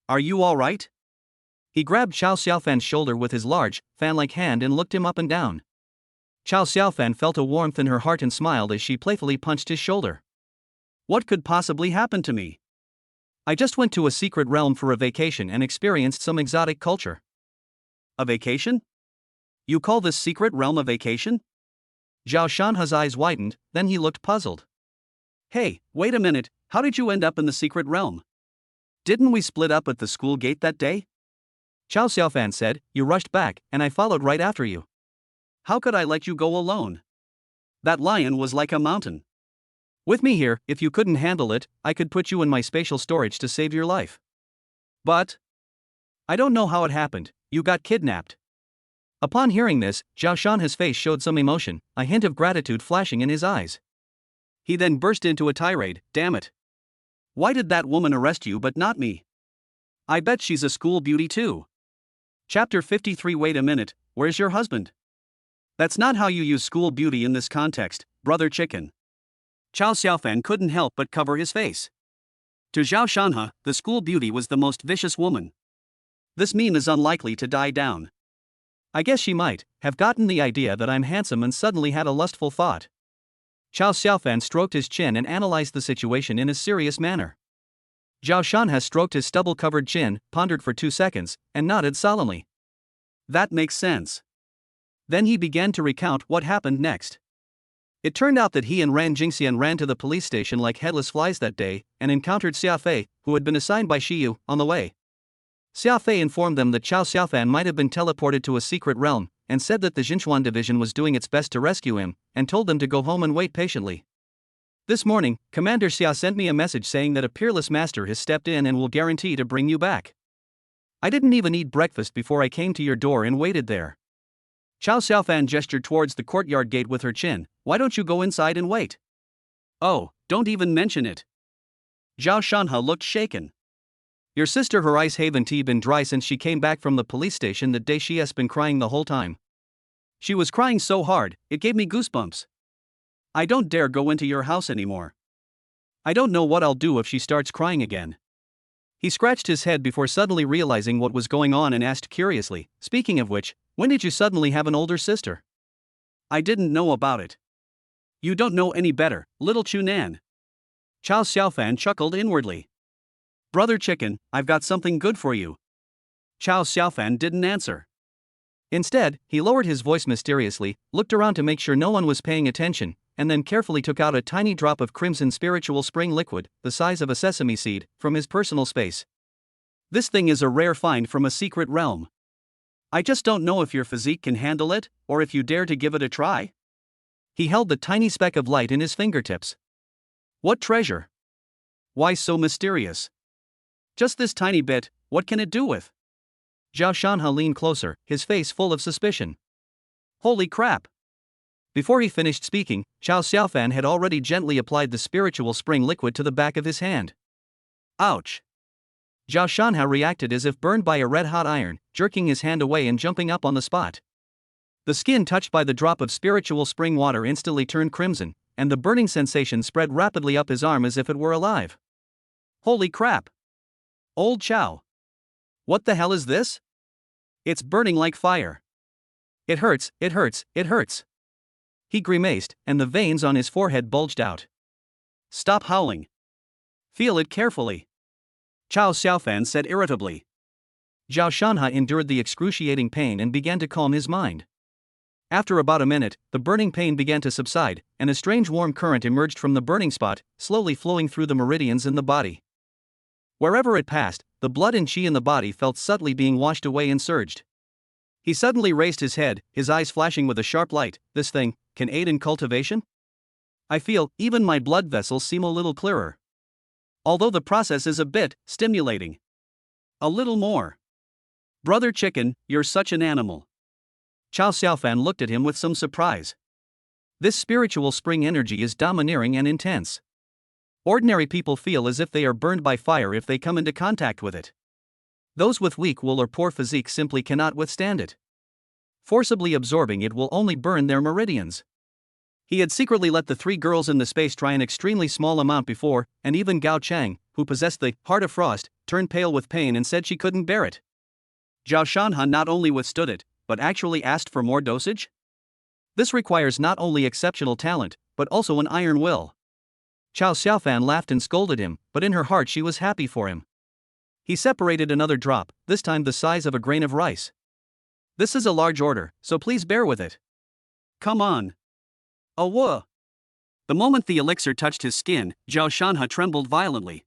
Are you all right? He grabbed Chao Xiaofan's shoulder with his large, fan-like hand and looked him up and down. Chao Xiaofan felt a warmth in her heart and smiled as she playfully punched his shoulder. What could possibly happen to me? I just went to a secret realm for a vacation and experienced some exotic culture. A vacation? You call this secret realm a vacation? Zhao Shanhe's eyes widened, then he looked puzzled. Hey, wait a minute, how did you end up in the secret realm? Didn't we split up at the school gate that day? Chao Xiaofan said, you rushed back, and I followed right after you. How could I let you go alone? That lion was like a mountain. With me here, if you couldn't handle it, I could put you in my spatial storage to save your life. But I don't know how it happened, you got kidnapped. Upon hearing this, Zhao Shanha's face showed some emotion, a hint of gratitude flashing in his eyes. He then burst into a tirade, damn it. Why did that woman arrest you but not me? I bet she's a school beauty too. Chapter 53. Wait a minute, where's your husband? That's not how you use school beauty in this context, brother chicken. Chao Xiaofan couldn't help but cover his face. To Zhao Shanha, the school beauty was the most vicious woman. This meme is unlikely to die down. I guess she might have gotten the idea that I'm handsome and suddenly had a lustful thought. Chao Xiaofan stroked his chin and analyzed the situation in a serious manner. Zhao Shanha stroked his stubble-covered chin, pondered for 2 seconds, and nodded solemnly. That makes sense. Then he began to recount what happened next. It turned out that he and Ran Jingxian ran to the police station like headless flies that day and encountered Xia Fei, who had been assigned by Shiyu, on the way. Xia Fei informed them that Chao Xiaofan might have been teleported to a secret realm, and said that the Jinchuan division was doing its best to rescue him, and told them to go home and wait patiently. This morning, Commander Xia sent me a message saying that a peerless master has stepped in and will guarantee to bring you back. I didn't even eat breakfast before I came to your door and waited there. Chao Xiaofan gestured towards the courtyard gate with her chin. Why don't you go inside and wait? Oh, don't even mention it. Zhao Shanha looked shaken. Your sister, her eyes haven't been dry since she came back from the police station that day. She has been crying the whole time. She was crying so hard, it gave me goosebumps. I don't dare go into your house anymore. I don't know what I'll do if she starts crying again. He scratched his head before suddenly realizing what was going on and asked curiously, speaking of which, when did you suddenly have an older sister? I didn't know about it. You don't know any better, little Chunan. Chao Xiaofan chuckled inwardly. Brother chicken, I've got something good for you. Chao Xiaofan didn't answer. Instead, he lowered his voice mysteriously, looked around to make sure no one was paying attention, and then carefully took out a tiny drop of crimson spiritual spring liquid, the size of a sesame seed, from his personal space. This thing is a rare find from a secret realm. I just don't know if your physique can handle it, or if you dare to give it a try. He held the tiny speck of light in his fingertips. What treasure? Why so mysterious? Just this tiny bit, what can it do with? Zhao Shanha leaned closer, his face full of suspicion. Holy crap! Before he finished speaking, Chao Xiaofan had already gently applied the spiritual spring liquid to the back of his hand. Ouch! Zhao Shanha reacted as if burned by a red-hot iron, jerking his hand away and jumping up on the spot. The skin touched by the drop of spiritual spring water instantly turned crimson, and the burning sensation spread rapidly up his arm as if it were alive. Holy crap! Old Chao! What the hell is this? It's burning like fire. It hurts, it hurts, it hurts. He grimaced, and the veins on his forehead bulged out. Stop howling. Feel it carefully. Chao Xiaofan said irritably. Zhao Shanha endured the excruciating pain and began to calm his mind. After about a minute, the burning pain began to subside, and a strange warm current emerged from the burning spot, slowly flowing through the meridians in the body. Wherever it passed, the blood and qi in the body felt subtly being washed away and surged. He suddenly raised his head, his eyes flashing with a sharp light. This thing can aid in cultivation? I feel even my blood vessels seem a little clearer. Although the process is a bit stimulating. A little more. Brother chicken, you're such an animal. Chao Xiaofan looked at him with some surprise. This spiritual spring energy is domineering and intense. Ordinary people feel as if they are burned by fire if they come into contact with it. Those with weak will or poor physique simply cannot withstand it. Forcibly absorbing it will only burn their meridians. He had secretly let the 3 girls in the space try an extremely small amount before, and even Gao Chang, who possessed the heart of frost, turned pale with pain and said she couldn't bear it. Zhao Shanha not only withstood it, but actually asked for more dosage? This requires not only exceptional talent, but also an iron will. Chao Xiaofan laughed and scolded him, but in her heart she was happy for him. He separated another drop, this time the size of a grain of rice. This is a large order, so please bear with it. Come on. Oh whoa. The moment the elixir touched his skin, Zhao Shanha trembled violently.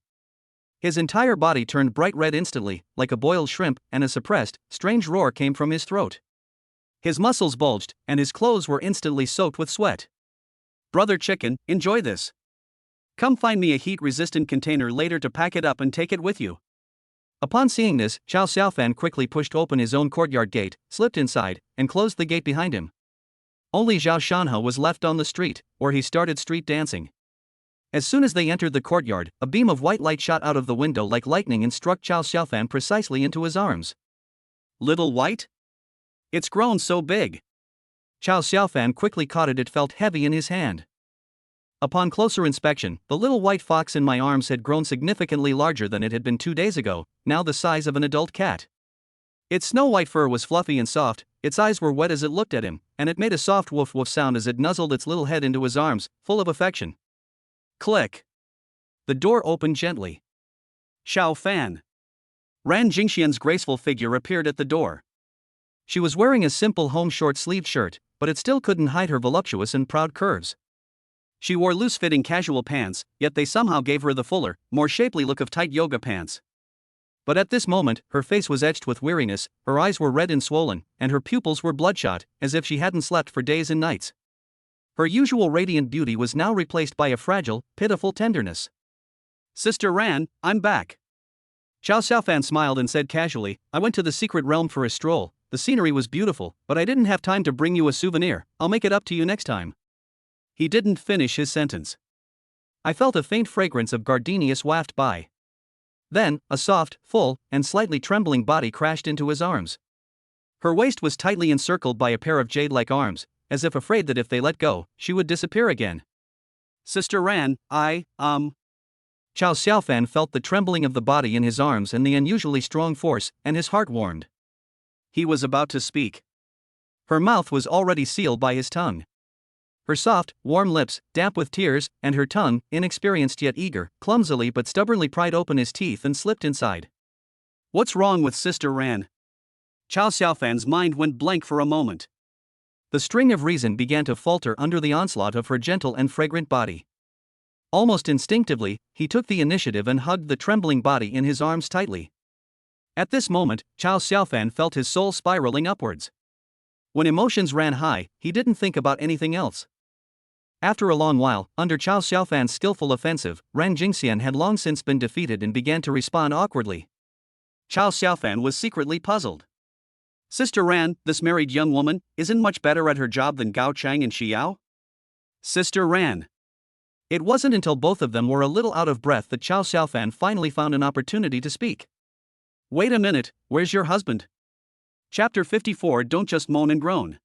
His entire body turned bright red instantly, like a boiled shrimp, and a suppressed, strange roar came from his throat. His muscles bulged, and his clothes were instantly soaked with sweat. Brother chicken, enjoy this. Come find me a heat-resistant container later to pack it up and take it with you. Upon seeing this, Chow Xiaofan quickly pushed open his own courtyard gate, slipped inside, and closed the gate behind him. Only Zhao Shanhe was left on the street, where he started street dancing. As soon as they entered the courtyard, a beam of white light shot out of the window like lightning and struck Chow Xiaofan precisely into his arms. Little white? It's grown so big. Chow Xiaofan quickly caught it felt heavy in his hand. Upon closer inspection, the little white fox in my arms had grown significantly larger than it had been 2 days ago, now the size of an adult cat. Its snow-white fur was fluffy and soft, its eyes were wet as it looked at him, and it made a soft woof-woof sound as it nuzzled its little head into his arms, full of affection. Click. The door opened gently. Xiao Fan. Ran Jingxian's graceful figure appeared at the door. She was wearing a simple home short-sleeved shirt, but it still couldn't hide her voluptuous and proud curves. She wore loose-fitting casual pants, yet they somehow gave her the fuller, more shapely look of tight yoga pants. But at this moment, her face was etched with weariness, her eyes were red and swollen, and her pupils were bloodshot, as if she hadn't slept for days and nights. Her usual radiant beauty was now replaced by a fragile, pitiful tenderness. Sister Ran, I'm back. Chow Xiaofan smiled and said casually, I went to the secret realm for a stroll, the scenery was beautiful, but I didn't have time to bring you a souvenir, I'll make it up to you next time. He didn't finish his sentence. I felt a faint fragrance of gardenias waft by. Then, a soft, full, and slightly trembling body crashed into his arms. Her waist was tightly encircled by a pair of jade-like arms, as if afraid that if they let go, she would disappear again. Sister Ran, Chow Xiaofan felt the trembling of the body in his arms and the unusually strong force, and his heart warmed. He was about to speak. Her mouth was already sealed by his tongue. Her soft, warm lips, damp with tears, and her tongue, inexperienced yet eager, clumsily but stubbornly pried open his teeth and slipped inside. What's wrong with Sister Ran? Chow Xiaofan's mind went blank for a moment. The string of reason began to falter under the onslaught of her gentle and fragrant body. Almost instinctively, he took the initiative and hugged the trembling body in his arms tightly. At this moment, Chow Xiaofan felt his soul spiraling upwards. When emotions ran high, he didn't think about anything else. After a long while, under Chow Xiaofan's skillful offensive, Ran Jingxian had long since been defeated and began to respond awkwardly. Chow Xiaofan was secretly puzzled. Sister Ran, this married young woman, isn't much better at her job than Gao Chang and Xiao? Sister Ran. It wasn't until both of them were a little out of breath that Chow Xiaofan finally found an opportunity to speak. Wait a minute, where's your husband? Chapter 54. Don't just moan and groan.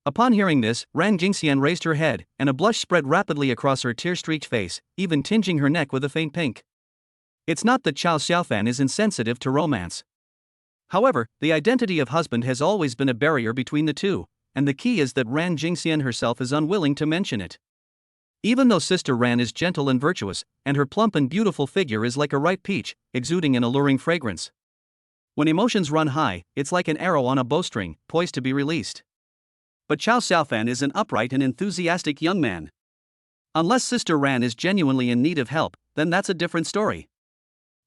Upon hearing this, Ran Jingxian raised her head, and a blush spread rapidly across her tear-streaked face, even tinging her neck with a faint pink. It's not that Chow Xiaofan is insensitive to romance. However, the identity of husband has always been a barrier between the two, and the key is that Ran Jingxian herself is unwilling to mention it. Even though Sister Ran is gentle and virtuous, and her plump and beautiful figure is like a ripe peach, exuding an alluring fragrance. When emotions run high, it's like an arrow on a bowstring, poised to be released. But Chow Xiaofan is an upright and enthusiastic young man. Unless Sister Ran is genuinely in need of help, then that's a different story.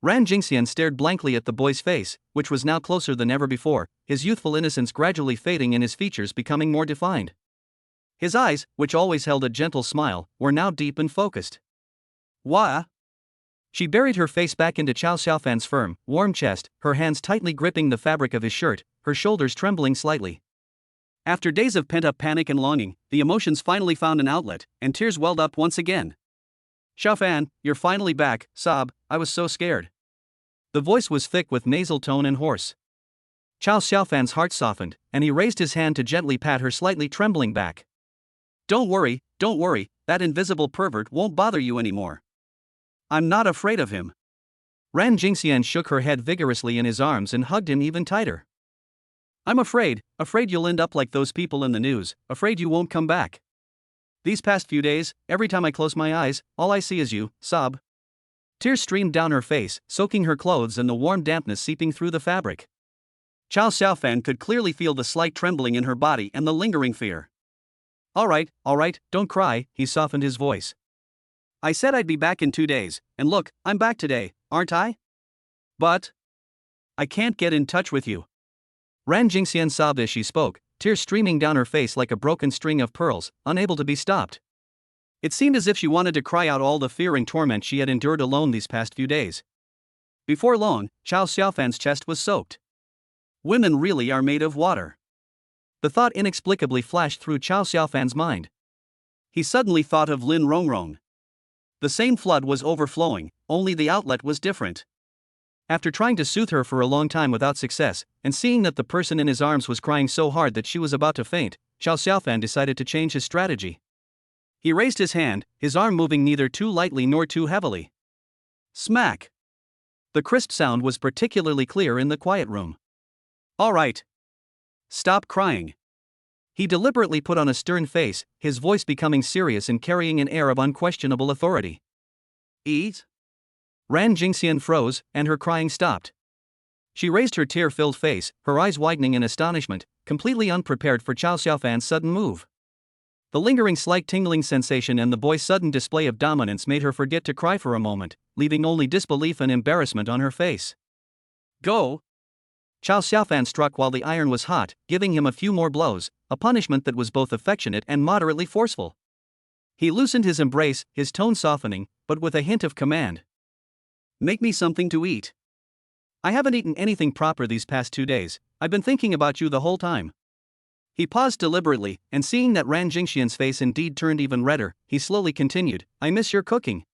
Ran Jingxian stared blankly at the boy's face, which was now closer than ever before, his youthful innocence gradually fading and his features becoming more defined. His eyes, which always held a gentle smile, were now deep and focused. Wah! She buried her face back into Chow Xiaofan's firm, warm chest, her hands tightly gripping the fabric of his shirt, her shoulders trembling slightly. After days of pent-up panic and longing, the emotions finally found an outlet, and tears welled up once again. Xiaofan, you're finally back, sob, I was so scared. The voice was thick with nasal tone and hoarse. Chow Xiaofan's heart softened, and he raised his hand to gently pat her slightly trembling back. Don't worry, that invisible pervert won't bother you anymore. I'm not afraid of him. Ran Jingxian shook her head vigorously in his arms and hugged him even tighter. I'm afraid you'll end up like those people in the news, afraid you won't come back. These past few days, every time I close my eyes, all I see is you, sob. Tears streamed down her face, soaking her clothes and the warm dampness seeping through the fabric. Chow Xiaofan could clearly feel the slight trembling in her body and the lingering fear. All right, don't cry, he softened his voice. I said I'd be back in 2 days, and look, I'm back today, aren't I? But I can't get in touch with you. Ran Jingxian sobbed as she spoke, tears streaming down her face like a broken string of pearls, unable to be stopped. It seemed as if she wanted to cry out all the fear and torment she had endured alone these past few days. Before long, Chow Xiaofan's chest was soaked. Women really are made of water. The thought inexplicably flashed through Chow Xiaofan's mind. He suddenly thought of Lin Rongrong. The same flood was overflowing, only the outlet was different. After trying to soothe her for a long time without success, and seeing that the person in his arms was crying so hard that she was about to faint, Chow Xiaofan decided to change his strategy. He raised his hand, his arm moving neither too lightly nor too heavily. Smack! The crisp sound was particularly clear in the quiet room. All right. Stop crying. He deliberately put on a stern face, his voice becoming serious and carrying an air of unquestionable authority. Eat? Ran Jingxian froze, and her crying stopped. She raised her tear-filled face, her eyes widening in astonishment, completely unprepared for Chow Xiaofan's sudden move. The lingering slight tingling sensation and the boy's sudden display of dominance made her forget to cry for a moment, leaving only disbelief and embarrassment on her face. Go! Chow Xiaofan struck while the iron was hot, giving him a few more blows, a punishment that was both affectionate and moderately forceful. He loosened his embrace, his tone softening, but with a hint of command. Make me something to eat. I haven't eaten anything proper these past 2 days, I've been thinking about you the whole time. He paused deliberately, and seeing that Ran Jingxian's face indeed turned even redder, he slowly continued, I miss your cooking.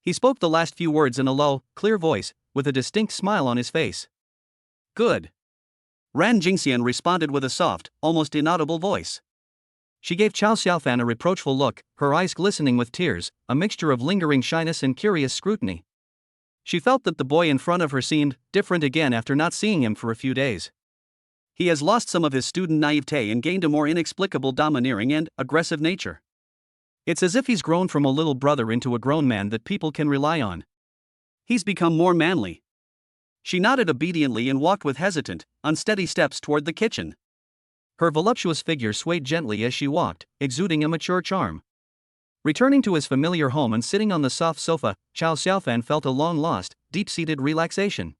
He spoke the last few words in a low, clear voice, with a distinct smile on his face. Good. Ran Jingxian responded with a soft, almost inaudible voice. She gave Chow Xiaofan a reproachful look, her eyes glistening with tears, a mixture of lingering shyness and curious scrutiny. She felt that the boy in front of her seemed different again after not seeing him for a few days. He has lost some of his student naivete and gained a more inexplicable domineering and aggressive nature. It's as if he's grown from a little brother into a grown man that people can rely on. He's become more manly. She nodded obediently and walked with hesitant, unsteady steps toward the kitchen. Her voluptuous figure swayed gently as she walked, exuding a mature charm. Returning to his familiar home and sitting on the soft sofa, Chow Xiaofan felt a long-lost, deep-seated relaxation.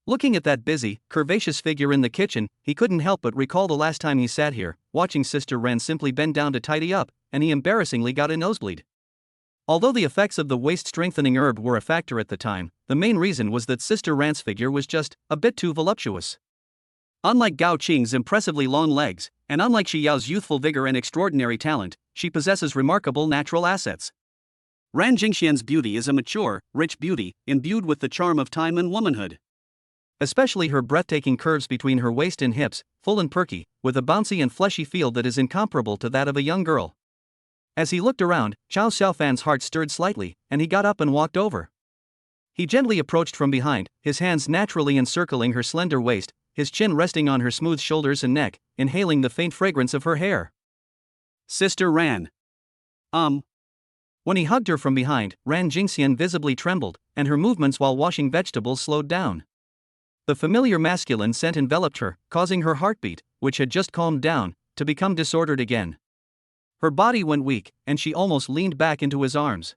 Looking at that busy, curvaceous figure in the kitchen, he couldn't help but recall the last time he sat here, watching Sister Ren simply bend down to tidy up, and he embarrassingly got a nosebleed. Although the effects of the waist-strengthening herb were a factor at the time, the main reason was that Sister Ran's figure was just a bit too voluptuous. Unlike Gao Qing's impressively long legs, and unlike Shi Yao's youthful vigor and extraordinary talent, she possesses remarkable natural assets. Ran Jingxian's beauty is a mature, rich beauty, imbued with the charm of time and womanhood. Especially her breathtaking curves between her waist and hips, full and perky, with a bouncy and fleshy feel that is incomparable to that of a young girl. As he looked around, Chow Xiaofan's heart stirred slightly, and he got up and walked over. He gently approached from behind, his hands naturally encircling her slender waist, his chin resting on her smooth shoulders and neck, inhaling the faint fragrance of her hair. Sister Ran. When he hugged her from behind, Ran Jingxian visibly trembled, and her movements while washing vegetables slowed down. The familiar masculine scent enveloped her, causing her heartbeat, which had just calmed down, to become disordered again. Her body went weak, and she almost leaned back into his arms.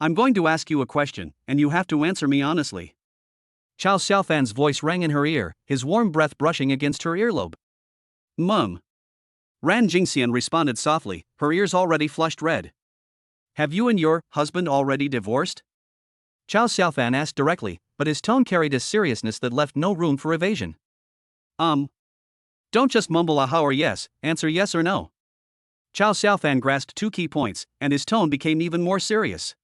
I'm going to ask you a question, and you have to answer me honestly. Chow Xiaofan's voice rang in her ear, his warm breath brushing against her earlobe. Mum. Ran Jingxian responded softly, her ears already flushed red. Have you and your husband already divorced? Chow Xiaofan asked directly, but his tone carried a seriousness that left no room for evasion. Don't just mumble aha or yes, answer yes or no. Chow Xiaofan grasped 2 key points, and his tone became even more serious.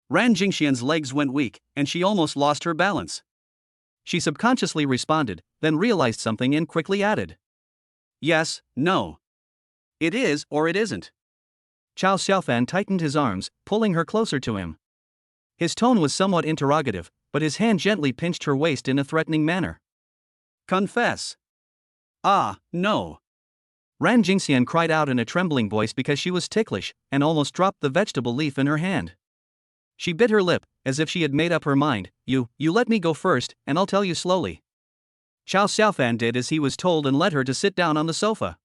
Ran Jingxian's legs went weak, and she almost lost her balance. She subconsciously responded, then realized something and quickly added. Yes, no. It is or it isn't. Chow Xiaofan tightened his arms, pulling her closer to him. His tone was somewhat interrogative, but his hand gently pinched her waist in a threatening manner. Confess. No. Ran Jingxian cried out in a trembling voice because she was ticklish, and almost dropped the vegetable leaf in her hand. She bit her lip, as if she had made up her mind. You let me go first, and I'll tell you slowly. Chow Xiaofan did as he was told and led her to sit down on the sofa.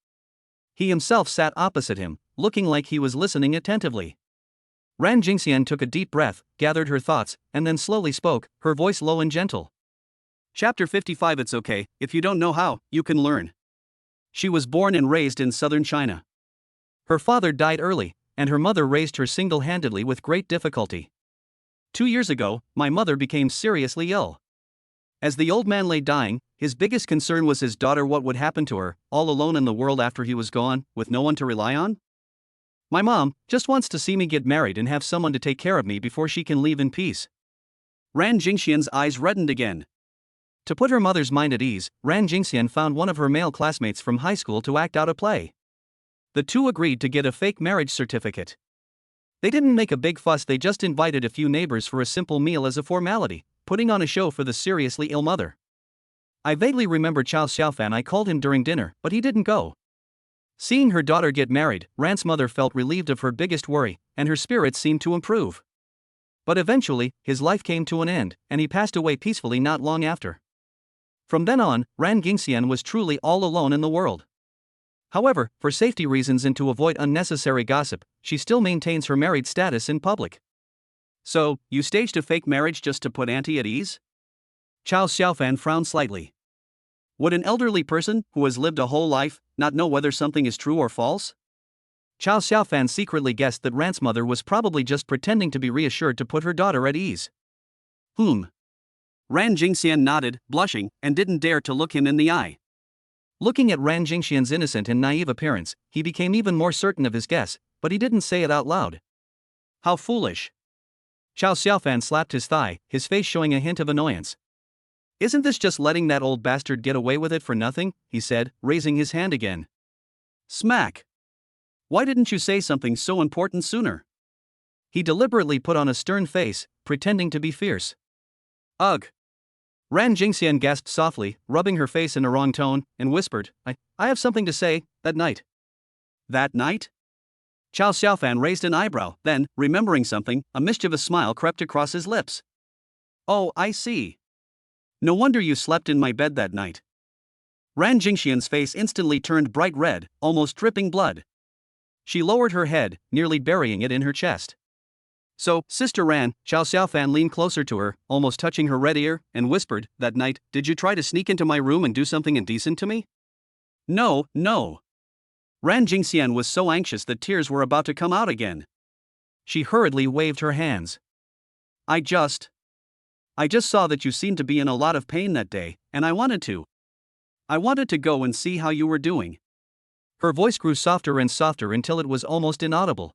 He himself sat opposite him, looking like he was listening attentively. Ran Jingxian took a deep breath, gathered her thoughts, and then slowly spoke, her voice low and gentle. Chapter 55. It's okay, if you don't know how, you can learn. She was born and raised in southern China. Her father died early, and her mother raised her single-handedly with great difficulty. 2 years ago, my mother became seriously ill. As the old man lay dying, his biggest concern was his daughter. What would happen to her, all alone in the world after he was gone, with no one to rely on? My mom just wants to see me get married and have someone to take care of me before she can leave in peace. Ran Jingxian's eyes reddened again. To put her mother's mind at ease, Ran Jingxian found one of her male classmates from high school to act out a play. The two agreed to get a fake marriage certificate. They didn't make a big fuss, they just invited a few neighbors for a simple meal as a formality, putting on a show for the seriously ill mother. I vaguely remember Chao Xiaofan. I called him during dinner, but he didn't go. Seeing her daughter get married, Ran's mother felt relieved of her biggest worry, and her spirits seemed to improve. But eventually, his life came to an end, and he passed away peacefully not long after. From then on, Ran Jingxian was truly all alone in the world. However, for safety reasons and to avoid unnecessary gossip, she still maintains her married status in public. So, you staged a fake marriage just to put Auntie at ease? Chao Xiaofan frowned slightly. Would an elderly person, who has lived a whole life, not know whether something is true or false? Chao Xiaofan secretly guessed that Ran's mother was probably just pretending to be reassured to put her daughter at ease. Ran Jingxian nodded, blushing, and didn't dare to look him in the eye. Looking at Ran Jingxian's innocent and naive appearance, he became even more certain of his guess, but he didn't say it out loud. How foolish. Chao Xiaofan slapped his thigh, his face showing a hint of annoyance. Isn't this just letting that old bastard get away with it for nothing? He said, raising his hand again. Smack. Why didn't you say something so important sooner? He deliberately put on a stern face, pretending to be fierce. Ugh. Ran Jingxian gasped softly, rubbing her face in a wrong tone, and whispered, I have something to say, that night. That night? Chao Xiaofan raised an eyebrow, then, remembering something, a mischievous smile crept across his lips. Oh, I see. No wonder you slept in my bed that night. Ran Jingxian's face instantly turned bright red, almost dripping blood. She lowered her head, nearly burying it in her chest. So, Sister Ran, Chao Xiaofan leaned closer to her, almost touching her red ear, and whispered, that night, did you try to sneak into my room and do something indecent to me? No. Ran Jingxian was so anxious that tears were about to come out again. She hurriedly waved her hands. I just saw that you seemed to be in a lot of pain that day, and I wanted to go and see how you were doing. Her voice grew softer and softer until it was almost inaudible.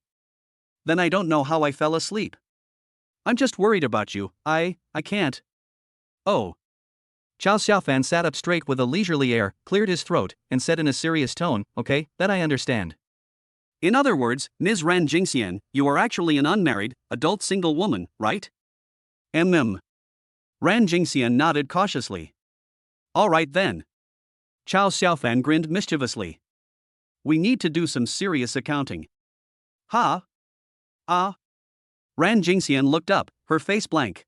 Then I don't know how I fell asleep. I'm just worried about you. I can't. Oh. Chao Xiaofan sat up straight with a leisurely air, cleared his throat, and said in a serious tone, okay, that I understand. In other words, Ms. Ran Jingxian, you are actually an unmarried, adult single woman, right? Ran Jingxian nodded cautiously. All right then. Chao Xiaofan grinned mischievously. We need to do some serious accounting. Ha? Ah? Ran Jingxian looked up, her face blank.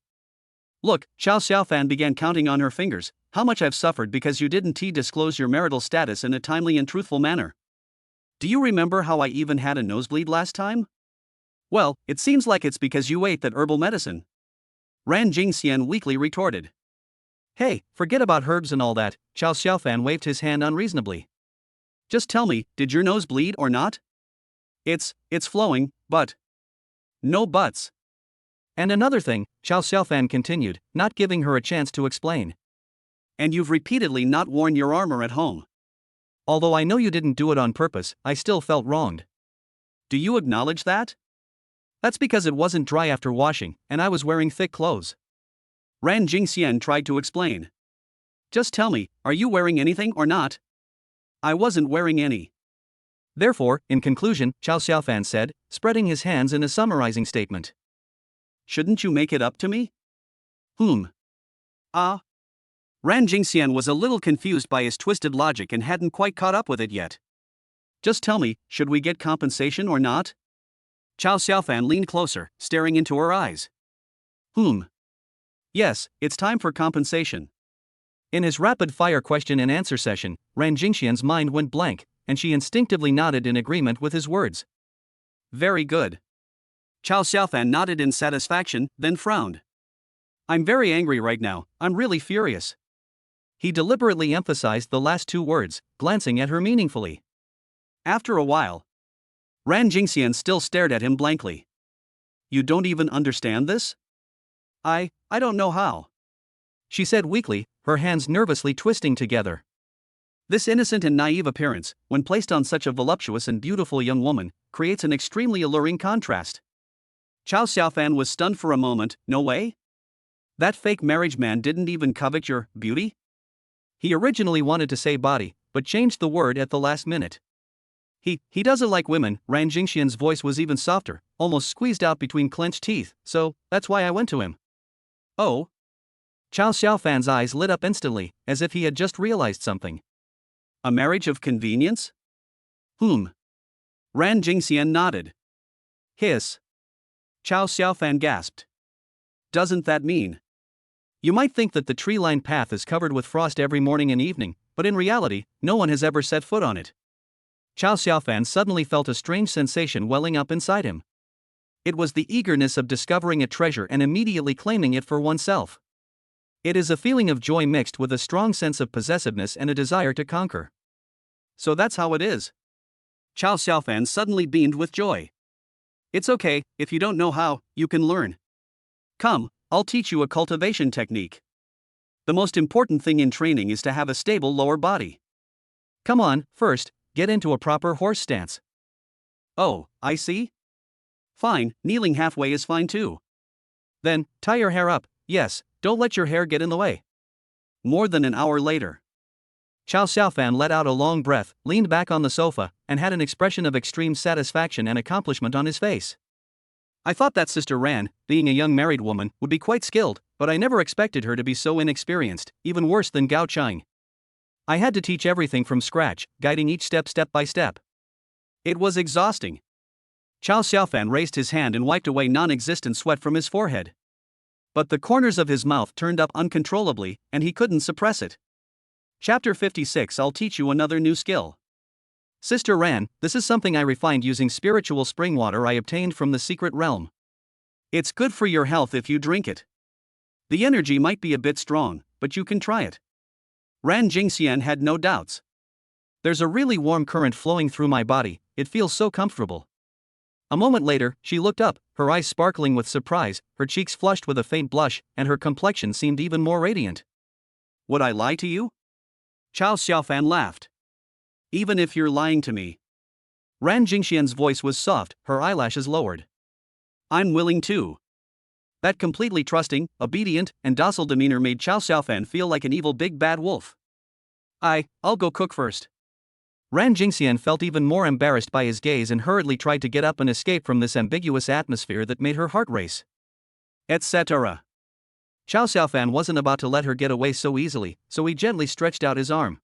Look, Chao Xiaofan began counting on her fingers, how much I've suffered because you didn't disclose your marital status in a timely and truthful manner. Do you remember how I even had a nosebleed last time? Well, it seems like it's because you ate that herbal medicine. Ran Jingxian weakly retorted. Hey, forget about herbs and all that, Chao Xiaofan waved his hand unreasonably. Just tell me, did your nose bleed or not? It's flowing, but. No buts. And another thing, Chao Xiaofan continued, not giving her a chance to explain. And you've repeatedly not worn your armor at home. Although I know you didn't do it on purpose, I still felt wronged. Do you acknowledge that? That's because it wasn't dry after washing, and I was wearing thick clothes. Ran Jingxian tried to explain. Just tell me, are you wearing anything or not? I wasn't wearing any. Therefore, in conclusion, Chao Xiaofan said, spreading his hands in a summarizing statement. Shouldn't you make it up to me? Ran Jingxian was a little confused by his twisted logic and hadn't quite caught up with it yet. Just tell me, should we get compensation or not? Chao Xiaofan leaned closer, staring into her eyes. Yes, it's time for compensation. In his rapid-fire question-and-answer session, Ran Jingxian's mind went blank, and she instinctively nodded in agreement with his words. Very good. Chao Xiaofan nodded in satisfaction, then frowned. I'm very angry right now, I'm really furious. He deliberately emphasized the last two words, glancing at her meaningfully. After a while, Ran Jingxian still stared at him blankly. You don't even understand this? I don't know how, she said weakly, her hands nervously twisting together. This innocent and naive appearance, when placed on such a voluptuous and beautiful young woman, creates an extremely alluring contrast. Chow Xiaofan was stunned for a moment. No way? That fake marriage man didn't even covet your beauty? He originally wanted to say body, but changed the word at the last minute. He doesn't like women. Ran Jingxian's voice was even softer, almost squeezed out between clenched teeth, so that's why I went to him. Oh? Chow Xiaofan's eyes lit up instantly, as if he had just realized something. A marriage of convenience? Ran Jingxian nodded. Hiss. Chow Xiaofan gasped. Doesn't that mean? You might think that the tree-lined path is covered with frost every morning and evening, but in reality, no one has ever set foot on it. Chow Xiaofan suddenly felt a strange sensation welling up inside him. It was the eagerness of discovering a treasure and immediately claiming it for oneself. It is a feeling of joy mixed with a strong sense of possessiveness and a desire to conquer. So that's how it is. Chow Xiaofan suddenly beamed with joy. It's okay, if you don't know how, you can learn. Come, I'll teach you a cultivation technique. The most important thing in training is to have a stable lower body. Come on, first, get into a proper horse stance. Oh, I see. Fine, kneeling halfway is fine too. Then, tie your hair up. Yes, don't let your hair get in the way. More than an hour later, Chow Xiaofan let out a long breath, leaned back on the sofa, and had an expression of extreme satisfaction and accomplishment on his face. I thought that Sister Ran, being a young married woman, would be quite skilled, but I never expected her to be so inexperienced, even worse than Gao Chang. I had to teach everything from scratch, guiding each step by step. It was exhausting. Chow Xiaofan raised his hand and wiped away non-existent sweat from his forehead. But the corners of his mouth turned up uncontrollably, and he couldn't suppress it. Chapter 56. I'll teach you another new skill. Sister Ran, this is something I refined using spiritual spring water I obtained from the secret realm. It's good for your health if you drink it. The energy might be a bit strong, but you can try it. Ran Jingxian had no doubts. There's a really warm current flowing through my body, it feels so comfortable. A moment later, she looked up, her eyes sparkling with surprise, her cheeks flushed with a faint blush, and her complexion seemed even more radiant. Would I lie to you? Chow Xiaofan laughed. Even if you're lying to me. Ran Jingxian's voice was soft, her eyelashes lowered. I'm willing too. That completely trusting, obedient, and docile demeanor made Chow Xiaofan feel like an evil big bad wolf. I'll go cook first. Ran Jingxian felt even more embarrassed by his gaze and hurriedly tried to get up and escape from this ambiguous atmosphere that made her heart race. Etc. Chow Xiaofan wasn't about to let her get away so easily, so he gently stretched out his arm.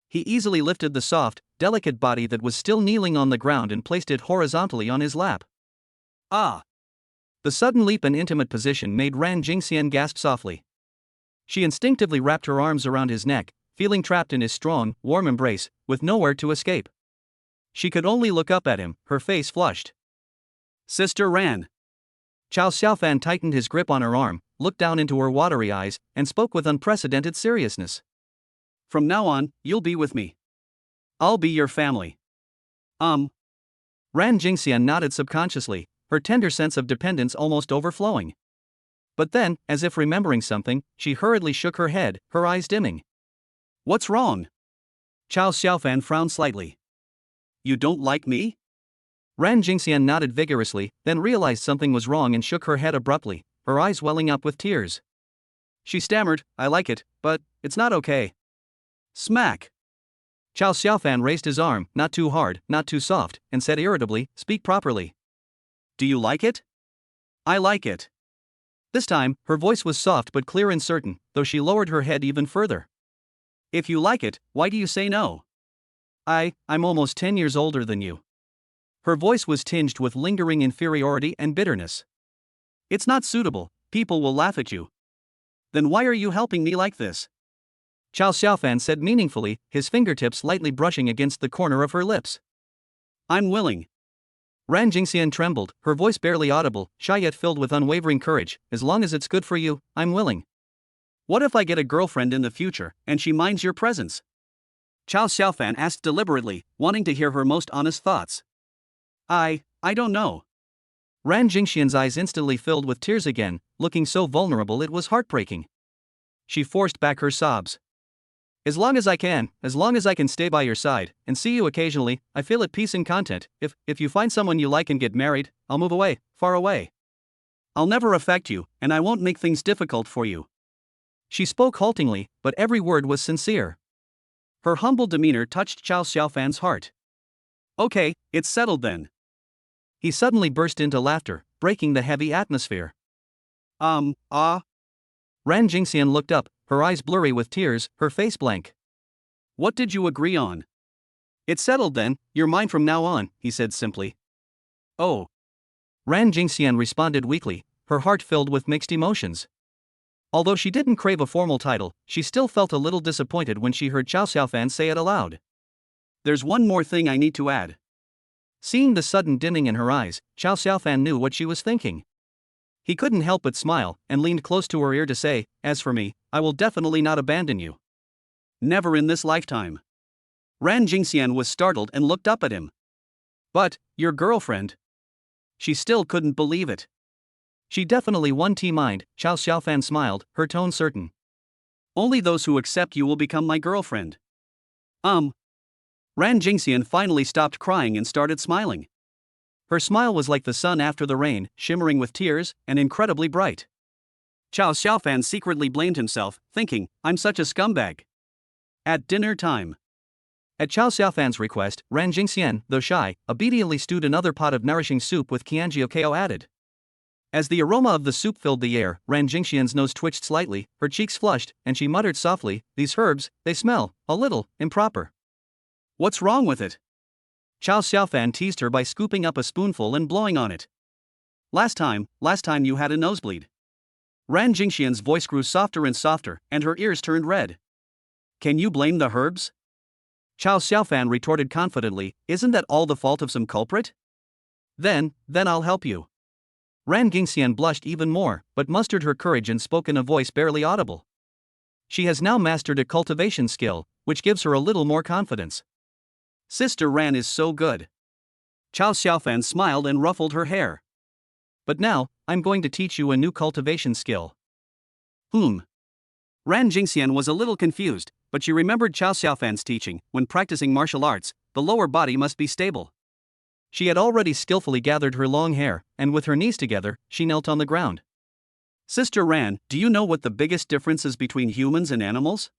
He easily lifted the soft, delicate body that was still kneeling on the ground and placed it horizontally on his lap. Ah! The sudden leap and intimate position made Ran Jingxian gasp softly. She instinctively wrapped her arms around his neck, feeling trapped in his strong, warm embrace, with nowhere to escape. She could only look up at him, her face flushed. Sister Ran. Chow Xiaofan tightened his grip on her arm, looked down into her watery eyes, and spoke with unprecedented seriousness. From now on, you'll be with me. I'll be your family. Ran Jingxian nodded subconsciously, her tender sense of dependence almost overflowing. But then, as if remembering something, she hurriedly shook her head, her eyes dimming. What's wrong? Chow Xiaofan frowned slightly. You don't like me? Ran Jingxian nodded vigorously, then realized something was wrong and shook her head abruptly, her eyes welling up with tears. She stammered, I like it, but it's not okay. Smack! Chow Xiaofan raised his arm, not too hard, not too soft, and said irritably, speak properly. Do you like it? I like it. This time, her voice was soft but clear and certain, though she lowered her head even further. If you like it, why do you say no? I'm almost 10 years older than you. Her voice was tinged with lingering inferiority and bitterness. It's not suitable, people will laugh at you. Then why are you helping me like this? Chow Xiaofan said meaningfully, his fingertips lightly brushing against the corner of her lips. I'm willing. Ran Jingxian trembled, her voice barely audible, shy yet filled with unwavering courage. As long as it's good for you, I'm willing. What if I get a girlfriend in the future, and she minds your presence? Chow Xiaofan asked deliberately, wanting to hear her most honest thoughts. I don't know. Ran Jingxian's eyes instantly filled with tears again, looking so vulnerable it was heartbreaking. She forced back her sobs. As long as I can stay by your side, and see you occasionally, I feel at peace and content. If you find someone you like and get married, I'll move away, far away. I'll never affect you, and I won't make things difficult for you. She spoke haltingly, but every word was sincere. Her humble demeanor touched Chao Xiaofan's heart. Okay, it's settled then. He suddenly burst into laughter, breaking the heavy atmosphere. Ran Jingxian looked up, her eyes blurry with tears, her face blank. What did you agree on? It's settled then, you're mine from now on, he said simply. Oh. Ran Jingxian responded weakly, her heart filled with mixed emotions. Although she didn't crave a formal title, she still felt a little disappointed when she heard Chao Xiaofan say it aloud. There's one more thing I need to add. Seeing the sudden dimming in her eyes, Chao Xiaofan knew what she was thinking. He couldn't help but smile, and leaned close to her ear to say, as for me, I will definitely not abandon you. Never in this lifetime. Ran Jingxian was startled and looked up at him. But, your girlfriend? She still couldn't believe it. She definitely won't mind, Chao Xiaofan smiled, her tone certain. Only those who accept you will become my girlfriend. Ran Jingxian finally stopped crying and started smiling. Her smile was like the sun after the rain, shimmering with tears, and incredibly bright. Chao Xiaofan secretly blamed himself, thinking, I'm such a scumbag. At dinner time. At Chao Xiaofan's request, Ran Jingxian, though shy, obediently stewed another pot of nourishing soup with Qianjiao added. As the aroma of the soup filled the air, Ran Jingxian's nose twitched slightly, her cheeks flushed, and she muttered softly, these herbs, they smell a little improper. What's wrong with it? Chao Xiaofan teased her by scooping up a spoonful and blowing on it. Last time you had a nosebleed. Ran Jingxian's voice grew softer and softer, and her ears turned red. Can you blame the herbs? Chao Xiaofan retorted confidently, isn't that all the fault of some culprit? Then I'll help you. Ran Jingxian blushed even more, but mustered her courage and spoke in a voice barely audible. She has now mastered a cultivation skill, which gives her a little more confidence. Sister Ran is so good. Chao Xiaofan smiled and ruffled her hair. But now, I'm going to teach you a new cultivation skill. Ran Jingxian was a little confused, but she remembered Chao Xiaofan's teaching, when practicing martial arts, the lower body must be stable. She had already skillfully gathered her long hair, and with her knees together, she knelt on the ground. Sister Ran, do you know what the biggest difference is between humans and animals?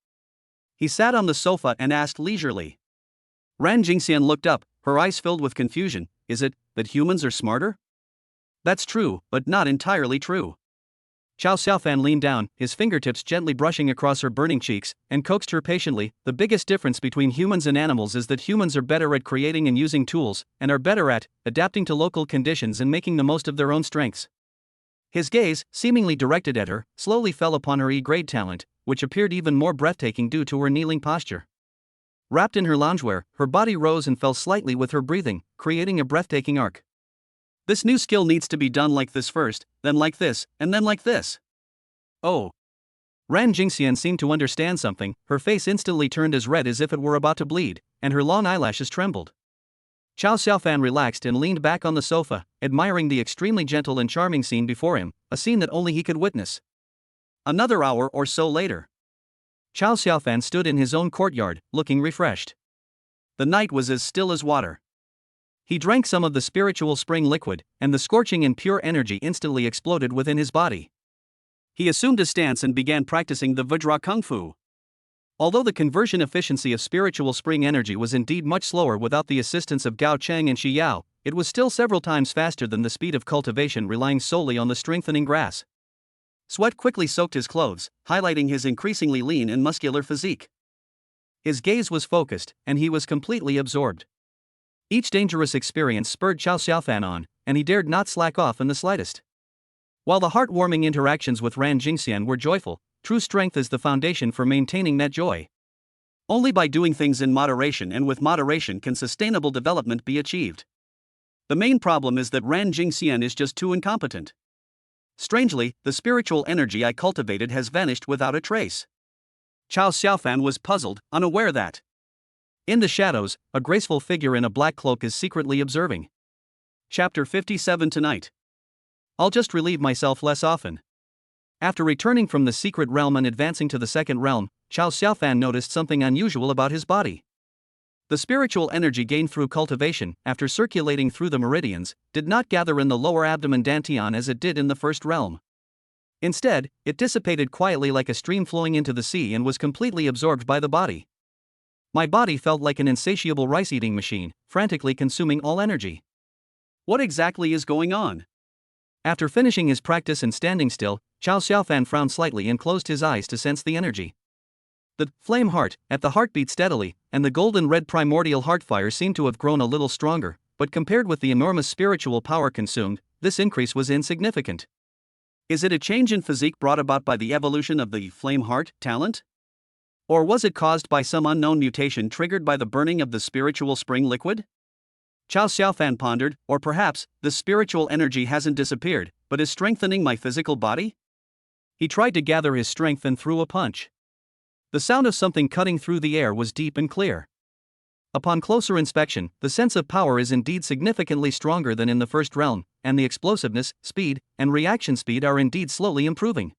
He sat on the sofa and asked leisurely. Ran Jingxian looked up, her eyes filled with confusion. Is it that humans are smarter? That's true, but not entirely true. Chao Xiaofan leaned down, his fingertips gently brushing across her burning cheeks, and coaxed her patiently. The biggest difference between humans and animals is that humans are better at creating and using tools, and are better at adapting to local conditions and making the most of their own strengths. His gaze, seemingly directed at her, slowly fell upon her E-grade talent, which appeared even more breathtaking due to her kneeling posture. Wrapped in her loungewear, her body rose and fell slightly with her breathing, creating a breathtaking arc. This new skill needs to be done like this first, then like this, and then like this. Oh. Ran Jingxian seemed to understand something, her face instantly turned as red as if it were about to bleed, and her long eyelashes trembled. Chao Xiaofan relaxed and leaned back on the sofa, admiring the extremely gentle and charming scene before him, a scene that only he could witness. Another hour or so later. Chao Xiaofan stood in his own courtyard, looking refreshed. The night was as still as water. He drank some of the spiritual spring liquid, and the scorching and pure energy instantly exploded within his body. He assumed a stance and began practicing the Vajra Kung Fu. Although the conversion efficiency of spiritual spring energy was indeed much slower without the assistance of Gao Cheng and Shi Yao, it was still several times faster than the speed of cultivation relying solely on the strengthening grass. Sweat quickly soaked his clothes, highlighting his increasingly lean and muscular physique. His gaze was focused, and he was completely absorbed. Each dangerous experience spurred Chao Xiaofan on, and he dared not slack off in the slightest. While the heartwarming interactions with Ran Jingxian were joyful, true strength is the foundation for maintaining that joy. Only by doing things in moderation and with moderation can sustainable development be achieved. The main problem is that Ran Jingxian is just too incompetent. Strangely, the spiritual energy I cultivated has vanished without a trace. Chao Xiaofan was puzzled, unaware that in the shadows, a graceful figure in a black cloak is secretly observing. Chapter 57 Tonight. I'll just relieve myself less often. After returning from the secret realm and advancing to the second realm, Chao Xiaofan noticed something unusual about his body. The spiritual energy gained through cultivation, after circulating through the meridians, did not gather in the lower abdomen dantian as it did in the first realm. Instead, it dissipated quietly like a stream flowing into the sea and was completely absorbed by the body. My body felt like an insatiable rice-eating machine, frantically consuming all energy. What exactly is going on? After finishing his practice and standing still, Chao Xiaofan frowned slightly and closed his eyes to sense the energy. The flame heart, at the heart beat steadily, and the golden red primordial heart fire seemed to have grown a little stronger, but compared with the enormous spiritual power consumed, this increase was insignificant. Is it a change in physique brought about by the evolution of the flame heart talent? Or was it caused by some unknown mutation triggered by the burning of the spiritual spring liquid? Chao Xiaofan pondered, or perhaps, the spiritual energy hasn't disappeared, but is strengthening my physical body? He tried to gather his strength and threw a punch. The sound of something cutting through the air was deep and clear. Upon closer inspection, the sense of power is indeed significantly stronger than in the first realm, and the explosiveness, speed, and reaction speed are indeed slowly improving.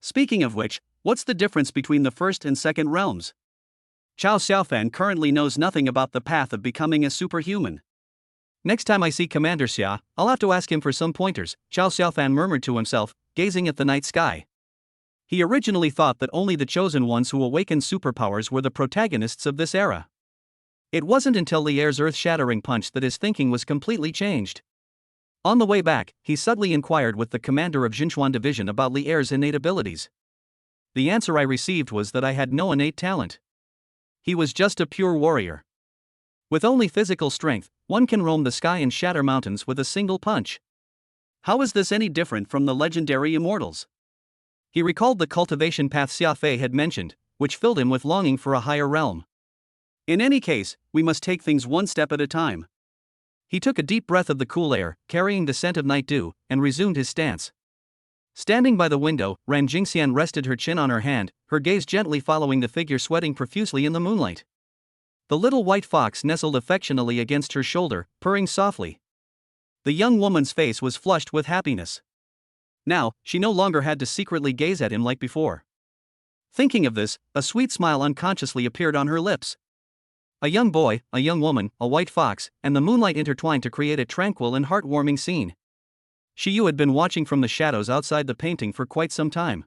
Speaking of which, what's the difference between the first and second realms? Chao Xiaofan currently knows nothing about the path of becoming a superhuman. Next time I see Commander Xia, I'll have to ask him for some pointers, Chao Xiaofan murmured to himself, gazing at the night sky. He originally thought that only the chosen ones who awakened superpowers were the protagonists of this era. It wasn't until Li Er's earth-shattering punch that his thinking was completely changed. On the way back, he subtly inquired with the commander of Jinchuan Division about Li Er's innate abilities. The answer I received was that I had no innate talent. He was just a pure warrior. With only physical strength, one can roam the sky and shatter mountains with a single punch. How is this any different from the legendary immortals? He recalled the cultivation path Xia Fei had mentioned, which filled him with longing for a higher realm. In any case, we must take things one step at a time. He took a deep breath of the cool air, carrying the scent of night dew, and resumed his stance. Standing by the window, Ran Jingxian rested her chin on her hand, her gaze gently following the figure sweating profusely in the moonlight. The little white fox nestled affectionately against her shoulder, purring softly. The young woman's face was flushed with happiness. Now, she no longer had to secretly gaze at him like before. Thinking of this, a sweet smile unconsciously appeared on her lips. A young boy, a young woman, a white fox, and the moonlight intertwined to create a tranquil and heartwarming scene. Shiyu had been watching from the shadows outside the painting for quite some time.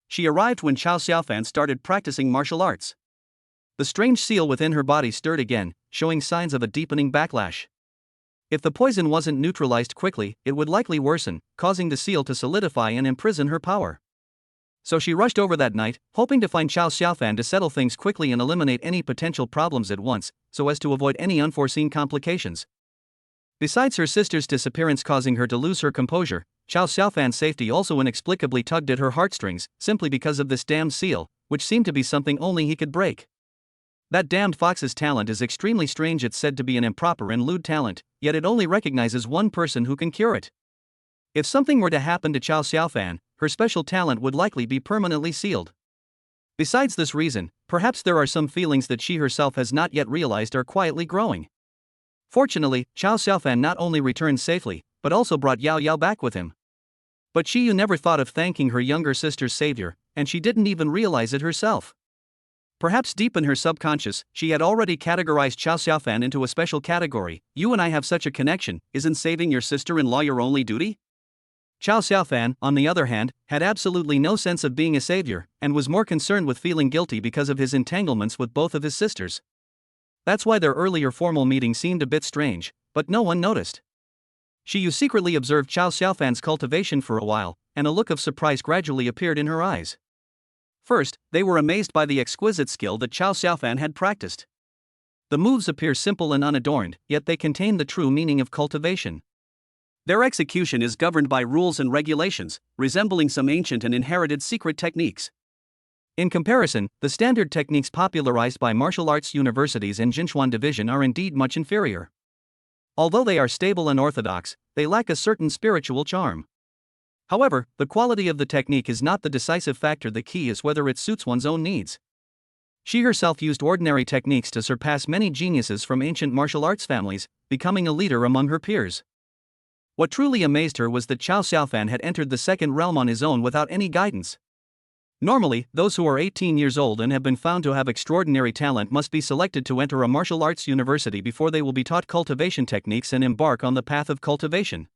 She arrived when Chao Xiaofan started practicing martial arts. The strange seal within her body stirred again, showing signs of a deepening backlash. If the poison wasn't neutralized quickly, it would likely worsen, causing the seal to solidify and imprison her power. So she rushed over that night, hoping to find Chao Xiaofan to settle things quickly and eliminate any potential problems at once, so as to avoid any unforeseen complications. Besides her sister's disappearance causing her to lose her composure, Chao Xiaofan's safety also inexplicably tugged at her heartstrings, simply because of this damned seal, which seemed to be something only he could break. That damned fox's talent is extremely strange. It's said to be an improper and lewd talent, yet it only recognizes one person who can cure it. If something were to happen to Chao Xiaofan, her special talent would likely be permanently sealed. Besides this reason, perhaps there are some feelings that she herself has not yet realized are quietly growing. Fortunately, Chao Xiaofan not only returned safely, but also brought Yao Yao back with him. But Shiyu never thought of thanking her younger sister's savior, and she didn't even realize it herself. Perhaps deep in her subconscious, she had already categorized Chao Xiaofan into a special category. You and I have such a connection, isn't saving your sister-in-law your only duty? Chao Xiaofan, on the other hand, had absolutely no sense of being a savior, and was more concerned with feeling guilty because of his entanglements with both of his sisters. That's why their earlier formal meeting seemed a bit strange, but no one noticed. Shiyu secretly observed Chao Xiaofan's cultivation for a while, and a look of surprise gradually appeared in her eyes. First, they were amazed by the exquisite skill that Chao Xiaofan had practiced. The moves appear simple and unadorned, yet they contain the true meaning of cultivation. Their execution is governed by rules and regulations, resembling some ancient and inherited secret techniques. In comparison, the standard techniques popularized by martial arts universities and Jinchuan Division are indeed much inferior. Although they are stable and orthodox, they lack a certain spiritual charm. However, the quality of the technique is not the decisive factor. The key is whether it suits one's own needs. She herself used ordinary techniques to surpass many geniuses from ancient martial arts families, becoming a leader among her peers. What truly amazed her was that Chao Xiaofan had entered the second realm on his own without any guidance. Normally, those who are 18 years old and have been found to have extraordinary talent must be selected to enter a martial arts university before they will be taught cultivation techniques and embark on the path of cultivation.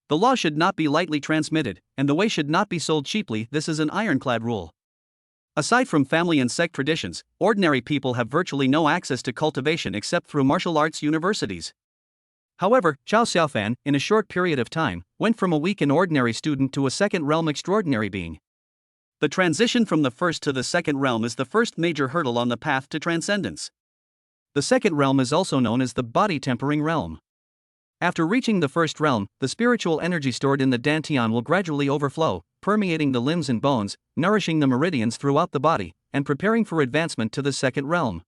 The law should not be lightly transmitted, and the way should not be sold cheaply. This is an ironclad rule. Aside from family and sect traditions, ordinary people have virtually no access to cultivation except through martial arts universities. However, Chao Xiaofan, in a short period of time, went from a weak and ordinary student to a second realm extraordinary being. The transition from the first to the second realm is the first major hurdle on the path to transcendence. The second realm is also known as the body tempering realm. After reaching the first realm, the spiritual energy stored in the dantian will gradually overflow, permeating the limbs and bones, nourishing the meridians throughout the body, and preparing for advancement to the second realm.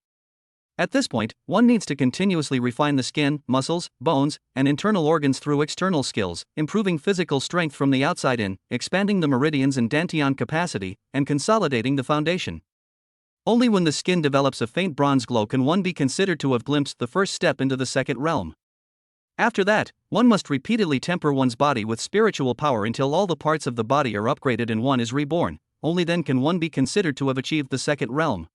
At this point, one needs to continuously refine the skin, muscles, bones, and internal organs through external skills, improving physical strength from the outside in, expanding the meridians and dantian capacity, and consolidating the foundation. Only when the skin develops a faint bronze glow can one be considered to have glimpsed the first step into the second realm. After that, one must repeatedly temper one's body with spiritual power until all the parts of the body are upgraded and one is reborn. Only then can one be considered to have achieved the second realm.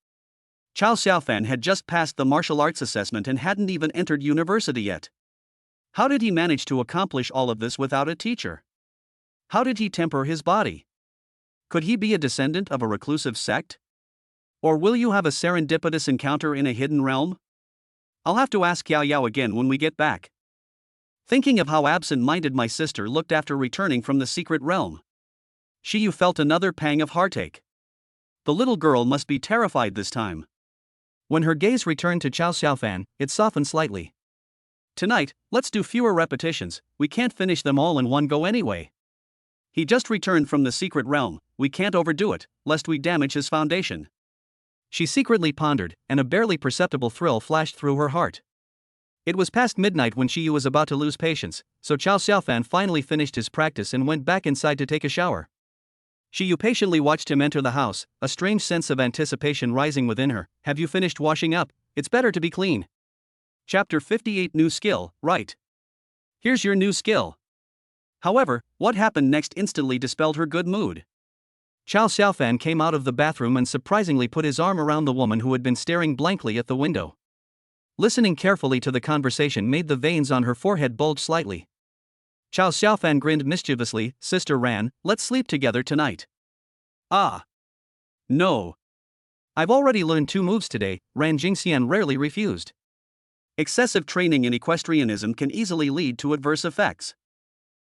Chao Xiaofan had just passed the martial arts assessment and hadn't even entered university yet. How did he manage to accomplish all of this without a teacher? How did he temper his body? Could he be a descendant of a reclusive sect? Or will you have a serendipitous encounter in a hidden realm? I'll have to ask Yao Yao again when we get back. Thinking of how absent-minded my sister looked after returning from the secret realm, Shiyu felt another pang of heartache. The little girl must be terrified this time. When her gaze returned to Chao Xiaofan, it softened slightly. Tonight, let's do fewer repetitions, we can't finish them all in one go anyway. He just returned from the secret realm, we can't overdo it, lest we damage his foundation. She secretly pondered, and a barely perceptible thrill flashed through her heart. It was past midnight when Shiyu was about to lose patience, so Chao Xiaofan finally finished his practice and went back inside to take a shower. Shiyu patiently watched him enter the house, a strange sense of anticipation rising within her. Have you finished washing up? It's better to be clean. Chapter 58 New Skill, right. Here's your new skill. However, what happened next instantly dispelled her good mood. Chao Xiaofan came out of the bathroom and surprisingly put his arm around the woman who had been staring blankly at the window. Listening carefully to the conversation made the veins on her forehead bulge slightly. Chao Xiaofan grinned mischievously. Sister Ran, let's sleep together tonight. Ah. No. I've already learned 2 moves today, Ran Jingxian rarely refused. Excessive training in equestrianism can easily lead to adverse effects.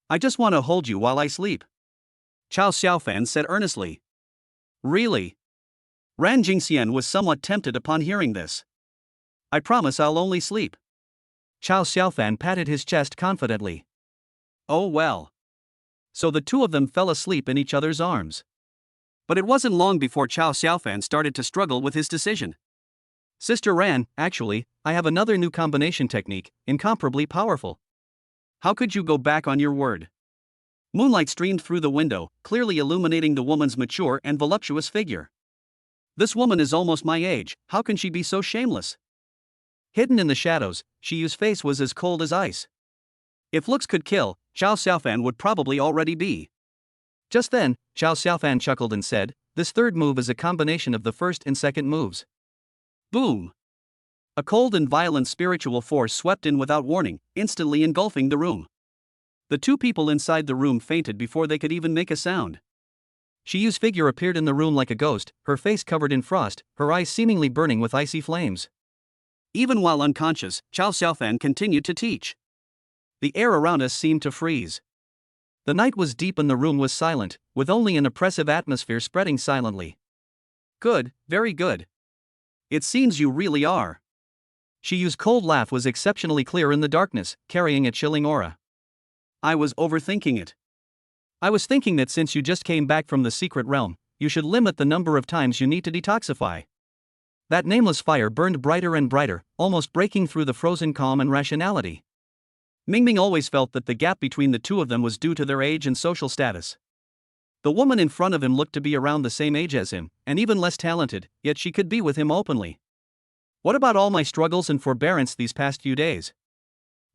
I just want to hold you while I sleep. Chao Xiaofan said earnestly. Really? Ran Jingxian was somewhat tempted upon hearing this. I promise I'll only sleep. Chao Xiaofan patted his chest confidently. Oh well. So the two of them fell asleep in each other's arms. But it wasn't long before Chao Xiaofan started to struggle with his decision. Sister Ran, actually, I have another new combination technique, incomparably powerful. How could you go back on your word? Moonlight streamed through the window, clearly illuminating the woman's mature and voluptuous figure. This woman is almost my age, how can she be so shameless? Hidden in the shadows, Shiyu's face was as cold as ice. If looks could kill, Chao Xiaofan would probably already be. Just then, Chao Xiaofan chuckled and said, this third move is a combination of the first and second moves. Boom! A cold and violent spiritual force swept in without warning, instantly engulfing the room. The two people inside the room fainted before they could even make a sound. Shiyu's figure appeared in the room like a ghost, her face covered in frost, her eyes seemingly burning with icy flames. Even while unconscious, Chao Xiaofan continued to teach. The air around us seemed to freeze. The night was deep and the room was silent, with only an oppressive atmosphere spreading silently. Good, very good. It seems you really are. Shiyu's cold laugh was exceptionally clear in the darkness, carrying a chilling aura. I was overthinking it. I was thinking that since you just came back from the secret realm, you should limit the number of times you need to detoxify. That nameless fire burned brighter and brighter, almost breaking through the frozen calm and rationality. Mingming always felt that the gap between the two of them was due to their age and social status. The woman in front of him looked to be around the same age as him, and even less talented, yet she could be with him openly. What about all my struggles and forbearance these past few days?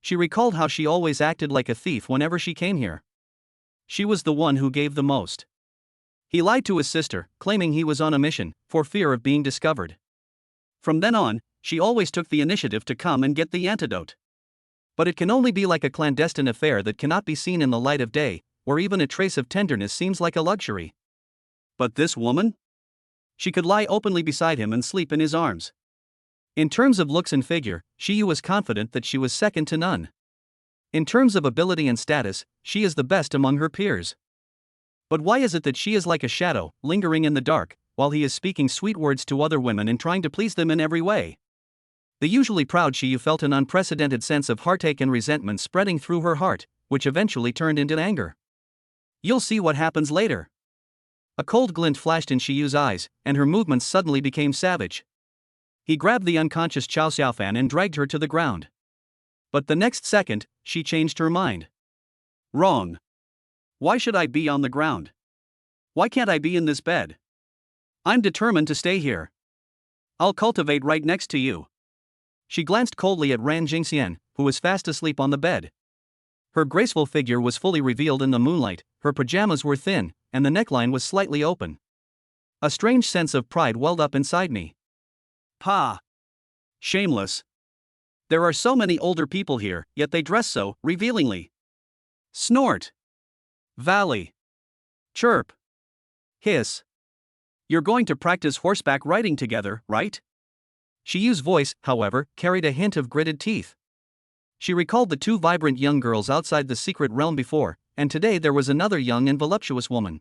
She recalled how she always acted like a thief whenever she came here. She was the one who gave the most. He lied to his sister, claiming he was on a mission, for fear of being discovered. From then on, she always took the initiative to come and get the antidote. But it can only be like a clandestine affair that cannot be seen in the light of day, where even a trace of tenderness seems like a luxury. But this woman? She could lie openly beside him and sleep in his arms. In terms of looks and figure, Shiyu was confident that she was second to none. In terms of ability and status, she is the best among her peers. But why is it that she is like a shadow, lingering in the dark, while he is speaking sweet words to other women and trying to please them in every way? The usually proud Shiyu felt an unprecedented sense of heartache and resentment spreading through her heart, which eventually turned into anger. You'll see what happens later. A cold glint flashed in Shiyu's eyes, and her movements suddenly became savage. He grabbed the unconscious Chao Xiaofan and dragged her to the ground. But the next second, she changed her mind. Wrong. Why should I be on the ground? Why can't I be in this bed? I'm determined to stay here. I'll cultivate right next to you. She glanced coldly at Ran Jingxian, who was fast asleep on the bed. Her graceful figure was fully revealed in the moonlight, her pajamas were thin, and the neckline was slightly open. A strange sense of pride welled up inside me. Pa! Shameless. There are so many older people here, yet they dress so revealingly. Snort. Valley. Chirp. Hiss. You're going to practice horseback riding together, right? Shiyu's voice, however, carried a hint of gritted teeth. She recalled the two vibrant young girls outside the secret realm before, and today there was another young and voluptuous woman.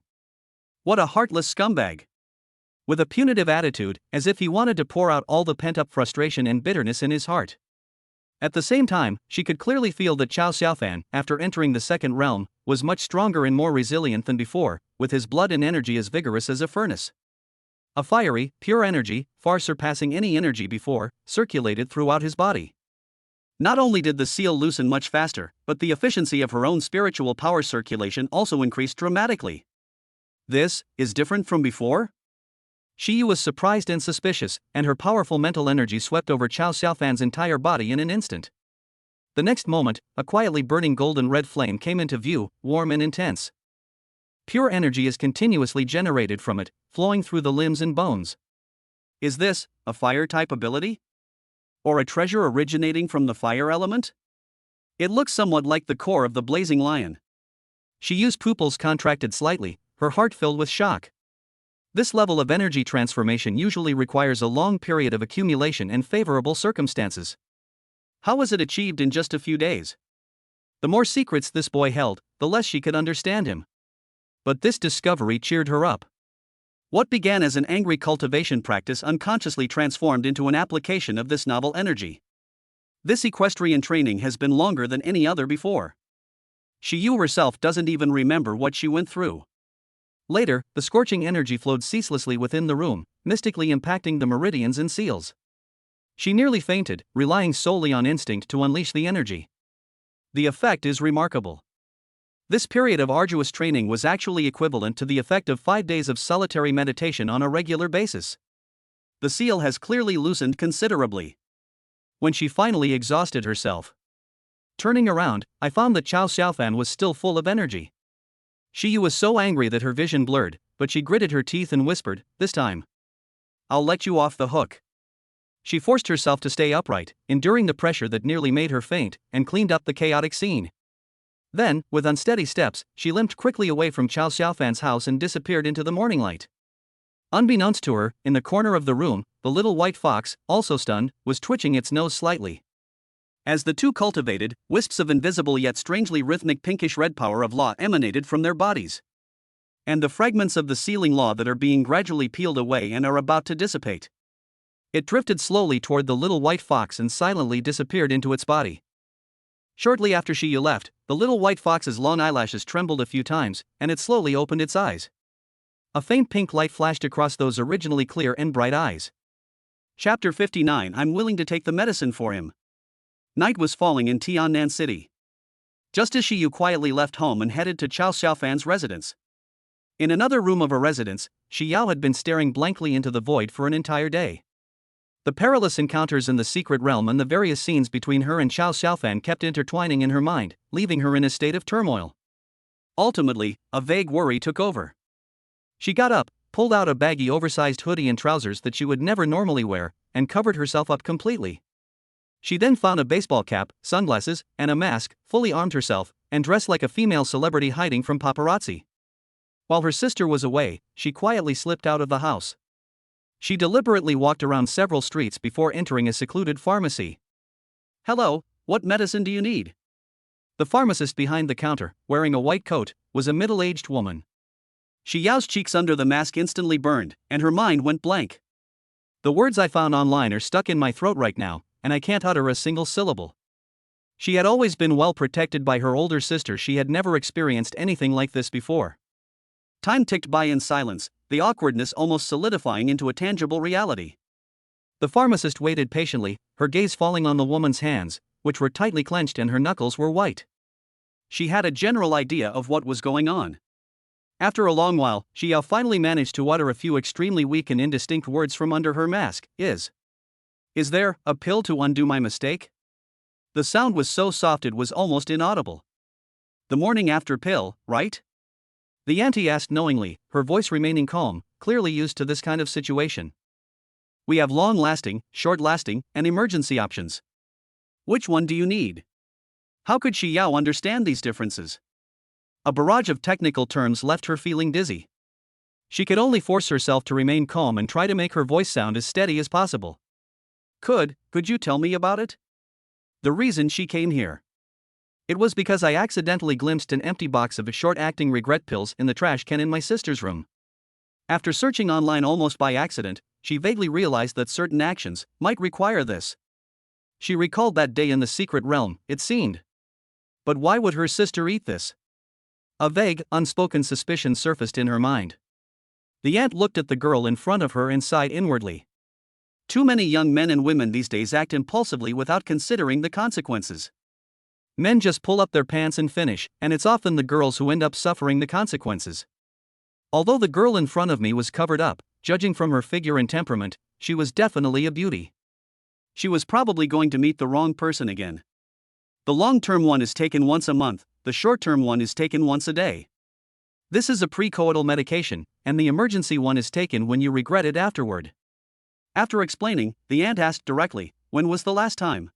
What a heartless scumbag! With a punitive attitude, as if he wanted to pour out all the pent-up frustration and bitterness in his heart. At the same time, she could clearly feel that Chao Xiaofan, after entering the second realm, was much stronger and more resilient than before, with his blood and energy as vigorous as a furnace. A fiery, pure energy, far surpassing any energy before, circulated throughout his body. Not only did the seal loosen much faster, but the efficiency of her own spiritual power circulation also increased dramatically. This is different from before? Shiyu was surprised and suspicious, and her powerful mental energy swept over Chao Xiaofan's entire body in an instant. The next moment, a quietly burning golden red flame came into view, warm and intense. Pure energy is continuously generated from it, flowing through the limbs and bones. Is this a fire-type ability? Or a treasure originating from the fire element? It looks somewhat like the core of the blazing lion. Shiyu's pupils contracted slightly, her heart filled with shock. This level of energy transformation usually requires a long period of accumulation and favorable circumstances. How was it achieved in just a few days? The more secrets this boy held, the less she could understand him. But this discovery cheered her up. What began as an angry cultivation practice unconsciously transformed into an application of this novel energy. This equestrian training has been longer than any other before. Shiyu herself doesn't even remember what she went through. Later, the scorching energy flowed ceaselessly within the room, mystically impacting the meridians and seals. She nearly fainted, relying solely on instinct to unleash the energy. The effect is remarkable. This period of arduous training was actually equivalent to the effect of 5 days of solitary meditation on a regular basis. The seal has clearly loosened considerably. When she finally exhausted herself. Turning around, I found that Chao Xiaofan was still full of energy. Shiyu was so angry that her vision blurred, but she gritted her teeth and whispered, "This time, I'll let you off the hook." She forced herself to stay upright, enduring the pressure that nearly made her faint, and cleaned up the chaotic scene. Then, with unsteady steps, she limped quickly away from Chao Xiaofan's house and disappeared into the morning light. Unbeknownst to her, in the corner of the room, the little white fox, also stunned, was twitching its nose slightly. As the two cultivated, wisps of invisible yet strangely rhythmic pinkish red power of law emanated from their bodies. And the fragments of the sealing law that are being gradually peeled away and are about to dissipate. It drifted slowly toward the little white fox and silently disappeared into its body. Shortly after Shiyu left, the little white fox's long eyelashes trembled a few times, and it slowly opened its eyes. A faint pink light flashed across those originally clear and bright eyes. Chapter 59. I'm willing to take the medicine for him. Night was falling in Tiannan City. Just as Shiyu quietly left home and headed to Chao Xiaofan's residence. In another room of her residence, Shi Yao had been staring blankly into the void for an entire day. The perilous encounters in the secret realm and the various scenes between her and Xiao Xiaofan kept intertwining in her mind, leaving her in a state of turmoil. Ultimately, a vague worry took over. She got up, pulled out a baggy oversized hoodie and trousers that she would never normally wear, and covered herself up completely. She then found a baseball cap, sunglasses, and a mask, fully armed herself, and dressed like a female celebrity hiding from paparazzi. While her sister was away, she quietly slipped out of the house. She deliberately walked around several streets before entering a secluded pharmacy. "Hello, what medicine do you need?" The pharmacist behind the counter, wearing a white coat, was a middle-aged woman. Xiao's cheeks under the mask instantly burned, and her mind went blank. "The words I found online are stuck in my throat right now, and I can't utter a single syllable." She had always been well protected by her older sister. She had never experienced anything like this before. Time ticked by in silence, the awkwardness almost solidifying into a tangible reality. The pharmacist waited patiently, her gaze falling on the woman's hands, which were tightly clenched and her knuckles were white. She had a general idea of what was going on. After a long while, Xiao finally managed to utter a few extremely weak and indistinct words from under her mask. Is there a pill to undo my mistake?" The sound was so soft it was almost inaudible. "The morning after pill, right?" The auntie asked knowingly, her voice remaining calm, clearly used to this kind of situation. "We have long-lasting, short-lasting, and emergency options. Which one do you need?" How could Xiao understand these differences? A barrage of technical terms left her feeling dizzy. She could only force herself to remain calm and try to make her voice sound as steady as possible. Could you tell me about it? The reason she came here. It was because I accidentally glimpsed an empty box of short-acting regret pills in the trash can in my sister's room. After searching online almost by accident, she vaguely realized that certain actions might require this. She recalled that day in the secret realm, it seemed. But why would her sister eat this? A vague, unspoken suspicion surfaced in her mind. The aunt looked at the girl in front of her and sighed inwardly. Too many young men and women these days act impulsively without considering the consequences. Men just pull up their pants and finish, and it's often the girls who end up suffering the consequences. Although the girl in front of me was covered up, judging from her figure and temperament, she was definitely a beauty. She was probably going to meet the wrong person again. The long-term one is taken once a month, the short-term one is taken once a day. This is a precoital medication, and the emergency one is taken when you regret it afterward. After explaining, the aunt asked directly, "When was the last time?"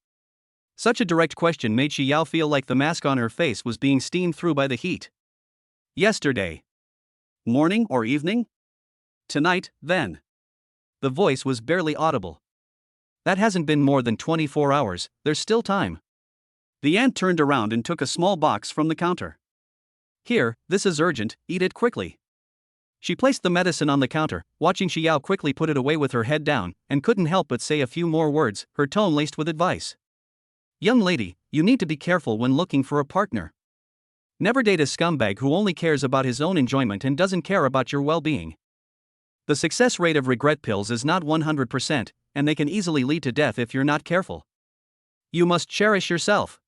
Such a direct question made Xiao feel like the mask on her face was being steamed through by the heat. "Yesterday." "Morning or evening?" "Tonight, then." The voice was barely audible. "That hasn't been more than 24 hours, there's still time." The aunt turned around and took a small box from the counter. "Here, this is urgent, eat it quickly." She placed the medicine on the counter, watching Xiao quickly put it away with her head down, and couldn't help but say a few more words, her tone laced with advice. "Young lady, you need to be careful when looking for a partner. Never date a scumbag who only cares about his own enjoyment and doesn't care about your well-being. The success rate of regret pills is not 100%, and they can easily lead to death if you're not careful. You must cherish yourself."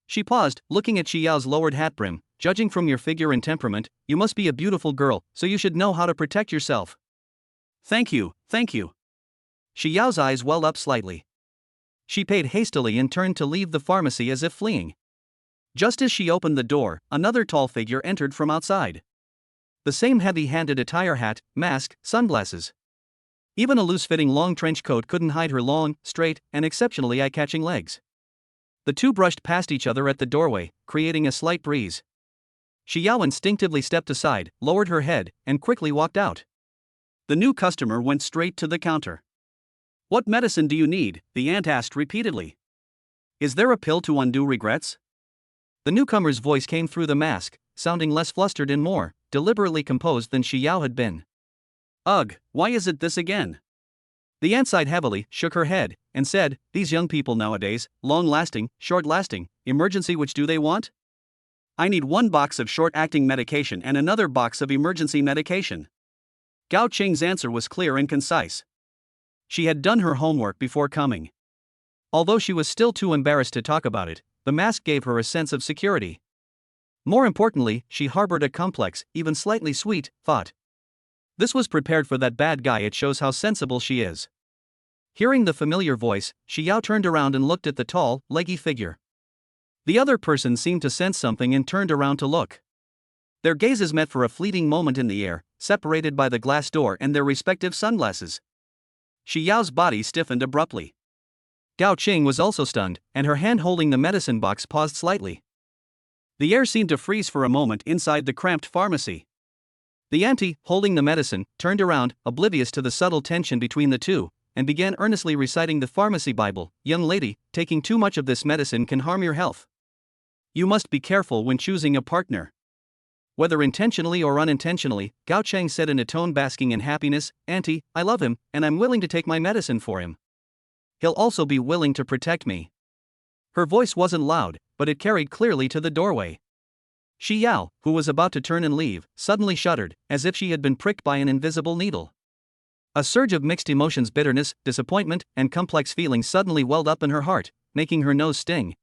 She paused, looking at Xiao's lowered hat brim. "Judging from your figure and temperament, you must be a beautiful girl, so you should know how to protect yourself." Thank you. Xiao's eyes welled up slightly. She paid hastily and turned to leave the pharmacy as if fleeing. Just as she opened the door, another tall figure entered from outside. The same heavy-handed attire, hat, mask, sunglasses. Even a loose-fitting long trench coat couldn't hide her long, straight, and exceptionally eye-catching legs. The two brushed past each other at the doorway, creating a slight breeze. Xiao instinctively stepped aside, lowered her head, and quickly walked out. The new customer went straight to the counter. "What medicine do you need?" the aunt asked repeatedly. "Is there a pill to undo regrets?" The newcomer's voice came through the mask, sounding less flustered and more deliberately composed than Xiao had been. "Ugh, why is it this again?" The aunt sighed heavily, shook her head, and said, "These young people nowadays, long-lasting, short-lasting, emergency, which do they want? I need one box of short-acting medication and another box of emergency medication." Gao Qing's answer was clear and concise. She had done her homework before coming. Although she was still too embarrassed to talk about it, the mask gave her a sense of security. More importantly, she harbored a complex, even slightly sweet, thought. This was prepared for that bad guy. It shows how sensible she is. Hearing the familiar voice, Xiao turned around and looked at the tall, leggy figure. The other person seemed to sense something and turned around to look. Their gazes met for a fleeting moment in the air, separated by the glass door and their respective sunglasses. Xiao's body stiffened abruptly. Gao Qing was also stunned, and her hand holding the medicine box paused slightly. The air seemed to freeze for a moment inside the cramped pharmacy. The auntie, holding the medicine, turned around, oblivious to the subtle tension between the two, and began earnestly reciting the pharmacy Bible. "Young lady, taking too much of this medicine can harm your health. You must be careful when choosing a partner." Whether intentionally or unintentionally, Gao Cheng said in a tone basking in happiness, "Auntie, I love him, and I'm willing to take my medicine for him. He'll also be willing to protect me." Her voice wasn't loud, but it carried clearly to the doorway. Xiao, who was about to turn and leave, suddenly shuddered, as if she had been pricked by an invisible needle. A surge of mixed emotions, bitterness, disappointment, and complex feelings suddenly welled up in her heart, making her nose sting.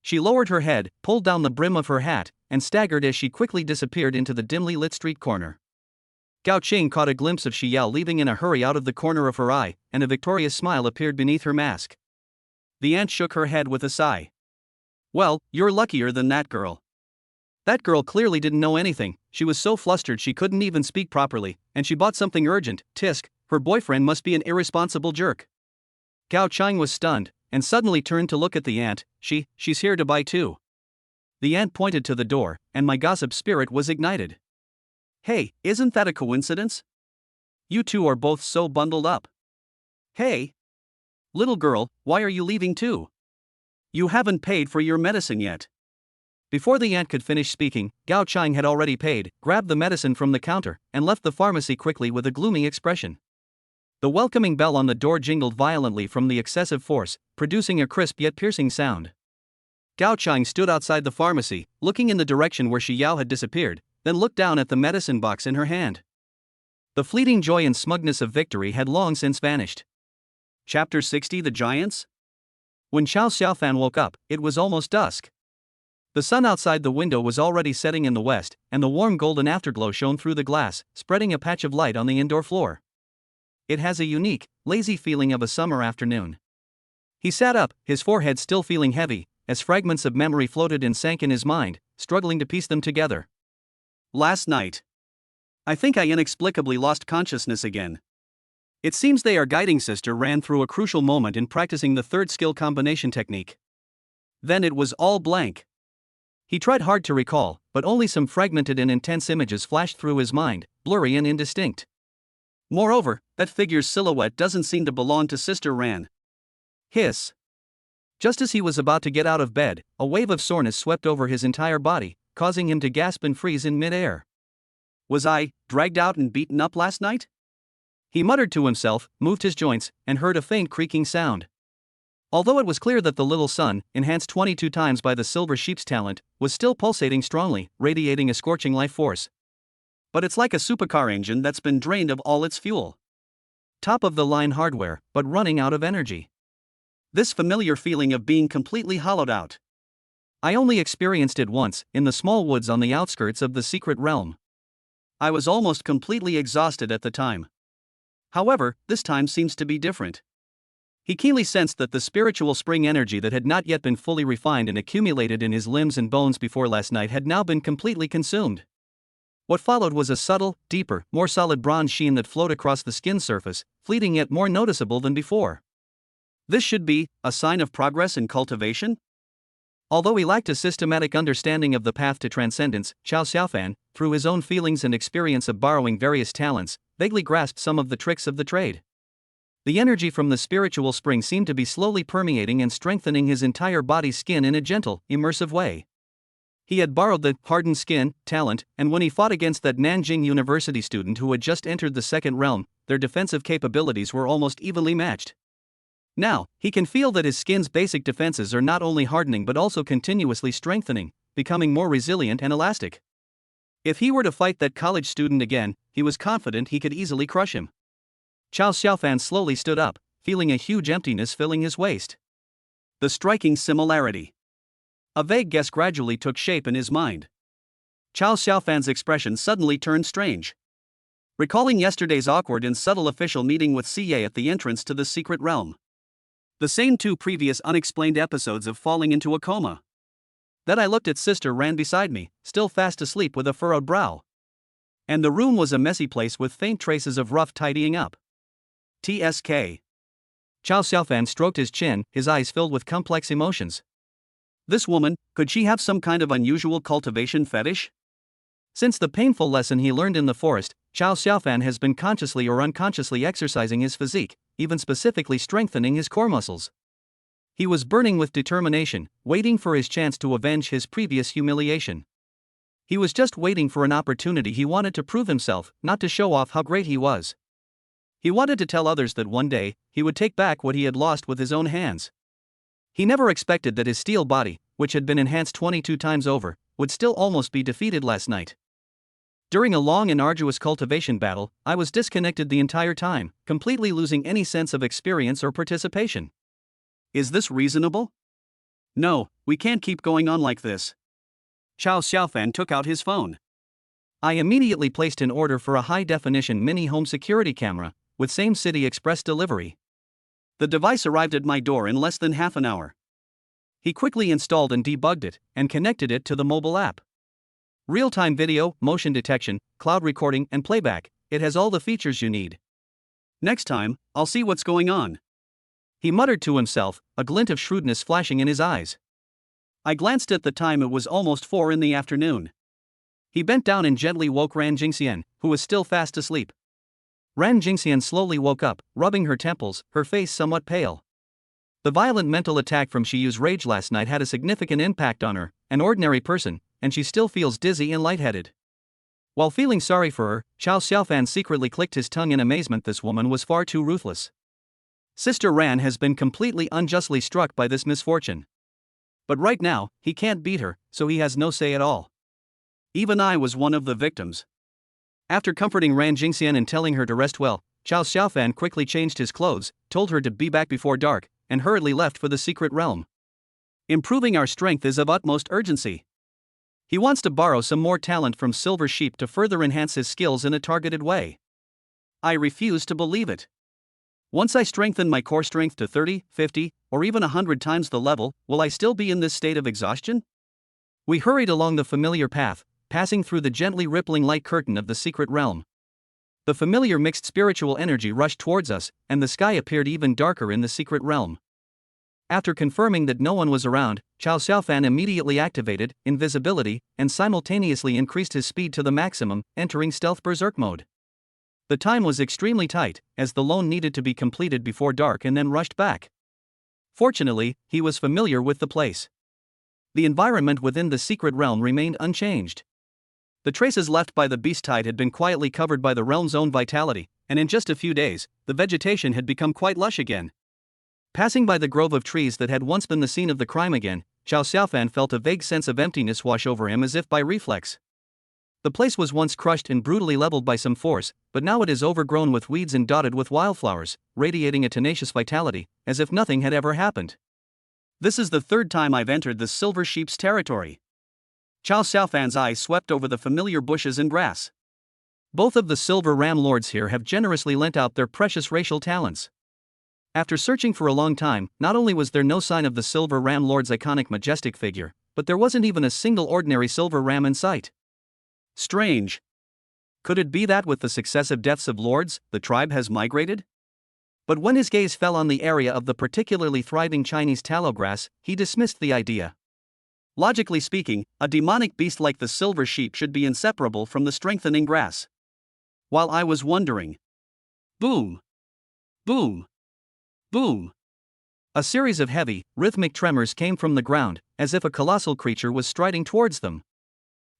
She lowered her head, pulled down the brim of her hat, and staggered as she quickly disappeared into the dimly lit street corner. Gao Qing caught a glimpse of Xiao leaving in a hurry out of the corner of her eye, and a victorious smile appeared beneath her mask. The aunt shook her head with a sigh. "Well, you're luckier than that girl. That girl clearly didn't know anything, she was so flustered she couldn't even speak properly, and she bought something urgent. Tisk, her boyfriend must be an irresponsible jerk." Gao Qing was stunned, and suddenly turned to look at the aunt. She's here to buy too." The aunt pointed to the door, and my gossip spirit was ignited. "Hey, isn't that a coincidence? You two are both so bundled up. Hey! Little girl, why are you leaving too? You haven't paid for your medicine yet." Before the aunt could finish speaking, Gao Qing had already paid, grabbed the medicine from the counter, and left the pharmacy quickly with a gloomy expression. The welcoming bell on the door jingled violently from the excessive force, producing a crisp yet piercing sound. Gao Qing stood outside the pharmacy, looking in the direction where Xiao had disappeared, then looked down at the medicine box in her hand. The fleeting joy and smugness of victory had long since vanished. Chapter 60: The Giants? When Xiao Xiaofan woke up, it was almost dusk. The sun outside the window was already setting in the west, and the warm golden afterglow shone through the glass, spreading a patch of light on the indoor floor. It has a unique, lazy feeling of a summer afternoon. He sat up, his forehead still feeling heavy, as fragments of memory floated and sank in his mind, struggling to piece them together. "Last night. I think I inexplicably lost consciousness again. It seems their guiding sister ran through a crucial moment in practicing the third skill combination technique. Then it was all blank." He tried hard to recall, but only some fragmented and intense images flashed through his mind, blurry and indistinct. Moreover, that figure's silhouette doesn't seem to belong to Sister Ran. Hiss. Just as he was about to get out of bed, a wave of soreness swept over his entire body, causing him to gasp and freeze in mid-air. "Was I dragged out and beaten up last night?" He muttered to himself, moved his joints, and heard a faint creaking sound. Although it was clear that the little sun, enhanced 22 times by the silver sheep's talent, was still pulsating strongly, radiating a scorching life force. But it's like a supercar engine that's been drained of all its fuel. Top-of-the-line hardware, but running out of energy. This familiar feeling of being completely hollowed out. I only experienced it once, in the small woods on the outskirts of the secret realm. I was almost completely exhausted at the time. However, this time seems to be different. He keenly sensed that the spiritual spring energy that had not yet been fully refined and accumulated in his limbs and bones before last night had now been completely consumed. What followed was a subtle, deeper, more solid bronze sheen that flowed across the skin surface, fleeting yet more noticeable than before. This should be a sign of progress and cultivation? Although he lacked a systematic understanding of the path to transcendence, Xiao Xiaofan, through his own feelings and experience of borrowing various talents, vaguely grasped some of the tricks of the trade. The energy from the spiritual spring seemed to be slowly permeating and strengthening his entire body's skin in a gentle, immersive way. He had borrowed the hardened skin talent, and when he fought against that Nanjing University student who had just entered the second realm, their defensive capabilities were almost evenly matched. Now, he can feel that his skin's basic defenses are not only hardening but also continuously strengthening, becoming more resilient and elastic. If he were to fight that college student again, he was confident he could easily crush him. Xiao Xiaofan slowly stood up, feeling a huge emptiness filling his waist. The striking similarity. A vague guess gradually took shape in his mind. Xiao Xiaofan's expression suddenly turned strange. recalling yesterday's awkward and subtle official meeting with CA at the entrance to the secret realm. The same 2 previous unexplained episodes of falling into a coma. Then I looked at Sister Ran beside me, still fast asleep with a furrowed brow. And the room was a messy place with faint traces of rough tidying up. TSK. Chao Xiaofan stroked his chin, his eyes filled with complex emotions. This woman, could she have some kind of unusual cultivation fetish? Since the painful lesson he learned in the forest, Chao Xiaofan has been consciously or unconsciously exercising his physique, even specifically strengthening his core muscles. He was burning with determination, waiting for his chance to avenge his previous humiliation. He was just waiting for an opportunity. He wanted to prove himself, not to show off how great he was. He wanted to tell others that one day, he would take back what he had lost with his own hands. He never expected that his steel body, which had been enhanced 22 times over, would still almost be defeated last night. During a long and arduous cultivation battle, I was disconnected the entire time, completely losing any sense of experience or participation. Is this reasonable? No, we can't keep going on like this. Chao Xiaofan took out his phone. I immediately placed an order for a high-definition mini home security camera, with same-city express delivery. The device arrived at my door in less than half an hour. He quickly installed and debugged it, and connected it to the mobile app. Real-time video, motion detection, cloud recording, and playback, it has all the features you need. Next time, I'll see what's going on. He muttered to himself, a glint of shrewdness flashing in his eyes. I glanced at the time. It was almost 4 in the afternoon. He bent down and gently woke Ran Jingxian, who was still fast asleep. Ran Jingxian slowly woke up, rubbing her temples, her face somewhat pale. The violent mental attack from Shiyu's rage last night had a significant impact on her, an ordinary person, and she still feels dizzy and lightheaded. While feeling sorry for her, Chao Xiaofan secretly clicked his tongue in amazement. This woman was far too ruthless. Sister Ran has been completely unjustly struck by this misfortune. But right now, he can't beat her, so he has no say at all. Even I was one of the victims. After comforting Ran Jingxian and telling her to rest well, Chao Xiaofan quickly changed his clothes, told her to be back before dark, and hurriedly left for the secret realm. Improving our strength is of utmost urgency. He wants to borrow some more talent from Silver Sheep to further enhance his skills in a targeted way. I refuse to believe it. Once I strengthen my core strength to 30, 50, or even 100 times the level, will I still be in this state of exhaustion? We hurried along the familiar path, passing through the gently rippling light curtain of the secret realm. The familiar mixed spiritual energy rushed towards us, and the sky appeared even darker in the secret realm. After confirming that no one was around, Chao Xiaofan immediately activated invisibility and simultaneously increased his speed to the maximum, entering stealth berserk mode. The time was extremely tight, as the loan needed to be completed before dark and then rushed back. Fortunately, he was familiar with the place. The environment within the secret realm remained unchanged. The traces left by the beast tide had been quietly covered by the realm's own vitality, and in just a few days, the vegetation had become quite lush again. Passing by the grove of trees that had once been the scene of the crime again, Chao Xiaofan felt a vague sense of emptiness wash over him as if by reflex. The place was once crushed and brutally leveled by some force, but now it is overgrown with weeds and dotted with wildflowers, radiating a tenacious vitality, as if nothing had ever happened. This is the 3rd time I've entered the Silver Sheep's territory. Chao Xiaofan's eyes swept over the familiar bushes and grass. Both of the Silver Ram Lords here have generously lent out their precious racial talents. After searching for a long time, not only was there no sign of the Silver Ram Lord's iconic majestic figure, but there wasn't even a single ordinary silver ram in sight. Strange. Could it be that with the successive deaths of lords, the tribe has migrated? But when his gaze fell on the area of the particularly thriving Chinese tallow grass, he dismissed the idea. Logically speaking, a demonic beast like the Silver Sheep should be inseparable from the strengthening grass. While I was wondering. Boom! Boom! Boom! A series of heavy, rhythmic tremors came from the ground, as if a colossal creature was striding towards them.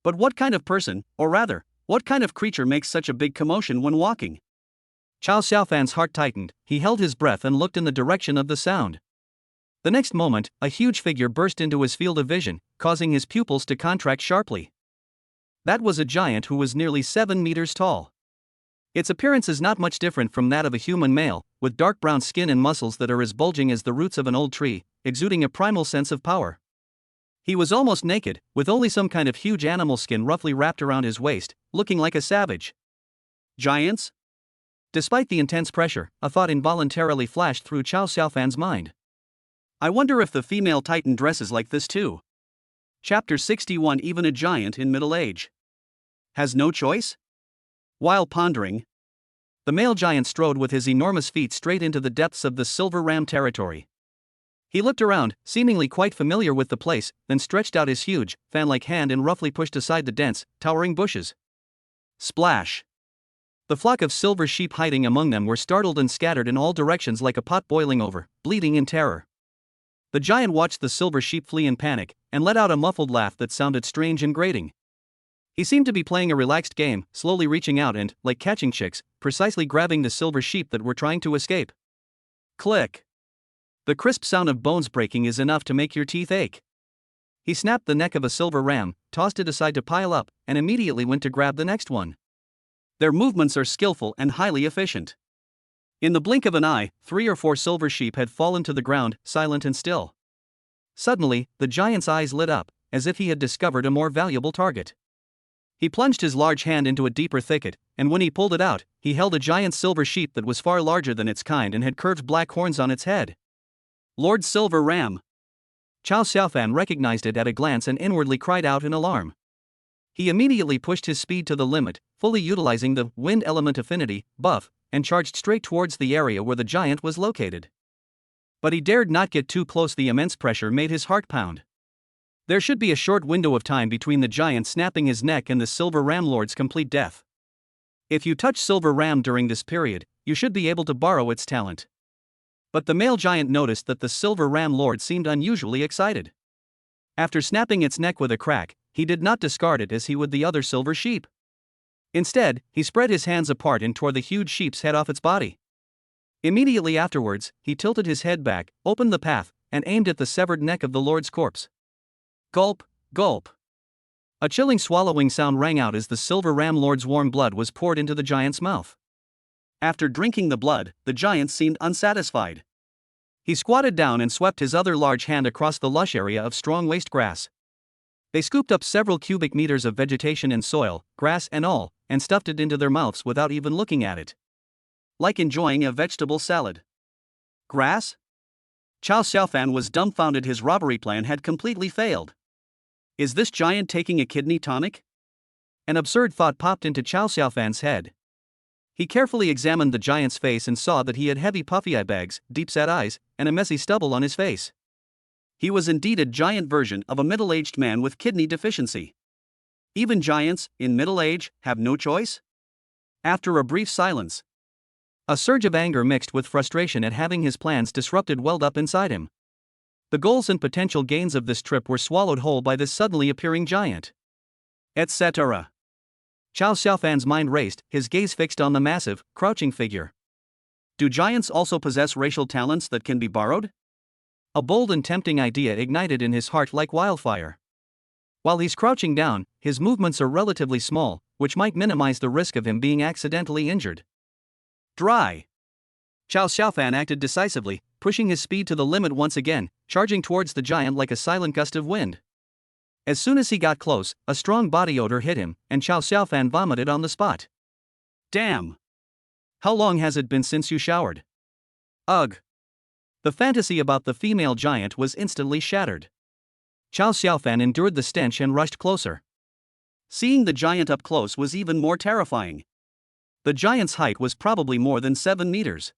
But what kind of person, or rather, what kind of creature makes such a big commotion when walking? Chao Xiaofan's heart tightened, he held his breath and looked in the direction of the sound. The next moment, a huge figure burst into his field of vision, causing his pupils to contract sharply. That was a giant who was nearly 7 meters tall. Its appearance is not much different from that of a human male, with dark brown skin and muscles that are as bulging as the roots of an old tree, exuding a primal sense of power. He was almost naked, with only some kind of huge animal skin roughly wrapped around his waist, looking like a savage. Giants? Despite the intense pressure, a thought involuntarily flashed through Chao Xiaofan's mind. I wonder if the female titan dresses like this too. Chapter 61. Even a giant in middle age has no choice? While pondering, the male giant strode with his enormous feet straight into the depths of the Silver Ram territory. He looked around, seemingly quite familiar with the place, then stretched out his huge, fan-like hand and roughly pushed aside the dense, towering bushes. Splash! The flock of silver sheep hiding among them were startled and scattered in all directions like a pot boiling over, bleeding in terror. The giant watched the silver sheep flee in panic, and let out a muffled laugh that sounded strange and grating. He seemed to be playing a relaxed game, slowly reaching out and, like catching chicks, precisely grabbing the silver sheep that were trying to escape. Click! The crisp sound of bones breaking is enough to make your teeth ache. He snapped the neck of a silver ram, tossed it aside to pile up, and immediately went to grab the next one. Their movements are skillful and highly efficient. In the blink of an eye, 3 or 4 silver sheep had fallen to the ground, silent and still. Suddenly, the giant's eyes lit up, as if he had discovered a more valuable target. He plunged his large hand into a deeper thicket, and when he pulled it out, he held a giant silver sheep that was far larger than its kind and had curved black horns on its head. Lord Silver Ram! Chao Xiaofan recognized it at a glance and inwardly cried out in alarm. He immediately pushed his speed to the limit, fully utilizing the wind element affinity buff, and charged straight towards the area where the giant was located. But he dared not get too close. The immense pressure made his heart pound. There should be a short window of time between the giant snapping his neck and the Silver Ram Lord's complete death. If you touch Silver Ram during this period, you should be able to borrow its talent. But the male giant noticed that the Silver Ram Lord seemed unusually excited. After snapping its neck with a crack, he did not discard it as he would the other silver sheep. Instead, he spread his hands apart and tore the huge sheep's head off its body. Immediately afterwards, he tilted his head back, opened the path, and aimed at the severed neck of the Lord's corpse. Gulp, gulp. A chilling swallowing sound rang out as the Silver Ram Lord's warm blood was poured into the giant's mouth. After drinking the blood, the giant seemed unsatisfied. He squatted down and swept his other large hand across the lush area of strong waste grass. They scooped up several cubic meters of vegetation and soil, grass and all, and stuffed it into their mouths without even looking at it. Like enjoying a vegetable salad. Grass? Chao Xiaofan was dumbfounded. His robbery plan had completely failed. Is this giant taking a kidney tonic? An absurd thought popped into Chao Xiaofan's head. He carefully examined the giant's face and saw that he had heavy puffy eye bags, deep-set eyes, and a messy stubble on his face. He was indeed a giant version of a middle-aged man with kidney deficiency. Even giants, in middle age, have no choice? After a brief silence, a surge of anger mixed with frustration at having his plans disrupted welled up inside him. The goals and potential gains of this trip were swallowed whole by this suddenly appearing giant. Etc. Chao Xiaofan's mind raced, his gaze fixed on the massive, crouching figure. Do giants also possess racial talents that can be borrowed? A bold and tempting idea ignited in his heart like wildfire. While he's crouching down, his movements are relatively small, which might minimize the risk of him being accidentally injured. Dry. Chao Xiaofan acted decisively, pushing his speed to the limit once again, charging towards the giant like a silent gust of wind. As soon as he got close, a strong body odor hit him, and Chao Xiaofan vomited on the spot. Damn! How long has it been since you showered? Ugh! The fantasy about the female giant was instantly shattered. Chao Xiaofan endured the stench and rushed closer. Seeing the giant up close was even more terrifying. The giant's height was probably more than 7 meters.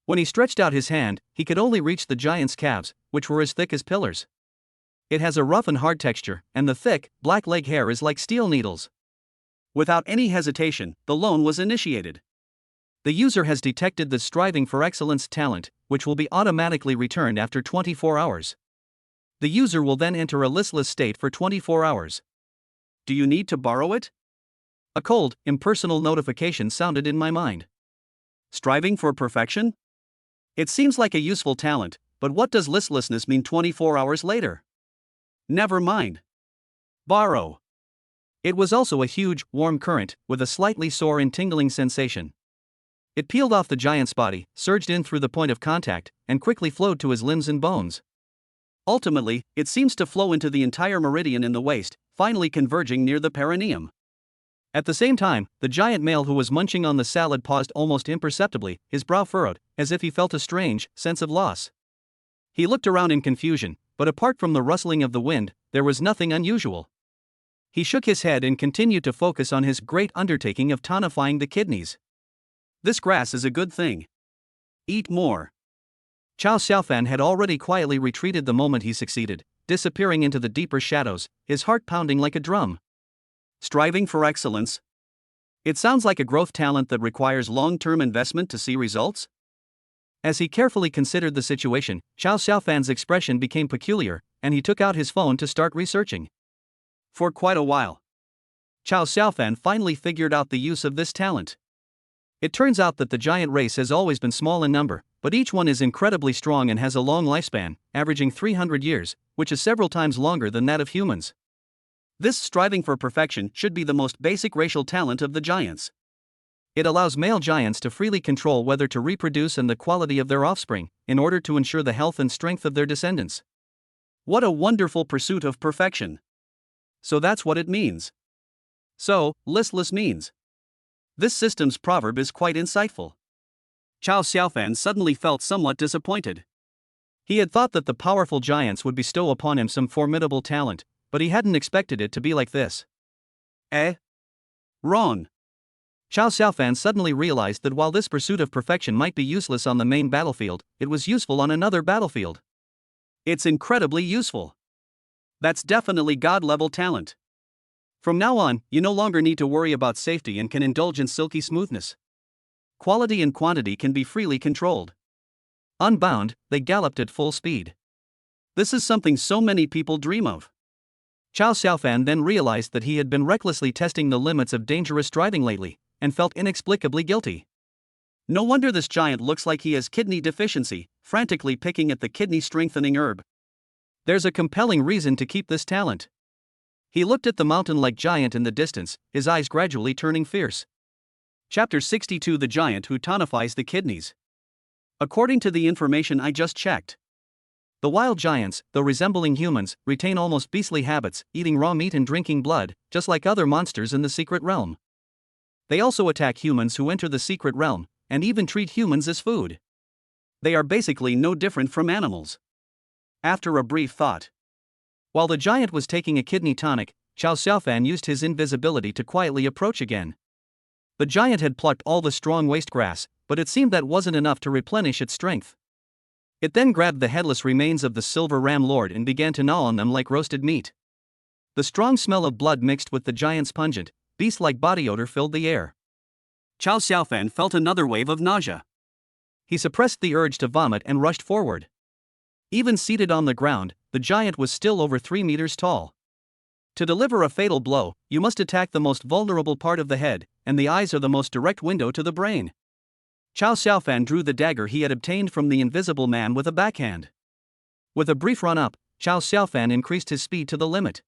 When he stretched out his hand, he could only reach the giant's calves, which were as thick as pillars. It has a rough and hard texture, and the thick, black leg hair is like steel needles. Without any hesitation, the loan was initiated. The user has detected the striving for excellence talent, which will be automatically returned after 24 hours. The user will then enter a listless state for 24 hours. Do you need to borrow it? A cold, impersonal notification sounded in my mind. Striving for perfection? It seems like a useful talent, but what does listlessness mean 24 hours later? Never mind. Borrow. It was also a huge, warm current, with a slightly sore and tingling sensation. It peeled off the giant's body, surged in through the point of contact, and quickly flowed to his limbs and bones. Ultimately, it seems to flow into the entire meridian in the waist, finally converging near the perineum. At the same time, the giant male who was munching on the salad paused almost imperceptibly, his brow furrowed, as if he felt a strange sense of loss. He looked around in confusion, but apart from the rustling of the wind, there was nothing unusual. He shook his head and continued to focus on his great undertaking of tonifying the kidneys. This grass is a good thing. Eat more. Chow Xiaofan had already quietly retreated the moment he succeeded, disappearing into the deeper shadows, his heart pounding like a drum. Striving for excellence? It sounds like a growth talent that requires long-term investment to see results? As he carefully considered the situation, Chow Xiaofan's expression became peculiar, and he took out his phone to start researching. For quite a while, Chow Xiaofan finally figured out the use of this talent. It turns out that the giant race has always been small in number, but each one is incredibly strong and has a long lifespan, averaging 300 years, which is several times longer than that of humans. This striving for perfection should be the most basic racial talent of the giants. It allows male giants to freely control whether to reproduce and the quality of their offspring, in order to ensure the health and strength of their descendants. What a wonderful pursuit of perfection! So that's what it means. So, listless means. This system's proverb is quite insightful. Chow Xiaofan suddenly felt somewhat disappointed. He had thought that the powerful giants would bestow upon him some formidable talent, but he hadn't expected it to be like this. Wrong. Chow Xiaofan suddenly realized that while this pursuit of perfection might be useless on the main battlefield, it was useful on another battlefield. It's incredibly useful. That's definitely God-level talent. From now on, you no longer need to worry about safety and can indulge in silky smoothness. Quality and quantity can be freely controlled. Unbound, they galloped at full speed. This is something so many people dream of. Chow Xiaofan then realized that he had been recklessly testing the limits of dangerous driving lately, and felt inexplicably guilty. No wonder this giant looks like he has kidney deficiency, frantically picking at the kidney-strengthening herb. There's a compelling reason to keep this talent. He looked at the mountain-like giant in the distance, his eyes gradually turning fierce. Chapter 62: The Giant Who Tonifies the Kidneys. According to the information I just checked, the wild giants, though resembling humans, retain almost beastly habits, eating raw meat and drinking blood, just like other monsters in the secret realm. They also attack humans who enter the secret realm, and even treat humans as food. They are basically no different from animals. After a brief thought, while the giant was taking a kidney tonic, Chow Xiaofan used his invisibility to quietly approach again. The giant had plucked all the strong waste grass, but it seemed that wasn't enough to replenish its strength. It then grabbed the headless remains of the silver ram lord and began to gnaw on them like roasted meat. The strong smell of blood mixed with the giant's pungent, beast-like body odor filled the air. Chow Xiaofan felt another wave of nausea. He suppressed the urge to vomit and rushed forward. Even seated on the ground, the giant was still over 3 meters tall. To deliver a fatal blow, you must attack the most vulnerable part of the head, and the eyes are the most direct window to the brain. Chow Xiaofan drew the dagger he had obtained from the invisible man with a backhand. With a brief run-up, Chow Xiaofan increased his speed to the limit.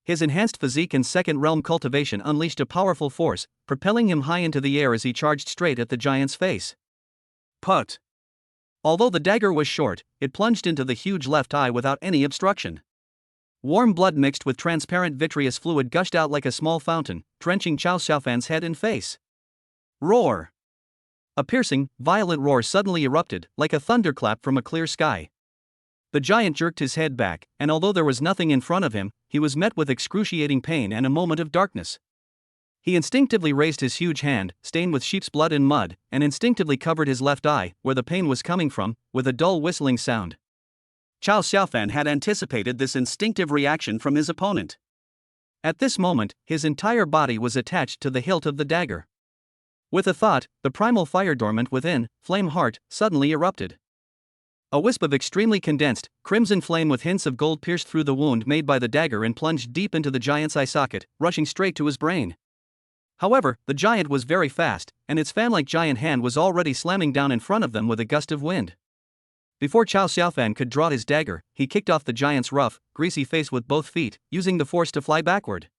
His enhanced physique and second-realm cultivation unleashed a powerful force, propelling him high into the air as he charged straight at the giant's face. Put! Although the dagger was short, it plunged into the huge left eye without any obstruction. Warm blood mixed with transparent vitreous fluid gushed out like a small fountain, drenching Chow Xiaofan's head and face. Roar! A piercing, violent roar suddenly erupted, like a thunderclap from a clear sky. The giant jerked his head back, and although there was nothing in front of him, he was met with excruciating pain and a moment of darkness. He instinctively raised his huge hand, stained with sheep's blood and mud, and instinctively covered his left eye, where the pain was coming from, with a dull whistling sound. Chow Xiaofan had anticipated this instinctive reaction from his opponent. At this moment, his entire body was attached to the hilt of the dagger. With a thought, the primal fire dormant within, flame heart, suddenly erupted. A wisp of extremely condensed, crimson flame with hints of gold pierced through the wound made by the dagger and plunged deep into the giant's eye socket, rushing straight to his brain. However, the giant was very fast, and its fan-like giant hand was already slamming down in front of them with a gust of wind. Before Chow Xiaofan could draw his dagger, he kicked off the giant's rough, greasy face with both feet, using the force to fly backward.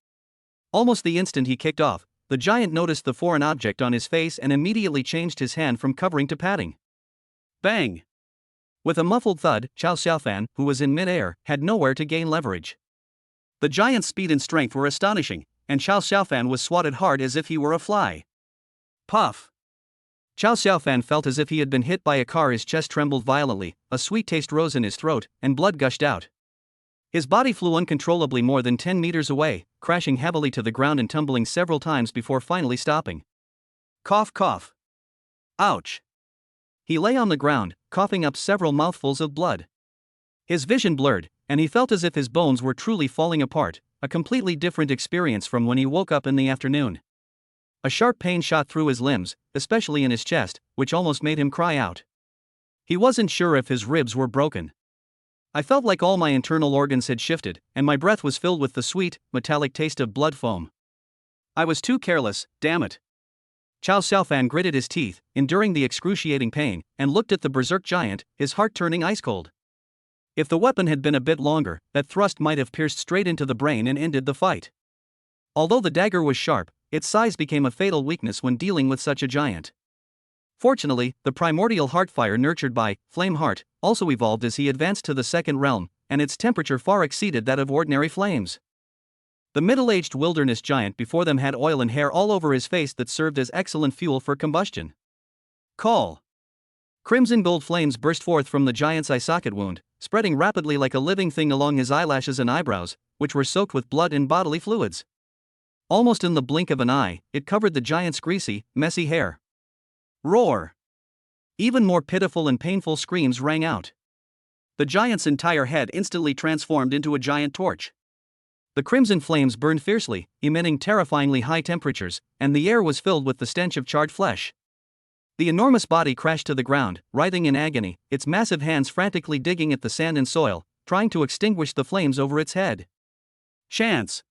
Almost the instant he kicked off, the giant noticed the foreign object on his face and immediately changed his hand from covering to patting. Bang! With a muffled thud, Chow Xiaofan, who was in mid-air, had nowhere to gain leverage. The giant's speed and strength were astonishing, and Chow Xiaofan was swatted hard as if he were a fly. Puff! Chow Xiaofan felt as if he had been hit by a car. His chest trembled violently, a sweet taste rose in his throat, and blood gushed out. His body flew uncontrollably more than 10 meters away, crashing heavily to the ground and tumbling several times before finally stopping. Cough, cough. Ouch. He lay on the ground, coughing up several mouthfuls of blood. His vision blurred, and he felt as if his bones were truly falling apart, a completely different experience from when he woke up in the afternoon. A sharp pain shot through his limbs, especially in his chest, which almost made him cry out. He wasn't sure if his ribs were broken. I felt like all my internal organs had shifted, and my breath was filled with the sweet, metallic taste of blood foam. I was too careless, damn it. Chow Xiaofan gritted his teeth, enduring the excruciating pain, and looked at the berserk giant, his heart turning ice cold. If the weapon had been a bit longer, that thrust might have pierced straight into the brain and ended the fight. Although the dagger was sharp, its size became a fatal weakness when dealing with such a giant. Fortunately, the primordial heartfire nurtured by Flame Heart also evolved as he advanced to the second realm, and its temperature far exceeded that of ordinary flames. The middle-aged wilderness giant before them had oil and hair all over his face that served as excellent fuel for combustion. Call! Crimson gold flames burst forth from the giant's eye socket wound, spreading rapidly like a living thing along his eyelashes and eyebrows, which were soaked with blood and bodily fluids. Almost in the blink of an eye, it covered the giant's greasy, messy hair. Roar! Even more pitiful and painful screams rang out. The giant's entire head instantly transformed into a giant torch. The crimson flames burned fiercely, emitting terrifyingly high temperatures, and the air was filled with the stench of charred flesh. The enormous body crashed to the ground, writhing in agony, its massive hands frantically digging at the sand and soil, trying to extinguish the flames over its head. Chance!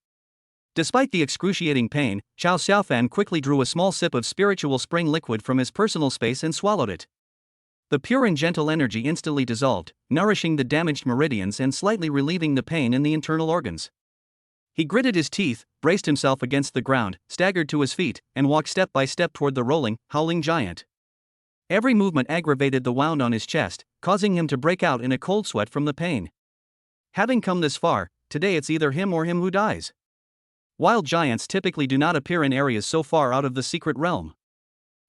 Despite the excruciating pain, Chow Xiaofan quickly drew a small sip of spiritual spring liquid from his personal space and swallowed it. The pure and gentle energy instantly dissolved, nourishing the damaged meridians and slightly relieving the pain in the internal organs. He gritted his teeth, braced himself against the ground, staggered to his feet, and walked step by step toward the rolling, howling giant. Every movement aggravated the wound on his chest, causing him to break out in a cold sweat from the pain. Having come this far, today it's either him or him who dies. Wild giants typically do not appear in areas so far out of the secret realm.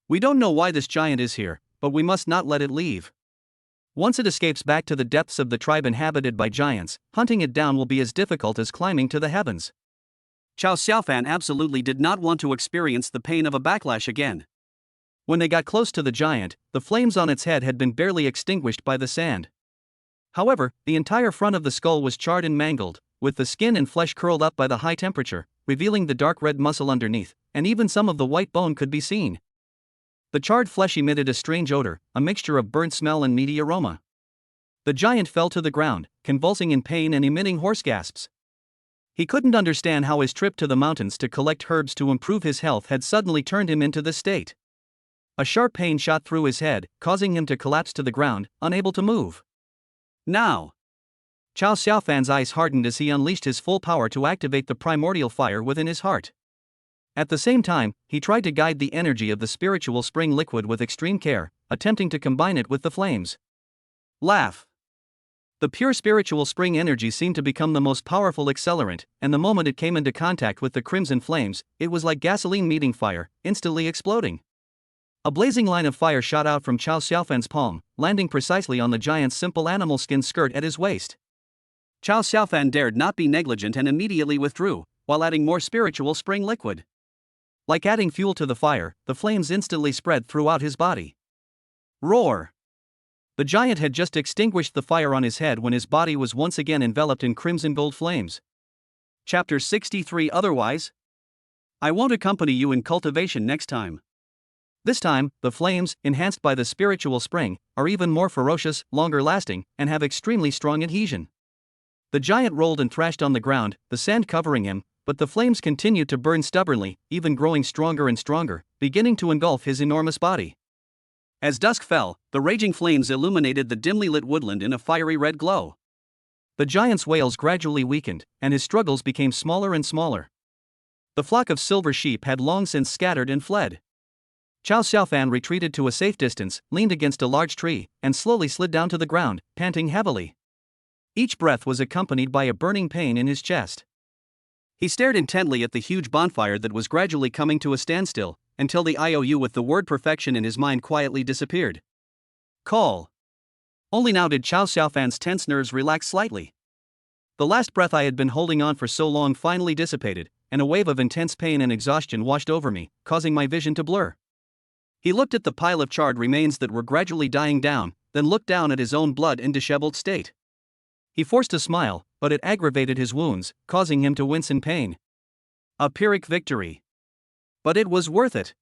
We don't know why this giant is here, but we must not let it leave. Once it escapes back to the depths of the tribe inhabited by giants, hunting it down will be as difficult as climbing to the heavens. Chow Xiaofan absolutely did not want to experience the pain of a backlash again. When they got close to the giant, the flames on its head had been barely extinguished by the sand. However, the entire front of the skull was charred and mangled, with the skin and flesh curled up by the high temperature, revealing the dark red muscle underneath, and even some of the white bone could be seen. The charred flesh emitted a strange odor, a mixture of burnt smell and meaty aroma. The giant fell to the ground, convulsing in pain and emitting hoarse gasps. He couldn't understand how his trip to the mountains to collect herbs to improve his health had suddenly turned him into this state. A sharp pain shot through his head, causing him to collapse to the ground, unable to move. Now! Chow Xiaofan's eyes hardened as he unleashed his full power to activate the primordial fire within his heart. At the same time, he tried to guide the energy of the spiritual spring liquid with extreme care, attempting to combine it with the flames. Laugh! The pure spiritual spring energy seemed to become the most powerful accelerant, and the moment it came into contact with the crimson flames, it was like gasoline meeting fire, instantly exploding. A blazing line of fire shot out from Chow Xiaofan's palm, landing precisely on the giant's simple animal skin skirt at his waist. Chow Xiaofan dared not be negligent and immediately withdrew, while adding more spiritual spring liquid. Like adding fuel to the fire, the flames instantly spread throughout his body. Roar! The giant had just extinguished the fire on his head when his body was once again enveloped in crimson gold flames. Chapter 63 Otherwise? I won't accompany you in cultivation next time. This time, the flames, enhanced by the spiritual spring, are even more ferocious, longer lasting, and have extremely strong adhesion. The giant rolled and thrashed on the ground, the sand covering him, but the flames continued to burn stubbornly, even growing stronger and stronger, beginning to engulf his enormous body. As dusk fell, the raging flames illuminated the dimly lit woodland in a fiery red glow. The giant's wails gradually weakened, and his struggles became smaller and smaller. The flock of silver sheep had long since scattered and fled. Chow Xiaofan retreated to a safe distance, leaned against a large tree, and slowly slid down to the ground, panting heavily. Each breath was accompanied by a burning pain in his chest. He stared intently at the huge bonfire that was gradually coming to a standstill, until the IOU with the word perfection in his mind quietly disappeared. Call. Only now did Chow Xiaofan's tense nerves relax slightly. The last breath I had been holding on for so long finally dissipated, and a wave of intense pain and exhaustion washed over me, causing my vision to blur. He looked at the pile of charred remains that were gradually dying down, then looked down at his own blood in disheveled state. He forced a smile, but it aggravated his wounds, causing him to wince in pain. A Pyrrhic victory. But it was worth it.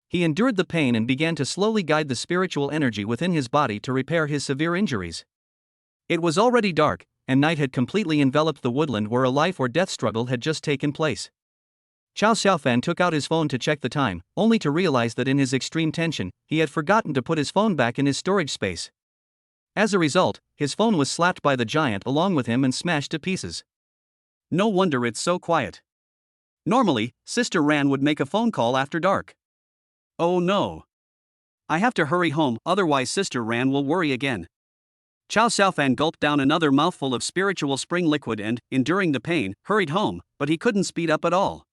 He endured the pain and began to slowly guide the spiritual energy within his body to repair his severe injuries. It was already dark, and night had completely enveloped the woodland where a life or death struggle had just taken place. Chow Xiaofan took out his phone to check the time, only to realize that in his extreme tension, he had forgotten to put his phone back in his storage space. As a result, his phone was slapped by the giant along with him and smashed to pieces. No wonder it's so quiet. Normally, Sister Ran would make a phone call after dark. Oh no. I have to hurry home, otherwise Sister Ran will worry again. Chow Xiaofan gulped down another mouthful of spiritual spring liquid and, enduring the pain, hurried home, but he couldn't speed up at all.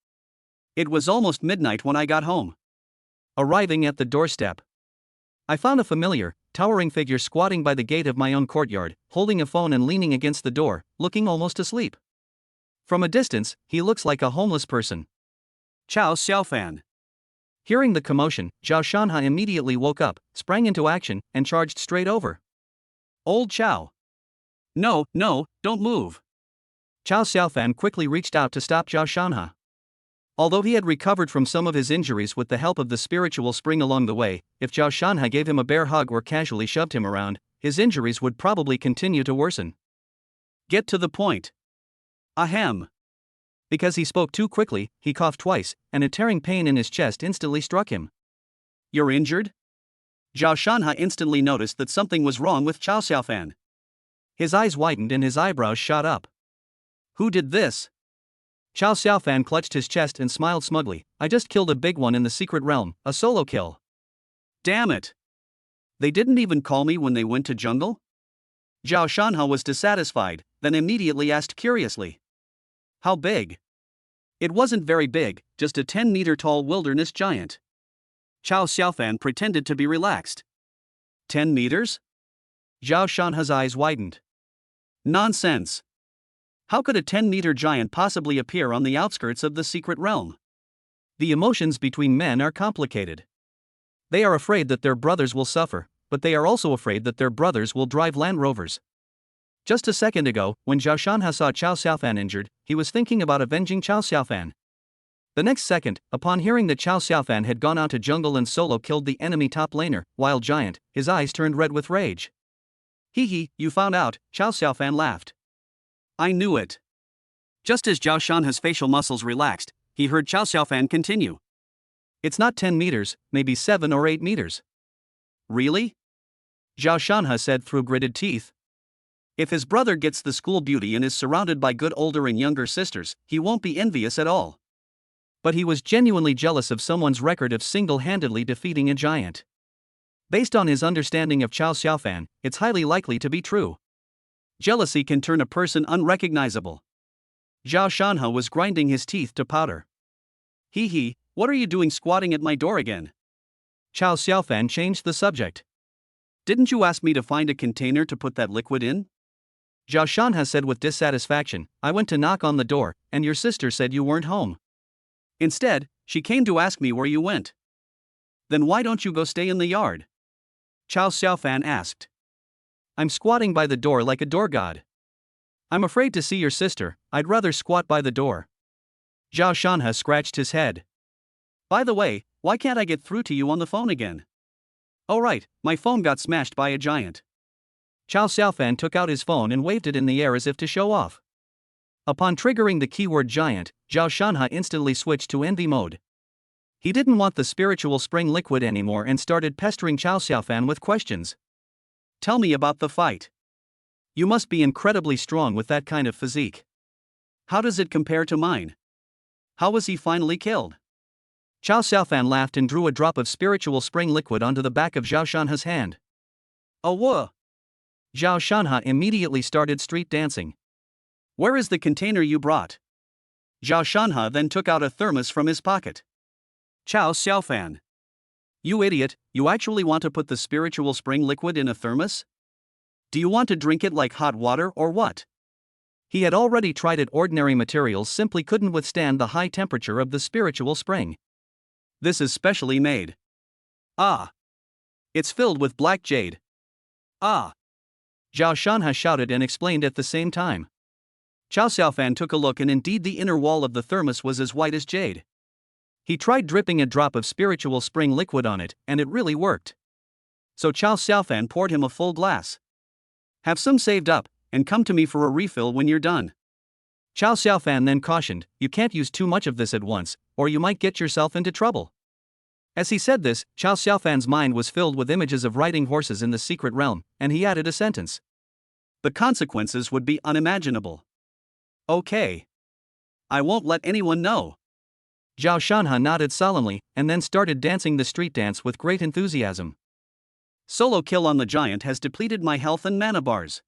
It was almost midnight when I got home. Arriving at the doorstep, I found a familiar, towering figure squatting by the gate of my own courtyard, holding a phone and leaning against the door, looking almost asleep. From a distance, he looks like a homeless person. Chow Xiaofan. Hearing the commotion, Zhao Shanha immediately woke up, sprang into action, and charged straight over. Old Chow. No, don't move. Chow Xiaofan quickly reached out to stop Zhao Shanha. Although he had recovered from some of his injuries with the help of the spiritual spring along the way, if Zhao Shanha gave him a bear hug or casually shoved him around, his injuries would probably continue to worsen. Get to the point. Ahem. Because he spoke too quickly, he coughed twice, and a tearing pain in his chest instantly struck him. You're injured? Zhao Shanha instantly noticed that something was wrong with Chow Xiaofan. His eyes widened and his eyebrows shot up. Who did this? Chow Xiaofan clutched his chest and smiled smugly. I just killed a big one in the secret realm, a solo kill. Damn it. They didn't even call me when they went to jungle? Zhao Shanha was dissatisfied, then immediately asked curiously. How big? It wasn't very big, just a 10-meter tall wilderness giant. Chow Xiaofan pretended to be relaxed. 10 meters? Zhao Shanha's eyes widened. Nonsense. How could a 10-meter giant possibly appear on the outskirts of the secret realm? The emotions between men are complicated. They are afraid that their brothers will suffer, but they are also afraid that their brothers will drive Land Rovers. Just a second ago, when Zhao Shanha saw Chow Xiaofan injured, he was thinking about avenging Chow Xiaofan. The next second, upon hearing that Chow Xiaofan had gone out to jungle and solo killed the enemy top laner, Wild Giant, his eyes turned red with rage. Hee, you found out, Chow Xiaofan laughed. I knew it. Just as Zhao Shanha's facial muscles relaxed, he heard Chow Xiaofan continue. It's not 10 meters, maybe 7 or 8 meters. Really? Zhao Shanha said through gritted teeth. If his brother gets the school beauty and is surrounded by good older and younger sisters, he won't be envious at all. But he was genuinely jealous of someone's record of single-handedly defeating a giant. Based on his understanding of Chow Xiaofan, it's highly likely to be true. Jealousy can turn a person unrecognizable. Zhao Shanha was grinding his teeth to powder. Hee, what are you doing squatting at my door again? Chow Xiaofan changed the subject. Didn't you ask me to find a container to put that liquid in? Zhao Shanha said with dissatisfaction, I went to knock on the door, and your sister said you weren't home. Instead, she came to ask me where you went. Then why don't you go stay in the yard? Chow Xiaofan asked. I'm squatting by the door like a door god. I'm afraid to see your sister, I'd rather squat by the door. Zhao Shanha scratched his head. By the way, why can't I get through to you on the phone again? Oh right, my phone got smashed by a giant. Chow Xiaofan took out his phone and waved it in the air as if to show off. Upon triggering the keyword giant, Zhao Shanha instantly switched to envy mode. He didn't want the spiritual spring liquid anymore and started pestering Chow Xiaofan with questions. Tell me about the fight. You must be incredibly strong with that kind of physique. How does it compare to mine? How was he finally killed? Chow Xiaofan laughed and drew a drop of spiritual spring liquid onto the back of Zhao Shanha's hand. Oh whoa! Zhao Shanha immediately started street dancing. Where is the container you brought? Zhao Shanhe then took out a thermos from his pocket. Chow Xiaofan. You idiot, you actually want to put the spiritual spring liquid in a thermos? Do you want to drink it like hot water or what? He had already tried it. Ordinary materials simply couldn't withstand the high temperature of the spiritual spring. This is specially made. Ah! It's filled with black jade. Ah! Zhao Shanhe shouted and explained at the same time. Chow Xiaofan took a look, and indeed the inner wall of the thermos was as white as jade. He tried dripping a drop of spiritual spring liquid on it, and it really worked. So Chow Xiaofan poured him a full glass. Have some saved up, and come to me for a refill when you're done. Chow Xiaofan then cautioned, you can't use too much of this at once, or you might get yourself into trouble. As he said this, Chow Xiaofan's mind was filled with images of riding horses in the secret realm, and he added a sentence. The consequences would be unimaginable. Okay. I won't let anyone know. Zhao Shanhe nodded solemnly, and then started dancing the street dance with great enthusiasm. Solo kill on the giant has depleted my health and mana bars.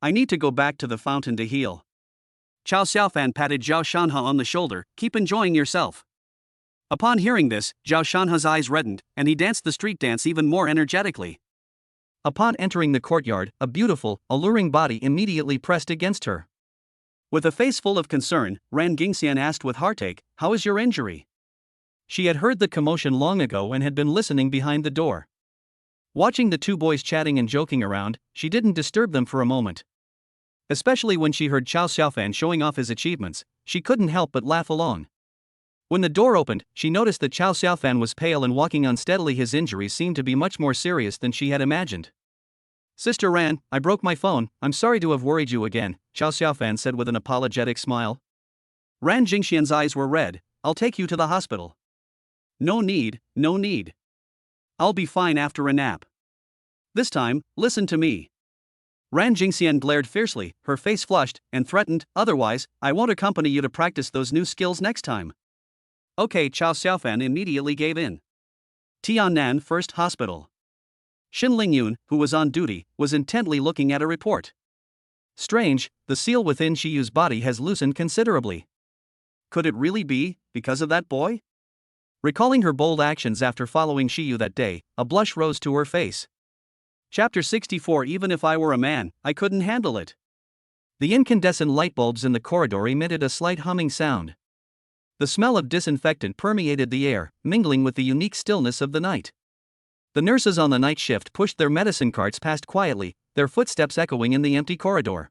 I need to go back to the fountain to heal. Chow Xiaofan patted Zhao Shanhe on the shoulder. Keep enjoying yourself. Upon hearing this, Zhao Shanhe's eyes reddened, and he danced the street dance even more energetically. Upon entering the courtyard, a beautiful, alluring body immediately pressed against her. With a face full of concern, Ran Gingxian asked with heartache, how is your injury? She had heard the commotion long ago and had been listening behind the door. Watching the two boys chatting and joking around, she didn't disturb them for a moment. Especially when she heard Chow Xiaofan showing off his achievements, she couldn't help but laugh along. When the door opened, she noticed that Chow Xiaofan was pale and walking unsteadily. His injuries seemed to be much more serious than she had imagined. Sister Ran, I broke my phone, I'm sorry to have worried you again, Chow Xiaofan said with an apologetic smile. Ran Jingxian's eyes were red. I'll take you to the hospital. No need, no need. I'll be fine after a nap. This time, listen to me. Ran Jingxian glared fiercely, her face flushed, and threatened, otherwise, I won't accompany you to practice those new skills next time. Okay, Chow Xiaofan immediately gave in. Tiannan First Hospital. Xin Lingyun, who was on duty, was intently looking at a report. Strange, the seal within Shiyu's body has loosened considerably. Could it really be because of that boy? Recalling her bold actions after following Shiyu that day, a blush rose to her face. Chapter 64. Even if I were a man, I couldn't handle it. The incandescent light bulbs in the corridor emitted a slight humming sound. The smell of disinfectant permeated the air, mingling with the unique stillness of the night. The nurses on the night shift pushed their medicine carts past quietly, their footsteps echoing in the empty corridor.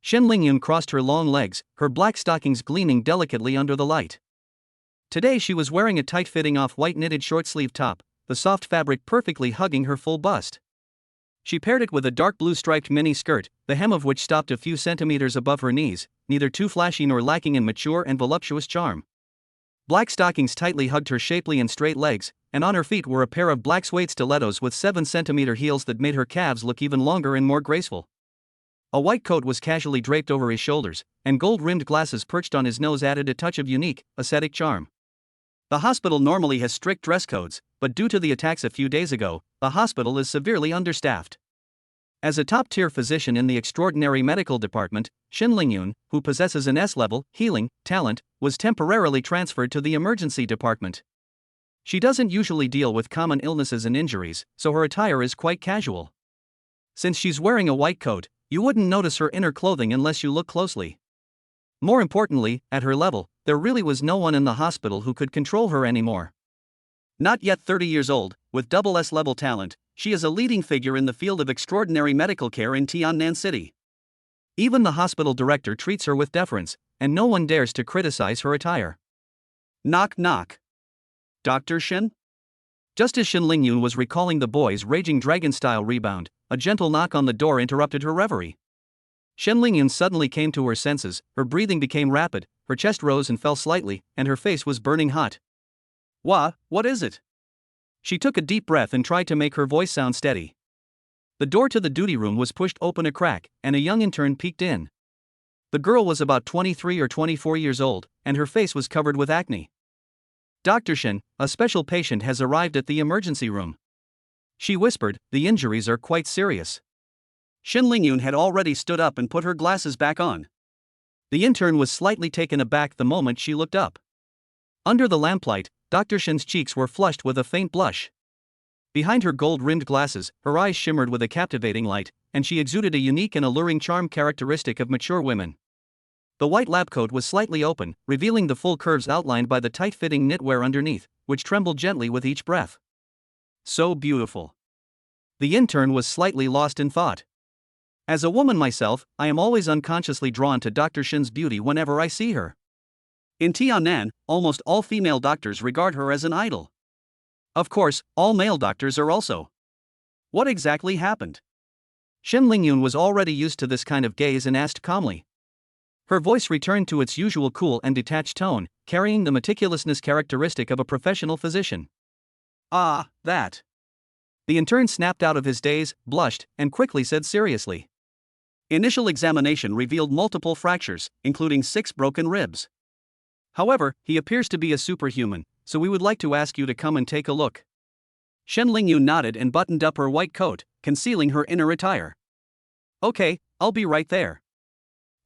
Xin Lingyun crossed her long legs, her black stockings gleaming delicately under the light. Today she was wearing a tight-fitting off-white knitted short-sleeve top, the soft fabric perfectly hugging her full bust. She paired it with a dark blue striped mini skirt, the hem of which stopped a few centimeters above her knees, neither too flashy nor lacking in mature and voluptuous charm. Black stockings tightly hugged her shapely and straight legs, and on her feet were a pair of black suede stilettos with 7-centimeter heels that made her calves look even longer and more graceful. A white coat was casually draped over his shoulders, and gold-rimmed glasses perched on his nose added a touch of unique, ascetic charm. The hospital normally has strict dress codes, but due to the attacks a few days ago, the hospital is severely understaffed. As a top-tier physician in the extraordinary medical department, Xin Lingyun, who possesses an S-level healing talent, was temporarily transferred to the emergency department. She doesn't usually deal with common illnesses and injuries, so her attire is quite casual. Since she's wearing a white coat, you wouldn't notice her inner clothing unless you look closely. More importantly, at her level, there really was no one in the hospital who could control her anymore. Not yet 30 years old, with double S-level talent, she is a leading figure in the field of extraordinary medical care in Tiannan City. Even the hospital director treats her with deference, and no one dares to criticize her attire. Knock knock. Dr. Shen? Just as Xin Lingyun was recalling the boy's raging dragon-style rebound, a gentle knock on the door interrupted her reverie. Xin Lingyun suddenly came to her senses, her breathing became rapid, her chest rose and fell slightly, and her face was burning hot. What is it? She took a deep breath and tried to make her voice sound steady. The door to the duty room was pushed open a crack, and a young intern peeked in. The girl was about 23 or 24 years old, and her face was covered with acne. Dr. Shen, a special patient has arrived at the emergency room. She whispered, the injuries are quite serious. Xin Lingyun had already stood up and put her glasses back on. The intern was slightly taken aback the moment she looked up. Under the lamplight, Dr. Shin's cheeks were flushed with a faint blush. Behind her gold-rimmed glasses, her eyes shimmered with a captivating light, and she exuded a unique and alluring charm characteristic of mature women. The white lab coat was slightly open, revealing the full curves outlined by the tight-fitting knitwear underneath, which trembled gently with each breath. So beautiful. The intern was slightly lost in thought. As a woman myself, I am always unconsciously drawn to Dr. Shin's beauty whenever I see her. In Tianan, almost all female doctors regard her as an idol. Of course, all male doctors are also. What exactly happened? Shin Lingyun was already used to this kind of gaze and asked calmly. Her voice returned to its usual cool and detached tone, carrying the meticulousness characteristic of a professional physician. Ah, that. The intern snapped out of his daze, blushed, and quickly said seriously. Initial examination revealed multiple fractures, including 6 broken ribs. However, he appears to be a superhuman, so we would like to ask you to come and take a look. Shen Lingyu nodded and buttoned up her white coat, concealing her inner attire. Okay, I'll be right there.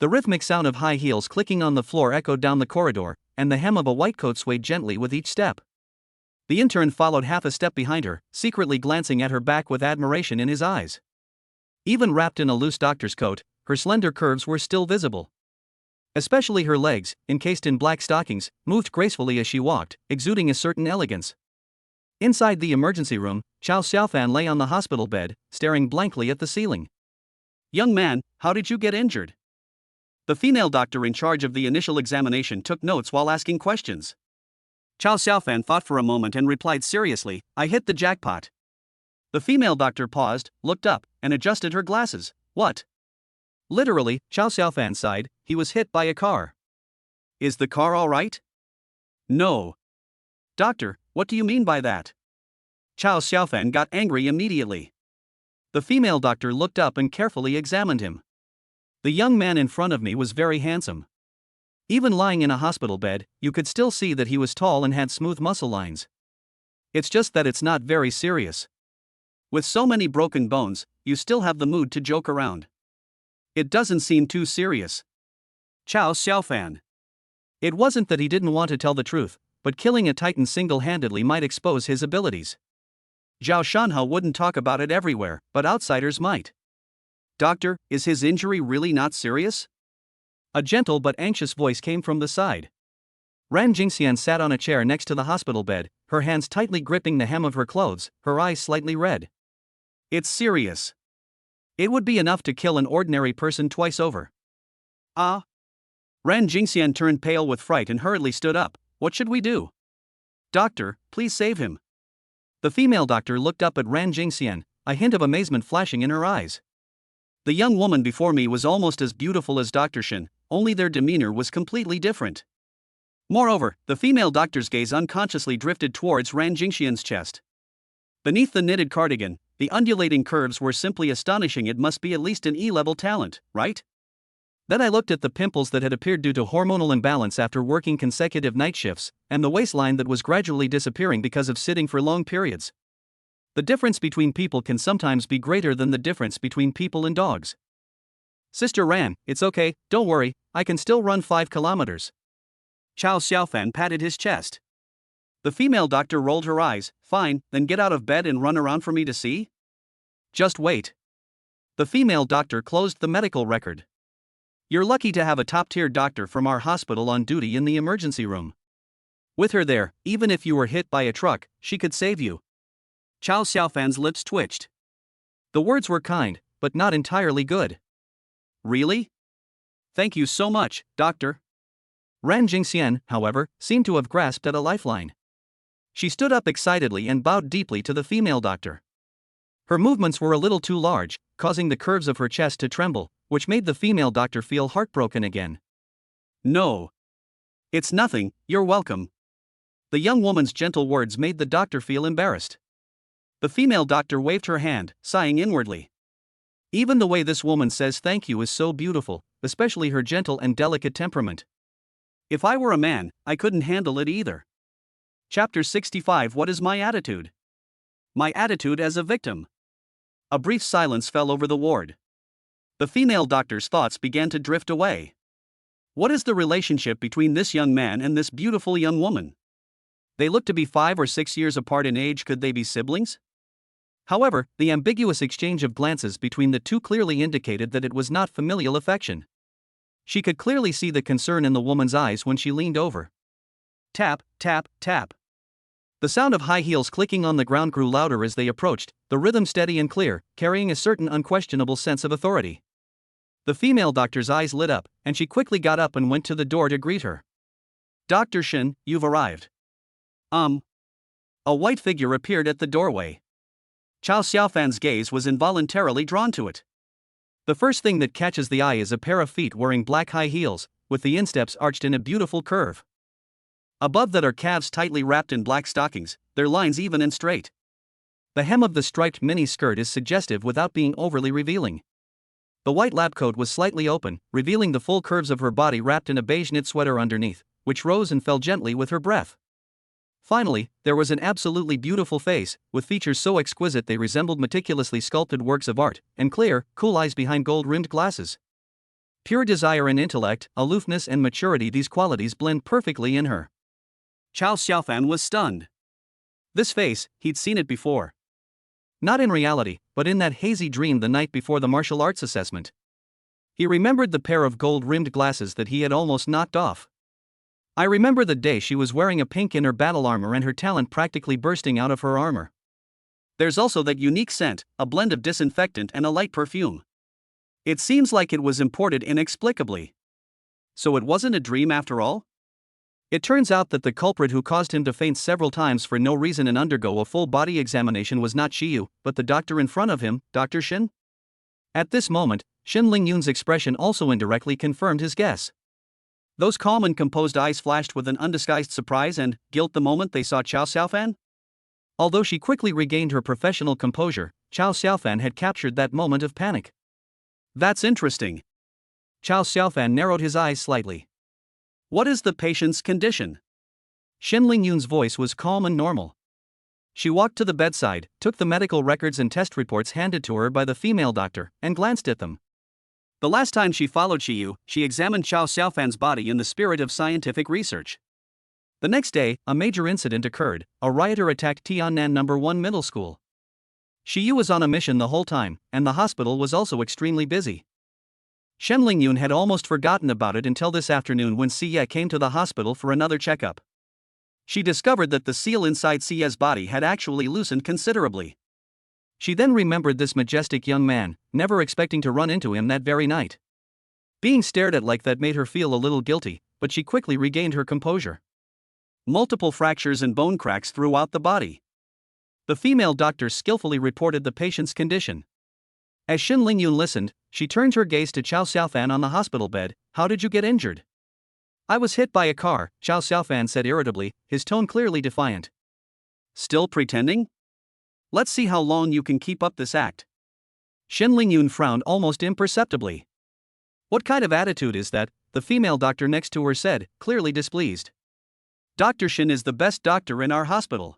The rhythmic sound of high heels clicking on the floor echoed down the corridor, and the hem of a white coat swayed gently with each step. The intern followed half a step behind her, secretly glancing at her back with admiration in his eyes. Even wrapped in a loose doctor's coat, her slender curves were still visible. Especially her legs, encased in black stockings, moved gracefully as she walked, exuding a certain elegance. Inside the emergency room, Chao Xiaofan lay on the hospital bed, staring blankly at the ceiling. Young man, how did you get injured? The female doctor in charge of the initial examination took notes while asking questions. Chao Xiaofan thought for a moment and replied seriously, I hit the jackpot. The female doctor paused, looked up, and adjusted her glasses. What? Literally, Chao Xiaofan sighed, he was hit by a car. Is the car all right? No. Doctor, what do you mean by that? Chao Xiaofan got angry immediately. The female doctor looked up and carefully examined him. The young man in front of me was very handsome. Even lying in a hospital bed, you could still see that he was tall and had smooth muscle lines. It's just that it's not very serious. With so many broken bones, you still have the mood to joke around. It doesn't seem too serious. Chao Xiaofan. It wasn't that he didn't want to tell the truth, but killing a titan single-handedly might expose his abilities. Zhao Shanhao wouldn't talk about it everywhere, but outsiders might. Doctor, is his injury really not serious? A gentle but anxious voice came from the side. Ran Jingxian sat on a chair next to the hospital bed, her hands tightly gripping the hem of her clothes, her eyes slightly red. It's serious. It would be enough to kill an ordinary person twice over. Ah? Ran Jingxian turned pale with fright and hurriedly stood up. What should we do? Doctor, please save him. The female doctor looked up at Ran Jingxian, a hint of amazement flashing in her eyes. The young woman before me was almost as beautiful as Dr. Shin, only their demeanor was completely different. Moreover, the female doctor's gaze unconsciously drifted towards Ran Jingxian's chest. Beneath the knitted cardigan, the undulating curves were simply astonishing. It must be at least an E-level talent, right? Then I looked at the pimples that had appeared due to hormonal imbalance after working consecutive night shifts, and the waistline that was gradually disappearing because of sitting for long periods. The difference between people can sometimes be greater than the difference between people and dogs. Sister Ran, it's okay, don't worry, I can still run 5 kilometers. Chao Xiaofan patted his chest. The female doctor rolled her eyes. Fine, then get out of bed and run around for me to see? Just wait. The female doctor closed the medical record. You're lucky to have a top-tier doctor from our hospital on duty in the emergency room. With her there, even if you were hit by a truck, she could save you. Chao Xiaofan's lips twitched. The words were kind, but not entirely good. Really? Thank you so much, doctor. Ran Jingxian, however, seemed to have grasped at a lifeline. She stood up excitedly and bowed deeply to the female doctor. Her movements were a little too large, causing the curves of her chest to tremble, which made the female doctor feel heartbroken again. No. It's nothing, you're welcome. The young woman's gentle words made the doctor feel embarrassed. The female doctor waved her hand, sighing inwardly. Even the way this woman says thank you is so beautiful, especially her gentle and delicate temperament. If I were a man, I couldn't handle it either. Chapter 65. What is my attitude? My attitude as a victim. A brief silence fell over the ward. The female doctor's thoughts began to drift away. What is the relationship between this young man and this beautiful young woman? They look to be 5 or 6 years apart in age. Could they be siblings? However, the ambiguous exchange of glances between the two clearly indicated that it was not familial affection. She could clearly see the concern in the woman's eyes when she leaned over. Tap, tap, tap. The sound of high heels clicking on the ground grew louder as they approached, the rhythm steady and clear, carrying a certain unquestionable sense of authority. The female doctor's eyes lit up, and she quickly got up and went to the door to greet her. Dr. Shin, you've arrived. A white figure appeared at the doorway. Chow Xiaofan's gaze was involuntarily drawn to it. The first thing that catches the eye is a pair of feet wearing black high heels, with the insteps arched in a beautiful curve. Above that are calves tightly wrapped in black stockings, their lines even and straight. The hem of the striped mini skirt is suggestive without being overly revealing. The white lab coat was slightly open, revealing the full curves of her body wrapped in a beige knit sweater underneath, which rose and fell gently with her breath. Finally, there was an absolutely beautiful face, with features so exquisite they resembled meticulously sculpted works of art, and clear, cool eyes behind gold-rimmed glasses. Pure desire and intellect, aloofness and maturity, these qualities blend perfectly in her. Chow Xiaofan was stunned. This face, he'd seen it before. Not in reality, but in that hazy dream the night before the martial arts assessment. He remembered the pair of gold-rimmed glasses that he had almost knocked off. I remember the day she was wearing a pink inner battle armor and her talent practically bursting out of her armor. There's also that unique scent, a blend of disinfectant and a light perfume. It seems like it was imported inexplicably. So it wasn't a dream after all? It turns out that the culprit who caused him to faint several times for no reason and undergo a full body examination was not Shiyu, but the doctor in front of him, Dr. Shin. At this moment, Shin Lingyun's expression also indirectly confirmed his guess. Those calm and composed eyes flashed with an undisguised surprise and guilt the moment they saw Chow Xiaofan. Although she quickly regained her professional composure, Chow Xiaofan had captured that moment of panic. That's interesting. Chow Xiaofan narrowed his eyes slightly. What is the patient's condition? Shin Lingyun's voice was calm and normal. She walked to the bedside, took the medical records and test reports handed to her by the female doctor, and glanced at them. The last time she followed Shiyu, she examined Chow Xiaofan's body in the spirit of scientific research. The next day, a major incident occurred. A rioter attacked Tiannan No. 1 middle school. Shiyu was on a mission the whole time, and the hospital was also extremely busy. Shen Lingyun had almost forgotten about it until this afternoon when Siye came to the hospital for another checkup. She discovered that the seal inside Siye's body had actually loosened considerably. She then remembered this majestic young man, never expecting to run into him that very night. Being stared at like that made her feel a little guilty, but she quickly regained her composure. Multiple fractures and bone cracks throughout the body. The female doctor skillfully reported the patient's condition. As Shin Lingyun listened, she turned her gaze to Chow Xiaofan on the hospital bed. How did you get injured? I was hit by a car, Chow Xiaofan said irritably, his tone clearly defiant. Still pretending? Let's see how long you can keep up this act. Shin Lingyun frowned almost imperceptibly. What kind of attitude is that? The female doctor next to her said, clearly displeased. Dr. Shin is the best doctor in our hospital.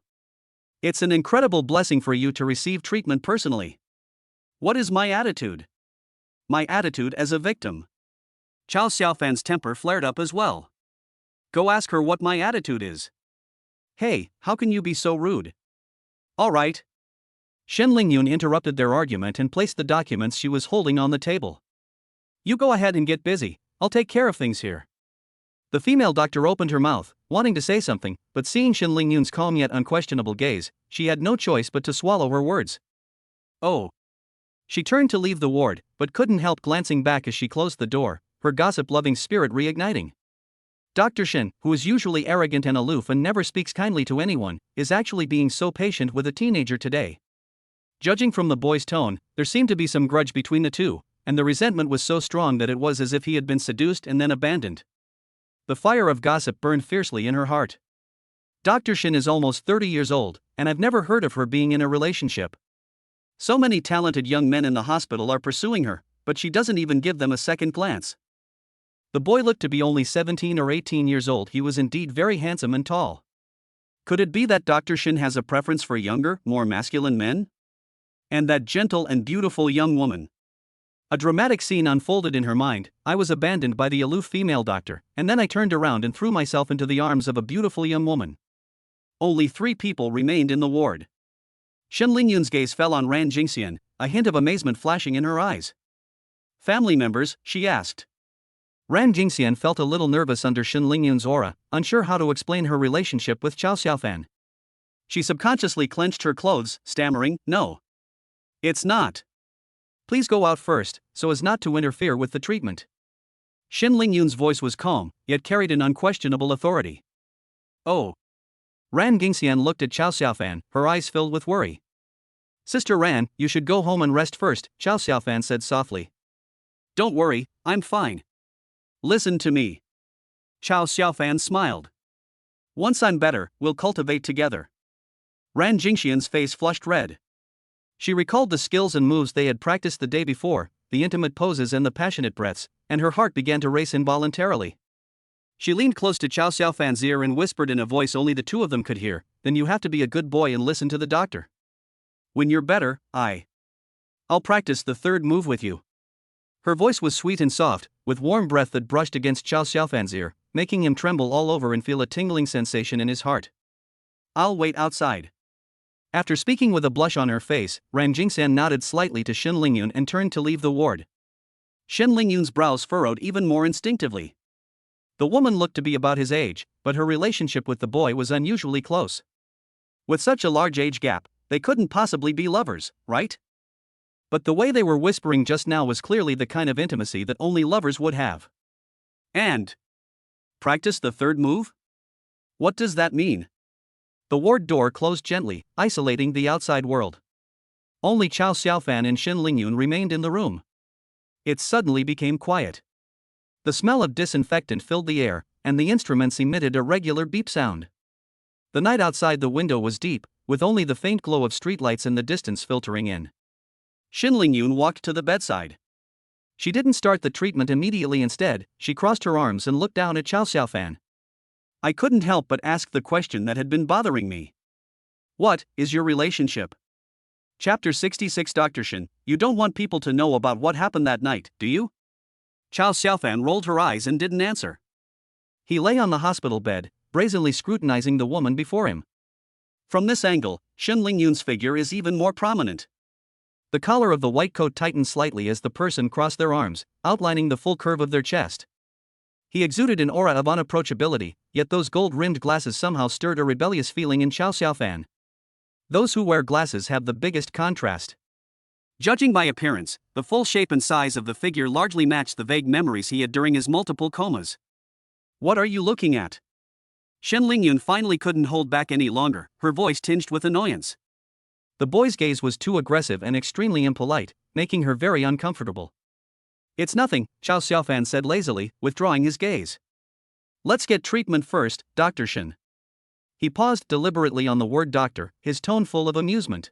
It's an incredible blessing for you to receive treatment personally. What is my attitude? My attitude as a victim. Chow Xiaofan's temper flared up as well. Go ask her what my attitude is. Hey, how can you be so rude? All right. Shen Lingyun interrupted their argument and placed the documents she was holding on the table. You go ahead and get busy, I'll take care of things here. The female doctor opened her mouth, wanting to say something, but seeing Shen Lingyun's calm yet unquestionable gaze, she had no choice but to swallow her words. Oh. She turned to leave the ward, but couldn't help glancing back as she closed the door, her gossip-loving spirit reigniting. Dr. Shin, who is usually arrogant and aloof and never speaks kindly to anyone, is actually being so patient with a teenager today. Judging from the boy's tone, there seemed to be some grudge between the two, and the resentment was so strong that it was as if he had been seduced and then abandoned. The fire of gossip burned fiercely in her heart. Dr. Shin is almost 30 years old, and I've never heard of her being in a relationship. So many talented young men in the hospital are pursuing her, but she doesn't even give them a second glance. The boy looked to be only 17 or 18 years old. He was indeed very handsome and tall. Could it be that Dr. Shin has a preference for younger, more masculine men? And that gentle and beautiful young woman. A dramatic scene unfolded in her mind. I was abandoned by the aloof female doctor, and then I turned around and threw myself into the arms of a beautiful young woman. Only 3 people remained in the ward. Shen Lingyun's gaze fell on Ran Jingxian, a hint of amazement flashing in her eyes. Family members, she asked. Ran Jingxian felt a little nervous under Shen Lingyun's aura, unsure how to explain her relationship with Chao Xiaofan. She subconsciously clenched her clothes, stammering, "No. It's not. Please go out first, so as not to interfere with the treatment." Shen Lingyun's voice was calm, yet carried an unquestionable authority. "Oh." Ran Jingxian looked at Chao Xiaofan, her eyes filled with worry. "Sister Ran, you should go home and rest first," Chao Xiaofan said softly. "Don't worry, I'm fine. Listen to me." Chao Xiaofan smiled. "Once I'm better, we'll cultivate together." Ran Jingxian's face flushed red. She recalled the skills and moves they had practiced the day before, the intimate poses and the passionate breaths, and her heart began to race involuntarily. She leaned close to Chao Xiaofan's ear and whispered in a voice only the 2 of them could hear, "Then you have to be a good boy and listen to the doctor. When you're better, I'll practice the 3rd move with you." Her voice was sweet and soft, with warm breath that brushed against Chao Xiaofan's ear, making him tremble all over and feel a tingling sensation in his heart. "I'll wait outside." After speaking with a blush on her face, Ran Jingxian nodded slightly to Shen Lingyun and turned to leave the ward. Shen Lingyun's brows furrowed even more instinctively. The woman looked to be about his age, but her relationship with the boy was unusually close. With such a large age gap, they couldn't possibly be lovers, right? But the way they were whispering just now was clearly the kind of intimacy that only lovers would have. And practice the 3rd move? What does that mean? The ward door closed gently, isolating the outside world. Only Chao Xiaofan and Shen Lingyun remained in the room. It suddenly became quiet. The smell of disinfectant filled the air, and the instruments emitted a regular beep sound. The night outside the window was deep, with only the faint glow of streetlights in the distance filtering in. Shen Lingyun walked to the bedside. She didn't start the treatment immediately. Instead, she crossed her arms and looked down at Chao Xiaofan. "I couldn't help but ask the question that had been bothering me. What is your relationship?" Chapter 66. Dr. Shen, you don't want people to know about what happened that night, do you? Chao Xiaofan rolled her eyes and didn't answer. He lay on the hospital bed, brazenly scrutinizing the woman before him. From this angle, Shen Lingyun's figure is even more prominent. The collar of the white coat tightened slightly as the person crossed their arms, outlining the full curve of their chest. He exuded an aura of unapproachability, yet those gold-rimmed glasses somehow stirred a rebellious feeling in Chao Xiaofan. Those who wear glasses have the biggest contrast. Judging by appearance, the full shape and size of the figure largely matched the vague memories he had during his multiple comas. "What are you looking at?" Shen Lingyun finally couldn't hold back any longer, her voice tinged with annoyance. The boy's gaze was too aggressive and extremely impolite, making her very uncomfortable. "It's nothing," Chao Xiaofan said lazily, withdrawing his gaze. "Let's get treatment first, Dr. Shen." He paused deliberately on the word doctor, his tone full of amusement.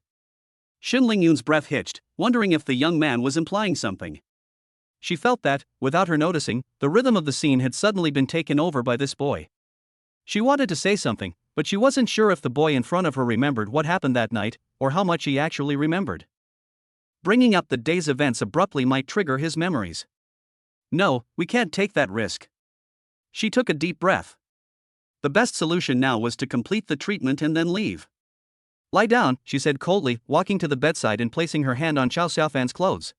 Shen Lingyun's breath hitched, wondering if the young man was implying something. She felt that, without her noticing, the rhythm of the scene had suddenly been taken over by this boy. She wanted to say something, but she wasn't sure if the boy in front of her remembered what happened that night, or how much he actually remembered. Bringing up the day's events abruptly might trigger his memories. "No, we can't take that risk." She took a deep breath. The best solution now was to complete the treatment and then leave. "Lie down," she said coldly, walking to the bedside and placing her hand on Chao Xiaofan's clothes.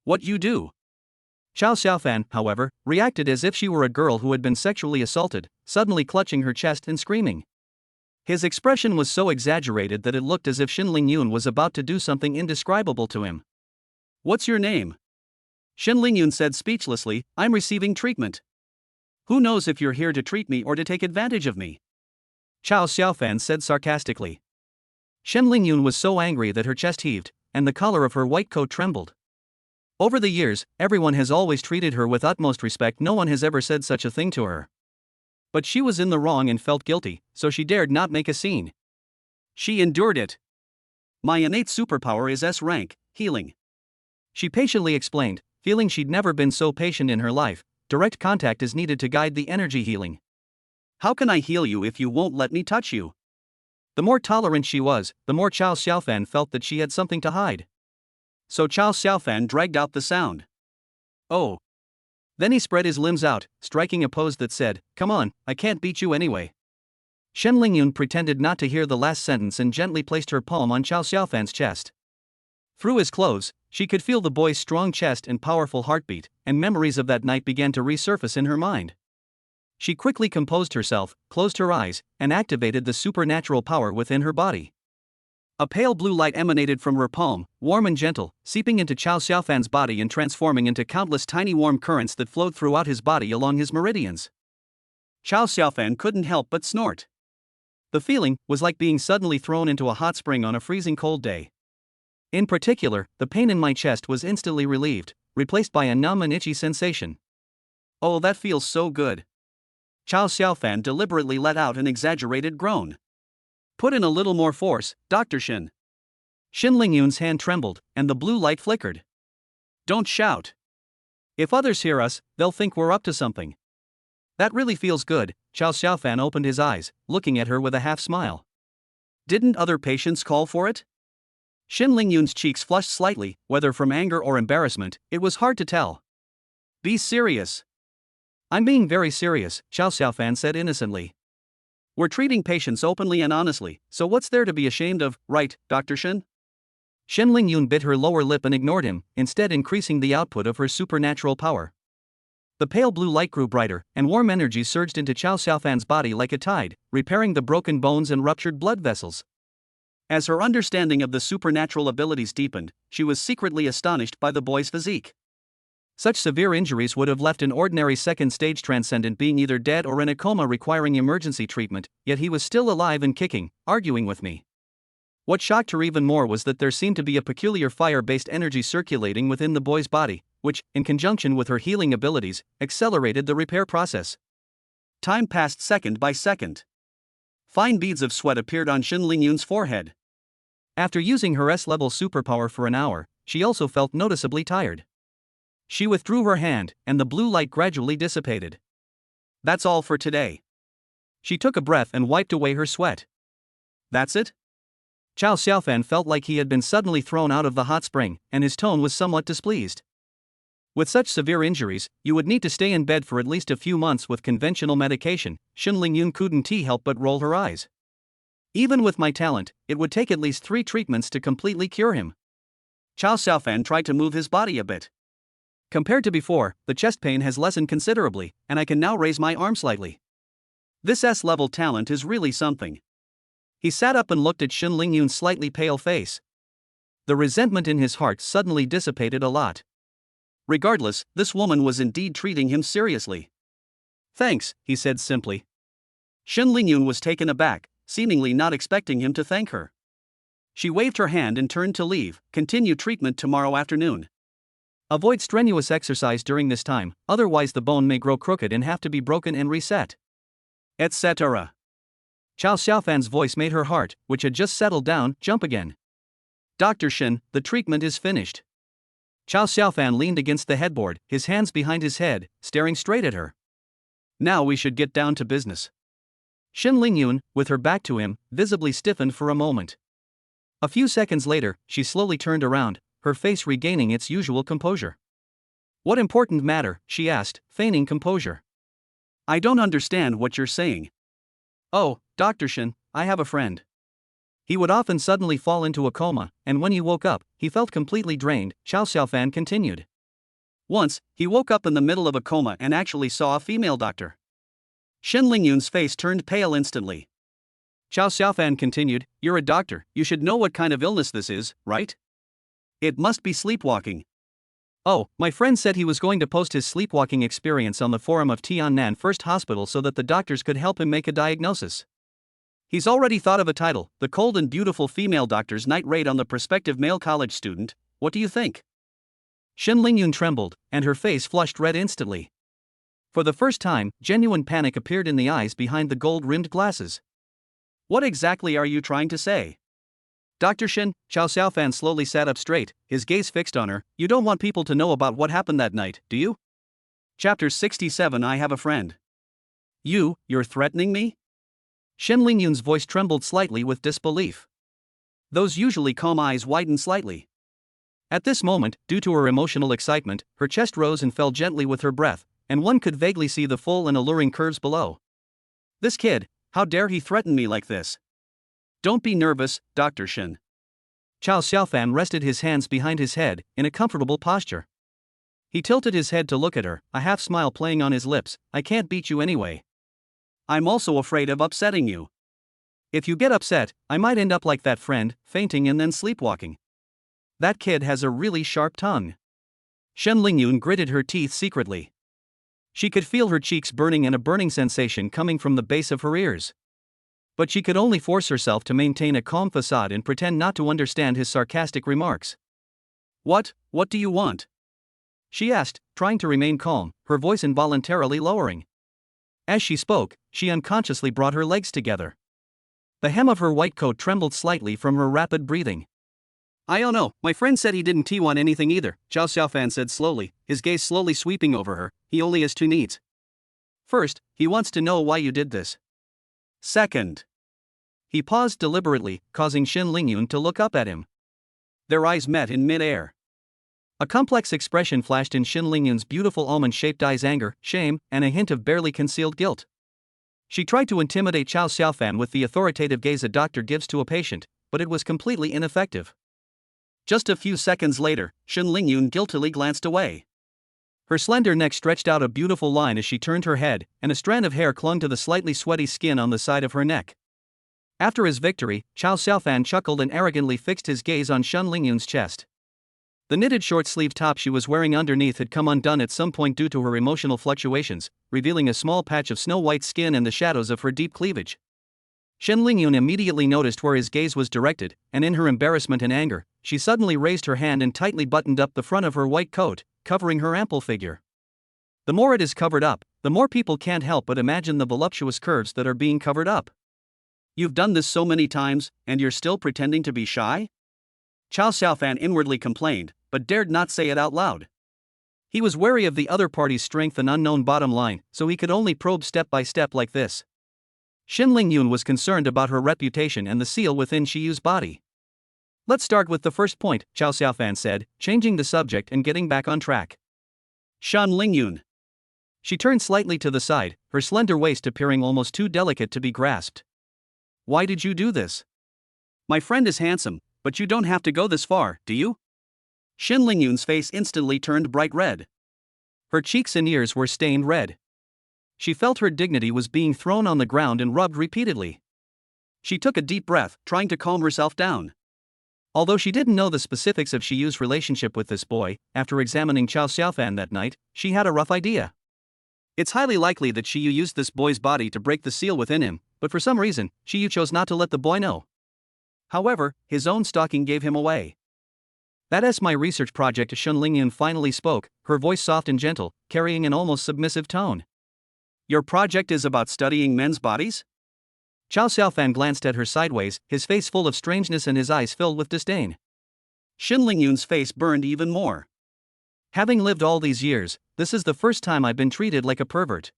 "What you do?" Chao Xiaofan, however, reacted as if she were a girl who had been sexually assaulted, suddenly clutching her chest and screaming. His expression was so exaggerated that it looked as if Shen Lingyun was about to do something indescribable to him. "What's your name?" Shen Lingyun said speechlessly, "I'm receiving treatment. Who knows if you're here to treat me or to take advantage of me?" Chao Xiaofan said sarcastically. Shen Lingyun was so angry that her chest heaved, and the collar of her white coat trembled. Over the years, everyone has always treated her with utmost respect. No one has ever said such a thing to her. But she was in the wrong and felt guilty, so she dared not make a scene. She endured it. "My innate superpower is S rank, healing," she patiently explained, feeling she'd never been so patient in her life. Direct contact is needed to guide the energy healing. "How can I heal you if you won't let me touch you?" The more tolerant she was, the more Chao Xiaofan felt that she had something to hide. So Chao Xiaofan dragged out the sound. Oh. Then he spread his limbs out, striking a pose that said, "Come on, I can't beat you anyway." Shen Lingyun pretended not to hear the last sentence and gently placed her palm on Chao Xiaofan's chest. Through his clothes, she could feel the boy's strong chest and powerful heartbeat, and memories of that night began to resurface in her mind. She quickly composed herself, closed her eyes, and activated the supernatural power within her body. A pale blue light emanated from her palm, warm and gentle, seeping into Chao Xiaofan's body and transforming into countless tiny warm currents that flowed throughout his body along his meridians. Chao Xiaofan couldn't help but snort. The feeling was like being suddenly thrown into a hot spring on a freezing cold day. In particular, the pain in my chest was instantly relieved, replaced by a numb and itchy sensation. "Oh, that feels so good." Chao Xiaofan deliberately let out an exaggerated groan. "Put in a little more force, Dr. Shen." Shen Lingyun's hand trembled, and the blue light flickered. "Don't shout. If others hear us, they'll think we're up to something." "That really feels good." Chao Xiaofan opened his eyes, looking at her with a half smile. "Didn't other patients call for it?" Shen Lingyun's cheeks flushed slightly, whether from anger or embarrassment, it was hard to tell. "Be serious." "I'm being very serious," Chao Xiaofan said innocently. "We're treating patients openly and honestly, so what's there to be ashamed of, right, Dr. Shen?" Shen Lingyun bit her lower lip and ignored him, instead increasing the output of her supernatural power. The pale blue light grew brighter, and warm energy surged into Chao Xiaofan's body like a tide, repairing the broken bones and ruptured blood vessels. As her understanding of the supernatural abilities deepened, she was secretly astonished by the boy's physique. Such severe injuries would have left an ordinary second-stage transcendent being either dead or in a coma requiring emergency treatment, yet he was still alive and kicking, arguing with me. What shocked her even more was that there seemed to be a peculiar fire-based energy circulating within the boy's body, which, in conjunction with her healing abilities, accelerated the repair process. Time passed second by second. Fine beads of sweat appeared on Shen Lingyun's forehead. After using her S-level superpower for an hour, she also felt noticeably tired. She withdrew her hand, and the blue light gradually dissipated. "That's all for today." She took a breath and wiped away her sweat. "That's it?" Chao Xiaofan felt like he had been suddenly thrown out of the hot spring, and his tone was somewhat displeased. "With such severe injuries, you would need to stay in bed for at least a few months with conventional medication." Shen Lingyun couldn't help but roll her eyes. "Even with my talent, it would take at least 3 treatments to completely cure him." Chao Xiaofan tried to move his body a bit. "Compared to before, the chest pain has lessened considerably, and I can now raise my arm slightly. This S-level talent is really something." He sat up and looked at Shen Lingyun's slightly pale face. The resentment in his heart suddenly dissipated a lot. Regardless, this woman was indeed treating him seriously. "Thanks," he said simply. Shen Lingyun was taken aback, seemingly not expecting him to thank her. She waved her hand and turned to leave. "Continue treatment tomorrow afternoon. Avoid strenuous exercise during this time, otherwise the bone may grow crooked and have to be broken and reset." Etc. Chao Xiaofan's voice made her heart, which had just settled down, jump again. "Dr. Shen, the treatment is finished." Chao Xiaofan leaned against the headboard, his hands behind his head, staring straight at her. "Now we should get down to business." Shen Lingyun, with her back to him, visibly stiffened for a moment. A few seconds later, she slowly turned around, her face regaining its usual composure. "What important matter?" she asked, feigning composure. "I don't understand what you're saying." "Oh, Dr. Shen, I have a friend. He would often suddenly fall into a coma, and when he woke up, he felt completely drained," Chao Xiaofan continued. "Once, he woke up in the middle of a coma and actually saw a female doctor." Shen Lingyun's face turned pale instantly. Chao Xiaofan continued, "You're a doctor, you should know what kind of illness this is, right? It must be sleepwalking." "Oh, my friend said he was going to post his sleepwalking experience on the forum of Tiannan First Hospital so that the doctors could help him make a diagnosis. He's already thought of a title, The Cold and Beautiful Female Doctor's Night Raid on the Prospective Male College Student. What do you think?" Shen Lingyun trembled, and her face flushed red instantly. For the first time, genuine panic appeared in the eyes behind the gold-rimmed glasses. "What exactly are you trying to say?" "Dr. Shen," Chao Xiaofan slowly sat up straight, his gaze fixed on her, "you don't want people to know about what happened that night, do you?" Chapter 67 I Have a Friend. You're threatening me?" Shen Lingyun's voice trembled slightly with disbelief. Those usually calm eyes widened slightly. At this moment, due to her emotional excitement, her chest rose and fell gently with her breath, and one could vaguely see the full and alluring curves below. This kid, how dare he threaten me like this? Don't be nervous, Dr. Shin. Chow Xiaofan rested his hands behind his head, in a comfortable posture. He tilted his head to look at her, a half-smile playing on his lips. I can't beat you anyway. I'm also afraid of upsetting you. If you get upset, I might end up like that friend, fainting and then sleepwalking. That kid has a really sharp tongue. Shen Lingyun gritted her teeth secretly. She could feel her cheeks burning and a burning sensation coming from the base of her ears. But she could only force herself to maintain a calm facade and pretend not to understand his sarcastic remarks. What do you want? She asked, trying to remain calm, her voice involuntarily lowering. As she spoke, she unconsciously brought her legs together. The hem of her white coat trembled slightly from her rapid breathing. I don't know, my friend said he didn't want anything either, Chow Xiaofan said slowly, his gaze slowly sweeping over her. He only has two needs. First, he wants to know why you did this. Second. He paused deliberately, causing Shen Lingyun to look up at him. Their eyes met in mid-air. A complex expression flashed in Shen Lingyun's beautiful almond-shaped eyes: anger, shame, and a hint of barely concealed guilt. She tried to intimidate Chow Xiaofan with the authoritative gaze a doctor gives to a patient, but it was completely ineffective. Just a few seconds later, Shen Lingyun guiltily glanced away. Her slender neck stretched out a beautiful line as she turned her head, and a strand of hair clung to the slightly sweaty skin on the side of her neck. After his victory, Chow Xiaofan chuckled and arrogantly fixed his gaze on Shen Lingyun's chest. The knitted short-sleeved top she was wearing underneath had come undone at some point due to her emotional fluctuations, revealing a small patch of snow-white skin and the shadows of her deep cleavage. Shen Lingyun immediately noticed where his gaze was directed, and in her embarrassment and anger, she suddenly raised her hand and tightly buttoned up the front of her white coat, covering her ample figure. The more it is covered up, the more people can't help but imagine the voluptuous curves that are being covered up. You've done this so many times, and you're still pretending to be shy? Chow Xiaofan inwardly complained, but dared not say it out loud. He was wary of the other party's strength and unknown bottom line, so he could only probe step by step like this. Shen Lingyun was concerned about her reputation and the seal within Shiyu's body. Let's start with the first point, Chow Xiaofan said, changing the subject and getting back on track. Shen Lingyun. She turned slightly to the side, her slender waist appearing almost too delicate to be grasped. Why did you do this? My friend is handsome, but you don't have to go this far, do you? Shen Lingyun's face instantly turned bright red. Her cheeks and ears were stained red. She felt her dignity was being thrown on the ground and rubbed repeatedly. She took a deep breath, trying to calm herself down. Although she didn't know the specifics of Shiyu's relationship with this boy, after examining Chow Xiaofan that night, she had a rough idea. It's highly likely that Shiyu used this boy's body to break the seal within him, but for some reason, Shiyu chose not to let the boy know. However, his own stalking gave him away. That's my research project. Shen Lingyun finally spoke, her voice soft and gentle, carrying an almost submissive tone. Your project is about studying men's bodies? Chow Xiaofan glanced at her sideways, his face full of strangeness and his eyes filled with disdain. Shen Lingyun's face burned even more. Having lived all these years, this is the first time I've been treated like a pervert.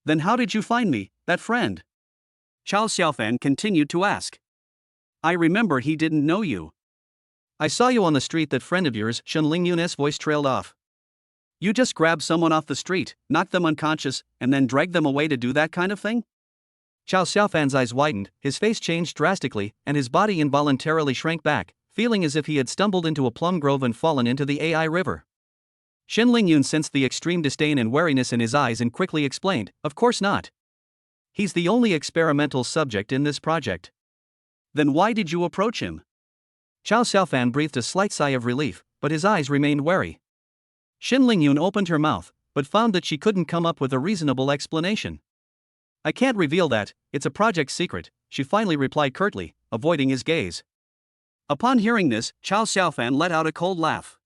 Then how did you find me, that friend? Chow Xiaofan continued to ask. I remember he didn't know you. I saw you on the street. That friend of yours, Shen Lingyun's voice trailed off. You just grabbed someone off the street, knocked them unconscious, and then dragged them away to do that kind of thing? Chow Xiaofan's eyes widened, his face changed drastically, and his body involuntarily shrank back, feeling as if he had stumbled into a plum grove and fallen into the AI river. Shen Lingyun sensed the extreme disdain and wariness in his eyes and quickly explained, of course not. He's the only experimental subject in this project. Then why did you approach him? Chow Xiaofan breathed a slight sigh of relief, but his eyes remained wary. Shen Lingyun opened her mouth, but found that she couldn't come up with a reasonable explanation. I can't reveal that, it's a project secret, she finally replied curtly, avoiding his gaze. Upon hearing this, Chow Xiaofan let out a cold laugh.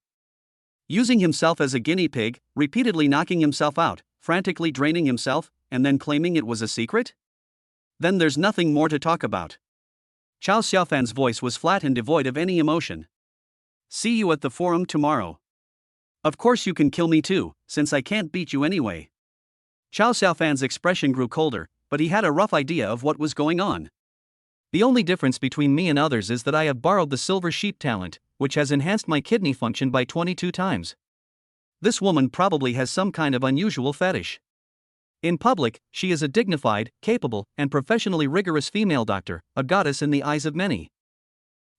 Using himself as a guinea pig, repeatedly knocking himself out, frantically draining himself, and then claiming it was a secret? Then there's nothing more to talk about. Chow Xiaofan's voice was flat and devoid of any emotion. See you at the forum tomorrow. Of course you can kill me too, since I can't beat you anyway. Chow Xiaofan's expression grew colder, but he had a rough idea of what was going on. The only difference between me and others is that I have borrowed the silver sheep talent, which has enhanced my kidney function by 22 times. This woman probably has some kind of unusual fetish. In public, she is a dignified, capable, and professionally rigorous female doctor, a goddess in the eyes of many.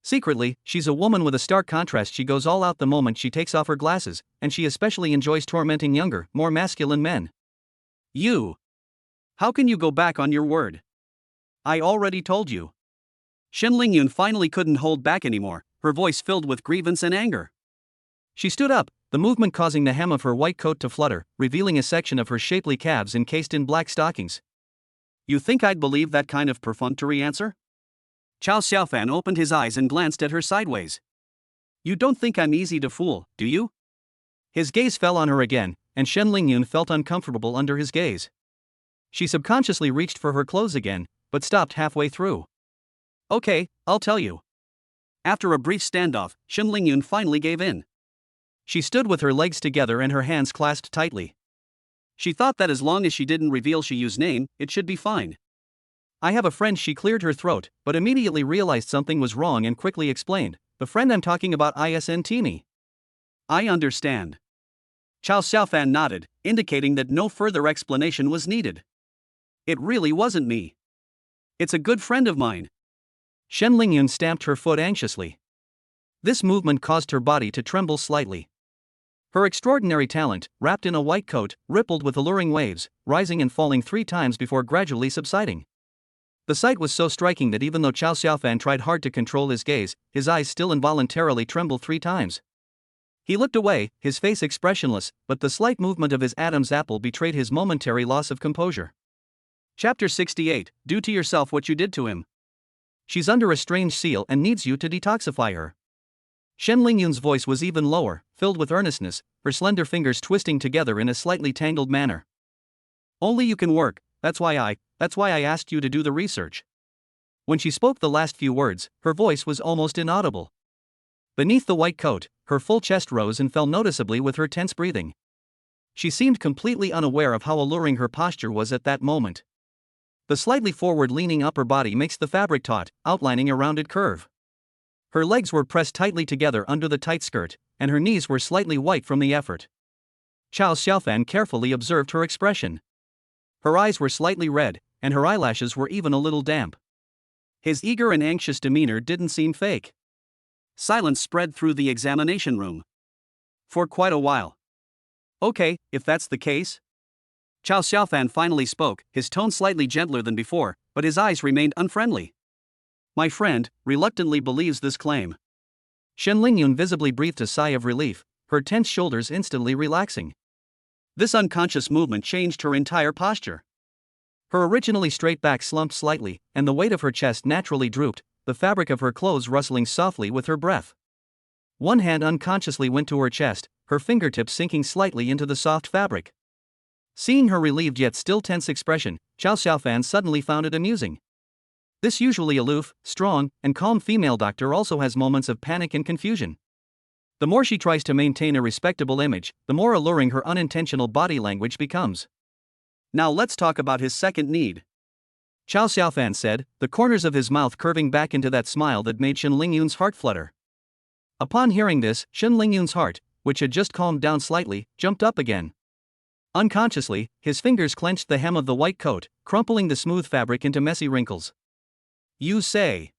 Secretly, she's a woman with a stark contrast. She goes all out the moment she takes off her glasses, and she especially enjoys tormenting younger, more masculine men. You. How can you go back on your word? I already told you. Shen Lingyun finally couldn't hold back anymore, her voice filled with grievance and anger. She stood up, the movement causing the hem of her white coat to flutter, revealing a section of her shapely calves encased in black stockings. You think I'd believe that kind of perfunctory answer? Chao Xiaofan opened his eyes and glanced at her sideways. You don't think I'm easy to fool, do you? His gaze fell on her again, and Shen Lingyun felt uncomfortable under his gaze. She subconsciously reached for her clothes again, but stopped halfway through. Okay, I'll tell you. After a brief standoff, Shen Lingyun finally gave in. She stood with her legs together and her hands clasped tightly. She thought that as long as she didn't reveal Shiyu's name, it should be fine. I have a friend. She cleared her throat, but immediately realized something was wrong and quickly explained. The friend I'm talking about isn't me. I understand. Chao Xiaofan nodded, indicating that no further explanation was needed. It really wasn't me. It's a good friend of mine. Shen Lingyun stamped her foot anxiously. This movement caused her body to tremble slightly. Her extraordinary talent, wrapped in a white coat, rippled with alluring waves, rising and falling 3 times before gradually subsiding. The sight was so striking that even though Chao Xiaofan tried hard to control his gaze, his eyes still involuntarily trembled 3 times. He looked away, his face expressionless, but the slight movement of his Adam's apple betrayed his momentary loss of composure. Chapter 68, Do to yourself what you did to him. She's under a strange seal and needs you to detoxify her. Shen Lingyun's voice was even lower, filled with earnestness, her slender fingers twisting together in a slightly tangled manner. Only you can work, that's why I asked you to do the research. When she spoke the last few words, her voice was almost inaudible. Beneath the white coat, her full chest rose and fell noticeably with her tense breathing. She seemed completely unaware of how alluring her posture was at that moment. The slightly forward-leaning upper body makes the fabric taut, outlining a rounded curve. Her legs were pressed tightly together under the tight skirt, and her knees were slightly white from the effort. Chao Xiaofan carefully observed her expression. Her eyes were slightly red, and her eyelashes were even a little damp. His eager and anxious demeanor didn't seem fake. Silence spread through the examination room. For quite a while. Okay, if that's the case. Chao Xiaofan finally spoke, his tone slightly gentler than before, but his eyes remained unfriendly. My friend reluctantly believes this claim. Shen Lingyun visibly breathed a sigh of relief, her tense shoulders instantly relaxing. This unconscious movement changed her entire posture. Her originally straight back slumped slightly, and the weight of her chest naturally drooped, the fabric of her clothes rustling softly with her breath. One hand unconsciously went to her chest, her fingertips sinking slightly into the soft fabric. Seeing her relieved yet still tense expression, Chao Xiaofan suddenly found it amusing. This usually aloof, strong, and calm female doctor also has moments of panic and confusion. The more she tries to maintain a respectable image, the more alluring her unintentional body language becomes. Now let's talk about his second need. Chao Xiaofan said, the corners of his mouth curving back into that smile that made Shen Lingyun's heart flutter. Upon hearing this, Shen Lingyun's heart, which had just calmed down slightly, jumped up again. Unconsciously, his fingers clenched the hem of the white coat, crumpling the smooth fabric into messy wrinkles. You say.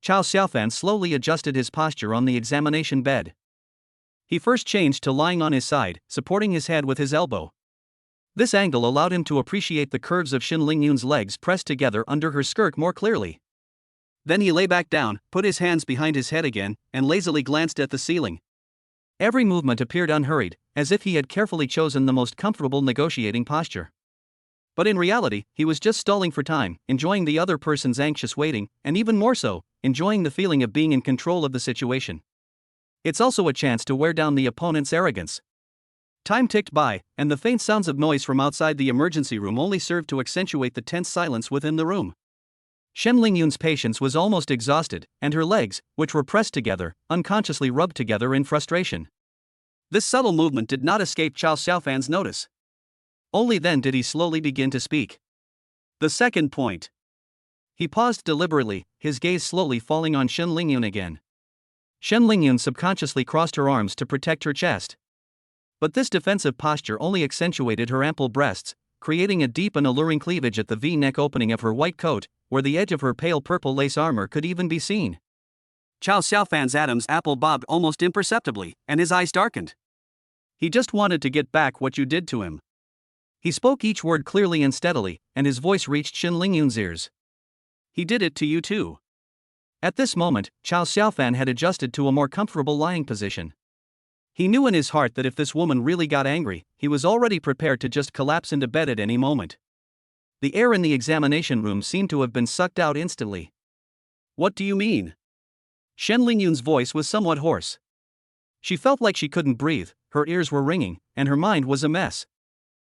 Chao Xiaofan slowly adjusted his posture on the examination bed. He first changed to lying on his side, supporting his head with his elbow. This angle allowed him to appreciate the curves of Shen Lingyun's legs pressed together under her skirt more clearly. Then he lay back down, put his hands behind his head again, and lazily glanced at the ceiling. Every movement appeared unhurried, as if he had carefully chosen the most comfortable negotiating posture. But in reality, he was just stalling for time, enjoying the other person's anxious waiting, and even more so, enjoying the feeling of being in control of the situation. It's also a chance to wear down the opponent's arrogance. Time ticked by, and the faint sounds of noise from outside the emergency room only served to accentuate the tense silence within the room. Shen Lingyun's patience was almost exhausted, and her legs, which were pressed together, unconsciously rubbed together in frustration. This subtle movement did not escape Chao Xiaofan's notice. Only then did he slowly begin to speak. The second point. He paused deliberately, his gaze slowly falling on Shen Lingyun again. Shen Lingyun subconsciously crossed her arms to protect her chest. But this defensive posture only accentuated her ample breasts, creating a deep and alluring cleavage at the V-neck opening of her white coat, where the edge of her pale purple lace armor could even be seen. Chow Xiaofan's Adam's apple bobbed almost imperceptibly, and his eyes darkened. He just wanted to get back what you did to him. He spoke each word clearly and steadily, and his voice reached Shen Lingyun's ears. He did it to you too. At this moment, Chow Xiaofan had adjusted to a more comfortable lying position. He knew in his heart that if this woman really got angry, he was already prepared to just collapse into bed at any moment. The air in the examination room seemed to have been sucked out instantly. What do you mean? Shen Lingyun's voice was somewhat hoarse. She felt like she couldn't breathe, her ears were ringing, and her mind was a mess.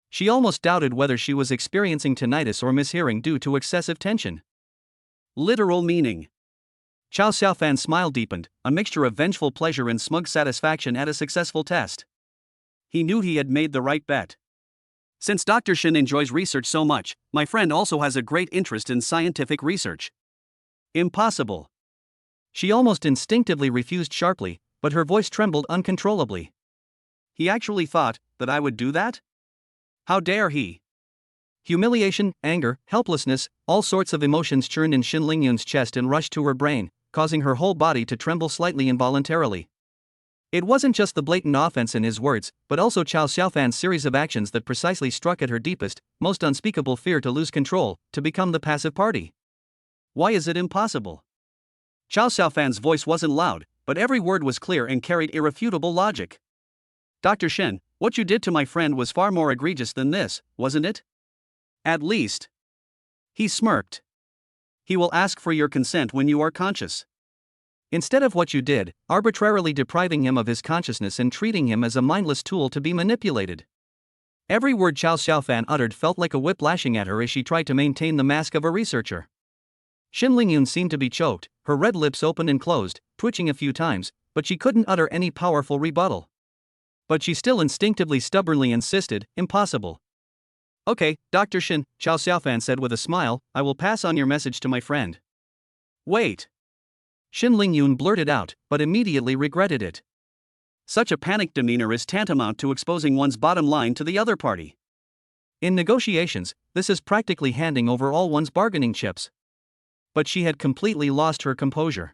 She almost doubted whether she was experiencing tinnitus or mishearing due to excessive tension. Literal meaning. Chow Xiaofan's smile deepened, a mixture of vengeful pleasure and smug satisfaction at a successful test. He knew he had made the right bet. Since Dr. Shen enjoys research so much, my friend also has a great interest in scientific research. Impossible. She almost instinctively refused sharply, but her voice trembled uncontrollably. He actually thought that I would do that? How dare he? Humiliation, anger, helplessness, all sorts of emotions churned in Shen Lingyun's chest and rushed to her brain, causing her whole body to tremble slightly involuntarily. It wasn't just the blatant offense in his words, but also Chow Xiaofan's series of actions that precisely struck at her deepest, most unspeakable fear to lose control, to become the passive party. Why is it impossible? Chow Xiaofan's voice wasn't loud, but every word was clear and carried irrefutable logic. Dr. Shen, what you did to my friend was far more egregious than this, wasn't it? At least. He smirked. He will ask for your consent when you are conscious. Instead of what you did, arbitrarily depriving him of his consciousness and treating him as a mindless tool to be manipulated. Every word Chow Xiaofan uttered felt like a whip lashing at her as she tried to maintain the mask of a researcher. Shen Lingyun seemed to be choked, her red lips opened and closed, twitching a few times, but she couldn't utter any powerful rebuttal. But she still instinctively stubbornly insisted, impossible. Okay, Dr. Shen, Chow Xiaofan said with a smile, I will pass on your message to my friend. Wait. Shen Lingyun blurted out, but immediately regretted it. Such a panicked demeanor is tantamount to exposing one's bottom line to the other party. In negotiations, this is practically handing over all one's bargaining chips. But she had completely lost her composure.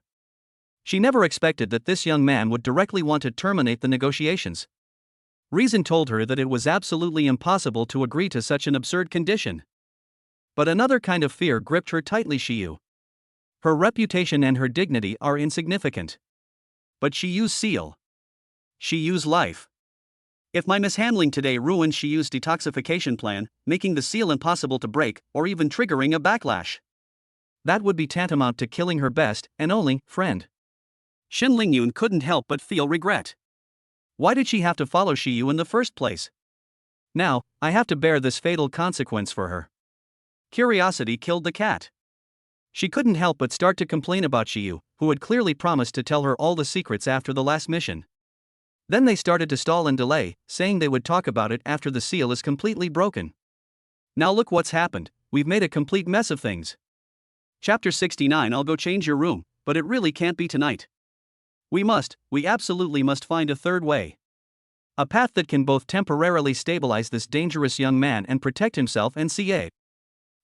She never expected that this young man would directly want to terminate the negotiations. Reason told her that it was absolutely impossible to agree to such an absurd condition. But another kind of fear gripped her tightly. Her reputation and her dignity are insignificant. But Shiyu's seal. Shiyu's life. If my mishandling today ruined Shiyu's detoxification plan, making the seal impossible to break, or even triggering a backlash, that would be tantamount to killing her best and only friend. Shen Lingyun couldn't help but feel regret. Why did she have to follow Shiyu in the first place? Now, I have to bear this fatal consequence for her. Curiosity killed the cat. She couldn't help but start to complain about Shiyu, who had clearly promised to tell her all the secrets after the last mission. Then they started to stall and delay, saying they would talk about it after the seal is completely broken. Now look what's happened, we've made a complete mess of things. Chapter 69. I'll go change your room, but it really can't be tonight. We absolutely must find a third way. A path that can both temporarily stabilize this dangerous young man and protect himself and CA.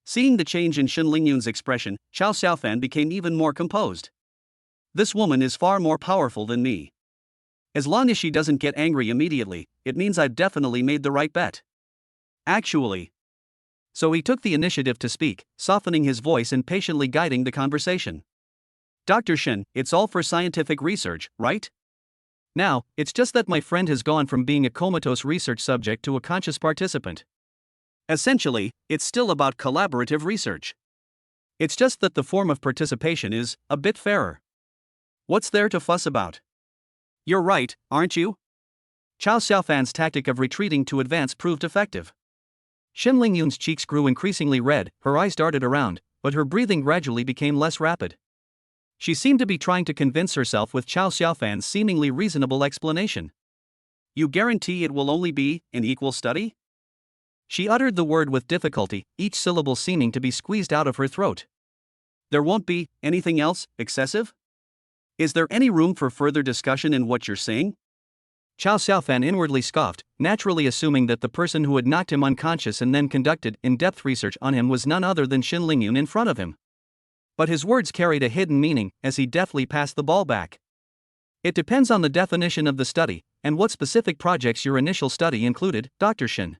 Seeing the change in Shen Lingyun's expression, Chow Xiaofan became even more composed. This woman is far more powerful than me. As long as she doesn't get angry immediately, it means I've definitely made the right bet. Actually. So he took the initiative to speak, softening his voice and patiently guiding the conversation. Dr. Shen, it's all for scientific research, right? Now, it's just that my friend has gone from being a comatose research subject to a conscious participant. Essentially, it's still about collaborative research. It's just that the form of participation is a bit fairer. What's there to fuss about? You're right, aren't you? Chow Xiaofan's tactic of retreating to advance proved effective. Shen Lingyun's cheeks grew increasingly red, her eyes darted around, but her breathing gradually became less rapid. She seemed to be trying to convince herself with Chow Xiaofan's seemingly reasonable explanation. You guarantee it will only be an equal study? She uttered the word with difficulty, each syllable seeming to be squeezed out of her throat. There won't be anything else excessive? Is there any room for further discussion in what you're saying? Chow Xiaofan inwardly scoffed, naturally assuming that the person who had knocked him unconscious and then conducted in-depth research on him was none other than Xin Lingyun in front of him. But his words carried a hidden meaning, as he deftly passed the ball back. It depends on the definition of the study, and what specific projects your initial study included, Dr. Shin.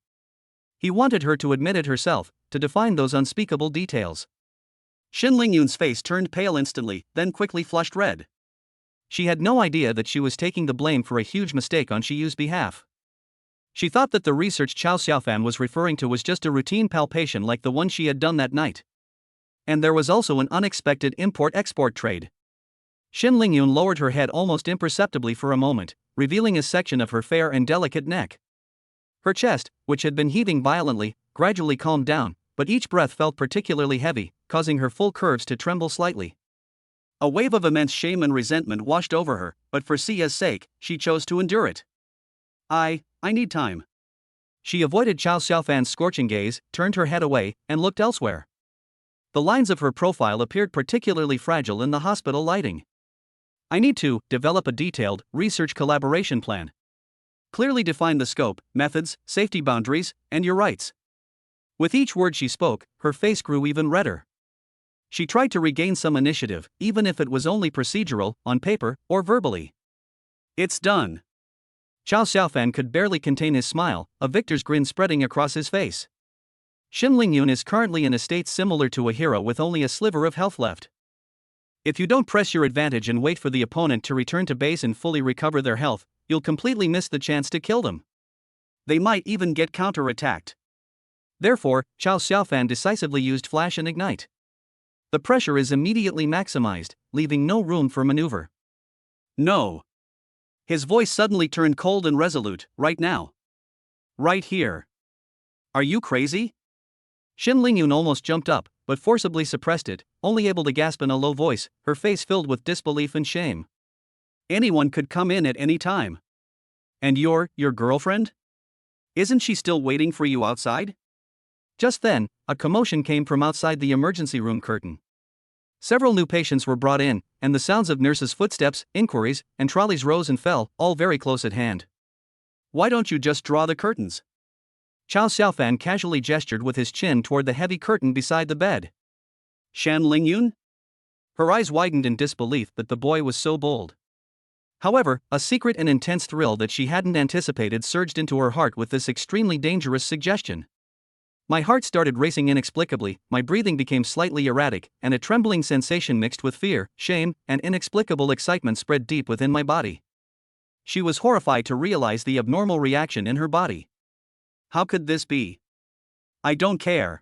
He wanted her to admit it herself, to define those unspeakable details. Xin Lingyun's face turned pale instantly, then quickly flushed red. She had no idea that she was taking the blame for a huge mistake on Shiyu's behalf. She thought that the research Chow Xiaofan was referring to was just a routine palpation like the one she had done that night. And there was also an unexpected import-export trade. Xin Lingyun lowered her head almost imperceptibly for a moment, revealing a section of her fair and delicate neck. Her chest, which had been heaving violently, gradually calmed down, but each breath felt particularly heavy, causing her full curves to tremble slightly. A wave of immense shame and resentment washed over her, but for Sia's sake, she chose to endure it. I need time. She avoided Chow Xiaofan's scorching gaze, turned her head away, and looked elsewhere. The lines of her profile appeared particularly fragile in the hospital lighting. I need to develop a detailed research collaboration plan. Clearly define the scope, methods, safety boundaries, and your rights. With each word she spoke, her face grew even redder. She tried to regain some initiative, even if it was only procedural, on paper, or verbally. It's done. Chow Xiaofan could barely contain his smile, a victor's grin spreading across his face. Xin Lingyun is currently in a state similar to a hero with only a sliver of health left. If you don't press your advantage and wait for the opponent to return to base and fully recover their health, you'll completely miss the chance to kill them. They might even get counter-attacked. Therefore, Chow Xiaofan decisively used Flash and Ignite. The pressure is immediately maximized, leaving no room for maneuver. No. His voice suddenly turned cold and resolute. Right now. Right here. Are you crazy? Xin Lingyun almost jumped up, but forcibly suppressed it, only able to gasp in a low voice, her face filled with disbelief and shame. Anyone could come in at any time. And your girlfriend? Isn't she still waiting for you outside? Just then, a commotion came from outside the emergency room curtain. Several new patients were brought in, and the sounds of nurses' footsteps, inquiries, and trolleys rose and fell, all very close at hand. Why don't you just draw the curtains? Chow Xiaofan casually gestured with his chin toward the heavy curtain beside the bed. Shan Lingyun? Her eyes widened in disbelief that the boy was so bold. However, a secret and intense thrill that she hadn't anticipated surged into her heart with this extremely dangerous suggestion. My heart started racing inexplicably, my breathing became slightly erratic, and a trembling sensation mixed with fear, shame, and inexplicable excitement spread deep within my body. She was horrified to realize the abnormal reaction in her body. How could this be? I don't care.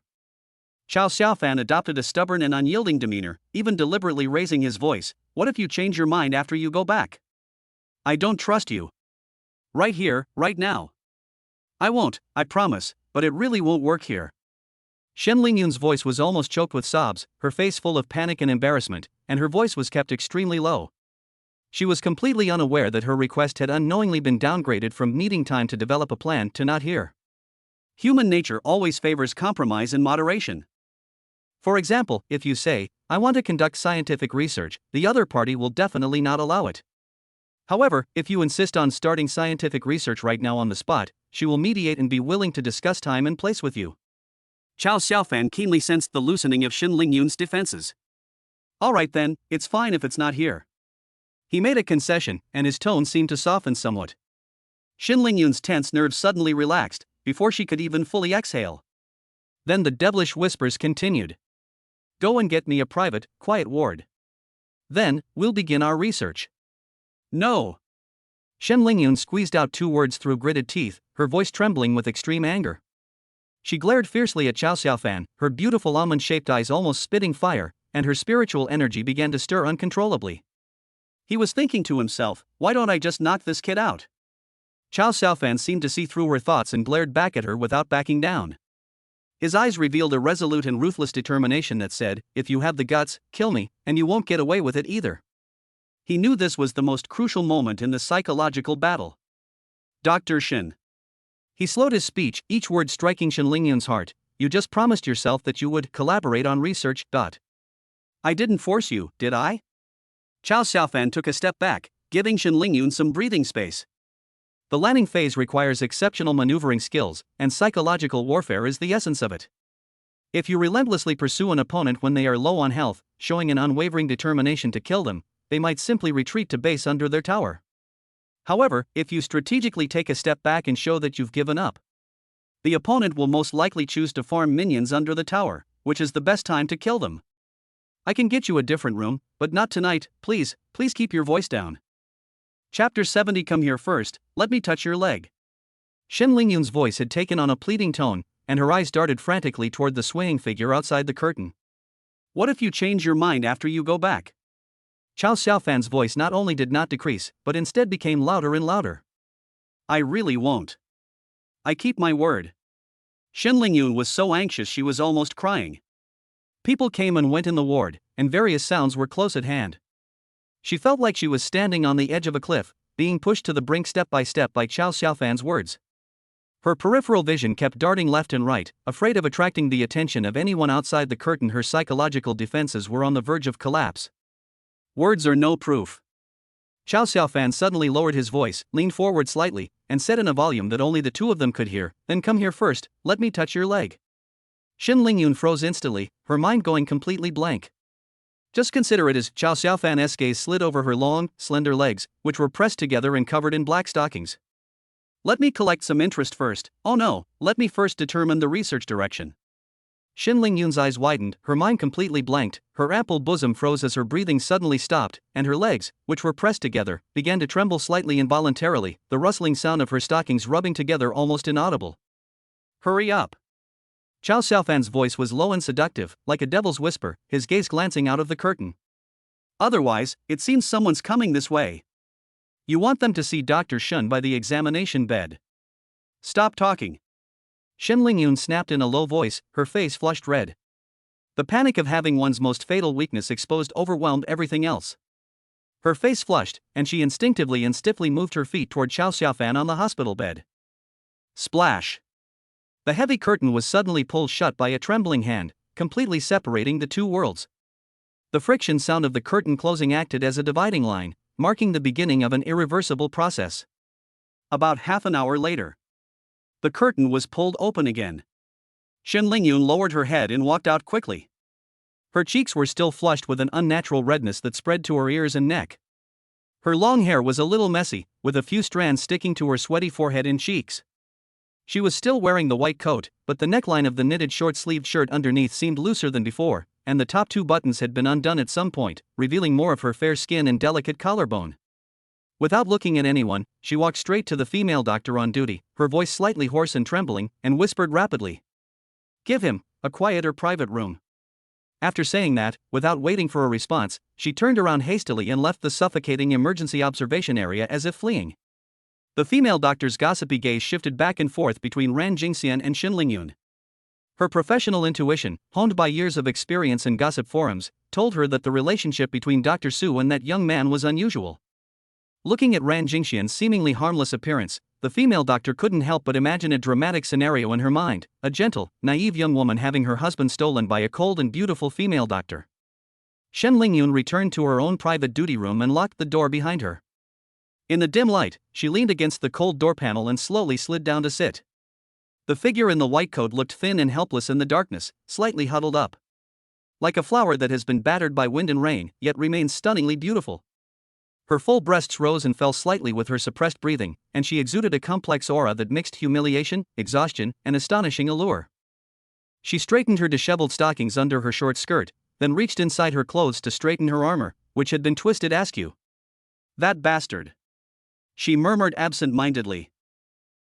Chow Xiaofan adopted a stubborn and unyielding demeanor, even deliberately raising his voice. What if you change your mind after you go back? I don't trust you. Right here, right now. I won't, I promise, but it really won't work here. Shen Lingyun's voice was almost choked with sobs, her face full of panic and embarrassment, and her voice was kept extremely low. She was completely unaware that her request had unknowingly been downgraded from needing time to develop a plan to not hear. Human nature always favors compromise and moderation. For example, if you say, I want to conduct scientific research, the other party will definitely not allow it. However, if you insist on starting scientific research right now on the spot, she will mediate and be willing to discuss time and place with you. Chow Xiaofan keenly sensed the loosening of Xin Lingyun's defenses. Alright then, it's fine if it's not here. He made a concession, and his tone seemed to soften somewhat. Xin Lingyun's tense nerves suddenly relaxed, before she could even fully exhale. Then the devilish whispers continued. Go and get me a private, quiet ward. Then, we'll begin our research. No. Shen Lingyun squeezed out 2 words through gritted teeth, her voice trembling with extreme anger. She glared fiercely at Chow Xiaofan, her beautiful almond-shaped eyes almost spitting fire, and her spiritual energy began to stir uncontrollably. He was thinking to himself, why don't I just knock this kid out? Chow Xiaofan seemed to see through her thoughts and glared back at her without backing down. His eyes revealed a resolute and ruthless determination that said, if you have the guts, kill me, and you won't get away with it either. He knew this was the most crucial moment in the psychological battle. Dr. Shin. He slowed his speech, each word striking Shen Lingyun's heart. You just promised yourself that you would collaborate on research. I didn't force you, did I? Chow Xiaofan took a step back, giving Shen Lingyun some breathing space. The landing phase requires exceptional maneuvering skills, and psychological warfare is the essence of it. If you relentlessly pursue an opponent when they are low on health, showing an unwavering determination to kill them, they might simply retreat to base under their tower. However, if you strategically take a step back and show that you've given up, the opponent will most likely choose to farm minions under the tower, which is the best time to kill them. I can get you a different room, but not tonight, please keep your voice down. Chapter 70. Come here first, let me touch your leg. Shen Lingyun's voice had taken on a pleading tone, and her eyes darted frantically toward the swaying figure outside the curtain. What if you change your mind after you go back? Chow Xiaofan's voice not only did not decrease, but instead became louder and louder. I really won't. I keep my word. Shen Lingyun was so anxious she was almost crying. People came and went in the ward, and various sounds were close at hand. She felt like she was standing on the edge of a cliff, being pushed to the brink step by Chow Xiaofan's words. Her peripheral vision kept darting left and right, afraid of attracting the attention of anyone outside the curtain. Her psychological defenses were on the verge of collapse. Words are no proof. Chow Xiaofan suddenly lowered his voice, leaned forward slightly, and said in a volume that only the two of them could hear, "Then come here first, let me touch your leg." Shen Lingyun froze instantly, her mind going completely blank. Just consider it as Chow Xiaofan's gaze slid over her long, slender legs, which were pressed together and covered in black stockings. Let me collect some interest first. Oh no, let me first determine the research direction. Shen Lingyun's eyes widened, her mind completely blanked, her ample bosom froze as her breathing suddenly stopped, and her legs, which were pressed together, began to tremble slightly involuntarily, the rustling sound of her stockings rubbing together almost inaudible. Hurry up. Chow Xiaofan's voice was low and seductive, like a devil's whisper, his gaze glancing out of the curtain. Otherwise, it seems someone's coming this way. You want them to see Dr. Shen by the examination bed. Stop talking. Shen Lingyun snapped in a low voice, her face flushed red. The panic of having one's most fatal weakness exposed overwhelmed everything else. Her face flushed, and she instinctively and stiffly moved her feet toward Chow Xiaofan on the hospital bed. Splash! The heavy curtain was suddenly pulled shut by a trembling hand, completely separating the two worlds. The friction sound of the curtain closing acted as a dividing line, marking the beginning of an irreversible process. About half an hour later, the curtain was pulled open again. Shen Lingyun lowered her head and walked out quickly. Her cheeks were still flushed with an unnatural redness that spread to her ears and neck. Her long hair was a little messy, with a few strands sticking to her sweaty forehead and cheeks. She was still wearing the white coat, but the neckline of the knitted short-sleeved shirt underneath seemed looser than before, and the top two buttons had been undone at some point, revealing more of her fair skin and delicate collarbone. Without looking at anyone, she walked straight to the female doctor on duty, her voice slightly hoarse and trembling, and whispered rapidly, "Give him a quieter private room." After saying that, without waiting for a response, she turned around hastily and left the suffocating emergency observation area as if fleeing. The female doctor's gossipy gaze shifted back and forth between Ran Jingxian and Shen Lingyun. Her professional intuition, honed by years of experience in gossip forums, told her that the relationship between Dr. Su and that young man was unusual. Looking at Ran Jingxian's seemingly harmless appearance, the female doctor couldn't help but imagine a dramatic scenario in her mind, a gentle, naive young woman having her husband stolen by a cold and beautiful female doctor. Shen Lingyun returned to her own private duty room and locked the door behind her. In the dim light, she leaned against the cold door panel and slowly slid down to sit. The figure in the white coat looked thin and helpless in the darkness, slightly huddled up. Like a flower that has been battered by wind and rain, yet remains stunningly beautiful. Her full breasts rose and fell slightly with her suppressed breathing, and she exuded a complex aura that mixed humiliation, exhaustion, and astonishing allure. She straightened her disheveled stockings under her short skirt, then reached inside her clothes to straighten her armor, which had been twisted askew. "That bastard," she murmured absent-mindedly.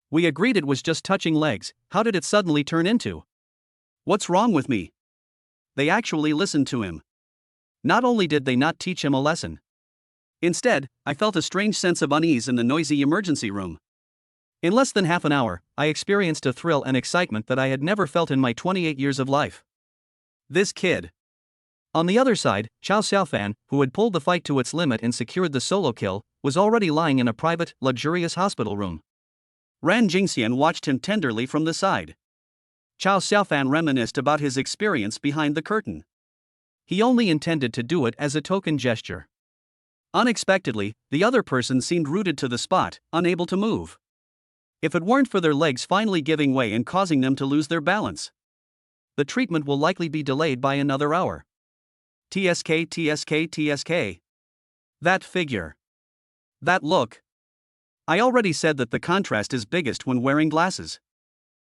"We agreed it was just touching legs, how did it suddenly turn into? What's wrong with me?" They actually listened to him. Not only did they not teach him a lesson. Instead, I felt a strange sense of unease in the noisy emergency room. In less than half an hour, I experienced a thrill and excitement that I had never felt in my 28 years of life. This kid. On the other side, Chow Xiaofan, who had pulled the fight to its limit and secured the solo kill, was already lying in a private, luxurious hospital room. Ran Jingxian watched him tenderly from the side. Chow Xiaofan reminisced about his experience behind the curtain. He only intended to do it as a token gesture. Unexpectedly, the other person seemed rooted to the spot, unable to move. If it weren't for their legs finally giving way and causing them to lose their balance, the treatment will likely be delayed by another hour. TSK, TSK, TSK. That figure. That look. I already said that the contrast is biggest when wearing glasses.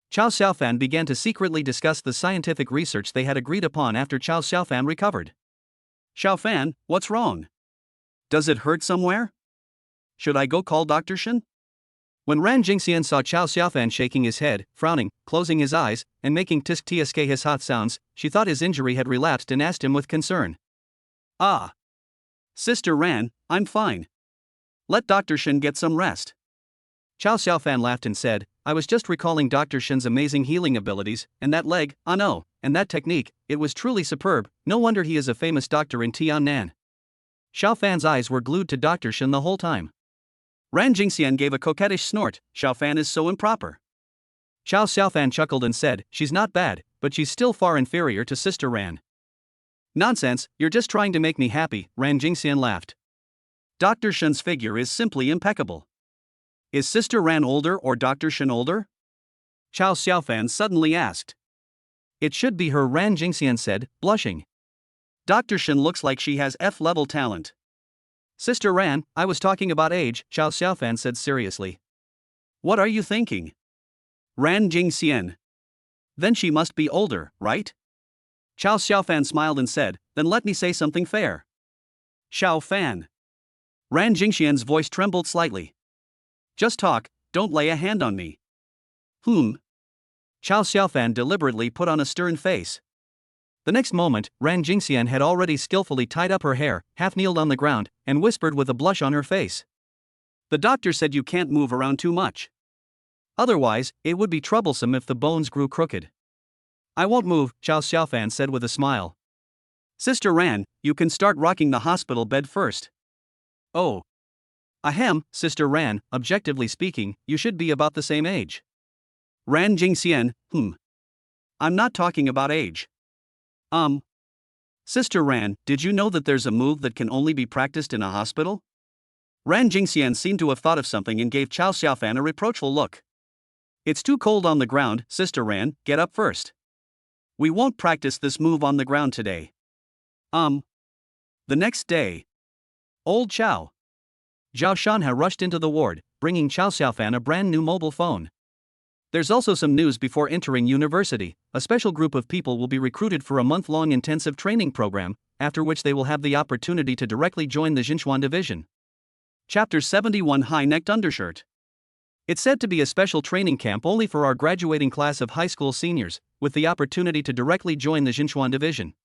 Chow Xiaofan began to secretly discuss the scientific research they had agreed upon after Chow Xiaofan recovered. Xiaofan, what's wrong? Does it hurt somewhere? Should I go call Dr. Shen? When Ran Jingxian saw Chow Xiaofan shaking his head, frowning, closing his eyes, and making tsk his hot sounds, she thought his injury had relapsed and asked him with concern. Ah. Sister Ran, I'm fine. Let Dr. Shen get some rest. Chow Xiaofan laughed and said, I was just recalling Dr. Shen's amazing healing abilities, and that leg, ah no, and that technique, it was truly superb, no wonder he is a famous doctor in Tiannan. Xiaofan's eyes were glued to Dr. Shen the whole time. Ran Jingxian gave a coquettish snort, Xiaofan is so improper. Chow Xiaofan chuckled and said, she's not bad, but she's still far inferior to Sister Ran. Nonsense, you're just trying to make me happy, Ran Jingxian laughed. Dr. Shen's figure is simply impeccable. Is Sister Ran older or Dr. Shen older? Chow Xiaofan suddenly asked. It should be her, Ran Jingxian said, blushing. Dr. Shen looks like she has F-level talent. Sister Ran, I was talking about age, Chow Xiaofan said seriously. What are you thinking? Ran Jingxian. Then she must be older, right? Chow Xiaofan smiled and said, then let me say something fair. Xiaofan. Ran Jingxian's voice trembled slightly. Just talk, don't lay a hand on me. Chow Xiaofan deliberately put on a stern face. The next moment, Ran Jingxian had already skillfully tied up her hair, half-kneeled on the ground, and whispered with a blush on her face. The doctor said you can't move around too much. Otherwise, it would be troublesome if the bones grew crooked. I won't move, Chow Xiaofan said with a smile. Sister Ran, you can start rocking the hospital bed first. Oh. Ahem, Sister Ran, objectively speaking, you should be about the same age. Ran Jingxian, I'm not talking about age. Sister Ran, did you know that there's a move that can only be practiced in a hospital? Ran Jingxian seemed to have thought of something and gave Chow Xiaofan a reproachful look. It's too cold on the ground, Sister Ran, get up first. We won't practice this move on the ground today. The next day. Old Chow. Zhao Shanha rushed into the ward, bringing Chow Xiaofan a brand new mobile phone. There's also some news before entering university. A special group of people will be recruited for a month-long intensive training program, after which they will have the opportunity to directly join the Xinchuan division. Chapter 71 High-Necked Undershirt. It's said to be a special training camp only for our graduating class of high school seniors, with the opportunity to directly join the Xinchuan division.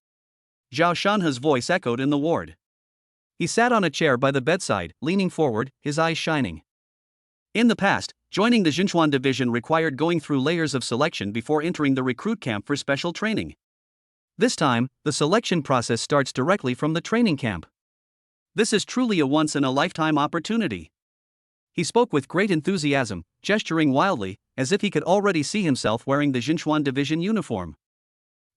Zhao Shanha's voice echoed in the ward. He sat on a chair by the bedside, leaning forward, his eyes shining. In the past, joining the Xinchuan division required going through layers of selection before entering the recruit camp for special training. This time, the selection process starts directly from the training camp. This is truly a once-in-a-lifetime opportunity. He spoke with great enthusiasm, gesturing wildly, as if he could already see himself wearing the Xinchuan division uniform.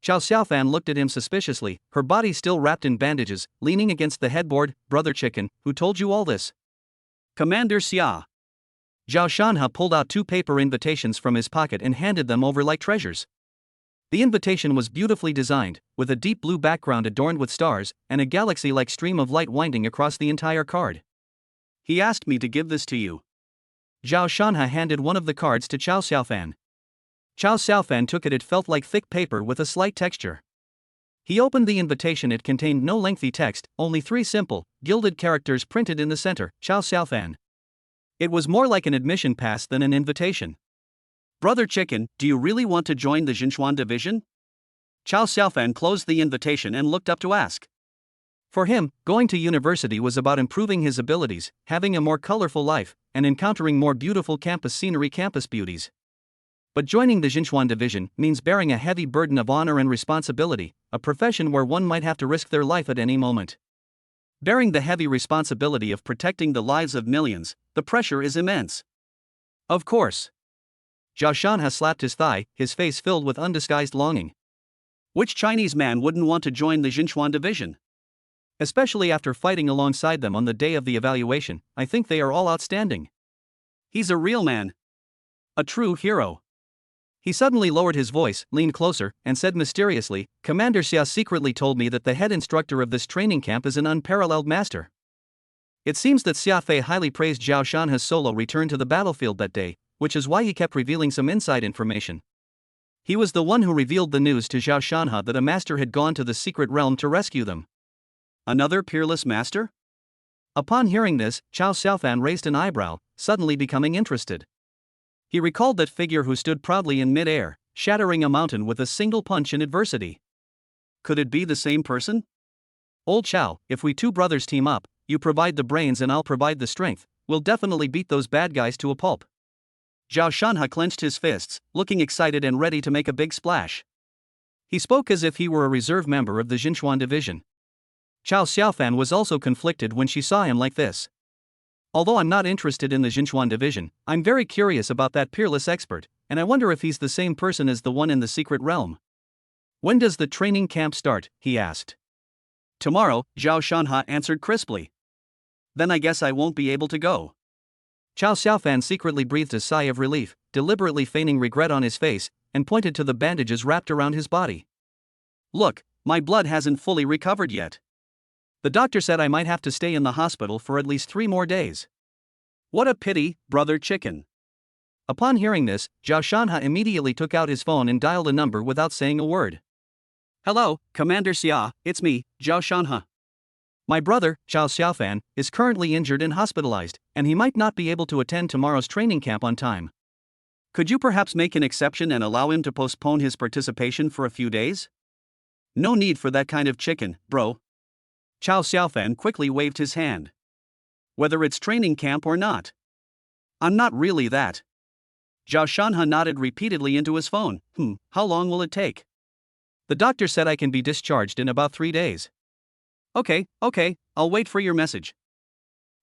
Chow Xiaofan looked at him suspiciously, her body still wrapped in bandages, leaning against the headboard. Brother Chicken, who told you all this? Commander Xia. Zhao Shanha pulled out 2 paper invitations from his pocket and handed them over like treasures. The invitation was beautifully designed, with a deep blue background adorned with stars, and a galaxy-like stream of light winding across the entire card. He asked me to give this to you. Zhao Shanha handed one of the cards to Chow Xiaofan. Chow Xiaofan took it. It felt like thick paper with a slight texture. He opened the invitation. It contained no lengthy text, only 3 simple, gilded characters printed in the center, Chow Xiaofan. It was more like an admission pass than an invitation. Brother Chicken, do you really want to join the Xinchuan division? Chow Xiaofan closed the invitation and looked up to ask. For him, going to university was about improving his abilities, having a more colorful life, and encountering more beautiful campus scenery, campus beauties. But joining the Xinchuan division means bearing a heavy burden of honor and responsibility, a profession where one might have to risk their life at any moment. Bearing the heavy responsibility of protecting the lives of millions, the pressure is immense. Of course. Zhao Shanha slapped his thigh, his face filled with undisguised longing. Which Chinese man wouldn't want to join the Xinchuan division? Especially after fighting alongside them on the day of the evaluation, I think they are all outstanding. He's a real man. A true hero. He suddenly lowered his voice, leaned closer, and said mysteriously, Commander Xia secretly told me that the head instructor of this training camp is an unparalleled master. It seems that Xia Fei highly praised Zhao Shanha's solo return to the battlefield that day, which is why he kept revealing some inside information. He was the one who revealed the news to Zhao Shanha that a master had gone to the secret realm to rescue them. Another peerless master? Upon hearing this, Chao Xiaofan raised an eyebrow, suddenly becoming interested. He recalled that figure who stood proudly in mid-air, shattering a mountain with a single punch in adversity. Could it be the same person? Old Chao, if we two brothers team up, you provide the brains and I'll provide the strength, we'll definitely beat those bad guys to a pulp. Zhao Shanha clenched his fists, looking excited and ready to make a big splash. He spoke as if he were a reserve member of the Jinchuan division. Chao Xiaofan was also conflicted when she saw him like this. Although I'm not interested in the Jinchuan division, I'm very curious about that peerless expert, and I wonder if he's the same person as the one in the secret realm. When does the training camp start? He asked. Tomorrow, Zhao Shanha answered crisply. Then I guess I won't be able to go. Chao Xiaofan secretly breathed a sigh of relief, deliberately feigning regret on his face, and pointed to the bandages wrapped around his body. Look, my blood hasn't fully recovered yet. The doctor said I might have to stay in the hospital for at least 3 more days. What a pity, brother chicken. Upon hearing this, Zhao Shanha immediately took out his phone and dialed a number without saying a word. Hello, Commander Xia, it's me, Zhao Shanha. My brother, Chao Xiaofan, is currently injured and hospitalized, and he might not be able to attend tomorrow's training camp on time. Could you perhaps make an exception and allow him to postpone his participation for a few days? No need for that kind of chicken, bro. Chao Xiaofan quickly waved his hand. Whether it's training camp or not. I'm not really that. Zhao Shanha nodded repeatedly into his phone. How long will it take? The doctor said I can be discharged in about 3 days. Okay, I'll wait for your message.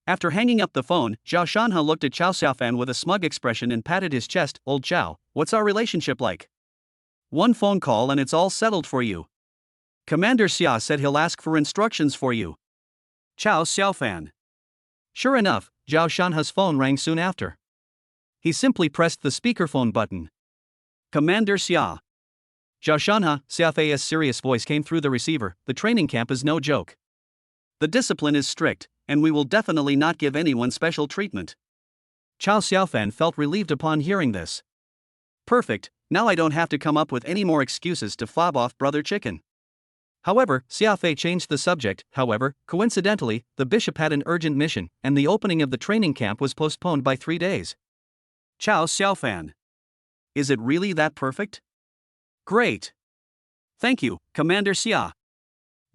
After hanging up the phone, Zhao Shanha looked at Chao Xiaofan with a smug expression and patted his chest. Old Chao, what's our relationship like? One phone call and it's all settled for you. Commander Xia said he'll ask for instructions for you. Chao Xiaofan. Sure enough, Zhao Shanha's phone rang soon after. He simply pressed the speakerphone button. Commander Xia. Zhao Shanha, Xia Fei's serious voice came through the receiver. The training camp is no joke. The discipline is strict, and we will definitely not give anyone special treatment. Chao Xiaofan felt relieved upon hearing this. Perfect, now I don't have to come up with any more excuses to fob off brother chicken. However, Xia Fei changed the subject. Coincidentally, the bishop had an urgent mission, and the opening of the training camp was postponed by 3 days. Chao Xiaofan. Is it really that perfect? Great. Thank you, Commander Xia.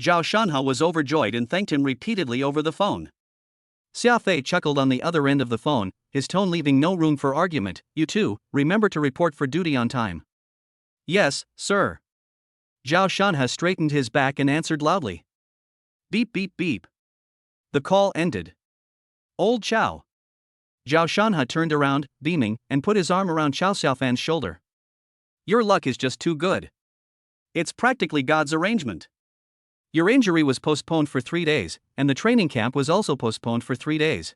Zhao Shanha was overjoyed and thanked him repeatedly over the phone. Xia Fei chuckled on the other end of the phone, his tone leaving no room for argument. You too, remember to report for duty on time. Yes, sir. Zhao Shanha straightened his back and answered loudly. Beep beep beep. The call ended. Old Chao. Zhao Shanha turned around, beaming, and put his arm around Chao Xiaofan's shoulder. Your luck is just too good. It's practically God's arrangement. Your injury was postponed for 3 days, and the training camp was also postponed for 3 days.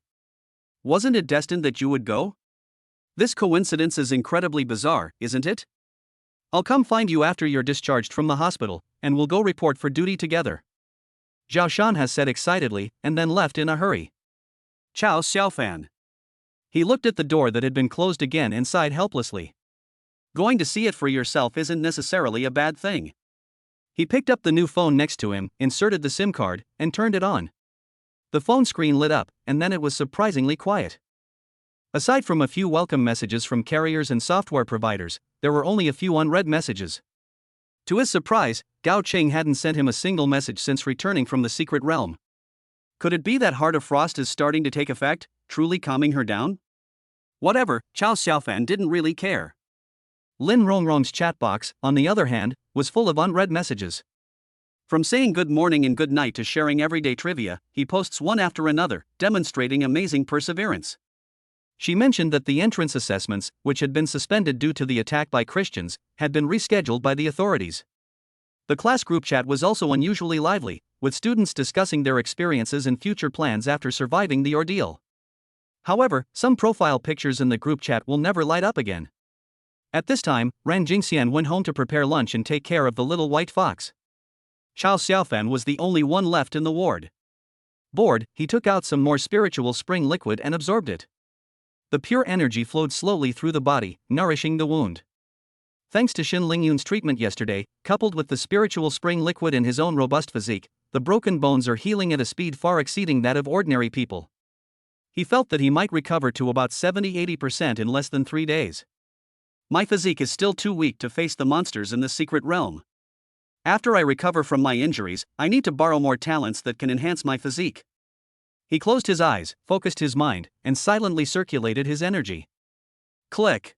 Wasn't it destined that you would go? This coincidence is incredibly bizarre, isn't it? I'll come find you after you're discharged from the hospital, and we'll go report for duty together. Zhao Shanha said excitedly, and then left in a hurry. Chao Xiaofan. He looked at the door that had been closed again and sighed helplessly. Going to see it for yourself isn't necessarily a bad thing. He picked up the new phone next to him, inserted the SIM card, and turned it on. The phone screen lit up, and then it was surprisingly quiet. Aside from a few welcome messages from carriers and software providers, there were only a few unread messages. To his surprise, Gao Qing hadn't sent him a single message since returning from the secret realm. Could it be that Heart of Frost is starting to take effect, truly calming her down? Whatever, Chao Xiaofan didn't really care. Lin Rongrong's chat box, on the other hand, was full of unread messages. From saying good morning and good night to sharing everyday trivia, he posts one after another, demonstrating amazing perseverance. She mentioned that the entrance assessments, which had been suspended due to the attack by Christians, had been rescheduled by the authorities. The class group chat was also unusually lively, with students discussing their experiences and future plans after surviving the ordeal. However, some profile pictures in the group chat will never light up again. At this time, Ran Jingxian went home to prepare lunch and take care of the little white fox. Chao Xiaofan was the only one left in the ward. Bored, he took out some more spiritual spring liquid and absorbed it. The pure energy flowed slowly through the body, nourishing the wound. Thanks to Xin Lingyun's treatment yesterday, coupled with the spiritual spring liquid and his own robust physique, the broken bones are healing at a speed far exceeding that of ordinary people. He felt that he might recover to about 70-80% in less than 3 days. My physique is still too weak to face the monsters in the secret realm. After I recover from my injuries, I need to borrow more talents that can enhance my physique. He closed his eyes, focused his mind, and silently circulated his energy. Click.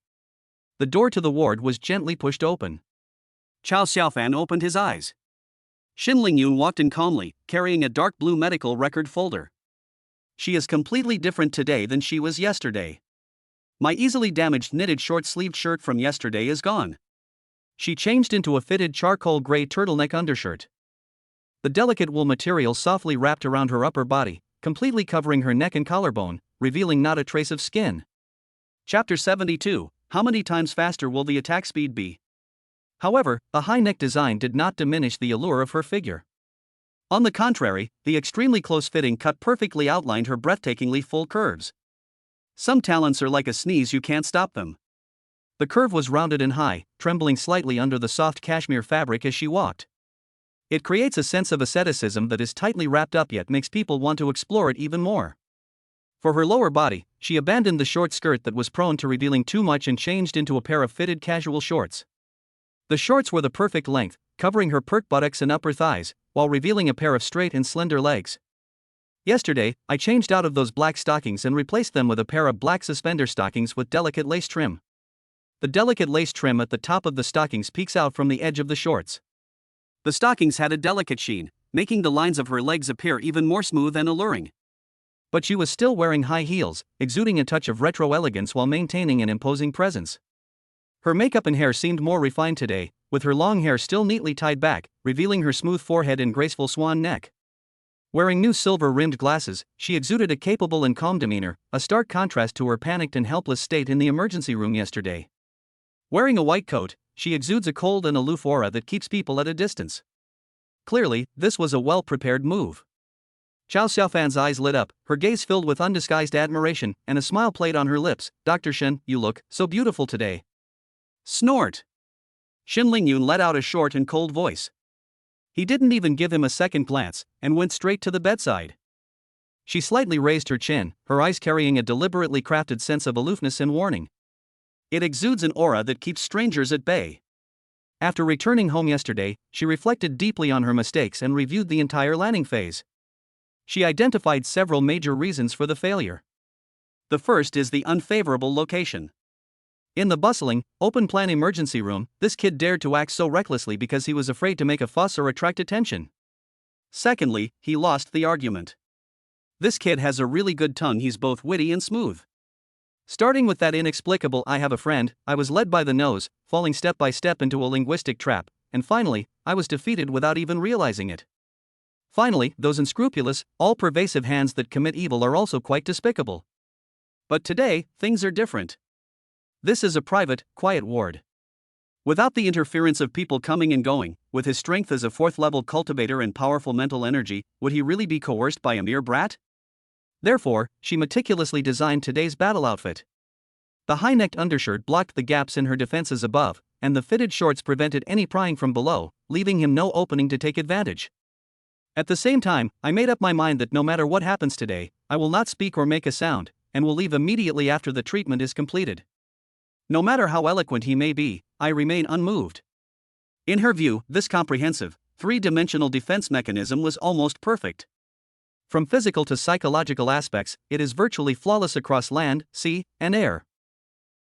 The door to the ward was gently pushed open. Chao Xiaofan opened his eyes. Xin Lingyun walked in calmly, carrying a dark blue medical record folder. She is completely different today than she was yesterday. My easily damaged knitted short-sleeved shirt from yesterday is gone. She changed into a fitted charcoal gray turtleneck undershirt. The delicate wool material softly wrapped around her upper body, completely covering her neck and collarbone, revealing not a trace of skin. Chapter 72, How many times faster will the attack speed be? However, the high neck design did not diminish the allure of her figure. On the contrary, the extremely close fitting cut perfectly outlined her breathtakingly full curves. Some talents are like a sneeze, you can't stop them. The curve was rounded and high, trembling slightly under the soft cashmere fabric as she walked. It creates a sense of asceticism that is tightly wrapped up yet makes people want to explore it even more. For her lower body, she abandoned the short skirt that was prone to revealing too much and changed into a pair of fitted casual shorts. The shorts were the perfect length, covering her pert buttocks and upper thighs, while revealing a pair of straight and slender legs. Yesterday, I changed out of those black stockings and replaced them with a pair of black suspender stockings with delicate lace trim. The delicate lace trim at the top of the stockings peeks out from the edge of the shorts. The stockings had a delicate sheen, making the lines of her legs appear even more smooth and alluring. But she was still wearing high heels, exuding a touch of retro elegance while maintaining an imposing presence. Her makeup and hair seemed more refined today, with her long hair still neatly tied back, revealing her smooth forehead and graceful swan neck. Wearing new silver-rimmed glasses, she exuded a capable and calm demeanor, a stark contrast to her panicked and helpless state in the emergency room yesterday. Wearing a white coat, she exudes a cold and aloof aura that keeps people at a distance. Clearly, this was a well-prepared move. Chao Xiaofan's eyes lit up, her gaze filled with undisguised admiration, and a smile played on her lips. Dr. Shen, you look so beautiful today. Snort! Xin Lingyun let out a short and cold voice. He didn't even give him a second glance, and went straight to the bedside. She slightly raised her chin, her eyes carrying a deliberately crafted sense of aloofness and warning. It exudes an aura that keeps strangers at bay. After returning home yesterday, she reflected deeply on her mistakes and reviewed the entire landing phase. She identified several major reasons for the failure. The first is the unfavorable location. In the bustling, open-plan emergency room, this kid dared to act so recklessly because he was afraid to make a fuss or attract attention. Secondly, he lost the argument. This kid has a really good tongue, he's both witty and smooth. Starting with that inexplicable "I have a friend," I was led by the nose, falling step by step into a linguistic trap, and finally, I was defeated without even realizing it. Finally, those unscrupulous, all-pervasive hands that commit evil are also quite despicable. But today, things are different. This is a private, quiet ward. Without the interference of people coming and going, with his strength as a fourth-level cultivator and powerful mental energy, would he really be coerced by a mere brat? Therefore, she meticulously designed today's battle outfit. The high-necked undershirt blocked the gaps in her defenses above, and the fitted shorts prevented any prying from below, leaving him no opening to take advantage. At the same time, I made up my mind that no matter what happens today, I will not speak or make a sound, and will leave immediately after the treatment is completed. No matter how eloquent he may be, I remain unmoved. In her view, this comprehensive, three-dimensional defense mechanism was almost perfect. From physical to psychological aspects, it is virtually flawless across land, sea, and air.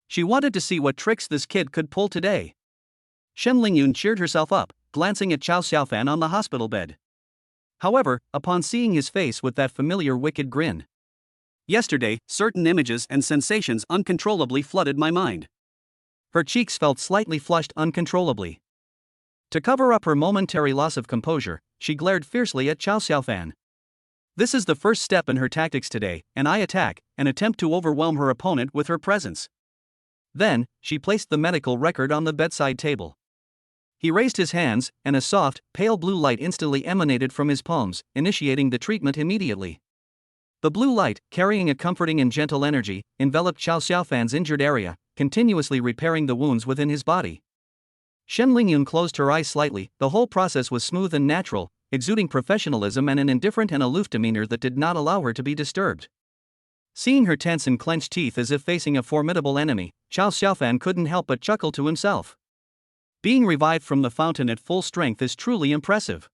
She wanted to see what tricks this kid could pull today. Shen Lingyun cheered herself up, glancing at Chao Xiaofan on the hospital bed. However, upon seeing his face with that familiar wicked grin. Yesterday, certain images and sensations uncontrollably flooded my mind. Her cheeks felt slightly flushed uncontrollably. To cover up her momentary loss of composure, she glared fiercely at Chow Xiaofan. This is the first step in her tactics today, and I attack, and attempt to overwhelm her opponent with her presence. Then, she placed the medical record on the bedside table. He raised his hands, and a soft, pale blue light instantly emanated from his palms, initiating the treatment immediately. The blue light, carrying a comforting and gentle energy, enveloped Chow Xiaofan's injured area, continuously repairing the wounds within his body. Shen Lingyun closed her eyes slightly. The whole process was smooth and natural, exuding professionalism and an indifferent and aloof demeanor that did not allow her to be disturbed. Seeing her tense and clenched teeth as if facing a formidable enemy, Chow Xiaofan couldn't help but chuckle to himself. Being revived from the fountain at full strength is truly impressive.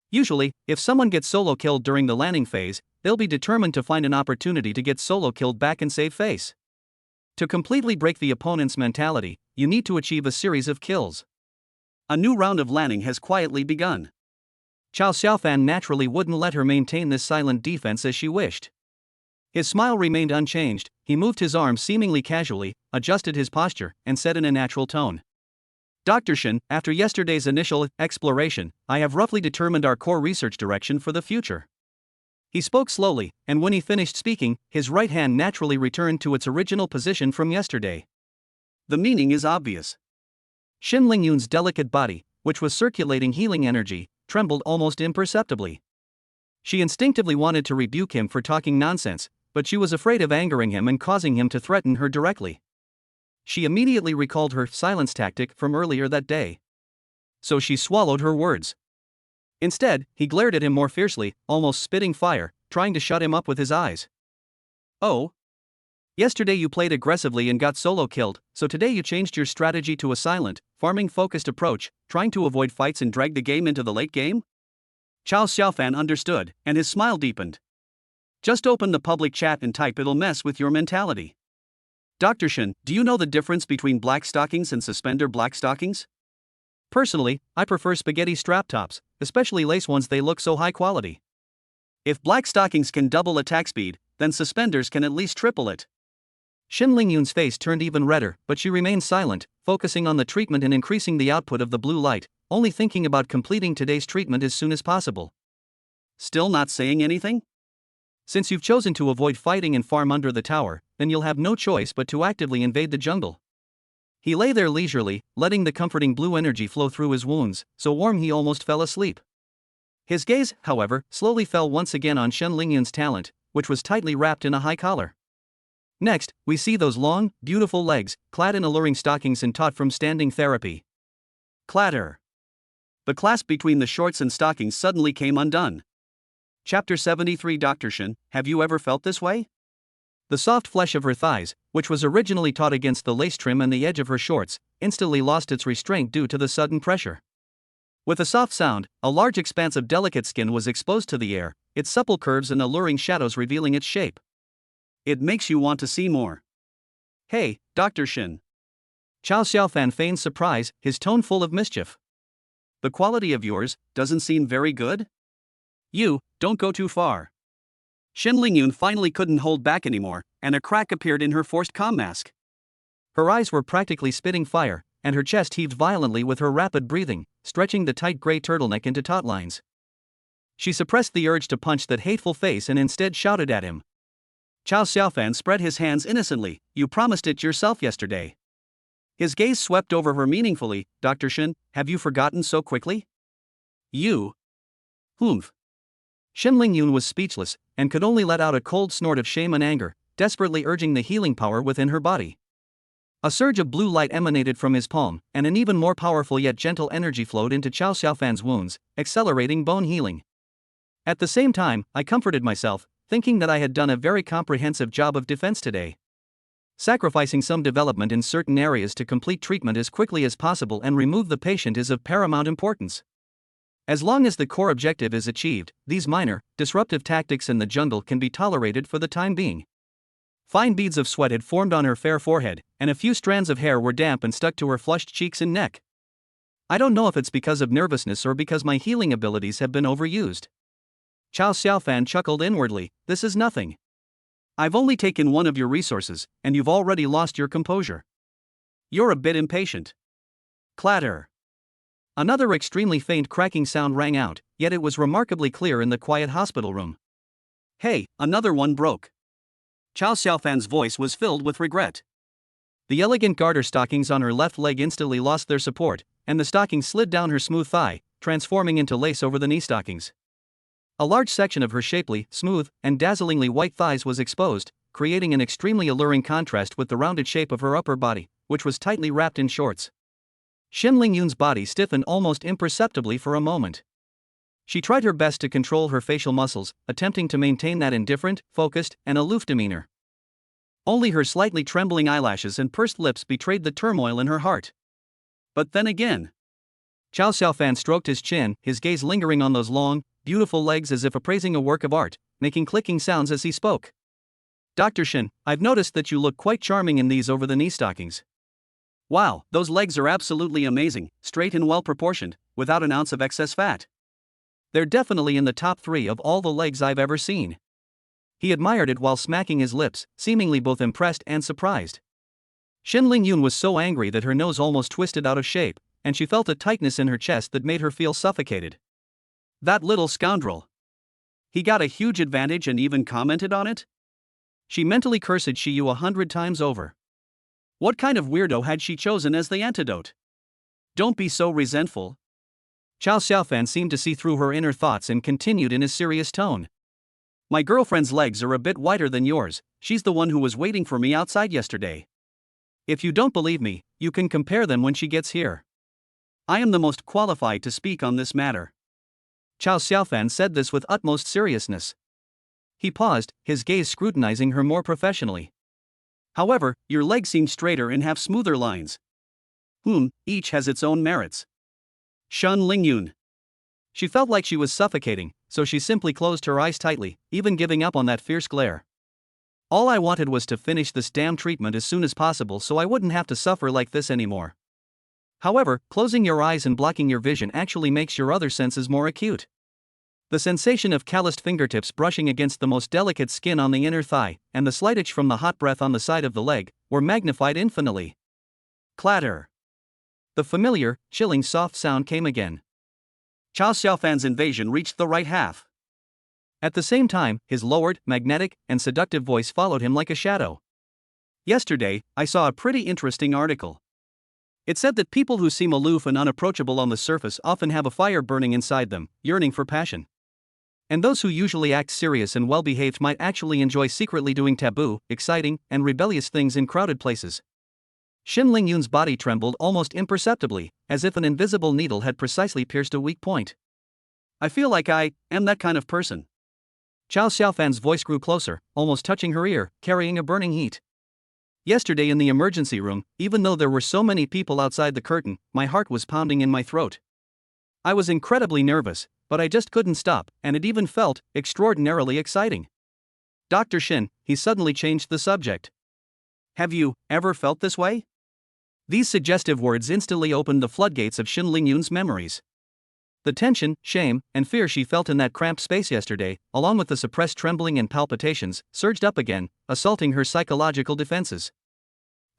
Usually, if someone gets solo killed during the landing phase, they'll be determined to find an opportunity to get solo killed back and save face. To completely break the opponent's mentality, you need to achieve a series of kills. A new round of landing has quietly begun. Chow Xiaofan naturally wouldn't let her maintain this silent defense as she wished. His smile remained unchanged. He moved his arms seemingly casually, adjusted his posture, and said in a natural tone, "Dr. Shen, after yesterday's initial exploration, I have roughly determined our core research direction for the future." He spoke slowly, and when he finished speaking, his right hand naturally returned to its original position from yesterday. The meaning is obvious. Shen Lingyun's delicate body, which was circulating healing energy, trembled almost imperceptibly. She instinctively wanted to rebuke him for talking nonsense, but she was afraid of angering him and causing him to threaten her directly. She immediately recalled her silence tactic from earlier that day. So she swallowed her words. Instead, he glared at him more fiercely, almost spitting fire, trying to shut him up with his eyes. "Oh? Yesterday you played aggressively and got solo killed, so today you changed your strategy to a silent, farming-focused approach, trying to avoid fights and drag the game into the late game?" Chow Xiaofan understood, and his smile deepened. "Just open the public chat and type, it'll mess with your mentality." "Dr. Shen, do you know the difference between black stockings and suspender black stockings?" "Personally, I prefer spaghetti strap tops, especially lace ones, they look so high quality." "If black stockings can double attack speed, then suspenders can at least triple it." Shen Lingyun's face turned even redder, but she remained silent, focusing on the treatment and increasing the output of the blue light, only thinking about completing today's treatment as soon as possible. "Still not saying anything?" "Since you've chosen to avoid fighting and farm under the tower, then you'll have no choice but to actively invade the jungle." He lay there leisurely, letting the comforting blue energy flow through his wounds, so warm he almost fell asleep. His gaze, however, slowly fell once again on Shen Lingyun's talent, which was tightly wrapped in a high collar. Next, we see those long, beautiful legs, clad in alluring stockings and taught from standing therapy. Clatter. The clasp between the shorts and stockings suddenly came undone. Chapter 73. Dr. Shen, have you ever felt this way? The soft flesh of her thighs, which was originally taut against the lace trim and the edge of her shorts, instantly lost its restraint due to the sudden pressure. With a soft sound, a large expanse of delicate skin was exposed to the air, its supple curves and alluring shadows revealing its shape. "It makes you want to see more." "Hey, Dr. Shen." Chow Xiaofan feigned surprise, his tone full of mischief. "The quality of yours doesn't seem very good?" "You, don't go too far." Shen Lingyun finally couldn't hold back anymore, and a crack appeared in her forced calm mask. Her eyes were practically spitting fire, and her chest heaved violently with her rapid breathing, stretching the tight gray turtleneck into taut lines. She suppressed the urge to punch that hateful face and instead shouted at him. Chow Xiaofan spread his hands innocently. "You promised it yourself yesterday." His gaze swept over her meaningfully. "Dr. Shen, have you forgotten so quickly?" "You? Humph." Shen Lingyun was speechless, and could only let out a cold snort of shame and anger, desperately urging the healing power within her body. A surge of blue light emanated from his palm, and an even more powerful yet gentle energy flowed into Chow Xiaofan's wounds, accelerating bone healing. At the same time, I comforted myself, thinking that I had done a very comprehensive job of defense today. Sacrificing some development in certain areas to complete treatment as quickly as possible and remove the patient is of paramount importance. As long as the core objective is achieved, these minor, disruptive tactics in the jungle can be tolerated for the time being. Fine beads of sweat had formed on her fair forehead, and a few strands of hair were damp and stuck to her flushed cheeks and neck. I don't know if it's because of nervousness or because my healing abilities have been overused. Chow Xiaofan chuckled inwardly. "This is nothing. I've only taken one of your resources, and you've already lost your composure. You're a bit impatient." Clatter. Another extremely faint cracking sound rang out, yet it was remarkably clear in the quiet hospital room. Hey, another one broke. Chow Xiaofan's voice was filled with regret. The elegant garter stockings on her left leg instantly lost their support, and the stockings slid down her smooth thigh, transforming into lace over the knee stockings. A large section of her shapely, smooth, and dazzlingly white thighs was exposed, creating an extremely alluring contrast with the rounded shape of her upper body, which was tightly wrapped in shorts. Shin Lingyun's body stiffened almost imperceptibly for a moment. She tried her best to control her facial muscles, attempting to maintain that indifferent, focused, and aloof demeanor. Only her slightly trembling eyelashes and pursed lips betrayed the turmoil in her heart. But then again, Chow Xiaofan stroked his chin, his gaze lingering on those long, beautiful legs as if appraising a work of art, making clicking sounds as he spoke. Dr. Shin, I've noticed that you look quite charming in these over-the-knee stockings. Wow, those legs are absolutely amazing, straight and well-proportioned, without an ounce of excess fat. They're definitely in the top 3 of all the legs I've ever seen. He admired it while smacking his lips, seemingly both impressed and surprised. Shin Lingyun was so angry that her nose almost twisted out of shape, and she felt a tightness in her chest that made her feel suffocated. That little scoundrel. He got a huge advantage and even commented on it? She mentally cursed Shiyu 100 times over. What kind of weirdo had she chosen as the antidote? Don't be so resentful. Chow Xiaofan seemed to see through her inner thoughts and continued in his serious tone. My girlfriend's legs are a bit wider than yours, she's the one who was waiting for me outside yesterday. If you don't believe me, you can compare them when she gets here. I am the most qualified to speak on this matter. Chow Xiaofan said this with utmost seriousness. He paused, his gaze scrutinizing her more professionally. However, your legs seem straighter and have smoother lines. Each has its own merits. Shin Lingyun. She felt like she was suffocating, so she simply closed her eyes tightly, even giving up on that fierce glare. All I wanted was to finish this damn treatment as soon as possible so I wouldn't have to suffer like this anymore. However, closing your eyes and blocking your vision actually makes your other senses more acute. The sensation of calloused fingertips brushing against the most delicate skin on the inner thigh, and the slight itch from the hot breath on the side of the leg, were magnified infinitely. Clatter. The familiar, chilling soft sound came again. Chow Xiaofan's invasion reached the right half. At the same time, his lowered, magnetic, and seductive voice followed him like a shadow. Yesterday, I saw a pretty interesting article. It said that people who seem aloof and unapproachable on the surface often have a fire burning inside them, yearning for passion. And those who usually act serious and well-behaved might actually enjoy secretly doing taboo, exciting, and rebellious things in crowded places. Shin Lingyun's body trembled almost imperceptibly, as if an invisible needle had precisely pierced a weak point. I feel like I am that kind of person. Chow Xiaofan's voice grew closer, almost touching her ear, carrying a burning heat. Yesterday in the emergency room, even though there were so many people outside the curtain, my heart was pounding in my throat. I was incredibly nervous, but I just couldn't stop, and it even felt extraordinarily exciting. Dr. Shin, he suddenly changed the subject. Have you ever felt this way? These suggestive words instantly opened the floodgates of Shin Lingyun's memories. The tension, shame, and fear she felt in that cramped space yesterday, along with the suppressed trembling and palpitations, surged up again, assaulting her psychological defenses.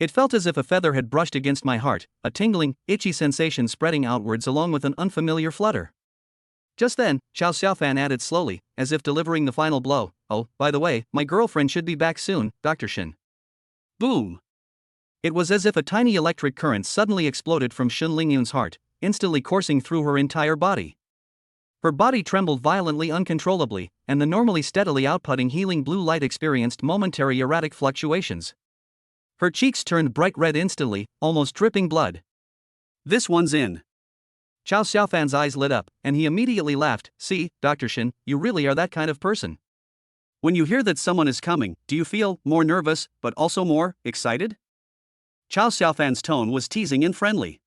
It felt as if a feather had brushed against my heart, a tingling, itchy sensation spreading outwards along with an unfamiliar flutter. Just then, Chow Xiaofan added slowly, as if delivering the final blow, "Oh, by the way, my girlfriend should be back soon, Dr. Shin." Boom! It was as if a tiny electric current suddenly exploded from Shin Lingyun's heart, instantly coursing through her entire body. Her body trembled violently uncontrollably, and the normally steadily outputting healing blue light experienced momentary erratic fluctuations. Her cheeks turned bright red instantly, almost dripping blood. This one's in. Chow Xiaofan's eyes lit up, and he immediately laughed. See, Dr. Shin, you really are that kind of person. When you hear that someone is coming, do you feel more nervous, but also more excited? Chow Xiaofan's tone was teasing and friendly.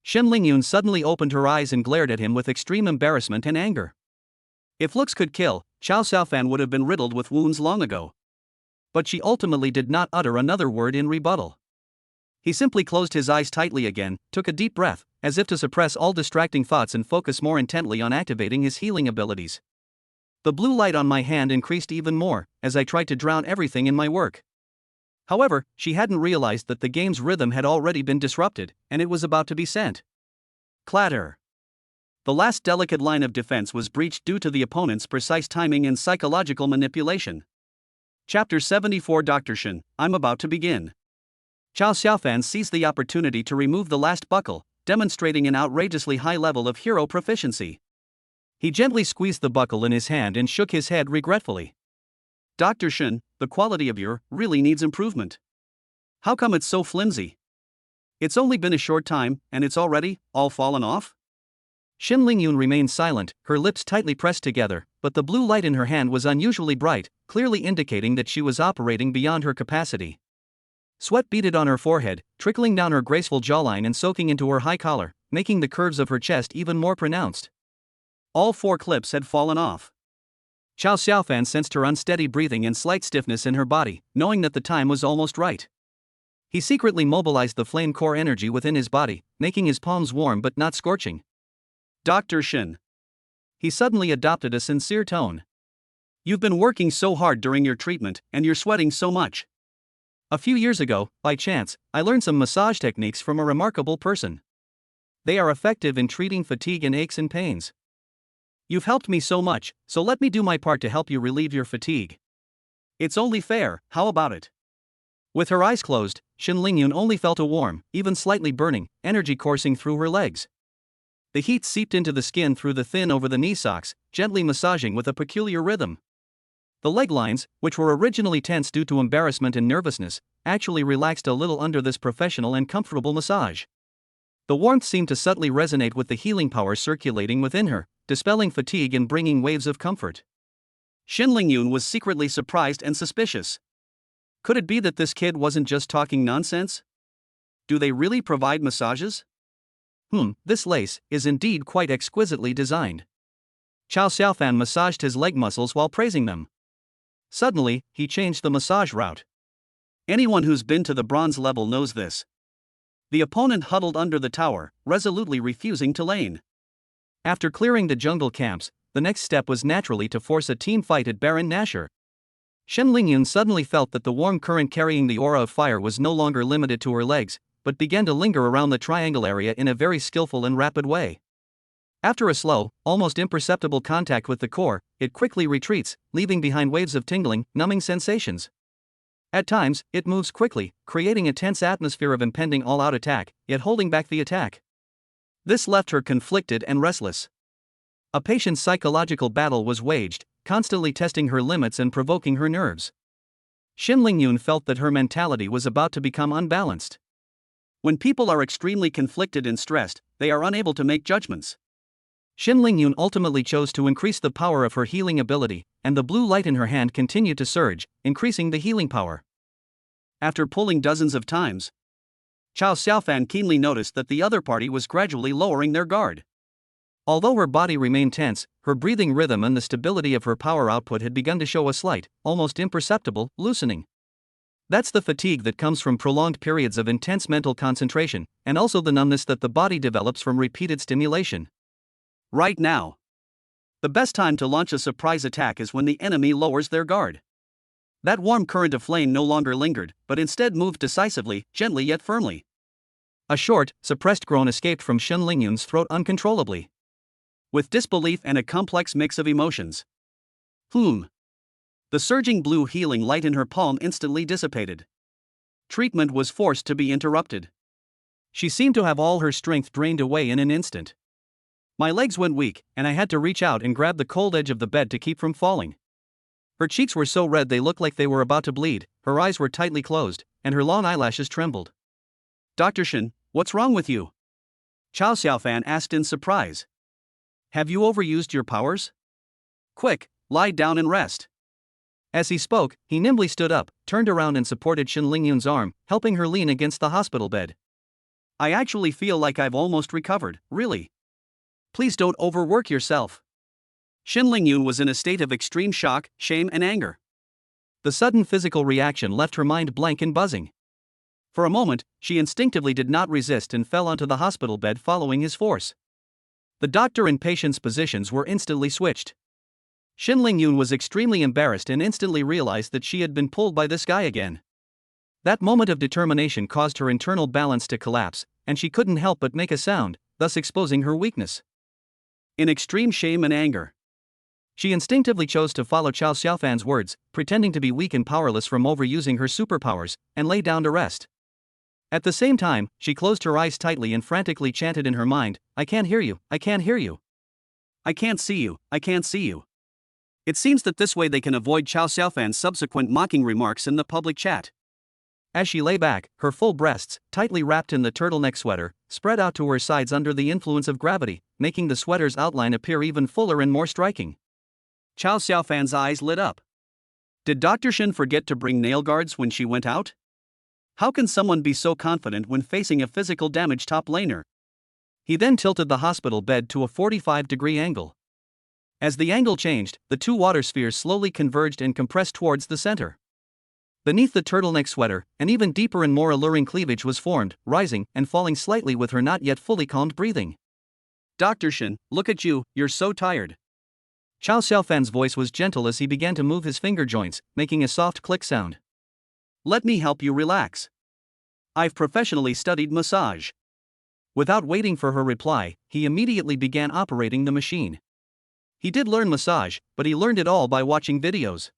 Shin Lingyun suddenly opened her eyes and glared at him with extreme embarrassment and anger. If looks could kill, Chow Xiaofan would have been riddled with wounds long ago. But she ultimately did not utter another word in rebuttal. He simply closed his eyes tightly again, took a deep breath, as if to suppress all distracting thoughts and focus more intently on activating his healing abilities. The blue light on my hand increased even more, as I tried to drown everything in my work. However, she hadn't realized that the game's rhythm had already been disrupted, and it was about to be sent. Clatter. The last delicate line of defense was breached due to the opponent's precise timing and psychological manipulation. Chapter 74. Dr. Shen, I'm about to begin. Chao Xiaofan seized the opportunity to remove the last buckle, demonstrating an outrageously high level of hero proficiency. He gently squeezed the buckle in his hand and shook his head regretfully. Dr. Shen, the quality of your really needs improvement. How come it's so flimsy? It's only been a short time, and it's already all fallen off? Xin Lingyun remained silent, her lips tightly pressed together, but the blue light in her hand was unusually bright, clearly indicating that she was operating beyond her capacity. Sweat beaded on her forehead, trickling down her graceful jawline and soaking into her high collar, making the curves of her chest even more pronounced. All 4 clips had fallen off. Chao Xiaofan sensed her unsteady breathing and slight stiffness in her body, knowing that the time was almost right. He secretly mobilized the flame core energy within his body, making his palms warm but not scorching. Dr. Shen. He suddenly adopted a sincere tone. You've been working so hard during your treatment, and you're sweating so much. A few years ago, by chance, I learned some massage techniques from a remarkable person. They are effective in treating fatigue and aches and pains. You've helped me so much, so let me do my part to help you relieve your fatigue. It's only fair, how about it? With her eyes closed, Xin Lingyun only felt a warm, even slightly burning, energy coursing through her legs. The heat seeped into the skin through the thin over-the-knee socks, gently massaging with a peculiar rhythm. The leg lines, which were originally tense due to embarrassment and nervousness, actually relaxed a little under this professional and comfortable massage. The warmth seemed to subtly resonate with the healing power circulating within her, dispelling fatigue and bringing waves of comfort. Xin Lingyun was secretly surprised and suspicious. Could it be that this kid wasn't just talking nonsense? Do they really provide massages? This lace is indeed quite exquisitely designed. Chao Xiaofan massaged his leg muscles while praising them. Suddenly, he changed the massage route. Anyone who's been to the bronze level knows this. The opponent huddled under the tower, resolutely refusing to lane. After clearing the jungle camps, the next step was naturally to force a team fight at Baron Nashor. Shen Lingyun suddenly felt that the warm current carrying the aura of fire was no longer limited to her legs, but began to linger around the triangle area in a very skillful and rapid way. After a slow, almost imperceptible contact with the core, it quickly retreats, leaving behind waves of tingling, numbing sensations. At times, it moves quickly, creating a tense atmosphere of impending all-out attack, yet holding back the attack. This left her conflicted and restless. A patient psychological battle was waged, constantly testing her limits and provoking her nerves. Xin Lingyun felt that her mentality was about to become unbalanced. When people are extremely conflicted and stressed, they are unable to make judgments. Xin Lingyun ultimately chose to increase the power of her healing ability, and the blue light in her hand continued to surge, increasing the healing power. After pulling dozens of times, Chao Xiaofan keenly noticed that the other party was gradually lowering their guard. Although her body remained tense, her breathing rhythm and the stability of her power output had begun to show a slight, almost imperceptible, loosening. That's the fatigue that comes from prolonged periods of intense mental concentration, and also the numbness that the body develops from repeated stimulation. Right now, the best time to launch a surprise attack is when the enemy lowers their guard. That warm current of flame no longer lingered, but instead moved decisively, gently yet firmly. A short, suppressed groan escaped from Shen Lingyun's throat uncontrollably. With disbelief and a complex mix of emotions. The surging blue healing light in her palm instantly dissipated. Treatment was forced to be interrupted. She seemed to have all her strength drained away in an instant. My legs went weak, and I had to reach out and grab the cold edge of the bed to keep from falling. Her cheeks were so red they looked like they were about to bleed, her eyes were tightly closed, and her long eyelashes trembled. Dr. Shen, what's wrong with you? Chao Xiaofan asked in surprise. Have you overused your powers? Quick, lie down and rest. As he spoke, he nimbly stood up, turned around and supported Xin Lingyun's arm, helping her lean against the hospital bed. I actually feel like I've almost recovered, really. Please don't overwork yourself. Xin Lingyun was in a state of extreme shock, shame and anger. The sudden physical reaction left her mind blank and buzzing. For a moment, she instinctively did not resist and fell onto the hospital bed following his force. The doctor and patient's positions were instantly switched. Xin Lingyun was extremely embarrassed and instantly realized that she had been pulled by this guy again. That moment of determination caused her internal balance to collapse, and she couldn't help but make a sound, thus exposing her weakness. In extreme shame and anger, she instinctively chose to follow Chao Xiaofan's words, pretending to be weak and powerless from overusing her superpowers, and lay down to rest. At the same time, she closed her eyes tightly and frantically chanted in her mind, "I can't hear you, I can't hear you. I can't see you, I can't see you." It seems that this way they can avoid Chao Xiaofan's subsequent mocking remarks in the public chat. As she lay back, her full breasts, tightly wrapped in the turtleneck sweater, spread out to her sides under the influence of gravity, making the sweater's outline appear even fuller and more striking. Chao Xiaofan's eyes lit up. Did Dr. Shen forget to bring nail guards when she went out? How can someone be so confident when facing a physical damage top laner? He then tilted the hospital bed to a 45-degree angle. As the angle changed, the two water spheres slowly converged and compressed towards the center. Beneath the turtleneck sweater, an even deeper and more alluring cleavage was formed, rising and falling slightly with her not yet fully calmed breathing. "Dr. Shen, look at you, you're so tired." Chao Xiaofan's voice was gentle as he began to move his finger joints, making a soft click sound. "Let me help you relax. I've professionally studied massage." Without waiting for her reply, he immediately began operating the machine. He did learn massage, but he learned it all by watching videos.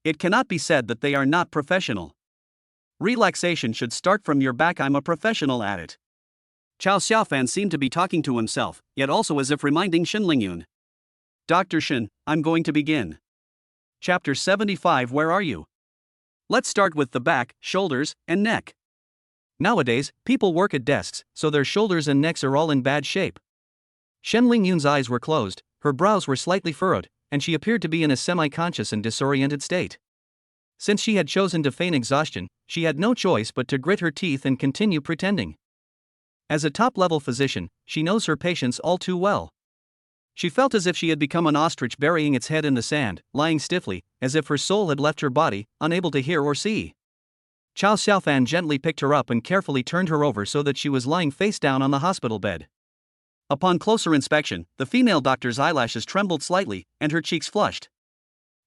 It cannot be said that they are not professional. Relaxation should start from your back. I'm a professional at it. Chao Xiaofan seemed to be talking to himself, yet also as if reminding Shen Lingyun. "Dr. Shen, I'm going to begin. Chapter 75. Where are you? Let's start with the back, shoulders, and neck." Nowadays, people work at desks, so their shoulders and necks are all in bad shape. Shen Lingyun's eyes were closed, her brows were slightly furrowed, and she appeared to be in a semi-conscious and disoriented state. Since she had chosen to feign exhaustion, she had no choice but to grit her teeth and continue pretending. As a top-level physician, she knows her patients all too well. She felt as if she had become an ostrich burying its head in the sand, lying stiffly, as if her soul had left her body, unable to hear or see. Chao Xiaofan gently picked her up and carefully turned her over so that she was lying face down on the hospital bed. Upon closer inspection, the female doctor's eyelashes trembled slightly, and her cheeks flushed.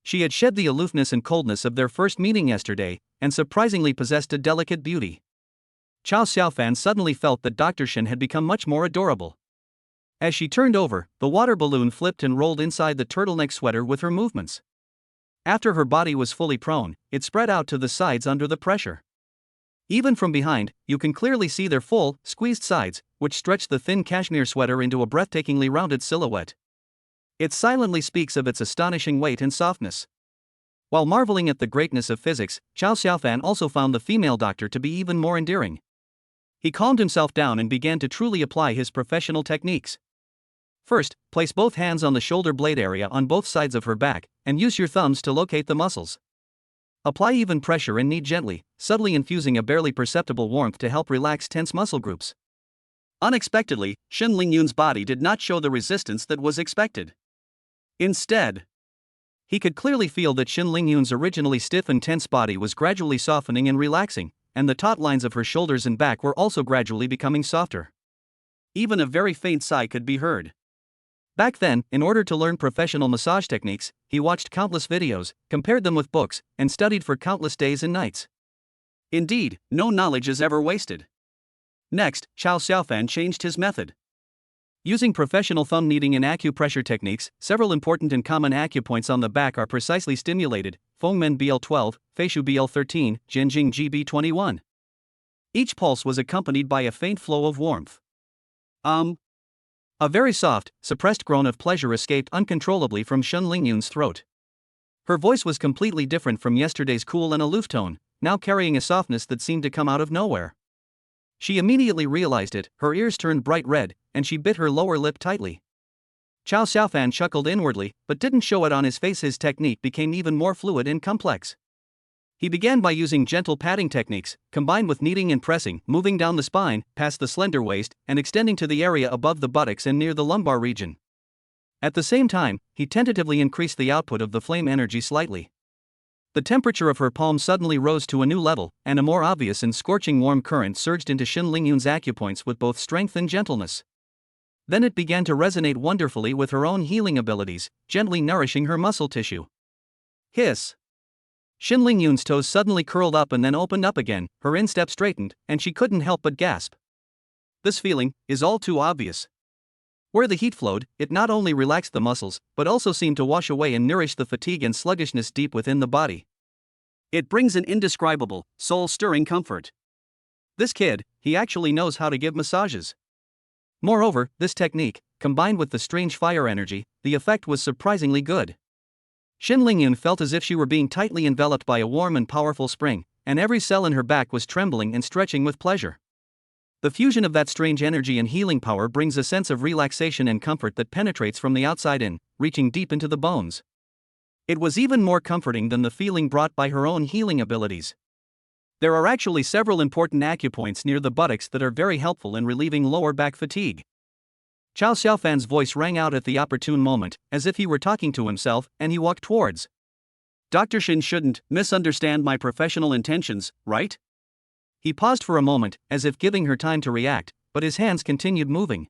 She had shed the aloofness and coldness of their first meeting yesterday, and surprisingly possessed a delicate beauty. Chao Xiaofan suddenly felt that Dr. Shen had become much more adorable. As she turned over, the water balloon flipped and rolled inside the turtleneck sweater with her movements. After her body was fully prone, it spread out to the sides under the pressure. Even from behind, you can clearly see their full, squeezed sides, which stretch the thin cashmere sweater into a breathtakingly rounded silhouette. It silently speaks of its astonishing weight and softness. While marveling at the greatness of physics, Chao Xiaofan also found the female doctor to be even more endearing. He calmed himself down and began to truly apply his professional techniques. First, place both hands on the shoulder blade area on both sides of her back, and use your thumbs to locate the muscles. Apply even pressure and knead gently, subtly infusing a barely perceptible warmth to help relax tense muscle groups. Unexpectedly, Shen Lingyun's body did not show the resistance that was expected. Instead, he could clearly feel that Shen Lingyun's originally stiff and tense body was gradually softening and relaxing, and the taut lines of her shoulders and back were also gradually becoming softer. Even a very faint sigh could be heard. Back then, in order to learn professional massage techniques, he watched countless videos, compared them with books, and studied for countless days and nights. Indeed, no knowledge is ever wasted. Next, Chao Xiaofan changed his method. Using professional thumb kneading and acupressure techniques, several important and common acupoints on the back are precisely stimulated: Fengmen BL12, Feishu BL13, Jianjing GB21. Each pulse was accompanied by a faint flow of warmth. A very soft, suppressed groan of pleasure escaped uncontrollably from Shen Lingyun's throat. Her voice was completely different from yesterday's cool and aloof tone, now carrying a softness that seemed to come out of nowhere. She immediately realized it, her ears turned bright red, and she bit her lower lip tightly. Chao Xiaofan chuckled inwardly, but didn't show it on his face. His technique became even more fluid and complex. He began by using gentle patting techniques, combined with kneading and pressing, moving down the spine, past the slender waist, and extending to the area above the buttocks and near the lumbar region. At the same time, he tentatively increased the output of the flame energy slightly. The temperature of her palm suddenly rose to a new level, and a more obvious and scorching warm current surged into Shen Lingyun's acupoints with both strength and gentleness. Then it began to resonate wonderfully with her own healing abilities, gently nourishing her muscle tissue. Hiss! Shen Lingyun's toes suddenly curled up and then opened up again, her instep straightened, and she couldn't help but gasp. This feeling is all too obvious. Where the heat flowed, it not only relaxed the muscles, but also seemed to wash away and nourish the fatigue and sluggishness deep within the body. It brings an indescribable, soul-stirring comfort. This kid, he actually knows how to give massages. Moreover, this technique, combined with the strange fire energy, the effect was surprisingly good. Shin Lingyun felt as if she were being tightly enveloped by a warm and powerful spring, and every cell in her back was trembling and stretching with pleasure. The fusion of that strange energy and healing power brings a sense of relaxation and comfort that penetrates from the outside in, reaching deep into the bones. It was even more comforting than the feeling brought by her own healing abilities. There are actually several important acupoints near the buttocks that are very helpful in relieving lower back fatigue. Chao Xiaofan's voice rang out at the opportune moment, as if he were talking to himself, and he walked towards. Dr. Shin shouldn't misunderstand my professional intentions, right? He paused for a moment, as if giving her time to react, but his hands continued moving.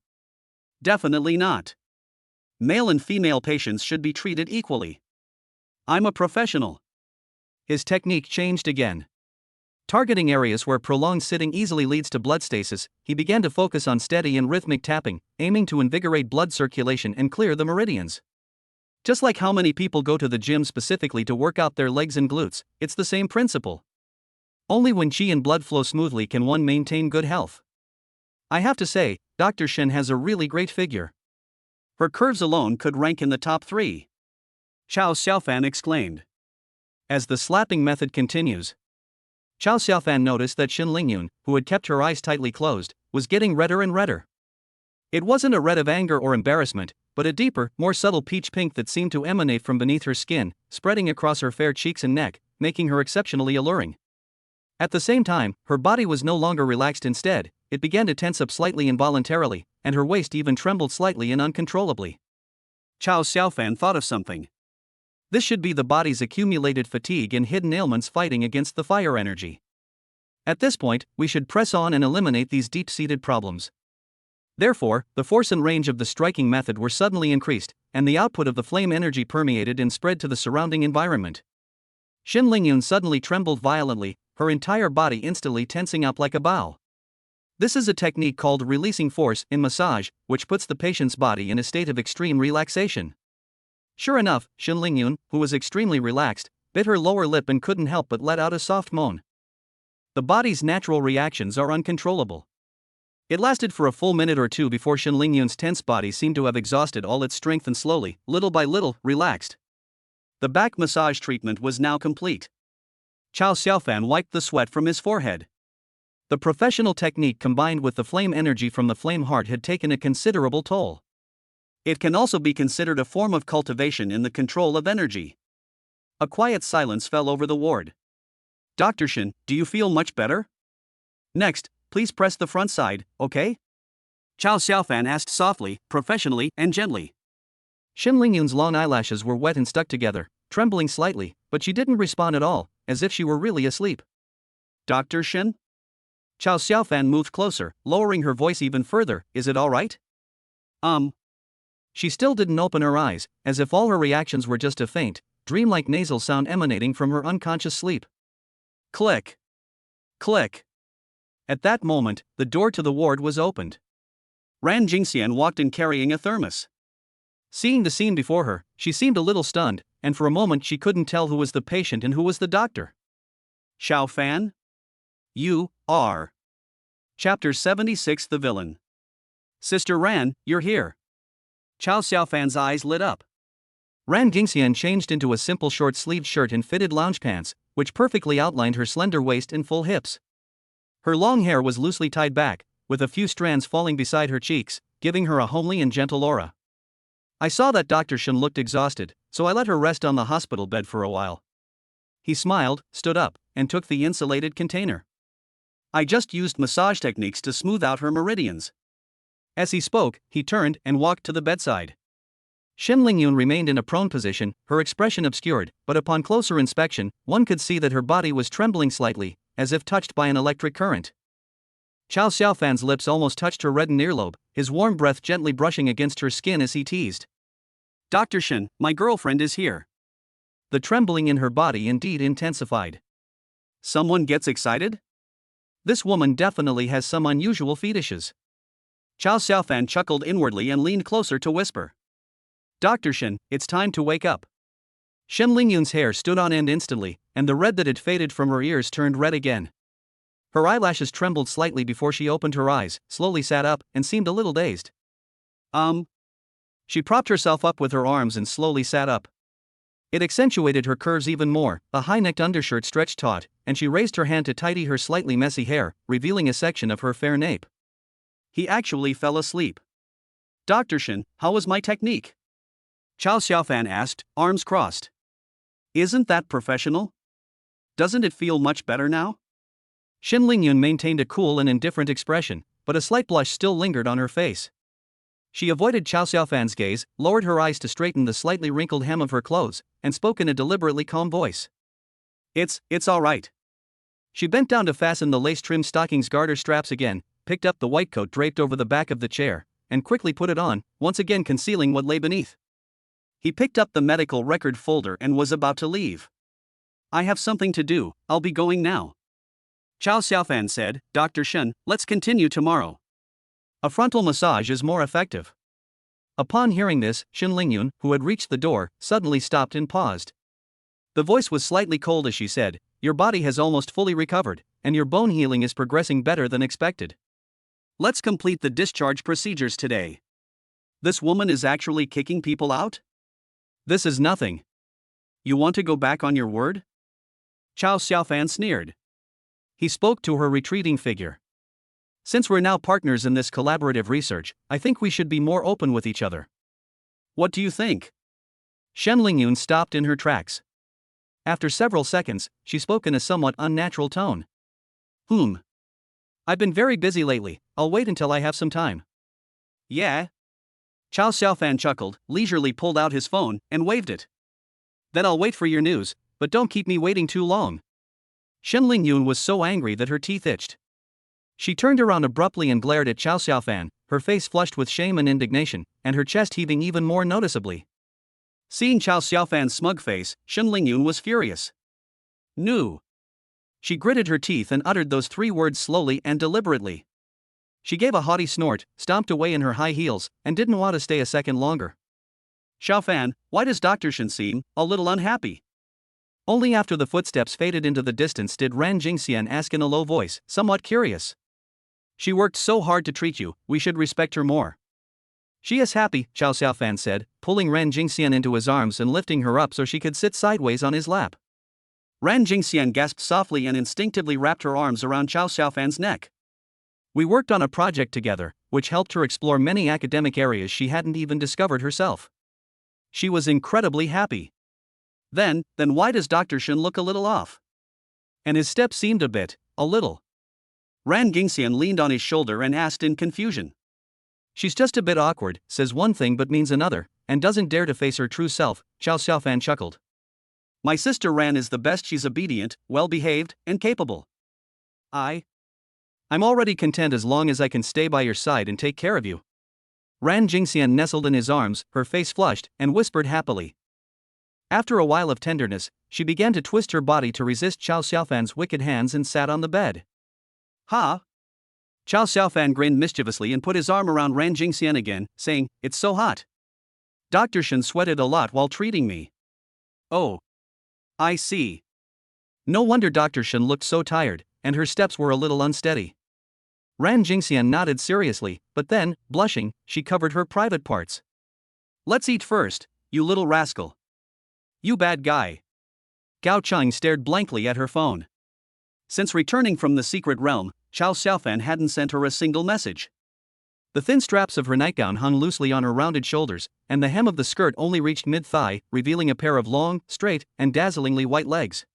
Definitely not. Male and female patients should be treated equally. I'm a professional. His technique changed again. Targeting areas where prolonged sitting easily leads to blood stasis, he began to focus on steady and rhythmic tapping, aiming to invigorate blood circulation and clear the meridians. Just like how many people go to the gym specifically to work out their legs and glutes, it's the same principle. Only when qi and blood flow smoothly can one maintain good health. I have to say, Dr. Shin has a really great figure. Her curves alone could rank in the top 3. Chao Xiaofan exclaimed. As the slapping method continues, Chao Xiaofan noticed that Shin Lingyun, who had kept her eyes tightly closed, was getting redder and redder. It wasn't a red of anger or embarrassment, but a deeper, more subtle peach pink that seemed to emanate from beneath her skin, spreading across her fair cheeks and neck, making her exceptionally alluring. At the same time, her body was no longer relaxed. Instead, it began to tense up slightly involuntarily, and her waist even trembled slightly and uncontrollably. Chao Xiaofan thought of something. This should be the body's accumulated fatigue and hidden ailments fighting against the fire energy. At this point, we should press on and eliminate these deep-seated problems. Therefore, the force and range of the striking method were suddenly increased, and the output of the flame energy permeated and spread to the surrounding environment. Shin Lingyun suddenly trembled violently, her entire body instantly tensing up like a bow. This is a technique called releasing force in massage, which puts the patient's body in a state of extreme relaxation. Sure enough, Shin Lingyun, who was extremely relaxed, bit her lower lip and couldn't help but let out a soft moan. The body's natural reactions are uncontrollable. It lasted for a full minute or two before Shin Lingyun's tense body seemed to have exhausted all its strength and slowly, little by little, relaxed. The back massage treatment was now complete. Chao Xiaofan wiped the sweat from his forehead. The professional technique combined with the flame energy from the flame heart had taken a considerable toll. It can also be considered a form of cultivation in the control of energy. A quiet silence fell over the ward. Dr. Shin, do you feel much better? Next, please press the front side, okay? Chao Xiaofan asked softly, professionally, and gently. Shin Lingyun's long eyelashes were wet and stuck together, trembling slightly, but she didn't respond at all, as if she were really asleep. Dr. Shin? Chao Xiaofan moved closer, lowering her voice even further. Is it all right? She still didn't open her eyes, as if all her reactions were just a faint, dreamlike nasal sound emanating from her unconscious sleep. Click. Click. At that moment, the door to the ward was opened. Ran Jingxian walked in carrying a thermos. Seeing the scene before her, she seemed a little stunned, and for a moment she couldn't tell who was the patient and who was the doctor. Xiao Fan? You are. Chapter 76 The Villain. Sister Ran, you're here. Chao Xiaofan's eyes lit up. Ran Jingxian changed into a simple short-sleeved shirt and fitted lounge pants, which perfectly outlined her slender waist and full hips. Her long hair was loosely tied back, with a few strands falling beside her cheeks, giving her a homely and gentle aura. I saw that Dr. Shin looked exhausted, so I let her rest on the hospital bed for a while. He smiled, stood up, and took the insulated container. I just used massage techniques to smooth out her meridians. As he spoke, he turned and walked to the bedside. Shin Lingyun remained in a prone position, her expression obscured, but upon closer inspection, one could see that her body was trembling slightly, as if touched by an electric current. Chao Xiaofan's lips almost touched her reddened earlobe, his warm breath gently brushing against her skin as he teased. Dr. Shin, my girlfriend is here. The trembling in her body indeed intensified. Someone gets excited? This woman definitely has some unusual fetishes. Chow Xiaofan chuckled inwardly and leaned closer to whisper. Dr. Shen, it's time to wake up. Shen Lingyun's hair stood on end instantly, and the red that had faded from her ears turned red again. Her eyelashes trembled slightly before she opened her eyes, slowly sat up, and seemed a little dazed. She propped herself up with her arms and slowly sat up. It accentuated her curves even more, the high-necked undershirt stretched taut, and she raised her hand to tidy her slightly messy hair, revealing a section of her fair nape. He actually fell asleep. Dr. Shen, how was my technique? Chow Xiaofan asked, arms crossed. Isn't that professional? Doesn't it feel much better now? Shen Lingyun maintained a cool and indifferent expression, but a slight blush still lingered on her face. She avoided Chow Xiaofan's gaze, lowered her eyes to straighten the slightly wrinkled hem of her clothes, and spoke in a deliberately calm voice. It's all right. She bent down to fasten the lace-trimmed stockings garter straps again, picked up the white coat draped over the back of the chair, and quickly put it on, once again concealing what lay beneath. He picked up the medical record folder and was about to leave. I have something to do, I'll be going now. Chow Xiaofan said, Dr. Shen, let's continue tomorrow. A frontal massage is more effective. Upon hearing this, Shen Lingyun, who had reached the door, suddenly stopped and paused. The voice was slightly cold as she said, Your body has almost fully recovered, and your bone healing is progressing better than expected. Let's complete the discharge procedures today. This woman is actually kicking people out? This is nothing. You want to go back on your word? Chow Xiaofan sneered. He spoke to her retreating figure. Since we're now partners in this collaborative research, I think we should be more open with each other. What do you think? Shen Lingyun stopped in her tracks. After several seconds, she spoke in a somewhat unnatural tone. I've been very busy lately, I'll wait until I have some time. Yeah? Chow Xiaofan chuckled, leisurely pulled out his phone, and waved it. Then I'll wait for your news, but don't keep me waiting too long. Shen Lingyun was so angry that her teeth itched. She turned around abruptly and glared at Chow Xiaofan, her face flushed with shame and indignation, and her chest heaving even more noticeably. Seeing Chow Xiaofan's smug face, Shen Lingyun was furious. No. She gritted her teeth and uttered those 3 words slowly and deliberately. She gave a haughty snort, stomped away in her high heels, and didn't want to stay a second longer. Xiaofan, why does Dr. Shen seem a little unhappy? Only after the footsteps faded into the distance did Ran Jingxian ask in a low voice, somewhat curious. She worked so hard to treat you, we should respect her more. She is happy, Chow Xiaofan said, pulling Ran Jingxian into his arms and lifting her up so she could sit sideways on his lap. Ran Jingxian gasped softly and instinctively wrapped her arms around Chow Xiaofan's neck. We worked on a project together, which helped her explore many academic areas she hadn't even discovered herself. She was incredibly happy. Then why does Dr. Shen look a little off? And his step seemed a little. Ran Jingxian leaned on his shoulder and asked in confusion. She's just a bit awkward, says one thing but means another, and doesn't dare to face her true self, Chow Xiaofan chuckled. My sister Ran is the best, she's obedient, well-behaved, and capable. I'm already content as long as I can stay by your side and take care of you. Ran Jingxian nestled in his arms, her face flushed, and whispered happily. After a while of tenderness, she began to twist her body to resist Chow Xiaofan's wicked hands and sat on the bed. Ha! Chow Xiaofan grinned mischievously and put his arm around Ran Jingxian again, saying, It's so hot. Dr. Shen sweated a lot while treating me. Oh. I see. No wonder Dr. Shen looked so tired, and her steps were a little unsteady. Ran Jingxian nodded seriously, but then, blushing, she covered her private parts. Let's eat first, you little rascal. You bad guy. Gao Cheng stared blankly at her phone. Since returning from the secret realm, Chow Xiaofan hadn't sent her a single message. The thin straps of her nightgown hung loosely on her rounded shoulders, and the hem of the skirt only reached mid-thigh, revealing a pair of long, straight, and dazzlingly white legs.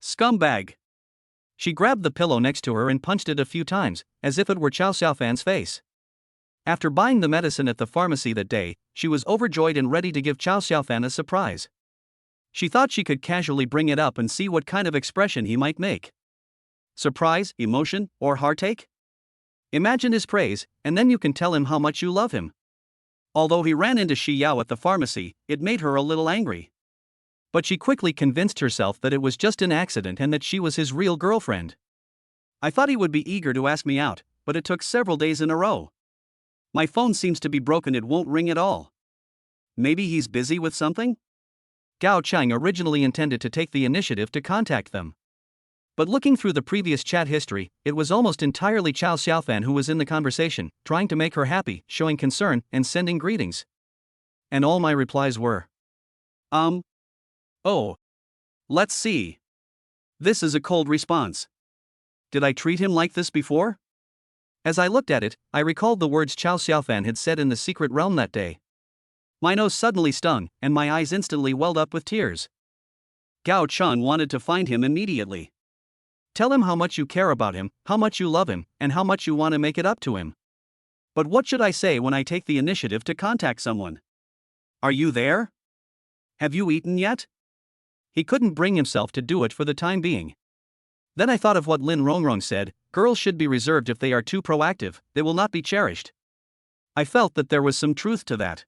Scumbag! She grabbed the pillow next to her and punched it a few times, as if it were Chow Xiaofan's face. After buying the medicine at the pharmacy that day, she was overjoyed and ready to give Chow Xiaofan a surprise. She thought she could casually bring it up and see what kind of expression he might make. Surprise, emotion, or heartache? Imagine his praise, and then you can tell him how much you love him. Although he ran into Shi Yao at the pharmacy, it made her a little angry. But she quickly convinced herself that it was just an accident and that she was his real girlfriend. I thought he would be eager to ask me out, but it took several days in a row. My phone seems to be broken, it won't ring at all. Maybe he's busy with something? Gao Chang originally intended to take the initiative to contact them. But looking through the previous chat history, it was almost entirely Chao Xiaofan who was in the conversation, trying to make her happy, showing concern, and sending greetings. And all my replies were, oh. Let's see. This is a cold response. Did I treat him like this before? As I looked at it, I recalled the words Chao Xiaofan had said in the secret realm that day. My nose suddenly stung, and my eyes instantly welled up with tears. Gao Chang wanted to find him immediately. Tell him how much you care about him, how much you love him, and how much you want to make it up to him. But what should I say when I take the initiative to contact someone? Are you there? Have you eaten yet? He couldn't bring himself to do it for the time being. Then I thought of what Lin Rongrong said, girls should be reserved if they are too proactive, they will not be cherished. I felt that there was some truth to that.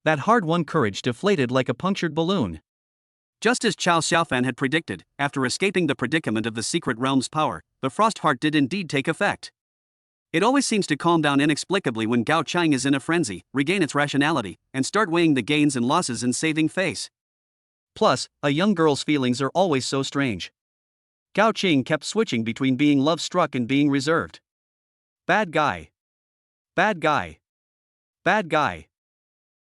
That hard-won courage deflated like a punctured balloon. Just as Chao Xiaofan had predicted, after escaping the predicament of the secret realm's power, the frost heart did indeed take effect. It always seems to calm down inexplicably when Gao Chang is in a frenzy, regain its rationality, and start weighing the gains and losses and saving face. Plus, a young girl's feelings are always so strange. Gao Ching kept switching between being love-struck and being reserved. Bad guy. Bad guy. Bad guy.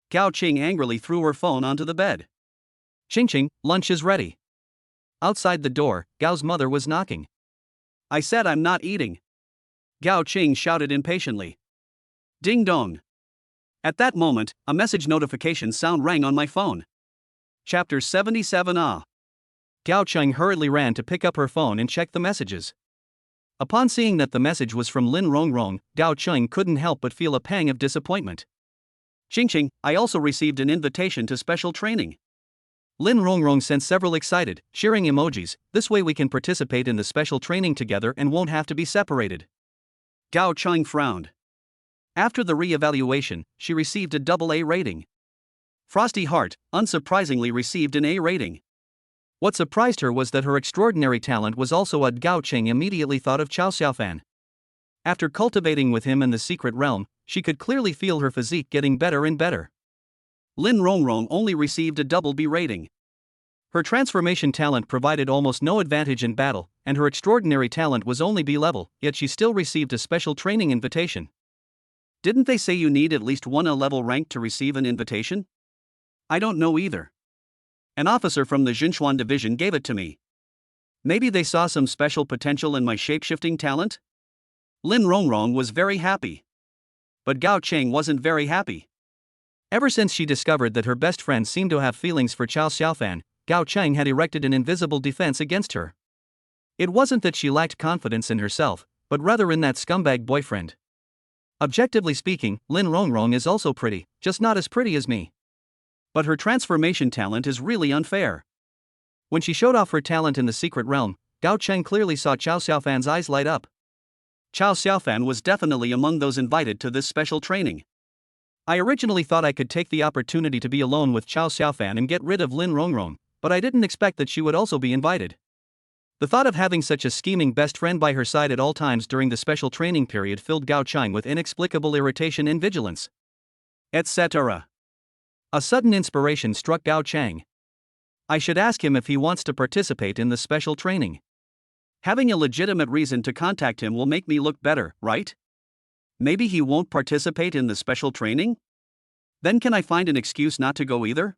Gao Ching angrily threw her phone onto the bed. Ching Ching, lunch is ready. Outside the door, Gao's mother was knocking. I said I'm not eating. Gao Ching shouted impatiently. Ding dong. At that moment, a message notification sound rang on my phone. Chapter 77 Gao Chang hurriedly ran to pick up her phone and check the messages. Upon seeing that the message was from Lin Rongrong, Gao Chang couldn't help but feel a pang of disappointment. Ching Ching, I also received an invitation to special training. Lin Rongrong sent several excited, cheering emojis, this way we can participate in the special training together and won't have to be separated. Gao Chang frowned. After the re-evaluation, she received a AA rating. Frosty Heart, unsurprisingly, received an A rating. What surprised her was that her extraordinary talent was also a. Gao Chang immediately thought of Chao Xiaofan. After cultivating with him in the secret realm, she could clearly feel her physique getting better and better. Lin Rongrong only received a B rating. Her transformation talent provided almost no advantage in battle, and her extraordinary talent was only B level, yet she still received a special training invitation. Didn't they say you need at least one A level rank to receive an invitation? I don't know either. An officer from the Xinchuan division gave it to me. Maybe they saw some special potential in my shape-shifting talent? Lin Rongrong was very happy. But Gao Chang wasn't very happy. Ever since she discovered that her best friend seemed to have feelings for Chao Xiaofan, Gao Chang had erected an invisible defense against her. It wasn't that she lacked confidence in herself, but rather in that scumbag boyfriend. Objectively speaking, Lin Rongrong is also pretty, just not as pretty as me. But her transformation talent is really unfair. When she showed off her talent in the secret realm, Gao Chang clearly saw Chao Xiaofan's eyes light up. Chao Xiaofan was definitely among those invited to this special training. I originally thought I could take the opportunity to be alone with Chao Xiaofan and get rid of Lin Rongrong, but I didn't expect that she would also be invited. The thought of having such a scheming best friend by her side at all times during the special training period filled Gao Chang with inexplicable irritation and vigilance. Etc. A sudden inspiration struck Gao Chang. I should ask him if he wants to participate in the special training. Having a legitimate reason to contact him will make me look better, right? Maybe he won't participate in the special training? Then can I find an excuse not to go either?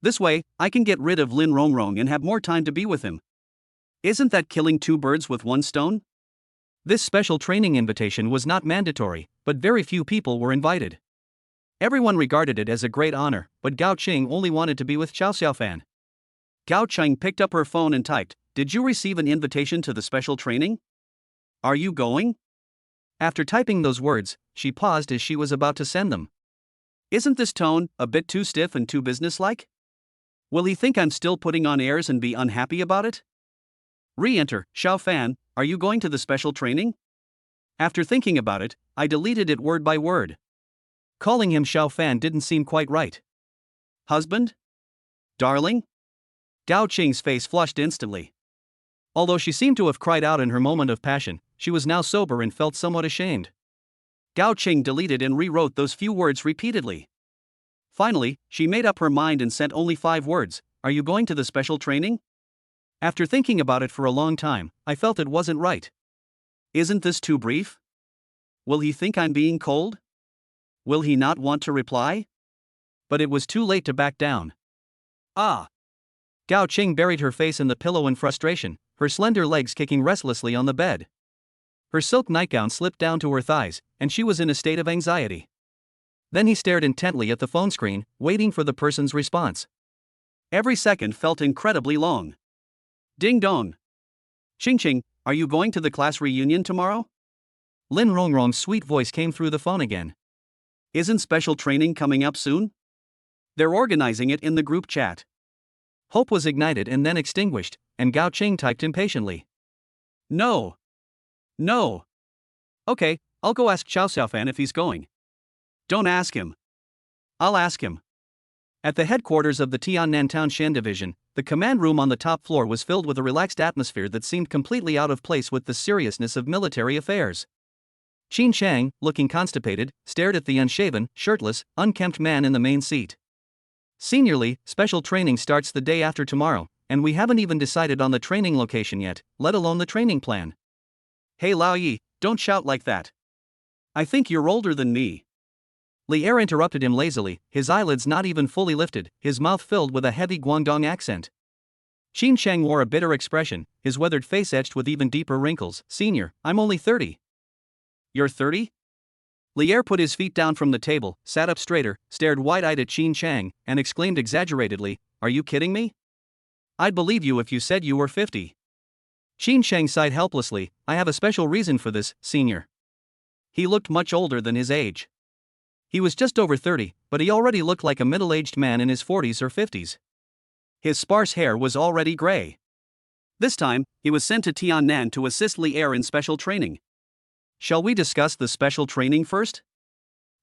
This way, I can get rid of Lin Rongrong and have more time to be with him. Isn't that killing two birds with one stone? This special training invitation was not mandatory, but very few people were invited. Everyone regarded it as a great honor, but Gao Ching only wanted to be with Chao Xiaofan. Gao Chang picked up her phone and typed, "Did you receive an invitation to the special training? Are you going?" After typing those words, she paused as she was about to send them. Isn't this tone a bit too stiff and too businesslike? Will he think I'm still putting on airs and be unhappy about it? Re-enter, Xiaofan, are you going to the special training? After thinking about it, I deleted it word by word. Calling him Xiaofan didn't seem quite right. Husband? Darling? Gao Ching's face flushed instantly. Although she seemed to have cried out in her moment of passion, she was now sober and felt somewhat ashamed. Gao Qing deleted and rewrote those few words repeatedly. Finally, she made up her mind and sent only 5 words, "Are you going to the special training?" After thinking about it for a long time, I felt it wasn't right. Isn't this too brief? Will he think I'm being cold? Will he not want to reply? But it was too late to back down. Ah! Gao Qing buried her face in the pillow in frustration, her slender legs kicking restlessly on the bed. Her silk nightgown slipped down to her thighs, and she was in a state of anxiety. Then he stared intently at the phone screen, waiting for the person's response. Every second felt incredibly long. Ding dong. Ching, are you going to the class reunion tomorrow? Lin Rongrong's sweet voice came through the phone again. Isn't special training coming up soon? They're organizing it in the group chat. Hope was ignited and then extinguished, and Gao Qing typed impatiently. No. Okay, I'll go ask Xiao Xiaofan if he's going. Don't ask him. I'll ask him. At the headquarters of the Tiannantown Shen Division, the command room on the top floor was filled with a relaxed atmosphere that seemed completely out of place with the seriousness of military affairs. Qin Chang, looking constipated, stared at the unshaven, shirtless, unkempt man in the main seat. Seniorly, special training starts the day after tomorrow, and we haven't even decided on the training location yet, let alone the training plan. Hey Lao Yi, don't shout like that. I think you're older than me. Li Er interrupted him lazily, his eyelids not even fully lifted, his mouth filled with a heavy Guangdong accent. Qin Chang wore a bitter expression, his weathered face etched with even deeper wrinkles. Senior, I'm only 30. You're 30? Li Er put his feet down from the table, sat up straighter, stared wide-eyed at Qin Chang, and exclaimed exaggeratedly, "Are you kidding me? I'd believe you if you said you were 50. Qin Chang sighed helplessly, "I have a special reason for this, senior." He looked much older than his age. He was just over 30, but he already looked like a middle-aged man in his 40s or 50s. His sparse hair was already gray. This time, he was sent to Tiannan to assist Li Er in special training. Shall we discuss the special training first?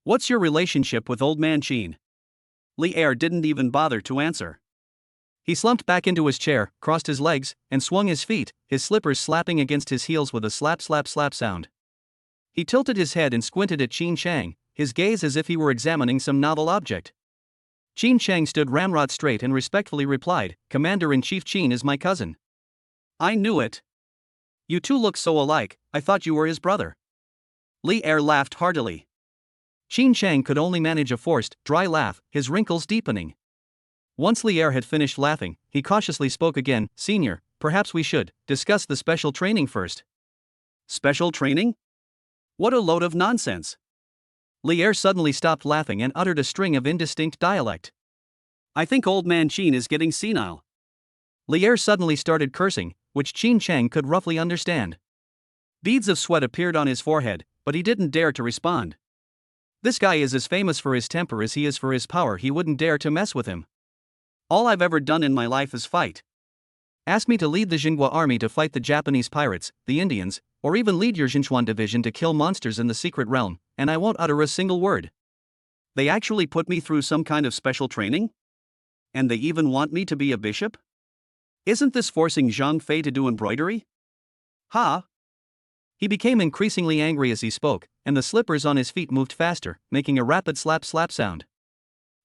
What's your relationship with old man Qin? Li Er didn't even bother to answer. He slumped back into his chair, crossed his legs, and swung his feet, his slippers slapping against his heels with a slap sound. He tilted his head and squinted at Qin Chang, his gaze as if he were examining some novel object. Qin Chang stood ramrod straight and respectfully replied, "Commander-in-Chief Qin is my cousin." I knew it. You two look so alike, I thought you were his brother. Li Er laughed heartily. Qin Chang could only manage a forced, dry laugh, his wrinkles deepening. Once Li Er had finished laughing, he cautiously spoke again, "Senior, perhaps we should discuss the special training first." Special training? What a load of nonsense. Li Er suddenly stopped laughing and uttered a string of indistinct dialect. I think old man Qin is getting senile. Li Er suddenly started cursing, which Qin Chang could roughly understand. Beads of sweat appeared on his forehead, but he didn't dare to respond. This guy is as famous for his temper as he is for his power. He wouldn't dare to mess with him. All I've ever done in my life is fight. Ask me to lead the Xinhua army to fight the Japanese pirates, the Indians, or even lead your Xinchuan division to kill monsters in the secret realm, and I won't utter a single word. They actually put me through some kind of special training? And they even want me to be a bishop? Isn't this forcing Zhang Fei to do embroidery? Ha! He became increasingly angry as he spoke, and the slippers on his feet moved faster, making a rapid slap sound.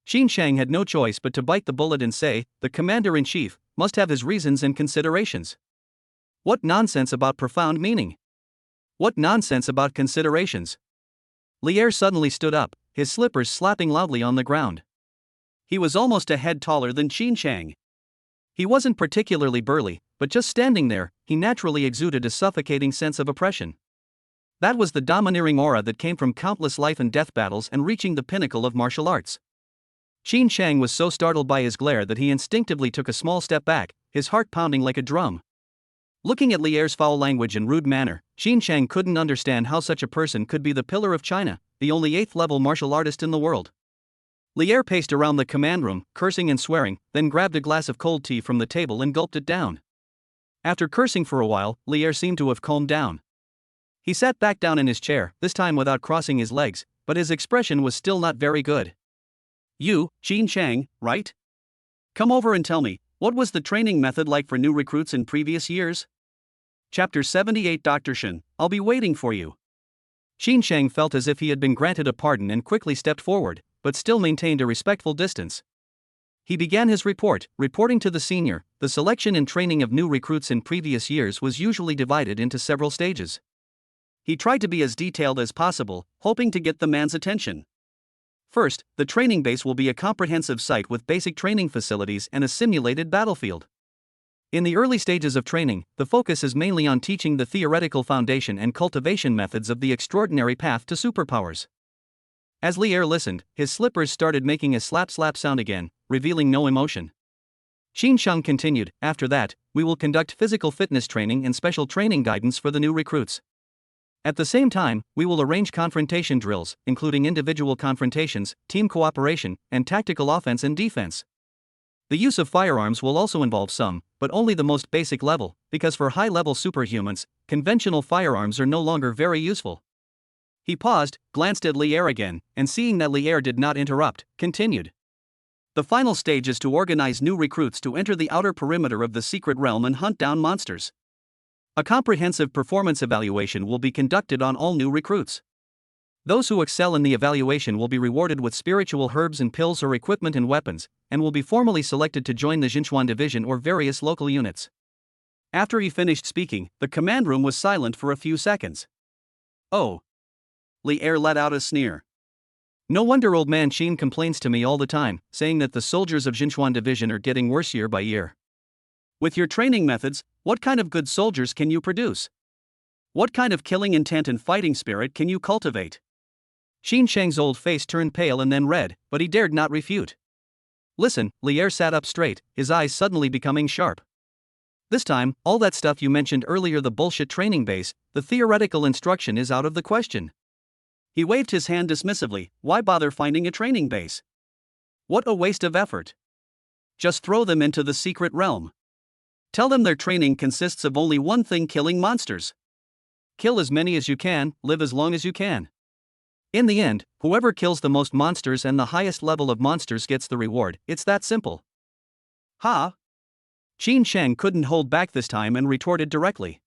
Qin Chang had no choice but to bite the bullet and say, "The commander-in-chief must have his reasons and considerations." What nonsense about profound meaning? What nonsense about considerations? Li Er suddenly stood up, his slippers slapping loudly on the ground. He was almost a head taller than Qin Chang. He wasn't particularly burly, but just standing there, he naturally exuded a suffocating sense of oppression. That was the domineering aura that came from countless life and death battles and reaching the pinnacle of martial arts. Qin Chang was so startled by his glare that he instinctively took a small step back, his heart pounding like a drum. Looking at Li Er's foul language and rude manner, Qin Chang couldn't understand how such a person could be the pillar of China, the only 8th-level martial artist in the world. Li Er paced around the command room, cursing and swearing, then grabbed a glass of cold tea from the table and gulped it down. After cursing for a while, Li Er seemed to have calmed down. He sat back down in his chair, this time without crossing his legs, but his expression was still not very good. You, Qin Chang, right? Come over and tell me, what was the training method like for new recruits in previous years? Chapter 78 Dr. Shen, I'll be waiting for you. Xin Sheng felt as if he had been granted a pardon and quickly stepped forward, but still maintained a respectful distance. He began his report, reporting to the senior. The selection and training of new recruits in previous years was usually divided into several stages. He tried to be as detailed as possible, hoping to get the man's attention. First, the training base will be a comprehensive site with basic training facilities and a simulated battlefield. In the early stages of training, the focus is mainly on teaching the theoretical foundation and cultivation methods of the extraordinary path to superpowers. As Li Er listened, his slippers started making a slap-slap sound again, revealing no emotion. Xin Sheng continued, after that, we will conduct physical fitness training and special training guidance for the new recruits. At the same time, we will arrange confrontation drills, including individual confrontations, team cooperation, and tactical offense and defense. The use of firearms will also involve some, but only the most basic level, because for high-level superhumans, conventional firearms are no longer very useful. He paused, glanced at Li Er again, and seeing that Li Er did not interrupt, continued. The final stage is to organize new recruits to enter the outer perimeter of the secret realm and hunt down monsters. A comprehensive performance evaluation will be conducted on all new recruits. Those who excel in the evaluation will be rewarded with spiritual herbs and pills or equipment and weapons, and will be formally selected to join the Jinchuan division or various local units. After he finished speaking, the command room was silent for a few seconds. Oh. Li Er let out a sneer. No wonder old man Xin complains to me all the time, saying that the soldiers of Jinchuan division are getting worse year by year. With your training methods, what kind of good soldiers can you produce? What kind of killing intent and fighting spirit can you cultivate? Xin Sheng's old face turned pale and then red, but he dared not refute. Listen, Li Er sat up straight, his eyes suddenly becoming sharp. This time, all that stuff you mentioned earlier, the bullshit training base, the theoretical instruction is out of the question. He waved his hand dismissively. Why bother finding a training base? What a waste of effort. Just throw them into the secret realm. Tell them their training consists of only one thing: killing monsters. Kill as many as you can, live as long as you can. In the end, whoever kills the most monsters and the highest level of monsters gets the reward. It's that simple. Ha! Xin Sheng couldn't hold back this time and retorted directly.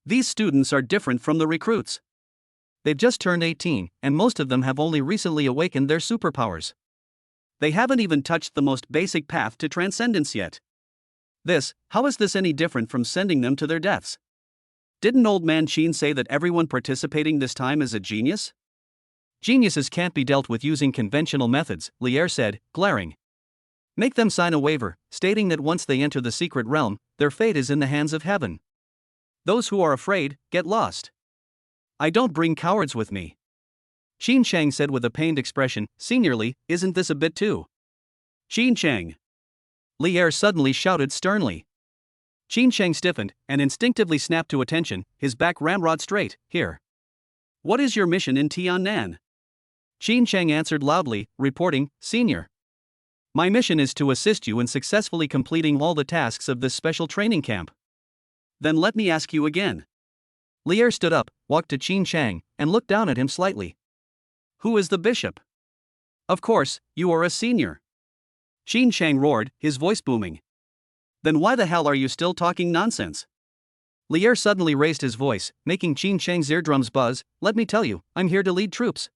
These students are different from the recruits. They've just turned 18, and most of them have only recently awakened their superpowers. They haven't even touched the most basic path to transcendence yet. How is this any different from sending them to their deaths? Didn't old man Xin say that everyone participating this time is a genius? Geniuses can't be dealt with using conventional methods, Li Er said, glaring. Make them sign a waiver, stating that once they enter the secret realm, their fate is in the hands of heaven. Those who are afraid, get lost. I don't bring cowards with me. Xin Sheng said with a pained expression. Seniorly, isn't this a bit too? Xin Sheng! Li Er suddenly shouted sternly. Xin Sheng stiffened, and instinctively snapped to attention, his back ramrod straight. Here. What is your mission in Tiannan? Xin Sheng answered loudly, reporting, Senior. My mission is to assist you in successfully completing all the tasks of this special training camp. Then let me ask you again. Li Er stood up, walked to Xin Sheng, and looked down at him slightly. Who is the bishop? Of course, you are a senior. Xin Sheng roared, his voice booming. Then why the hell are you still talking nonsense? Li Er suddenly raised his voice, making Xin Sheng's eardrums buzz. Let me tell you, I'm here to lead troops.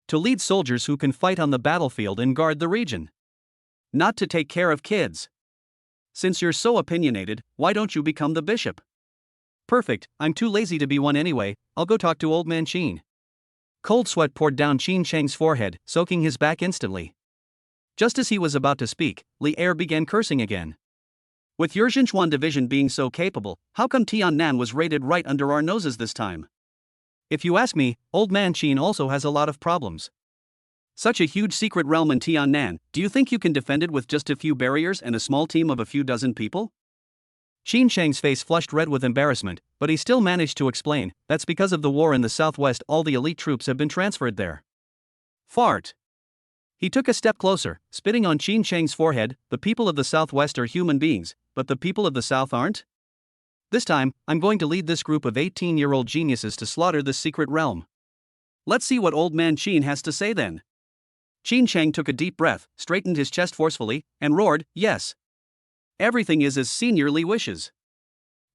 To lead soldiers who can fight on the battlefield and guard the region. Not to take care of kids. Since you're so opinionated, why don't you become the bishop? Perfect, I'm too lazy to be one anyway, I'll go talk to old man Xin. Cold sweat poured down Xin Sheng's forehead, soaking his back instantly. Just as he was about to speak, Li Er began cursing again. With your Jinchuan division being so capable, how come Tiannan was raided right under our noses this time? If you ask me, old man Xin also has a lot of problems. Such a huge secret realm in Tiannan, do you think you can defend it with just a few barriers and a small team of a few dozen people? Xin Sheng's face flushed red with embarrassment, but he still managed to explain, that's because of the war in the southwest, all the elite troops have been transferred there. Fart. He took a step closer, spitting on Xin Sheng's forehead. The people of the southwest are human beings, but the people of the south aren't? This time, I'm going to lead this group of 18-year-old geniuses to slaughter this secret realm. Let's see what old man Xin has to say then. Xin Sheng took a deep breath, straightened his chest forcefully, and roared, yes. Everything is as Senior Li wishes.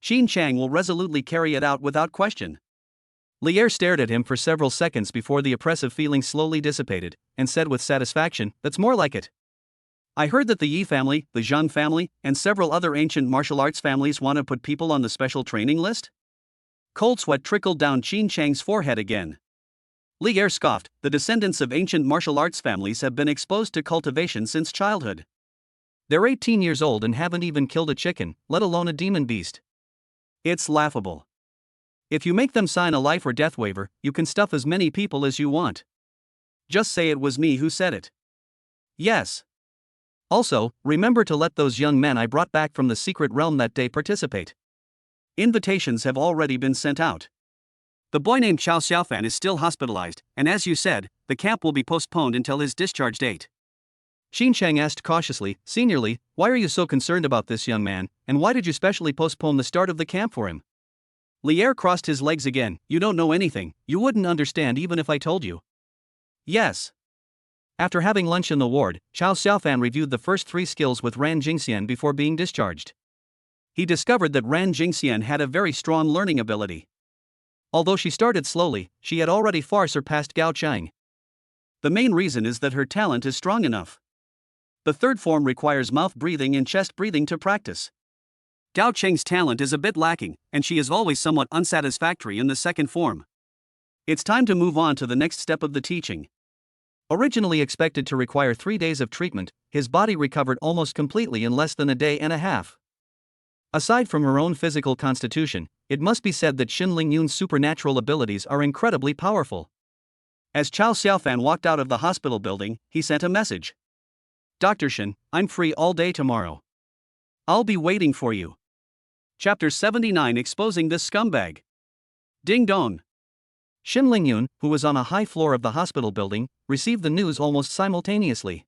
Xin Sheng will resolutely carry it out without question. Lier stared at him for several seconds before the oppressive feeling slowly dissipated, and said with satisfaction, "That's more like it. I heard that the Yi family, the Zhang family, and several other ancient martial arts families want to put people on the special training list?" Cold sweat trickled down Qin Chang's forehead again. Lier scoffed, "The descendants of ancient martial arts families have been exposed to cultivation since childhood. They're 18 years old and haven't even killed a chicken, let alone a demon beast. It's laughable. If you make them sign a life or death waiver, you can stuff as many people as you want. Just say it was me who said it. Yes. Also, remember to let those young men I brought back from the secret realm that day participate. Invitations have already been sent out. The boy named Chao Xiaofan is still hospitalized, and as you said, the camp will be postponed until his discharge date." Qin Chang asked cautiously, "Seniorly, why are you so concerned about this young man, and why did you specially postpone the start of the camp for him?" Lier crossed his legs again. "You don't know anything, you wouldn't understand even if I told you." "Yes." After having lunch in the ward, Chao Xiaofan reviewed the first 3 skills with Ran Jingxian before being discharged. He discovered that Ran Jingxian had a very strong learning ability. Although she started slowly, she had already far surpassed Gao Chang. The main reason is that her talent is strong enough. The third form requires mouth breathing and chest breathing to practice. Gao Cheng's talent is a bit lacking, and she is always somewhat unsatisfactory in the second form. It's time to move on to the next step of the teaching. Originally expected to require 3 days of treatment, his body recovered almost completely in less than a day and a half. Aside from her own physical constitution, it must be said that Xin Lingyun's supernatural abilities are incredibly powerful. As Chao Xiaofan walked out of the hospital building, he sent a message. "Dr. Xin, I'm free all day tomorrow. I'll be waiting for you." Chapter 79, Exposing This Scumbag. Ding dong. Xin Lingyun, who was on a high floor of the hospital building, received the news almost simultaneously.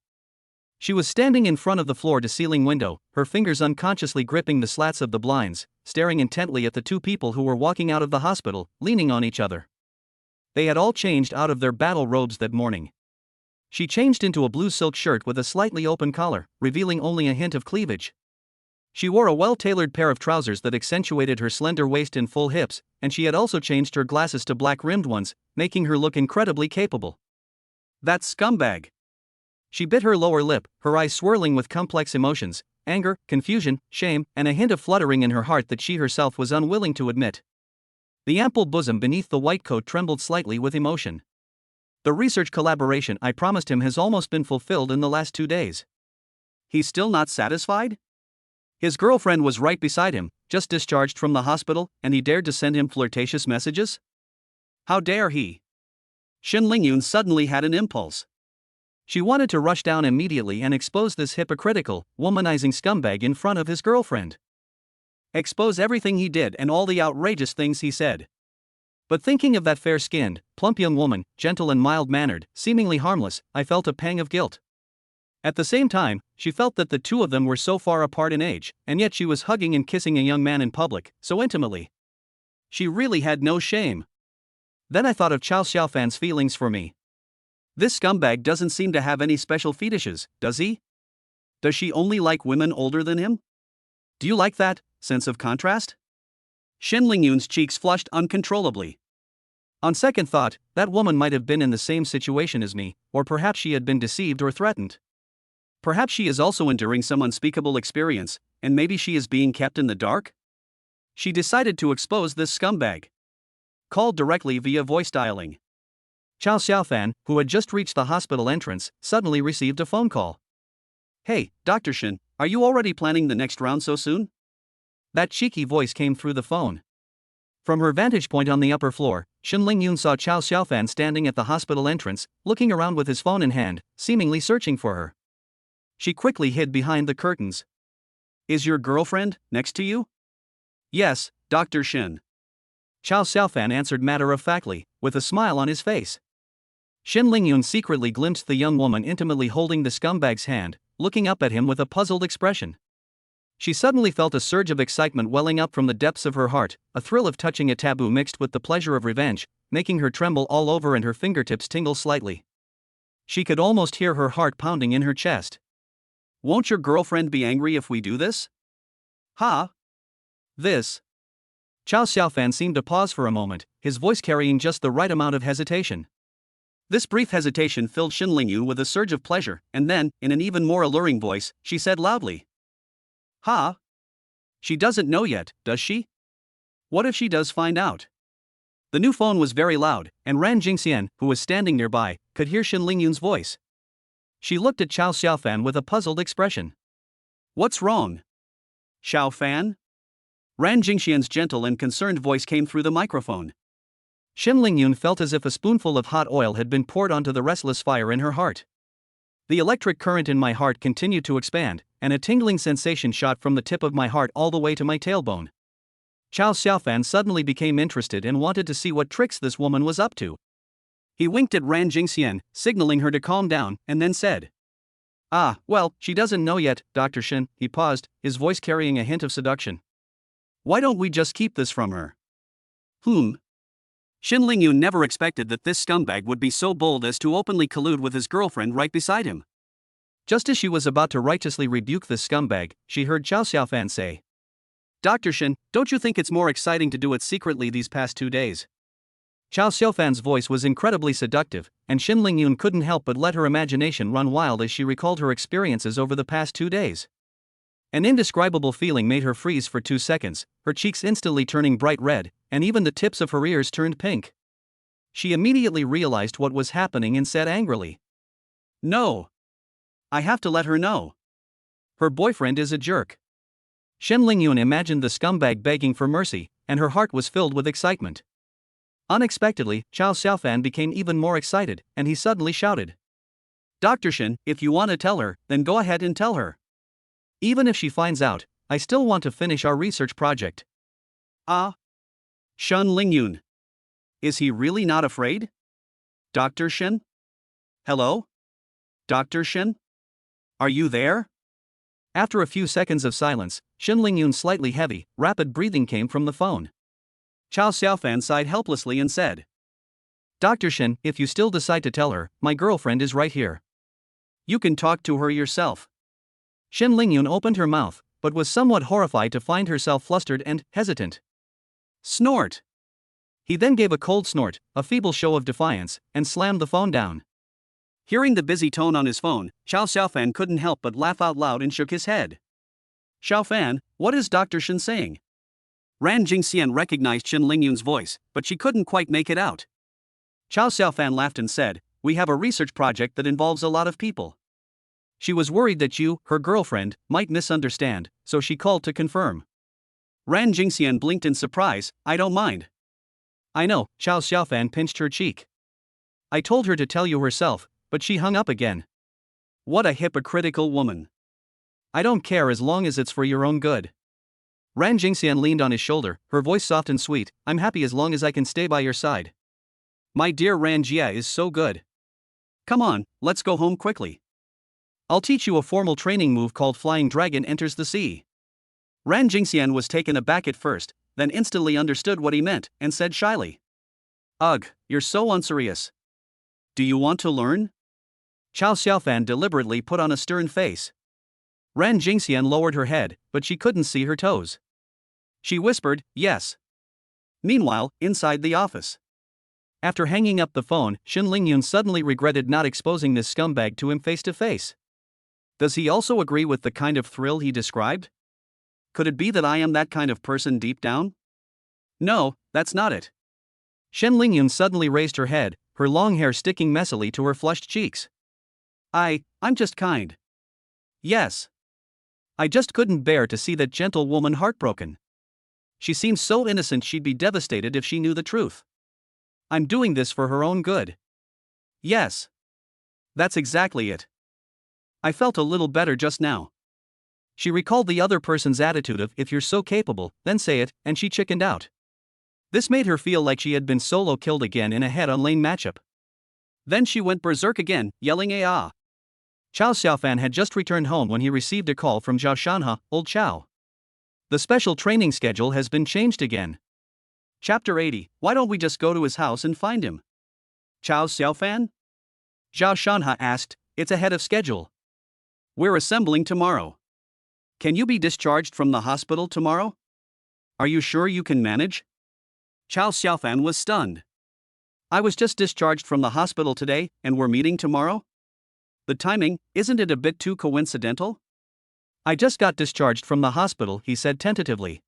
She was standing in front of the floor-to-ceiling window, her fingers unconsciously gripping the slats of the blinds, staring intently at the 2 people who were walking out of the hospital, leaning on each other. They had all changed out of their battle robes that morning. She changed into a blue silk shirt with a slightly open collar, revealing only a hint of cleavage. She wore a well-tailored pair of trousers that accentuated her slender waist and full hips, and she had also changed her glasses to black-rimmed ones, making her look incredibly capable. "That scumbag." She bit her lower lip, her eyes swirling with complex emotions, anger, confusion, shame, and a hint of fluttering in her heart that she herself was unwilling to admit. The ample bosom beneath the white coat trembled slightly with emotion. The research collaboration I promised him has almost been fulfilled in the last 2 days. He's still not satisfied? His girlfriend was right beside him, just discharged from the hospital, and he dared to send him flirtatious messages? How dare he? Xin Lingyun suddenly had an impulse. She wanted to rush down immediately and expose this hypocritical, womanizing scumbag in front of his girlfriend. Expose everything he did and all the outrageous things he said. But thinking of that fair-skinned, plump young woman, gentle and mild-mannered, seemingly harmless, I felt a pang of guilt. At the same time, she felt that the 2 of them were so far apart in age, and yet she was hugging and kissing a young man in public, so intimately. She really had no shame. Then I thought of Chao Xiaofan's feelings for me. This scumbag doesn't seem to have any special fetishes, does he? Does she only like women older than him? Do you like that sense of contrast? Xin Lingyun's cheeks flushed uncontrollably. On second thought, that woman might have been in the same situation as me, or perhaps she had been deceived or threatened. Perhaps she is also enduring some unspeakable experience, and maybe she is being kept in the dark? She decided to expose this scumbag. Called directly via voice dialing. Chao Xiaofan, who had just reached the hospital entrance, suddenly received a phone call. "Hey, Dr. Xin, are you already planning the next round so soon?" That cheeky voice came through the phone. From her vantage point on the upper floor, Xin Lingyun saw Chao Xiaofan standing at the hospital entrance, looking around with his phone in hand, seemingly searching for her. She quickly hid behind the curtains. "Is your girlfriend next to you?" "Yes, Dr. Xin." Chao Xiaofan answered matter-of-factly, with a smile on his face. Xin Lingyun secretly glimpsed the young woman intimately holding the scumbag's hand, looking up at him with a puzzled expression. She suddenly felt a surge of excitement welling up from the depths of her heart, a thrill of touching a taboo mixed with the pleasure of revenge, making her tremble all over and her fingertips tingle slightly. She could almost hear her heart pounding in her chest. "Won't your girlfriend be angry if we do this?" "Ha? This? Chao Xiaofan seemed to pause for a moment, his voice carrying just the right amount of hesitation. This brief hesitation filled Xin Lingyun with a surge of pleasure, and then, in an even more alluring voice, she said loudly. Ha! She doesn't know yet, does she? What if she does find out? The new phone was very loud, and Ran Jingxian, who was standing nearby, could hear Xin Lingyun's voice. She looked at Chao Xiaofan with a puzzled expression. What's wrong? Xiaofan? Ran Jingxian's gentle and concerned voice came through the microphone. Xin Lingyun felt as if a spoonful of hot oil had been poured onto the restless fire in her heart. The electric current in my heart continued to expand, and a tingling sensation shot from the tip of my heart all the way to my tailbone. Chao Xiaofan suddenly became interested and wanted to see what tricks this woman was up to. He winked at Ran Jingxian, signaling her to calm down, and then said, Ah, well, she doesn't know yet, Dr. Shin. He paused, his voice carrying a hint of seduction. Why don't we just keep this from her? Xin Lingyun never expected that this scumbag would be so bold as to openly collude with his girlfriend right beside him. Just as she was about to righteously rebuke this scumbag, she heard Chao Xiaofan say, Dr. Shin, don't you think it's more exciting to do it secretly these past 2 days? Chao Xiaofan's voice was incredibly seductive, and Xin Lingyun couldn't help but let her imagination run wild as she recalled her experiences over the past 2 days. An indescribable feeling made her freeze for 2 seconds, her cheeks instantly turning bright red, and even the tips of her ears turned pink. She immediately realized what was happening and said angrily, No! I have to let her know. Her boyfriend is a jerk. Xin Lingyun imagined the scumbag begging for mercy, and her heart was filled with excitement. Unexpectedly, Chao Xiaofan became even more excited, and he suddenly shouted, Dr. Shin, if you want to tell her, then go ahead and tell her. Even if she finds out, I still want to finish our research project. Ah? Xin Lingyun. Is he really not afraid? Dr. Shin? Hello? Dr. Shin? Are you there? After a few seconds of silence, Xin Lingyun's slightly heavy, rapid breathing came from the phone. Chao Xiaofan sighed helplessly and said, Dr. Shin, if you still decide to tell her, my girlfriend is right here. You can talk to her yourself. Xin Lingyun opened her mouth, but was somewhat horrified to find herself flustered and hesitant. Snort! He then gave a cold snort, a feeble show of defiance, and slammed the phone down. Hearing the busy tone on his phone, Chao Xiaofan couldn't help but laugh out loud and shook his head. Xiaofan, what is Dr. Shin saying? Ran Jingxian recognized Xin Lingyun's voice, but she couldn't quite make it out. Chao Xiaofan laughed and said, We have a research project that involves a lot of people. She was worried that you, her girlfriend, might misunderstand, so she called to confirm. Ran Jingxian blinked in surprise, I don't mind. I know, Chao Xiaofan pinched her cheek. I told her to tell you herself, but she hung up again. What a hypocritical woman. I don't care as long as it's for your own good. Ran Jingxian leaned on his shoulder, her voice soft and sweet, I'm happy as long as I can stay by your side. My dear Ran Jia is so good. Come on, let's go home quickly. I'll teach you a formal training move called Flying Dragon Enters the Sea. Ran Jingxian was taken aback at first, then instantly understood what he meant, and said shyly. Ugh, you're so unserious. Do you want to learn? Chao Xiaofan deliberately put on a stern face. Ran Jingxian lowered her head, but she couldn't see her toes. She whispered, yes. Meanwhile, inside the office. After hanging up the phone, Xin Lingyun suddenly regretted not exposing this scumbag to him face to face. Does he also agree with the kind of thrill he described? Could it be that I am that kind of person deep down? No, that's not it. Xin Lingyun suddenly raised her head, her long hair sticking messily to her flushed cheeks. I'm just kind. Yes. I just couldn't bear to see that gentle woman heartbroken. She seems so innocent she'd be devastated if she knew the truth. I'm doing this for her own good. Yes. That's exactly it. I felt a little better just now. She recalled the other person's attitude of, if you're so capable, then say it, and she chickened out. This made her feel like she had been solo killed again in a head-on-lane matchup. Then she went berserk again, yelling ah. Chao Xiaofan had just returned home when he received a call from Zhao Shanhe, old Chao. The special training schedule has been changed again. Chapter 80, why don't we just go to his house and find him? Chao Xiaofan? Zhao Shanhe asked, it's ahead of schedule. We're assembling tomorrow. Can you be discharged from the hospital tomorrow? Are you sure you can manage? Chow Xiaofan was stunned. I was just discharged from the hospital today, and we're meeting tomorrow? The timing, isn't it a bit too coincidental? I just got discharged from the hospital, he said tentatively.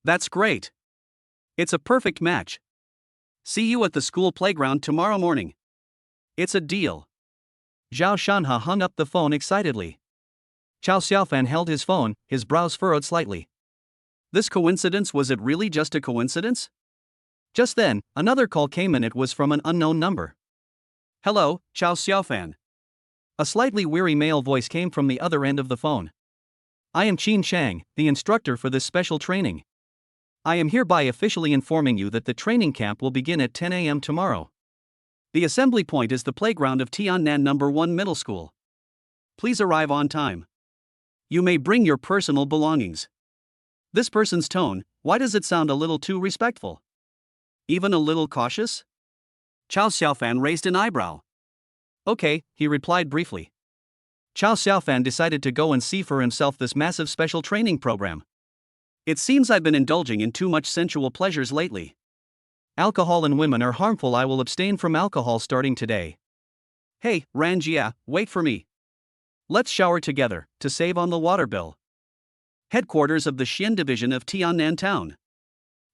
That's great. It's a perfect match. See you at the school playground tomorrow morning. It's a deal. Zhao Shanhe hung up the phone excitedly. Chow Xiaofan held his phone, his brows furrowed slightly. This coincidence, was it really just a coincidence? Just then, another call came and it was from an unknown number. Hello, Chow Xiaofan. A slightly weary male voice came from the other end of the phone. I am Qin Chang, the instructor for this special training. I am hereby officially informing you that the training camp will begin at 10 a.m. tomorrow. The assembly point is the playground of Tiannan No. 1 Middle School. Please arrive on time. You may bring your personal belongings. This person's tone, why does it sound a little too respectful? Even a little cautious? Chow Xiaofan raised an eyebrow. Okay, he replied briefly. Chow Xiaofan decided to go and see for himself this massive special training program. It seems I've been indulging in too much sensual pleasures lately. Alcohol and women are harmful. I will abstain from alcohol starting today. Hey, Ranjia, wait for me. Let's shower together, to save on the water bill. Headquarters of the Xian division of Tiannan Town.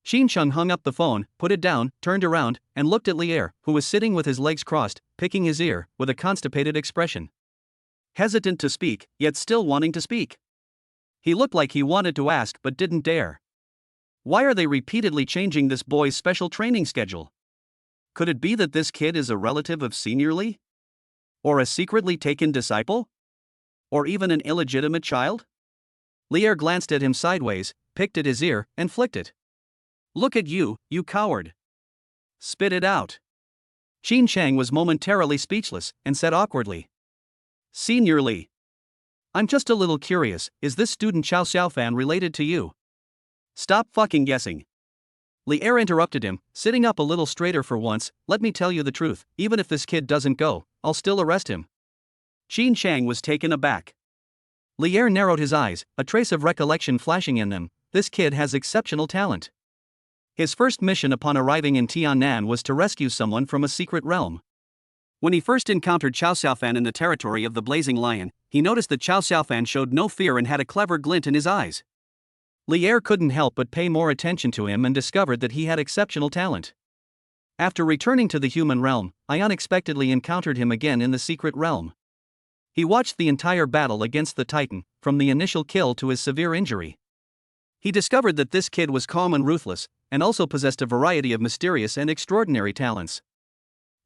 Xin Cheng hung up the phone, put it down, turned around, and looked at Lier, who was sitting with his legs crossed, picking his ear, with a constipated expression. Hesitant to speak, yet still wanting to speak. He looked like he wanted to ask but didn't dare. Why are they repeatedly changing this boy's special training schedule? Could it be that this kid is a relative of Senior Li? Or a secretly taken disciple? Or even an illegitimate child? Lier glanced at him sideways, picked at his ear, and flicked it. Look at you, you coward. Spit it out. Qin Chang was momentarily speechless, and said awkwardly. Senior Li. I'm just a little curious, is this student Chow Xiaofan related to you? Stop fucking guessing. Lier interrupted him, sitting up a little straighter for once. Let me tell you the truth, even if this kid doesn't go, I'll still arrest him. Qin Chang was taken aback. Lier narrowed his eyes, a trace of recollection flashing in them. This kid has exceptional talent. His first mission upon arriving in Tiannan was to rescue someone from a secret realm. When he first encountered Chow Xiaofan in the territory of the Blazing Lion, he noticed that Chow Xiaofan showed no fear and had a clever glint in his eyes. Lier couldn't help but pay more attention to him and discovered that he had exceptional talent. After returning to the human realm, I unexpectedly encountered him again in the secret realm. He watched the entire battle against the Titan, from the initial kill to his severe injury. He discovered that this kid was calm and ruthless, and also possessed a variety of mysterious and extraordinary talents.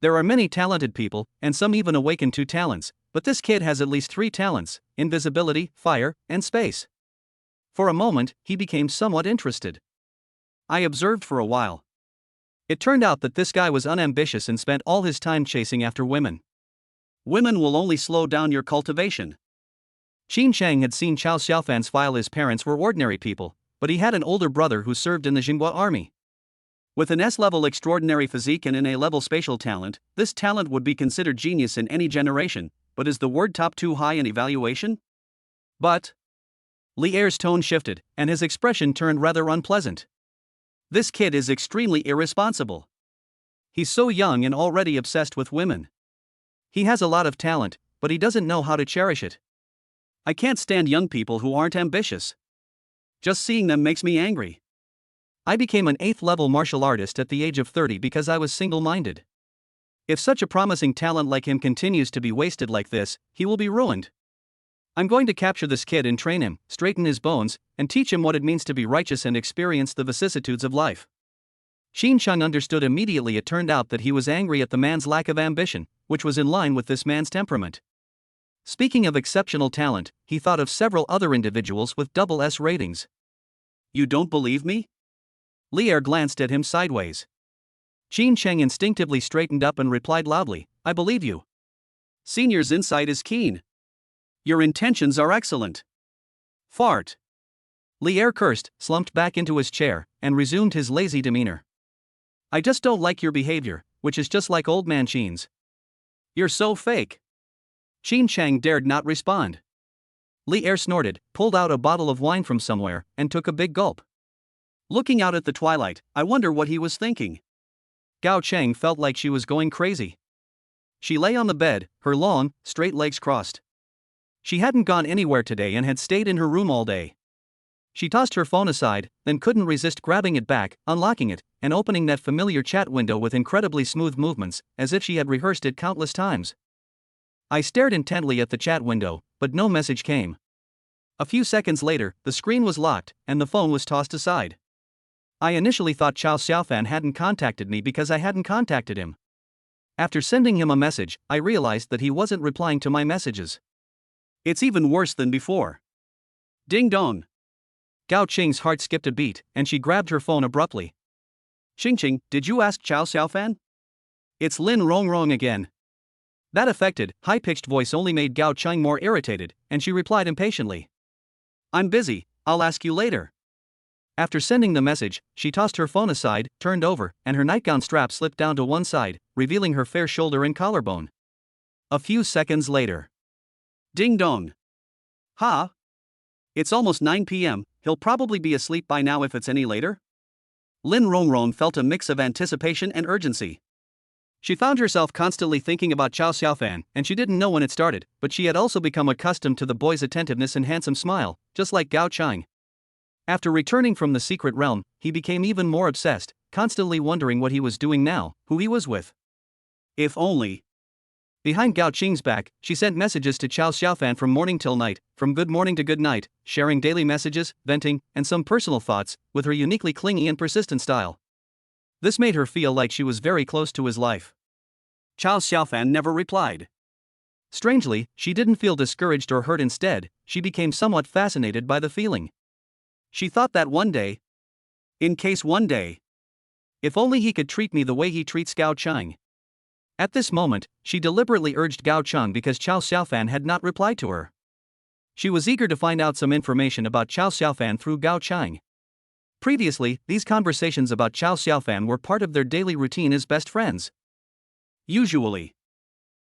There are many talented people, and some even awaken 2 talents, but this kid has at least 3 talents: invisibility, fire, and space. For a moment, he became somewhat interested. I observed for a while. It turned out that this guy was unambitious and spent all his time chasing after women. Women will only slow down your cultivation. Qin Chang had seen Chow Xiaofan's file. His parents were ordinary people, but he had an older brother who served in the Xinhua army. With an S-level extraordinary physique and an A-level spatial talent, this talent would be considered genius in any generation, but is the word top too high in evaluation? But Lier's tone shifted, and his expression turned rather unpleasant. This kid is extremely irresponsible. He's so young and already obsessed with women. He has a lot of talent, but he doesn't know how to cherish it. I can't stand young people who aren't ambitious. Just seeing them makes me angry. I became an 8th-level martial artist at the age of 30 because I was single-minded. If such a promising talent like him continues to be wasted like this, he will be ruined. I'm going to capture this kid and train him, straighten his bones, and teach him what it means to be righteous and experience the vicissitudes of life. Xin Cheng understood immediately. It turned out that he was angry at the man's lack of ambition, which was in line with this man's temperament. Speaking of exceptional talent, he thought of several other individuals with double S ratings. You don't believe me? Lier glanced at him sideways. Qin Cheng instinctively straightened up and replied loudly, I believe you. Senior's insight is keen. Your intentions are excellent. Fart. Lier cursed, slumped back into his chair, and resumed his lazy demeanor. I just don't like your behavior, which is just like old man Qin's. You're so fake. Qin Cheng dared not respond. Lier snorted, pulled out a bottle of wine from somewhere, and took a big gulp. Looking out at the twilight, I wonder what he was thinking. Gao Cheng felt like she was going crazy. She lay on the bed, her long, straight legs crossed. She hadn't gone anywhere today and had stayed in her room all day. She tossed her phone aside, then couldn't resist grabbing it back, unlocking it, and opening that familiar chat window with incredibly smooth movements, as if she had rehearsed it countless times. I stared intently at the chat window, but no message came. A few seconds later, the screen was locked, and the phone was tossed aside. I initially thought Chao Xiaofan hadn't contacted me because I hadn't contacted him. After sending him a message, I realized that he wasn't replying to my messages. It's even worse than before. Ding dong. Gao Qing's heart skipped a beat, and she grabbed her phone abruptly. Qing, did you ask Chao Xiaofan? It's Lin Rongrong again. That affected, high-pitched voice only made Gao Qing more irritated, and she replied impatiently. I'm busy, I'll ask you later. After sending the message, she tossed her phone aside, turned over, and her nightgown strap slipped down to one side, revealing her fair shoulder and collarbone. A few seconds later. Ding dong. Ha! It's almost 9 p.m., he'll probably be asleep by now if it's any later. Lin Rongrong felt a mix of anticipation and urgency. She found herself constantly thinking about Chao Xiaofan, and she didn't know when it started, but she had also become accustomed to the boy's attentiveness and handsome smile, just like Gao Chang. After returning from the secret realm, he became even more obsessed, constantly wondering what he was doing now, who he was with. If only. Behind Gao Qing's back, she sent messages to Chao Xiaofan from morning till night, from good morning to good night, sharing daily messages, venting, and some personal thoughts, with her uniquely clingy and persistent style. This made her feel like she was very close to his life. Chao Xiaofan never replied. Strangely, she didn't feel discouraged or hurt. Instead, she became somewhat fascinated by the feeling. She thought that one day, if only he could treat me the way he treats Gao Chang. At this moment, she deliberately urged Gao Chang because Chao Xiaofan had not replied to her. She was eager to find out some information about Chao Xiaofan through Gao Chang. Previously, these conversations about Chao Xiaofan were part of their daily routine as best friends. Usually.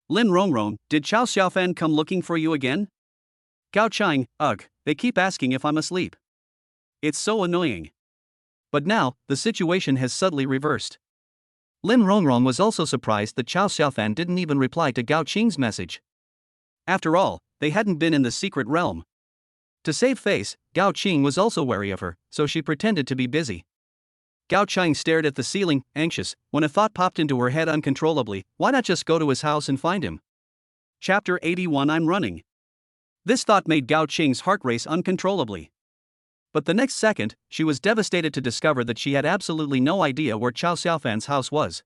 Lin Rongrong, did Chao Xiaofan come looking for you again? Gao Chang, ugh, they keep asking if I'm asleep. It's so annoying. But now, the situation has subtly reversed. Lin Rongrong was also surprised that Chao Xiaofan didn't even reply to Gao Qing's message. After all, they hadn't been in the secret realm. To save face, Gao Qing was also wary of her, so she pretended to be busy. Gao Chang stared at the ceiling, anxious, when a thought popped into her head uncontrollably: why not just go to his house and find him? Chapter 81. I'm running. This thought made Gao Qing's heart race uncontrollably. But the next second, she was devastated to discover that she had absolutely no idea where Chao Xiaofan's house was.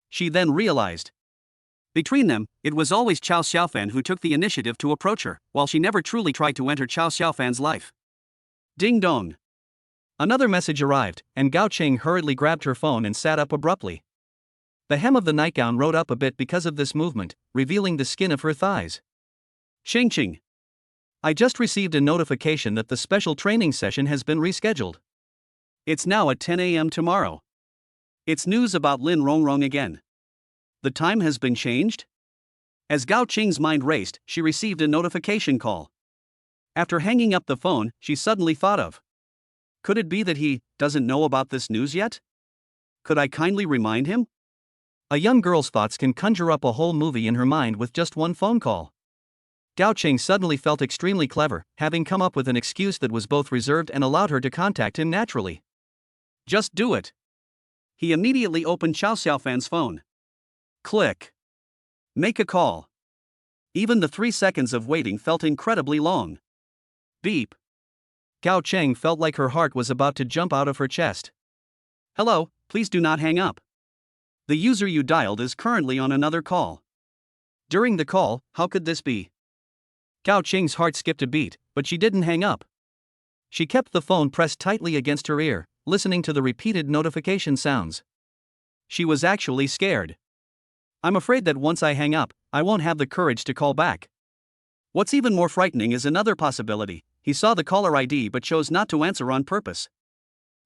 She then realized. Between them, it was always Chao Xiaofan who took the initiative to approach her, while she never truly tried to enter Chao Xiaofan's life. Ding dong. Another message arrived, and Gao Qing hurriedly grabbed her phone and sat up abruptly. The hem of the nightgown rode up a bit because of this movement, revealing the skin of her thighs. Qing. I just received a notification that the special training session has been rescheduled. It's now at 10 a.m. tomorrow. It's news about Lin Rongrong again. The time has been changed? As Gao Qing's mind raced, she received a notification call. After hanging up the phone, she suddenly thought of. Could it be that he doesn't know about this news yet? Could I kindly remind him? A young girl's thoughts can conjure up a whole movie in her mind with just one phone call. Gao Qing suddenly felt extremely clever, having come up with an excuse that was both reserved and allowed her to contact him naturally. Just do it. He immediately opened Chao Xiaofan's phone. Click. Make a call. Even the 3 seconds of waiting felt incredibly long. Beep. Gao Cheng felt like her heart was about to jump out of her chest. Hello, please do not hang up. The user you dialed is currently on another call. During the call, how could this be? Gao Qing's heart skipped a beat, but she didn't hang up. She kept the phone pressed tightly against her ear, listening to the repeated notification sounds. She was actually scared. I'm afraid that once I hang up, I won't have the courage to call back. What's even more frightening is another possibility: he saw the caller ID but chose not to answer on purpose.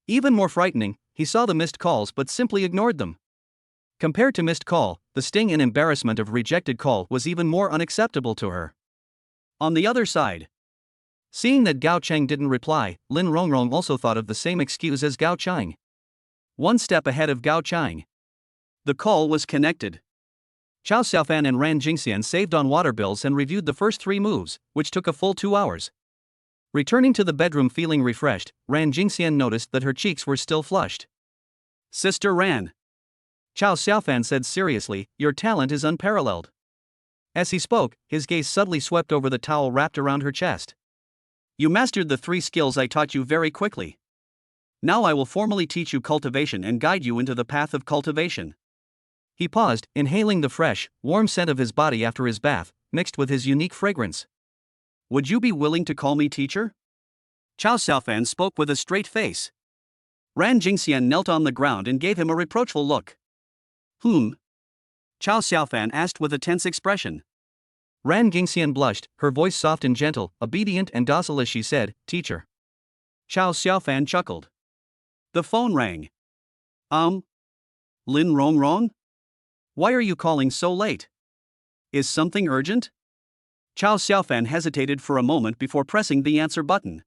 Even more frightening, he saw the missed calls but simply ignored them. Compared to missed call, the sting and embarrassment of rejected call was even more unacceptable to her. On the other side, Seeing that Gao Cheng didn't reply, Lin Rongrong also thought of the same excuse as Gao Cheng. One step ahead of Gao Cheng. The call was connected. Chao Xiaofan and Ran Jingxian saved on water bills and reviewed the first 3 moves, which took a full 2 hours. Returning to the bedroom feeling refreshed, Ran Jingxian noticed that her cheeks were still flushed. Sister Ran, Chao Xiaofan said seriously, your talent is unparalleled. As he spoke, his gaze subtly swept over the towel wrapped around her chest. You mastered the 3 skills I taught you very quickly. Now I will formally teach you cultivation and guide you into the path of cultivation. He paused, inhaling the fresh, warm scent of his body after his bath, mixed with his unique fragrance. Would you be willing to call me teacher? Chao Xiaofan spoke with a straight face. Ran Jingxian knelt on the ground and gave him a reproachful look. Chao Xiaofan asked with a tense expression. Ran Jingxian blushed, her voice soft and gentle, obedient and docile as she said, Teacher. Chao Xiaofan chuckled. The phone rang. Lin Rongrong? Why are you calling so late? Is something urgent? Chao Xiaofan hesitated for a moment before pressing the answer button.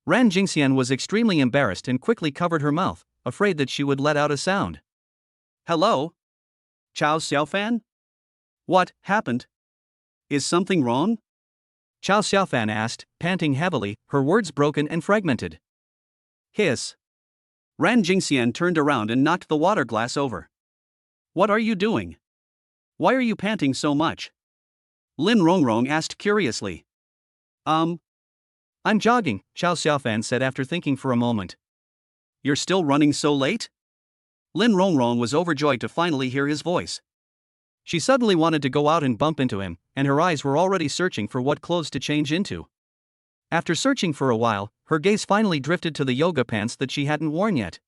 Ran Jingxian was extremely embarrassed and quickly covered her mouth, afraid that she would let out a sound. Hello? Chao Xiaofan? What happened? Is something wrong? Chao Xiaofan asked, panting heavily, her words broken and fragmented. Hiss. Ran Jingxian turned around and knocked the water glass over. What are you doing? Why are you panting so much? Lin Rongrong asked curiously. I'm jogging, Chao Xiaofan said after thinking for a moment. You're still running so late? Lin Rongrong was overjoyed to finally hear his voice. She suddenly wanted to go out and bump into him, and her eyes were already searching for what clothes to change into. After searching for a while, her gaze finally drifted to the yoga pants that she hadn't worn yet.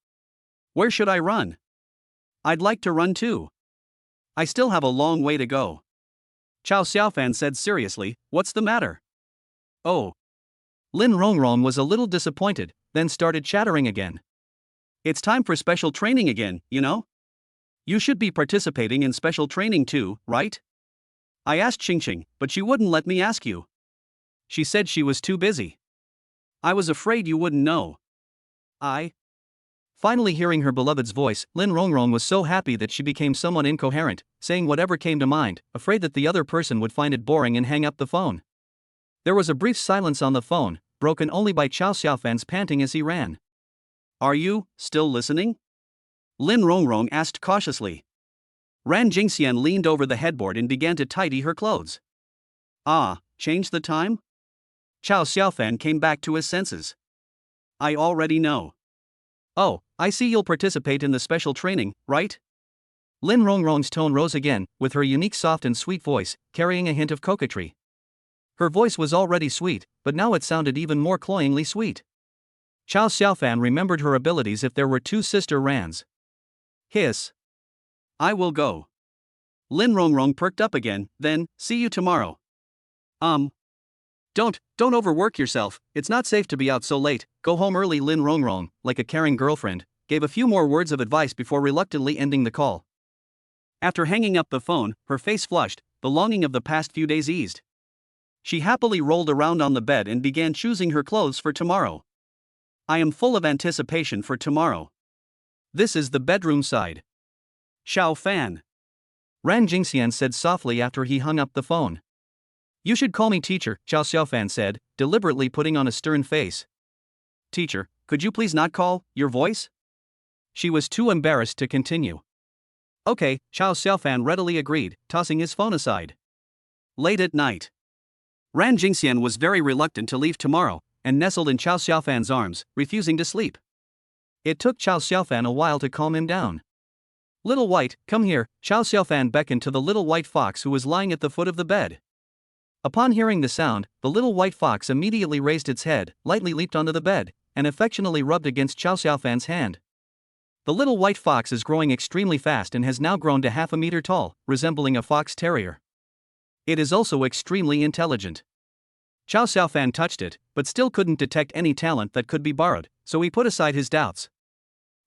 Where should I run? I'd like to run too. I still have a long way to go. Chao Xiaofan said seriously, what's the matter? Oh. Lin Rongrong was a little disappointed, then started chattering again. It's time for special training again, you know? You should be participating in special training too, right? I asked Xingqing, but she wouldn't let me ask you. She said she was too busy. I was afraid you wouldn't know. Finally hearing her beloved's voice, Lin Rongrong was so happy that she became somewhat incoherent, saying whatever came to mind, afraid that the other person would find it boring and hang up the phone. There was a brief silence on the phone, broken only by Chao Xiaofan's panting as he ran. Are you still listening? Lin Rongrong asked cautiously. Ran Jingxian leaned over the headboard and began to tidy her clothes. Change the time? Chao Xiaofan came back to his senses. I already know. Oh, I see you'll participate in the special training, right? Lin Rongrong's tone rose again, with her unique soft and sweet voice, carrying a hint of coquetry. Her voice was already sweet, but now it sounded even more cloyingly sweet. Chao Xiaofan remembered her abilities if there were 2 sister Rans. Hiss. I will go. Lin Rongrong perked up again, then, see you tomorrow. Don't overwork yourself, it's not safe to be out so late, go home early. Lin Rongrong, like a caring girlfriend, gave a few more words of advice before reluctantly ending the call. After hanging up the phone, her face flushed, the longing of the past few days eased. She happily rolled around on the bed and began choosing her clothes for tomorrow. I am full of anticipation for tomorrow. This is the bedroom side. Xiao Fan. Ran Jingxian said softly after he hung up the phone. You should call me teacher, Chao Xiaofan said, deliberately putting on a stern face. Teacher, could you please not call your voice? She was too embarrassed to continue. Okay, Chao Xiaofan readily agreed, tossing his phone aside. Late at night. Ran Jingxian was very reluctant to leave tomorrow, and nestled in Chao Xiaofan's arms, refusing to sleep. It took Chao Xiaofan a while to calm him down. Little White, come here, Chao Xiaofan beckoned to the little white fox who was lying at the foot of the bed. Upon hearing the sound, the little white fox immediately raised its head, lightly leaped onto the bed, and affectionately rubbed against Chao Xiaofan's hand. The little white fox is growing extremely fast and has now grown to half a meter tall, resembling a fox terrier. It is also extremely intelligent. Chao Xiaofan touched it, but still couldn't detect any talent that could be borrowed, so he put aside his doubts.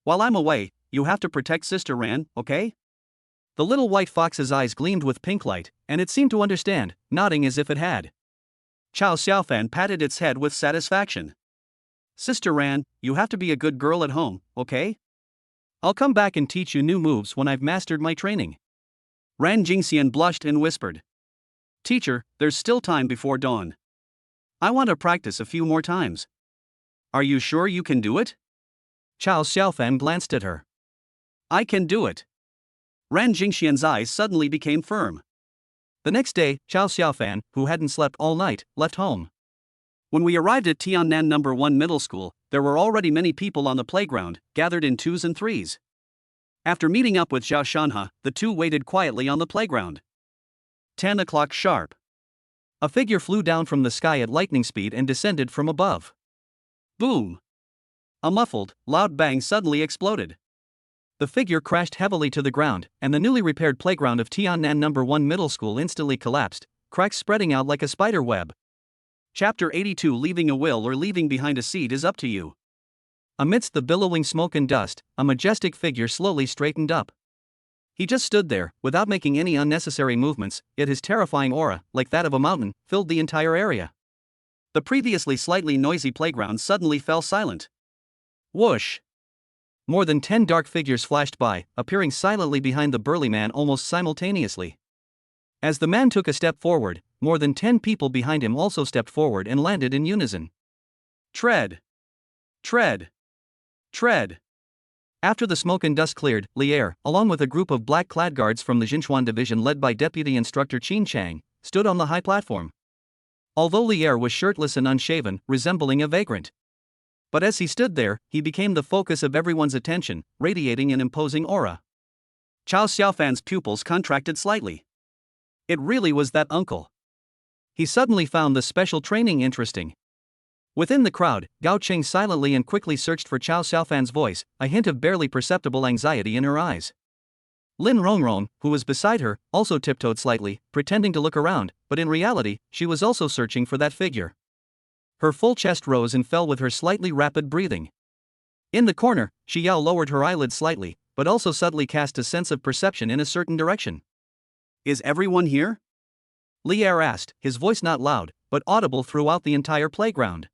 While I'm away, you have to protect Sister Ran, okay? The little white fox's eyes gleamed with pink light, and it seemed to understand, nodding as if it had. Chao Xiaofan patted its head with satisfaction. Sister Ran, you have to be a good girl at home, okay? I'll come back and teach you new moves when I've mastered my training. Ran Jingxian blushed and whispered. Teacher, there's still time before dawn. I want to practice a few more times. Are you sure you can do it? Chao Xiaofan glanced at her. I can do it. Ran Jingxian's eyes suddenly became firm. The next day, Chao Xiaofan, who hadn't slept all night, left home. When we arrived at Tiannan No. 1 Middle School, there were already many people on the playground, gathered in twos and threes. After meeting up with Zhao Shanhe, the two waited quietly on the playground. 10 o'clock sharp. A figure flew down from the sky at lightning speed and descended from above. Boom! A muffled, loud bang suddenly exploded. The figure crashed heavily to the ground, and the newly repaired playground of Tiannan No. 1 Middle School instantly collapsed, cracks spreading out like a spider web. Chapter 82. Leaving a will or leaving behind a seed is up to you. Amidst the billowing smoke and dust, a majestic figure slowly straightened up. He just stood there, without making any unnecessary movements, yet his terrifying aura, like that of a mountain, filled the entire area. The previously slightly noisy playground suddenly fell silent. Whoosh! More than 10 dark figures flashed by, appearing silently behind the burly man almost simultaneously. As the man took a step forward, more than 10 people behind him also stepped forward and landed in unison. Tread! Tread! Tread! After the smoke and dust cleared, Lier, along with a group of black-clad guards from the Jinchuan division led by Deputy Instructor Qin Chang, stood on the high platform. Although Lier was shirtless and unshaven, resembling a vagrant. But as he stood there, he became the focus of everyone's attention, radiating an imposing aura. Chao Xiaofan's pupils contracted slightly. It really was that uncle. He suddenly found the special training interesting. Within the crowd, Gao Qing silently and quickly searched for Chao Xiaofan's voice, a hint of barely perceptible anxiety in her eyes. Lin Rongrong, who was beside her, also tiptoed slightly, pretending to look around, but in reality, she was also searching for that figure. Her full chest rose and fell with her slightly rapid breathing. In the corner, Xiao lowered her eyelids slightly, but also subtly cast a sense of perception in a certain direction. Is everyone here? Lier asked, his voice not loud, but audible throughout the entire playground.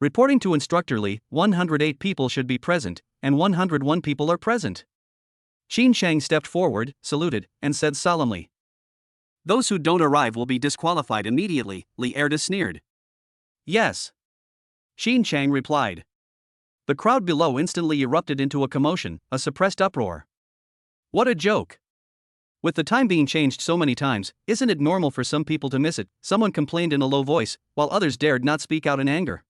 Reporting to Instructor Li, 108 people should be present, and 101 people are present. Qin Chang stepped forward, saluted, and said solemnly. Those who don't arrive will be disqualified immediately, Lier sneered. Yes. Qin Chang replied. The crowd below instantly erupted into a commotion, a suppressed uproar. What a joke! With the time being changed so many times, isn't it normal for some people to miss it? Someone complained in a low voice, while others dared not speak out in anger.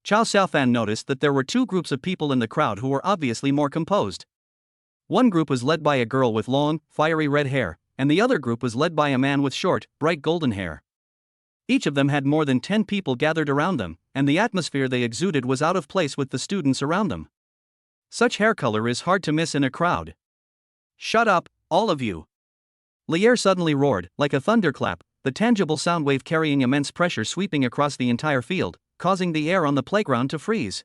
Chao Xiaofan noticed that there were two groups of people in the crowd who were obviously more composed. One group was led by a girl with long, fiery red hair, and the other group was led by a man with short, bright golden hair. Each of them had more than 10 people gathered around them, and the atmosphere they exuded was out of place with the students around them. Such hair color is hard to miss in a crowd. Shut up, all of you! Lier suddenly roared, like a thunderclap, the tangible sound wave carrying immense pressure sweeping across the entire field, causing the air on the playground to freeze.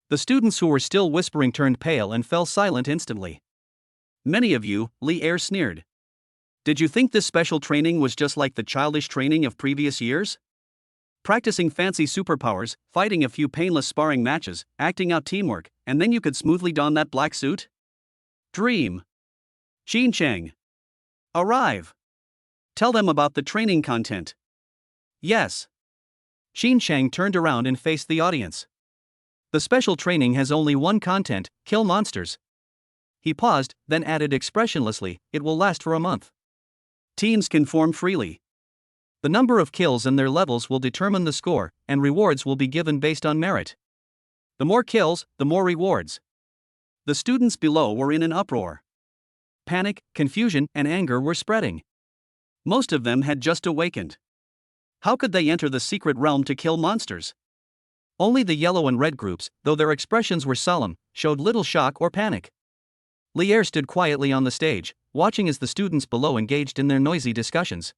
The students who were still whispering turned pale and fell silent instantly. Many of you, Lier sneered. Did you think this special training was just like the childish training of previous years? Practicing fancy superpowers, fighting a few painless sparring matches, acting out teamwork, and then you could smoothly don that black suit? Dream. Qin Chang. Arrive. Tell them about the training content. Yes. Qin Chang turned around and faced the audience. The special training has only one content, kill monsters. He paused, then added expressionlessly, it will last for a month. Teams can form freely. The number of kills and their levels will determine the score, and rewards will be given based on merit. The more kills, the more rewards. The students below were in an uproar. Panic, confusion, and anger were spreading. Most of them had just awakened. How could they enter the secret realm to kill monsters? Only the yellow and red groups, though their expressions were solemn, showed little shock or panic. Lier stood quietly on the stage, watching as the students below engaged in their noisy discussions.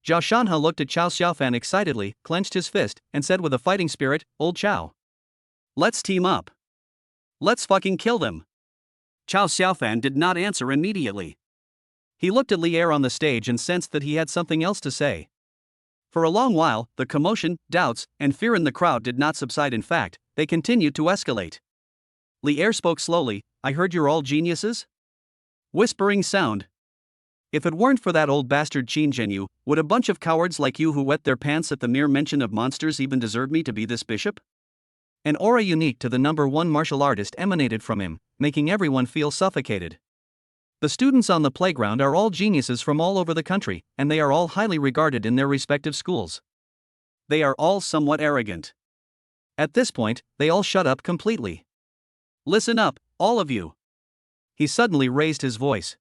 Zhao Shanhe looked at Chao Xiaofan excitedly, clenched his fist, and said with a fighting spirit, Old Chao. Let's team up. Let's fucking kill them. Chao Xiaofan did not answer immediately. He looked at Lier on the stage and sensed that he had something else to say. For a long while, the commotion, doubts, and fear in the crowd did not subside. In fact, they continued to escalate. Li Er spoke slowly. I heard you're all geniuses? Whispering sound. If it weren't for that old bastard Qin Zhenyu, would a bunch of cowards like you who wet their pants at the mere mention of monsters even deserve me to be this bishop? An aura unique to the #1 martial artist emanated from him, making everyone feel suffocated. The students on the playground are all geniuses from all over the country, and they are all highly regarded in their respective schools. They are all somewhat arrogant. At this point, they all shut up completely. Listen up, all of you. He suddenly raised his voice.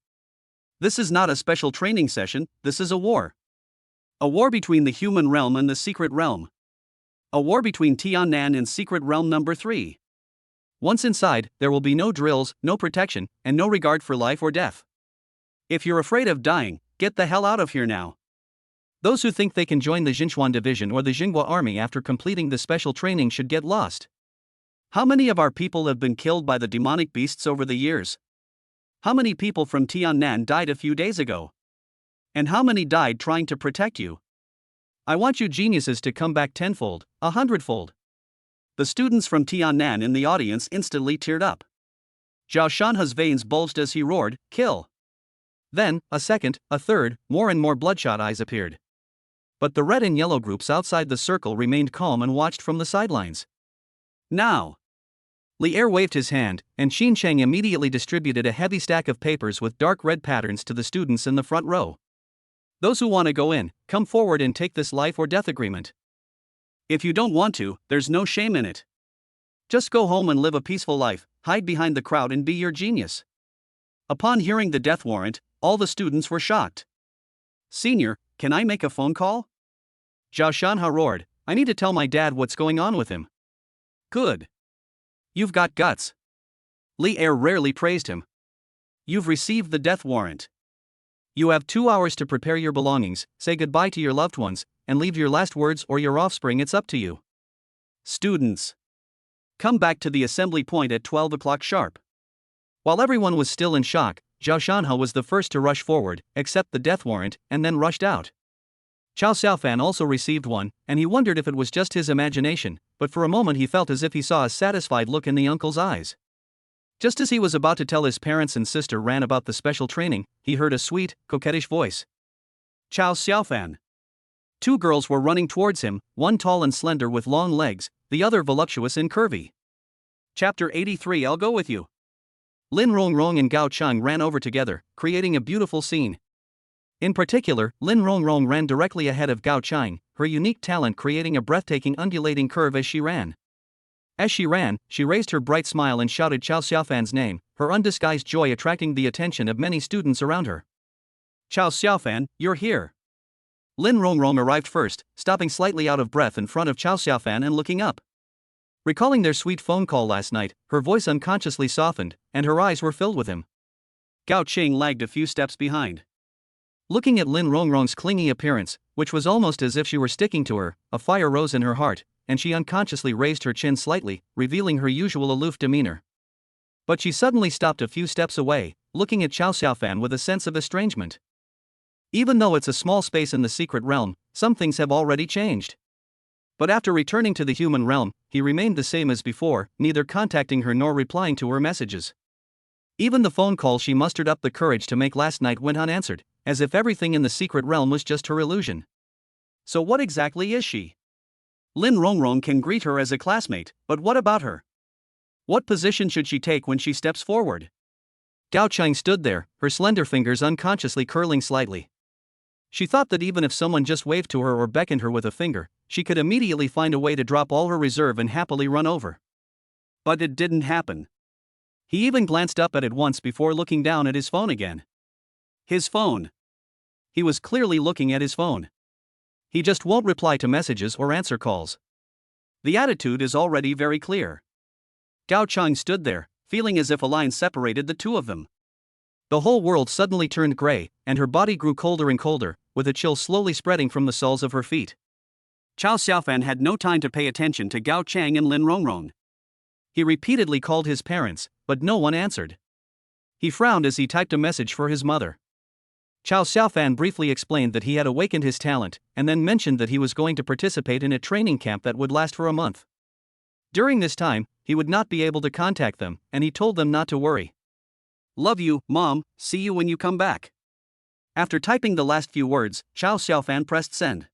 This is not a special training session, this is a war. A war between the human realm and the secret realm. A war between Tiannan and secret realm number 3. Once inside, there will be no drills, no protection, and no regard for life or death. If you're afraid of dying, get the hell out of here now. Those who think they can join the Jinchuan division or the Jinghua army after completing the special training should get lost. How many of our people have been killed by the demonic beasts over the years? How many people from Tiannan died a few days ago? And how many died trying to protect you? I want you geniuses to come back tenfold, 100-fold. The students from Tiannan in the audience instantly teared up. Zhao Shanhe's veins bulged as he roared, kill. Then, a second, a third, more and more bloodshot eyes appeared. But the red and yellow groups outside the circle remained calm and watched from the sidelines. Now! Li Er waved his hand, and Qin Cheng immediately distributed a heavy stack of papers with dark red patterns to the students in the front row. Those who want to go in, come forward and take this life or death agreement. If you don't want to, there's no shame in it. Just go home and live a peaceful life, hide behind the crowd and be your genius. Upon hearing the death warrant, all the students were shocked. Senior, can I make a phone call? Zhao Shanhe roared, I need to tell my dad what's going on with him. Good. You've got guts. Li Er rarely praised him. You've received the death warrant. You have 2 hours to prepare your belongings, say goodbye to your loved ones, and leave your last words or your offspring. It's up to you. Students. Come back to the assembly point at 12 o'clock sharp. While everyone was still in shock, Zhao Shanhe was the first to rush forward, accept the death warrant, and then rushed out. Chao Xiaofan also received one, and he wondered if it was just his imagination, but for a moment he felt as if he saw a satisfied look in the uncle's eyes. Just as he was about to tell his parents and sister Ran about the special training, he heard a sweet, coquettish voice. Chao Xiaofan. 2 girls were running towards him, one tall and slender with long legs, the other voluptuous and curvy. Chapter 83. I'll go with you. Lin Rongrong and Gao Cheng ran over together, creating a beautiful scene. In particular, Lin Rongrong ran directly ahead of Gao Cheng, her unique talent creating a breathtaking undulating curve as she ran. As she ran, she raised her bright smile and shouted Chao Xiaofan's name, her undisguised joy attracting the attention of many students around her. Chao Xiaofan, you're here. Lin Rongrong arrived first, stopping slightly out of breath in front of Chao Xiaofan and looking up. Recalling their sweet phone call last night, her voice unconsciously softened, and her eyes were filled with him. Gao Cheng lagged a few steps behind. Looking at Lin Rongrong's clingy appearance, which was almost as if she were sticking to her, a fire rose in her heart, and she unconsciously raised her chin slightly, revealing her usual aloof demeanor. But she suddenly stopped a few steps away, looking at Chao Xiaofan with a sense of estrangement. Even though it's a small space in the secret realm, some things have already changed. But after returning to the human realm, he remained the same as before, neither contacting her nor replying to her messages. Even the phone call she mustered up the courage to make last night went unanswered, as if everything in the secret realm was just her illusion. So what exactly is she? Lin Rongrong can greet her as a classmate, but what about her? What position should she take when she steps forward? Gao Cheng stood there, her slender fingers unconsciously curling slightly. She thought that even if someone just waved to her or beckoned her with a finger, she could immediately find a way to drop all her reserve and happily run over. But it didn't happen. He even glanced up at it once before looking down at his phone again. His phone. He was clearly looking at his phone. He just won't reply to messages or answer calls. The attitude is already very clear. Gao Cheng stood there, feeling as if a line separated the two of them. The whole world suddenly turned gray, and her body grew colder and colder, with a chill slowly spreading from the soles of her feet. Chao Xiaofan had no time to pay attention to Gao Cheng and Lin Rongrong. He repeatedly called his parents, but no one answered. He frowned as he typed a message for his mother. Chow Xiaofan briefly explained that he had awakened his talent, and then mentioned that he was going to participate in a training camp that would last for a month. During this time, he would not be able to contact them, and he told them not to worry. Love you, Mom, see you when you come back. After typing the last few words, Chow Xiaofan pressed send.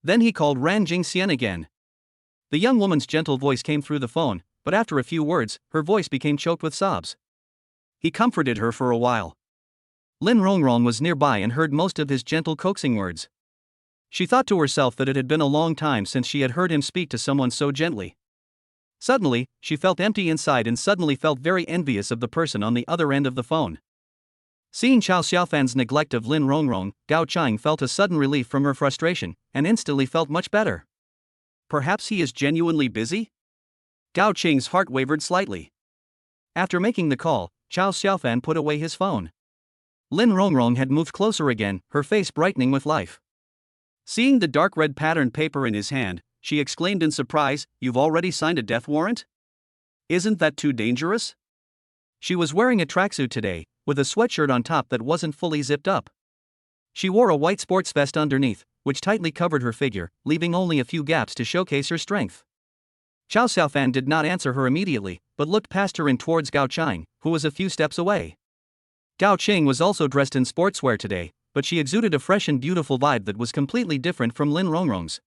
Then he called Ran Jingxian again. The young woman's gentle voice came through the phone, but after a few words, her voice became choked with sobs. He comforted her for a while. Lin Rongrong was nearby and heard most of his gentle coaxing words. She thought to herself that it had been a long time since she had heard him speak to someone so gently. Suddenly, she felt empty inside and suddenly felt very envious of the person on the other end of the phone. Seeing Chow Xiaofan's neglect of Lin Rongrong, Gao Chang felt a sudden relief from her frustration, and instantly felt much better. Perhaps he is genuinely busy? Gao Chang's heart wavered slightly. After making the call, Chow Xiaofan put away his phone. Lin Rongrong had moved closer again, her face brightening with life. Seeing the dark red patterned paper in his hand, she exclaimed in surprise, "You've already signed a death warrant? Isn't that too dangerous?" She was wearing a tracksuit today, with a sweatshirt on top that wasn't fully zipped up. She wore a white sports vest underneath, which tightly covered her figure, leaving only a few gaps to showcase her strength. Chow Xiaofan did not answer her immediately, but looked past her and towards Gao Chang, who was a few steps away. Gao Chang was also dressed in sportswear today, but she exuded a fresh and beautiful vibe that was completely different from Lin Rongrong's.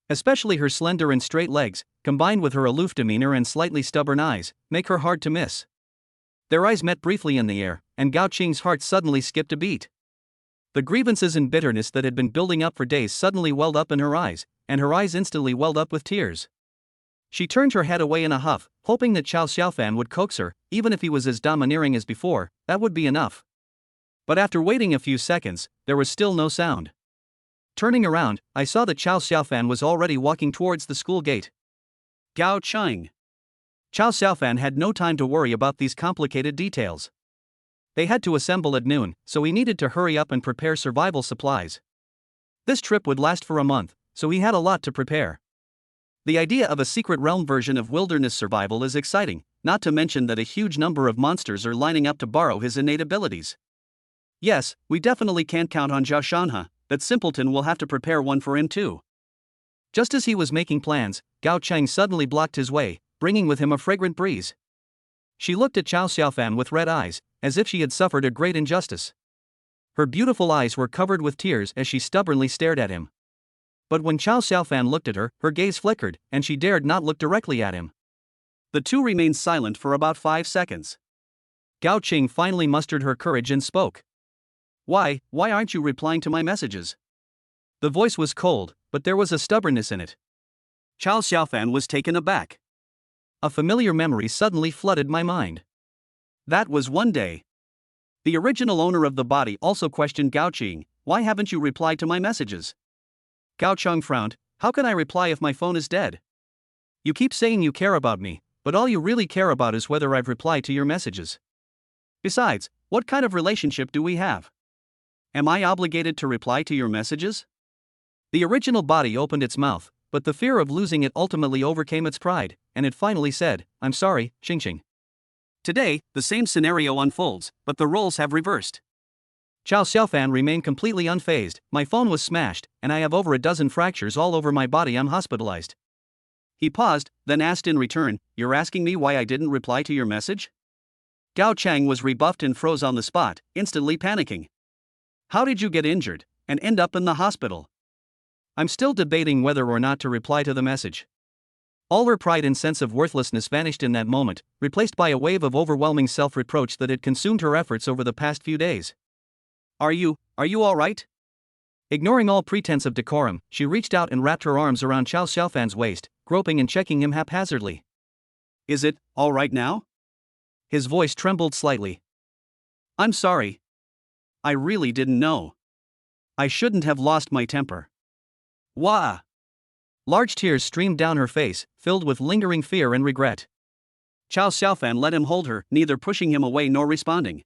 Especially her slender and straight legs, combined with her aloof demeanor and slightly stubborn eyes, make her hard to miss. Their eyes met briefly in the air, and Gao Chang's heart suddenly skipped a beat. The grievances and bitterness that had been building up for days suddenly welled up in her eyes, and her eyes instantly welled up with tears. She turned her head away in a huff, hoping that Chow Xiaofan would coax her, even if he was as domineering as before, that would be enough. But after waiting a few seconds, there was still no sound. Turning around, I saw that Chow Xiaofan was already walking towards the school gate. Gao Chang. Chow Xiaofan had no time to worry about these complicated details. They had to assemble at noon, so he needed to hurry up and prepare survival supplies. This trip would last for a month, so he had a lot to prepare. The idea of a secret realm version of wilderness survival is exciting, not to mention that a huge number of monsters are lining up to borrow his innate abilities. Yes, we definitely can't count on Zhao Shanhe, that simpleton will have to prepare one for him too. Just as he was making plans, Gao Chang suddenly blocked his way, bringing with him a fragrant breeze. She looked at Chow Xiaofan with red eyes, as if she had suffered a great injustice. Her beautiful eyes were covered with tears as she stubbornly stared at him. But when Chow Xiaofan looked at her, her gaze flickered, and she dared not look directly at him. The two remained silent for about 5 seconds. Gao Ching finally mustered her courage and spoke. Why aren't you replying to my messages?" The voice was cold, but there was a stubbornness in it. Chow Xiaofan was taken aback. A familiar memory suddenly flooded my mind. That was one day. The original owner of the body also questioned Gao Ching, "Why haven't you replied to my messages?" Gao Chang frowned, "How can I reply if my phone is dead? You keep saying you care about me, but all you really care about is whether I've replied to your messages. Besides, what kind of relationship do we have? Am I obligated to reply to your messages?" The original body opened its mouth, but the fear of losing it ultimately overcame its pride, and it finally said, "I'm sorry, Xingxing." Today, the same scenario unfolds, but the roles have reversed. Chow Xiaofan remained completely unfazed. "My phone was smashed, and I have over a dozen fractures all over my body. I'm hospitalized." He paused, then asked in return, "You're asking me why I didn't reply to your message?" Gao Chang was rebuffed and froze on the spot, instantly panicking. "How did you get injured, and end up in the hospital?" "I'm still debating whether or not to reply to the message." All her pride and sense of worthlessness vanished in that moment, replaced by a wave of overwhelming self-reproach that had consumed her efforts over the past few days. Are you all right?" Ignoring all pretense of decorum, she reached out and wrapped her arms around Chow Xiaofan's waist, groping and checking him haphazardly. "Is it all right now?" His voice trembled slightly. "I'm sorry. I really didn't know. I shouldn't have lost my temper." Wah! Large tears streamed down her face, filled with lingering fear and regret. Chow Xiaofan let him hold her, neither pushing him away nor responding.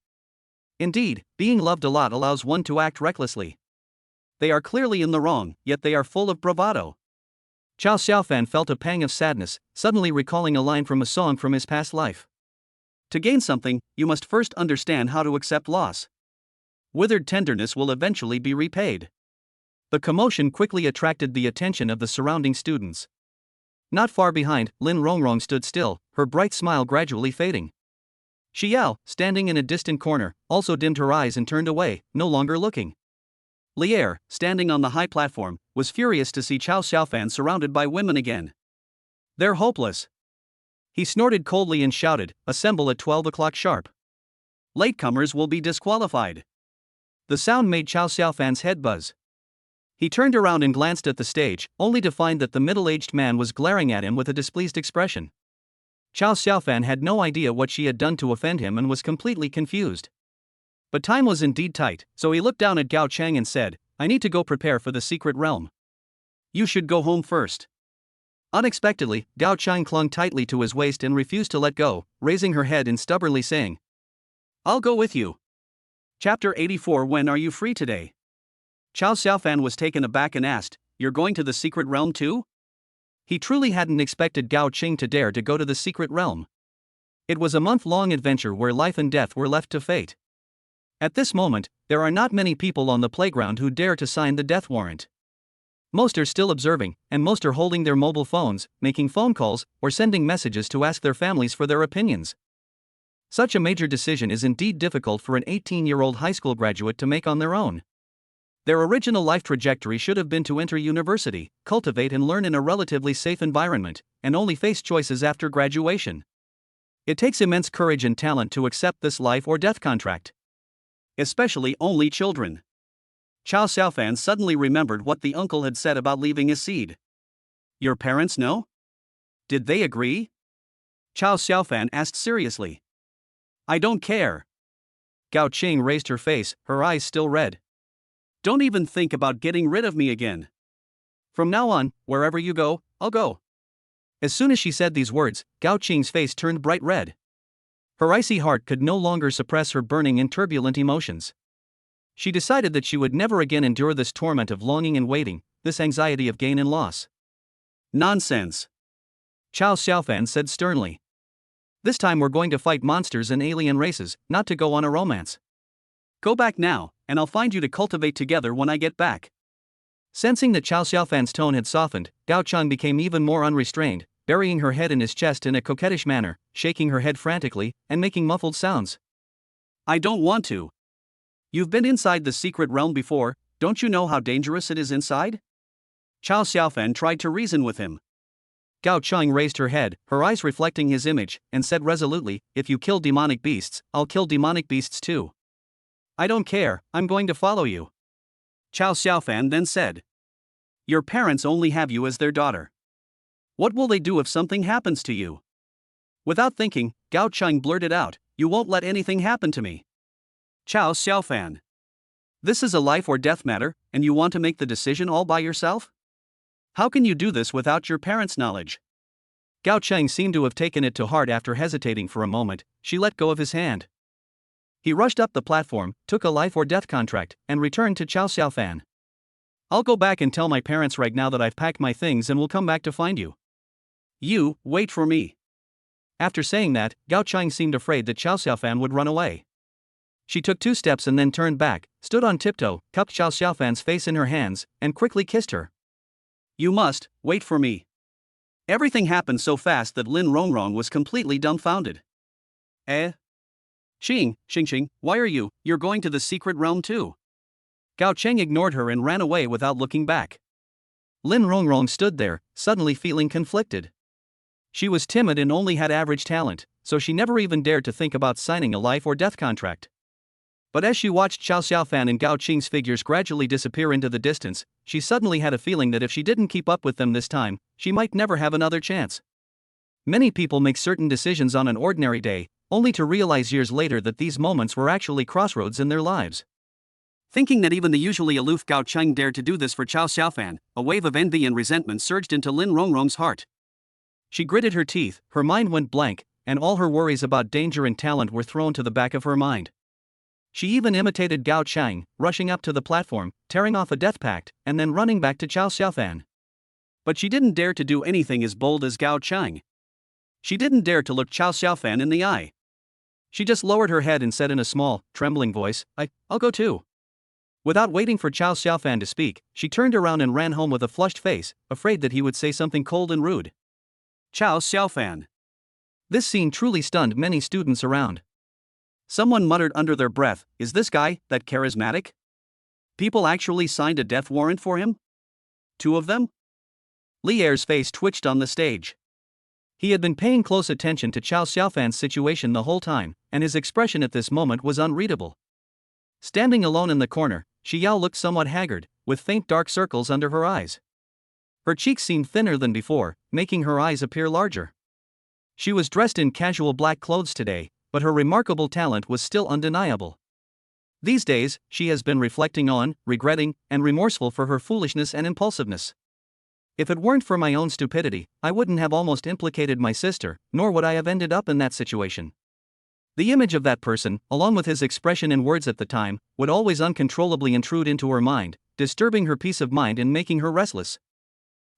Indeed, being loved a lot allows one to act recklessly. They are clearly in the wrong, yet they are full of bravado. Chow Xiaofan felt a pang of sadness, suddenly recalling a line from a song from his past life. To gain something, you must first understand how to accept loss. Withered tenderness will eventually be repaid. The commotion quickly attracted the attention of the surrounding students. Not far behind, Lin Rongrong stood still, her bright smile gradually fading. Xiao, standing in a distant corner, also dimmed her eyes and turned away, no longer looking. Lier, standing on the high platform, was furious to see Chao Xiaofan surrounded by women again. They're hopeless. He snorted coldly and shouted, "Assemble at 12 o'clock sharp. Latecomers will be disqualified." The sound made Chao Xiaofan's head buzz. He turned around and glanced at the stage, only to find that the middle-aged man was glaring at him with a displeased expression. Chao Xiaofan had no idea what she had done to offend him and was completely confused. But time was indeed tight, so he looked down at Gao Chang and said, "I need to go prepare for the secret realm. You should go home first." Unexpectedly, Gao Chang clung tightly to his waist and refused to let go, raising her head and stubbornly saying, "I'll go with you." Chapter 84. When are you free today? Chao Xiaofan was taken aback and asked, "You're going to the secret realm too?" He truly hadn't expected Gao Qing to dare to go to the secret realm. It was a month-long adventure where life and death were left to fate. At this moment, there are not many people on the playground who dare to sign the death warrant. Most are still observing, and most are holding their mobile phones, making phone calls, or sending messages to ask their families for their opinions. Such a major decision is indeed difficult for an 18-year-old high school graduate to make on their own. Their original life trajectory should have been to enter university, cultivate and learn in a relatively safe environment, and only face choices after graduation. It takes immense courage and talent to accept this life or death contract. Especially only children. Chao Xiaofan suddenly remembered what the uncle had said about leaving his seed. Your parents know? Did they agree? Chao Xiaofan asked seriously. I don't care. Gao Qing raised her face, her eyes still red. Don't even think about getting rid of me again. From now on, wherever you go, I'll go. As soon as she said these words, Gao Qing's face turned bright red. Her icy heart could no longer suppress her burning and turbulent emotions. She decided that she would never again endure this torment of longing and waiting, this anxiety of gain and loss. Nonsense. Chao Xiaofan said sternly. This time we're going to fight monsters and alien races, not to go on a romance. Go back now, and I'll find you to cultivate together when I get back. Sensing that Chao Xiaofan's tone had softened, Gao Chang became even more unrestrained, burying her head in his chest in a coquettish manner, shaking her head frantically, and making muffled sounds. I don't want to. You've been inside the secret realm before, don't you know how dangerous it is inside? Chao Xiaofan tried to reason with him. Gao Chang raised her head, her eyes reflecting his image, and said resolutely, if you kill demonic beasts, I'll kill demonic beasts too. I don't care, I'm going to follow you. Chao Xiaofan then said. Your parents only have you as their daughter. What will they do if something happens to you? Without thinking, Gao Chang blurted out, you won't let anything happen to me. Chao Xiaofan. This is a life or death matter, and you want to make the decision all by yourself? How can you do this without your parents' knowledge? Gao Chang seemed to have taken it to heart. After hesitating for a moment, she let go of his hand. He rushed up the platform, took a life or death contract, and returned to Chao Xiaofan. I'll go back and tell my parents right now that I've packed my things and will come back to find you. You, wait for me. After saying that, Gao Chang seemed afraid that Chao Xiaofan would run away. She took 2 steps and then turned back, stood on tiptoe, cupped Chao Xiaofan's face in her hands, and quickly kissed her. You must, wait for me. Everything happened so fast that Lin Rongrong was completely dumbfounded. Xing, why are you're going to the secret realm too? Gao Cheng ignored her and ran away without looking back. Lin Rongrong stood there, suddenly feeling conflicted. She was timid and only had average talent, so she never even dared to think about signing a life or death contract. But as she watched Chao Xiaofan and Gao Qing's figures gradually disappear into the distance, she suddenly had a feeling that if she didn't keep up with them this time, she might never have another chance. Many people make certain decisions on an ordinary day, only to realize years later that these moments were actually crossroads in their lives. Thinking that even the usually aloof Gao Cheng dared to do this for Chao Xiaofan, a wave of envy and resentment surged into Lin Rongrong's heart. She gritted her teeth, her mind went blank, and all her worries about danger and talent were thrown to the back of her mind. She even imitated Gao Chang, rushing up to the platform, tearing off a death pact, and then running back to Chao Xiaofan. But she didn't dare to do anything as bold as Gao Chang. She didn't dare to look Chao Xiaofan in the eye. She just lowered her head and said in a small, trembling voice, I'll go too. Without waiting for Chao Xiaofan to speak, she turned around and ran home with a flushed face, afraid that he would say something cold and rude. Chao Xiaofan. This scene truly stunned many students around. Someone muttered under their breath, is this guy that charismatic? People actually signed a death warrant for him? Two of them? Li Er's face twitched on the stage. He had been paying close attention to Chao Xiaofan's situation the whole time, and his expression at this moment was unreadable. Standing alone in the corner, Xi Yao looked somewhat haggard, with faint dark circles under her eyes. Her cheeks seemed thinner than before, making her eyes appear larger. She was dressed in casual black clothes today, but her remarkable talent was still undeniable. These days, she has been reflecting on, regretting, and remorseful for her foolishness and impulsiveness. If it weren't for my own stupidity, I wouldn't have almost implicated my sister, nor would I have ended up in that situation. The image of that person, along with his expression and words at the time, would always uncontrollably intrude into her mind, disturbing her peace of mind and making her restless.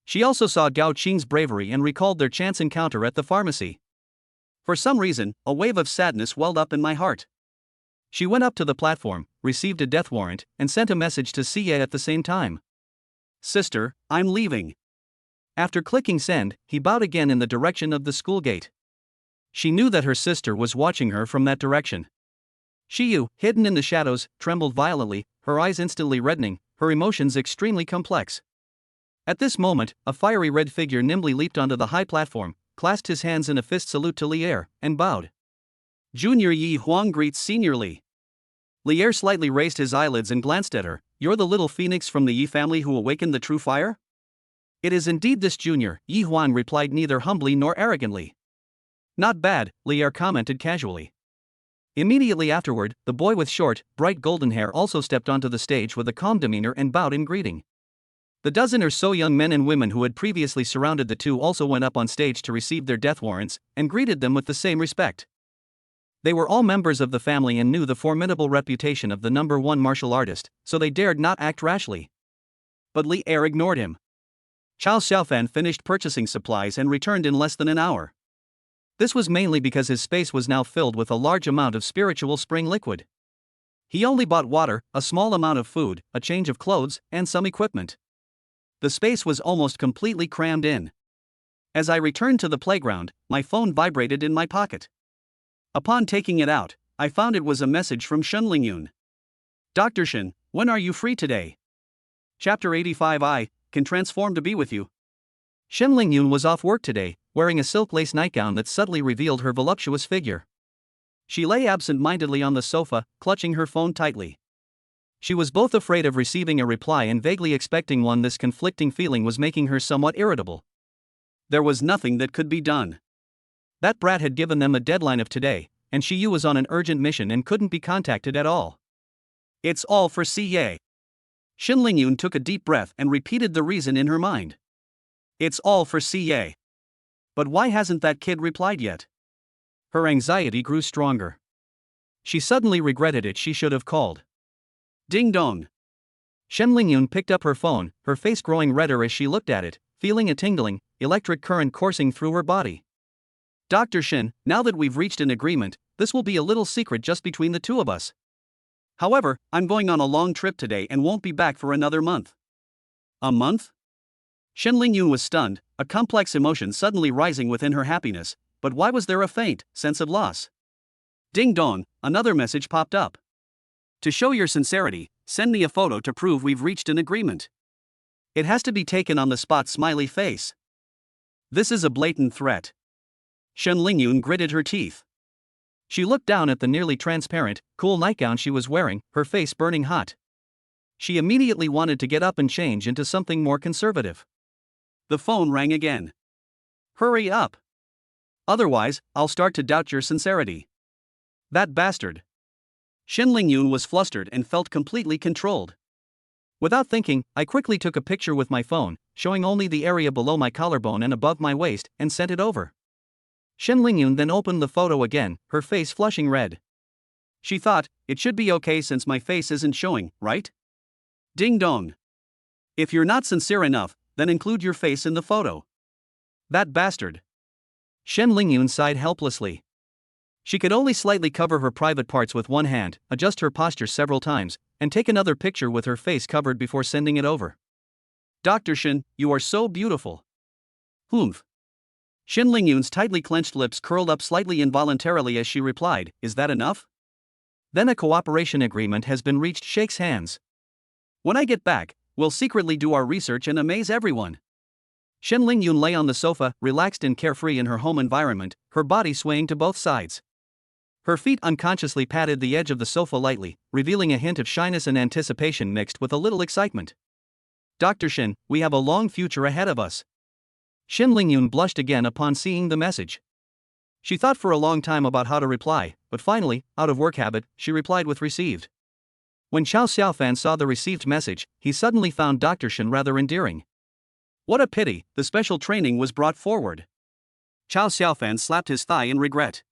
She also saw Gao Qing's bravery and recalled their chance encounter at the pharmacy. For some reason, a wave of sadness welled up in my heart. She went up to the platform, received a death warrant, and sent a message to Xie at the same time. Sister, I'm leaving. After clicking send, he bowed again in the direction of the school gate. She knew that her sister was watching her from that direction. Xiyu, hidden in the shadows, trembled violently, her eyes instantly reddening, her emotions extremely complex. At this moment, a fiery red figure nimbly leaped onto the high platform, clasped his hands in a fist salute to Li Er, and bowed. Junior Yi Huang greets Senior Li. Li Er slightly raised his eyelids and glanced at her. You're the little phoenix from the Yi family who awakened the true fire? It is indeed this Junior, Yi Huang replied neither humbly nor arrogantly. Not bad, Li Er commented casually. Immediately afterward, the boy with short, bright golden hair also stepped onto the stage with a calm demeanor and bowed in greeting. The dozen or so young men and women who had previously surrounded the two also went up on stage to receive their death warrants, and greeted them with the same respect. They were all members of the family and knew the formidable reputation of the #1 martial artist, so they dared not act rashly. But Li Er ignored him. Chao Xiaofan finished purchasing supplies and returned in less than an hour. This was mainly because his space was now filled with a large amount of spiritual spring liquid. He only bought water, a small amount of food, a change of clothes, and some equipment. The space was almost completely crammed in. As I returned to the playground, my phone vibrated in my pocket. Upon taking it out, I found it was a message from Shen Lingyun. Dr. Shen, when are you free today? Chapter 85 I can transform to be with you. Shen Lingyun was off work today, wearing a silk lace nightgown that subtly revealed her voluptuous figure. She lay absent-mindedly on the sofa, clutching her phone tightly. She was both afraid of receiving a reply and vaguely expecting one. This conflicting feeling was making her somewhat irritable. There was nothing that could be done. That brat had given them a deadline of today, and Xiyu was on an urgent mission and couldn't be contacted at all. It's all for Xie. Shen Lingyun took a deep breath and repeated the reason in her mind. It's all for Xie. But why hasn't that kid replied yet? Her anxiety grew stronger. She suddenly regretted it. She should have called. Ding dong. Shen Lingyun picked up her phone, her face growing redder as she looked at it, feeling a tingling, electric current coursing through her body. Dr. Shen, now that we've reached an agreement, this will be a little secret just between the two of us. However, I'm going on a long trip today and won't be back for another month. A month? Shen Lingyun was stunned, a complex emotion suddenly rising within her happiness, but why was there a faint sense of loss? Ding dong, another message popped up. To show your sincerity, send me a photo to prove we've reached an agreement. It has to be taken on the spot. Smiley face. This is a blatant threat. Shen Lingyun gritted her teeth. She looked down at the nearly transparent, cool nightgown she was wearing, her face burning hot. She immediately wanted to get up and change into something more conservative. The phone rang again. Hurry up. Otherwise, I'll start to doubt your sincerity. That bastard. Shen Lingyun was flustered and felt completely controlled. Without thinking, I quickly took a picture with my phone, showing only the area below my collarbone and above my waist, and sent it over. Shen Lingyun then opened the photo again, her face flushing red. She thought, it should be okay since my face isn't showing, right? Ding dong. If you're not sincere enough, then include your face in the photo. That bastard. Shen Lingyun sighed helplessly. She could only slightly cover her private parts with one hand, adjust her posture several times, and take another picture with her face covered before sending it over. Dr. Shin, you are so beautiful. Humph. Shin Lingyun's tightly clenched lips curled up slightly involuntarily as she replied, is that enough? Then a cooperation agreement has been reached. Shakes hands. When I get back, we'll secretly do our research and amaze everyone. Shin Lingyun lay on the sofa, relaxed and carefree in her home environment, her body swaying to both sides. Her feet unconsciously patted the edge of the sofa lightly, revealing a hint of shyness and anticipation mixed with a little excitement. Dr. Shin, we have a long future ahead of us. Shin Lingyun blushed again upon seeing the message. She thought for a long time about how to reply, but finally, out of work habit, she replied with received. When Xiao Xiaofan saw the received message, he suddenly found Dr. Shin rather endearing. What a pity, the special training was brought forward. Xiao Xiaofan slapped his thigh in regret.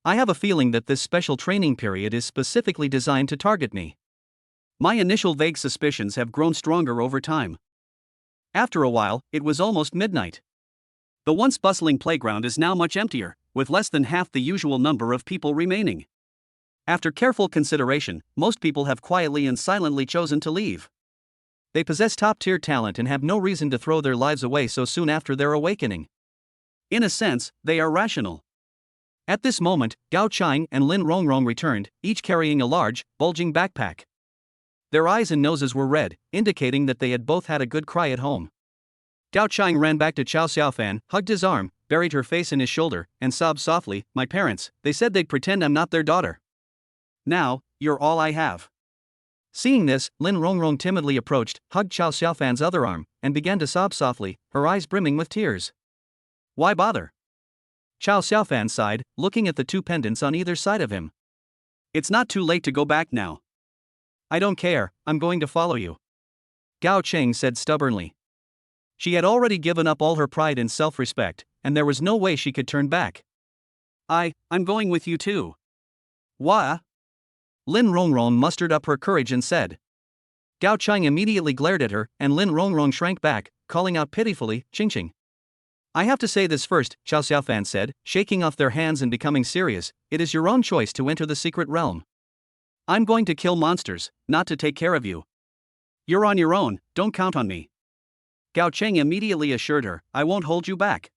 I have a feeling that this special training period is specifically designed to target me. My initial vague suspicions have grown stronger over time. After a while, it was almost midnight. The once bustling playground is now much emptier, with less than half the usual number of people remaining. After careful consideration, most people have quietly and silently chosen to leave. They possess top-tier talent and have no reason to throw their lives away so soon after their awakening. In a sense, they are rational. At this moment, Gao Chang and Lin Rongrong returned, each carrying a large, bulging backpack. Their eyes and noses were red, indicating that they had both had a good cry at home. Gao Chang ran back to Xiao Xiaofan, hugged his arm, buried her face in his shoulder, and sobbed softly, my parents, they said they'd pretend I'm not their daughter. Now, you're all I have. Seeing this, Lin Rongrong timidly approached, hugged Xiao Xiaofan's other arm, and began to sob softly, her eyes brimming with tears. Why bother? Xiao Xiaofan sighed, looking at the two pendants on either side of him. It's not too late to go back now. I don't care, I'm going to follow you. Gao Cheng said stubbornly. She had already given up all her pride and self-respect, and there was no way she could turn back. I'm going with you too. Wha? Lin Rongrong mustered up her courage and said. Gao Cheng immediately glared at her, and Lin Rongrong shrank back, calling out pitifully, Ching. I have to say this first, Xiao Xiaofan said, shaking off their hands and becoming serious, it is your own choice to enter the secret realm. I'm going to kill monsters, not to take care of you. You're on your own, don't count on me. Gao Cheng immediately assured her, I won't hold you back.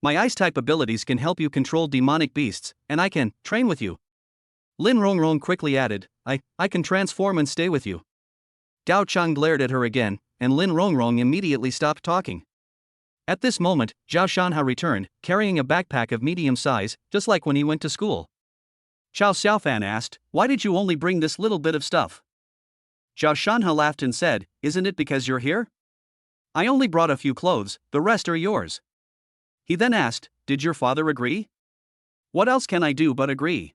My ice-type abilities can help you control demonic beasts, and I can train with you. Lin Rongrong quickly added, I can transform and stay with you. Gao Cheng glared at her again, and Lin Rongrong immediately stopped talking. At this moment, Zhao Shanha returned, carrying a backpack of medium size, just like when he went to school. Xiao Xiaofan asked, why did you only bring this little bit of stuff? Zhao Shanha laughed and said, isn't it because you're here? I only brought a few clothes, the rest are yours. He then asked, did your father agree? What else can I do but agree?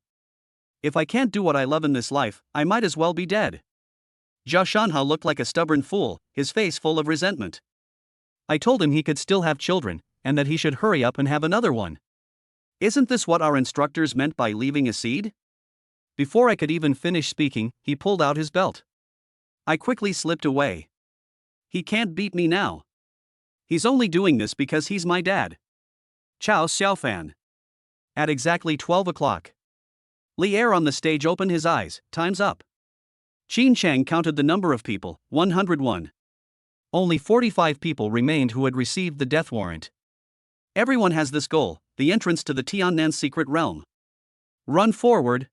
If I can't do what I love in this life, I might as well be dead. Zhao Shanha looked like a stubborn fool, his face full of resentment. I told him he could still have children, and that he should hurry up and have another one. Isn't this what our instructors meant by leaving a seed? Before I could even finish speaking, he pulled out his belt. I quickly slipped away. He can't beat me now. He's only doing this because he's my dad. Xiao Xiaofan. At exactly 12 o'clock. Li Er on the stage opened his eyes, time's up. Qin Chang counted the number of people, 101. Only 45 people remained who had received the death warrant. Everyone has this goal, the entrance to the Tiannan secret realm. Run forward.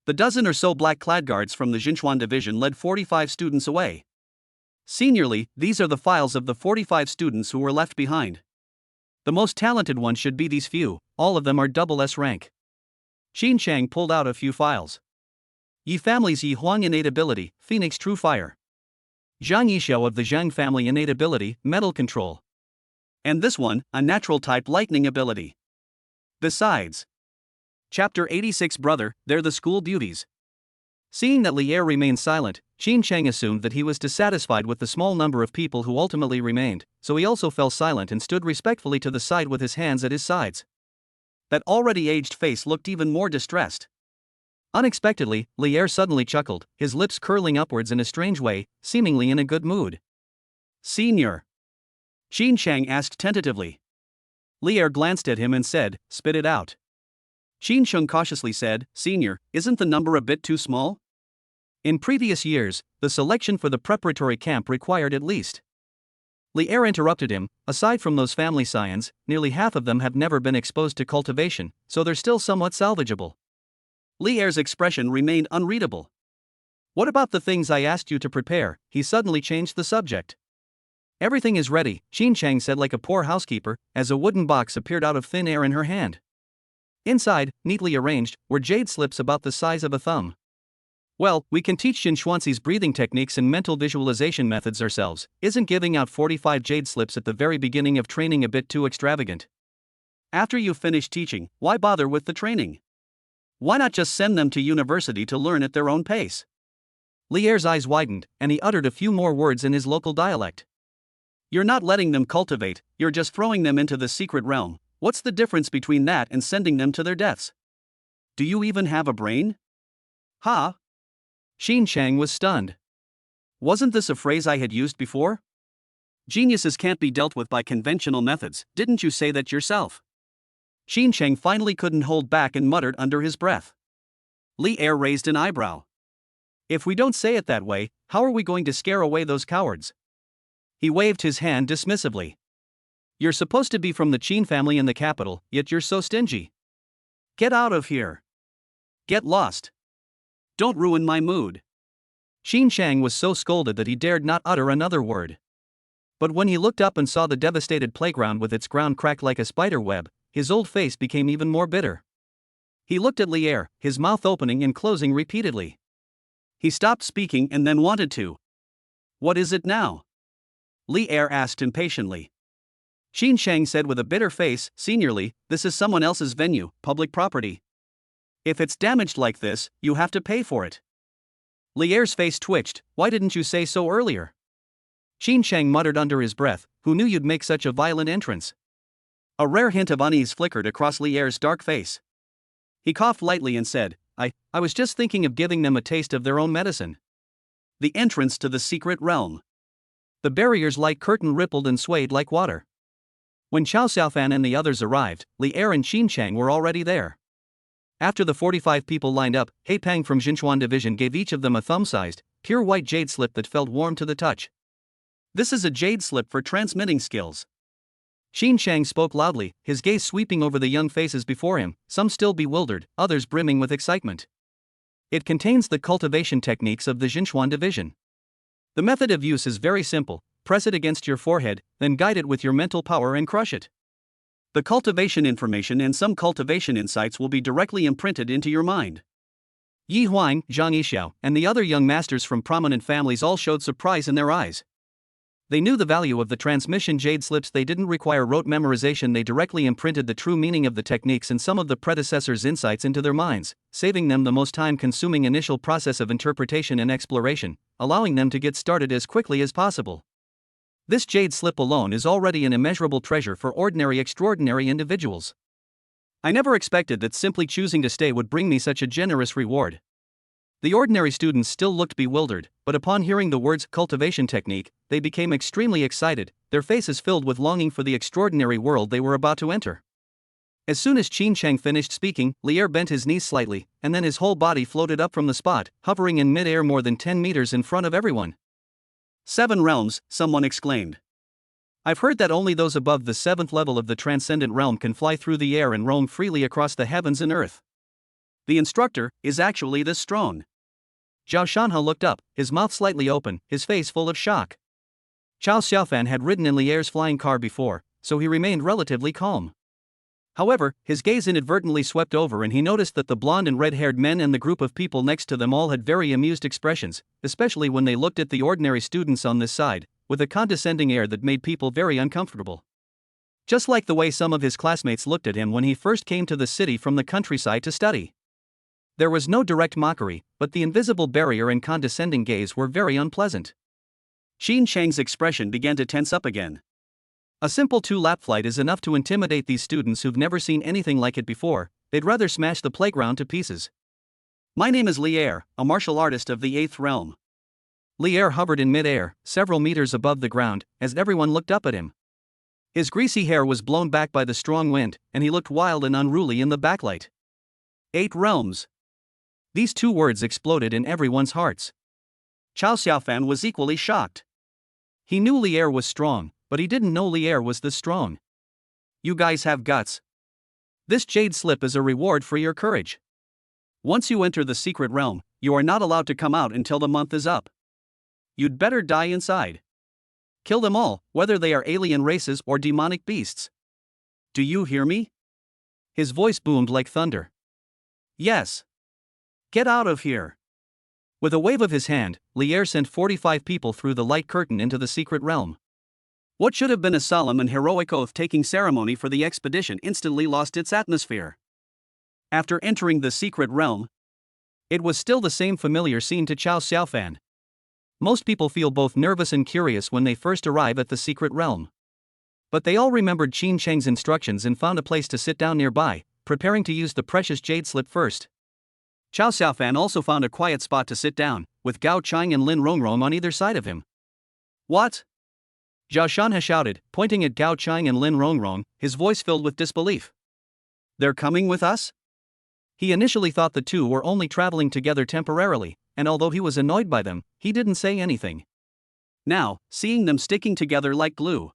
The dozen or so black-clad guards from the Jinchuan division led 45 students away. Seniorly, these are the files of the 45 students who were left behind. The most talented ones should be these few, all of them are double S rank. Qin Chang pulled out a few files. Yi family's Yi Huang innate ability, Phoenix True Fire. Zhang Yixiao of the Zhang family innate ability, Metal Control. And this one, a natural type lightning ability. Besides. Chapter 86 Brother, they're the school beauties. Seeing that Li Er remained silent, Qin Chang assumed that he was dissatisfied with the small number of people who ultimately remained, so he also fell silent and stood respectfully to the side with his hands at his sides. That already aged face looked even more distressed. Unexpectedly, Li Er suddenly chuckled, his lips curling upwards in a strange way, seemingly in a good mood. Senior. Qin Chang asked tentatively. Li Er glanced at him and said, spit it out. Xin Sheng cautiously said, Senior, isn't the number a bit too small? In previous years, the selection for the preparatory camp required at least. Li Er interrupted him, aside from those family scions, nearly half of them have never been exposed to cultivation, so they're still somewhat salvageable. Li Er's expression remained unreadable. What about the things I asked you to prepare? He suddenly changed the subject. Everything is ready, Xin Chang said like a poor housekeeper, as a wooden box appeared out of thin air in her hand. Inside, neatly arranged, were jade slips about the size of a thumb. Well, we can teach Jin Xuanxi's breathing techniques and mental visualization methods ourselves. Isn't giving out 45 jade slips at the very beginning of training a bit too extravagant? After you've finished teaching, why bother with the training? Why not just send them to university to learn at their own pace? Li Er's eyes widened, and he uttered a few more words in his local dialect. You're not letting them cultivate, you're just throwing them into the secret realm. What's the difference between that and sending them to their deaths? Do you even have a brain? Ha! Xin Chang was stunned. Wasn't this a phrase I had used before? Geniuses can't be dealt with by conventional methods, didn't you say that yourself? Xin Chang finally couldn't hold back and muttered under his breath. Li Er raised an eyebrow. If we don't say it that way, how are we going to scare away those cowards? He waved his hand dismissively. You're supposed to be from the Qin family in the capital, yet you're so stingy. Get out of here. Get lost. Don't ruin my mood. Xin Chang was so scolded that he dared not utter another word. But when he looked up and saw the devastated playground with its ground cracked like a spider web, his old face became even more bitter. He looked at Li Er, his mouth opening and closing repeatedly. He stopped speaking and then wanted to. What is it now? Li Er asked impatiently. Xin Chang said with a bitter face, Seniorly, this is someone else's venue, public property. If it's damaged like this, you have to pay for it. Li Er's face twitched. Why didn't you say so earlier? Xin Chang muttered under his breath, who knew you'd make such a violent entrance? A rare hint of unease flickered across Li Er's dark face. He coughed lightly and said, I was just thinking of giving them a taste of their own medicine. The entrance to the secret realm. The barrier's light curtain rippled and swayed like water. When Chao Xiaofan and the others arrived, Li Er and Xin Chang were already there. After the 45 people lined up, He Pang from Jinchuan Division gave each of them a thumb-sized, pure white jade slip that felt warm to the touch. This is a jade slip for transmitting skills. Xin Chang spoke loudly, his gaze sweeping over the young faces before him, some still bewildered, others brimming with excitement. It contains the cultivation techniques of the Jinchuan Division. The method of use is very simple. Press it against your forehead, then guide it with your mental power and crush it. The cultivation information and some cultivation insights will be directly imprinted into your mind. Yi Huang, Zhang Yixiao, and the other young masters from prominent families all showed surprise in their eyes. They knew the value of the transmission jade slips. They didn't require rote memorization. They directly imprinted the true meaning of the techniques and some of the predecessors' insights into their minds, saving them the most time-consuming initial process of interpretation and exploration, allowing them to get started as quickly as possible. This jade slip alone is already an immeasurable treasure for ordinary extraordinary individuals. I never expected that simply choosing to stay would bring me such a generous reward. The ordinary students still looked bewildered, but upon hearing the words cultivation technique, they became extremely excited, their faces filled with longing for the extraordinary world they were about to enter. As soon as Xin Chang finished speaking, Li Er bent his knees slightly, and then his whole body floated up from the spot, hovering in mid-air more than 10 meters in front of everyone. 7 realms, someone exclaimed. I've heard that only those above the 7th level of the transcendent realm can fly through the air and roam freely across the heavens and earth. The instructor is actually this strong. Zhao Shanhe looked up, his mouth slightly open, his face full of shock. Chao Xiaofan had ridden in Li Er's flying car before, so he remained relatively calm. However, his gaze inadvertently swept over and he noticed that the blonde and red-haired men and the group of people next to them all had very amused expressions, especially when they looked at the ordinary students on this side, with a condescending air that made people very uncomfortable. Just like the way some of his classmates looked at him when he first came to the city from the countryside to study. There was no direct mockery, but the invisible barrier and condescending gaze were very unpleasant. Xin Chang's expression began to tense up again. A simple 2-lap flight is enough to intimidate these students who've never seen anything like it before. They'd rather smash the playground to pieces. My name is Li Er, a martial artist of the 8th realm. Li Er hovered in mid-air, several meters above the ground, as everyone looked up at him. His greasy hair was blown back by the strong wind, and he looked wild and unruly in the backlight. 8 realms. These 2 words exploded in everyone's hearts. Chao Xiaofan was equally shocked. He knew Lier was strong, but he didn't know Lier was this strong. You guys have guts. This jade slip is a reward for your courage. Once you enter the secret realm, you are not allowed to come out until the month is up. You'd better die inside. Kill them all, whether they are alien races or demonic beasts. Do you hear me? His voice boomed like thunder. Yes. Get out of here. With a wave of his hand, Lier sent 45 people through the light curtain into the secret realm. What should have been a solemn and heroic oath-taking ceremony for the expedition instantly lost its atmosphere. After entering the secret realm, it was still the same familiar scene to Chao Xiaofan. Most people feel both nervous and curious when they first arrive at the secret realm. But they all remembered Qin Cheng's instructions and found a place to sit down nearby, preparing to use the precious jade slip first. Chao Xiaofan also found a quiet spot to sit down, with Gao Chang and Lin Rongrong on either side of him. What? Zhao Shanhe shouted, pointing at Gao Chang and Lin Rongrong, his voice filled with disbelief. They're coming with us? He initially thought the two were only traveling together temporarily, and although he was annoyed by them, he didn't say anything. Now, seeing them sticking together like glue.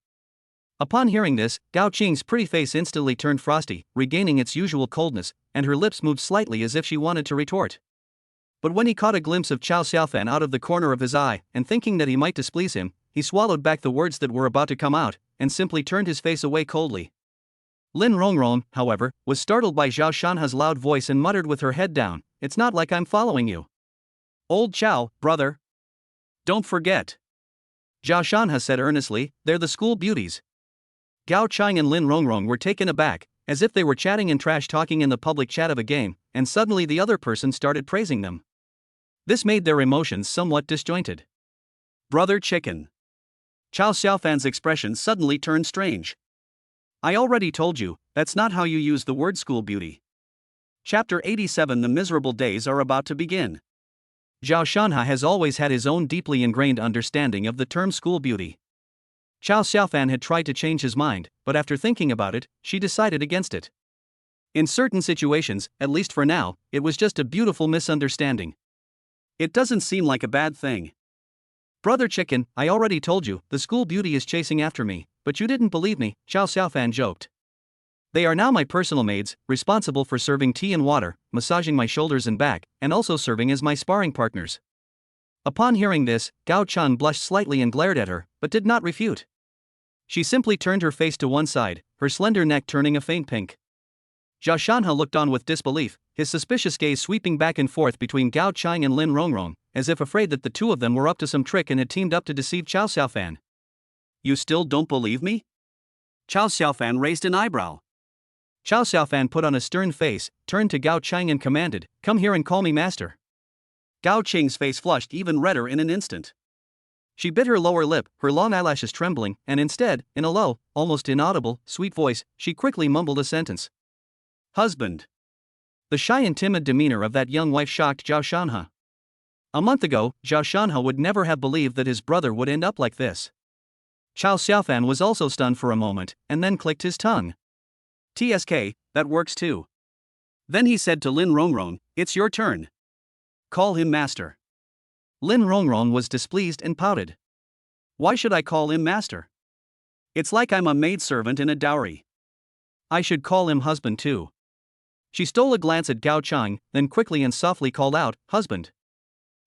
Upon hearing this, Gao Qing's pretty face instantly turned frosty, regaining its usual coldness, and her lips moved slightly as if she wanted to retort. But when he caught a glimpse of Chao Xiaofan out of the corner of his eye, and thinking that he might displease him, he swallowed back the words that were about to come out, and simply turned his face away coldly. Lin Rongrong, however, was startled by Zhao Shanhe's loud voice and muttered with her head down, "It's not like I'm following you. Old Chao, brother. Don't forget." Zhao Shanhe said earnestly, "They're the school beauties." Gao Chang and Lin Rongrong were taken aback, as if they were chatting and trash-talking in the public chat of a game, and suddenly the other person started praising them. This made their emotions somewhat disjointed. Brother Chicken. Chao Xiaofan's expression suddenly turned strange. I already told you, that's not how you use the word school beauty. Chapter 87. The miserable days are about to begin. Zhao Shanhe has always had his own deeply ingrained understanding of the term school beauty. Chao Xiaofan had tried to change his mind, but after thinking about it, she decided against it. In certain situations, at least for now, it was just a beautiful misunderstanding. It doesn't seem like a bad thing. Brother Chicken, I already told you, the school beauty is chasing after me, but you didn't believe me, Chao Xiaofan joked. They are now my personal maids, responsible for serving tea and water, massaging my shoulders and back, and also serving as my sparring partners. Upon hearing this, Gao Chan blushed slightly and glared at her, but did not refute. She simply turned her face to one side, her slender neck turning a faint pink. Zhao Shanhe looked on with disbelief, his suspicious gaze sweeping back and forth between Gao Chang and Lin Rongrong, as if afraid that the two of them were up to some trick and had teamed up to deceive Chao Xiaofan. You still don't believe me? Chao Xiaofan raised an eyebrow. Chao Xiaofan put on a stern face, turned to Gao Chang and commanded, "Come here and call me master." Gao Ching's face flushed even redder in an instant. She bit her lower lip, her long eyelashes trembling, and instead, in a low, almost inaudible, sweet voice, she quickly mumbled a sentence. Husband. The shy and timid demeanor of that young wife shocked Zhao Shanhe. A month ago, Zhao Shanhe would never have believed that his brother would end up like this. Chao Xiaofan was also stunned for a moment, and then clicked his tongue. TSK, that works too. Then he said to Lin Rongrong, "It's your turn. Call him master." Lin Rongrong was displeased and pouted. Why should I call him master? It's like I'm a maidservant in a dowry. I should call him husband too. She stole a glance at Gao Chang, then quickly and softly called out, "Husband."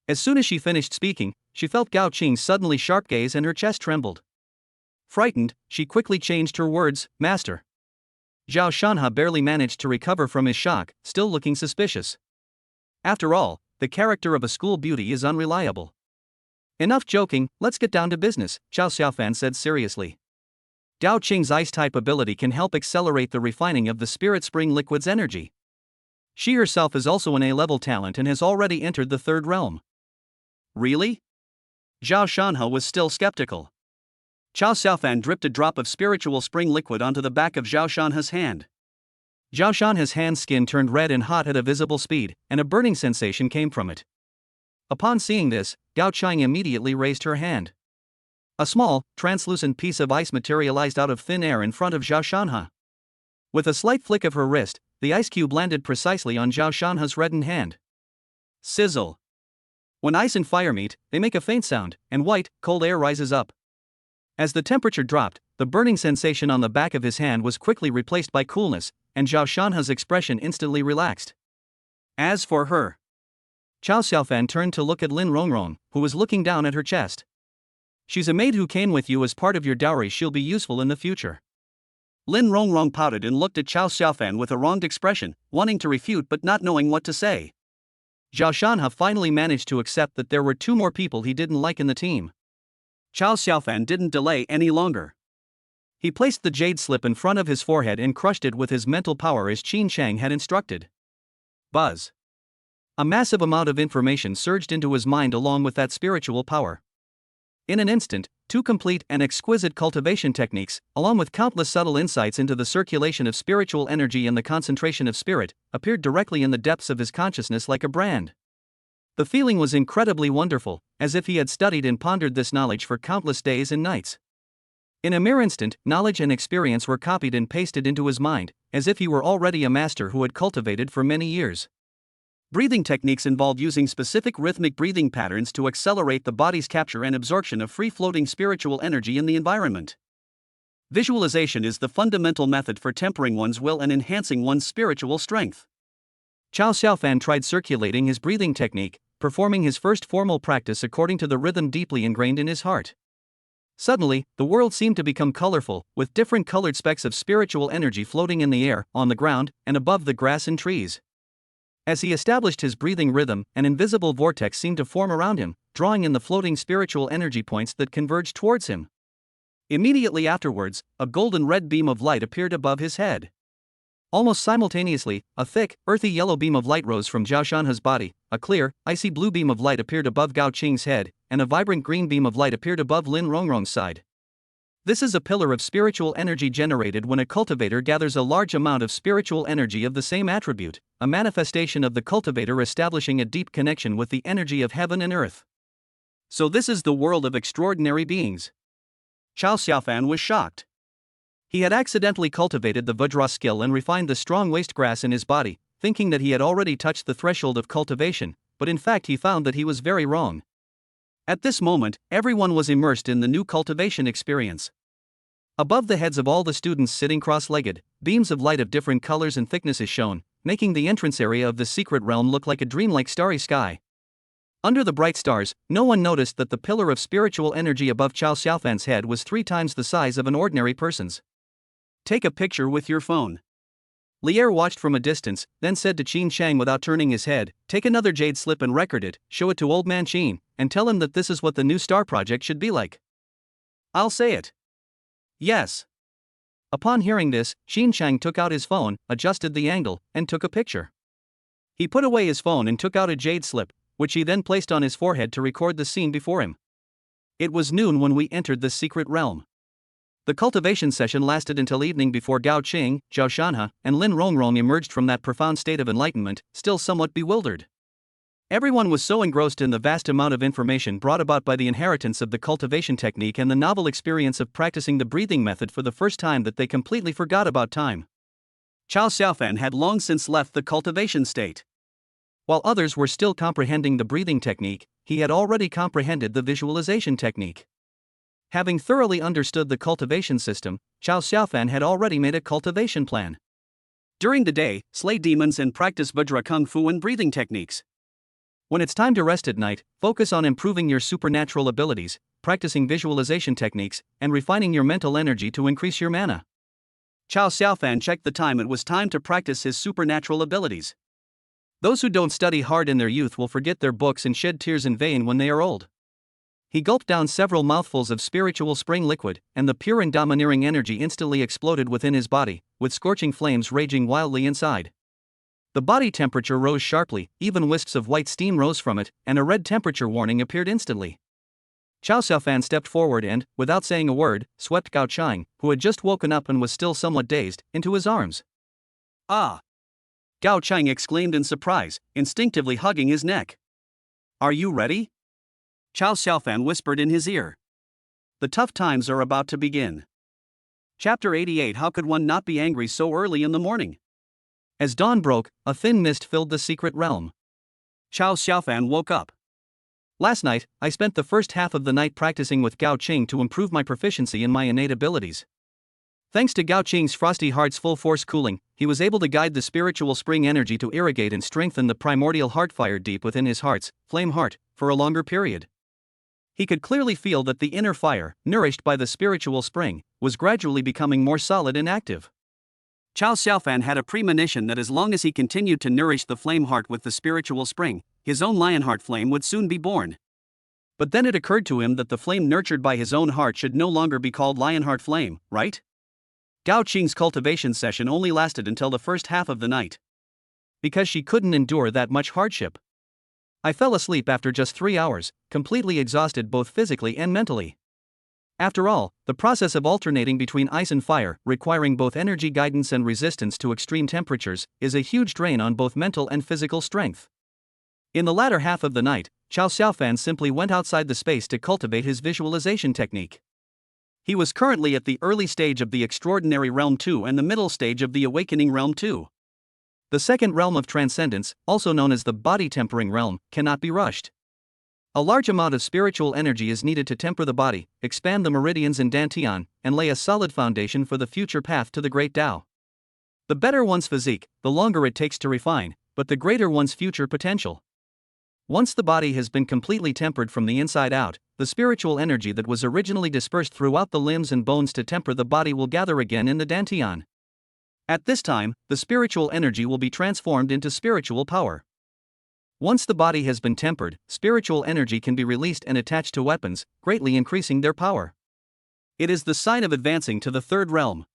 As soon as she finished speaking, she felt Gao Qing's suddenly sharp gaze and her chest trembled. Frightened, she quickly changed her words, "Master." Zhao Shanhe barely managed to recover from his shock, still looking suspicious. After all, the character of a school beauty is unreliable. Enough joking, let's get down to business, Chao Xiaofan said seriously. Gao Qing's ice-type ability can help accelerate the refining of the Spirit Spring liquid's energy. She herself is also an A-level talent and has already entered the third realm. Really? Zhao Shanhe was still skeptical. Chao Xiaofan dripped a drop of spiritual spring liquid onto the back of Zhao Shanhe's hand. Zhao Shanhe's hand's skin turned red and hot at a visible speed, and a burning sensation came from it. Upon seeing this, Gao Chang immediately raised her hand. A small, translucent piece of ice materialized out of thin air in front of Zhao Shanhe. With a slight flick of her wrist, the ice cube landed precisely on Zhao Shanha's reddened hand. Sizzle. When ice and fire meet, they make a faint sound, and white, cold air rises up. As the temperature dropped, the burning sensation on the back of his hand was quickly replaced by coolness, and Zhao Shanha's expression instantly relaxed. As for her, Chao Xiaofan turned to look at Lin Rongrong, who was looking down at her chest. She's a maid who came with you as part of your dowry. She'll be useful in the future. Lin Rongrong pouted and looked at Chao Xiaofan with a wronged expression, wanting to refute but not knowing what to say. Zhao Shanha finally managed to accept that there were two more people he didn't like in the team. Chao Xiaofan didn't delay any longer. He placed the jade slip in front of his forehead and crushed it with his mental power as Qin Shang had instructed. Buzz. A massive amount of information surged into his mind along with that spiritual power. In an instant, two complete and exquisite cultivation techniques, along with countless subtle insights into the circulation of spiritual energy and the concentration of spirit, appeared directly in the depths of his consciousness like a brand. The feeling was incredibly wonderful, as if he had studied and pondered this knowledge for countless days and nights. In a mere instant, knowledge and experience were copied and pasted into his mind, as if he were already a master who had cultivated for many years. Breathing techniques involve using specific rhythmic breathing patterns to accelerate the body's capture and absorption of free-floating spiritual energy in the environment. Visualization is the fundamental method for tempering one's will and enhancing one's spiritual strength. Chao Xiaofan tried circulating his breathing technique, performing his first formal practice according to the rhythm deeply ingrained in his heart. Suddenly, the world seemed to become colorful, with different colored specks of spiritual energy floating in the air, on the ground, and above the grass and trees. As he established his breathing rhythm, an invisible vortex seemed to form around him, drawing in the floating spiritual energy points that converged towards him. Immediately afterwards, a golden red beam of light appeared above his head. Almost simultaneously, a thick, earthy yellow beam of light rose from Zhao Shanha's body, a clear, icy blue beam of light appeared above Gao Qing's head, and a vibrant green beam of light appeared above Lin Rongrong's side. This is a pillar of spiritual energy generated when a cultivator gathers a large amount of spiritual energy of the same attribute, a manifestation of the cultivator establishing a deep connection with the energy of heaven and earth. So this is the world of extraordinary beings. Chao Xiaofan was shocked. He had accidentally cultivated the Vajra skill and refined the strong waste grass in his body, thinking that he had already touched the threshold of cultivation, but in fact he found that he was very wrong. At this moment, everyone was immersed in the new cultivation experience. Above the heads of all the students sitting cross-legged, beams of light of different colors and thicknesses shone, making the entrance area of the secret realm look like a dreamlike starry sky. Under the bright stars, no one noticed that the pillar of spiritual energy above Chao Xiaofan's head was 3 times the size of an ordinary person's. Take a picture with your phone. Lier watched from a distance, then said to Qin Shang without turning his head, take another jade slip and record it, show it to old man Qin, and tell him that this is what the new star project should be like. I'll say it. Yes. Upon hearing this, Qin Shang took out his phone, adjusted the angle, and took a picture. He put away his phone and took out a jade slip, which he then placed on his forehead to record the scene before him. It was noon when we entered the secret realm. The cultivation session lasted until evening before Gao Qing, Zhao Shanha, and Lin Rongrong emerged from that profound state of enlightenment, still somewhat bewildered. Everyone was so engrossed in the vast amount of information brought about by the inheritance of the cultivation technique and the novel experience of practicing the breathing method for the first time that they completely forgot about time. Chao Xiaofan had long since left the cultivation state. While others were still comprehending the breathing technique, he had already comprehended the visualization technique. Having thoroughly understood the cultivation system, Chao Xiaofan had already made a cultivation plan. During the day, slay demons and practice Vajra Kung Fu and breathing techniques. When it's time to rest at night, focus on improving your supernatural abilities, practicing visualization techniques, and refining your mental energy to increase your mana. Chao Xiaofan checked the time. It was time to practice his supernatural abilities. Those who don't study hard in their youth will forget their books and shed tears in vain when they are old. He gulped down several mouthfuls of spiritual spring liquid, and the pure and domineering energy instantly exploded within his body, with scorching flames raging wildly inside. The body temperature rose sharply, even wisps of white steam rose from it, and a red temperature warning appeared instantly. Chao Xiaofan stepped forward and, without saying a word, swept Gao Qing, who had just woken up and was still somewhat dazed, into his arms. Ah! Gao Qing exclaimed in surprise, instinctively hugging his neck. Are you ready? Chao Xiaofan whispered in his ear. The tough times are about to begin. Chapter 88. How could one not be angry so early in the morning? As dawn broke, a thin mist filled the secret realm. Qiao Xiaofan woke up. Last night, I spent the first half of the night practicing with Gao Qing to improve my proficiency in my innate abilities. Thanks to Gao Qing's frosty heart's full force cooling, he was able to guide the spiritual spring energy to irrigate and strengthen the primordial heart fire deep within his heart's flame heart for a longer period. He could clearly feel that the inner fire, nourished by the spiritual spring, was gradually becoming more solid and active. Qiao Xiaofan had a premonition that as long as he continued to nourish the flame heart with the spiritual spring, his own lionheart flame would soon be born. But then it occurred to him that the flame nurtured by his own heart should no longer be called lionheart flame, right? Gao Qing's cultivation session only lasted until the first half of the night. Because she couldn't endure that much hardship. I fell asleep after just 3 hours, completely exhausted both physically and mentally. After all, the process of alternating between ice and fire, requiring both energy guidance and resistance to extreme temperatures, is a huge drain on both mental and physical strength. In the latter half of the night, Qiao Xiaofan simply went outside the space to cultivate his visualization technique. He was currently at the early stage of the Extraordinary Realm 2 and the middle stage of the Awakening Realm 2. The second realm of transcendence, also known as the body tempering realm, cannot be rushed. A large amount of spiritual energy is needed to temper the body, expand the meridians in Dantian, and lay a solid foundation for the future path to the Great Tao. The better one's physique, the longer it takes to refine, but the greater one's future potential. Once the body has been completely tempered from the inside out, the spiritual energy that was originally dispersed throughout the limbs and bones to temper the body will gather again in the Dantian. At this time, the spiritual energy will be transformed into spiritual power. Once the body has been tempered, spiritual energy can be released and attached to weapons, greatly increasing their power. It is the sign of advancing to the third realm.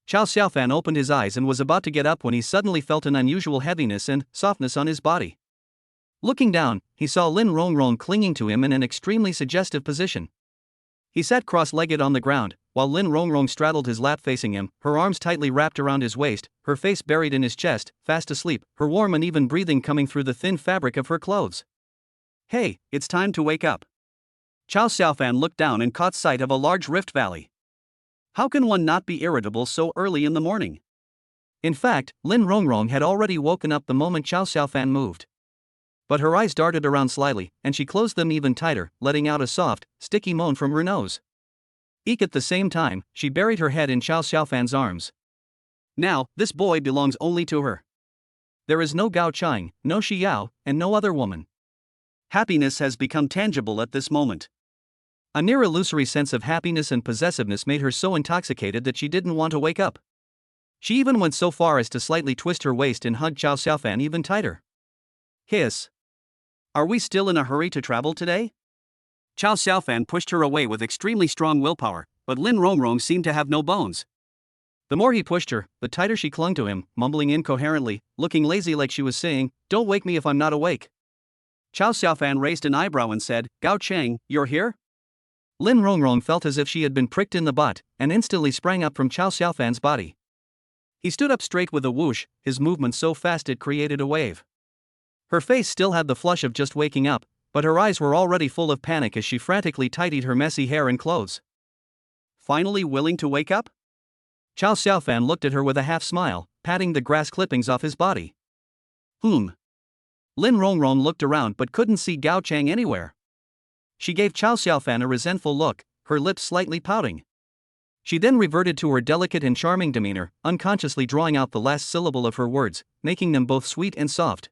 Qiao Xiaofan opened his eyes and was about to get up when he suddenly felt an unusual heaviness and softness on his body. Looking down, he saw Lin Rongrong clinging to him in an extremely suggestive position. He sat cross-legged on the ground, while Lin Rongrong straddled his lap facing him, her arms tightly wrapped around his waist, her face buried in his chest, fast asleep, her warm and even breathing coming through the thin fabric of her clothes. "Hey, it's time to wake up." Qiao Xiaofan looked down and caught sight of a large rift valley. How can one not be irritable so early in the morning? In fact, Lin Rongrong had already woken up the moment Qiao Xiaofan moved. But her eyes darted around slyly, and she closed them even tighter, letting out a soft, sticky moan from her nose. Eek at the same time, she buried her head in Qiao Xiaofan's arms. Now, this boy belongs only to her. There is no Gao Qing, no Shi Yao, and no other woman. Happiness has become tangible at this moment. A near illusory sense of happiness and possessiveness made her so intoxicated that she didn't want to wake up. She even went so far as to slightly twist her waist and hug Qiao Xiaofan even tighter. Hiss. Are we still in a hurry to travel today? Qiao Xiaofan pushed her away with extremely strong willpower, but Lin Rongrong seemed to have no bones. The more he pushed her, the tighter she clung to him, mumbling incoherently, looking lazy like she was saying, "Don't wake me if I'm not awake." Qiao Xiaofan raised an eyebrow and said, "Gao Qing, you're here?" Lin Rongrong felt as if she had been pricked in the butt, and instantly sprang up from Qiao Xiaofan's body. He stood up straight with a whoosh, his movement so fast it created a wave. Her face still had the flush of just waking up, but her eyes were already full of panic as she frantically tidied her messy hair and clothes. Finally willing to wake up? Qiao Xiaofan looked at her with a half smile, patting the grass clippings off his body. Lin Rongrong looked around but couldn't see Gao Qing anywhere. She gave Qiao Xiaofan a resentful look, her lips slightly pouting. She then reverted to her delicate and charming demeanor, unconsciously drawing out the last syllable of her words, making them both sweet and soft.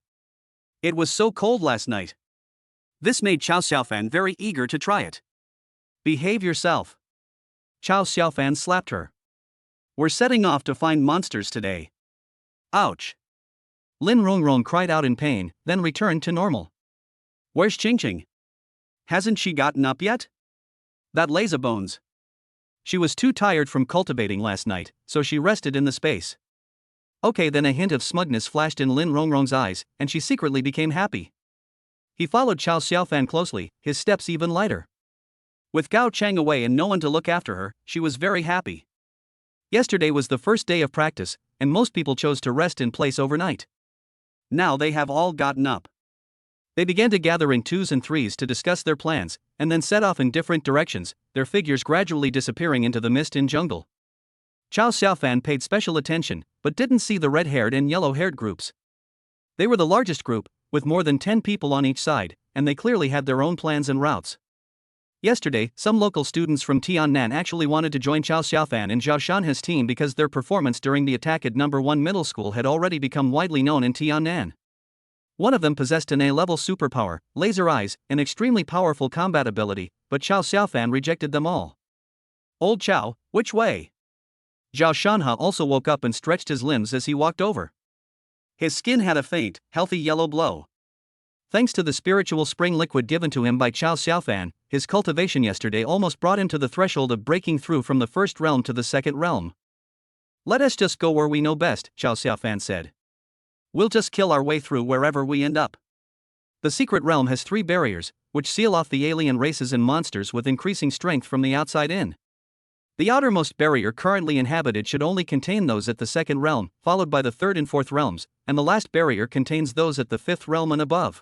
It was so cold last night. This made Qiao Xiaofan very eager to try it. Behave yourself. Qiao Xiaofan slapped her. We're setting off to find monsters today. Ouch. Lin Rongrong cried out in pain, then returned to normal. Where's Qingqing? Hasn't she gotten up yet? That lazybones. She was too tired from cultivating last night, so she rested in the space. Okay, then a hint of smugness flashed in Lin Rongrong's eyes, and she secretly became happy. He followed Qiao Xiaofan closely, his steps even lighter. With Gao Qing away and no one to look after her, she was very happy. Yesterday was the first day of practice, and most people chose to rest in place overnight. Now they have all gotten up. They began to gather in twos and threes to discuss their plans, and then set off in different directions, their figures gradually disappearing into the mist and jungle. Qiao Xiaofan paid special attention, but didn't see the red-haired and yellow-haired groups. They were the largest group, with more than 10 people on each side, and they clearly had their own plans and routes. Yesterday, some local students from Tiannan actually wanted to join Chao Xiaofan and Zhao Shanhe's team because their performance during the attack at number 1 middle school had already become widely known in Tiannan. One of them possessed an A-level superpower, laser eyes, and extremely powerful combat ability, but Chao Xiaofan rejected them all. "Old Chao, which way?" Zhao Shanhe also woke up and stretched his limbs as he walked over. His skin had a faint, healthy yellow glow. Thanks to the spiritual spring liquid given to him by Chao Xiaofan, his cultivation yesterday almost brought him to the threshold of breaking through from the first realm to the second realm. "Let us just go where we know best," Chao Xiaofan said. "We'll just kill our way through wherever we end up." The secret realm has 3 barriers, which seal off the alien races and monsters with increasing strength from the outside in. The outermost barrier currently inhabited should only contain those at the second realm, followed by the third and fourth realms, and the last barrier contains those at the fifth realm and above.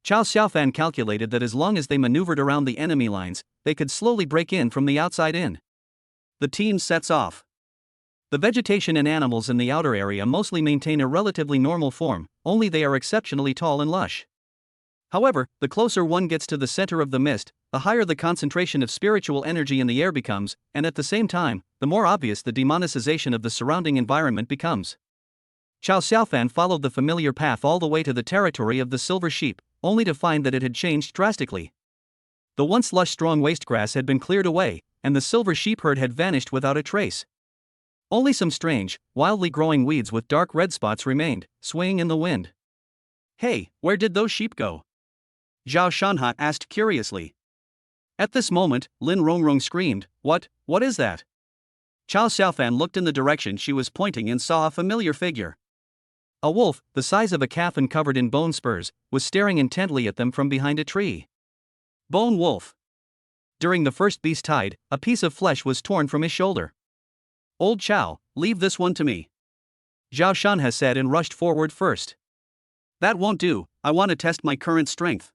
Chao Xiaofan calculated that as long as they maneuvered around the enemy lines, they could slowly break in from the outside in. The team sets off. The vegetation and animals in the outer area mostly maintain a relatively normal form, only they are exceptionally tall and lush. However, the closer one gets to the center of the mist, the higher the concentration of spiritual energy in the air becomes, and at the same time, the more obvious the demonization of the surrounding environment becomes. Chao Xiaofan followed the familiar path all the way to the territory of the silver sheep, only to find that it had changed drastically. The once lush strong waste grass had been cleared away, and the silver sheep herd had vanished without a trace. Only some strange, wildly growing weeds with dark red spots remained, swaying in the wind. "Hey, where did those sheep go?" Zhao Shanhe asked curiously. At this moment, Lin Rongrong screamed, What is that?" Chao Xiaofan looked in the direction she was pointing and saw a familiar figure. A wolf, the size of a calf and covered in bone spurs, was staring intently at them from behind a tree. Bone wolf. During the first beast tide, a piece of flesh was torn from his shoulder. "Old Chao, leave this one to me," Zhao Shanhe said and rushed forward first. "That won't do, I want to test my current strength."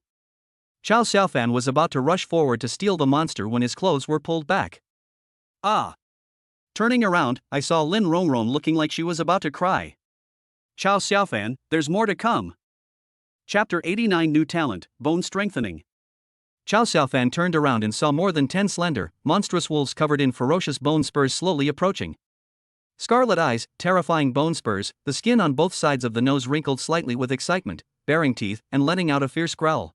Chao Xiaofan was about to rush forward to steal the monster when his clothes were pulled back. "Ah!" Turning around, I saw Lin Rongrong looking like she was about to cry. "Chao Xiaofan, there's more to come." Chapter 89 New Talent, Bone Strengthening. Chao Xiaofan turned around and saw more than 10 slender, monstrous wolves covered in ferocious bone spurs slowly approaching. Scarlet eyes, terrifying bone spurs, the skin on both sides of the nose wrinkled slightly with excitement, baring teeth and letting out a fierce growl.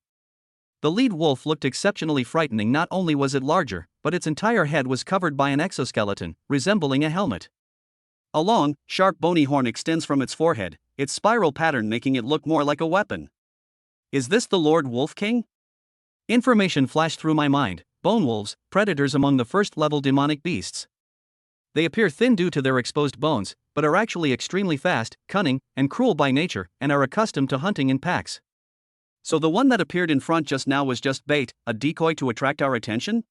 The lead wolf looked exceptionally frightening. Not only was it larger, but its entire head was covered by an exoskeleton, resembling a helmet. A long, sharp bony horn extends from its forehead, its spiral pattern making it look more like a weapon. Is this the Lord Wolf King? Information flashed through my mind. Bone wolves, predators among the first-level demonic beasts. They appear thin due to their exposed bones, but are actually extremely fast, cunning, and cruel by nature, and are accustomed to hunting in packs. So the one that appeared in front just now was just bait, a decoy to attract our attention?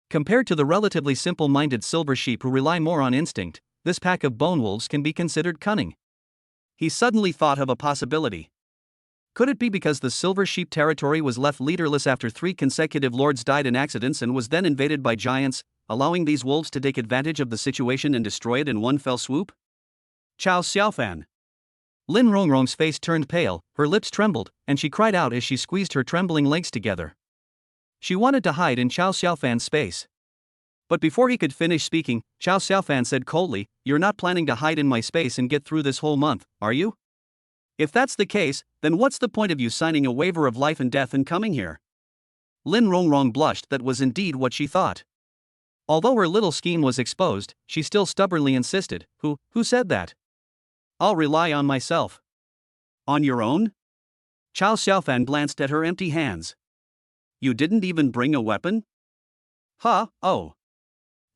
Compared to the relatively simple-minded silver sheep who rely more on instinct, this pack of bone wolves can be considered cunning. He suddenly thought of a possibility. Could it be because the silver sheep territory was left leaderless after 3 consecutive lords died in accidents and was then invaded by giants, allowing these wolves to take advantage of the situation and destroy it in one fell swoop? Chao Xiaofan. Lin Rongrong's face turned pale, her lips trembled, and she cried out as she squeezed her trembling legs together. She wanted to hide in Chao Xiaofan's space. But before he could finish speaking, Chao Xiaofan said coldly, "You're not planning to hide in my space and get through this whole month, are you? If that's the case, then what's the point of you signing a waiver of life and death and coming here?" Lin Rongrong blushed. That was indeed what she thought. Although her little scheme was exposed, she still stubbornly insisted, Who said that? I'll rely on myself." "On your own?" Chao Xiaofan glanced at her empty hands. "You didn't even bring a weapon?" "Huh, oh."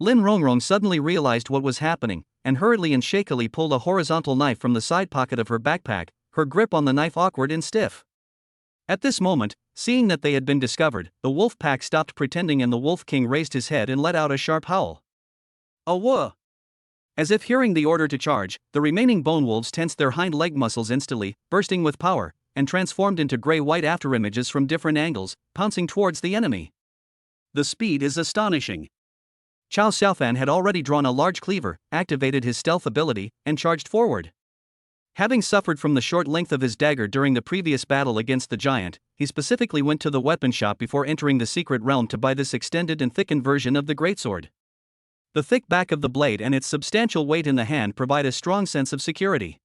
Lin Rongrong suddenly realized what was happening, and hurriedly and shakily pulled a horizontal knife from the side pocket of her backpack, her grip on the knife awkward and stiff. At this moment, seeing that they had been discovered, the wolf pack stopped pretending and the Wolf King raised his head and let out a sharp howl. "A whoa!" As if hearing the order to charge, the remaining bone wolves tensed their hind leg muscles instantly, bursting with power, and transformed into gray-white afterimages from different angles, pouncing towards the enemy. The speed is astonishing. Chow Xiaofan had already drawn a large cleaver, activated his stealth ability, and charged forward. Having suffered from the short length of his dagger during the previous battle against the giant, he specifically went to the weapon shop before entering the secret realm to buy this extended and thickened version of the greatsword. The thick back of the blade and its substantial weight in the hand provide a strong sense of security.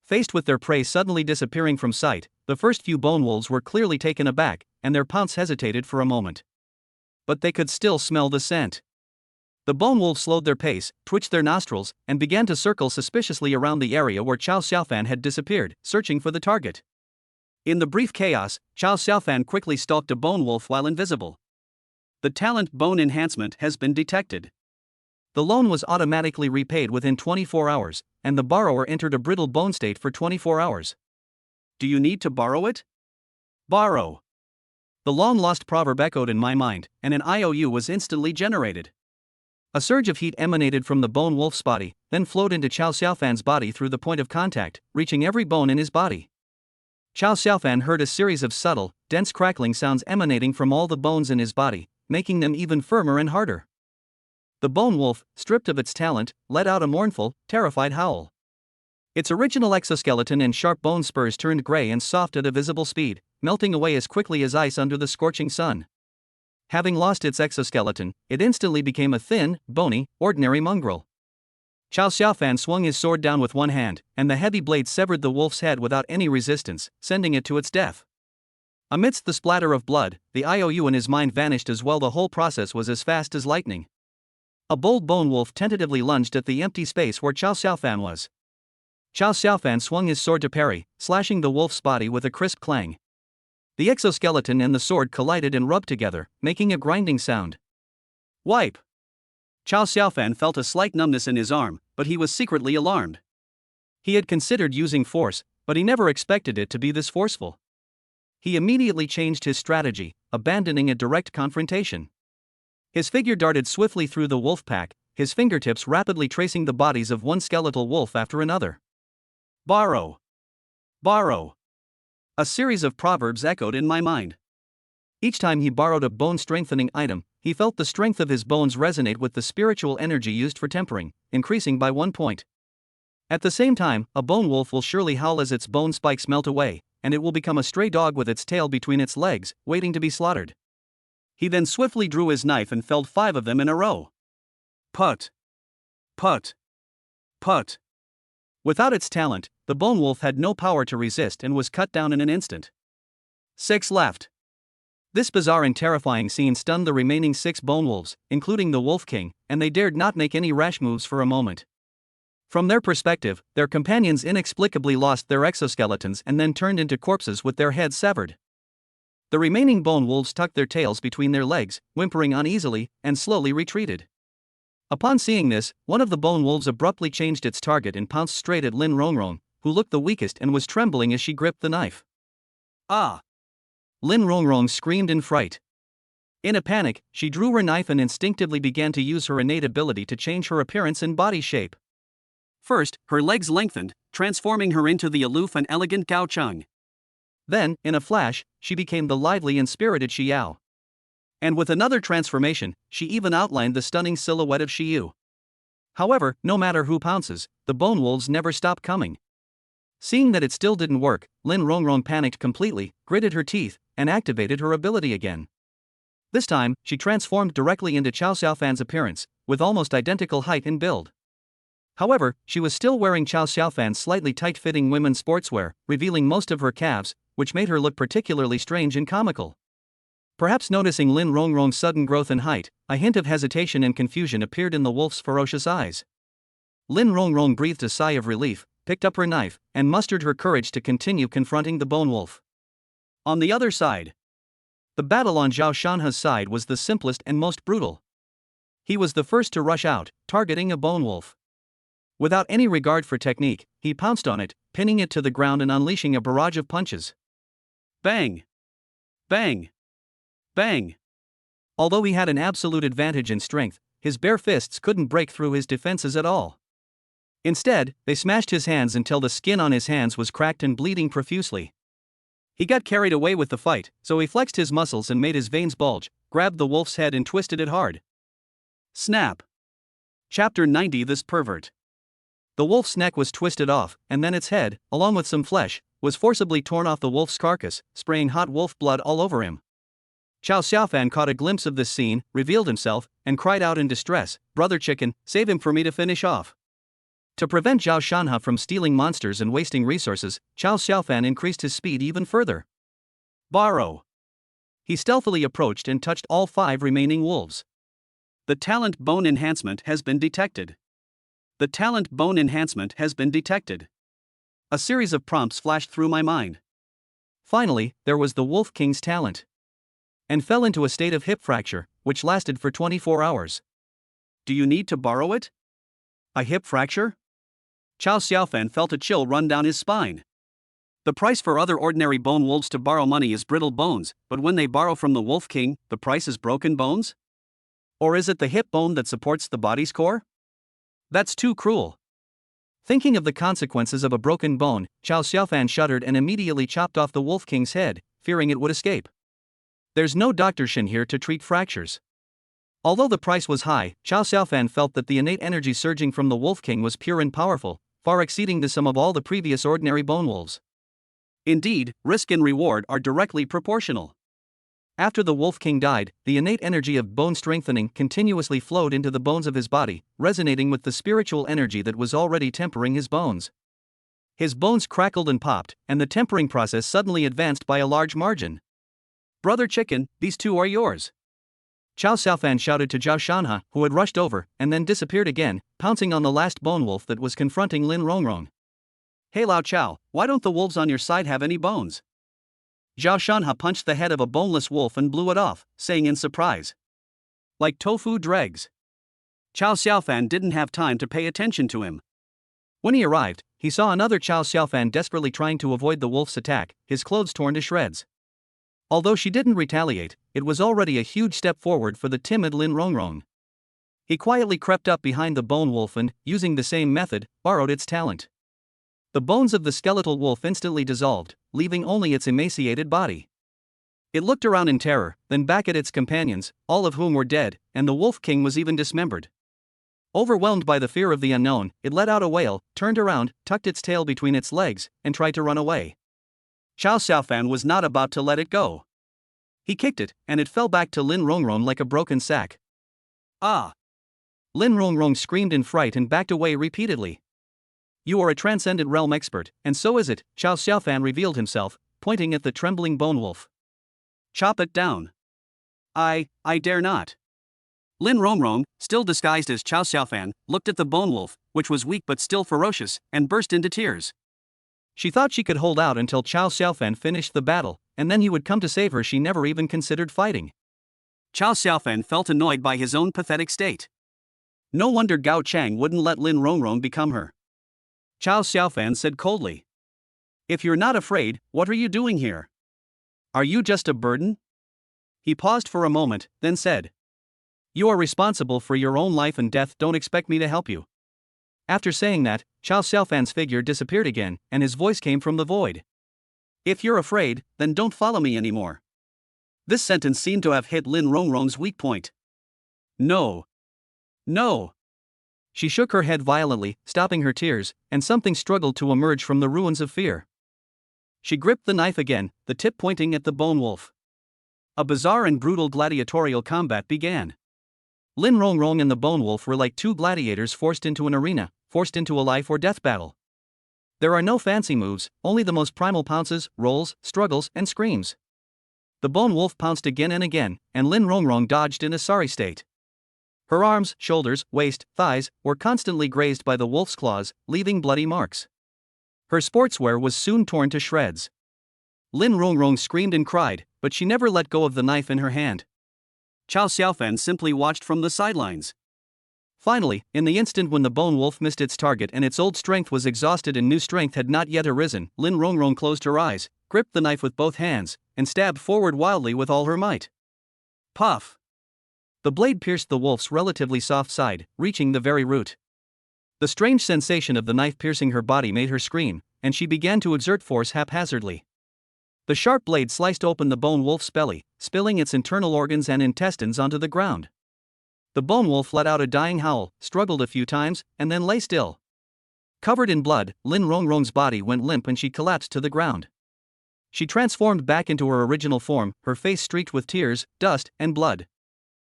Faced with their prey suddenly disappearing from sight, the first few bone wolves were clearly taken aback, and their pounce hesitated for a moment. But they could still smell the scent. The bone wolves slowed their pace, twitched their nostrils, and began to circle suspiciously around the area where Chow Xiaofan had disappeared, searching for the target. In the brief chaos, Chow Xiaofan quickly stalked a bone wolf while invisible. The talent bone enhancement has been detected. The loan was automatically repaid within 24 hours, and the borrower entered a brittle bone state for 24 hours. Do you need to borrow it? Borrow. The long-lost proverb echoed in my mind, and an IOU was instantly generated. A surge of heat emanated from the bone wolf's body, then flowed into Chow Xiaofan's body through the point of contact, reaching every bone in his body. Chow Xiaofan heard a series of subtle, dense crackling sounds emanating from all the bones in his body, making them even firmer and harder. The bone wolf, stripped of its talent, let out a mournful, terrified howl. Its original exoskeleton and sharp bone spurs turned gray and soft at a visible speed, melting away as quickly as ice under the scorching sun. Having lost its exoskeleton, it instantly became a thin, bony, ordinary mongrel. Chow Xiaofan swung his sword down with one hand, and the heavy blade severed the wolf's head without any resistance, sending it to its death. Amidst the splatter of blood, the IOU in his mind vanished as well. The whole process was as fast as lightning. A bold bone wolf tentatively lunged at the empty space where Chow Xiaofan was. Chow Xiaofan swung his sword to parry, slashing the wolf's body with a crisp clang. The exoskeleton and the sword collided and rubbed together, making a grinding sound. Wipe! Chow Xiaofan felt a slight numbness in his arm, but he was secretly alarmed. He had considered using force, but he never expected it to be this forceful. He immediately changed his strategy, abandoning a direct confrontation. His figure darted swiftly through the wolf pack, his fingertips rapidly tracing the bodies of one skeletal wolf after another. Borrow! Borrow! A series of proverbs echoed in my mind. Each time he borrowed a bone-strengthening item, he felt the strength of his bones resonate with the spiritual energy used for tempering, increasing by 1 point. At the same time, a bone wolf will surely howl as its bone spikes melt away, and it will become a stray dog with its tail between its legs, waiting to be slaughtered. He then swiftly drew his knife and felled 5 of them in a row. Put! Put! Put! Without its talent, the bone wolf had no power to resist and was cut down in an instant. 6 left. This bizarre and terrifying scene stunned the remaining 6 bone wolves, including the Wolf King, and they dared not make any rash moves for a moment. From their perspective, their companions inexplicably lost their exoskeletons and then turned into corpses with their heads severed. The remaining bone wolves tucked their tails between their legs, whimpering uneasily, and slowly retreated. Upon seeing this, one of the bone wolves abruptly changed its target and pounced straight at Lin Rongrong, who looked the weakest and was trembling as she gripped the knife. Ah! Lin Rongrong screamed in fright. In a panic, she drew her knife and instinctively began to use her innate ability to change her appearance and body shape. First, her legs lengthened, transforming her into the aloof and elegant Gao Cheng. Then, in a flash, she became the lively and spirited Xiao. And with another transformation, she even outlined the stunning silhouette of Xiu. However, no matter who pounces, the bone wolves never stop coming. Seeing that it still didn't work, Lin Rongrong panicked completely, gritted her teeth, and activated her ability again. This time, she transformed directly into Chow Xiaofan's appearance, with almost identical height and build. However, she was still wearing Chow Xiaofan's slightly tight-fitting women's sportswear, revealing most of her calves, which made her look particularly strange and comical. Perhaps noticing Lin Rongrong's sudden growth in height, a hint of hesitation and confusion appeared in the wolf's ferocious eyes. Lin Rongrong breathed a sigh of relief, picked up her knife, and mustered her courage to continue confronting the bone wolf. On the other side, the battle on Zhao Shanhe's side was the simplest and most brutal. He was the first to rush out, targeting a bone wolf. Without any regard for technique, he pounced on it, pinning it to the ground and unleashing a barrage of punches. Bang! Bang! Bang! Although he had an absolute advantage in strength, his bare fists couldn't break through his defenses at all. Instead, they smashed his hands until the skin on his hands was cracked and bleeding profusely. He got carried away with the fight, so he flexed his muscles and made his veins bulge, grabbed the wolf's head and twisted it hard. Snap. Chapter 90. This pervert. The wolf's neck was twisted off, and then its head, along with some flesh, was forcibly torn off the wolf's carcass, spraying hot wolf blood all over him. Chow Xiaofan caught a glimpse of this scene, revealed himself, and cried out in distress, "Brother Chicken, save him for me to finish off." To prevent Zhao Shanhe from stealing monsters and wasting resources, Chow Xiaofan increased his speed even further. Borrow. He stealthily approached and touched all 5 remaining wolves. The talent bone enhancement has been detected. The talent bone enhancement has been detected. A series of prompts flashed through my mind. Finally, there was the Wolf King's talent. And fell into a state of hip fracture, which lasted for 24 hours. Do you need to borrow it? A hip fracture? Chow Xiaofan felt a chill run down his spine. The price for other ordinary bone wolves to borrow money is brittle bones, but when they borrow from the Wolf King, the price is broken bones? Or is it the hip bone that supports the body's core? That's too cruel. Thinking of the consequences of a broken bone, Chow Xiaofan shuddered and immediately chopped off the Wolf King's head, fearing it would escape. There's no Dr. Shin here to treat fractures. Although the price was high, Chow Xiaofan felt that the innate energy surging from the Wolf King was pure and powerful, far exceeding the sum of all the previous ordinary bone wolves. Indeed, risk and reward are directly proportional. After the Wolf King died, the innate energy of bone strengthening continuously flowed into the bones of his body, resonating with the spiritual energy that was already tempering his bones. His bones crackled and popped, and the tempering process suddenly advanced by a large margin. "Brother Chicken, these 2 are yours." Chow Xiaofan shouted to Zhao Shanhe, who had rushed over, and then disappeared again, pouncing on the last bone wolf that was confronting Lin Rongrong. "Hey Lao Chow, why don't the wolves on your side have any bones?" Zhao Shanhe punched the head of a boneless wolf and blew it off, saying in surprise, "Like tofu dregs." Chow Xiaofan didn't have time to pay attention to him. When he arrived, he saw another Chow Xiaofan desperately trying to avoid the wolf's attack, his clothes torn to shreds. Although she didn't retaliate, it was already a huge step forward for the timid Lin Rongrong. He quietly crept up behind the bone wolf and, using the same method, borrowed its talent. The bones of the skeletal wolf instantly dissolved, leaving only its emaciated body. It looked around in terror, then back at its companions, all of whom were dead, and the Wolf King was even dismembered. Overwhelmed by the fear of the unknown, it let out a wail, turned around, tucked its tail between its legs, and tried to run away. Chow Xiaofan was not about to let it go. He kicked it, and it fell back to Lin Rongrong like a broken sack. "Ah!" Lin Rongrong screamed in fright and backed away repeatedly. "You are a transcendent realm expert, and so is it," Chow Xiaofan revealed himself, pointing at the trembling bone wolf. "Chop it down." I dare not." Lin Rongrong, still disguised as Chow Xiaofan, looked at the bone wolf, which was weak but still ferocious, and burst into tears. She thought she could hold out until Chow Xiaofan finished the battle, and then he would come to save her. She never even considered fighting. Chow Xiaofan felt annoyed by his own pathetic state. No wonder Gao Chang wouldn't let Lin Rongrong become her. Chow Xiaofan said coldly, "If you're not afraid, what are you doing here? Are you just a burden?" He paused for a moment, then said, "You are responsible for your own life and death, don't expect me to help you." After saying that, Chow Xiaofan's figure disappeared again, and his voice came from the void. "If you're afraid, then don't follow me anymore." This sentence seemed to have hit Lin Rongrong's weak point. "No. No." She shook her head violently, stopping her tears, and something struggled to emerge from the ruins of fear. She gripped the knife again, the tip pointing at the bone wolf. A bizarre and brutal gladiatorial combat began. Lin Rongrong and the bone wolf were like 2 gladiators forced into an arena, forced into a life or death battle. There are no fancy moves, only the most primal pounces, rolls, struggles, and screams. The bone wolf pounced again and again, and Lin Rongrong dodged in a sorry state. Her arms, shoulders, waist, thighs were constantly grazed by the wolf's claws, leaving bloody marks. Her sportswear was soon torn to shreds. Lin Rongrong screamed and cried, but she never let go of the knife in her hand. Chow Xiaofan simply watched from the sidelines. Finally, in the instant when the bone wolf missed its target and its old strength was exhausted and new strength had not yet arisen, Lin Rongrong closed her eyes, gripped the knife with both hands, and stabbed forward wildly with all her might. Puff! The blade pierced the wolf's relatively soft side, reaching the very root. The strange sensation of the knife piercing her body made her scream, and she began to exert force haphazardly. The sharp blade sliced open the bone wolf's belly, spilling its internal organs and intestines onto the ground. The bone wolf let out a dying howl, struggled a few times, and then lay still. Covered in blood, Lin Rongrong's body went limp and she collapsed to the ground. She transformed back into her original form, her face streaked with tears, dust, and blood.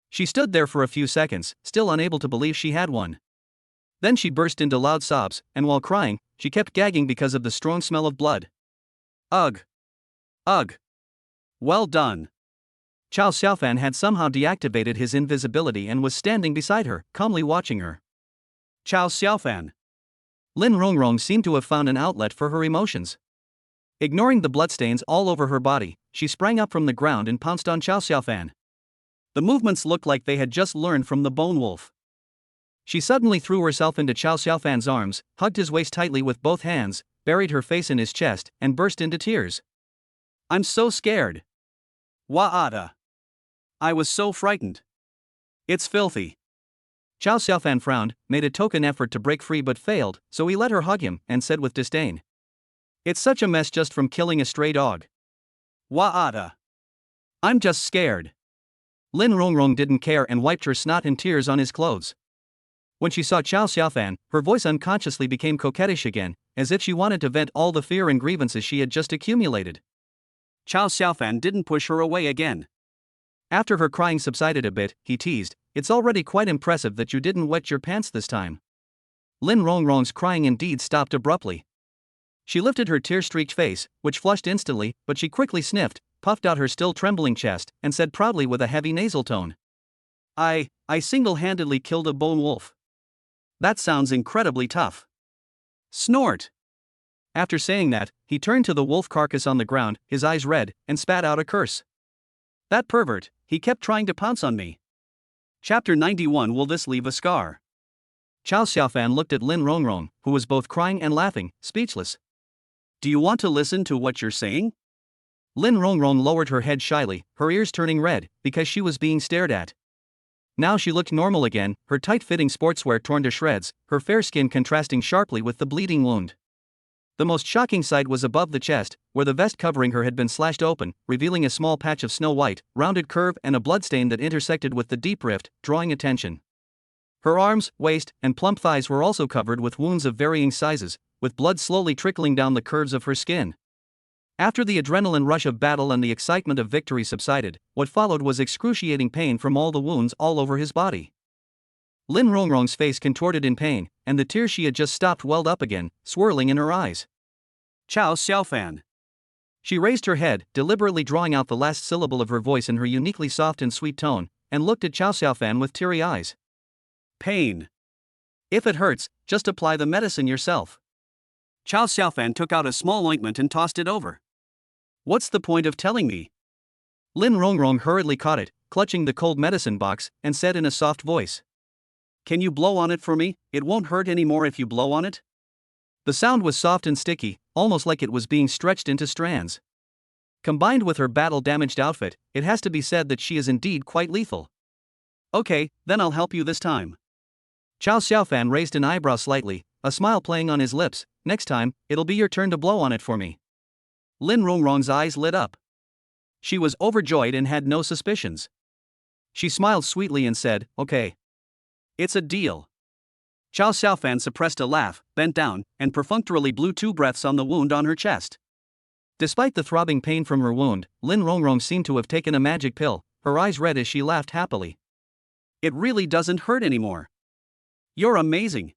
She stood there for a few seconds, still unable to believe she had won. Then she burst into loud sobs, and while crying, she kept gagging because of the strong smell of blood. Ugh! Ugh! Well done! Chao Xiaofan had somehow deactivated his invisibility and was standing beside her, calmly watching her. Chao Xiaofan. Lin Rongrong seemed to have found an outlet for her emotions. Ignoring the bloodstains all over her body, she sprang up from the ground and pounced on Chao Xiaofan. The movements looked like they had just learned from the bone wolf. She suddenly threw herself into Chao Xiaofan's arms, hugged his waist tightly with both hands, buried her face in his chest, and burst into tears. I'm so scared. Wa'ada. I was so frightened. It's filthy. Chao Xiaofan frowned, made a token effort to break free but failed, so he let her hug him and said with disdain. It's such a mess just from killing a stray dog. Wa'ada. I'm just scared. Lin Rongrong didn't care and wiped her snot and tears on his clothes. When she saw Chao Xiaofan, her voice unconsciously became coquettish again, as if she wanted to vent all the fear and grievances she had just accumulated. Chao Xiaofan didn't push her away again. After her crying subsided a bit, he teased, It's already quite impressive that you didn't wet your pants this time. Lin Rongrong's crying indeed stopped abruptly. She lifted her tear-streaked face, which flushed instantly, but she quickly sniffed, puffed out her still trembling chest, and said proudly with a heavy nasal tone. I single-handedly killed a bone wolf. That sounds incredibly tough. Snort. After saying that, he turned to the wolf carcass on the ground, his eyes red, and spat out a curse. That pervert, he kept trying to pounce on me. Chapter 91. Will this leave a scar? Chao Xiaofan looked at Lin Rongrong, who was both crying and laughing, speechless. Do you want to listen to what you're saying? Lin Rongrong lowered her head shyly, her ears turning red, because she was being stared at. Now she looked normal again, her tight-fitting sportswear torn to shreds, her fair skin contrasting sharply with the bleeding wound. The most shocking sight was above the chest, where the vest covering her had been slashed open, revealing a small patch of snow-white, rounded curve and a bloodstain that intersected with the deep rift, drawing attention. Her arms, waist, and plump thighs were also covered with wounds of varying sizes, with blood slowly trickling down the curves of her skin. After the adrenaline rush of battle and the excitement of victory subsided, what followed was excruciating pain from all the wounds all over his body. Lin Rongrong's face contorted in pain, and the tears she had just stopped welled up again, swirling in her eyes. Chao Xiaofan. She raised her head, deliberately drawing out the last syllable of her voice in her uniquely soft and sweet tone, and looked at Chao Xiaofan with teary eyes. Pain. If it hurts, just apply the medicine yourself. Chao Xiaofan took out a small ointment and tossed it over. What's the point of telling me? Lin Rongrong hurriedly caught it, clutching the cold medicine box, and said in a soft voice. Can you blow on it for me? It won't hurt anymore if you blow on it. The sound was soft and sticky, almost like it was being stretched into strands. Combined with her battle-damaged outfit, it has to be said that she is indeed quite lethal. Okay, then I'll help you this time. Chao Xiaofan raised an eyebrow slightly, a smile playing on his lips. Next time, it'll be your turn to blow on it for me. Lin Rongrong's eyes lit up. She was overjoyed and had no suspicions. She smiled sweetly and said, Okay. It's a deal. Chao Xiaofan suppressed a laugh, bent down, and perfunctorily blew 2 breaths on the wound on her chest. Despite the throbbing pain from her wound, Lin Rongrong seemed to have taken a magic pill, her eyes red as she laughed happily. It really doesn't hurt anymore. You're amazing.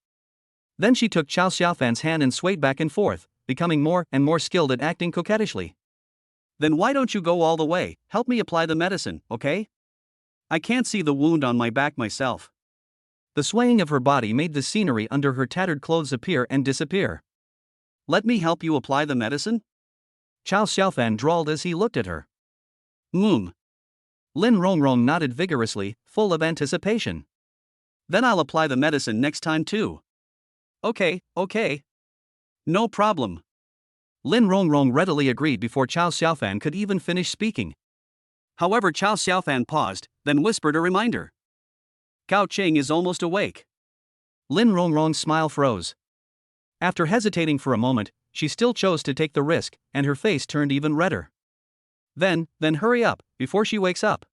Then she took Chao Xiaofan's hand and swayed back and forth, becoming more and more skilled at acting coquettishly. Then why don't you go all the way, help me apply the medicine, okay? I can't see the wound on my back myself. The swaying of her body made the scenery under her tattered clothes appear and disappear. Let me help you apply the medicine? Chao Xiaofan drawled as he looked at her. Lin Rongrong nodded vigorously, full of anticipation. Then I'll apply the medicine next time too. Okay. No problem. Lin Rongrong readily agreed before Chao Xiaofan could even finish speaking. However, Chao Xiaofan paused, then whispered a reminder. Gao Cheng is almost awake. Lin Rongrong's smile froze. After hesitating for a moment, she still chose to take the risk, and her face turned even redder. Then hurry up, before she wakes up.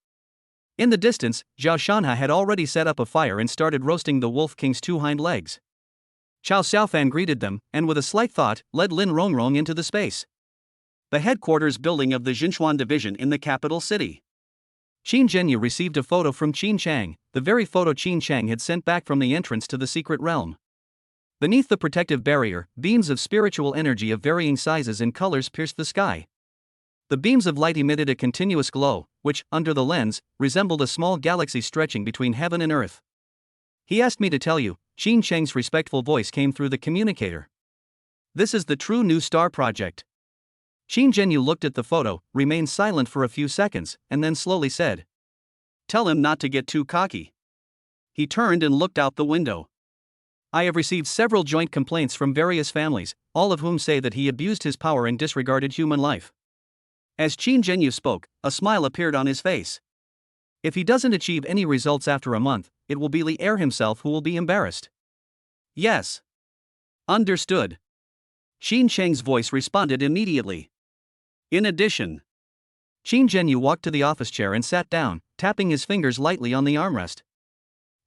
In the distance, Zhao Shanha had already set up a fire and started roasting the Wolf King's 2 hind legs. Chao Xiaofan greeted them, and with a slight thought, led Lin Rongrong into the space. The headquarters building of the Jinchuan division in the capital city. Qin Zhenyu received a photo from Qin Chang, the very photo Qin Chang had sent back from the entrance to the secret realm. Beneath the protective barrier, beams of spiritual energy of varying sizes and colors pierced the sky. The beams of light emitted a continuous glow, which, under the lens, resembled a small galaxy stretching between heaven and earth. He asked me to tell you, Qin Chang's respectful voice came through the communicator. This is the true new star project. Qin Zhenyu looked at the photo, remained silent for a few seconds, and then slowly said, "Tell him not to get too cocky." He turned and looked out the window. I have received several joint complaints from various families, all of whom say that he abused his power and disregarded human life. As Qin Zhenyu spoke, a smile appeared on his face. If he doesn't achieve any results after a month, it will be Li Er himself who will be embarrassed. Yes. Understood. Qin Chang's voice responded immediately. In addition, Qin Zhenyu walked to the office chair and sat down, tapping his fingers lightly on the armrest.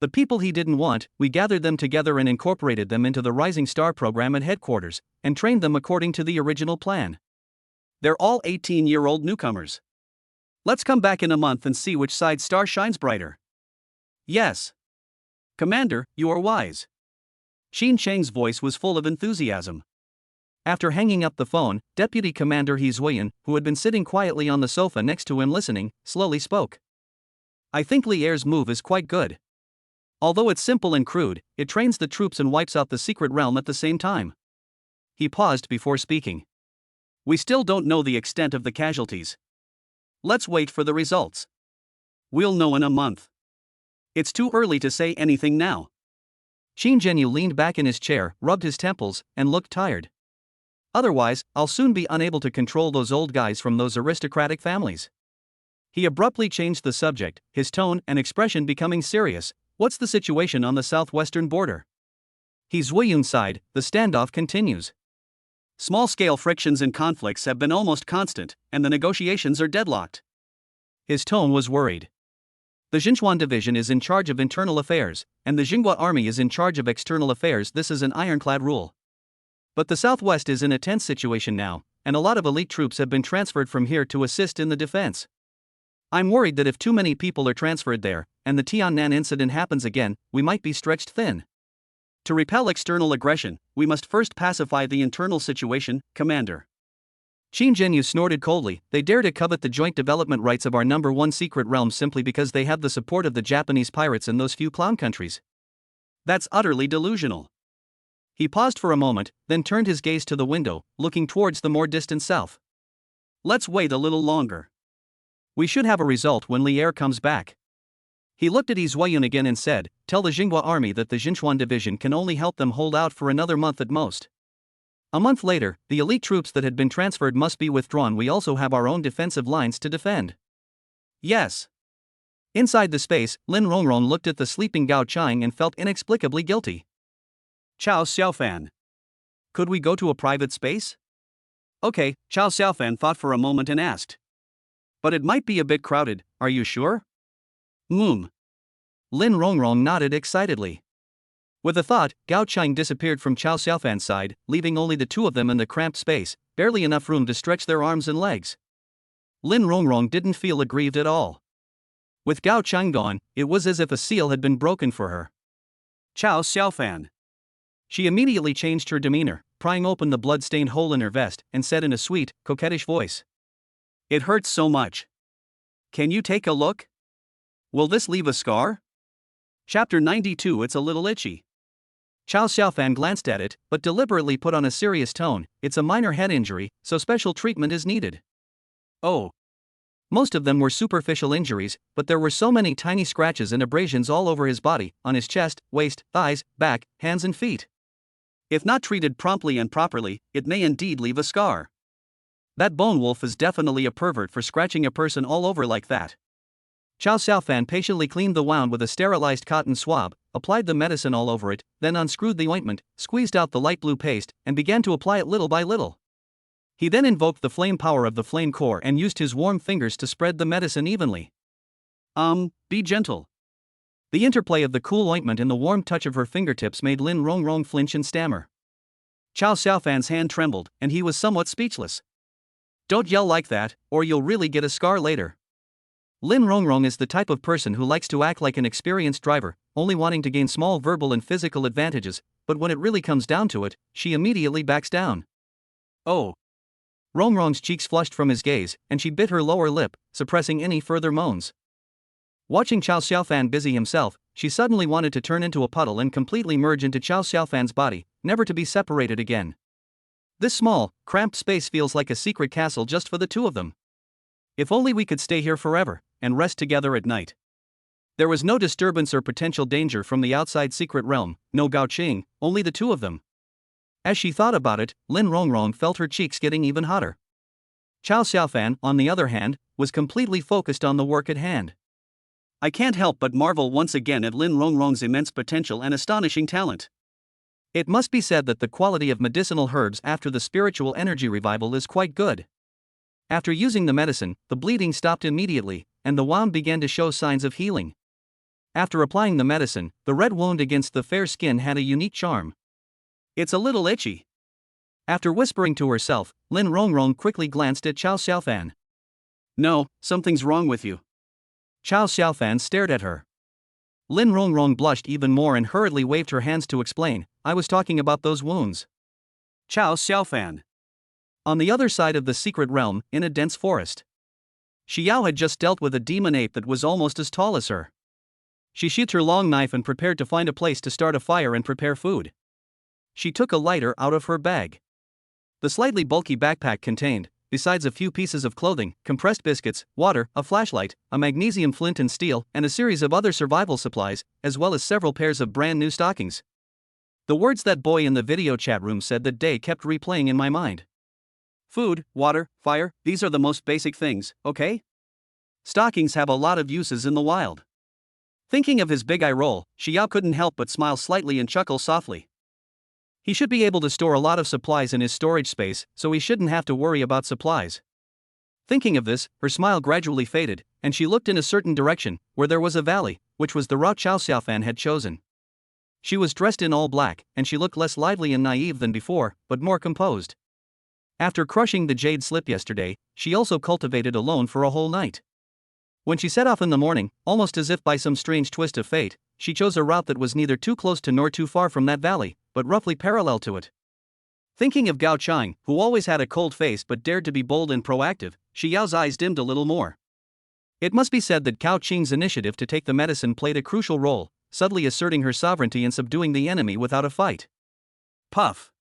The people he didn't want, we gathered them together and incorporated them into the Rising Star program at headquarters, and trained them according to the original plan. They're all 18-year-old newcomers. Let's come back in a month and see which side's star shines brighter. Yes. Commander, you are wise. Qin Chang's voice was full of enthusiasm. After hanging up the phone, Deputy Commander He Zuoyan, who had been sitting quietly on the sofa next to him listening, slowly spoke. I think Li Er's move is quite good. Although it's simple and crude, it trains the troops and wipes out the secret realm at the same time. He paused before speaking. We still don't know the extent of the casualties. Let's wait for the results. We'll know in a month. It's too early to say anything now. Qin Zhenyu leaned back in his chair, rubbed his temples, and looked tired. Otherwise, I'll soon be unable to control those old guys from those aristocratic families. He abruptly changed the subject, his tone and expression becoming serious. What's the situation on the southwestern border? He Zuoyun sighed, the standoff continues. Small-scale frictions and conflicts have been almost constant, and the negotiations are deadlocked. His tone was worried. The Jinchuan division is in charge of internal affairs, and the Jinghua army is in charge of external affairs. This is an ironclad rule. But the southwest is in a tense situation now, and a lot of elite troops have been transferred from here to assist in the defense. I'm worried that if too many people are transferred there, and the Tiannan incident happens again, we might be stretched thin. To repel external aggression, we must first pacify the internal situation, Commander. Qin Zhenyu snorted coldly. They dare to covet the joint development rights of our number one secret realm simply because they have the support of the Japanese pirates and those few clown countries. That's utterly delusional. He paused for a moment, then turned his gaze to the window, looking towards the more distant south. Let's wait a little longer. We should have a result when Li Er comes back. He looked at He Zuoyun again and said, tell the Jinghua army that the Jinchuan division can only help them hold out for another month at most. A month later, the elite troops that had been transferred must be withdrawn. We also have our own defensive lines to defend. Yes. Inside the space, Lin Rongrong looked at the sleeping Gao Chang and felt inexplicably guilty. Chao Xiaofan. Could we go to a private space? Okay, Chao Xiaofan thought for a moment and asked. But it might be a bit crowded, are you sure? Lin Rongrong nodded excitedly. With a thought, Gao Chang disappeared from Chao Xiaofan's side, leaving only the two of them in the cramped space, barely enough room to stretch their arms and legs. Lin Rongrong didn't feel aggrieved at all. With Gao Chang gone, it was as if a seal had been broken for her. Chao Xiaofan. She immediately changed her demeanor, prying open the blood-stained hole in her vest, and said in a sweet, coquettish voice. It hurts so much. Can you take a look? Will this leave a scar? Chapter 92. It's a little itchy. Chao Xiaofan glanced at it, but deliberately put on a serious tone. It's a minor head injury, so special treatment is needed. Oh. Most of them were superficial injuries, but there were so many tiny scratches and abrasions all over his body, on his chest, waist, thighs, back, hands and feet. If not treated promptly and properly, it may indeed leave a scar. That bone wolf is definitely a pervert for scratching a person all over like that. Chao Xiaofan patiently cleaned the wound with a sterilized cotton swab, applied the medicine all over it, then unscrewed the ointment, squeezed out the light blue paste, and began to apply it little by little. He then invoked the flame power of the flame core and used his warm fingers to spread the medicine evenly. Be gentle. The interplay of the cool ointment and the warm touch of her fingertips made Lin Rongrong flinch and stammer. Chow Xiaofan's hand trembled, and he was somewhat speechless. Don't yell like that, or you'll really get a scar later. Lin Rongrong is the type of person who likes to act like an experienced driver, only wanting to gain small verbal and physical advantages, but when it really comes down to it, she immediately backs down. Oh. Rongrong's cheeks flushed from his gaze, and she bit her lower lip, suppressing any further moans. Watching Chow Xiaofan busy himself, she suddenly wanted to turn into a puddle and completely merge into Chow Xiaofan's body, never to be separated again. This small, cramped space feels like a secret castle just for the two of them. If only we could stay here forever, and rest together at night. There was no disturbance or potential danger from the outside secret realm, no Gao Qing, only the two of them. As she thought about it, Lin Rongrong felt her cheeks getting even hotter. Chow Xiaofan, on the other hand, was completely focused on the work at hand. I can't help but marvel once again at Lin Rongrong's immense potential and astonishing talent. It must be said that the quality of medicinal herbs after the spiritual energy revival is quite good. After using the medicine, the bleeding stopped immediately, and the wound began to show signs of healing. After applying the medicine, the red wound against the fair skin had a unique charm. It's a little itchy. After whispering to herself, Lin Rongrong quickly glanced at Chow Xiaofan. No, something's wrong with you. Chow Xiaofan stared at her. Lin Rongrong blushed even more and hurriedly waved her hands to explain, I was talking about those wounds. Chow Xiaofan. On the other side of the secret realm, in a dense forest. Xiao had just dealt with a demon ape that was almost as tall as her. She sheathed her long knife and prepared to find a place to start a fire and prepare food. She took a lighter out of her bag. The slightly bulky backpack contained, besides a few pieces of clothing, compressed biscuits, water, a flashlight, a magnesium flint and steel, and a series of other survival supplies, as well as several pairs of brand new stockings. The words that boy in the video chat room said that day kept replaying in my mind. Food, water, fire, these are the most basic things, okay? Stockings have a lot of uses in the wild. Thinking of his big eye roll, Xiao couldn't help but smile slightly and chuckle softly. He should be able to store a lot of supplies in his storage space, so he shouldn't have to worry about supplies. Thinking of this, her smile gradually faded, and she looked in a certain direction, where there was a valley, which was the route Chow Xiaofan had chosen. She was dressed in all black, and she looked less lively and naive than before, but more composed. After crushing the jade slip yesterday, she also cultivated alone for a whole night. When she set off in the morning, almost as if by some strange twist of fate, she chose a route that was neither too close to nor too far from that valley, but roughly parallel to it. Thinking of Gao Chang, who always had a cold face but dared to be bold and proactive, Xiao's eyes dimmed a little more. It must be said that Gao Qing's initiative to take the medicine played a crucial role, subtly asserting her sovereignty and subduing the enemy without a fight. Puff!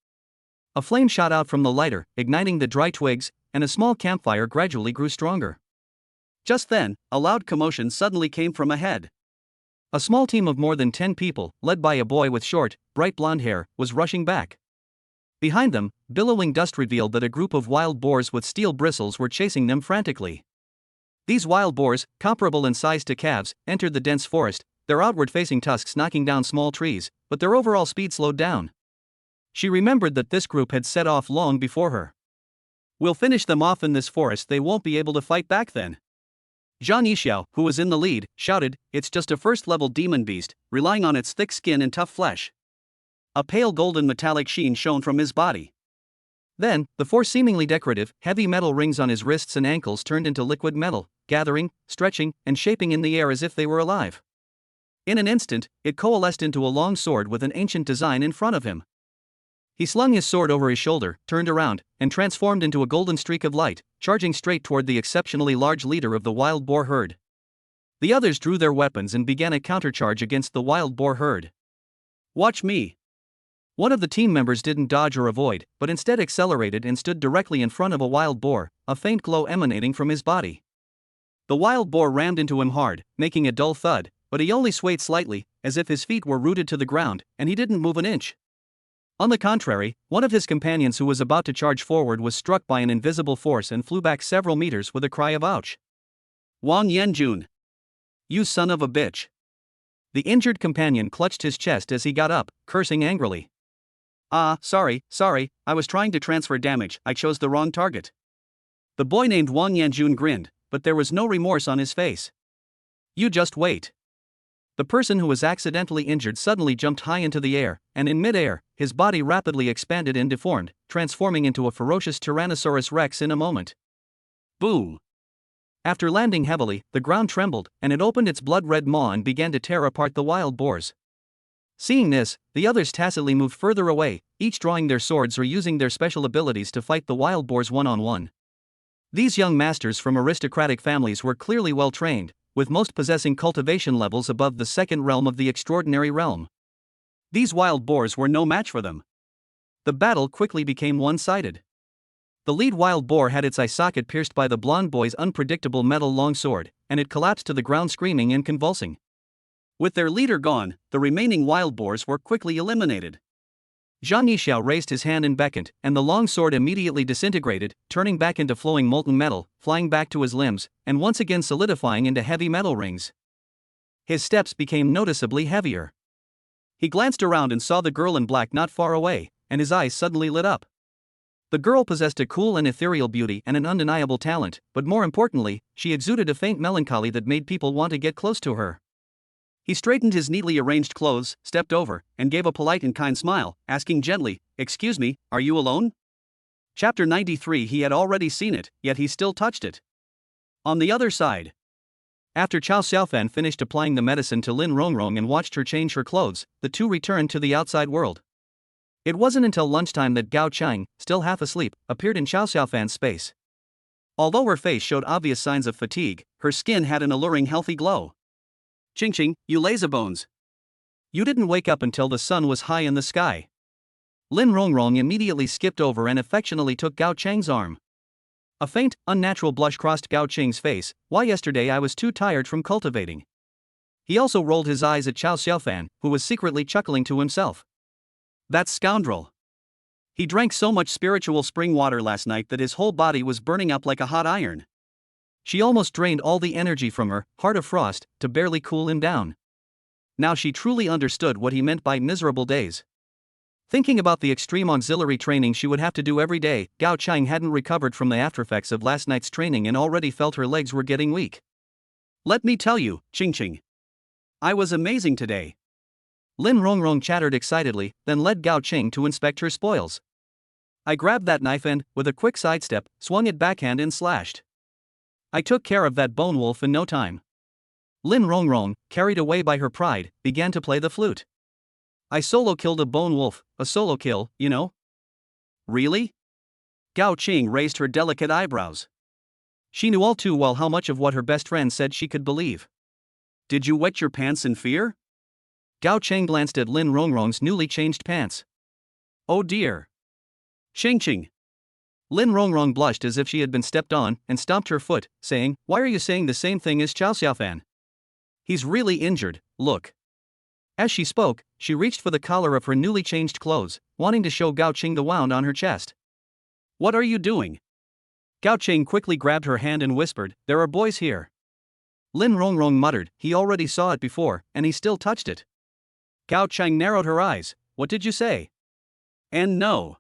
A flame shot out from the lighter, igniting the dry twigs, and a small campfire gradually grew stronger. Just then, a loud commotion suddenly came from ahead. A small team of more than 10 people, led by a boy with short, bright blonde hair, was rushing back. Behind them, billowing dust revealed that a group of wild boars with steel bristles were chasing them frantically. These wild boars, comparable in size to calves, entered the dense forest, their outward-facing tusks knocking down small trees, but their overall speed slowed down. She remembered that this group had set off long before her. We'll finish them off in this forest, they won't be able to fight back then. Zhang Yixiao, who was in the lead, shouted, it's just a first-level demon beast, relying on its thick skin and tough flesh. A pale golden metallic sheen shone from his body. Then, the 4 seemingly decorative, heavy metal rings on his wrists and ankles turned into liquid metal, gathering, stretching, and shaping in the air as if they were alive. In an instant, it coalesced into a long sword with an ancient design in front of him. He slung his sword over his shoulder, turned around, and transformed into a golden streak of light, charging straight toward the exceptionally large leader of the wild boar herd. The others drew their weapons and began a countercharge against the wild boar herd. Watch me! One of the team members didn't dodge or avoid, but instead accelerated and stood directly in front of a wild boar, a faint glow emanating from his body. The wild boar rammed into him hard, making a dull thud, but he only swayed slightly, as if his feet were rooted to the ground, and he didn't move an inch. On the contrary, one of his companions who was about to charge forward was struck by an invisible force and flew back several meters with a cry of ouch. Wang Yanjun! You son of a bitch! The injured companion clutched his chest as he got up, cursing angrily. Sorry, I was trying to transfer damage, I chose the wrong target. The boy named Wang Yanjun grinned, but there was no remorse on his face. You just wait. The person who was accidentally injured suddenly jumped high into the air, and in mid-air, his body rapidly expanded and deformed, transforming into a ferocious Tyrannosaurus Rex in a moment. Boom! After landing heavily, the ground trembled, and it opened its blood-red maw and began to tear apart the wild boars. Seeing this, the others tacitly moved further away, each drawing their swords or using their special abilities to fight the wild boars one-on-one. These young masters from aristocratic families were clearly well-trained, with most possessing cultivation levels above the second realm of the extraordinary realm. These wild boars were no match for them. The battle quickly became one-sided. The lead wild boar had its eye socket pierced by the blonde boy's unpredictable metal longsword, and it collapsed to the ground screaming and convulsing. With their leader gone, the remaining wild boars were quickly eliminated. Zhang Yixia raised his hand and beckoned, and the long sword immediately disintegrated, turning back into flowing molten metal, flying back to his limbs, and once again solidifying into heavy metal rings. His steps became noticeably heavier. He glanced around and saw the girl in black not far away, and his eyes suddenly lit up. The girl possessed a cool and ethereal beauty and an undeniable talent, but more importantly, she exuded a faint melancholy that made people want to get close to her. He straightened his neatly arranged clothes, stepped over, and gave a polite and kind smile, asking gently, "Excuse me, are you alone?" Chapter 93. He had already seen it, yet he still touched it. On the other side. After Chao Xiaofan finished applying the medicine to Lin Rongrong and watched her change her clothes, the two returned to the outside world. It wasn't until lunchtime that Gao Chang, still half asleep, appeared in Chao Xiaofan's space. Although her face showed obvious signs of fatigue, her skin had an alluring healthy glow. "Ching, you lazybones. You didn't wake up until the sun was high in the sky." Lin Rongrong immediately skipped over and affectionately took Gao Chang's arm. A faint, unnatural blush crossed Gao Chang's face. "Why, yesterday I was too tired from cultivating." He also rolled his eyes at Chao Xiaofan, who was secretly chuckling to himself. "That scoundrel. He drank so much spiritual spring water last night that his whole body was burning up like a hot iron." She almost drained all the energy from her heart of frost to barely cool him down. Now she truly understood what he meant by miserable days. Thinking about the extreme auxiliary training she would have to do every day, Gao Chang hadn't recovered from the aftereffects of last night's training and already felt her legs were getting weak. "Let me tell you, Ching. I was amazing today." Lin Rongrong chattered excitedly, then led Gao Chang to inspect her spoils. "I grabbed that knife and, with a quick sidestep, swung it backhand and slashed. I took care of that bone wolf in no time." Lin Rongrong, carried away by her pride, began to play the flute. "I solo killed a bone wolf, a solo kill, you know." "Really?" Gao Ching raised her delicate eyebrows. She knew all too well how much of what her best friend said she could believe. "Did you wet your pants in fear?" Gao Chang glanced at Lin Rongrong's newly changed pants. "Oh dear. Ching." Lin Rongrong blushed as if she had been stepped on and stomped her foot, saying, "Why are you saying the same thing as Chao Xiaofan? He's really injured, look." As she spoke, she reached for the collar of her newly changed clothes, wanting to show Gao Ching the wound on her chest. "What are you doing?" Gao Ching quickly grabbed her hand and whispered, "There are boys here." Lin Rongrong muttered, he already saw it before, and he still touched it. Gao Chang narrowed her eyes. "What did you say?" "And no."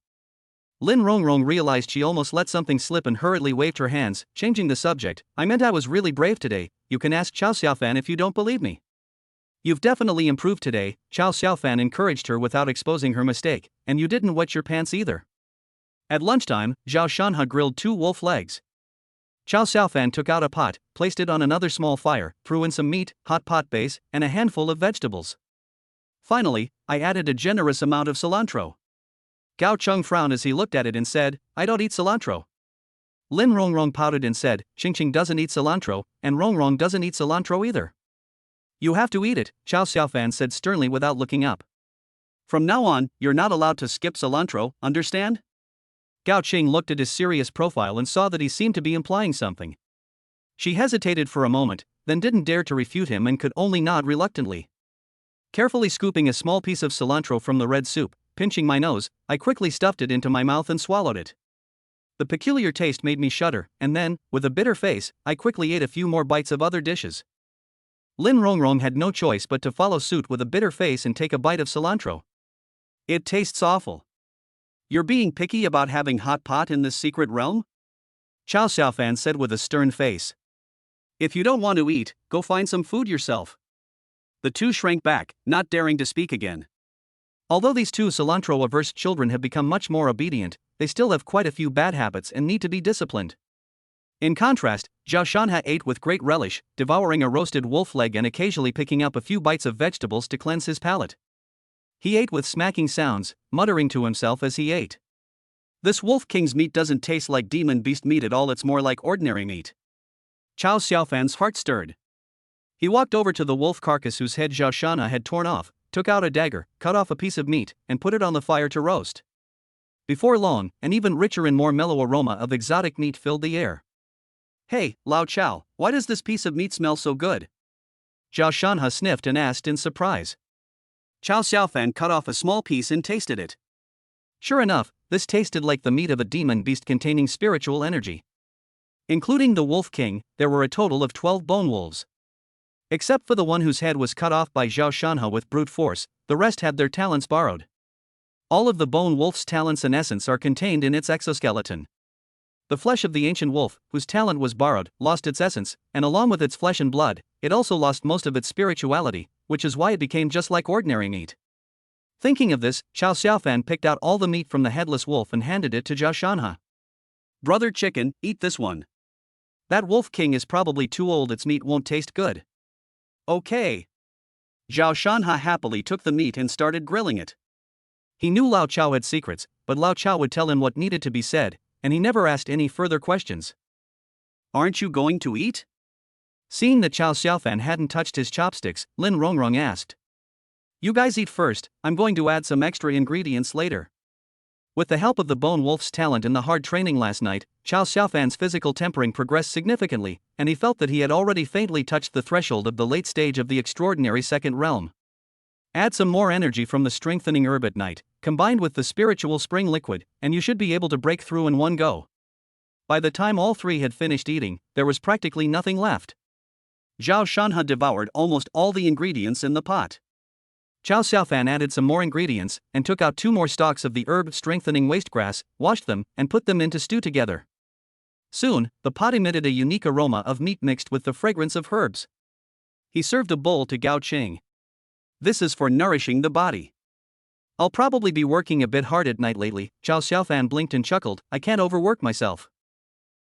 Lin Rongrong realized she almost let something slip and hurriedly waved her hands, changing the subject. "I meant I was really brave today. You can ask Chao Xiaofan if you don't believe me." "You've definitely improved today," Chao Xiaofan encouraged her without exposing her mistake, "and you didn't wet your pants either." At lunchtime, Zhao Shanha grilled 2 wolf legs. Chao Xiaofan took out a pot, placed it on another small fire, threw in some meat, hot pot base, and a handful of vegetables. Finally, I added a generous amount of cilantro. Gao Cheng frowned as he looked at it and said, "I don't eat cilantro." Lin Rongrong pouted and said, "Ching doesn't eat cilantro, and Rongrong doesn't eat cilantro either." "You have to eat it," Chao Xiaofan said sternly without looking up. "From now on, you're not allowed to skip cilantro, understand?" Gao Ching looked at his serious profile and saw that he seemed to be implying something. She hesitated for a moment, then didn't dare to refute him and could only nod reluctantly. Carefully scooping a small piece of cilantro from the red soup, pinching my nose, I quickly stuffed it into my mouth and swallowed it. The peculiar taste made me shudder, and then, with a bitter face, I quickly ate a few more bites of other dishes. Lin Rongrong had no choice but to follow suit with a bitter face and take a bite of cilantro. "It tastes awful. You're being picky about having hot pot in this secret realm?" Chao Xiaofan said with a stern face. If you don't want to eat, go find some food yourself. The two shrank back, not daring to speak again. Although these two cilantro-averse children have become much more obedient, they still have quite a few bad habits and need to be disciplined. In contrast, Zhao Shanha ate with great relish, devouring a roasted wolf leg and occasionally picking up a few bites of vegetables to cleanse his palate. He ate with smacking sounds, muttering to himself as he ate. This wolf king's meat doesn't taste like demon beast meat at all, it's more like ordinary meat. Cao Xiaofan's heart stirred. He walked over to the wolf carcass whose head Zhao Shanha had torn off, took out a dagger, cut off a piece of meat, and put it on the fire to roast. Before long, an even richer and more mellow aroma of exotic meat filled the air. "Hey, Lao Chao, why does this piece of meat smell so good?" Zhao Shanha sniffed and asked in surprise. Cao Xiaofan cut off a small piece and tasted it. Sure enough, this tasted like the meat of a demon beast containing spiritual energy. Including the Wolf King, there were a total of 12 bone wolves. Except for the one whose head was cut off by Zhao Shanha with brute force, the rest had their talents borrowed. All of the bone wolf's talents and essence are contained in its exoskeleton. The flesh of the ancient wolf, whose talent was borrowed, lost its essence, and along with its flesh and blood, it also lost most of its spirituality, which is why it became just like ordinary meat. Thinking of this, Cao Xiaofan picked out all the meat from the headless wolf and handed it to Zhao Shanha. "Brother Chicken, eat this one. That wolf king is probably too old, its meat won't taste good." "Okay." Zhao Shanha happily took the meat and started grilling it. He knew Lao Chao had secrets, but Lao Chao would tell him what needed to be said, and he never asked any further questions. "Aren't you going to eat?" Seeing that Cao Xiaofan hadn't touched his chopsticks, Lin Rongrong asked. "You guys eat first, I'm going to add some extra ingredients later." With the help of the bone wolf's talent and the hard training last night, Cao Xiaofan's physical tempering progressed significantly, and he felt that he had already faintly touched the threshold of the late stage of the extraordinary second realm. Add some more energy from the strengthening herb at night, combined with the spiritual spring liquid, and you should be able to break through in one go. By the time all three had finished eating, there was practically nothing left. Zhao Shanha devoured almost all the ingredients in the pot. Cao Xiaofan added some more ingredients, and took out 2 more stalks of the herb-strengthening wastegrass, washed them, and put them into stew together. Soon, the pot emitted a unique aroma of meat mixed with the fragrance of herbs. He served a bowl to Gao Qing. "This is for nourishing the body. I'll probably be working a bit hard at night lately." Cao Xiaofan blinked and chuckled, "I can't overwork myself.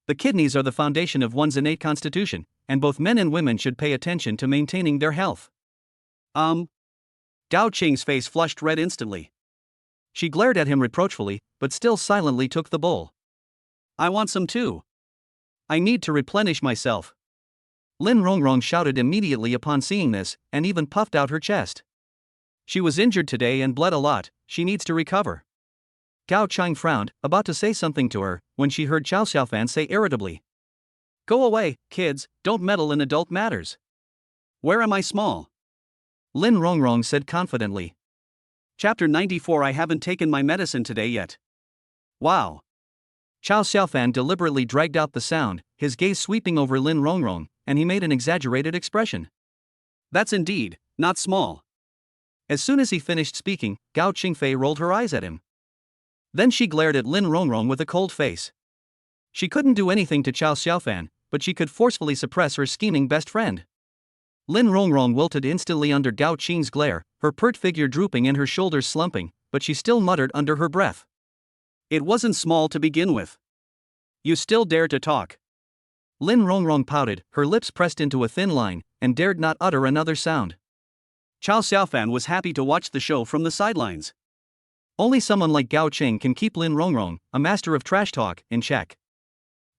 The kidneys are the foundation of one's innate constitution, and both men and women should pay attention to maintaining their health." Gao Qing's face flushed red instantly. She glared at him reproachfully, but still silently took the bowl. "I want some too. I need to replenish myself." Lin Rongrong shouted immediately upon seeing this, and even puffed out her chest. "She was injured today and bled a lot, she needs to recover." Gao Qing frowned, about to say something to her, when she heard Cao Xiaofan say irritably, "Go away, kids, don't meddle in adult matters." "Where am I small?" Lin Rongrong said confidently. Chapter 94. I haven't taken my medicine today yet. Wow. Cao Xiaofan deliberately dragged out the sound, his gaze sweeping over Lin Rongrong, and he made an exaggerated expression. "That's indeed not small." As soon as he finished speaking, Gao Qingfei rolled her eyes at him. Then she glared at Lin Rongrong with a cold face. She couldn't do anything to Cao Xiaofan, but she could forcefully suppress her scheming best friend. Lin Rongrong wilted instantly under Gao Qing's glare, her pert figure drooping and her shoulders slumping, but she still muttered under her breath. "It wasn't small to begin with. You still dare to talk." Lin Rongrong pouted, her lips pressed into a thin line, and dared not utter another sound. Cao Xiaofan was happy to watch the show from the sidelines. Only someone like Gao Qing can keep Lin Rongrong, a master of trash talk, in check.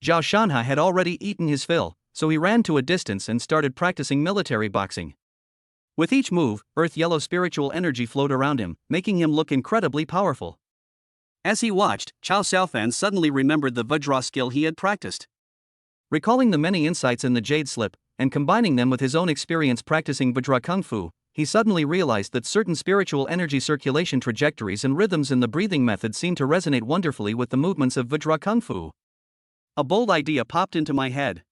Zhao Shanha had already eaten his fill, so he ran to a distance and started practicing military boxing. With each move, earth-yellow spiritual energy flowed around him, making him look incredibly powerful. As he watched, Cao Xiaofan suddenly remembered the Vajra skill he had practiced. Recalling the many insights in the Jade Slip, and combining them with his own experience practicing Vajra Kung Fu, he suddenly realized that certain spiritual energy circulation trajectories and rhythms in the breathing method seemed to resonate wonderfully with the movements of Vajra Kung Fu. A bold idea popped into my head.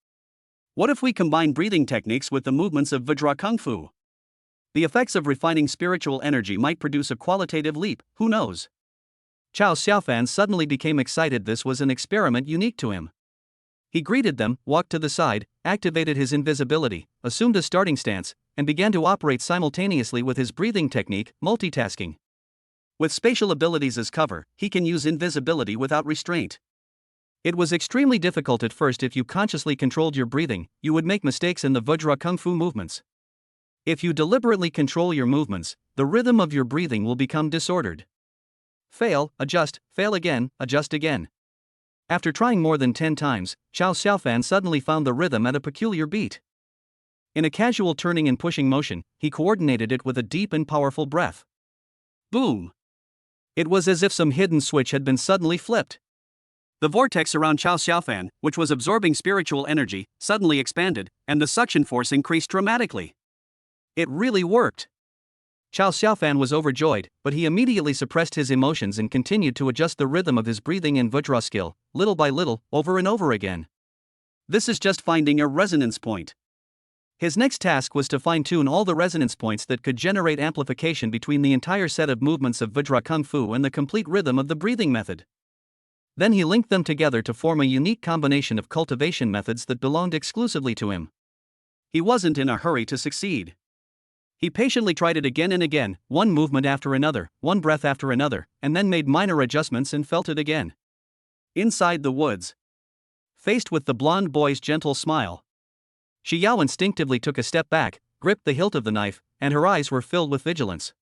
What if we combine breathing techniques with the movements of Vajra Kung Fu? The effects of refining spiritual energy might produce a qualitative leap, who knows? Cao Xiaofan suddenly became excited. This was an experiment unique to him. He greeted them, walked to the side, activated his invisibility, assumed a starting stance, and began to operate simultaneously with his breathing technique, multitasking. With spatial abilities as cover, he can use invisibility without restraint. It was extremely difficult at first. If you consciously controlled your breathing, you would make mistakes in the Vajra Kung Fu movements. If you deliberately control your movements, the rhythm of your breathing will become disordered. Fail, adjust, fail again, adjust again. After trying more than 10 times, Xiao Xiaofan suddenly found the rhythm at a peculiar beat. In a casual turning and pushing motion, he coordinated it with a deep and powerful breath. Boom! It was as if some hidden switch had been suddenly flipped. The vortex around Xiao Xiaofan, which was absorbing spiritual energy, suddenly expanded, and the suction force increased dramatically. It really worked. Xiao Xiaofan was overjoyed, but he immediately suppressed his emotions and continued to adjust the rhythm of his breathing and Vajra skill, little by little, over and over again. This is just finding a resonance point. His next task was to fine-tune all the resonance points that could generate amplification between the entire set of movements of Vajra Kung Fu and the complete rhythm of the breathing method. Then he linked them together to form a unique combination of cultivation methods that belonged exclusively to him. He wasn't in a hurry to succeed. He patiently tried it again and again, one movement after another, one breath after another, and then made minor adjustments and felt it again. Inside the woods, faced with the blonde boy's gentle smile, Shi Yao instinctively took a step back, gripped the hilt of the knife, and her eyes were filled with vigilance.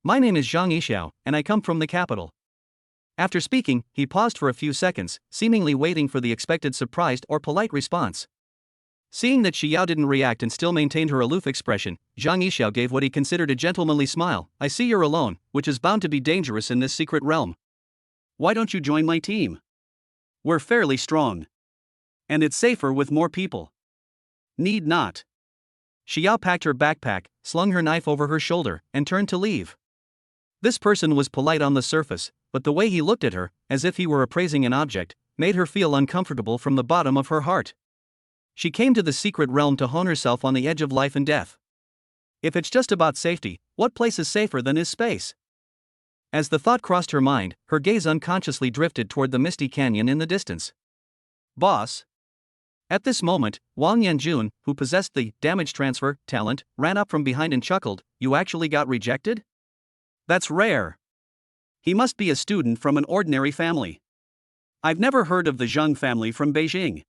My name is Zhang Yixiao, and I come from the capital. After speaking, he paused for a few seconds, seemingly waiting for the expected surprised or polite response. Seeing that Shi Yao didn't react and still maintained her aloof expression, Zhang Yixiao gave what he considered a gentlemanly smile. I see you're alone, which is bound to be dangerous in this secret realm. Why don't you join my team? We're fairly strong. And it's safer with more people. Need not. Shi Yao packed her backpack, slung her knife over her shoulder, and turned to leave. This person was polite on the surface, but the way he looked at her, as if he were appraising an object, made her feel uncomfortable from the bottom of her heart. She came to the secret realm to hone herself on the edge of life and death. If it's just about safety, what place is safer than his space? As the thought crossed her mind, her gaze unconsciously drifted toward the misty canyon in the distance. Boss. At this moment, Wang Yanjun, who possessed the damage transfer talent, ran up from behind and chuckled, You actually got rejected? That's rare. He must be a student from an ordinary family. I've never heard of the Zheng family from Beijing.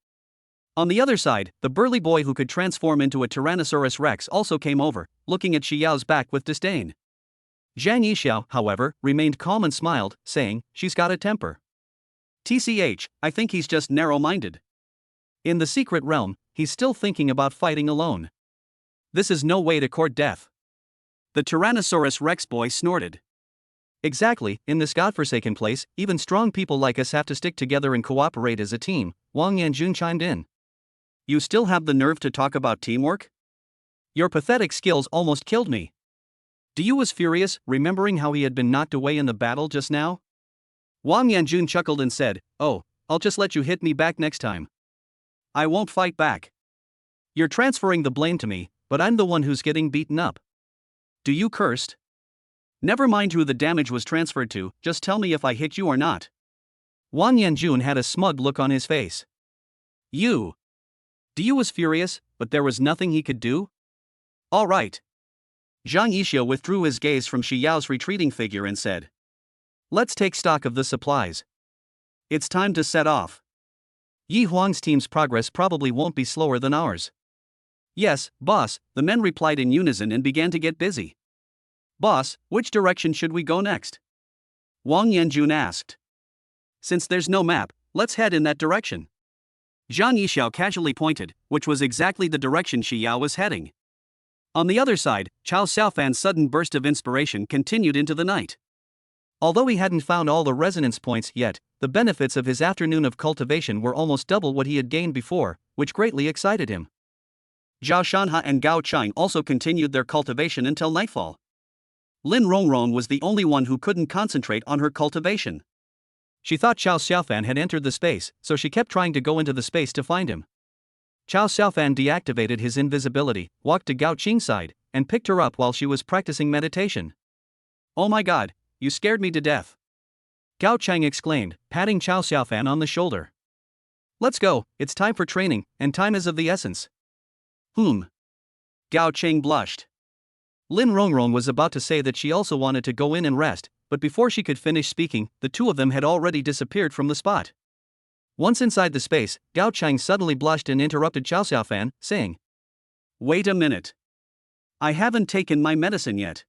On the other side, the burly boy who could transform into a Tyrannosaurus Rex also came over, looking at Shi Yao's back with disdain. Zhang Yixiao, however, remained calm and smiled, saying, She's got a temper. TCH, I think he's just narrow-minded. In the secret realm, he's still thinking about fighting alone. This is no way to court death. The Tyrannosaurus Rex boy snorted. Exactly, in this godforsaken place, even strong people like us have to stick together and cooperate as a team, Wang Yanjun chimed in. You still have the nerve to talk about teamwork? Your pathetic skills almost killed me. Diyu was furious, remembering how he had been knocked away in the battle just now. Wang Yanjun chuckled and said, Oh, I'll just let you hit me back next time. I won't fight back. You're transferring the blame to me, but I'm the one who's getting beaten up. Do you cursed? Never mind who the damage was transferred to, just tell me if I hit you or not. Wang Yanjun had a smug look on his face. You. Diyu was furious, but there was nothing he could do? All right. Zhang Yixiao withdrew his gaze from Shi Yao's retreating figure and said, Let's take stock of the supplies. It's time to set off. Yi Huang's team's progress probably won't be slower than ours. Yes, boss, the men replied in unison and began to get busy. Boss, which direction should we go next? Wang Yanjun asked. Since there's no map, let's head in that direction. Zhang Yixiao casually pointed, which was exactly the direction Shi Yao was heading. On the other side, Xiao Xiaofan's sudden burst of inspiration continued into the night. Although he hadn't found all the resonance points yet, the benefits of his afternoon of cultivation were almost double what he had gained before, which greatly excited him. Zhao Shanha and Gao Chang also continued their cultivation until nightfall. Lin Rongrong was the only one who couldn't concentrate on her cultivation. She thought Xiao Xiaofan had entered the space, so she kept trying to go into the space to find him. Xiao Xiaofan deactivated his invisibility, walked to Gao Qing's side, and picked her up while she was practicing meditation. Oh my god, you scared me to death. Gao Chang exclaimed, patting Xiao Xiaofan on the shoulder. Let's go, it's time for training, and time is of the essence. Gao Cheng blushed. Lin Rongrong was about to say that she also wanted to go in and rest, but before she could finish speaking, the two of them had already disappeared from the spot. Once inside the space, Gao Cheng suddenly blushed and interrupted Chao Xiaofan, saying, "Wait a minute. I haven't taken my medicine yet."